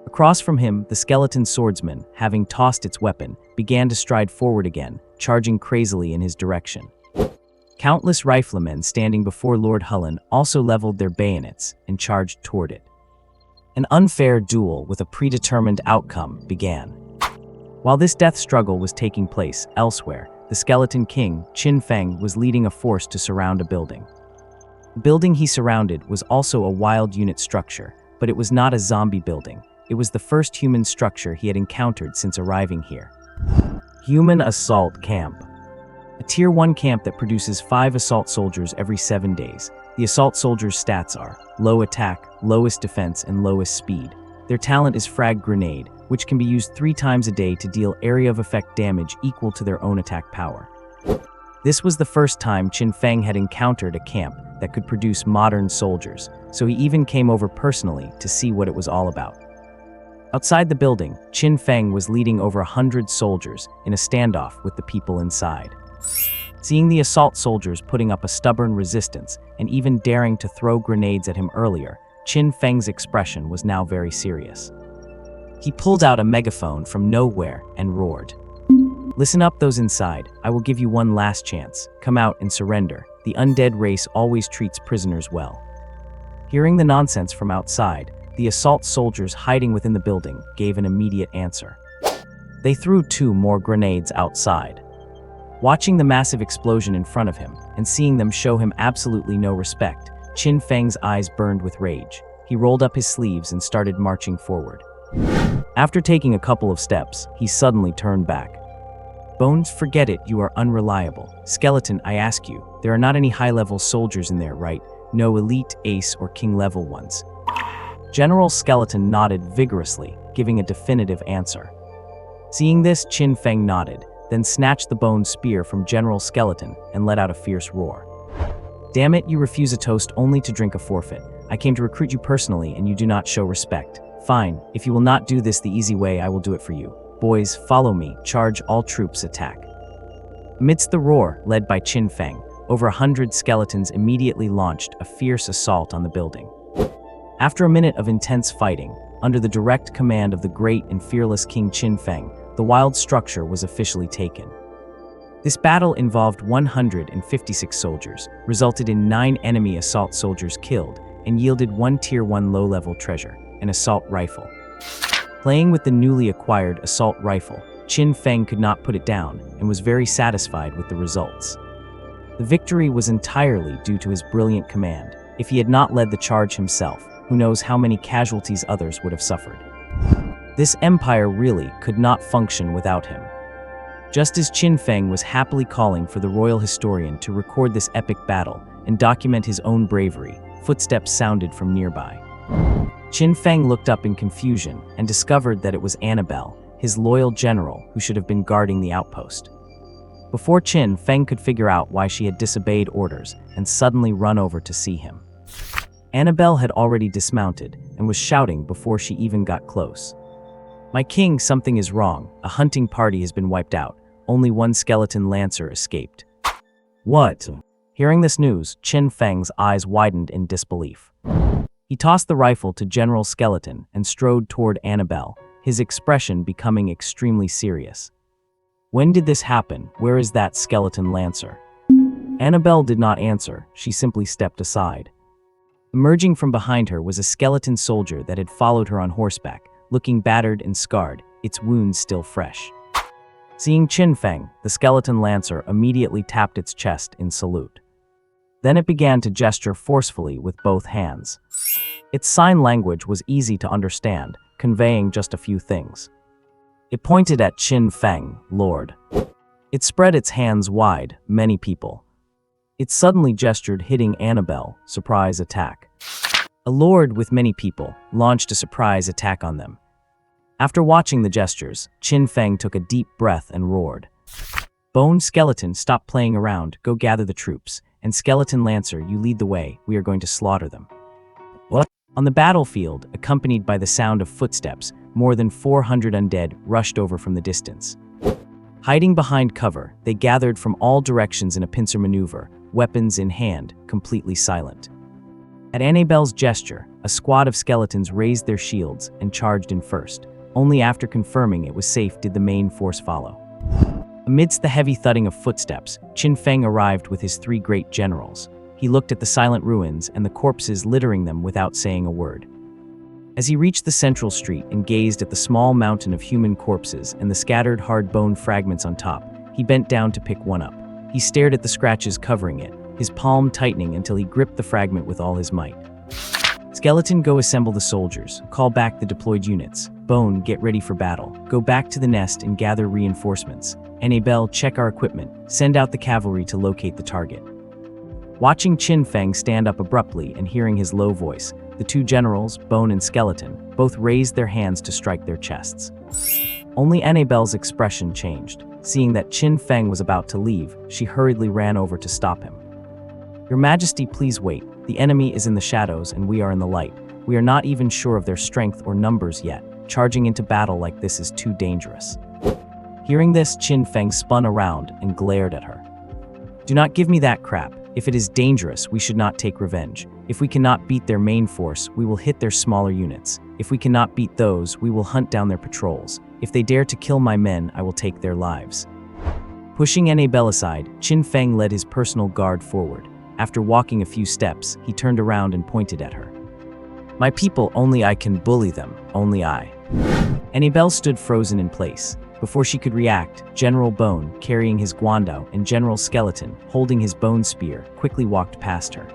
Across from him, the skeleton swordsman, having tossed its weapon, began to stride forward again, charging crazily in his direction. Countless riflemen standing before Lord Hullen also leveled their bayonets and charged toward it. An unfair duel with a predetermined outcome began. While this death struggle was taking place elsewhere, the Skeleton King, Qin Feng, was leading a force to surround a building. The building he surrounded was also a wild unit structure, but it was not a zombie building. It was the first human structure he had encountered since arriving here. Human Assault Camp. A Tier 1 camp that produces 5 assault soldiers every 7 days. The assault soldiers' stats are low attack, lowest defense, and lowest speed. Their talent is Frag Grenade, which can be used 3 times a day to deal area of effect damage equal to their own attack power. This was the first time Qin Feng had encountered a camp that could produce modern soldiers, so he even came over personally to see what it was all about. Outside the building, Qin Feng was leading over 100 soldiers in a standoff with the people inside. Seeing the assault soldiers putting up a stubborn resistance and even daring to throw grenades at him earlier, Qin Feng's expression was now very serious. He pulled out a megaphone from nowhere and roared. "Listen up, those inside. I will give you one last chance. Come out and surrender. The undead race always treats prisoners well." Hearing the nonsense from outside, the assault soldiers hiding within the building gave an immediate answer. They threw 2 more grenades outside. Watching the massive explosion in front of him and seeing them show him absolutely no respect, Qin Feng's eyes burned with rage. He rolled up his sleeves and started marching forward. After taking a couple of steps, he suddenly turned back. "Bones, forget it, you are unreliable. Skeleton, I ask you, there are not any high-level soldiers in there, right? No elite, ace, or king-level ones." General Skeleton nodded vigorously, giving a definitive answer. Seeing this, Qin Feng nodded, then snatched the bone spear from General Skeleton and let out a fierce roar. "Damn it, you refuse a toast only to drink a forfeit. I came to recruit you personally and you do not show respect. Fine, if you will not do this the easy way, I will do it for you. Boys, follow me, charge, all troops attack." Amidst the roar, led by Qin Feng, over 100 skeletons immediately launched a fierce assault on the building. After a minute of intense fighting, under the direct command of the great and fearless King Qin Feng, the wild structure was officially taken. This battle involved 156 soldiers, resulted in 9 enemy assault soldiers killed, and yielded 1 Tier 1 low-level treasure, an assault rifle. Playing with the newly acquired assault rifle, Qin Feng could not put it down and was very satisfied with the results. The victory was entirely due to his brilliant command. If he had not led the charge himself, who knows how many casualties others would have suffered. This empire really could not function without him. Just as Qin Feng was happily calling for the royal historian to record this epic battle and document his own bravery, footsteps sounded from nearby. Qin Feng looked up in confusion and discovered that it was Annabelle, his loyal general, who should have been guarding the outpost. Before Qin Feng could figure out why she had disobeyed orders and suddenly run over to see him. Annabelle had already dismounted and was shouting before she even got close. "My king, something is wrong. A hunting party has been wiped out. Only 1 skeleton lancer escaped." "What?" Hearing this news, Qin Feng's eyes widened in disbelief. He tossed the rifle to General Skeleton and strode toward Annabelle, his expression becoming extremely serious. "When did this happen? Where is that skeleton lancer?" Annabelle did not answer, she simply stepped aside. Emerging from behind her was a skeleton soldier that had followed her on horseback, looking battered and scarred, its wounds still fresh. Seeing Qin Feng, the skeleton lancer immediately tapped its chest in salute. Then it began to gesture forcefully with both hands. Its sign language was easy to understand, conveying just a few things. It pointed at Qin Feng, Lord. It spread its hands wide, many people. It suddenly gestured, hitting Annabelle, surprise attack. A lord with many people launched a surprise attack on them. After watching the gestures, Qin Feng took a deep breath and roared. "Bone Skeleton, stop playing around, go gather the troops, and Skeleton Lancer, you lead the way, we are going to slaughter them." "What?" On the battlefield, accompanied by the sound of footsteps, more than 400 undead rushed over from the distance. Hiding behind cover, they gathered from all directions in a pincer maneuver, weapons in hand, completely silent. At Annabelle's gesture, a squad of skeletons raised their shields and charged in first. Only after confirming it was safe did the main force follow. A Amidst the heavy thudding of footsteps, Qin Feng arrived with his 3 great generals. He looked at the silent ruins and the corpses littering them without saying a word. As he reached the central street and gazed at the small mountain of human corpses and the scattered hard bone fragments on top, he bent down to pick one up. He stared at the scratches covering it, his palm tightening until he gripped the fragment with all his might. Skeleton, go assemble the soldiers. Call back the deployed units. Bone, get ready for battle. Go back to the nest and gather reinforcements. Enabel, check our equipment. Send out the cavalry to locate the target. Watching Qin Feng stand up abruptly and hearing his low voice, the 2 generals, Bone and Skeleton, both raised their hands to strike their chests. Only Enabel's expression changed. Seeing that Qin Feng was about to leave, she hurriedly ran over to stop him. Your Majesty, please wait. The enemy is in the shadows and we are in the light. We are not even sure of their strength or numbers yet. Charging into battle like this is too dangerous. Hearing this, Qin Feng spun around and glared at her. Do not give me that crap. If it is dangerous, we should not take revenge. If we cannot beat their main force, we will hit their smaller units. If we cannot beat those, we will hunt down their patrols. If they dare to kill my men, I will take their lives. Pushing Enabel aside, Qin Feng led his personal guard forward. After walking a few steps, he turned around and pointed at her. My people, only I can bully them, only I. Enabel stood frozen in place. Before she could react, General Bone, carrying his guandao, and General Skeleton, holding his bone spear, quickly walked past her.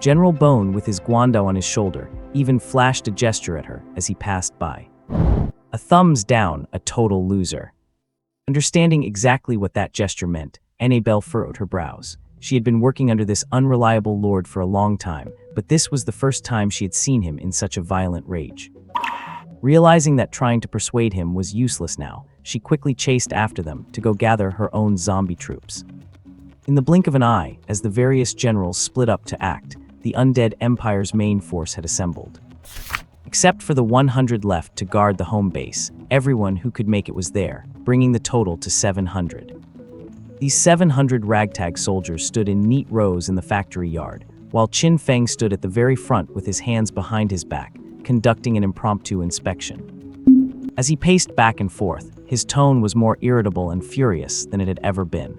General Bone, with his guandao on his shoulder, even flashed a gesture at her as he passed by. A thumbs down, a total loser. Understanding exactly what that gesture meant, Enabel furrowed her brows. She had been working under this unreliable lord for a long time, but this was the first time she had seen him in such a violent rage. Realizing that trying to persuade him was useless now, she quickly chased after them to go gather her own zombie troops. In the blink of an eye, as the various generals split up to act, the Undead Empire's main force had assembled. Except for the 100 left to guard the home base, everyone who could make it was there, bringing the total to 700. These 700 ragtag soldiers stood in neat rows in the factory yard, while Qin Feng stood at the very front with his hands behind his back, conducting an impromptu inspection. As he paced back and forth, his tone was more irritable and furious than it had ever been.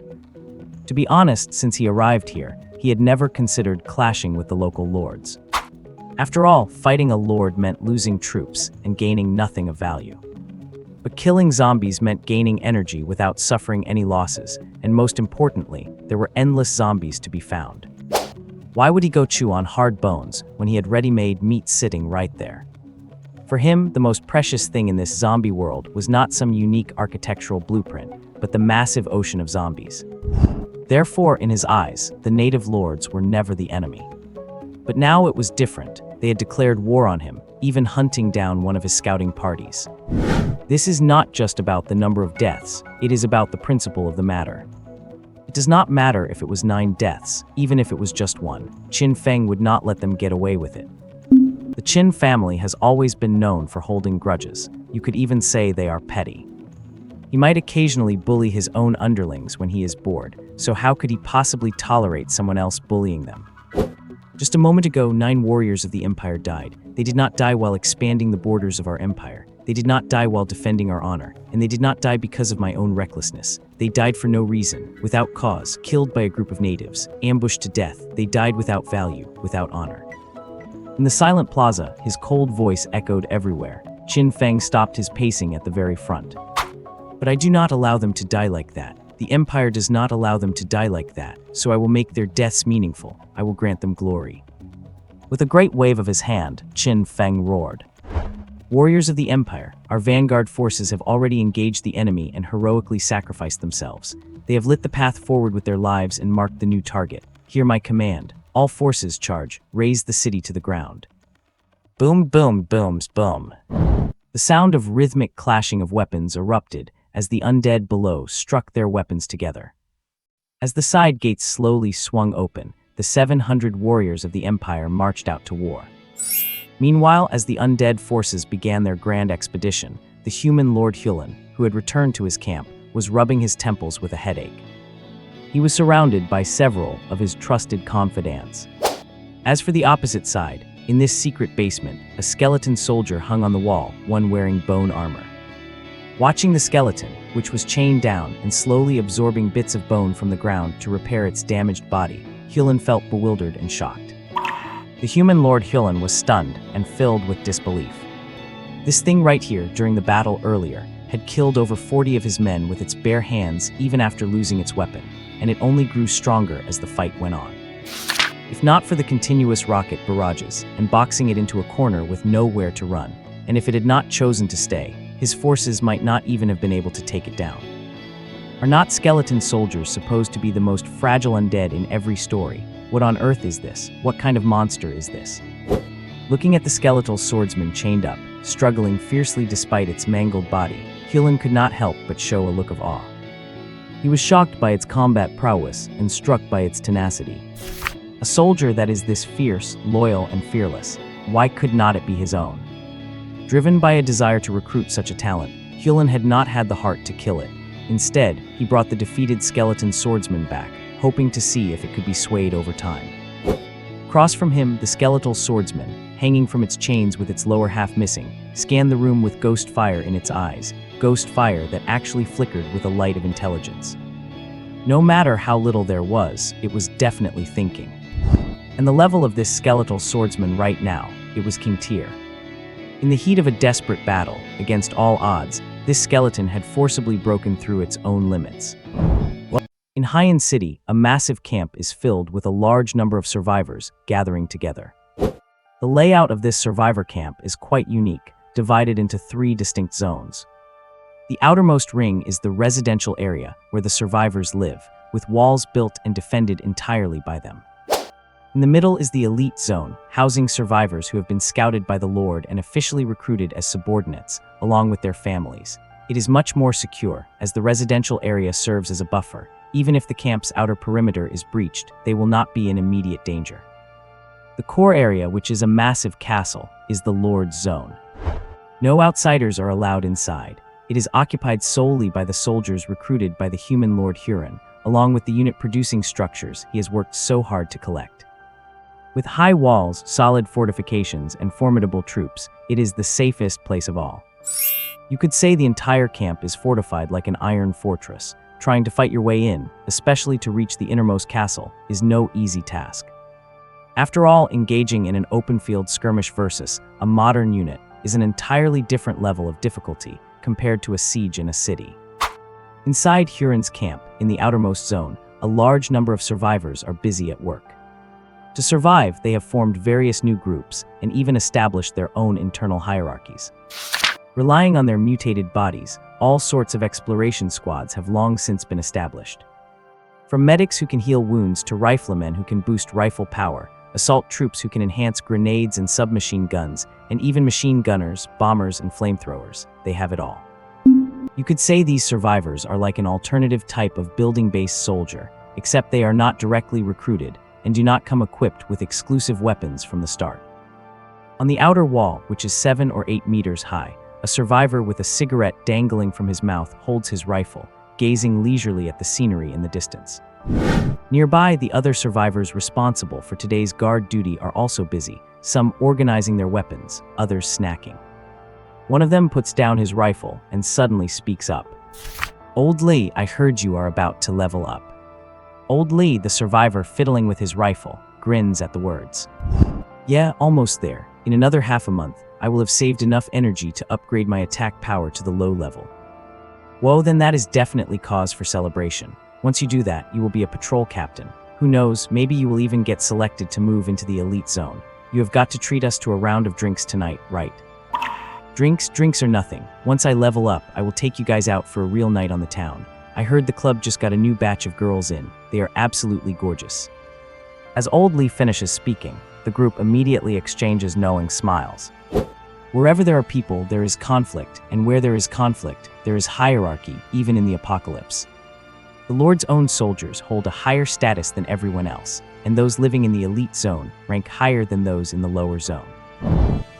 To be honest, since he arrived here, he had never considered clashing with the local lords. After all, fighting a lord meant losing troops and gaining nothing of value. But killing zombies meant gaining energy without suffering any losses, and most importantly, there were endless zombies to be found. Why would he go chew on hard bones when he had ready-made meat sitting right there? For him, the most precious thing in this zombie world was not some unique architectural blueprint, but the massive ocean of zombies. Therefore, in his eyes, the native lords were never the enemy. But now it was different. They had declared war on him, even hunting down one of his scouting parties. This is not just about the number of deaths, it is about the principle of the matter. It does not matter if it was 9 deaths, even if it was just 1. Qin Feng would not let them get away with it. The Qin family has always been known for holding grudges. You could even say they are petty. He might occasionally bully his own underlings when he is bored, so how could he possibly tolerate someone else bullying them? Just a moment ago, 9 warriors of the Empire died. They did not die while expanding the borders of our empire. They did not die while defending our honor, and they did not die because of my own recklessness. They died for no reason, without cause, killed by a group of natives, ambushed to death. They died without value, without honor. In the silent plaza, his cold voice echoed everywhere. Qin Feng stopped his pacing at the very front. But I do not allow them to die like that. The Empire does not allow them to die like that, so I will make their deaths meaningful. I will grant them glory. With a great wave of his hand, Qin Feng roared. Warriors of the Empire, our vanguard forces have already engaged the enemy and heroically sacrificed themselves. They have lit the path forward with their lives and marked the new target. Hear my command. All forces charge. Raze the city to the ground. Boom, boom, booms, boom. The sound of rhythmic clashing of weapons erupted as the undead below struck their weapons together. As the side gates slowly swung open, the 700 warriors of the Empire marched out to war. Meanwhile, as the undead forces began their grand expedition, the human Lord Hulan, who had returned to his camp, was rubbing his temples with a headache. He was surrounded by several of his trusted confidants. As for the opposite side, in this secret basement, a skeleton soldier hung on the wall, one wearing bone armor. Watching the skeleton, which was chained down and slowly absorbing bits of bone from the ground to repair its damaged body, Hyolyn felt bewildered and shocked. The human Lord Hyolyn was stunned and filled with disbelief. This thing right here, during the battle earlier, had killed over 40 of his men with its bare hands even after losing its weapon, and it only grew stronger as the fight went on. If not for the continuous rocket barrages and boxing it into a corner with nowhere to run, and if it had not chosen to stay, his forces might not even have been able to take it down. Are not skeleton soldiers supposed to be the most fragile undead in every story? What on earth is this? What kind of monster is this? Looking at the skeletal swordsman chained up, struggling fiercely despite its mangled body, Hyolyn could not help but show a look of awe. He was shocked by its combat prowess and struck by its tenacity. A soldier that is this fierce, loyal, and fearless, why could not it be his own? Driven by a desire to recruit such a talent, Hyolyn had not had the heart to kill it. Instead, he brought the defeated skeleton swordsman back, hoping to see if it could be swayed over time. Across from him, the skeletal swordsman, hanging from its chains with its lower half missing, scanned the room with ghost fire in its eyes, ghost fire that actually flickered with a light of intelligence. No matter how little there was, it was definitely thinking. And the level of this skeletal swordsman right now, it was King Tyr. In the heat of a desperate battle, against all odds, this skeleton had forcibly broken through its own limits. In Hyan City, a massive camp is filled with a large number of survivors gathering together. The layout of this survivor camp is quite unique, divided into 3 distinct zones. The outermost ring is the residential area where the survivors live, with walls built and defended entirely by them. In the middle is the elite zone, housing survivors who have been scouted by the Lord and officially recruited as subordinates, along with their families. It is much more secure, as the residential area serves as a buffer. Even if the camp's outer perimeter is breached, they will not be in immediate danger. The core area, which is a massive castle, is the Lord's zone. No outsiders are allowed inside. It is occupied solely by the soldiers recruited by the human Lord Huron, along with the unit-producing structures he has worked so hard to collect. With high walls, solid fortifications, and formidable troops, it is the safest place of all. You could say the entire camp is fortified like an iron fortress. Trying to fight your way in, especially to reach the innermost castle, is no easy task. After all, engaging in an open-field skirmish versus a modern unit is an entirely different level of difficulty compared to a siege in a city. Inside Huron's camp, in the outermost zone, a large number of survivors are busy at work. To survive, they have formed various new groups and even established their own internal hierarchies. Relying on their mutated bodies, all sorts of exploration squads have long since been established. From medics who can heal wounds to riflemen who can boost rifle power, assault troops who can enhance grenades and submachine guns, and even machine gunners, bombers, and flamethrowers, they have it all. You could say these survivors are like an alternative type of building-based soldier, except they are not directly recruited and do not come equipped with exclusive weapons from the start. On the outer wall, which is 7 or 8 meters high, a survivor with a cigarette dangling from his mouth holds his rifle, gazing leisurely at the scenery in the distance. Nearby, the other survivors responsible for today's guard duty are also busy, some organizing their weapons, others snacking. One of them puts down his rifle and suddenly speaks up. "Old Lee, I heard you are about to level up." Old Lee, the survivor fiddling with his rifle, grins at the words. "Yeah, almost there. In another half a month, I will have saved enough energy to upgrade my attack power to the low level." "Whoa, then that is definitely cause for celebration. Once you do that, you will be a patrol captain. Who knows, maybe you will even get selected to move into the elite zone. You have got to treat us to a round of drinks tonight, right?" Drinks are nothing. Once I level up, I will take you guys out for a real night on the town. I heard the club just got a new batch of girls in. They are absolutely gorgeous." As Old Lee finishes speaking, the group immediately exchanges knowing smiles. Wherever there are people, there is conflict, and where there is conflict, there is hierarchy, even in the apocalypse. The Lord's own soldiers hold a higher status than everyone else, and those living in the elite zone rank higher than those in the lower zone.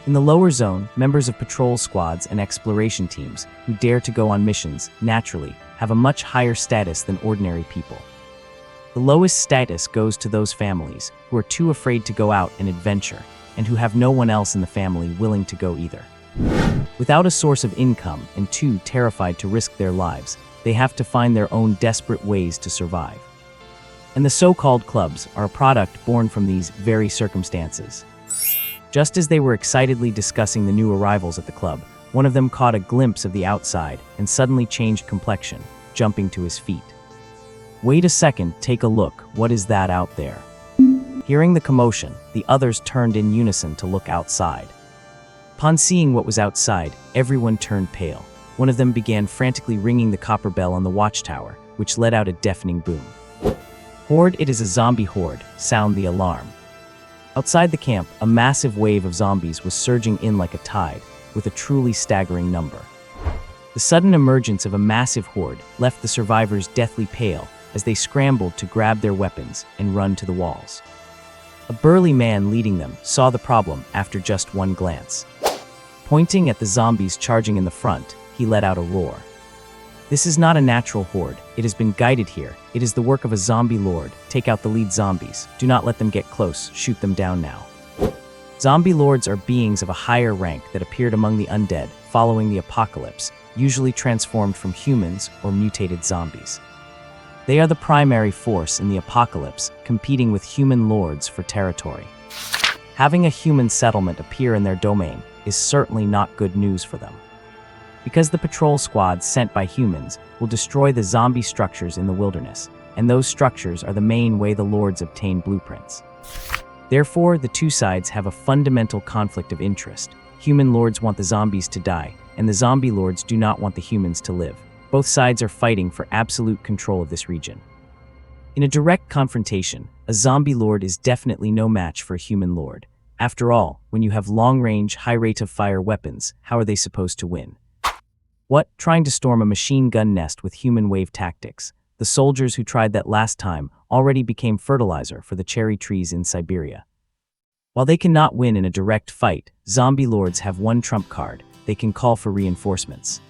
In the lower zone, members of patrol squads and exploration teams who dare to go on missions, naturally, have a much higher status than ordinary people. The lowest status goes to those families who are too afraid to go out and adventure, and who have no one else in the family willing to go either. Without a source of income and too terrified to risk their lives, they have to find their own desperate ways to survive. And the so-called clubs are a product born from these very circumstances. Just as they were excitedly discussing the new arrivals at the club, one of them caught a glimpse of the outside and suddenly changed complexion, jumping to his feet. "Wait a second, take a look, what is that out there?" Hearing the commotion, the others turned in unison to look outside. Upon seeing what was outside, everyone turned pale. One of them began frantically ringing the copper bell on the watchtower, which let out a deafening boom. "Horde, it is a zombie horde, sound the alarm." Outside the camp, a massive wave of zombies was surging in like a tide, with a truly staggering number. The sudden emergence of a massive horde left the survivors deathly pale as they scrambled to grab their weapons and run to the walls. A burly man leading them saw the problem after just one glance. Pointing at the zombies charging in the front, he let out a roar. "This is not a natural horde. It has been guided here. It is the work of a zombie lord. Take out the lead zombies. Do not let them get close. Shoot them down now." Zombie lords are beings of a higher rank that appeared among the undead following the apocalypse, usually transformed from humans or mutated zombies. They are the primary force in the apocalypse, competing with human lords for territory. Having a human settlement appear in their domain is certainly not good news for them, because the patrol squads sent by humans will destroy the zombie structures in the wilderness, and those structures are the main way the lords obtain blueprints. Therefore, the two sides have a fundamental conflict of interest. Human lords want the zombies to die, and the zombie lords do not want the humans to live. Both sides are fighting for absolute control of this region. In a direct confrontation, a zombie lord is definitely no match for a human lord. After all, when you have long-range, high-rate-of-fire weapons, how are they supposed to win? What? Trying to storm a machine gun nest with human wave tactics. The soldiers who tried that last time already became fertilizer for the cherry trees in Siberia. While they cannot win in a direct fight, zombie lords have one trump card. They can call for reinforcements.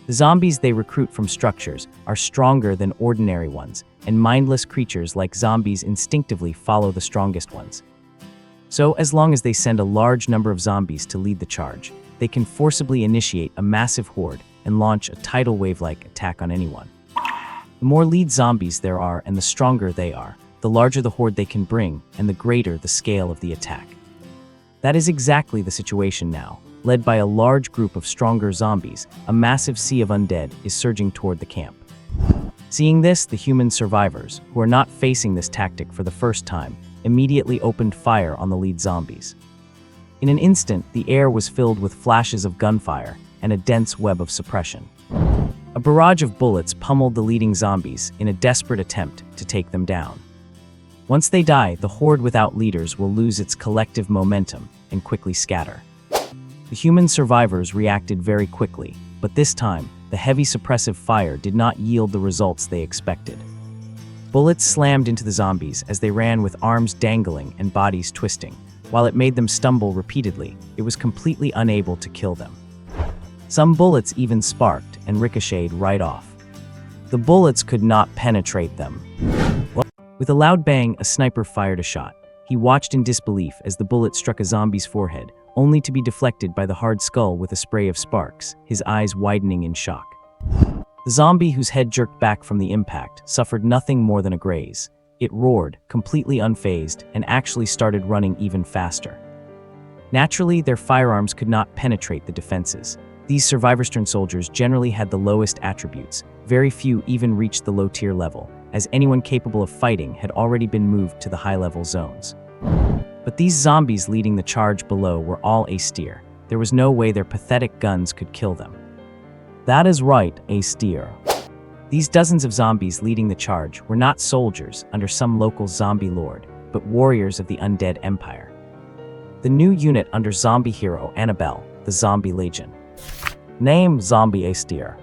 The zombies they recruit from structures are stronger than ordinary ones, and mindless creatures like zombies instinctively follow the strongest ones. So, as long as they send a large number of zombies to lead the charge, they can forcibly initiate a massive horde and launch a tidal wave-like attack on anyone. The more lead zombies there are and the stronger they are, the larger the horde they can bring and the greater the scale of the attack. That is exactly the situation now. Led by a large group of stronger zombies, a massive sea of undead is surging toward the camp. Seeing this, the human survivors, who are not facing this tactic for the first time, immediately opened fire on the lead zombies. In an instant, the air was filled with flashes of gunfire and a dense web of suppression. A barrage of bullets pummeled the leading zombies in a desperate attempt to take them down. Once they die, the horde without leaders will lose its collective momentum and quickly scatter. The human survivors reacted very quickly, but this time, the heavy suppressive fire did not yield the results they expected. Bullets slammed into the zombies as they ran with arms dangling and bodies twisting. While it made them stumble repeatedly, it was completely unable to kill them. Some bullets even sparked and ricocheted right off. The bullets could not penetrate them. With a loud bang, a sniper fired a shot. He watched in disbelief as the bullet struck a zombie's forehead, only to be deflected by the hard skull with a spray of sparks, his eyes widening in shock. The zombie, whose head jerked back from the impact, suffered nothing more than a graze. It roared, completely unfazed, and actually started running even faster. Naturally, their firearms could not penetrate the defenses. These survivors-turned soldiers generally had the lowest attributes. Very few even reached the low-tier level, as anyone capable of fighting had already been moved to the high-level zones. But these zombies leading the charge below were all austere. There was no way their pathetic guns could kill them. That is right, austere. These dozens of zombies leading the charge were not soldiers under some local zombie lord, but warriors of the Undead Empire. The new unit under zombie hero Annabelle, the Zombie Legion. Name: Zombie Austere.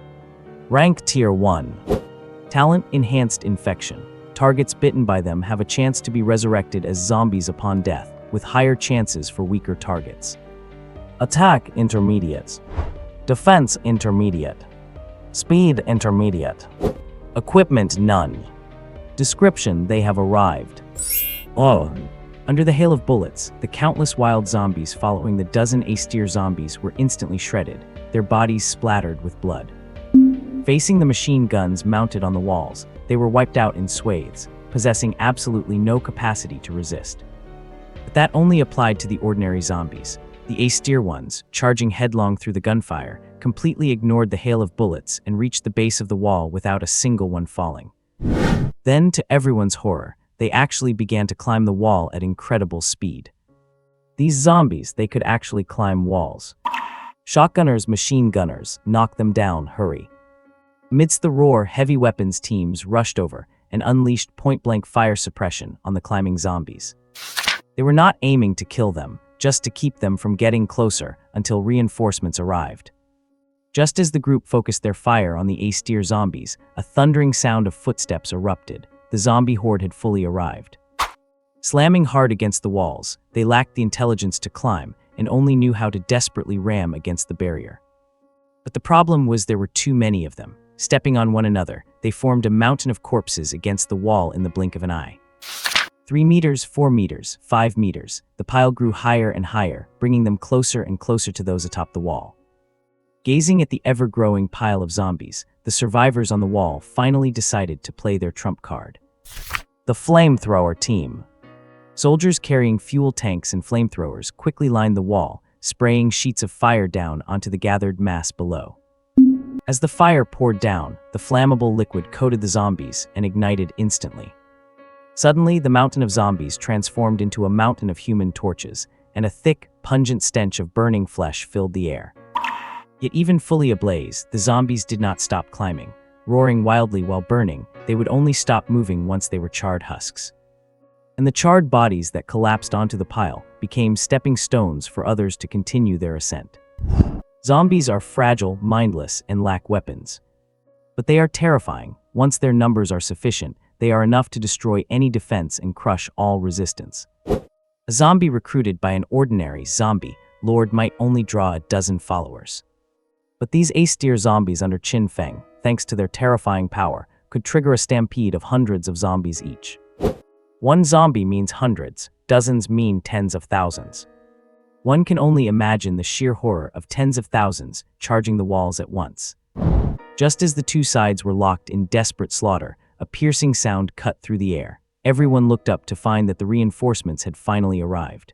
Rank: Tier 1. Talent: Enhanced Infection. Targets bitten by them have a chance to be resurrected as zombies upon death, with higher chances for weaker targets. Attack: Intermediate. Defense: Intermediate. Speed: Intermediate. Equipment: None. Description: They have arrived. Oh, Under the hail of bullets, the countless wild zombies following the dozen austere zombies were instantly shredded, their bodies splattered with blood. Facing the machine guns mounted on the walls, they were wiped out in swathes, possessing absolutely no capacity to resist. But that only applied to the ordinary zombies. The austere ones, charging headlong through the gunfire, completely ignored the hail of bullets and reached the base of the wall without a single one falling. Then, to everyone's horror, they actually began to climb the wall at incredible speed. These zombies, they could actually climb walls. Shotgunners, machine gunners, knock them down, hurry. Amidst the roar, heavy weapons teams rushed over and unleashed point-blank fire suppression on the climbing zombies. They were not aiming to kill them, just to keep them from getting closer until reinforcements arrived. Just as the group focused their fire on the austere zombies, a thundering sound of footsteps erupted. The zombie horde had fully arrived. Slamming hard against the walls, they lacked the intelligence to climb and only knew how to desperately ram against the barrier. But the problem was there were too many of them. Stepping on one another, they formed a mountain of corpses against the wall in the blink of an eye. 3 meters, 4 meters, 5 meters, the pile grew higher and higher, bringing them closer and closer to those atop the wall. Gazing at the ever-growing pile of zombies, the survivors on the wall finally decided to play their trump card. The flamethrower team. Soldiers carrying fuel tanks and flamethrowers quickly lined the wall, spraying sheets of fire down onto the gathered mass below. As the fire poured down, the flammable liquid coated the zombies and ignited instantly. Suddenly, the mountain of zombies transformed into a mountain of human torches, and a thick, pungent stench of burning flesh filled the air. Yet even fully ablaze, the zombies did not stop climbing. Roaring wildly while burning, they would only stop moving once they were charred husks. And the charred bodies that collapsed onto the pile became stepping stones for others to continue their ascent. Zombies are fragile, mindless, and lack weapons. But they are terrifying. Once their numbers are sufficient, they are enough to destroy any defense and crush all resistance. A zombie recruited by an ordinary zombie lord might only draw a dozen followers. But these austere zombies under Qin Feng, thanks to their terrifying power, could trigger a stampede of hundreds of zombies each. One zombie means hundreds, dozens mean tens of thousands. One can only imagine the sheer horror of tens of thousands charging the walls at once. Just as the two sides were locked in desperate slaughter, a piercing sound cut through the air. Everyone looked up to find that the reinforcements had finally arrived.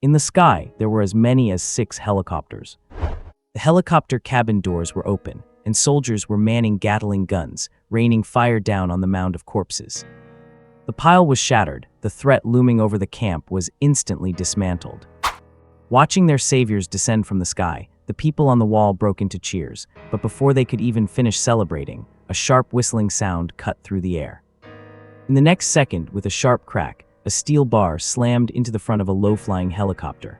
In the sky, there were as many as 6 helicopters. The helicopter cabin doors were open, and soldiers were manning Gatling guns, raining fire down on the mound of corpses. The pile was shattered. The threat looming over the camp was instantly dismantled. Watching their saviors descend from the sky, the people on the wall broke into cheers, but before they could even finish celebrating, a sharp whistling sound cut through the air. In the next second, with a sharp crack, a steel bar slammed into the front of a low-flying helicopter.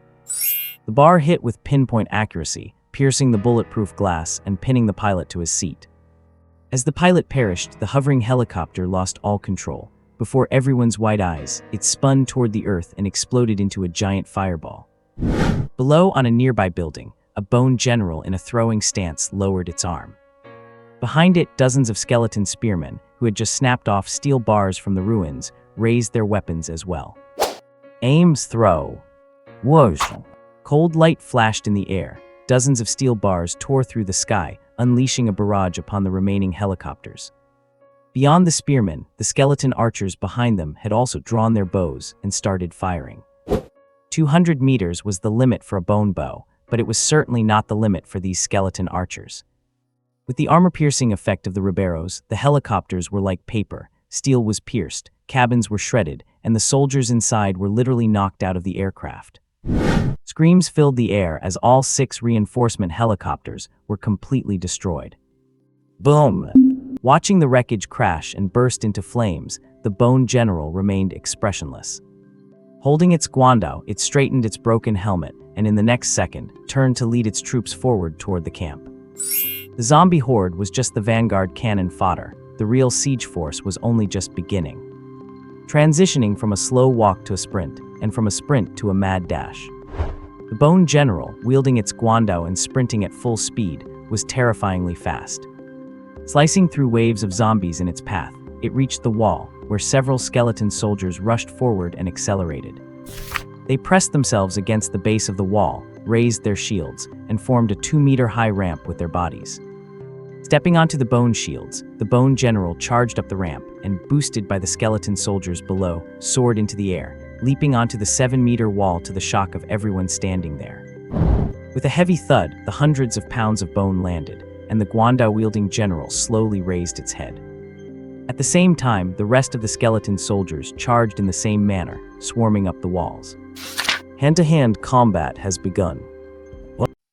The bar hit with pinpoint accuracy, piercing the bulletproof glass and pinning the pilot to his seat. As the pilot perished, the hovering helicopter lost all control. Before everyone's wide eyes, it spun toward the earth and exploded into a giant fireball. Below, on a nearby building, a bone general in a throwing stance lowered its arm. Behind it, dozens of skeleton spearmen, who had just snapped off steel bars from the ruins, raised their weapons as well. Aims, throw. Whoosh. Cold light flashed in the air. Dozens of steel bars tore through the sky, unleashing a barrage upon the remaining helicopters. Beyond the spearmen, the skeleton archers behind them had also drawn their bows and started firing. 200 meters was the limit for a bone bow, but it was certainly not the limit for these skeleton archers. With the armor-piercing effect of the Riberos, the helicopters were like paper. Steel was pierced, cabins were shredded, and the soldiers inside were literally knocked out of the aircraft. Screams filled the air as all 6 reinforcement helicopters were completely destroyed. Boom! Watching the wreckage crash and burst into flames, the Bone General remained expressionless. Holding its guandao, it straightened its broken helmet and in the next second, turned to lead its troops forward toward the camp. The zombie horde was just the vanguard cannon fodder. The real siege force was only just beginning. Transitioning from a slow walk to a sprint, and from a sprint to a mad dash. The Bone General, wielding its guandao and sprinting at full speed, was terrifyingly fast. Slicing through waves of zombies in its path, it reached the wall, where several skeleton soldiers rushed forward and accelerated. They pressed themselves against the base of the wall, raised their shields, and formed a 2-meter-high ramp with their bodies. Stepping onto the bone shields, the bone general charged up the ramp and, boosted by the skeleton soldiers below, soared into the air, leaping onto the 7-meter wall to the shock of everyone standing there. With a heavy thud, the hundreds of pounds of bone landed, and the Guanda-wielding general slowly raised its head. At the same time, the rest of the skeleton soldiers charged in the same manner, swarming up the walls. Hand-to-hand combat has begun.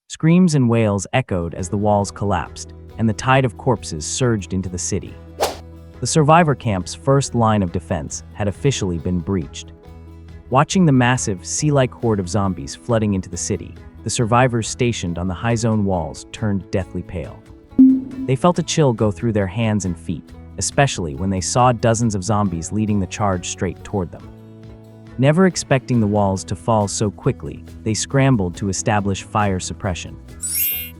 Screams and wails echoed as the walls collapsed, and the tide of corpses surged into the city. The survivor camp's first line of defense had officially been breached. Watching the massive, sea-like horde of zombies flooding into the city, the survivors stationed on the high zone walls turned deathly pale. They felt a chill go through their hands and feet, especially when they saw dozens of zombies leading the charge straight toward them. Never expecting the walls to fall so quickly, they scrambled to establish fire suppression.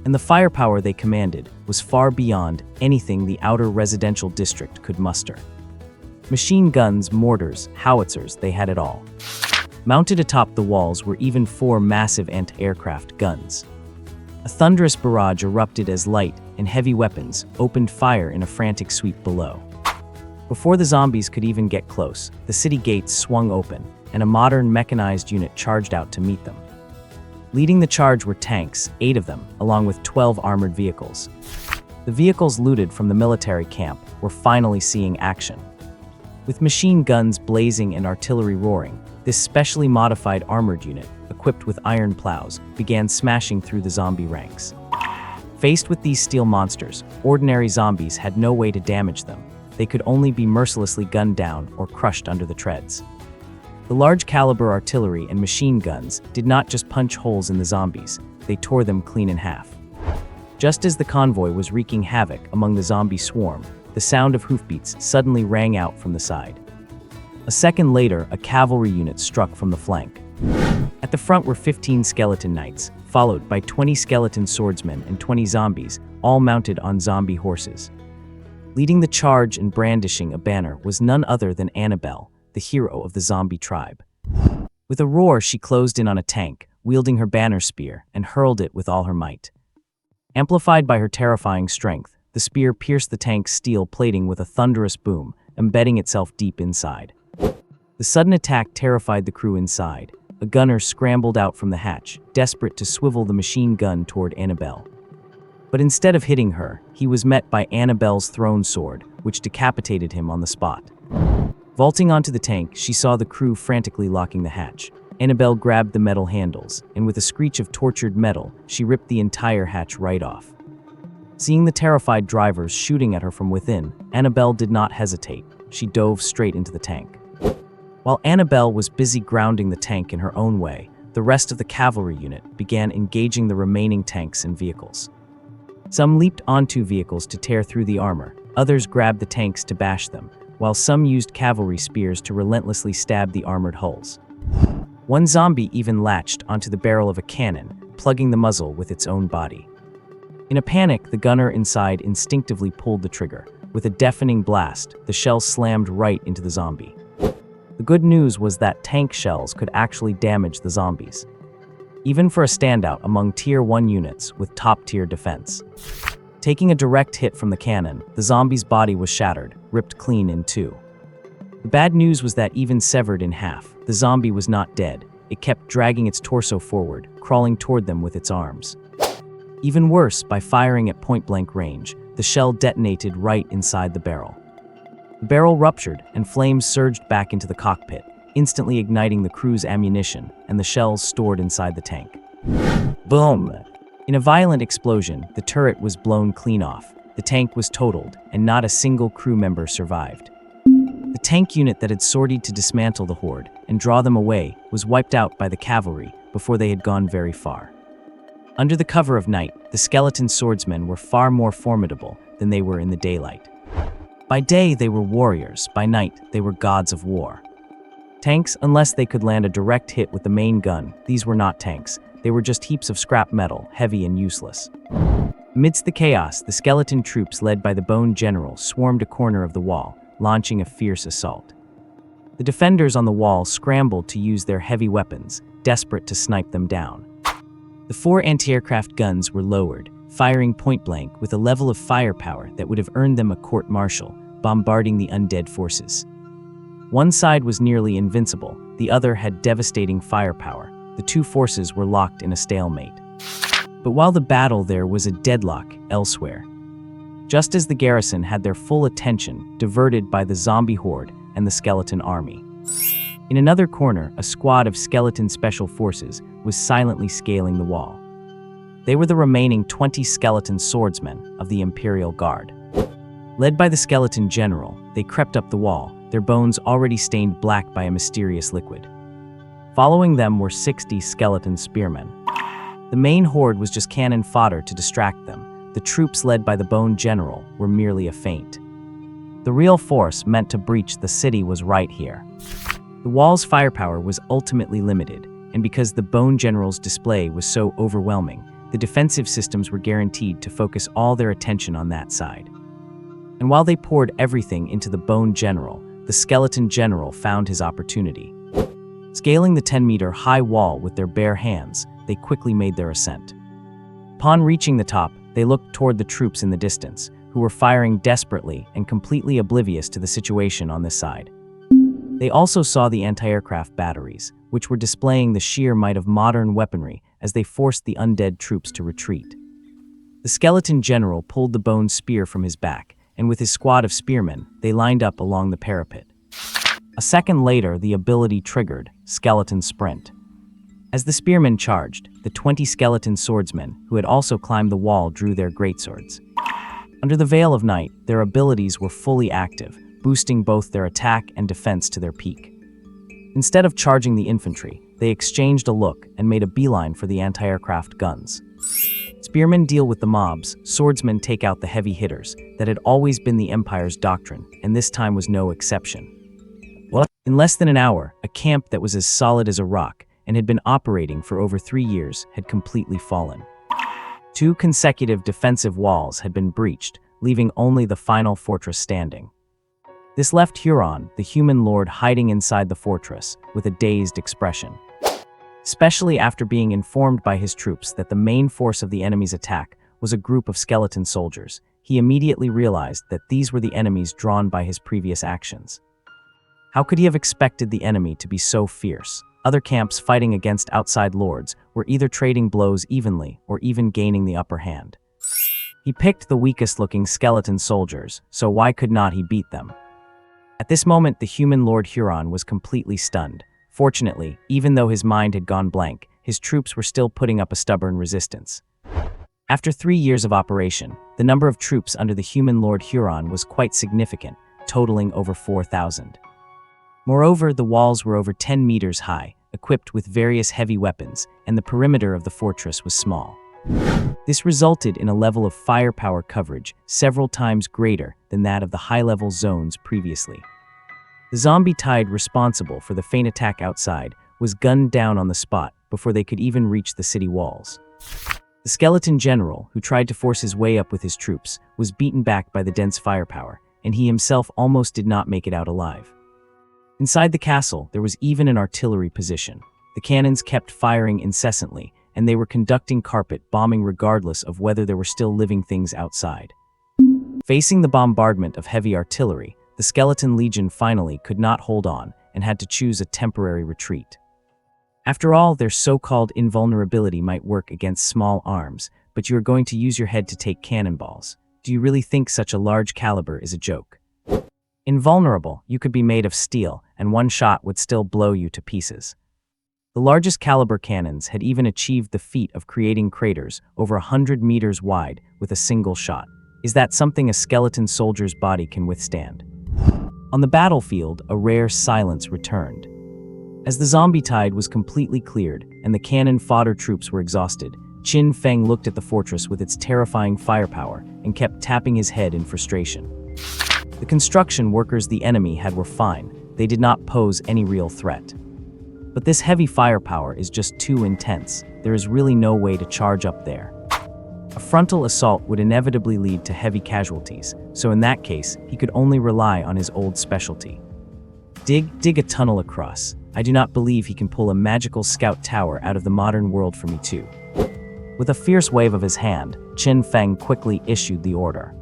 And the firepower they commanded was far beyond anything the outer residential district could muster. Machine guns, mortars, howitzers, they had it all. Mounted atop the walls were even 4 massive anti-aircraft guns. A thunderous barrage erupted as light and heavy weapons opened fire in a frantic sweep below. Before the zombies could even get close, the city gates swung open, and a modern mechanized unit charged out to meet them. Leading the charge were tanks, 8 of them, along with 12 armored vehicles. The vehicles looted from the military camp were finally seeing action. With machine guns blazing and artillery roaring, this specially modified armored unit, equipped with iron plows, began smashing through the zombie ranks. Faced with these steel monsters, ordinary zombies had no way to damage them. They could only be mercilessly gunned down or crushed under the treads. The large-caliber artillery and machine guns did not just punch holes in the zombies, they tore them clean in half. Just as the convoy was wreaking havoc among the zombie swarm, the sound of hoofbeats suddenly rang out from the side. A second later, a cavalry unit struck from the flank. At the front were 15 skeleton knights, followed by 20 skeleton swordsmen and 20 zombies, all mounted on zombie horses. Leading the charge and brandishing a banner was none other than Annabelle, the hero of the zombie tribe. With a roar, she closed in on a tank, wielding her banner spear, and hurled it with all her might. Amplified by her terrifying strength, the spear pierced the tank's steel plating with a thunderous boom, embedding itself deep inside. The sudden attack terrified the crew inside. A gunner scrambled out from the hatch, desperate to swivel the machine gun toward Annabelle. But instead of hitting her, he was met by Annabelle's thrown sword, which decapitated him on the spot. Vaulting onto the tank, she saw the crew frantically locking the hatch. Annabelle grabbed the metal handles, and with a screech of tortured metal, she ripped the entire hatch right off. Seeing the terrified drivers shooting at her from within, Annabelle did not hesitate. She dove straight into the tank. While Annabelle was busy grounding the tank in her own way, the rest of the cavalry unit began engaging the remaining tanks and vehicles. Some leaped onto vehicles to tear through the armor, others grabbed the tanks to bash them, while some used cavalry spears to relentlessly stab the armored hulls. One zombie even latched onto the barrel of a cannon, plugging the muzzle with its own body. In a panic, the gunner inside instinctively pulled the trigger. With a deafening blast, the shell slammed right into the zombie. The good news was that tank shells could actually damage the zombies, even for a standout among Tier 1 units with top-tier defense. Taking a direct hit from the cannon, the zombie's body was shattered, ripped clean in two. The bad news was that even severed in half, the zombie was not dead. It kept dragging its torso forward, crawling toward them with its arms. Even worse, by firing at point-blank range, the shell detonated right inside the barrel. The barrel ruptured, and flames surged back into the cockpit, instantly igniting the crew's ammunition and the shells stored inside the tank. Boom! In a violent explosion, the turret was blown clean off, the tank was totaled, and not a single crew member survived. The tank unit that had sortied to dismantle the horde and draw them away was wiped out by the cavalry before they had gone very far. Under the cover of night, the skeleton swordsmen were far more formidable than they were in the daylight. By day, they were warriors. By night, they were gods of war. Tanks, unless they could land a direct hit with the main gun, these were not tanks. They were just heaps of scrap metal, heavy and useless. Amidst the chaos, the skeleton troops led by the Bone General swarmed a corner of the wall, launching a fierce assault. The defenders on the wall scrambled to use their heavy weapons, desperate to snipe them down. The 4 anti-aircraft guns were lowered, firing point-blank with a level of firepower that would have earned them a court-martial, bombarding the undead forces. One side was nearly invincible, the other had devastating firepower. The 2 forces were locked in a stalemate. But while the battle there was a deadlock elsewhere. Just as the garrison had their full attention diverted by the zombie horde and the skeleton army. In another corner, a squad of skeleton special forces was silently scaling the wall. They were the remaining 20 skeleton swordsmen of the Imperial Guard. Led by the skeleton general, they crept up the wall, their bones already stained black by a mysterious liquid. Following them were 60 skeleton spearmen. The main horde was just cannon fodder to distract them. The troops led by the Bone General were merely a feint. The real force meant to breach the city was right here. The wall's firepower was ultimately limited, and because the Bone General's display was so overwhelming, the defensive systems were guaranteed to focus all their attention on that side. And while they poured everything into the Bone General, the Skeleton General found his opportunity. Scaling the 10-meter high wall with their bare hands, they quickly made their ascent. Upon reaching the top, they looked toward the troops in the distance, who were firing desperately and completely oblivious to the situation on this side. They also saw the anti-aircraft batteries, which were displaying the sheer might of modern weaponry as they forced the undead troops to retreat. The Skeleton General pulled the bone spear from his back, and with his squad of spearmen, they lined up along the parapet. A second later, the ability triggered, Skeleton Sprint. As the spearmen charged, the 20 skeleton swordsmen, who had also climbed the wall, drew their greatswords. Under the veil of night, their abilities were fully active, boosting both their attack and defense to their peak. Instead of charging the infantry, they exchanged a look and made a beeline for the anti-aircraft guns. Spearmen deal with the mobs, swordsmen take out the heavy hitters. That had always been the Empire's doctrine, and this time was no exception. In less than an hour, a camp that was as solid as a rock and had been operating for over 3 years had completely fallen. 2 consecutive defensive walls had been breached, leaving only the final fortress standing. This left Huron, the human lord, hiding inside the fortress with a dazed expression. Especially after being informed by his troops that the main force of the enemy's attack was a group of skeleton soldiers, he immediately realized that these were the enemies drawn by his previous actions. How could he have expected the enemy to be so fierce? Other camps fighting against outside lords were either trading blows evenly or even gaining the upper hand. He picked the weakest-looking skeleton soldiers, so why could not he beat them? At this moment, the human Lord Huron was completely stunned. Fortunately, even though his mind had gone blank, his troops were still putting up a stubborn resistance. After 3 years of operation, the number of troops under the human Lord Huron was quite significant, totaling over 4,000. Moreover, the walls were over 10 meters high, equipped with various heavy weapons, and the perimeter of the fortress was small. This resulted in a level of firepower coverage several times greater than that of the high-level zones previously. The zombie tide responsible for the feint attack outside was gunned down on the spot before they could even reach the city walls. The skeleton general, who tried to force his way up with his troops, was beaten back by the dense firepower, and he himself almost did not make it out alive. Inside the castle, there was even an artillery position. The cannons kept firing incessantly, and they were conducting carpet bombing regardless of whether there were still living things outside. Facing the bombardment of heavy artillery, the Skeleton Legion finally could not hold on and had to choose a temporary retreat. After all, their so-called invulnerability might work against small arms, but you are going to use your head to take cannonballs. Do you really think such a large caliber is a joke? Invulnerable, you could be made of steel, and one shot would still blow you to pieces. The largest caliber cannons had even achieved the feat of creating craters over 100 meters wide with a single shot. Is that something a skeleton soldier's body can withstand? On the battlefield, a rare silence returned. As the zombie tide was completely cleared and the cannon fodder troops were exhausted, Qin Feng looked at the fortress with its terrifying firepower and kept tapping his head in frustration. The construction workers the enemy had were fine. They did not pose any real threat. But this heavy firepower is just too intense. There is really no way to charge up there. A frontal assault would inevitably lead to heavy casualties, so in that case, he could only rely on his old specialty. Dig a tunnel across. I do not believe he can pull a magical scout tower out of the modern world for me too. With a fierce wave of his hand, Qin Feng quickly issued the order.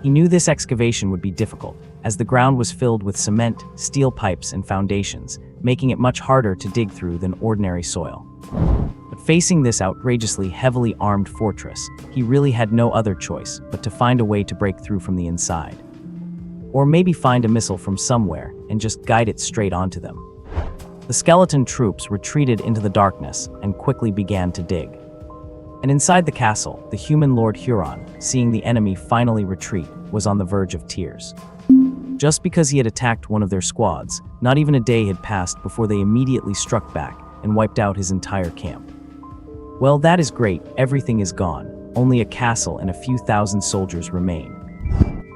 He knew this excavation would be difficult, as the ground was filled with cement, steel pipes, and foundations, making it much harder to dig through than ordinary soil. But facing this outrageously heavily armed fortress, he really had no other choice but to find a way to break through from the inside. Or maybe find a missile from somewhere and just guide it straight onto them. The skeleton troops retreated into the darkness and quickly began to dig. And inside the castle, the human Lord Huron, seeing the enemy finally retreat, was on the verge of tears. Just because he had attacked one of their squads, not even a day had passed before they immediately struck back and wiped out his entire camp. Well, that is great, everything is gone, only a castle and a few thousand soldiers remain.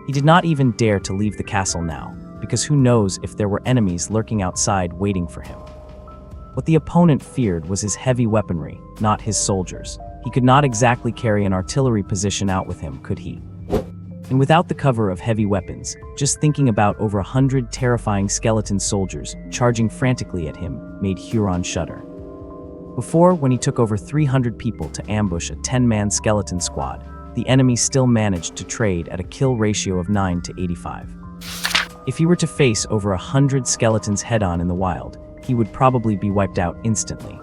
He did not even dare to leave the castle now, because who knows if there were enemies lurking outside waiting for him. What the opponent feared was his heavy weaponry, not his soldiers. He could not exactly carry an artillery position out with him, could he? And without the cover of heavy weapons, just thinking about over 100 terrifying skeleton soldiers charging frantically at him made Huron shudder. Before, when he took over 300 people to ambush a 10-man skeleton squad, the enemy still managed to trade at a kill ratio of 9 to 85. If he were to face over 100 skeletons head-on in the wild, he would probably be wiped out instantly.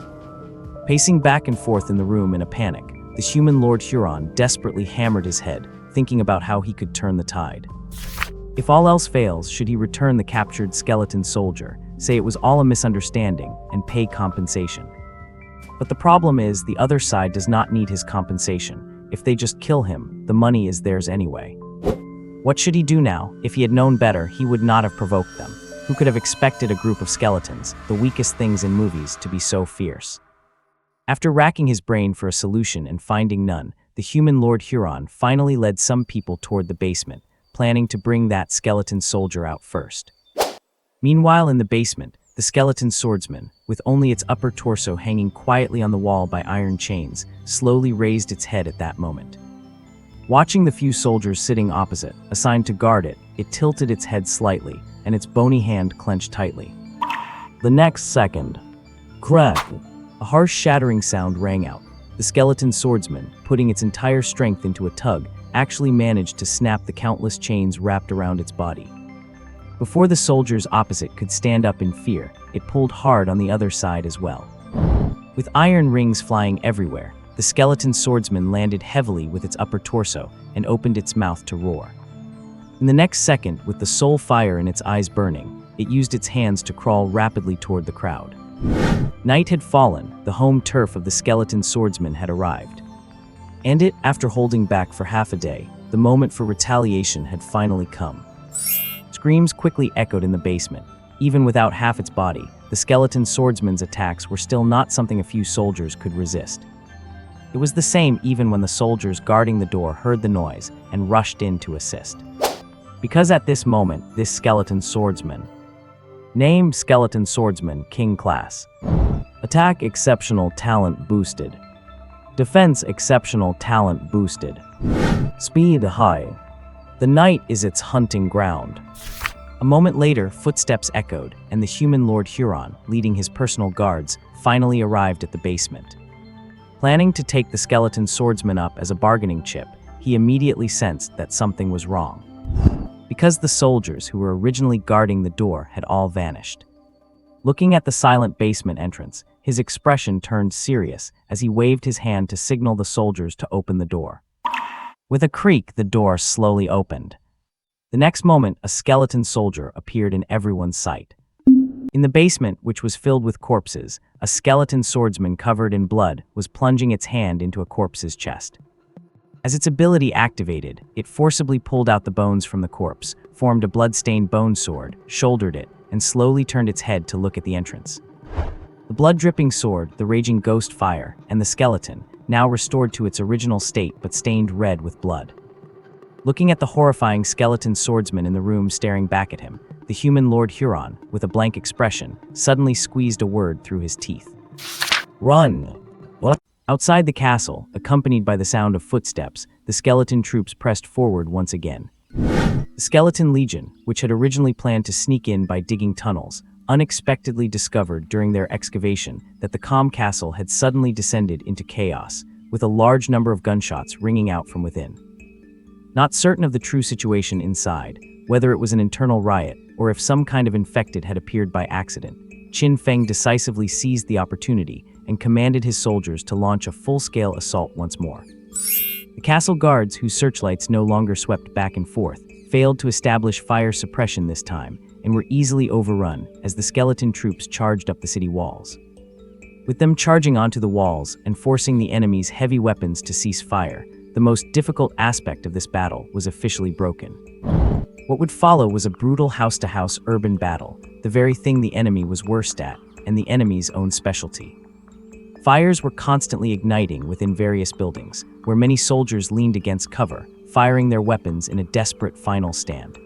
Pacing back and forth in the room in a panic, the human Lord Huron desperately hammered his head, thinking about how he could turn the tide. If all else fails, should he return the captured skeleton soldier, say it was all a misunderstanding, and pay compensation? But the problem is, the other side does not need his compensation. If they just kill him, the money is theirs anyway. What should he do now? If he had known better, he would not have provoked them. Who could have expected a group of skeletons, the weakest things in movies, to be so fierce? After racking his brain for a solution and finding none, the human Lord Huron finally led some people toward the basement, planning to bring that skeleton soldier out first. Meanwhile, in the basement, the skeleton swordsman, with only its upper torso hanging quietly on the wall by iron chains, slowly raised its head at that moment. Watching the few soldiers sitting opposite, assigned to guard it, it tilted its head slightly, and its bony hand clenched tightly. The next second, crack! A harsh shattering sound rang out. The skeleton swordsman, putting its entire strength into a tug, actually managed to snap the countless chains wrapped around its body. Before the soldiers opposite could stand up in fear, it pulled hard on the other side as well. With iron rings flying everywhere, the skeleton swordsman landed heavily with its upper torso and opened its mouth to roar. In the next second, with the soul fire in its eyes burning, it used its hands to crawl rapidly toward the crowd. Night had fallen, the home turf of the skeleton swordsman had arrived. And it, after holding back for half a day, the moment for retaliation had finally come. Screams quickly echoed in the basement. Even without half its body, the skeleton swordsman's attacks were still not something a few soldiers could resist. It was the same even when the soldiers guarding the door heard the noise and rushed in to assist. Because at this moment, this skeleton swordsman, name Skeleton Swordsman, King Class. Attack Exceptional Talent Boosted. Defense Exceptional Talent Boosted. Speed High. The night is its hunting ground. A moment later, footsteps echoed, and the human Lord Huron, leading his personal guards, finally arrived at the basement. Planning to take the skeleton swordsman up as a bargaining chip, he immediately sensed that something was wrong. Because the soldiers who were originally guarding the door had all vanished. Looking at the silent basement entrance, his expression turned serious as he waved his hand to signal the soldiers to open the door. With a creak, the door slowly opened. The next moment, a skeleton soldier appeared in everyone's sight. In the basement, which was filled with corpses, a skeleton swordsman covered in blood was plunging its hand into a corpse's chest. As its ability activated, it forcibly pulled out the bones from the corpse, formed a blood-stained bone sword, shouldered it, and slowly turned its head to look at the entrance. The blood-dripping sword, the raging ghost fire, and the skeleton, now restored to its original state but stained red with blood. Looking at the horrifying skeleton swordsman in the room staring back at him, the human Lord Huron, with a blank expression, suddenly squeezed a word through his teeth. Run! What? Outside the castle, accompanied by the sound of footsteps, the skeleton troops pressed forward once again. The Skeleton Legion, which had originally planned to sneak in by digging tunnels, unexpectedly discovered during their excavation that the calm castle had suddenly descended into chaos, with a large number of gunshots ringing out from within. Not certain of the true situation inside, whether it was an internal riot or if some kind of infected had appeared by accident, Qin Feng decisively seized the opportunity and commanded his soldiers to launch a full-scale assault once more. The castle guards, whose searchlights no longer swept back and forth, failed to establish fire suppression this time and were easily overrun as the skeleton troops charged up the city walls. With them charging onto the walls and forcing the enemy's heavy weapons to cease fire, the most difficult aspect of this battle was officially broken. What would follow was a brutal house-to-house urban battle, the very thing the enemy was worst at, and the enemy's own specialty. Fires were constantly igniting within various buildings, where many soldiers leaned against cover, firing their weapons in a desperate final stand.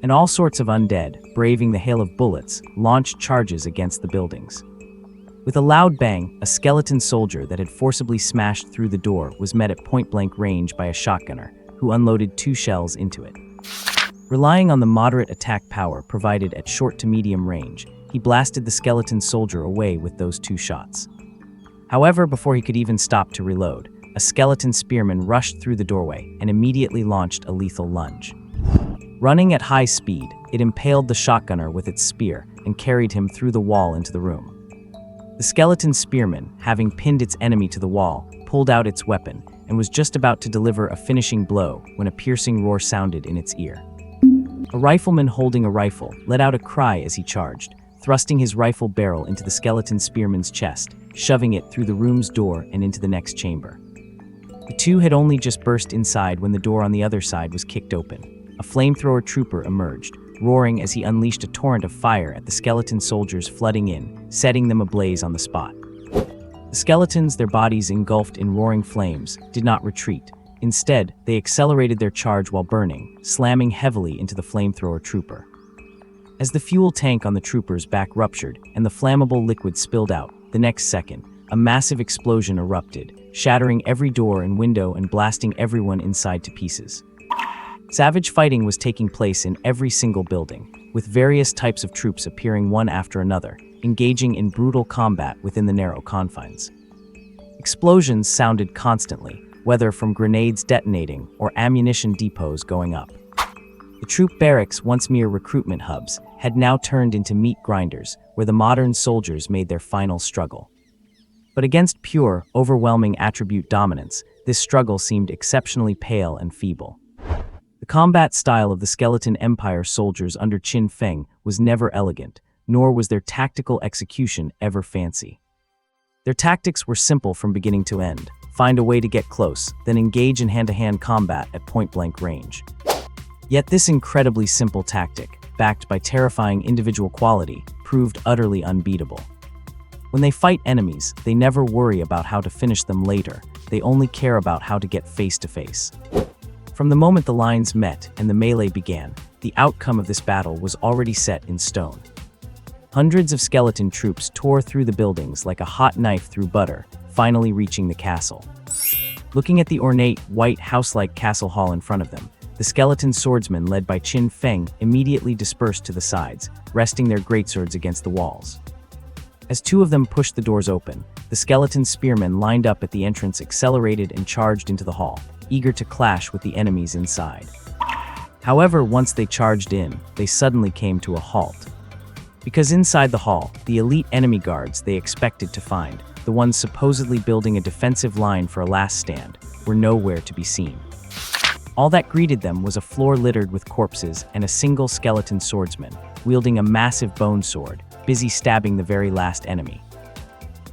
And all sorts of undead, braving the hail of bullets, launched charges against the buildings. With a loud bang, a skeleton soldier that had forcibly smashed through the door was met at point-blank range by a shotgunner, who unloaded 2 shells into it. Relying on the moderate attack power provided at short to medium range, he blasted the skeleton soldier away with those 2 shots. However, before he could even stop to reload, a skeleton spearman rushed through the doorway and immediately launched a lethal lunge. Running at high speed, it impaled the shotgunner with its spear and carried him through the wall into the room. The skeleton spearman, having pinned its enemy to the wall, pulled out its weapon and was just about to deliver a finishing blow when a piercing roar sounded in its ear. A rifleman holding a rifle let out a cry as he charged, thrusting his rifle barrel into the skeleton spearman's chest, shoving it through the room's door and into the next chamber. The two had only just burst inside when the door on the other side was kicked open. A flamethrower trooper emerged, roaring as he unleashed a torrent of fire at the skeleton soldiers flooding in, setting them ablaze on the spot. The skeletons, their bodies engulfed in roaring flames, did not retreat. Instead, they accelerated their charge while burning, slamming heavily into the flamethrower trooper. As the fuel tank on the trooper's back ruptured and the flammable liquid spilled out, the next second, a massive explosion erupted, shattering every door and window and blasting everyone inside to pieces. Savage fighting was taking place in every single building, with various types of troops appearing one after another, engaging in brutal combat within the narrow confines. Explosions sounded constantly, whether from grenades detonating or ammunition depots going up. The troop barracks, once mere recruitment hubs, had now turned into meat grinders, where the modern soldiers made their final struggle. But against pure, overwhelming attribute dominance, this struggle seemed exceptionally pale and feeble. The combat style of the Skeleton Empire soldiers under Qin Feng was never elegant, nor was their tactical execution ever fancy. Their tactics were simple from beginning to end: find a way to get close, then engage in hand-to-hand combat at point-blank range. Yet this incredibly simple tactic, backed by terrifying individual quality, proved utterly unbeatable. When they fight enemies, they never worry about how to finish them later, they only care about how to get face-to-face. From the moment the lines met and the melee began, the outcome of this battle was already set in stone. Hundreds of skeleton troops tore through the buildings like a hot knife through butter, finally reaching the castle. Looking at the ornate, white house-like castle hall in front of them, the skeleton swordsmen led by Qin Feng immediately dispersed to the sides, resting their greatswords against the walls. As 2 of them pushed the doors open, the skeleton spearmen lined up at the entrance accelerated and charged into the hall, eager to clash with the enemies inside. However, once they charged in, they suddenly came to a halt. Because inside the hall, the elite enemy guards they expected to find, the ones supposedly building a defensive line for a last stand, were nowhere to be seen. All that greeted them was a floor littered with corpses and a single skeleton swordsman, wielding a massive bone sword, busy stabbing the very last enemy.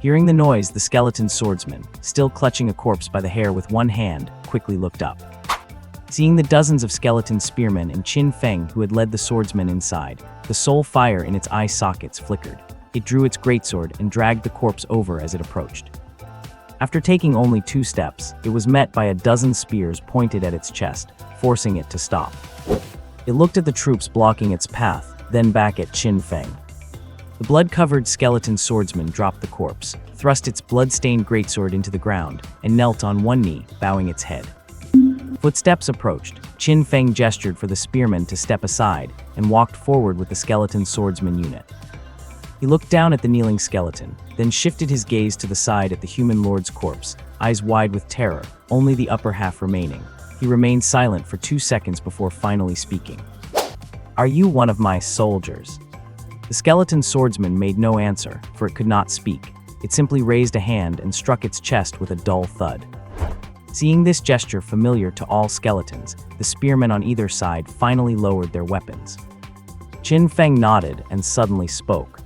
Hearing the noise, the skeleton swordsman, still clutching a corpse by the hair with one hand, quickly looked up. Seeing the dozens of skeleton spearmen and Qin Feng who had led the swordsman inside, the sole fire in its eye sockets flickered. It drew its greatsword and dragged the corpse over as it approached. After taking only 2 steps, it was met by a dozen spears pointed at its chest, forcing it to stop. It looked at the troops blocking its path, then back at Qin Feng. The blood-covered skeleton swordsman dropped the corpse, thrust its blood-stained greatsword into the ground, and knelt on one knee, bowing its head. Footsteps approached. Qin Feng gestured for the spearman to step aside and walked forward with the skeleton swordsman unit. He looked down at the kneeling skeleton, then shifted his gaze to the side at the human lord's corpse, eyes wide with terror, only the upper half remaining. He remained silent for 2 seconds before finally speaking. "Are you one of my soldiers?" The skeleton swordsman made no answer, for it could not speak. It simply raised a hand and struck its chest with a dull thud. Seeing this gesture familiar to all skeletons, the spearmen on either side finally lowered their weapons. Qin Feng nodded and suddenly spoke.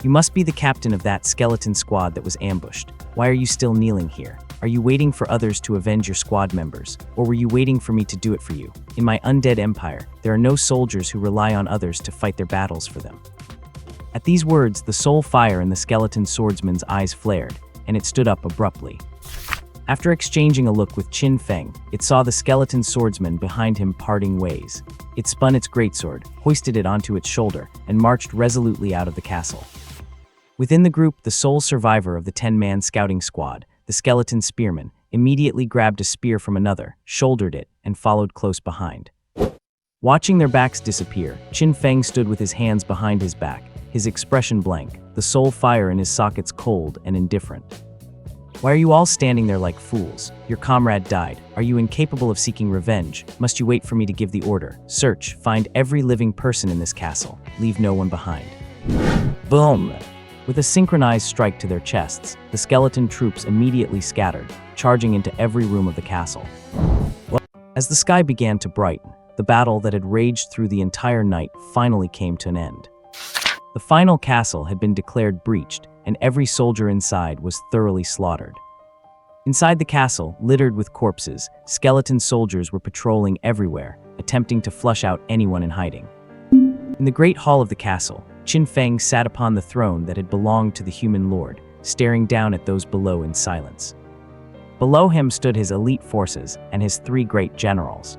"You must be the captain of that skeleton squad that was ambushed. Why are you still kneeling here? Are you waiting for others to avenge your squad members, or were you waiting for me to do it for you? In my undead empire, there are no soldiers who rely on others to fight their battles for them." At these words, the soul fire in the skeleton swordsman's eyes flared, and it stood up abruptly. After exchanging a look with Qin Feng, it saw the skeleton swordsman behind him parting ways. It spun its greatsword, hoisted it onto its shoulder, and marched resolutely out of the castle. Within the group, the sole survivor of the 10-man scouting squad, the skeleton spearman, immediately grabbed a spear from another, shouldered it, and followed close behind. Watching their backs disappear, Qin Feng stood with his hands behind his back, his expression blank, the soul fire in his sockets cold and indifferent. "Why are you all standing there like fools? Your comrade died. Are you incapable of seeking revenge? Must you wait for me to give the order? Search, find every living person in this castle. Leave no one behind." Boom! With a synchronized strike to their chests, the skeleton troops immediately scattered, charging into every room of the castle. As the sky began to brighten, the battle that had raged through the entire night finally came to an end. The final castle had been declared breached, and every soldier inside was thoroughly slaughtered. Inside the castle, littered with corpses, skeleton soldiers were patrolling everywhere, attempting to flush out anyone in hiding. In the great hall of the castle, Qin Feng sat upon the throne that had belonged to the human lord, staring down at those below in silence. Below him stood his elite forces and his 3 great generals.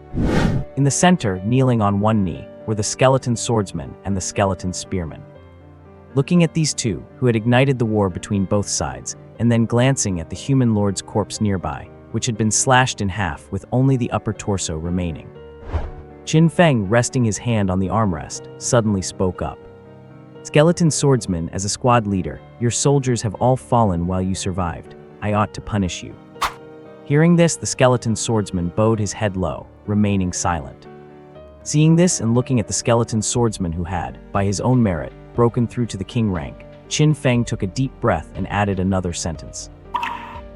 In the center, kneeling on one knee, were the skeleton swordsman and the skeleton spearman. Looking at these two, who had ignited the war between both sides, and then glancing at the human lord's corpse nearby, which had been slashed in half with only the upper torso remaining. Qin Feng, resting his hand on the armrest, suddenly spoke up. "Skeleton swordsman, as a squad leader, your soldiers have all fallen while you survived. I ought to punish you." Hearing this, the skeleton swordsman bowed his head low, remaining silent. Seeing this and looking at the skeleton swordsman who had, by his own merit, broken through to the king rank, Qin Feng took a deep breath and added another sentence.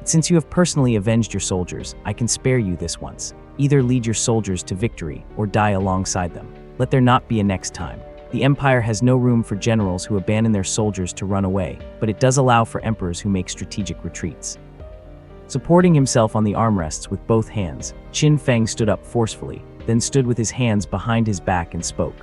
"Since you have personally avenged your soldiers, I can spare you this once. Either lead your soldiers to victory or die alongside them. Let there not be a next time. The Empire has no room for generals who abandon their soldiers to run away, but it does allow for emperors who make strategic retreats." Supporting himself on the armrests with both hands, Qin Feng stood up forcefully, then stood with his hands behind his back and spoke.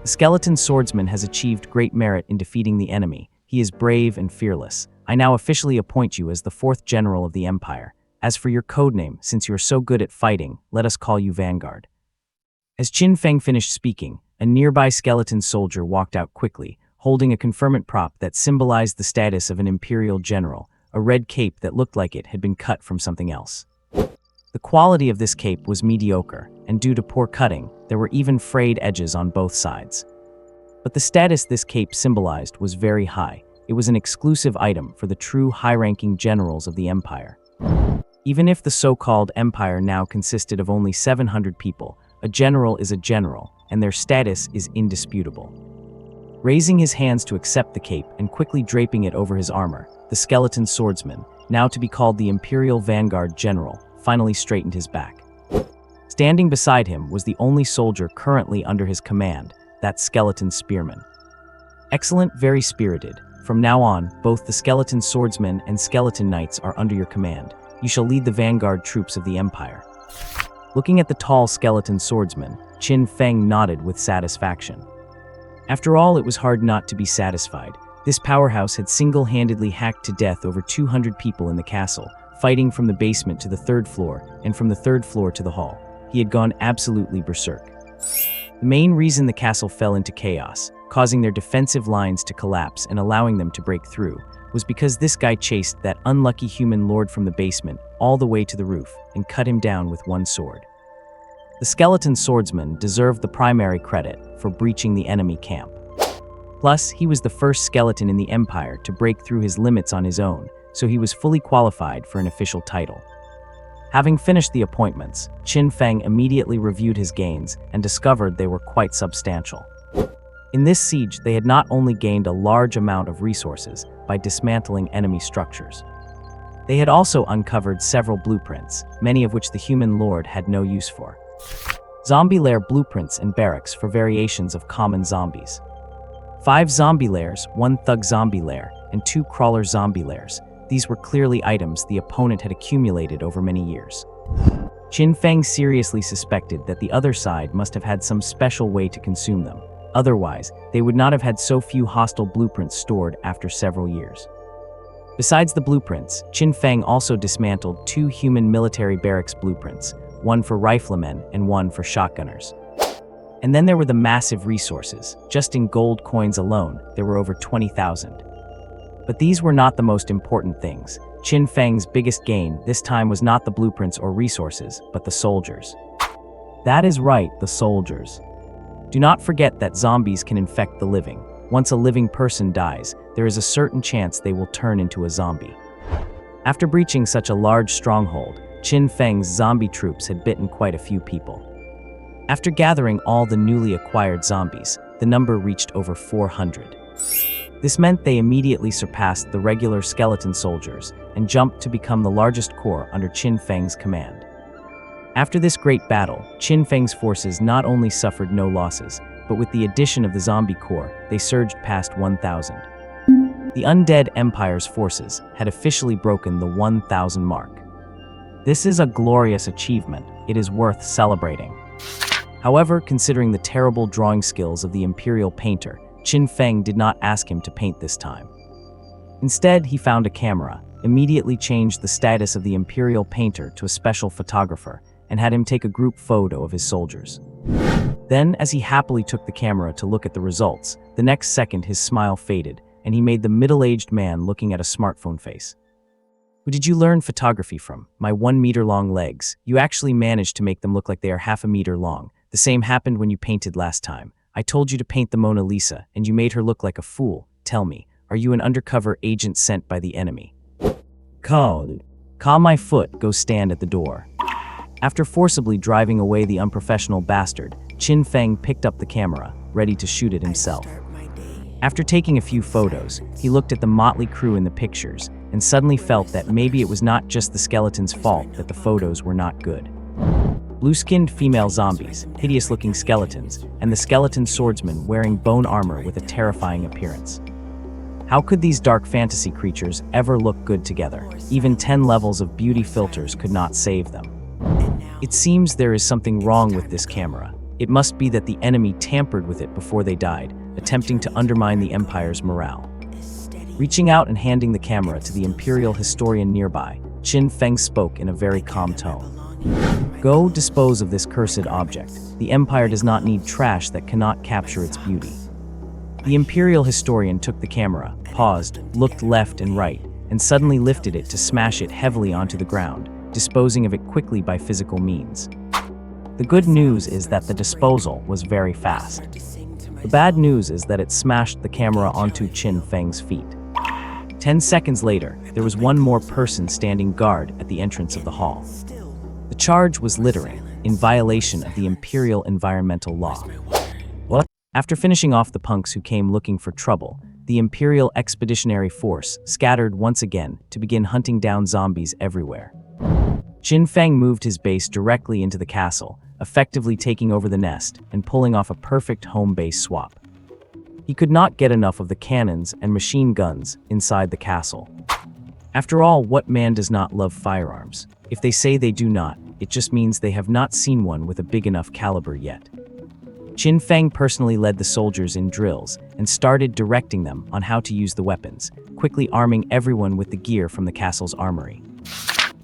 "The skeleton swordsman has achieved great merit in defeating the enemy. He is brave and fearless. I now officially appoint you as the 4th general of the Empire. As for your codename, since you are so good at fighting, let us call you Vanguard." As Qin Feng finished speaking, a nearby skeleton soldier walked out quickly, holding a conferment prop that symbolized the status of an imperial general, a red cape that looked like it had been cut from something else. The quality of this cape was mediocre, and due to poor cutting, there were even frayed edges on both sides. But the status this cape symbolized was very high. It was an exclusive item for the true high-ranking generals of the Empire. Even if the so-called Empire now consisted of only 700 people, a general is a general, and their status is indisputable. Raising his hands to accept the cape and quickly draping it over his armor, the skeleton swordsman, now to be called the Imperial Vanguard General, finally straightened his back. Standing beside him was the only soldier currently under his command, that skeleton spearman. "Excellent, very spirited. From now on, both the skeleton swordsmen and skeleton knights are under your command. You shall lead the vanguard troops of the Empire." Looking at the tall skeleton swordsman, Qin Feng nodded with satisfaction. After all, it was hard not to be satisfied. This powerhouse had single-handedly hacked to death over 200 people in the castle, fighting from the basement to the 3rd floor, and from the 3rd floor to the hall. He had gone absolutely berserk. The main reason the castle fell into chaos, causing their defensive lines to collapse and allowing them to break through, was because this guy chased that unlucky human lord from the basement all the way to the roof and cut him down with one sword. The skeleton swordsman deserved the primary credit for breaching the enemy camp. Plus, he was the first skeleton in the Empire to break through his limits on his own, so he was fully qualified for an official title. Having finished the appointments, Qin Feng immediately reviewed his gains and discovered they were quite substantial. In this siege, they had not only gained a large amount of resources by dismantling enemy structures, they had also uncovered several blueprints, many of which the human lord had no use for. Zombie lair blueprints and barracks for variations of common zombies. 5 zombie lairs, 1 thug zombie lair, and 2 crawler zombie lairs. These were clearly items the opponent had accumulated over many years. Qin Feng seriously suspected that the other side must have had some special way to consume them. Otherwise, they would not have had so few hostile blueprints stored after several years. Besides the blueprints, Qin Feng also dismantled 2 human military barracks blueprints, one for riflemen and one for shotgunners. And then there were the massive resources. Just in gold coins alone, there were over 20,000. But these were not the most important things. Qin Feng's biggest gain this time was not the blueprints or resources, but the soldiers. That is right, the soldiers. Do not forget that zombies can infect the living. Once a living person dies, there is a certain chance they will turn into a zombie. After breaching such a large stronghold, Qin Feng's zombie troops had bitten quite a few people. After gathering all the newly acquired zombies, the number reached over 400. This meant they immediately surpassed the regular skeleton soldiers and jumped to become the largest corps under Qin Feng's command. After this great battle, Qin Feng's forces not only suffered no losses, but with the addition of the zombie corps, they surged past 1,000. The Undead Empire's forces had officially broken the 1,000 mark. This is a glorious achievement. It is worth celebrating. However, considering the terrible drawing skills of the Imperial painter, Qin Feng did not ask him to paint this time. Instead, he found a camera, immediately changed the status of the Imperial painter to a special photographer, and had him take a group photo of his soldiers. Then, as he happily took the camera to look at the results, the next second his smile faded, and he made the middle-aged man looking at a smartphone face. Who did you learn photography from? My 1-meter-long legs. You actually managed to make them look like they are half a meter long. The same happened when you painted last time. I told you to paint the Mona Lisa, and you made her look like a fool. Tell me, are you an undercover agent sent by the enemy? Calm my foot, go stand at the door. After forcibly driving away the unprofessional bastard, Qin Feng picked up the camera, ready to shoot it himself. After taking a few photos, he looked at the motley crew in the pictures, and suddenly felt that maybe it was not just the skeleton's fault that the photos were not good. Blue-skinned female zombies, hideous-looking skeletons, and the skeleton swordsman wearing bone armor with a terrifying appearance. How could these dark fantasy creatures ever look good together? Even 10 levels of beauty filters could not save them. It seems there is something wrong with this camera. It must be that the enemy tampered with it before they died, attempting to undermine the Empire's morale. Reaching out and handing the camera to the Imperial historian nearby, Qin Feng spoke in a very calm tone. Go dispose of this cursed object. The Empire does not need trash that cannot capture its beauty. The Imperial historian took the camera, paused, looked left and right, and suddenly lifted it to smash it heavily onto the ground, disposing of it quickly by physical means. The good news is that the disposal was very fast. The bad news is that it smashed the camera onto Qin Feng's feet. 10 seconds later, there was one more person standing guard at the entrance of the hall. The charge was littering, in violation of the Imperial environmental law. What? After finishing off the punks who came looking for trouble, the Imperial Expeditionary Force scattered once again to begin hunting down zombies everywhere. Qin Feng moved his base directly into the castle, effectively taking over the nest and pulling off a perfect home base swap. He could not get enough of the cannons and machine guns inside the castle. After all, what man does not love firearms? If they say they do not, it just means they have not seen one with a big enough caliber yet. Qin Feng personally led the soldiers in drills and started directing them on how to use the weapons, quickly arming everyone with the gear from the castle's armory.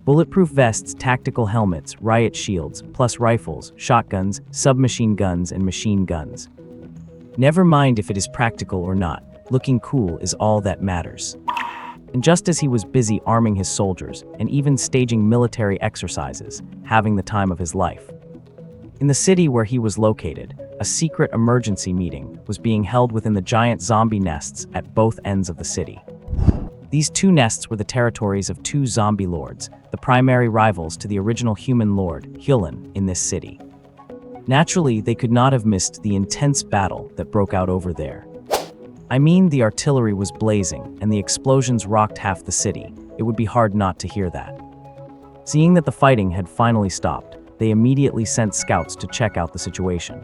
Bulletproof vests, tactical helmets, riot shields, plus rifles, shotguns, submachine guns, and machine guns. Never mind if it is practical or not, looking cool is all that matters. And just as he was busy arming his soldiers and even staging military exercises, having the time of his life, in the city where he was located, a secret emergency meeting was being held within the giant zombie nests at both ends of the city. These two nests were the territories of two zombie lords, the primary rivals to the original human lord, Hyulan, in this city. Naturally, they could not have missed the intense battle that broke out over there. I mean, the artillery was blazing, and the explosions rocked half the city. It would be hard not to hear that. Seeing that the fighting had finally stopped, they immediately sent scouts to check out the situation.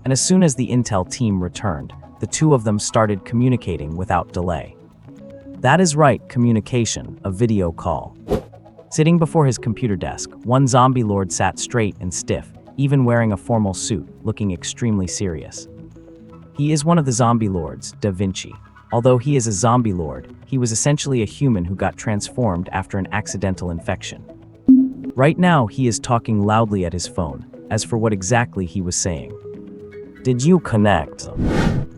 And as soon as the intel team returned, the two of them started communicating without delay. That is right, communication, a video call. Sitting before his computer desk, one zombie lord sat straight and stiff, even wearing a formal suit, looking extremely serious. He is one of the zombie lords, Da Vinci. Although he is a zombie lord, he was essentially a human who got transformed after an accidental infection. Right now, he is talking loudly at his phone. As for what exactly he was saying. Did you connect?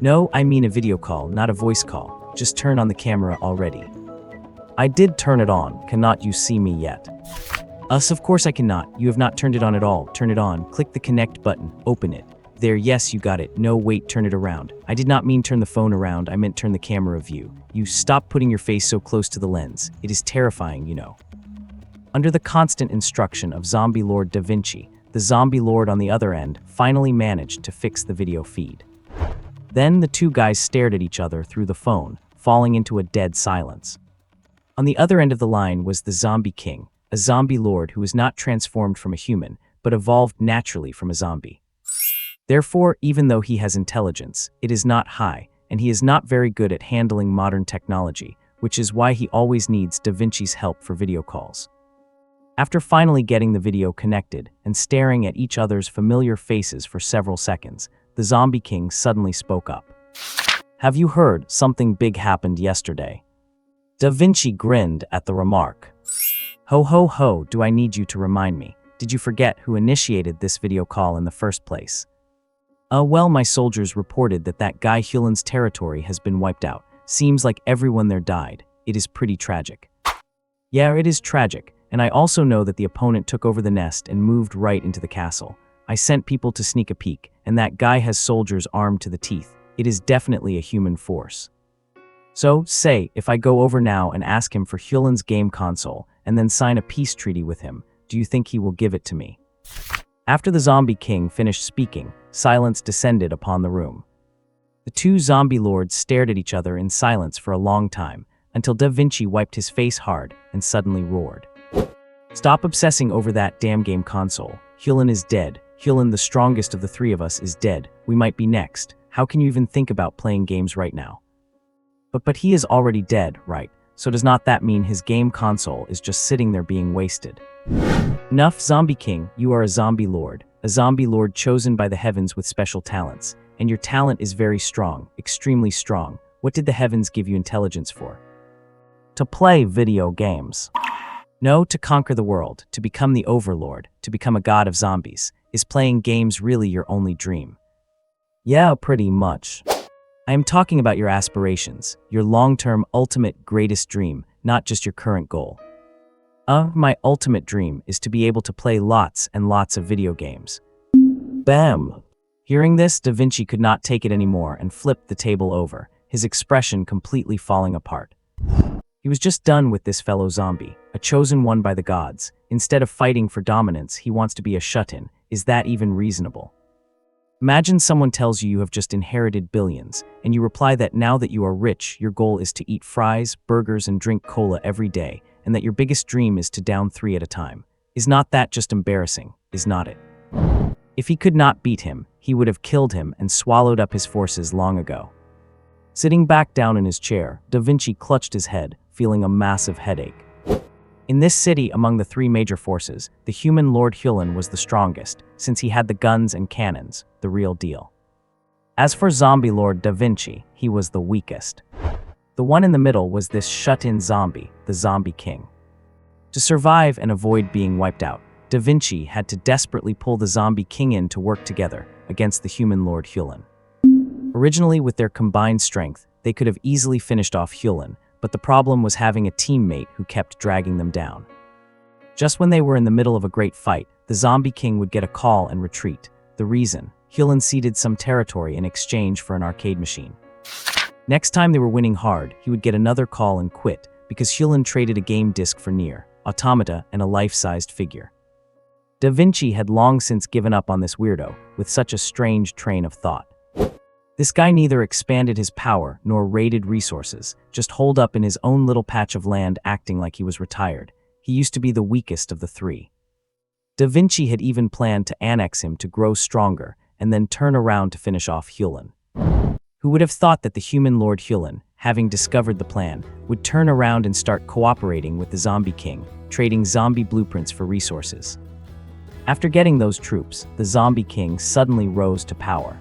No, I mean a video call, not a voice call. Just turn on the camera already. I did turn it on. Cannot you see me yet? Of course I cannot. You have not turned it on at all. Turn it on. Click the connect button. Open it. There, yes, you got it. No, wait, turn it around. I did not mean turn the phone around. I meant turn the camera view. You stop putting your face so close to the lens. It is terrifying, you know. Under the constant instruction of Zombie Lord Da Vinci, the zombie lord on the other end finally managed to fix the video feed. Then the two guys stared at each other through the phone, falling into a dead silence. On the other end of the line was the Zombie King, a zombie lord who was not transformed from a human, but evolved naturally from a zombie. Therefore, even though he has intelligence, it is not high, and he is not very good at handling modern technology, which is why he always needs Da Vinci's help for video calls. After finally getting the video connected and staring at each other's familiar faces for several seconds, the Zombie King suddenly spoke up. Have you heard something big happened yesterday? Da Vinci grinned at the remark. Ho ho ho, do I need you to remind me? Did you forget who initiated this video call in the first place? Well, my soldiers reported that guy Hyulan's territory has been wiped out. Seems like everyone there died. It is pretty tragic. Yeah, it is tragic. And I also know that the opponent took over the nest and moved right into the castle. I sent people to sneak a peek, and that guy has soldiers armed to the teeth. It is definitely a human force. So, say, if I go over now and ask him for Hyulan's game console, and then sign a peace treaty with him, do you think he will give it to me? After the Zombie King finished speaking, silence descended upon the room. The two zombie lords stared at each other in silence for a long time, until Da Vinci wiped his face hard and suddenly roared. Stop obsessing over that damn game console. Hyulan is dead. Hyulan, the strongest of the three of us, is dead. We might be next. How can you even think about playing games right now? But he is already dead, right? So does not that mean his game console is just sitting there being wasted? Enough, Zombie King. You are a zombie lord chosen by the heavens with special talents. And your talent is very strong, extremely strong. What did the heavens give you intelligence for? To play video games. No, to conquer the world, to become the overlord, to become a god of zombies. Is playing games really your only dream? Yeah, pretty much. I am talking about your aspirations, your long-term, ultimate, greatest dream, not just your current goal. My ultimate dream is to be able to play lots and lots of video games. Bam! Hearing this, Da Vinci could not take it anymore and flipped the table over, his expression completely falling apart. He was just done with this fellow zombie, a chosen one by the gods. Instead of fighting for dominance, he wants to be a shut-in. Is that even reasonable? Imagine someone tells you you have just inherited billions, and you reply that now that you are rich, your goal is to eat fries, burgers, and drink cola every day, and that your biggest dream is to down 3 at a time. Is not that just embarrassing, is not it? If he could not beat him, he would have killed him and swallowed up his forces long ago. Sitting back down in his chair, Da Vinci clutched his head, feeling a massive headache. In this city, among the 3 major forces, the human Lord Hyulan was the strongest, since he had the guns and cannons, the real deal. As for Zombie Lord Da Vinci, he was the weakest. The one in the middle was this shut-in zombie, the Zombie King. To survive and avoid being wiped out, Da Vinci had to desperately pull the Zombie King in to work together against the human Lord Hyulan. Originally, with their combined strength, they could have easily finished off Hyulin, but the problem was having a teammate who kept dragging them down. Just when they were in the middle of a great fight, the Zombie King would get a call and retreat. The reason? Hyulin ceded some territory in exchange for an arcade machine. Next time they were winning hard, he would get another call and quit, because Hyulin traded a game disc for Nier, Automata, and a life-sized figure. Da Vinci had long since given up on this weirdo, with such a strange train of thought. This guy neither expanded his power nor raided resources, just holed up in his own little patch of land acting like he was retired. He used to be the weakest of the three. Da Vinci had even planned to annex him to grow stronger, and then turn around to finish off Hyulin. Who would have thought that the human Lord Hyulin, having discovered the plan, would turn around and start cooperating with the Zombie King, trading zombie blueprints for resources. After getting those troops, the Zombie King suddenly rose to power.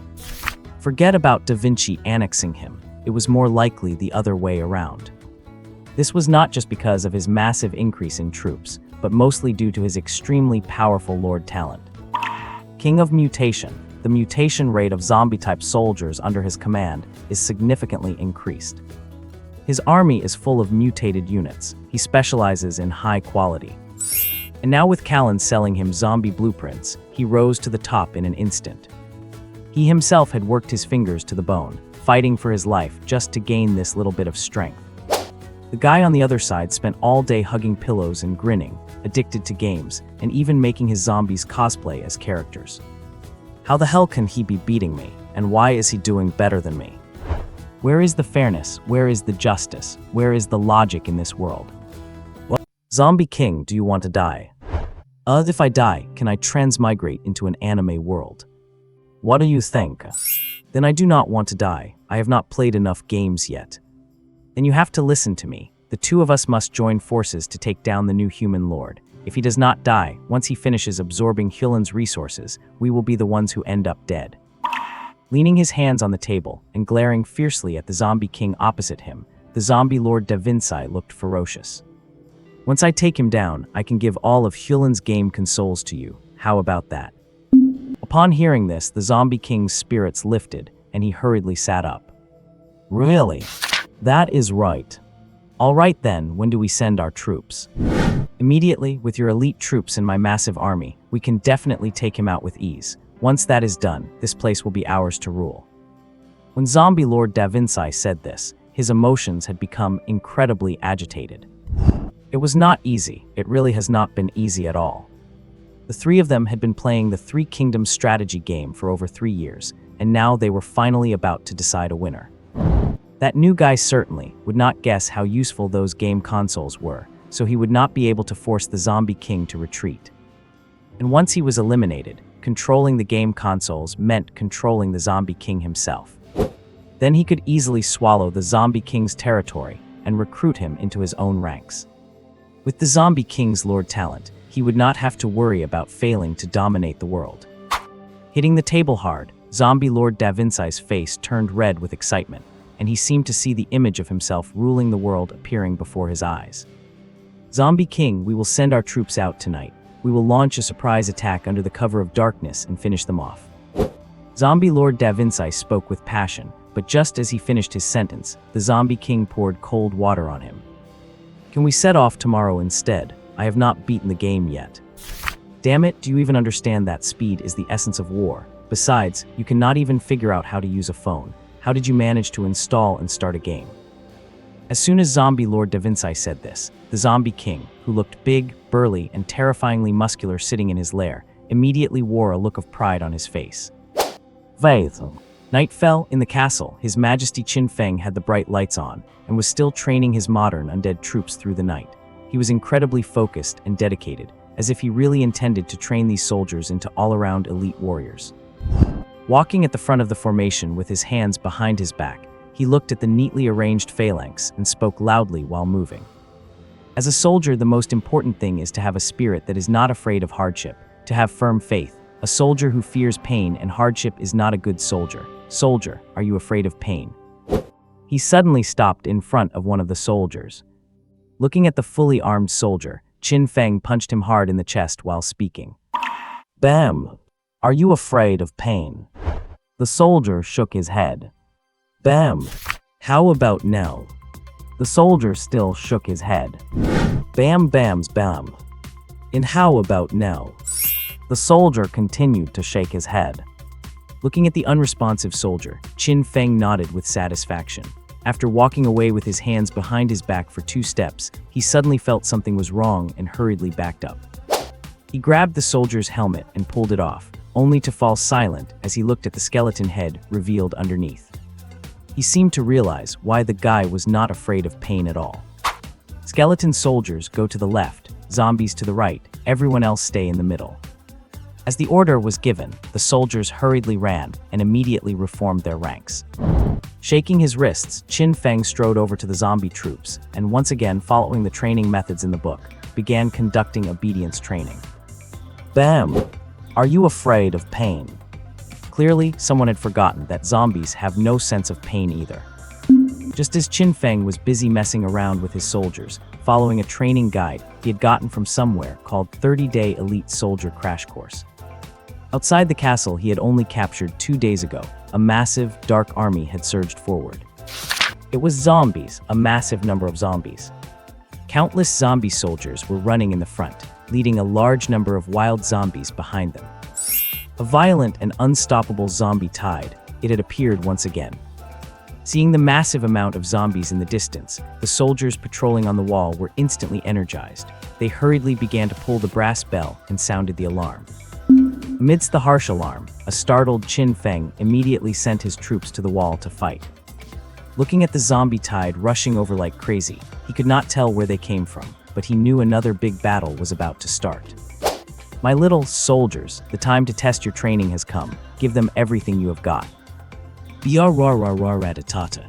Forget about Da Vinci annexing him, it was more likely the other way around. This was not just because of his massive increase in troops, but mostly due to his extremely powerful Lord talent. King of Mutation, the mutation rate of zombie-type soldiers under his command is significantly increased. His army is full of mutated units. He specializes in high quality. And now with Callan selling him zombie blueprints, he rose to the top in an instant. He himself had worked his fingers to the bone, fighting for his life just to gain this little bit of strength. The guy on the other side spent all day hugging pillows and grinning, addicted to games, and even making his zombies cosplay as characters. How the hell can he be beating me, and why is he doing better than me? Where is the fairness? Where is the justice? Where is the logic in this world? What? Zombie King, do you want to die? If I die, can I transmigrate into an anime world? What do you think? Then I do not want to die. I have not played enough games yet. Then you have to listen to me. The two of us must join forces to take down the new human lord. If he does not die, once he finishes absorbing Hyulin's resources, we will be the ones who end up dead. Leaning his hands on the table and glaring fiercely at the Zombie King opposite him, the zombie Lord Da Vinci looked ferocious. Once I take him down, I can give all of Hyulin's game consoles to you. How about that? Upon hearing this, the Zombie King's spirits lifted, and he hurriedly sat up. Really? That is right. All right then, when do we send our troops? Immediately, with your elite troops and my massive army, we can definitely take him out with ease. Once that is done, this place will be ours to rule. When Zombie Lord Da Vinci said this, his emotions had become incredibly agitated. It was not easy. It really has not been easy at all. The three of them had been playing the Three Kingdoms strategy game for over 3 years, and now they were finally about to decide a winner. That new guy certainly would not guess how useful those game consoles were, so he would not be able to force the Zombie King to retreat. And once he was eliminated, controlling the game consoles meant controlling the Zombie King himself. Then he could easily swallow the Zombie King's territory and recruit him into his own ranks. With the Zombie King's Lord talent, he would not have to worry about failing to dominate the world. Hitting the table hard, Zombie Lord Da Vinci's face turned red with excitement, and he seemed to see the image of himself ruling the world appearing before his eyes. Zombie King, we will send our troops out tonight. We will launch a surprise attack under the cover of darkness and finish them off. Zombie Lord Da Vinci spoke with passion, but just as he finished his sentence, the Zombie King poured cold water on him. Can we set off tomorrow instead? I have not beaten the game yet. Damn it, do you even understand that speed is the essence of war? Besides, you cannot even figure out how to use a phone. How did you manage to install and start a game? As soon as Zombie Lord Da Vinci said this, the Zombie King, who looked big, burly, and terrifyingly muscular sitting in his lair, immediately wore a look of pride on his face. Night fell in the castle. His Majesty Qin Feng had the bright lights on, and was still training his modern undead troops through the night. He was incredibly focused and dedicated, as if he really intended to train these soldiers into all-around elite warriors. Walking at the front of the formation with his hands behind his back, he looked at the neatly arranged phalanx and spoke loudly while moving. As a soldier, the most important thing is to have a spirit that is not afraid of hardship, to have firm faith. A soldier who fears pain and hardship is not a good soldier. Soldier, are you afraid of pain? He suddenly stopped in front of one of the soldiers. Looking at the fully armed soldier, Qin Feng punched him hard in the chest while speaking. Bam! Are you afraid of pain? The soldier shook his head. Bam! How about now? The soldier still shook his head. Bam bams bam. And how about now? The soldier continued to shake his head. Looking at the unresponsive soldier, Qin Feng nodded with satisfaction. After walking away with his hands behind his back for 2 steps, he suddenly felt something was wrong and hurriedly backed up. He grabbed the soldier's helmet and pulled it off, only to fall silent as he looked at the skeleton head revealed underneath. He seemed to realize why the guy was not afraid of pain at all. Skeleton soldiers go to the left, zombies to the right, everyone else stay in the middle. As the order was given, the soldiers hurriedly ran and immediately reformed their ranks. Shaking his wrists, Qin Feng strode over to the zombie troops and, once again following the training methods in the book, began conducting obedience training. Bam! Are you afraid of pain? Clearly, someone had forgotten that zombies have no sense of pain either. Just as Qin Feng was busy messing around with his soldiers, following a training guide he had gotten from somewhere called 30-Day Elite Soldier Crash Course. Outside the castle he had only captured 2 days ago, a massive, dark army had surged forward. It was zombies, a massive number of zombies. Countless zombie soldiers were running in the front, leading a large number of wild zombies behind them. A violent and unstoppable zombie tide, it had appeared once again. Seeing the massive amount of zombies in the distance, the soldiers patrolling on the wall were instantly energized. They hurriedly began to pull the brass bell and sounded the alarm. Amidst the harsh alarm, a startled Qin Feng immediately sent his troops to the wall to fight. Looking at the zombie tide rushing over like crazy, he could not tell where they came from, but he knew another big battle was about to start. My little soldiers, the time to test your training has come. Give them everything you have got. Bra-ra-ra-ra-ra-ta-ta.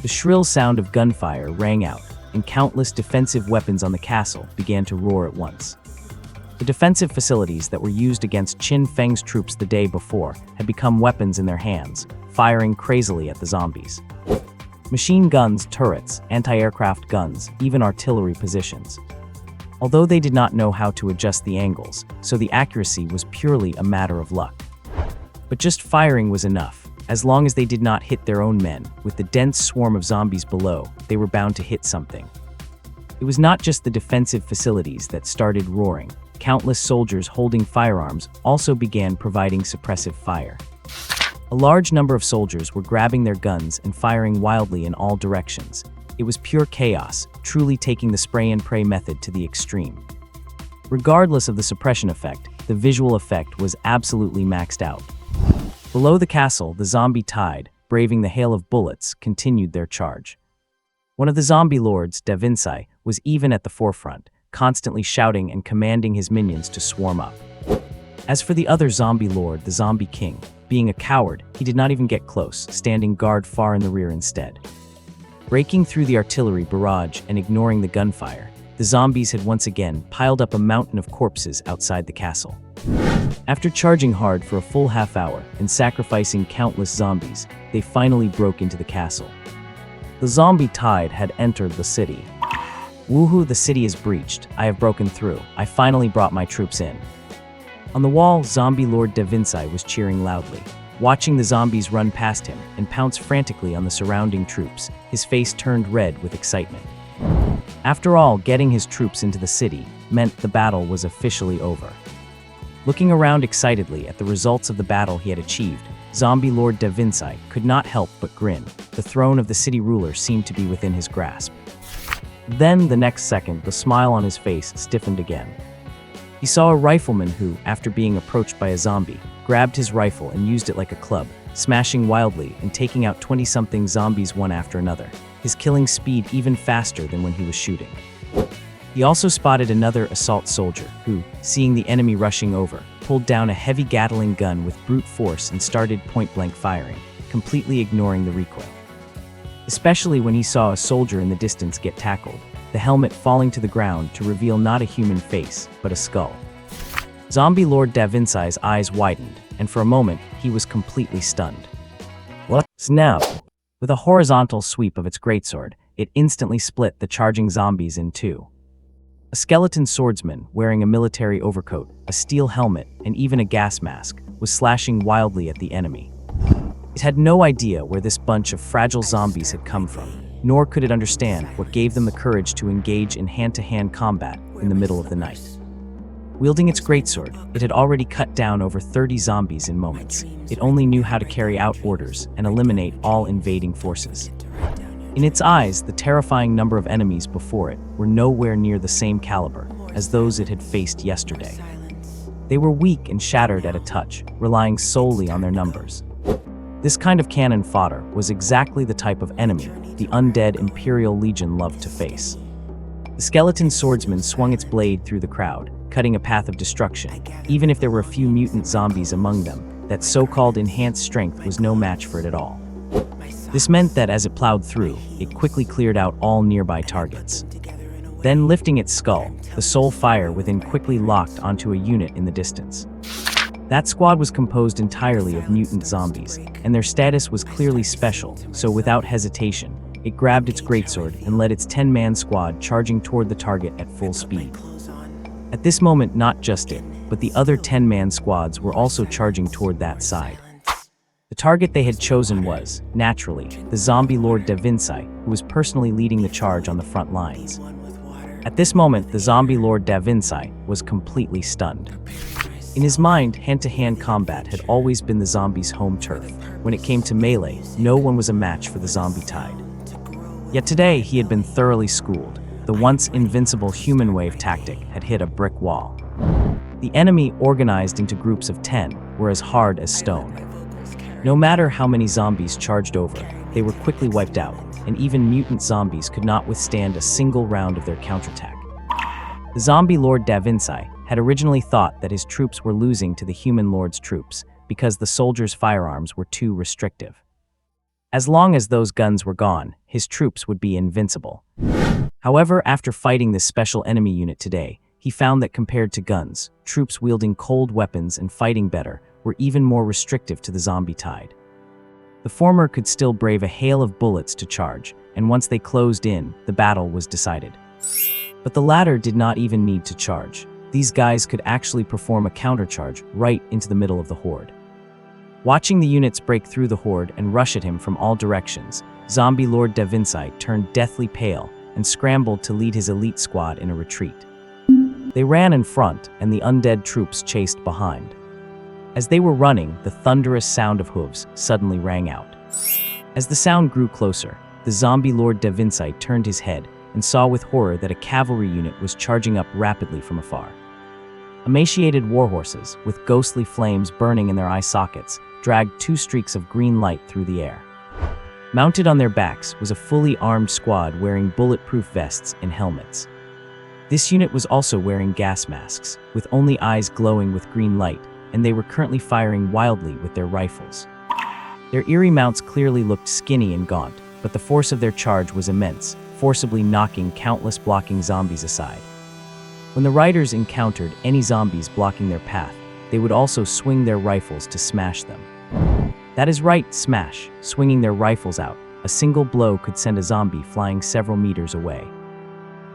The shrill sound of gunfire rang out, and countless defensive weapons on the castle began to roar at once. The defensive facilities that were used against Qin Feng's troops the day before had become weapons in their hands, firing crazily at the zombies. Machine guns, turrets, anti-aircraft guns, even artillery positions. Although they did not know how to adjust the angles, so the accuracy was purely a matter of luck. But just firing was enough. As long as they did not hit their own men, with the dense swarm of zombies below, they were bound to hit something. It was not just the defensive facilities that started roaring. Countless soldiers holding firearms also began providing suppressive fire. A large number of soldiers were grabbing their guns and firing wildly in all directions. It was pure chaos, truly taking the spray and pray method to the extreme. Regardless of the suppression effect, the visual effect was absolutely maxed out. Below the castle, the zombie tide, braving the hail of bullets, continued their charge. One of the zombie lords, Da Vinci, was even at the forefront, constantly shouting and commanding his minions to swarm up. As for the other zombie lord, the Zombie King, being a coward, he did not even get close, standing guard far in the rear instead. Breaking through the artillery barrage and ignoring the gunfire, the zombies had once again piled up a mountain of corpses outside the castle. After charging hard for a full half hour and sacrificing countless zombies, they finally broke into the castle. The zombie tide had entered the city. Woohoo, the city is breached. I have broken through. I finally brought my troops in. On the wall, Zombie Lord Da Vinci was cheering loudly. Watching the zombies run past him and pounce frantically on the surrounding troops, his face turned red with excitement. After all, getting his troops into the city meant the battle was officially over. Looking around excitedly at the results of the battle he had achieved, Zombie Lord Da Vinci could not help but grin. The throne of the city ruler seemed to be within his grasp. Then, the next second, the smile on his face stiffened again. He saw a rifleman who, after being approached by a zombie, grabbed his rifle and used it like a club, smashing wildly and taking out 20-something zombies one after another, his killing speed even faster than when he was shooting. He also spotted another assault soldier who, seeing the enemy rushing over, pulled down a heavy Gatling gun with brute force and started point-blank firing, completely ignoring the recoil. Especially when he saw a soldier in the distance get tackled, the helmet falling to the ground to reveal not a human face, but a skull. Zombie Lord Da Vinci's eyes widened, and for a moment, he was completely stunned. What? Snap! With a horizontal sweep of its greatsword, it instantly split the charging zombies in two. A skeleton swordsman, wearing a military overcoat, a steel helmet, and even a gas mask, was slashing wildly at the enemy. It had no idea where this bunch of fragile zombies had come from, nor could it understand what gave them the courage to engage in hand-to-hand combat in the middle of the night. Wielding its greatsword, it had already cut down over 30 zombies in moments. It only knew how to carry out orders and eliminate all invading forces. In its eyes, the terrifying number of enemies before it were nowhere near the same caliber as those it had faced yesterday. They were weak and shattered at a touch, relying solely on their numbers. This kind of cannon fodder was exactly the type of enemy the undead Imperial Legion loved to face. The skeleton swordsman swung its blade through the crowd, cutting a path of destruction. Even if there were a few mutant zombies among them, that so-called enhanced strength was no match for it at all. This meant that as it plowed through, it quickly cleared out all nearby targets. Then, lifting its skull, the soul fire within quickly locked onto a unit in the distance. That squad was composed entirely of mutant zombies, and their status was clearly special, so without hesitation, it grabbed its greatsword and led its 10-man squad charging toward the target at full speed. At this moment, not just it, but the other 10-man squads were also charging toward that side. The target they had chosen was, naturally, the zombie Lord Da Vinci, who was personally leading the charge on the front lines. At this moment, the zombie Lord Da Vinci was completely stunned. In his mind, hand-to-hand combat had always been the zombie's home turf. When it came to melee, no one was a match for the zombie tide. Yet today, he had been thoroughly schooled. The once invincible human wave tactic had hit a brick wall. The enemy, organized into groups of 10, were as hard as stone. No matter how many zombies charged over, they were quickly wiped out, and even mutant zombies could not withstand a single round of their counterattack. The zombie Lord Da Vinci had originally thought that his troops were losing to the human lord's troops because the soldiers' firearms were too restrictive. As long as those guns were gone, his troops would be invincible. However, after fighting this special enemy unit today, he found that compared to guns, troops wielding cold weapons and fighting better were even more restrictive to the zombie tide. The former could still brave a hail of bullets to charge, and once they closed in, the battle was decided. But the latter did not even need to charge. These guys could actually perform a countercharge right into the middle of the horde. Watching the units break through the horde and rush at him from all directions, zombie Lord Da Vinci turned deathly pale and scrambled to lead his elite squad in a retreat. They ran in front, and the undead troops chased behind. As they were running, the thunderous sound of hooves suddenly rang out. As the sound grew closer, the zombie Lord Da Vinci turned his head and saw with horror that a cavalry unit was charging up rapidly from afar. Emaciated warhorses, with ghostly flames burning in their eye sockets, dragged 2 streaks of green light through the air. Mounted on their backs was a fully armed squad wearing bulletproof vests and helmets. This unit was also wearing gas masks, with only eyes glowing with green light, and they were currently firing wildly with their rifles. Their eerie mounts clearly looked skinny and gaunt, but the force of their charge was immense, forcibly knocking countless blocking zombies aside. When the riders encountered any zombies blocking their path, they would also swing their rifles to smash them. That is right, smash, swinging their rifles out. A single blow could send a zombie flying several meters away.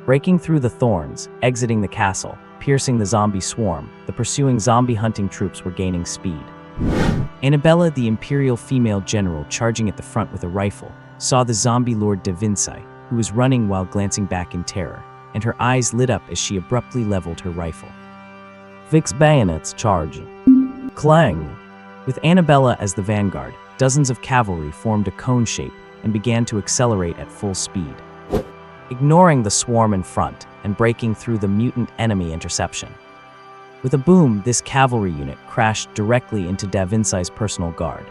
Breaking through the thorns, exiting the castle, piercing the zombie swarm, the pursuing zombie hunting troops were gaining speed. Annabella, the Imperial female general charging at the front with a rifle, saw the zombie Lord Da Vinci, who was running while glancing back in terror, and her eyes lit up as she abruptly leveled her rifle. Fix bayonets charging. Clang! With Annabella as the vanguard, dozens of cavalry formed a cone shape and began to accelerate at full speed, ignoring the swarm in front and breaking through the mutant enemy interception. With a boom, this cavalry unit crashed directly into Da Vinci's personal guard.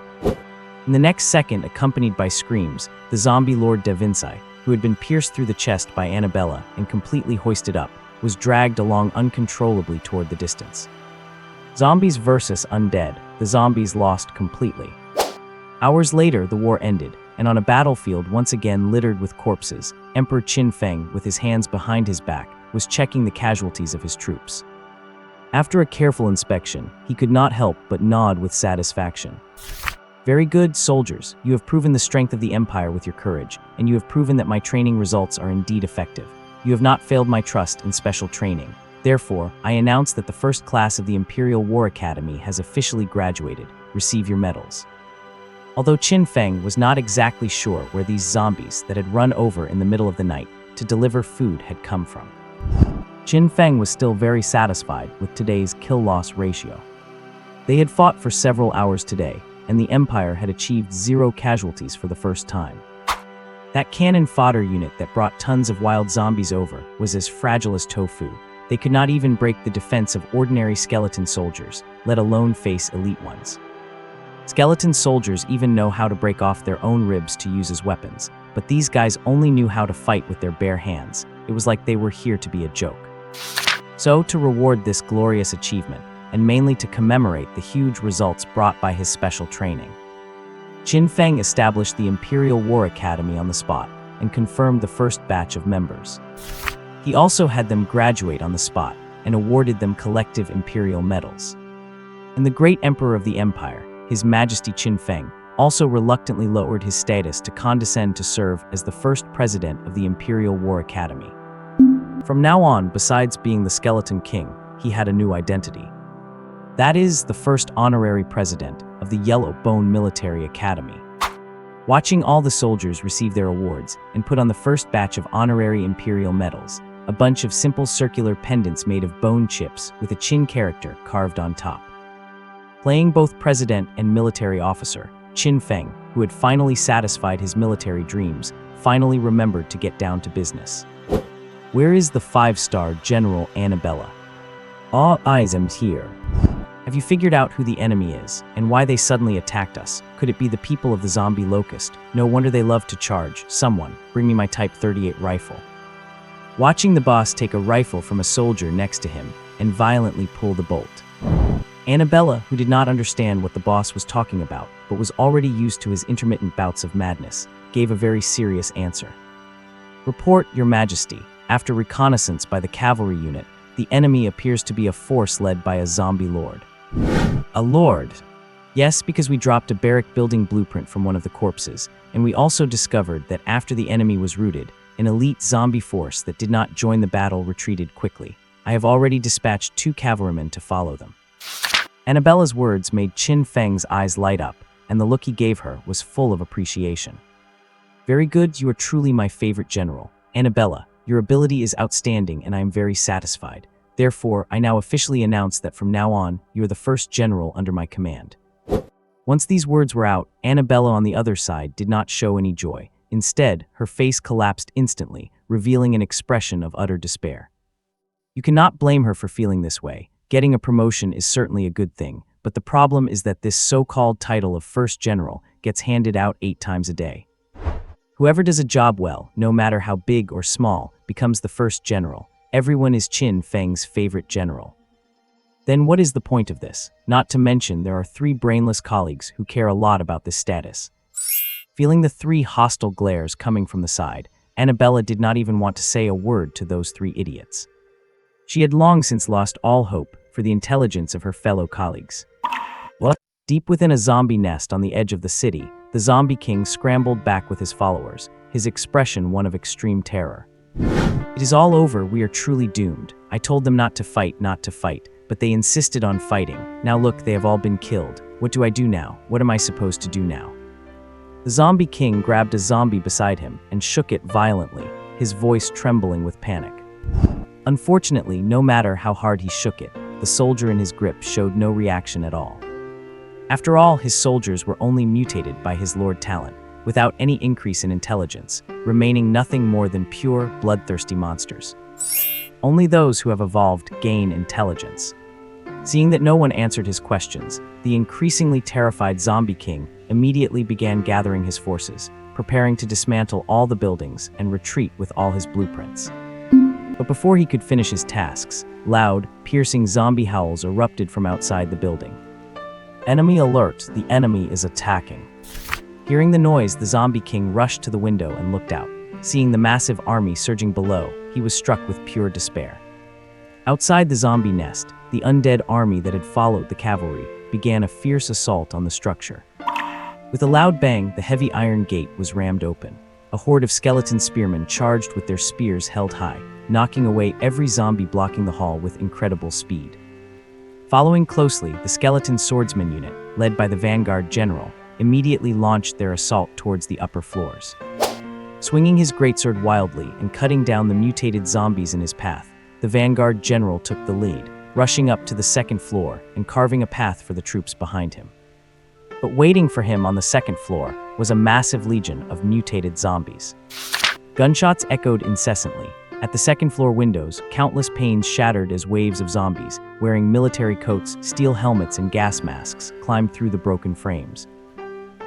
In the next second, accompanied by screams, the zombie Lord Da Vinci, who had been pierced through the chest by Annabella and completely hoisted up, was dragged along uncontrollably toward the distance. Zombies versus undead, the zombies lost completely. Hours later, the war ended, and on a battlefield once again littered with corpses, Emperor Qin Feng, with his hands behind his back, was checking the casualties of his troops. After a careful inspection, he could not help but nod with satisfaction. Very good, soldiers. You have proven the strength of the Empire with your courage, and you have proven that my training results are indeed effective. You have not failed my trust in special training. Therefore, I announce that the first class of the Imperial War Academy has officially graduated. Receive your medals. Although Qin Feng was not exactly sure where these zombies that had run over in the middle of the night to deliver food had come from, Qin Feng was still very satisfied with today's kill-loss ratio. They had fought for several hours today, and the Empire had achieved 0 casualties for the first time. That cannon fodder unit that brought tons of wild zombies over was as fragile as tofu. They could not even break the defense of ordinary skeleton soldiers, let alone face elite ones. Skeleton soldiers even know how to break off their own ribs to use as weapons, but these guys only knew how to fight with their bare hands. It was like they were here to be a joke. So, to reward this glorious achievement, and mainly to commemorate the huge results brought by his special training, Qin Feng established the Imperial War Academy on the spot and confirmed the first batch of members. He also had them graduate on the spot and awarded them collective imperial medals. And the great emperor of the empire, His Majesty Qin Feng, also reluctantly lowered his status to condescend to serve as the first president of the Imperial War Academy. From now on, besides being the Skeleton King, he had a new identity. That is, the first honorary president of the Yellow Bone Military Academy. Watching all the soldiers receive their awards and put on the first batch of honorary imperial medals, a bunch of simple circular pendants made of bone chips with a Qin character carved on top. Playing both president and military officer, Qin Feng, who had finally satisfied his military dreams, finally remembered to get down to business. Where is the 5-star General Annabella? All eyes am here. Have you figured out who the enemy is, and why they suddenly attacked us? Could it be the people of the zombie locust? No wonder they love to charge. Someone, bring me my Type 38 rifle. Watching the boss take a rifle from a soldier next to him and violently pull the bolt. Annabella, who did not understand what the boss was talking about, but was already used to his intermittent bouts of madness, gave a very serious answer. Report, Your Majesty. After reconnaissance by the cavalry unit, the enemy appears to be a force led by a zombie lord. A lord? Yes, because we dropped a barrack building blueprint from one of the corpses, and we also discovered that after the enemy was routed, an elite zombie force that did not join the battle retreated quickly. I have already dispatched 2 cavalrymen to follow them. Annabella's words made Qin Feng's eyes light up, and the look he gave her was full of appreciation. Very good, you are truly my favorite general. Annabella, your ability is outstanding and I am very satisfied. Therefore, I now officially announce that from now on, you are the first general under my command. Once these words were out, Annabella on the other side did not show any joy. Instead, her face collapsed instantly, revealing an expression of utter despair. You cannot blame her for feeling this way. Getting a promotion is certainly a good thing, but the problem is that this so-called title of First General gets handed out 8 times a day. Whoever does a job well, no matter how big or small, becomes the first general. Everyone is Qin Feng's favorite general. Then what is the point of this? Not to mention there are 3 brainless colleagues who care a lot about this status. Feeling the 3 hostile glares coming from the side, Annabella did not even want to say a word to those 3 idiots. She had long since lost all hope for the intelligence of her fellow colleagues. What? Deep within a zombie nest on the edge of the city, the Zombie King scrambled back with his followers, his expression one of extreme terror. It is all over, we are truly doomed. I told them not to fight, but they insisted on fighting. Now look, they have all been killed. What do I do now? What am I supposed to do now? The Zombie King grabbed a zombie beside him and shook it violently, his voice trembling with panic. Unfortunately, no matter how hard he shook it, the soldier in his grip showed no reaction at all. After all, his soldiers were only mutated by his lord talent, without any increase in intelligence, remaining nothing more than pure, bloodthirsty monsters. Only those who have evolved gain intelligence. Seeing that no one answered his questions, the increasingly terrified Zombie King immediately began gathering his forces, preparing to dismantle all the buildings and retreat with all his blueprints. But before he could finish his tasks, loud, piercing zombie howls erupted from outside the building. Enemy alert, the enemy is attacking. Hearing the noise, the Zombie King rushed to the window and looked out. Seeing the massive army surging below, he was struck with pure despair. Outside the zombie nest, the undead army that had followed the cavalry began a fierce assault on the structure. With a loud bang, the heavy iron gate was rammed open. A horde of skeleton spearmen charged with their spears held high, knocking away every zombie blocking the hall with incredible speed. Following closely, the skeleton swordsman unit, led by the vanguard general, immediately launched their assault towards the upper floors. Swinging his greatsword wildly and cutting down the mutated zombies in his path, the Vanguard General took the lead, rushing up to the second floor and carving a path for the troops behind him. But waiting for him on the second floor was a massive legion of mutated zombies. Gunshots echoed incessantly. At the second floor windows, countless panes shattered as waves of zombies, wearing military coats, steel helmets, and gas masks, climbed through the broken frames.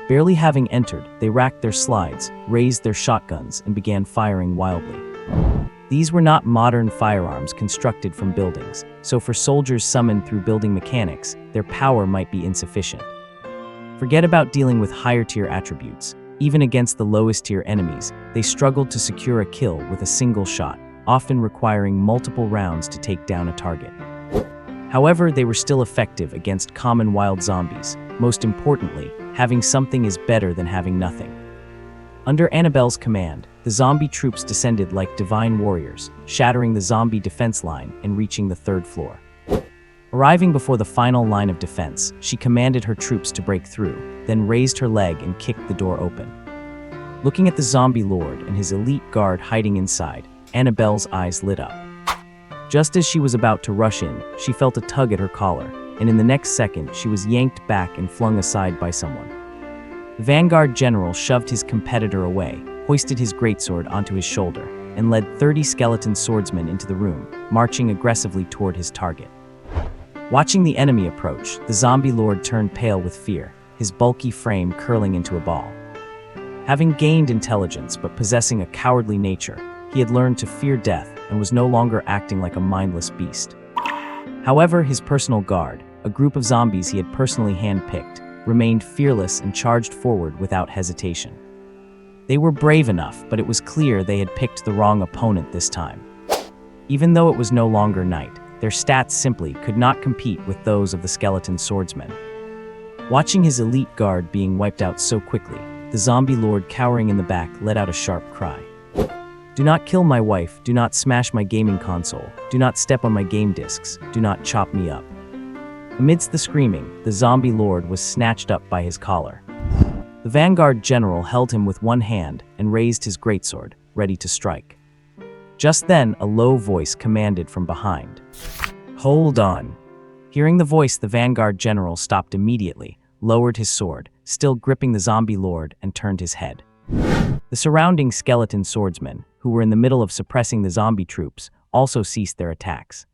Barely having entered, they racked their slides, raised their shotguns, and began firing wildly. These were not modern firearms constructed from buildings, so for soldiers summoned through building mechanics, their power might be insufficient. Forget about dealing with higher-tier attributes. Even against the lowest-tier enemies, they struggled to secure a kill with a single shot, often requiring multiple rounds to take down a target. However, they were still effective against common wild zombies. Most importantly, having something is better than having nothing. Under Annabelle's command, the zombie troops descended like divine warriors, shattering the zombie defense line and reaching the third floor. Arriving before the final line of defense, she commanded her troops to break through, then raised her leg and kicked the door open. Looking at the zombie lord and his elite guard hiding inside, Annabelle's eyes lit up. Just as she was about to rush in, she felt a tug at her collar, and in the next second, she was yanked back and flung aside by someone. The Vanguard General shoved his competitor away, hoisted his greatsword onto his shoulder, and led 30 skeleton swordsmen into the room, marching aggressively toward his target. Watching the enemy approach, the zombie lord turned pale with fear, his bulky frame curling into a ball. Having gained intelligence but possessing a cowardly nature, he had learned to fear death and was no longer acting like a mindless beast. However, his personal guard, a group of zombies he had personally handpicked, remained fearless and charged forward without hesitation. They were brave enough, but it was clear they had picked the wrong opponent this time. Even though it was no longer night, their stats simply could not compete with those of the skeleton swordsmen. Watching his elite guard being wiped out so quickly, the zombie lord cowering in the back let out a sharp cry. "Do not kill my wife, do not smash my gaming console, do not step on my game discs, do not chop me up." Amidst the screaming, the zombie lord was snatched up by his collar. The Vanguard General held him with one hand and raised his greatsword, ready to strike. Just then, a low voice commanded from behind. "Hold on." Hearing the voice, the Vanguard General stopped immediately, lowered his sword, still gripping the zombie lord, and turned his head. The surrounding skeleton swordsmen, who were in the middle of suppressing the zombie troops, also ceased their attacks.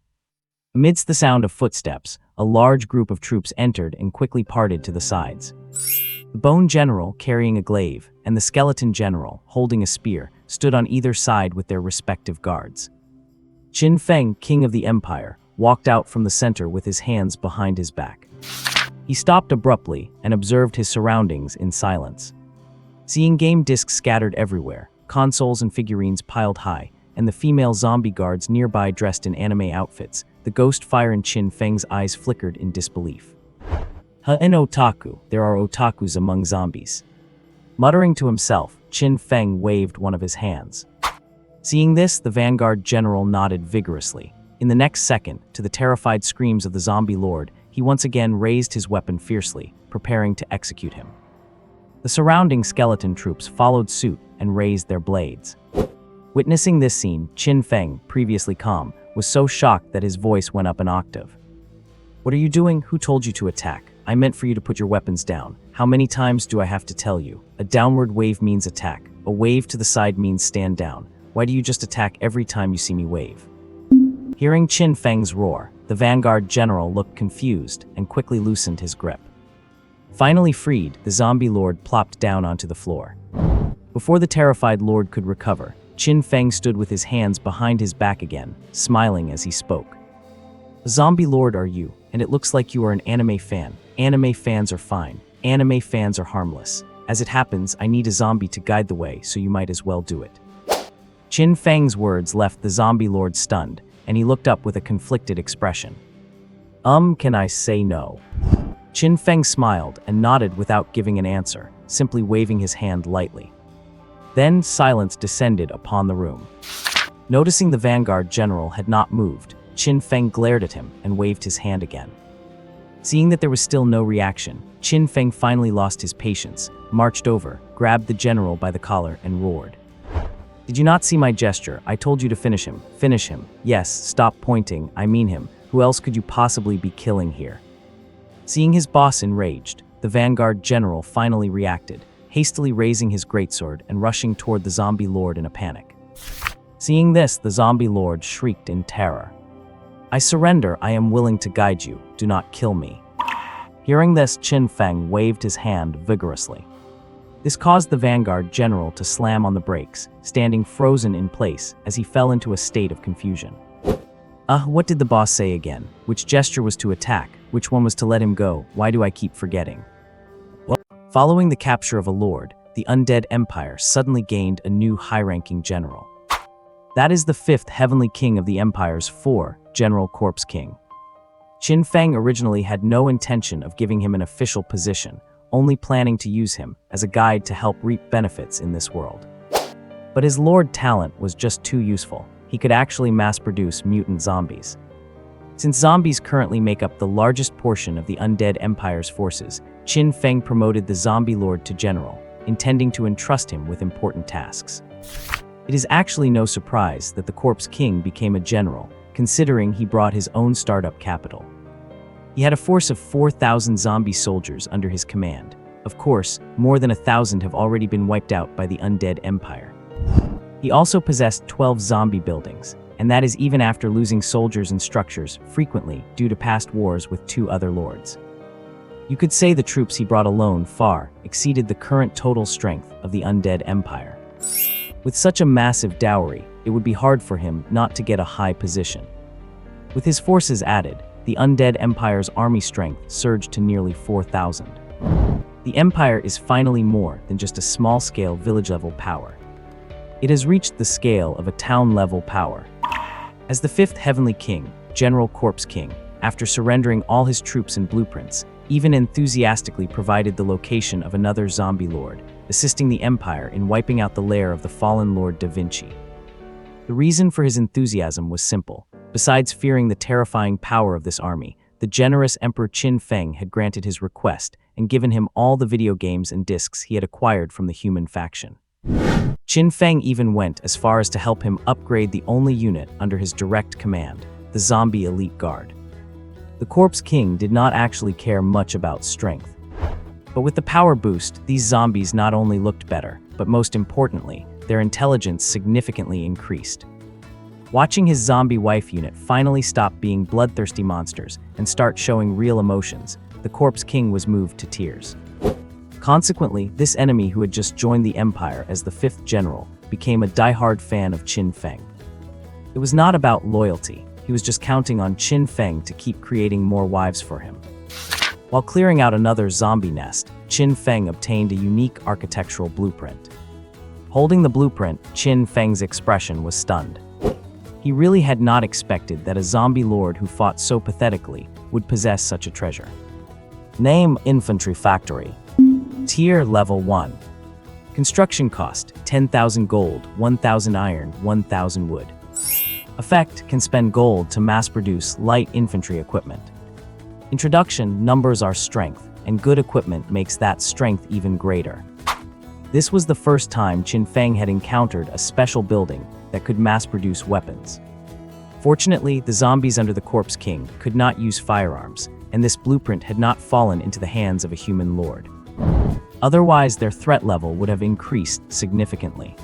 Amidst the sound of footsteps, a large group of troops entered and quickly parted to the sides. The Bone General, carrying a glaive, and the Skeleton General, holding a spear, stood on either side with their respective guards. Qin Feng, King of the Empire, walked out from the center with his hands behind his back. He stopped abruptly and observed his surroundings in silence. Seeing game discs scattered everywhere, consoles and figurines piled high, and the female zombie guards nearby dressed in anime outfits, the ghost fire in Qin Feng's eyes flickered in disbelief. "An otaku, there are otakus among zombies." Muttering to himself, Qin Feng waved one of his hands. Seeing this, the Vanguard General nodded vigorously. In the next second, to the terrified screams of the zombie lord, he once again raised his weapon fiercely, preparing to execute him. The surrounding skeleton troops followed suit and raised their blades. Witnessing this scene, Qin Feng, previously calm, was so shocked that his voice went up an octave. "What are you doing? Who told you to attack? I meant for you to put your weapons down. How many times do I have to tell you? A downward wave means attack. A wave to the side means stand down. Why do you just attack every time you see me wave?" Hearing Qin Feng's roar, the Vanguard General looked confused and quickly loosened his grip. Finally freed, the zombie lord plopped down onto the floor. Before the terrified lord could recover, Qin Feng stood with his hands behind his back again, smiling as he spoke. "A zombie lord are you, and it looks like you are an anime fan. Anime fans are fine. Anime fans are harmless. As it happens, I need a zombie to guide the way, so you might as well do it." Qin Feng's words left the zombie lord stunned, and he looked up with a conflicted expression. Can I say no?" Qin Feng smiled and nodded without giving an answer, simply waving his hand lightly. Then silence descended upon the room. Noticing the Vanguard General had not moved, Qin Feng glared at him and waved his hand again. Seeing that there was still no reaction, Qin Feng finally lost his patience, marched over, grabbed the general by the collar, and roared. "Did you not see my gesture? I told you to finish him. Finish him. Yes, stop pointing, I mean him. Who else could you possibly be killing here?" Seeing his boss enraged, the vanguard general finally reacted, hastily raising his greatsword and rushing toward the zombie lord in a panic. Seeing this, the zombie lord shrieked in terror. "I surrender, I am willing to guide you, do not kill me." Hearing this, Qin Feng waved his hand vigorously. This caused the vanguard general to slam on the brakes, standing frozen in place as he fell into a state of confusion. What did the boss say again? Which gesture was to attack? Which one was to let him go? Why do I keep forgetting? Well, following the capture of a lord, the Undead Empire suddenly gained a new high-ranking general. That is the 5th Heavenly King of the Empire's 4, General Corpse King. Qin Feng originally had no intention of giving him an official position, only planning to use him as a guide to help reap benefits in this world. But his lord talent was just too useful. He could actually mass-produce mutant zombies. Since zombies currently make up the largest portion of the Undead Empire's forces, Qin Feng promoted the zombie lord to general, intending to entrust him with important tasks. It is actually no surprise that the Corpse King became a general, considering he brought his own startup capital. He had a force of 4,000 zombie soldiers under his command. Of course, more than 1,000 have already been wiped out by the Undead Empire. He also possessed 12 zombie buildings, and that is even after losing soldiers and structures frequently due to past wars with 2 other lords. You could say the troops he brought alone far exceeded the current total strength of the Undead Empire. With such a massive dowry, it would be hard for him not to get a high position. With his forces added, the Undead Empire's army strength surged to nearly 4,000. The Empire is finally more than just a small-scale village-level power. It has reached the scale of a town-level power. As the 5th Heavenly King, General Corpse King, after surrendering all his troops and blueprints, even enthusiastically provided the location of another zombie lord, assisting the Empire in wiping out the lair of the fallen Lord Da Vinci. The reason for his enthusiasm was simple. Besides fearing the terrifying power of this army, the generous Emperor Qin Feng had granted his request and given him all the video games and discs he had acquired from the human faction. Qin Feng even went as far as to help him upgrade the only unit under his direct command, the Zombie Elite Guard. The Corpse King did not actually care much about strength. But with the power boost, these zombies not only looked better, but most importantly, their intelligence significantly increased. Watching his zombie wife unit finally stop being bloodthirsty monsters and start showing real emotions, the Corpse King was moved to tears. Consequently, this enemy who had just joined the Empire as the 5th general became a die-hard fan of Qin Feng. It was not about loyalty, he was just counting on Qin Feng to keep creating more wives for him. While clearing out another zombie nest, Qin Feng obtained a unique architectural blueprint. Holding the blueprint, Qin Feng's expression was stunned. He really had not expected that a zombie lord who fought so pathetically would possess such a treasure. Name: Infantry Factory. Tier: Level 1. Construction cost: 10,000 gold, 1,000 iron, 1,000 wood. Effect: can spend gold to mass-produce light infantry equipment. Introduction: numbers are strength, and good equipment makes that strength even greater. This was the first time Qin Feng had encountered a special building that could mass-produce weapons. Fortunately, the zombies under the Corpse King could not use firearms, and this blueprint had not fallen into the hands of a human lord. Otherwise, their threat level would have increased significantly.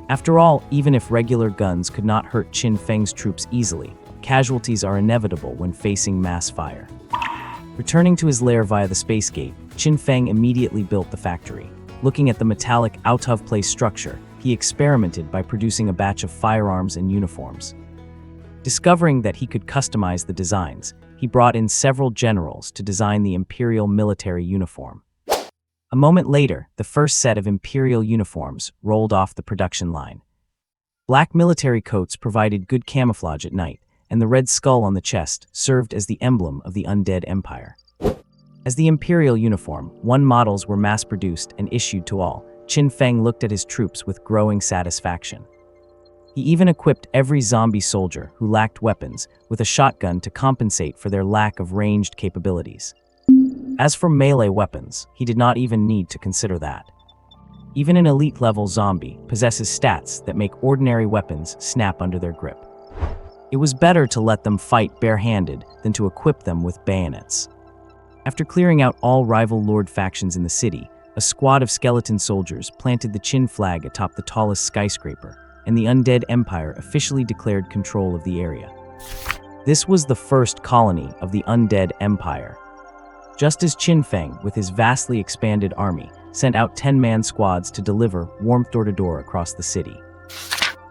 After all, even if regular guns could not hurt Qin Feng's troops easily, casualties are inevitable when facing mass fire. Returning to his lair via the space gate, Qin Feng immediately built the factory. Looking at the metallic, out-of-place structure, he experimented by producing a batch of firearms and uniforms. Discovering that he could customize the designs, he brought in several generals to design the imperial military uniform. A moment later, the first set of imperial uniforms rolled off the production line. Black military coats provided good camouflage at night, and the red skull on the chest served as the emblem of the Undead Empire. As the imperial uniform, models were mass-produced and issued to all, Qin Feng looked at his troops with growing satisfaction. He even equipped every zombie soldier who lacked weapons with a shotgun to compensate for their lack of ranged capabilities. As for melee weapons, he did not even need to consider that. Even an elite-level zombie possesses stats that make ordinary weapons snap under their grip. It was better to let them fight bare-handed than to equip them with bayonets. After clearing out all rival lord factions in the city, a squad of skeleton soldiers planted the Qin flag atop the tallest skyscraper, and the Undead Empire officially declared control of the area. This was the first colony of the Undead Empire. Just as Qin Feng, with his vastly expanded army, sent out 10-man squads to deliver warmth door-to-door across the city.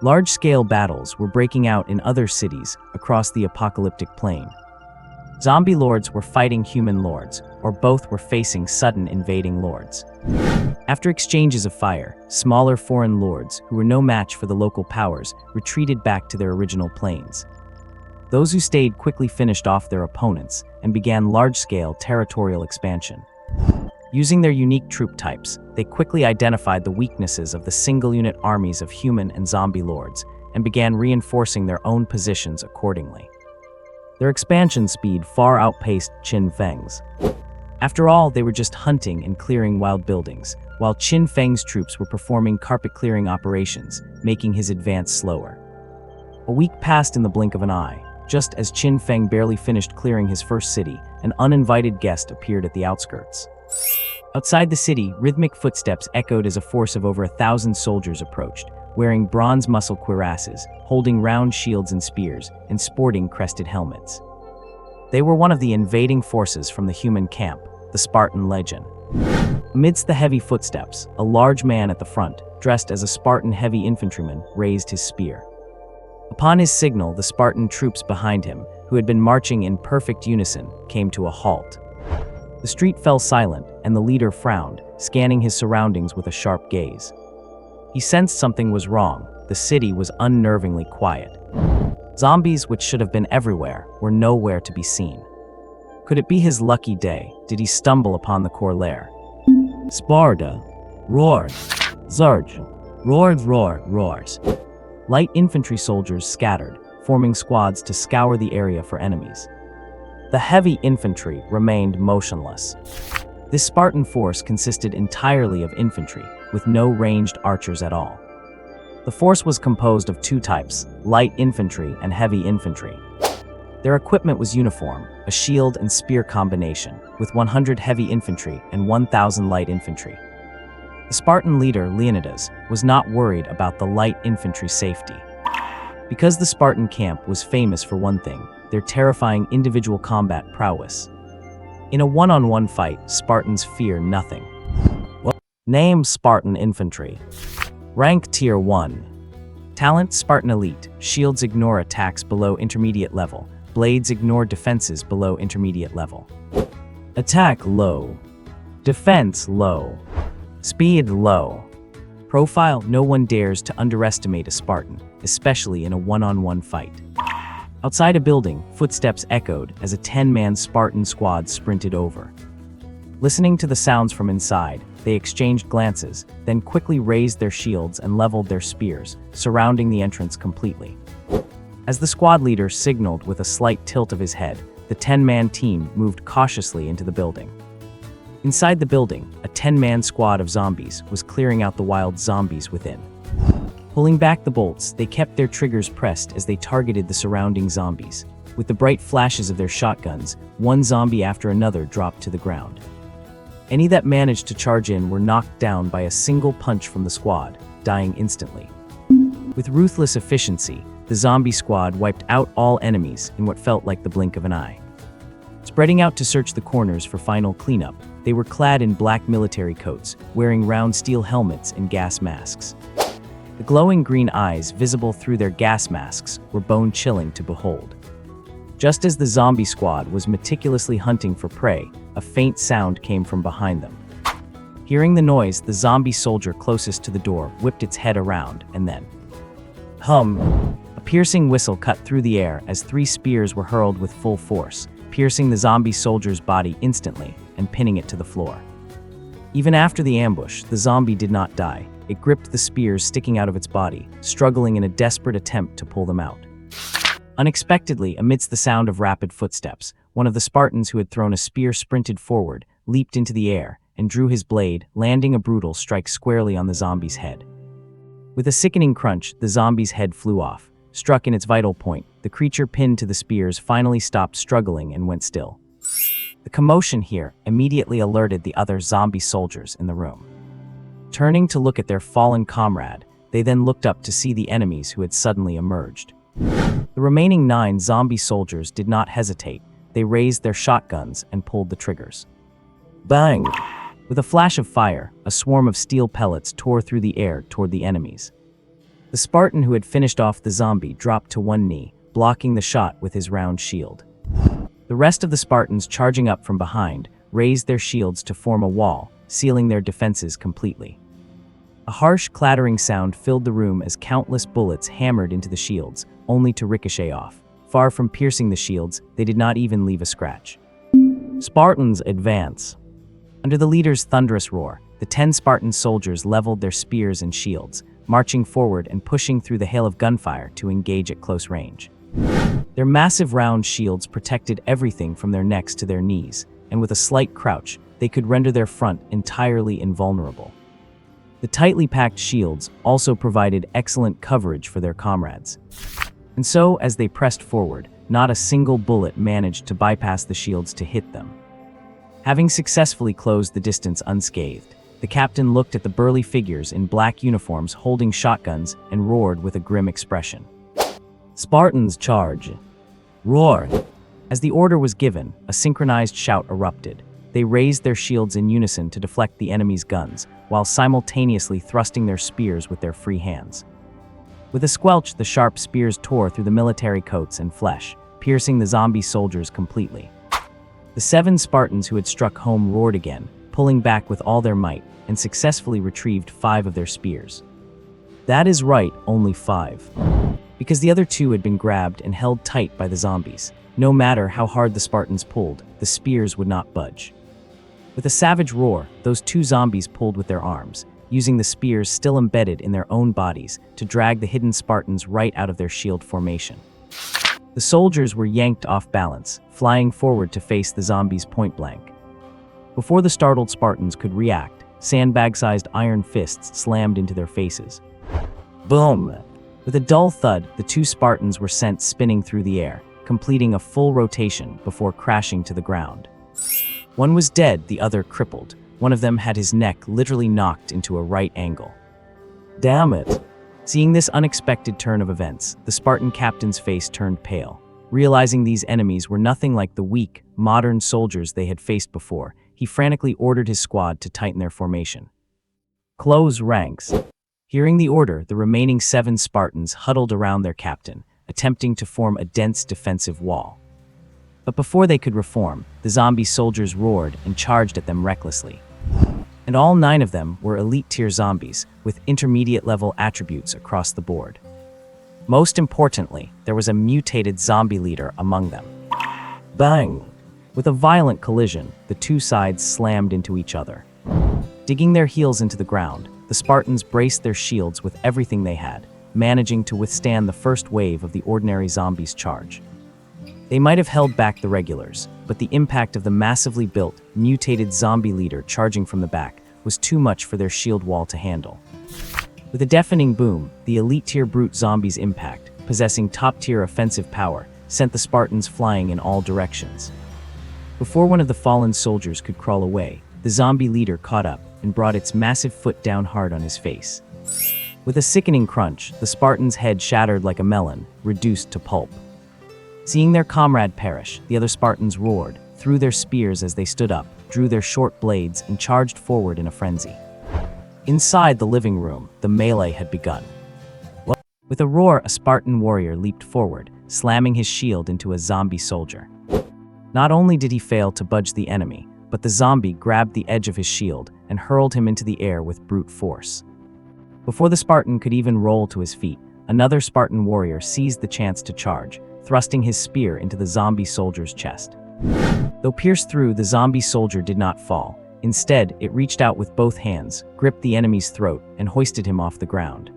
Large-scale battles were breaking out in other cities across the apocalyptic plain. Zombie lords were fighting human lords, or both were facing sudden invading lords. After exchanges of fire, smaller foreign lords, who were no match for the local powers, retreated back to their original planes. Those who stayed quickly finished off their opponents and began large-scale territorial expansion. Using their unique troop types, they quickly identified the weaknesses of the single-unit armies of human and zombie lords and began reinforcing their own positions accordingly. Their expansion speed far outpaced Qin Feng's. After all, they were just hunting and clearing wild buildings, while Qin Feng's troops were performing carpet-clearing operations, making his advance slower. A week passed in the blink of an eye. Just as Qin Feng barely finished clearing his first city, an uninvited guest appeared at the outskirts. Outside the city, rhythmic footsteps echoed as a force of over 1,000 soldiers approached, wearing bronze muscle cuirasses, holding round shields and spears, and sporting crested helmets. They were one of the invading forces from the human camp, the Spartan Legion. Amidst the heavy footsteps, a large man at the front, dressed as a Spartan heavy infantryman, raised his spear. Upon his signal, the Spartan troops behind him, who had been marching in perfect unison, came to a halt. The street fell silent, and the leader frowned, scanning his surroundings with a sharp gaze. He sensed something was wrong. The city was unnervingly quiet. Zombies, which should have been everywhere, were nowhere to be seen. Could it be his lucky day? Did he stumble upon the core lair? Sparta roared. Zerg roars. Light infantry soldiers scattered, forming squads to scour the area for enemies. The heavy infantry remained motionless. This Spartan force consisted entirely of infantry, with no ranged archers at all. The force was composed of two types, light infantry and heavy infantry. Their equipment was uniform, a shield and spear combination, with 100 heavy infantry and 1,000 light infantry. The Spartan leader, Leonidas, was not worried about the light infantry's safety. Because the Spartan camp was famous for one thing, their terrifying individual combat prowess. In a one-on-one fight, Spartans fear nothing. Name: Spartan Infantry. Rank: Tier 1. Talent: Spartan Elite. Shields ignore attacks below intermediate level. Blades ignore defenses below intermediate level. Attack: low. Defense: low. Speed: low. Profile: no one dares to underestimate a Spartan, especially in a one-on-one fight. Outside a building, footsteps echoed as a 10-man Spartan squad sprinted over. Listening to the sounds from inside, they exchanged glances, then quickly raised their shields and leveled their spears, surrounding the entrance completely. As the squad leader signaled with a slight tilt of his head, the 10-man team moved cautiously into the building. Inside the building, a 10-man squad of zombies was clearing out the wild zombies within. Pulling back the bolts, they kept their triggers pressed as they targeted the surrounding zombies. With the bright flashes of their shotguns, one zombie after another dropped to the ground. Any that managed to charge in were knocked down by a single punch from the squad, dying instantly. With ruthless efficiency, the zombie squad wiped out all enemies in what felt like the blink of an eye. Spreading out to search the corners for final cleanup, they were clad in black military coats, wearing round steel helmets and gas masks. The glowing green eyes visible through their gas masks were bone-chilling to behold. Just as the zombie squad was meticulously hunting for prey, a faint sound came from behind them. Hearing the noise, the zombie soldier closest to the door whipped its head around, and then... A piercing whistle cut through the air as 3 spears were hurled with full force, piercing the zombie soldier's body instantly and pinning it to the floor. Even after the ambush, the zombie did not die. It gripped the spears sticking out of its body, struggling in a desperate attempt to pull them out. Unexpectedly, amidst the sound of rapid footsteps, one of the Spartans who had thrown a spear sprinted forward, leaped into the air, and drew his blade, landing a brutal strike squarely on the zombie's head. With a sickening crunch, the zombie's head flew off. Struck in its vital point, the creature pinned to the spears finally stopped struggling and went still. The commotion here immediately alerted the other zombie soldiers in the room. Turning to look at their fallen comrade, they then looked up to see the enemies who had suddenly emerged. The remaining 9 zombie soldiers did not hesitate. They raised their shotguns and pulled the triggers. Bang! With a flash of fire, a swarm of steel pellets tore through the air toward the enemies. The Spartan who had finished off the zombie dropped to one knee, blocking the shot with his round shield. The rest of the Spartans charging up from behind raised their shields to form a wall, sealing their defenses completely. A harsh clattering sound filled the room as countless bullets hammered into the shields, only to ricochet off. Far from piercing the shields, they did not even leave a scratch. Spartans advance. Under the leader's thunderous roar, the 10 Spartan soldiers leveled their spears and shields, marching forward and pushing through the hail of gunfire to engage at close range. Their massive round shields protected everything from their necks to their knees, and with a slight crouch, they could render their front entirely invulnerable. The tightly packed shields also provided excellent coverage for their comrades. And so, as they pressed forward, not a single bullet managed to bypass the shields to hit them. Having successfully closed the distance unscathed, the captain looked at the burly figures in black uniforms holding shotguns and roared with a grim expression. Spartans charge! Roar! As the order was given, a synchronized shout erupted. They raised their shields in unison to deflect the enemy's guns, while simultaneously thrusting their spears with their free hands. With a squelch, the sharp spears tore through the military coats and flesh, piercing the zombie soldiers completely. The 7 Spartans who had struck home roared again, pulling back with all their might, and successfully retrieved 5 of their spears. That is right, only 5. Because the other 2 had been grabbed and held tight by the zombies. No matter how hard the Spartans pulled, the spears would not budge. With a savage roar, those 2 zombies pulled with their arms, using the spears still embedded in their own bodies to drag the hidden Spartans right out of their shield formation. The soldiers were yanked off balance, flying forward to face the zombies point blank. Before the startled Spartans could react, sandbag-sized iron fists slammed into their faces. Boom! With a dull thud, the 2 Spartans were sent spinning through the air, completing a full rotation before crashing to the ground. One was dead, the other crippled. One of them had his neck literally knocked into a right angle. Damn it! Seeing this unexpected turn of events, the Spartan captain's face turned pale. Realizing these enemies were nothing like the weak, modern soldiers they had faced before, he frantically ordered his squad to tighten their formation. Close ranks. Hearing the order, the remaining 7 Spartans huddled around their captain, attempting to form a dense defensive wall. But before they could reform, the zombie soldiers roared and charged at them recklessly. And all 9 of them were elite-tier zombies with intermediate-level attributes across the board. Most importantly, there was a mutated zombie leader among them. Bang! With a violent collision, the 2 sides slammed into each other. Digging their heels into the ground, the Spartans braced their shields with everything they had, managing to withstand the first wave of the ordinary zombies' charge. They might have held back the regulars, but the impact of the massively built, mutated zombie leader charging from the back was too much for their shield wall to handle. With a deafening boom, the elite-tier brute zombies' impact, possessing top-tier offensive power, sent the Spartans flying in all directions. Before one of the fallen soldiers could crawl away, the zombie leader caught up and brought its massive foot down hard on his face. With a sickening crunch, the Spartan's head shattered like a melon, reduced to pulp. Seeing their comrade perish, the other Spartans roared, threw their spears as they stood up, drew their short blades, and charged forward in a frenzy. Inside the living room, the melee had begun. With a roar, a Spartan warrior leaped forward, slamming his shield into a zombie soldier. Not only did he fail to budge the enemy, but the zombie grabbed the edge of his shield and hurled him into the air with brute force. Before the Spartan could even roll to his feet, another Spartan warrior seized the chance to charge, thrusting his spear into the zombie soldier's chest. Though pierced through, the zombie soldier did not fall. Instead, it reached out with both hands, gripped the enemy's throat, and hoisted him off the ground.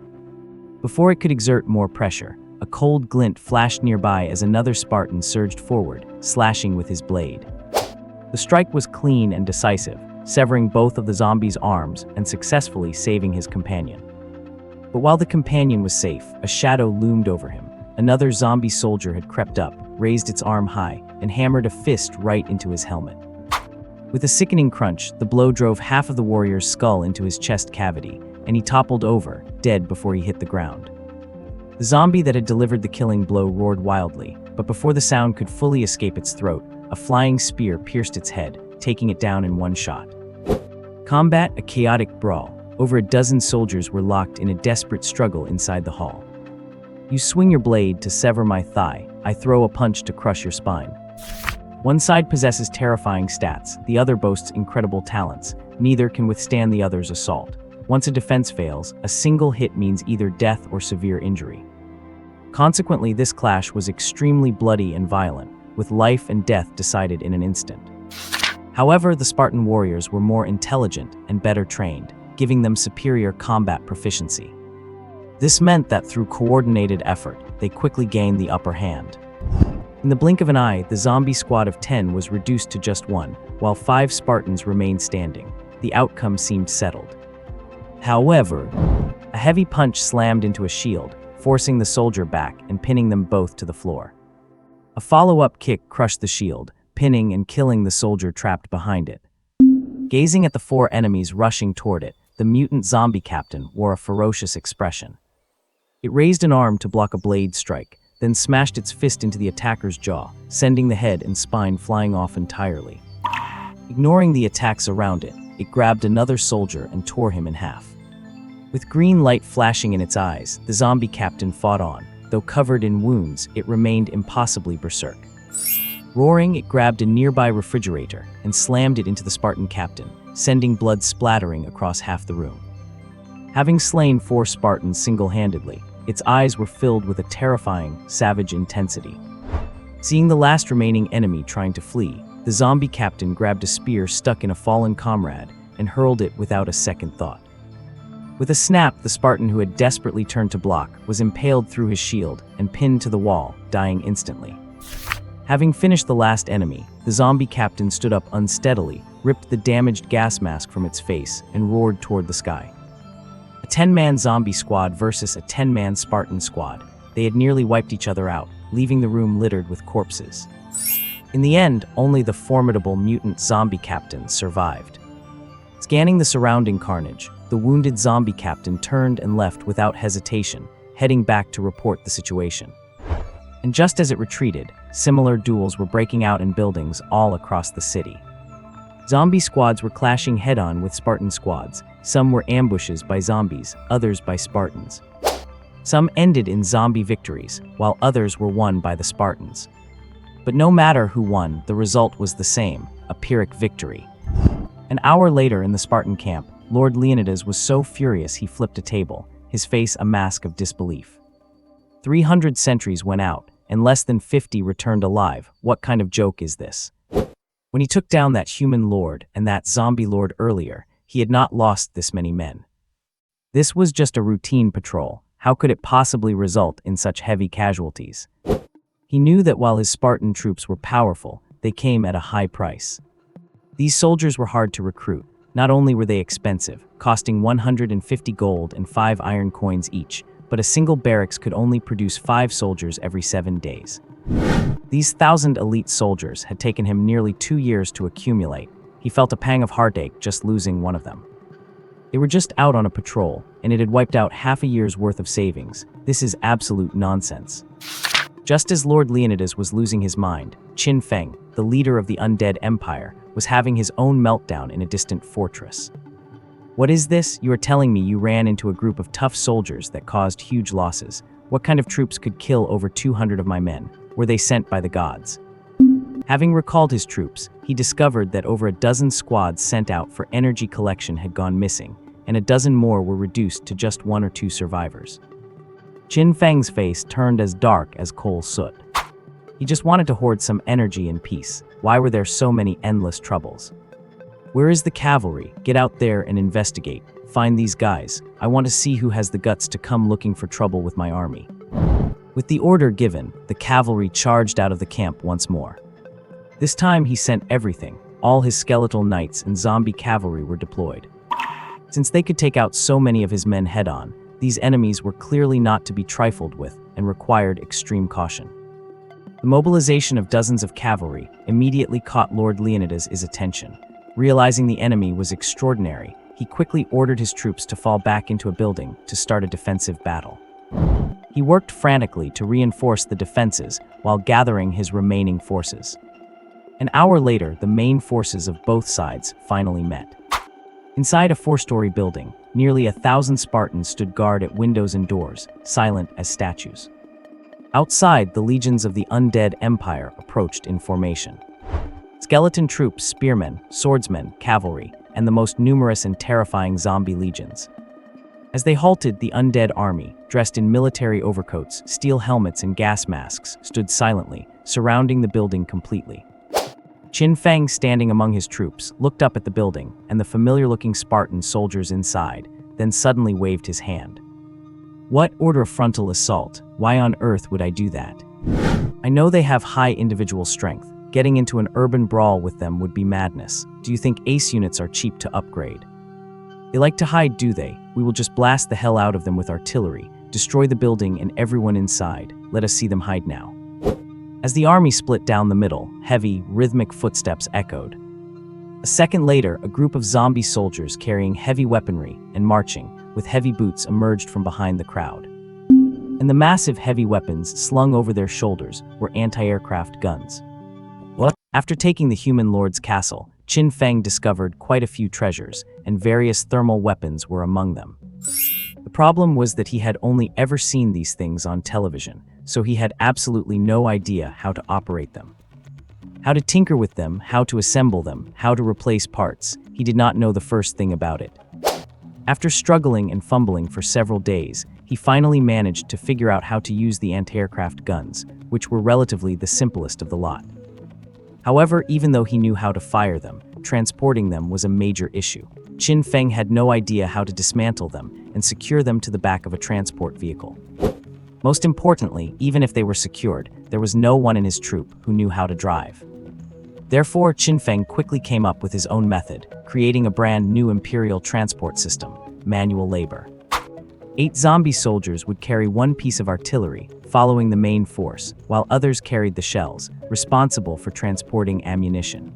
Before it could exert more pressure, a cold glint flashed nearby as another Spartan surged forward, slashing with his blade. The strike was clean and decisive, severing both of the zombie's arms and successfully saving his companion. But while the companion was safe, a shadow loomed over him. Another zombie soldier had crept up, raised its arm high, and hammered a fist right into his helmet. With a sickening crunch, the blow drove half of the warrior's skull into his chest cavity, and he toppled over, dead before he hit the ground. The zombie that had delivered the killing blow roared wildly, but before the sound could fully escape its throat, a flying spear pierced its head, taking it down in one shot. Combat, a chaotic brawl. Over a dozen soldiers were locked in a desperate struggle inside the hall. You swing your blade to sever my thigh, I throw a punch to crush your spine. One side possesses terrifying stats, the other boasts incredible talents. Neither can withstand the other's assault. Once a defense fails, a single hit means either death or severe injury. Consequently, this clash was extremely bloody and violent, with life and death decided in an instant. However, the Spartan warriors were more intelligent and better trained, giving them superior combat proficiency. This meant that through coordinated effort, they quickly gained the upper hand. In the blink of an eye, the zombie squad of 10 was reduced to just 1, while 5 Spartans remained standing. The outcome seemed settled. However, a heavy punch slammed into a shield, forcing the soldier back and pinning them both to the floor. A follow-up kick crushed the shield, pinning and killing the soldier trapped behind it. Gazing at the 4 enemies rushing toward it, the mutant zombie captain wore a ferocious expression. It raised an arm to block a blade strike, then smashed its fist into the attacker's jaw, sending the head and spine flying off entirely. Ignoring the attacks around it, it grabbed another soldier and tore him in half. With green light flashing in its eyes, the zombie captain fought on. Though covered in wounds, it remained impossibly berserk. Roaring, it grabbed a nearby refrigerator and slammed it into the Spartan captain, sending blood splattering across half the room. Having slain 4 Spartans single-handedly, its eyes were filled with a terrifying, savage intensity. Seeing the last remaining enemy trying to flee, the zombie captain grabbed a spear stuck in a fallen comrade and hurled it without a second thought. With a snap, the Spartan who had desperately turned to block was impaled through his shield and pinned to the wall, dying instantly. Having finished the last enemy, the zombie captain stood up unsteadily, ripped the damaged gas mask from its face, and roared toward the sky. A 10-man zombie squad versus a 10-man Spartan squad. They had nearly wiped each other out, leaving the room littered with corpses. In the end, only the formidable mutant zombie captain survived. Scanning the surrounding carnage, the wounded zombie captain turned and left without hesitation, heading back to report the situation. And just as it retreated, similar duels were breaking out in buildings all across the city. Zombie squads were clashing head-on with Spartan squads. Some were ambushes by zombies, others by Spartans. Some ended in zombie victories, while others were won by the Spartans. But no matter who won, the result was the same, a Pyrrhic victory. An hour later in the Spartan camp, Lord Leonidas was so furious he flipped a table, his face a mask of disbelief. 300 sentries went out, and less than 50 returned alive. What kind of joke is this? When he took down that human lord and that zombie lord earlier, he had not lost this many men. This was just a routine patrol. How could it possibly result in such heavy casualties? He knew that while his Spartan troops were powerful, they came at a high price. These soldiers were hard to recruit. Not only were they expensive, costing 150 gold and 5 iron coins each, but a single barracks could only produce 5 soldiers every 7 days. These 1,000 elite soldiers had taken him nearly 2 years to accumulate. He felt a pang of heartache just losing one of them. They were just out on a patrol, and it had wiped out half a year's worth of savings. This is absolute nonsense. Just as Lord Leonidas was losing his mind, Qin Feng, the leader of the Undead Empire, was having his own meltdown in a distant fortress. What is this? You are telling me you ran into a group of tough soldiers that caused huge losses. What kind of troops could kill over 200 of my men? Were they sent by the gods? Having recalled his troops, he discovered that over a dozen squads sent out for energy collection had gone missing, and a dozen more were reduced to just 1 or 2 survivors. Qin Feng's face turned as dark as coal soot. He just wanted to hoard some energy and peace. Why were there so many endless troubles? "Where is the cavalry? Get out there and investigate. Find these guys. I want to see who has the guts to come looking for trouble with my army." With the order given, the cavalry charged out of the camp once more. This time he sent everything. All his skeletal knights and zombie cavalry were deployed. Since they could take out so many of his men head-on, these enemies were clearly not to be trifled with and required extreme caution. The mobilization of dozens of cavalry immediately caught Lord Leonidas' attention. Realizing the enemy was extraordinary, he quickly ordered his troops to fall back into a building to start a defensive battle. He worked frantically to reinforce the defenses while gathering his remaining forces. An hour later, the main forces of both sides finally met. Inside a 4-story building, nearly 1,000 Spartans stood guard at windows and doors, silent as statues. Outside, the legions of the Undead Empire approached in formation. Skeleton troops, spearmen, swordsmen, cavalry, and the most numerous and terrifying zombie legions. As they halted, the undead army, dressed in military overcoats, steel helmets, and gas masks, stood silently, surrounding the building completely. Qin Feng, standing among his troops, looked up at the building and the familiar-looking Spartan soldiers inside, then suddenly waved his hand. "What order of frontal assault? Why on earth would I do that? I know they have high individual strength. Getting into an urban brawl with them would be madness. Do you think ace units are cheap to upgrade? They like to hide, do they? We will just blast the hell out of them with artillery, destroy the building and everyone inside. Let us see them hide now." As the army split down the middle, heavy, rhythmic footsteps echoed. A second later, a group of zombie soldiers carrying heavy weaponry and marching with heavy boots emerged from behind the crowd. And the massive heavy weapons slung over their shoulders were anti-aircraft guns. What? After taking the human lord's castle, Qin Feng discovered quite a few treasures, and various thermal weapons were among them. The problem was that he had only ever seen these things on television, so he had absolutely no idea how to operate them. How to tinker with them, how to assemble them, how to replace parts. He did not know the first thing about it. After struggling and fumbling for several days, he finally managed to figure out how to use the anti-aircraft guns, which were relatively the simplest of the lot. However, even though he knew how to fire them, transporting them was a major issue. Qin Feng had no idea how to dismantle them and secure them to the back of a transport vehicle. Most importantly, even if they were secured, there was no one in his troop who knew how to drive. Therefore, Qin Feng quickly came up with his own method, creating a brand new imperial transport system, manual labor. 8 zombie soldiers would carry one piece of artillery, following the main force, while others carried the shells, responsible for transporting ammunition.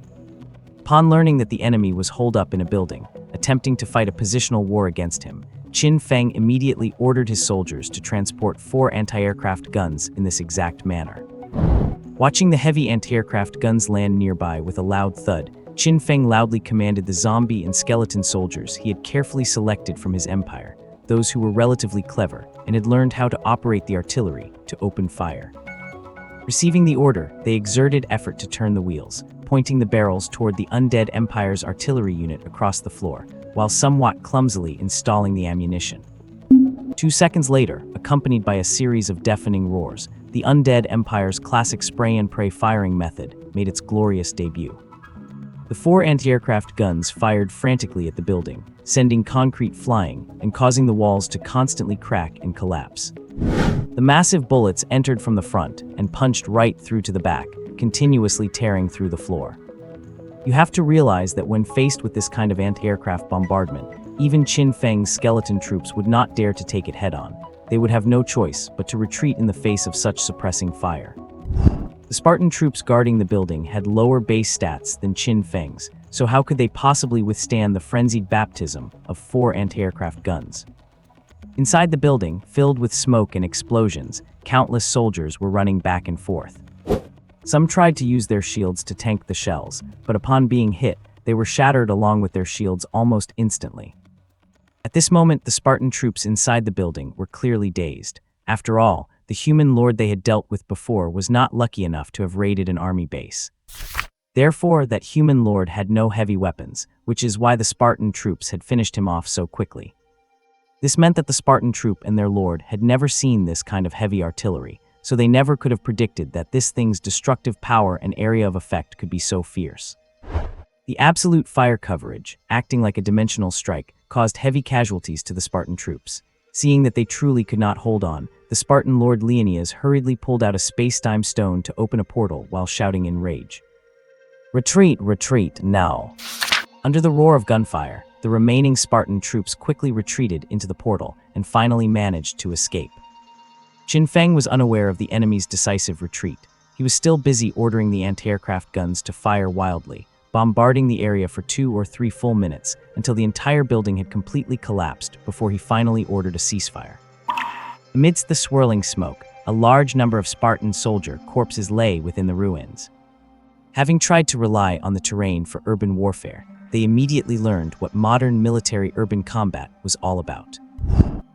Upon learning that the enemy was holed up in a building, attempting to fight a positional war against him, Qin Feng immediately ordered his soldiers to transport 4 anti-aircraft guns in this exact manner. Watching the heavy anti-aircraft guns land nearby with a loud thud, Qin Feng loudly commanded the zombie and skeleton soldiers he had carefully selected from his empire, those who were relatively clever and had learned how to operate the artillery, to open fire. Receiving the order, they exerted effort to turn the wheels, pointing the barrels toward the Undead Empire's artillery unit across the floor, while somewhat clumsily installing the ammunition. 2 seconds later, accompanied by a series of deafening roars, the Undead Empire's classic spray-and-pray firing method made its glorious debut. The 4 anti-aircraft guns fired frantically at the building, sending concrete flying and causing the walls to constantly crack and collapse. The massive bullets entered from the front and punched right through to the back, continuously tearing through the floor. You have to realize that when faced with this kind of anti-aircraft bombardment, even Qin Feng's skeleton troops would not dare to take it head-on. They would have no choice but to retreat in the face of such suppressing fire. The Spartan troops guarding the building had lower base stats than Qin Feng's, so how could they possibly withstand the frenzied baptism of 4 anti-aircraft guns? Inside the building, filled with smoke and explosions, countless soldiers were running back and forth. Some tried to use their shields to tank the shells, but upon being hit, they were shattered along with their shields almost instantly. At this moment, the Spartan troops inside the building were clearly dazed. After all, the human lord they had dealt with before was not lucky enough to have raided an army base. Therefore, that human lord had no heavy weapons, which is why the Spartan troops had finished him off so quickly. This meant that the Spartan troop and their lord had never seen this kind of heavy artillery, so they never could have predicted that this thing's destructive power and area of effect could be so fierce. The absolute fire coverage, acting like a dimensional strike, caused heavy casualties to the Spartan troops. Seeing that they truly could not hold on, the Spartan Lord Leonidas hurriedly pulled out a space-time stone to open a portal while shouting in rage, "Retreat, retreat, now!" Under the roar of gunfire, the remaining Spartan troops quickly retreated into the portal and finally managed to escape. Qin Feng was unaware of the enemy's decisive retreat. He was still busy ordering the anti-aircraft guns to fire wildly, bombarding the area for 2 or 3 full minutes until the entire building had completely collapsed before he finally ordered a ceasefire. Amidst the swirling smoke, a large number of Spartan soldier corpses lay within the ruins. Having tried to rely on the terrain for urban warfare, they immediately learned what modern military urban combat was all about.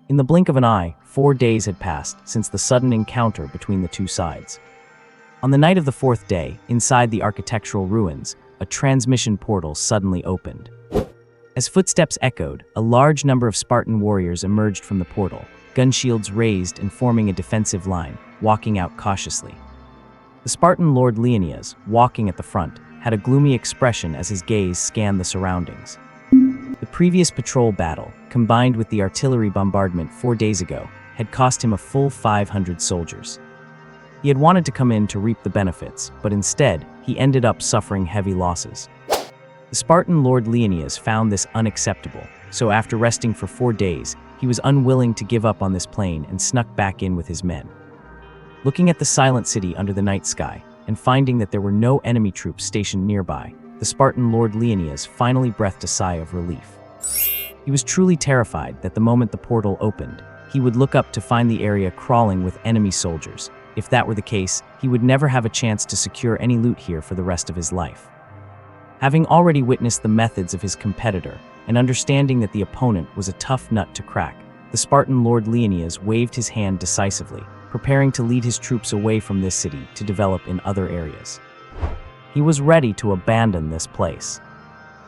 In the blink of an eye, 4 days had passed since the sudden encounter between the two sides. On the night of the 4th day, inside the architectural ruins, a transmission portal suddenly opened. As footsteps echoed, a large number of Spartan warriors emerged from the portal, gun shields raised and forming a defensive line, walking out cautiously. The Spartan Lord Leonidas, walking at the front, had a gloomy expression as his gaze scanned the surroundings. The previous patrol battle, combined with the artillery bombardment 4 days ago, had cost him a full 500 soldiers. He had wanted to come in to reap the benefits, but instead, he ended up suffering heavy losses. The Spartan Lord Leonidas found this unacceptable, so after resting for 4 days, he was unwilling to give up on this plane and snuck back in with his men. Looking at the silent city under the night sky, and finding that there were no enemy troops stationed nearby, the Spartan Lord Leonidas finally breathed a sigh of relief. He was truly terrified that the moment the portal opened, he would look up to find the area crawling with enemy soldiers. If that were the case, he would never have a chance to secure any loot here for the rest of his life. Having already witnessed the methods of his competitor, and understanding that the opponent was a tough nut to crack, the Spartan Lord Leonidas waved his hand decisively, preparing to lead his troops away from this city to develop in other areas. He was ready to abandon this place.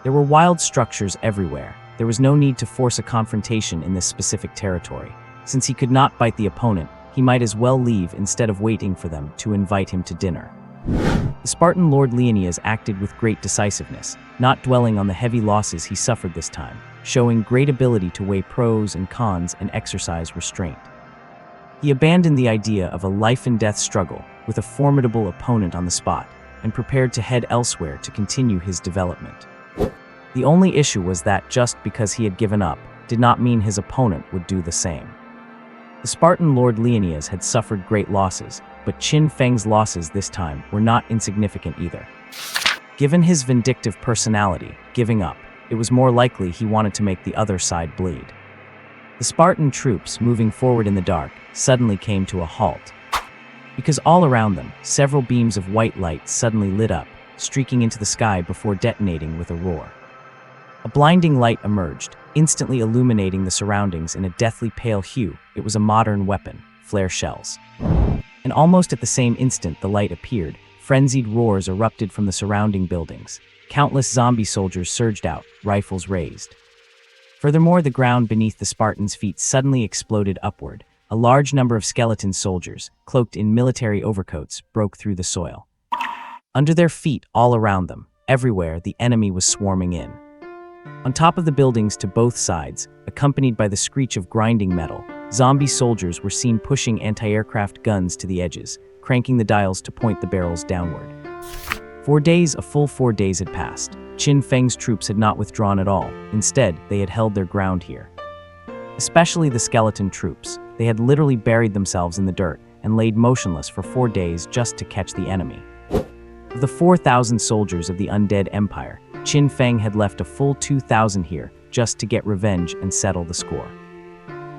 There were wild structures everywhere. There was no need to force a confrontation in this specific territory. Since he could not bite the opponent, he might as well leave instead of waiting for them to invite him to dinner. The Spartan Lord Leonidas acted with great decisiveness, not dwelling on the heavy losses he suffered this time, showing great ability to weigh pros and cons and exercise restraint. He abandoned the idea of a life-and-death struggle with a formidable opponent on the spot and prepared to head elsewhere to continue his development. The only issue was that just because he had given up did not mean his opponent would do the same. The Spartan Lord Leonidas had suffered great losses, but Qin Feng's losses this time were not insignificant either. Given his vindictive personality, giving up, it was more likely he wanted to make the other side bleed. The Spartan troops, moving forward in the dark, suddenly came to a halt. Because all around them, several beams of white light suddenly lit up, streaking into the sky before detonating with a roar. A blinding light emerged, instantly illuminating the surroundings in a deathly pale hue. It was a modern weapon, flare shells. And almost at the same instant the light appeared, frenzied roars erupted from the surrounding buildings. Countless zombie soldiers surged out, rifles raised. Furthermore, the ground beneath the Spartans' feet suddenly exploded upward. A large number of skeleton soldiers, cloaked in military overcoats, broke through the soil. Under their feet, all around them, everywhere, the enemy was swarming in. On top of the buildings to both sides, accompanied by the screech of grinding metal, zombie soldiers were seen pushing anti-aircraft guns to the edges, cranking the dials to point the barrels downward. 4 days, a full 4 days had passed. Qin Feng's troops had not withdrawn at all. Instead, they had held their ground here. Especially the skeleton troops. They had literally buried themselves in the dirt and laid motionless for 4 days just to catch the enemy. Of the 4,000 soldiers of the Undead Empire, Qin Feng had left a full 2,000 here just to get revenge and settle the score.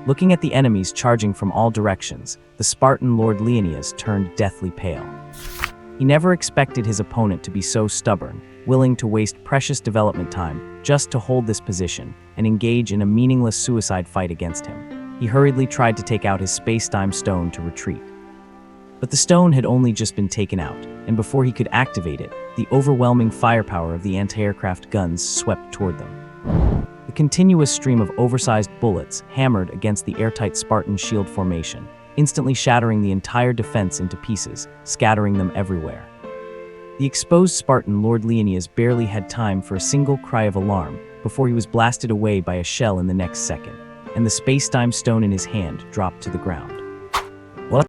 Looking at the enemies charging from all directions, the Spartan Lord Leonidas turned deathly pale. He never expected his opponent to be so stubborn, willing to waste precious development time just to hold this position and engage in a meaningless suicide fight against him. He hurriedly tried to take out his space-time stone to retreat. But the stone had only just been taken out, and before he could activate it, the overwhelming firepower of the anti-aircraft guns swept toward them. The continuous stream of oversized bullets hammered against the airtight Spartan shield formation, instantly shattering the entire defense into pieces, scattering them everywhere. The exposed Spartan Lord Leonidas barely had time for a single cry of alarm before he was blasted away by a shell in the next second, and the space-time stone in his hand dropped to the ground.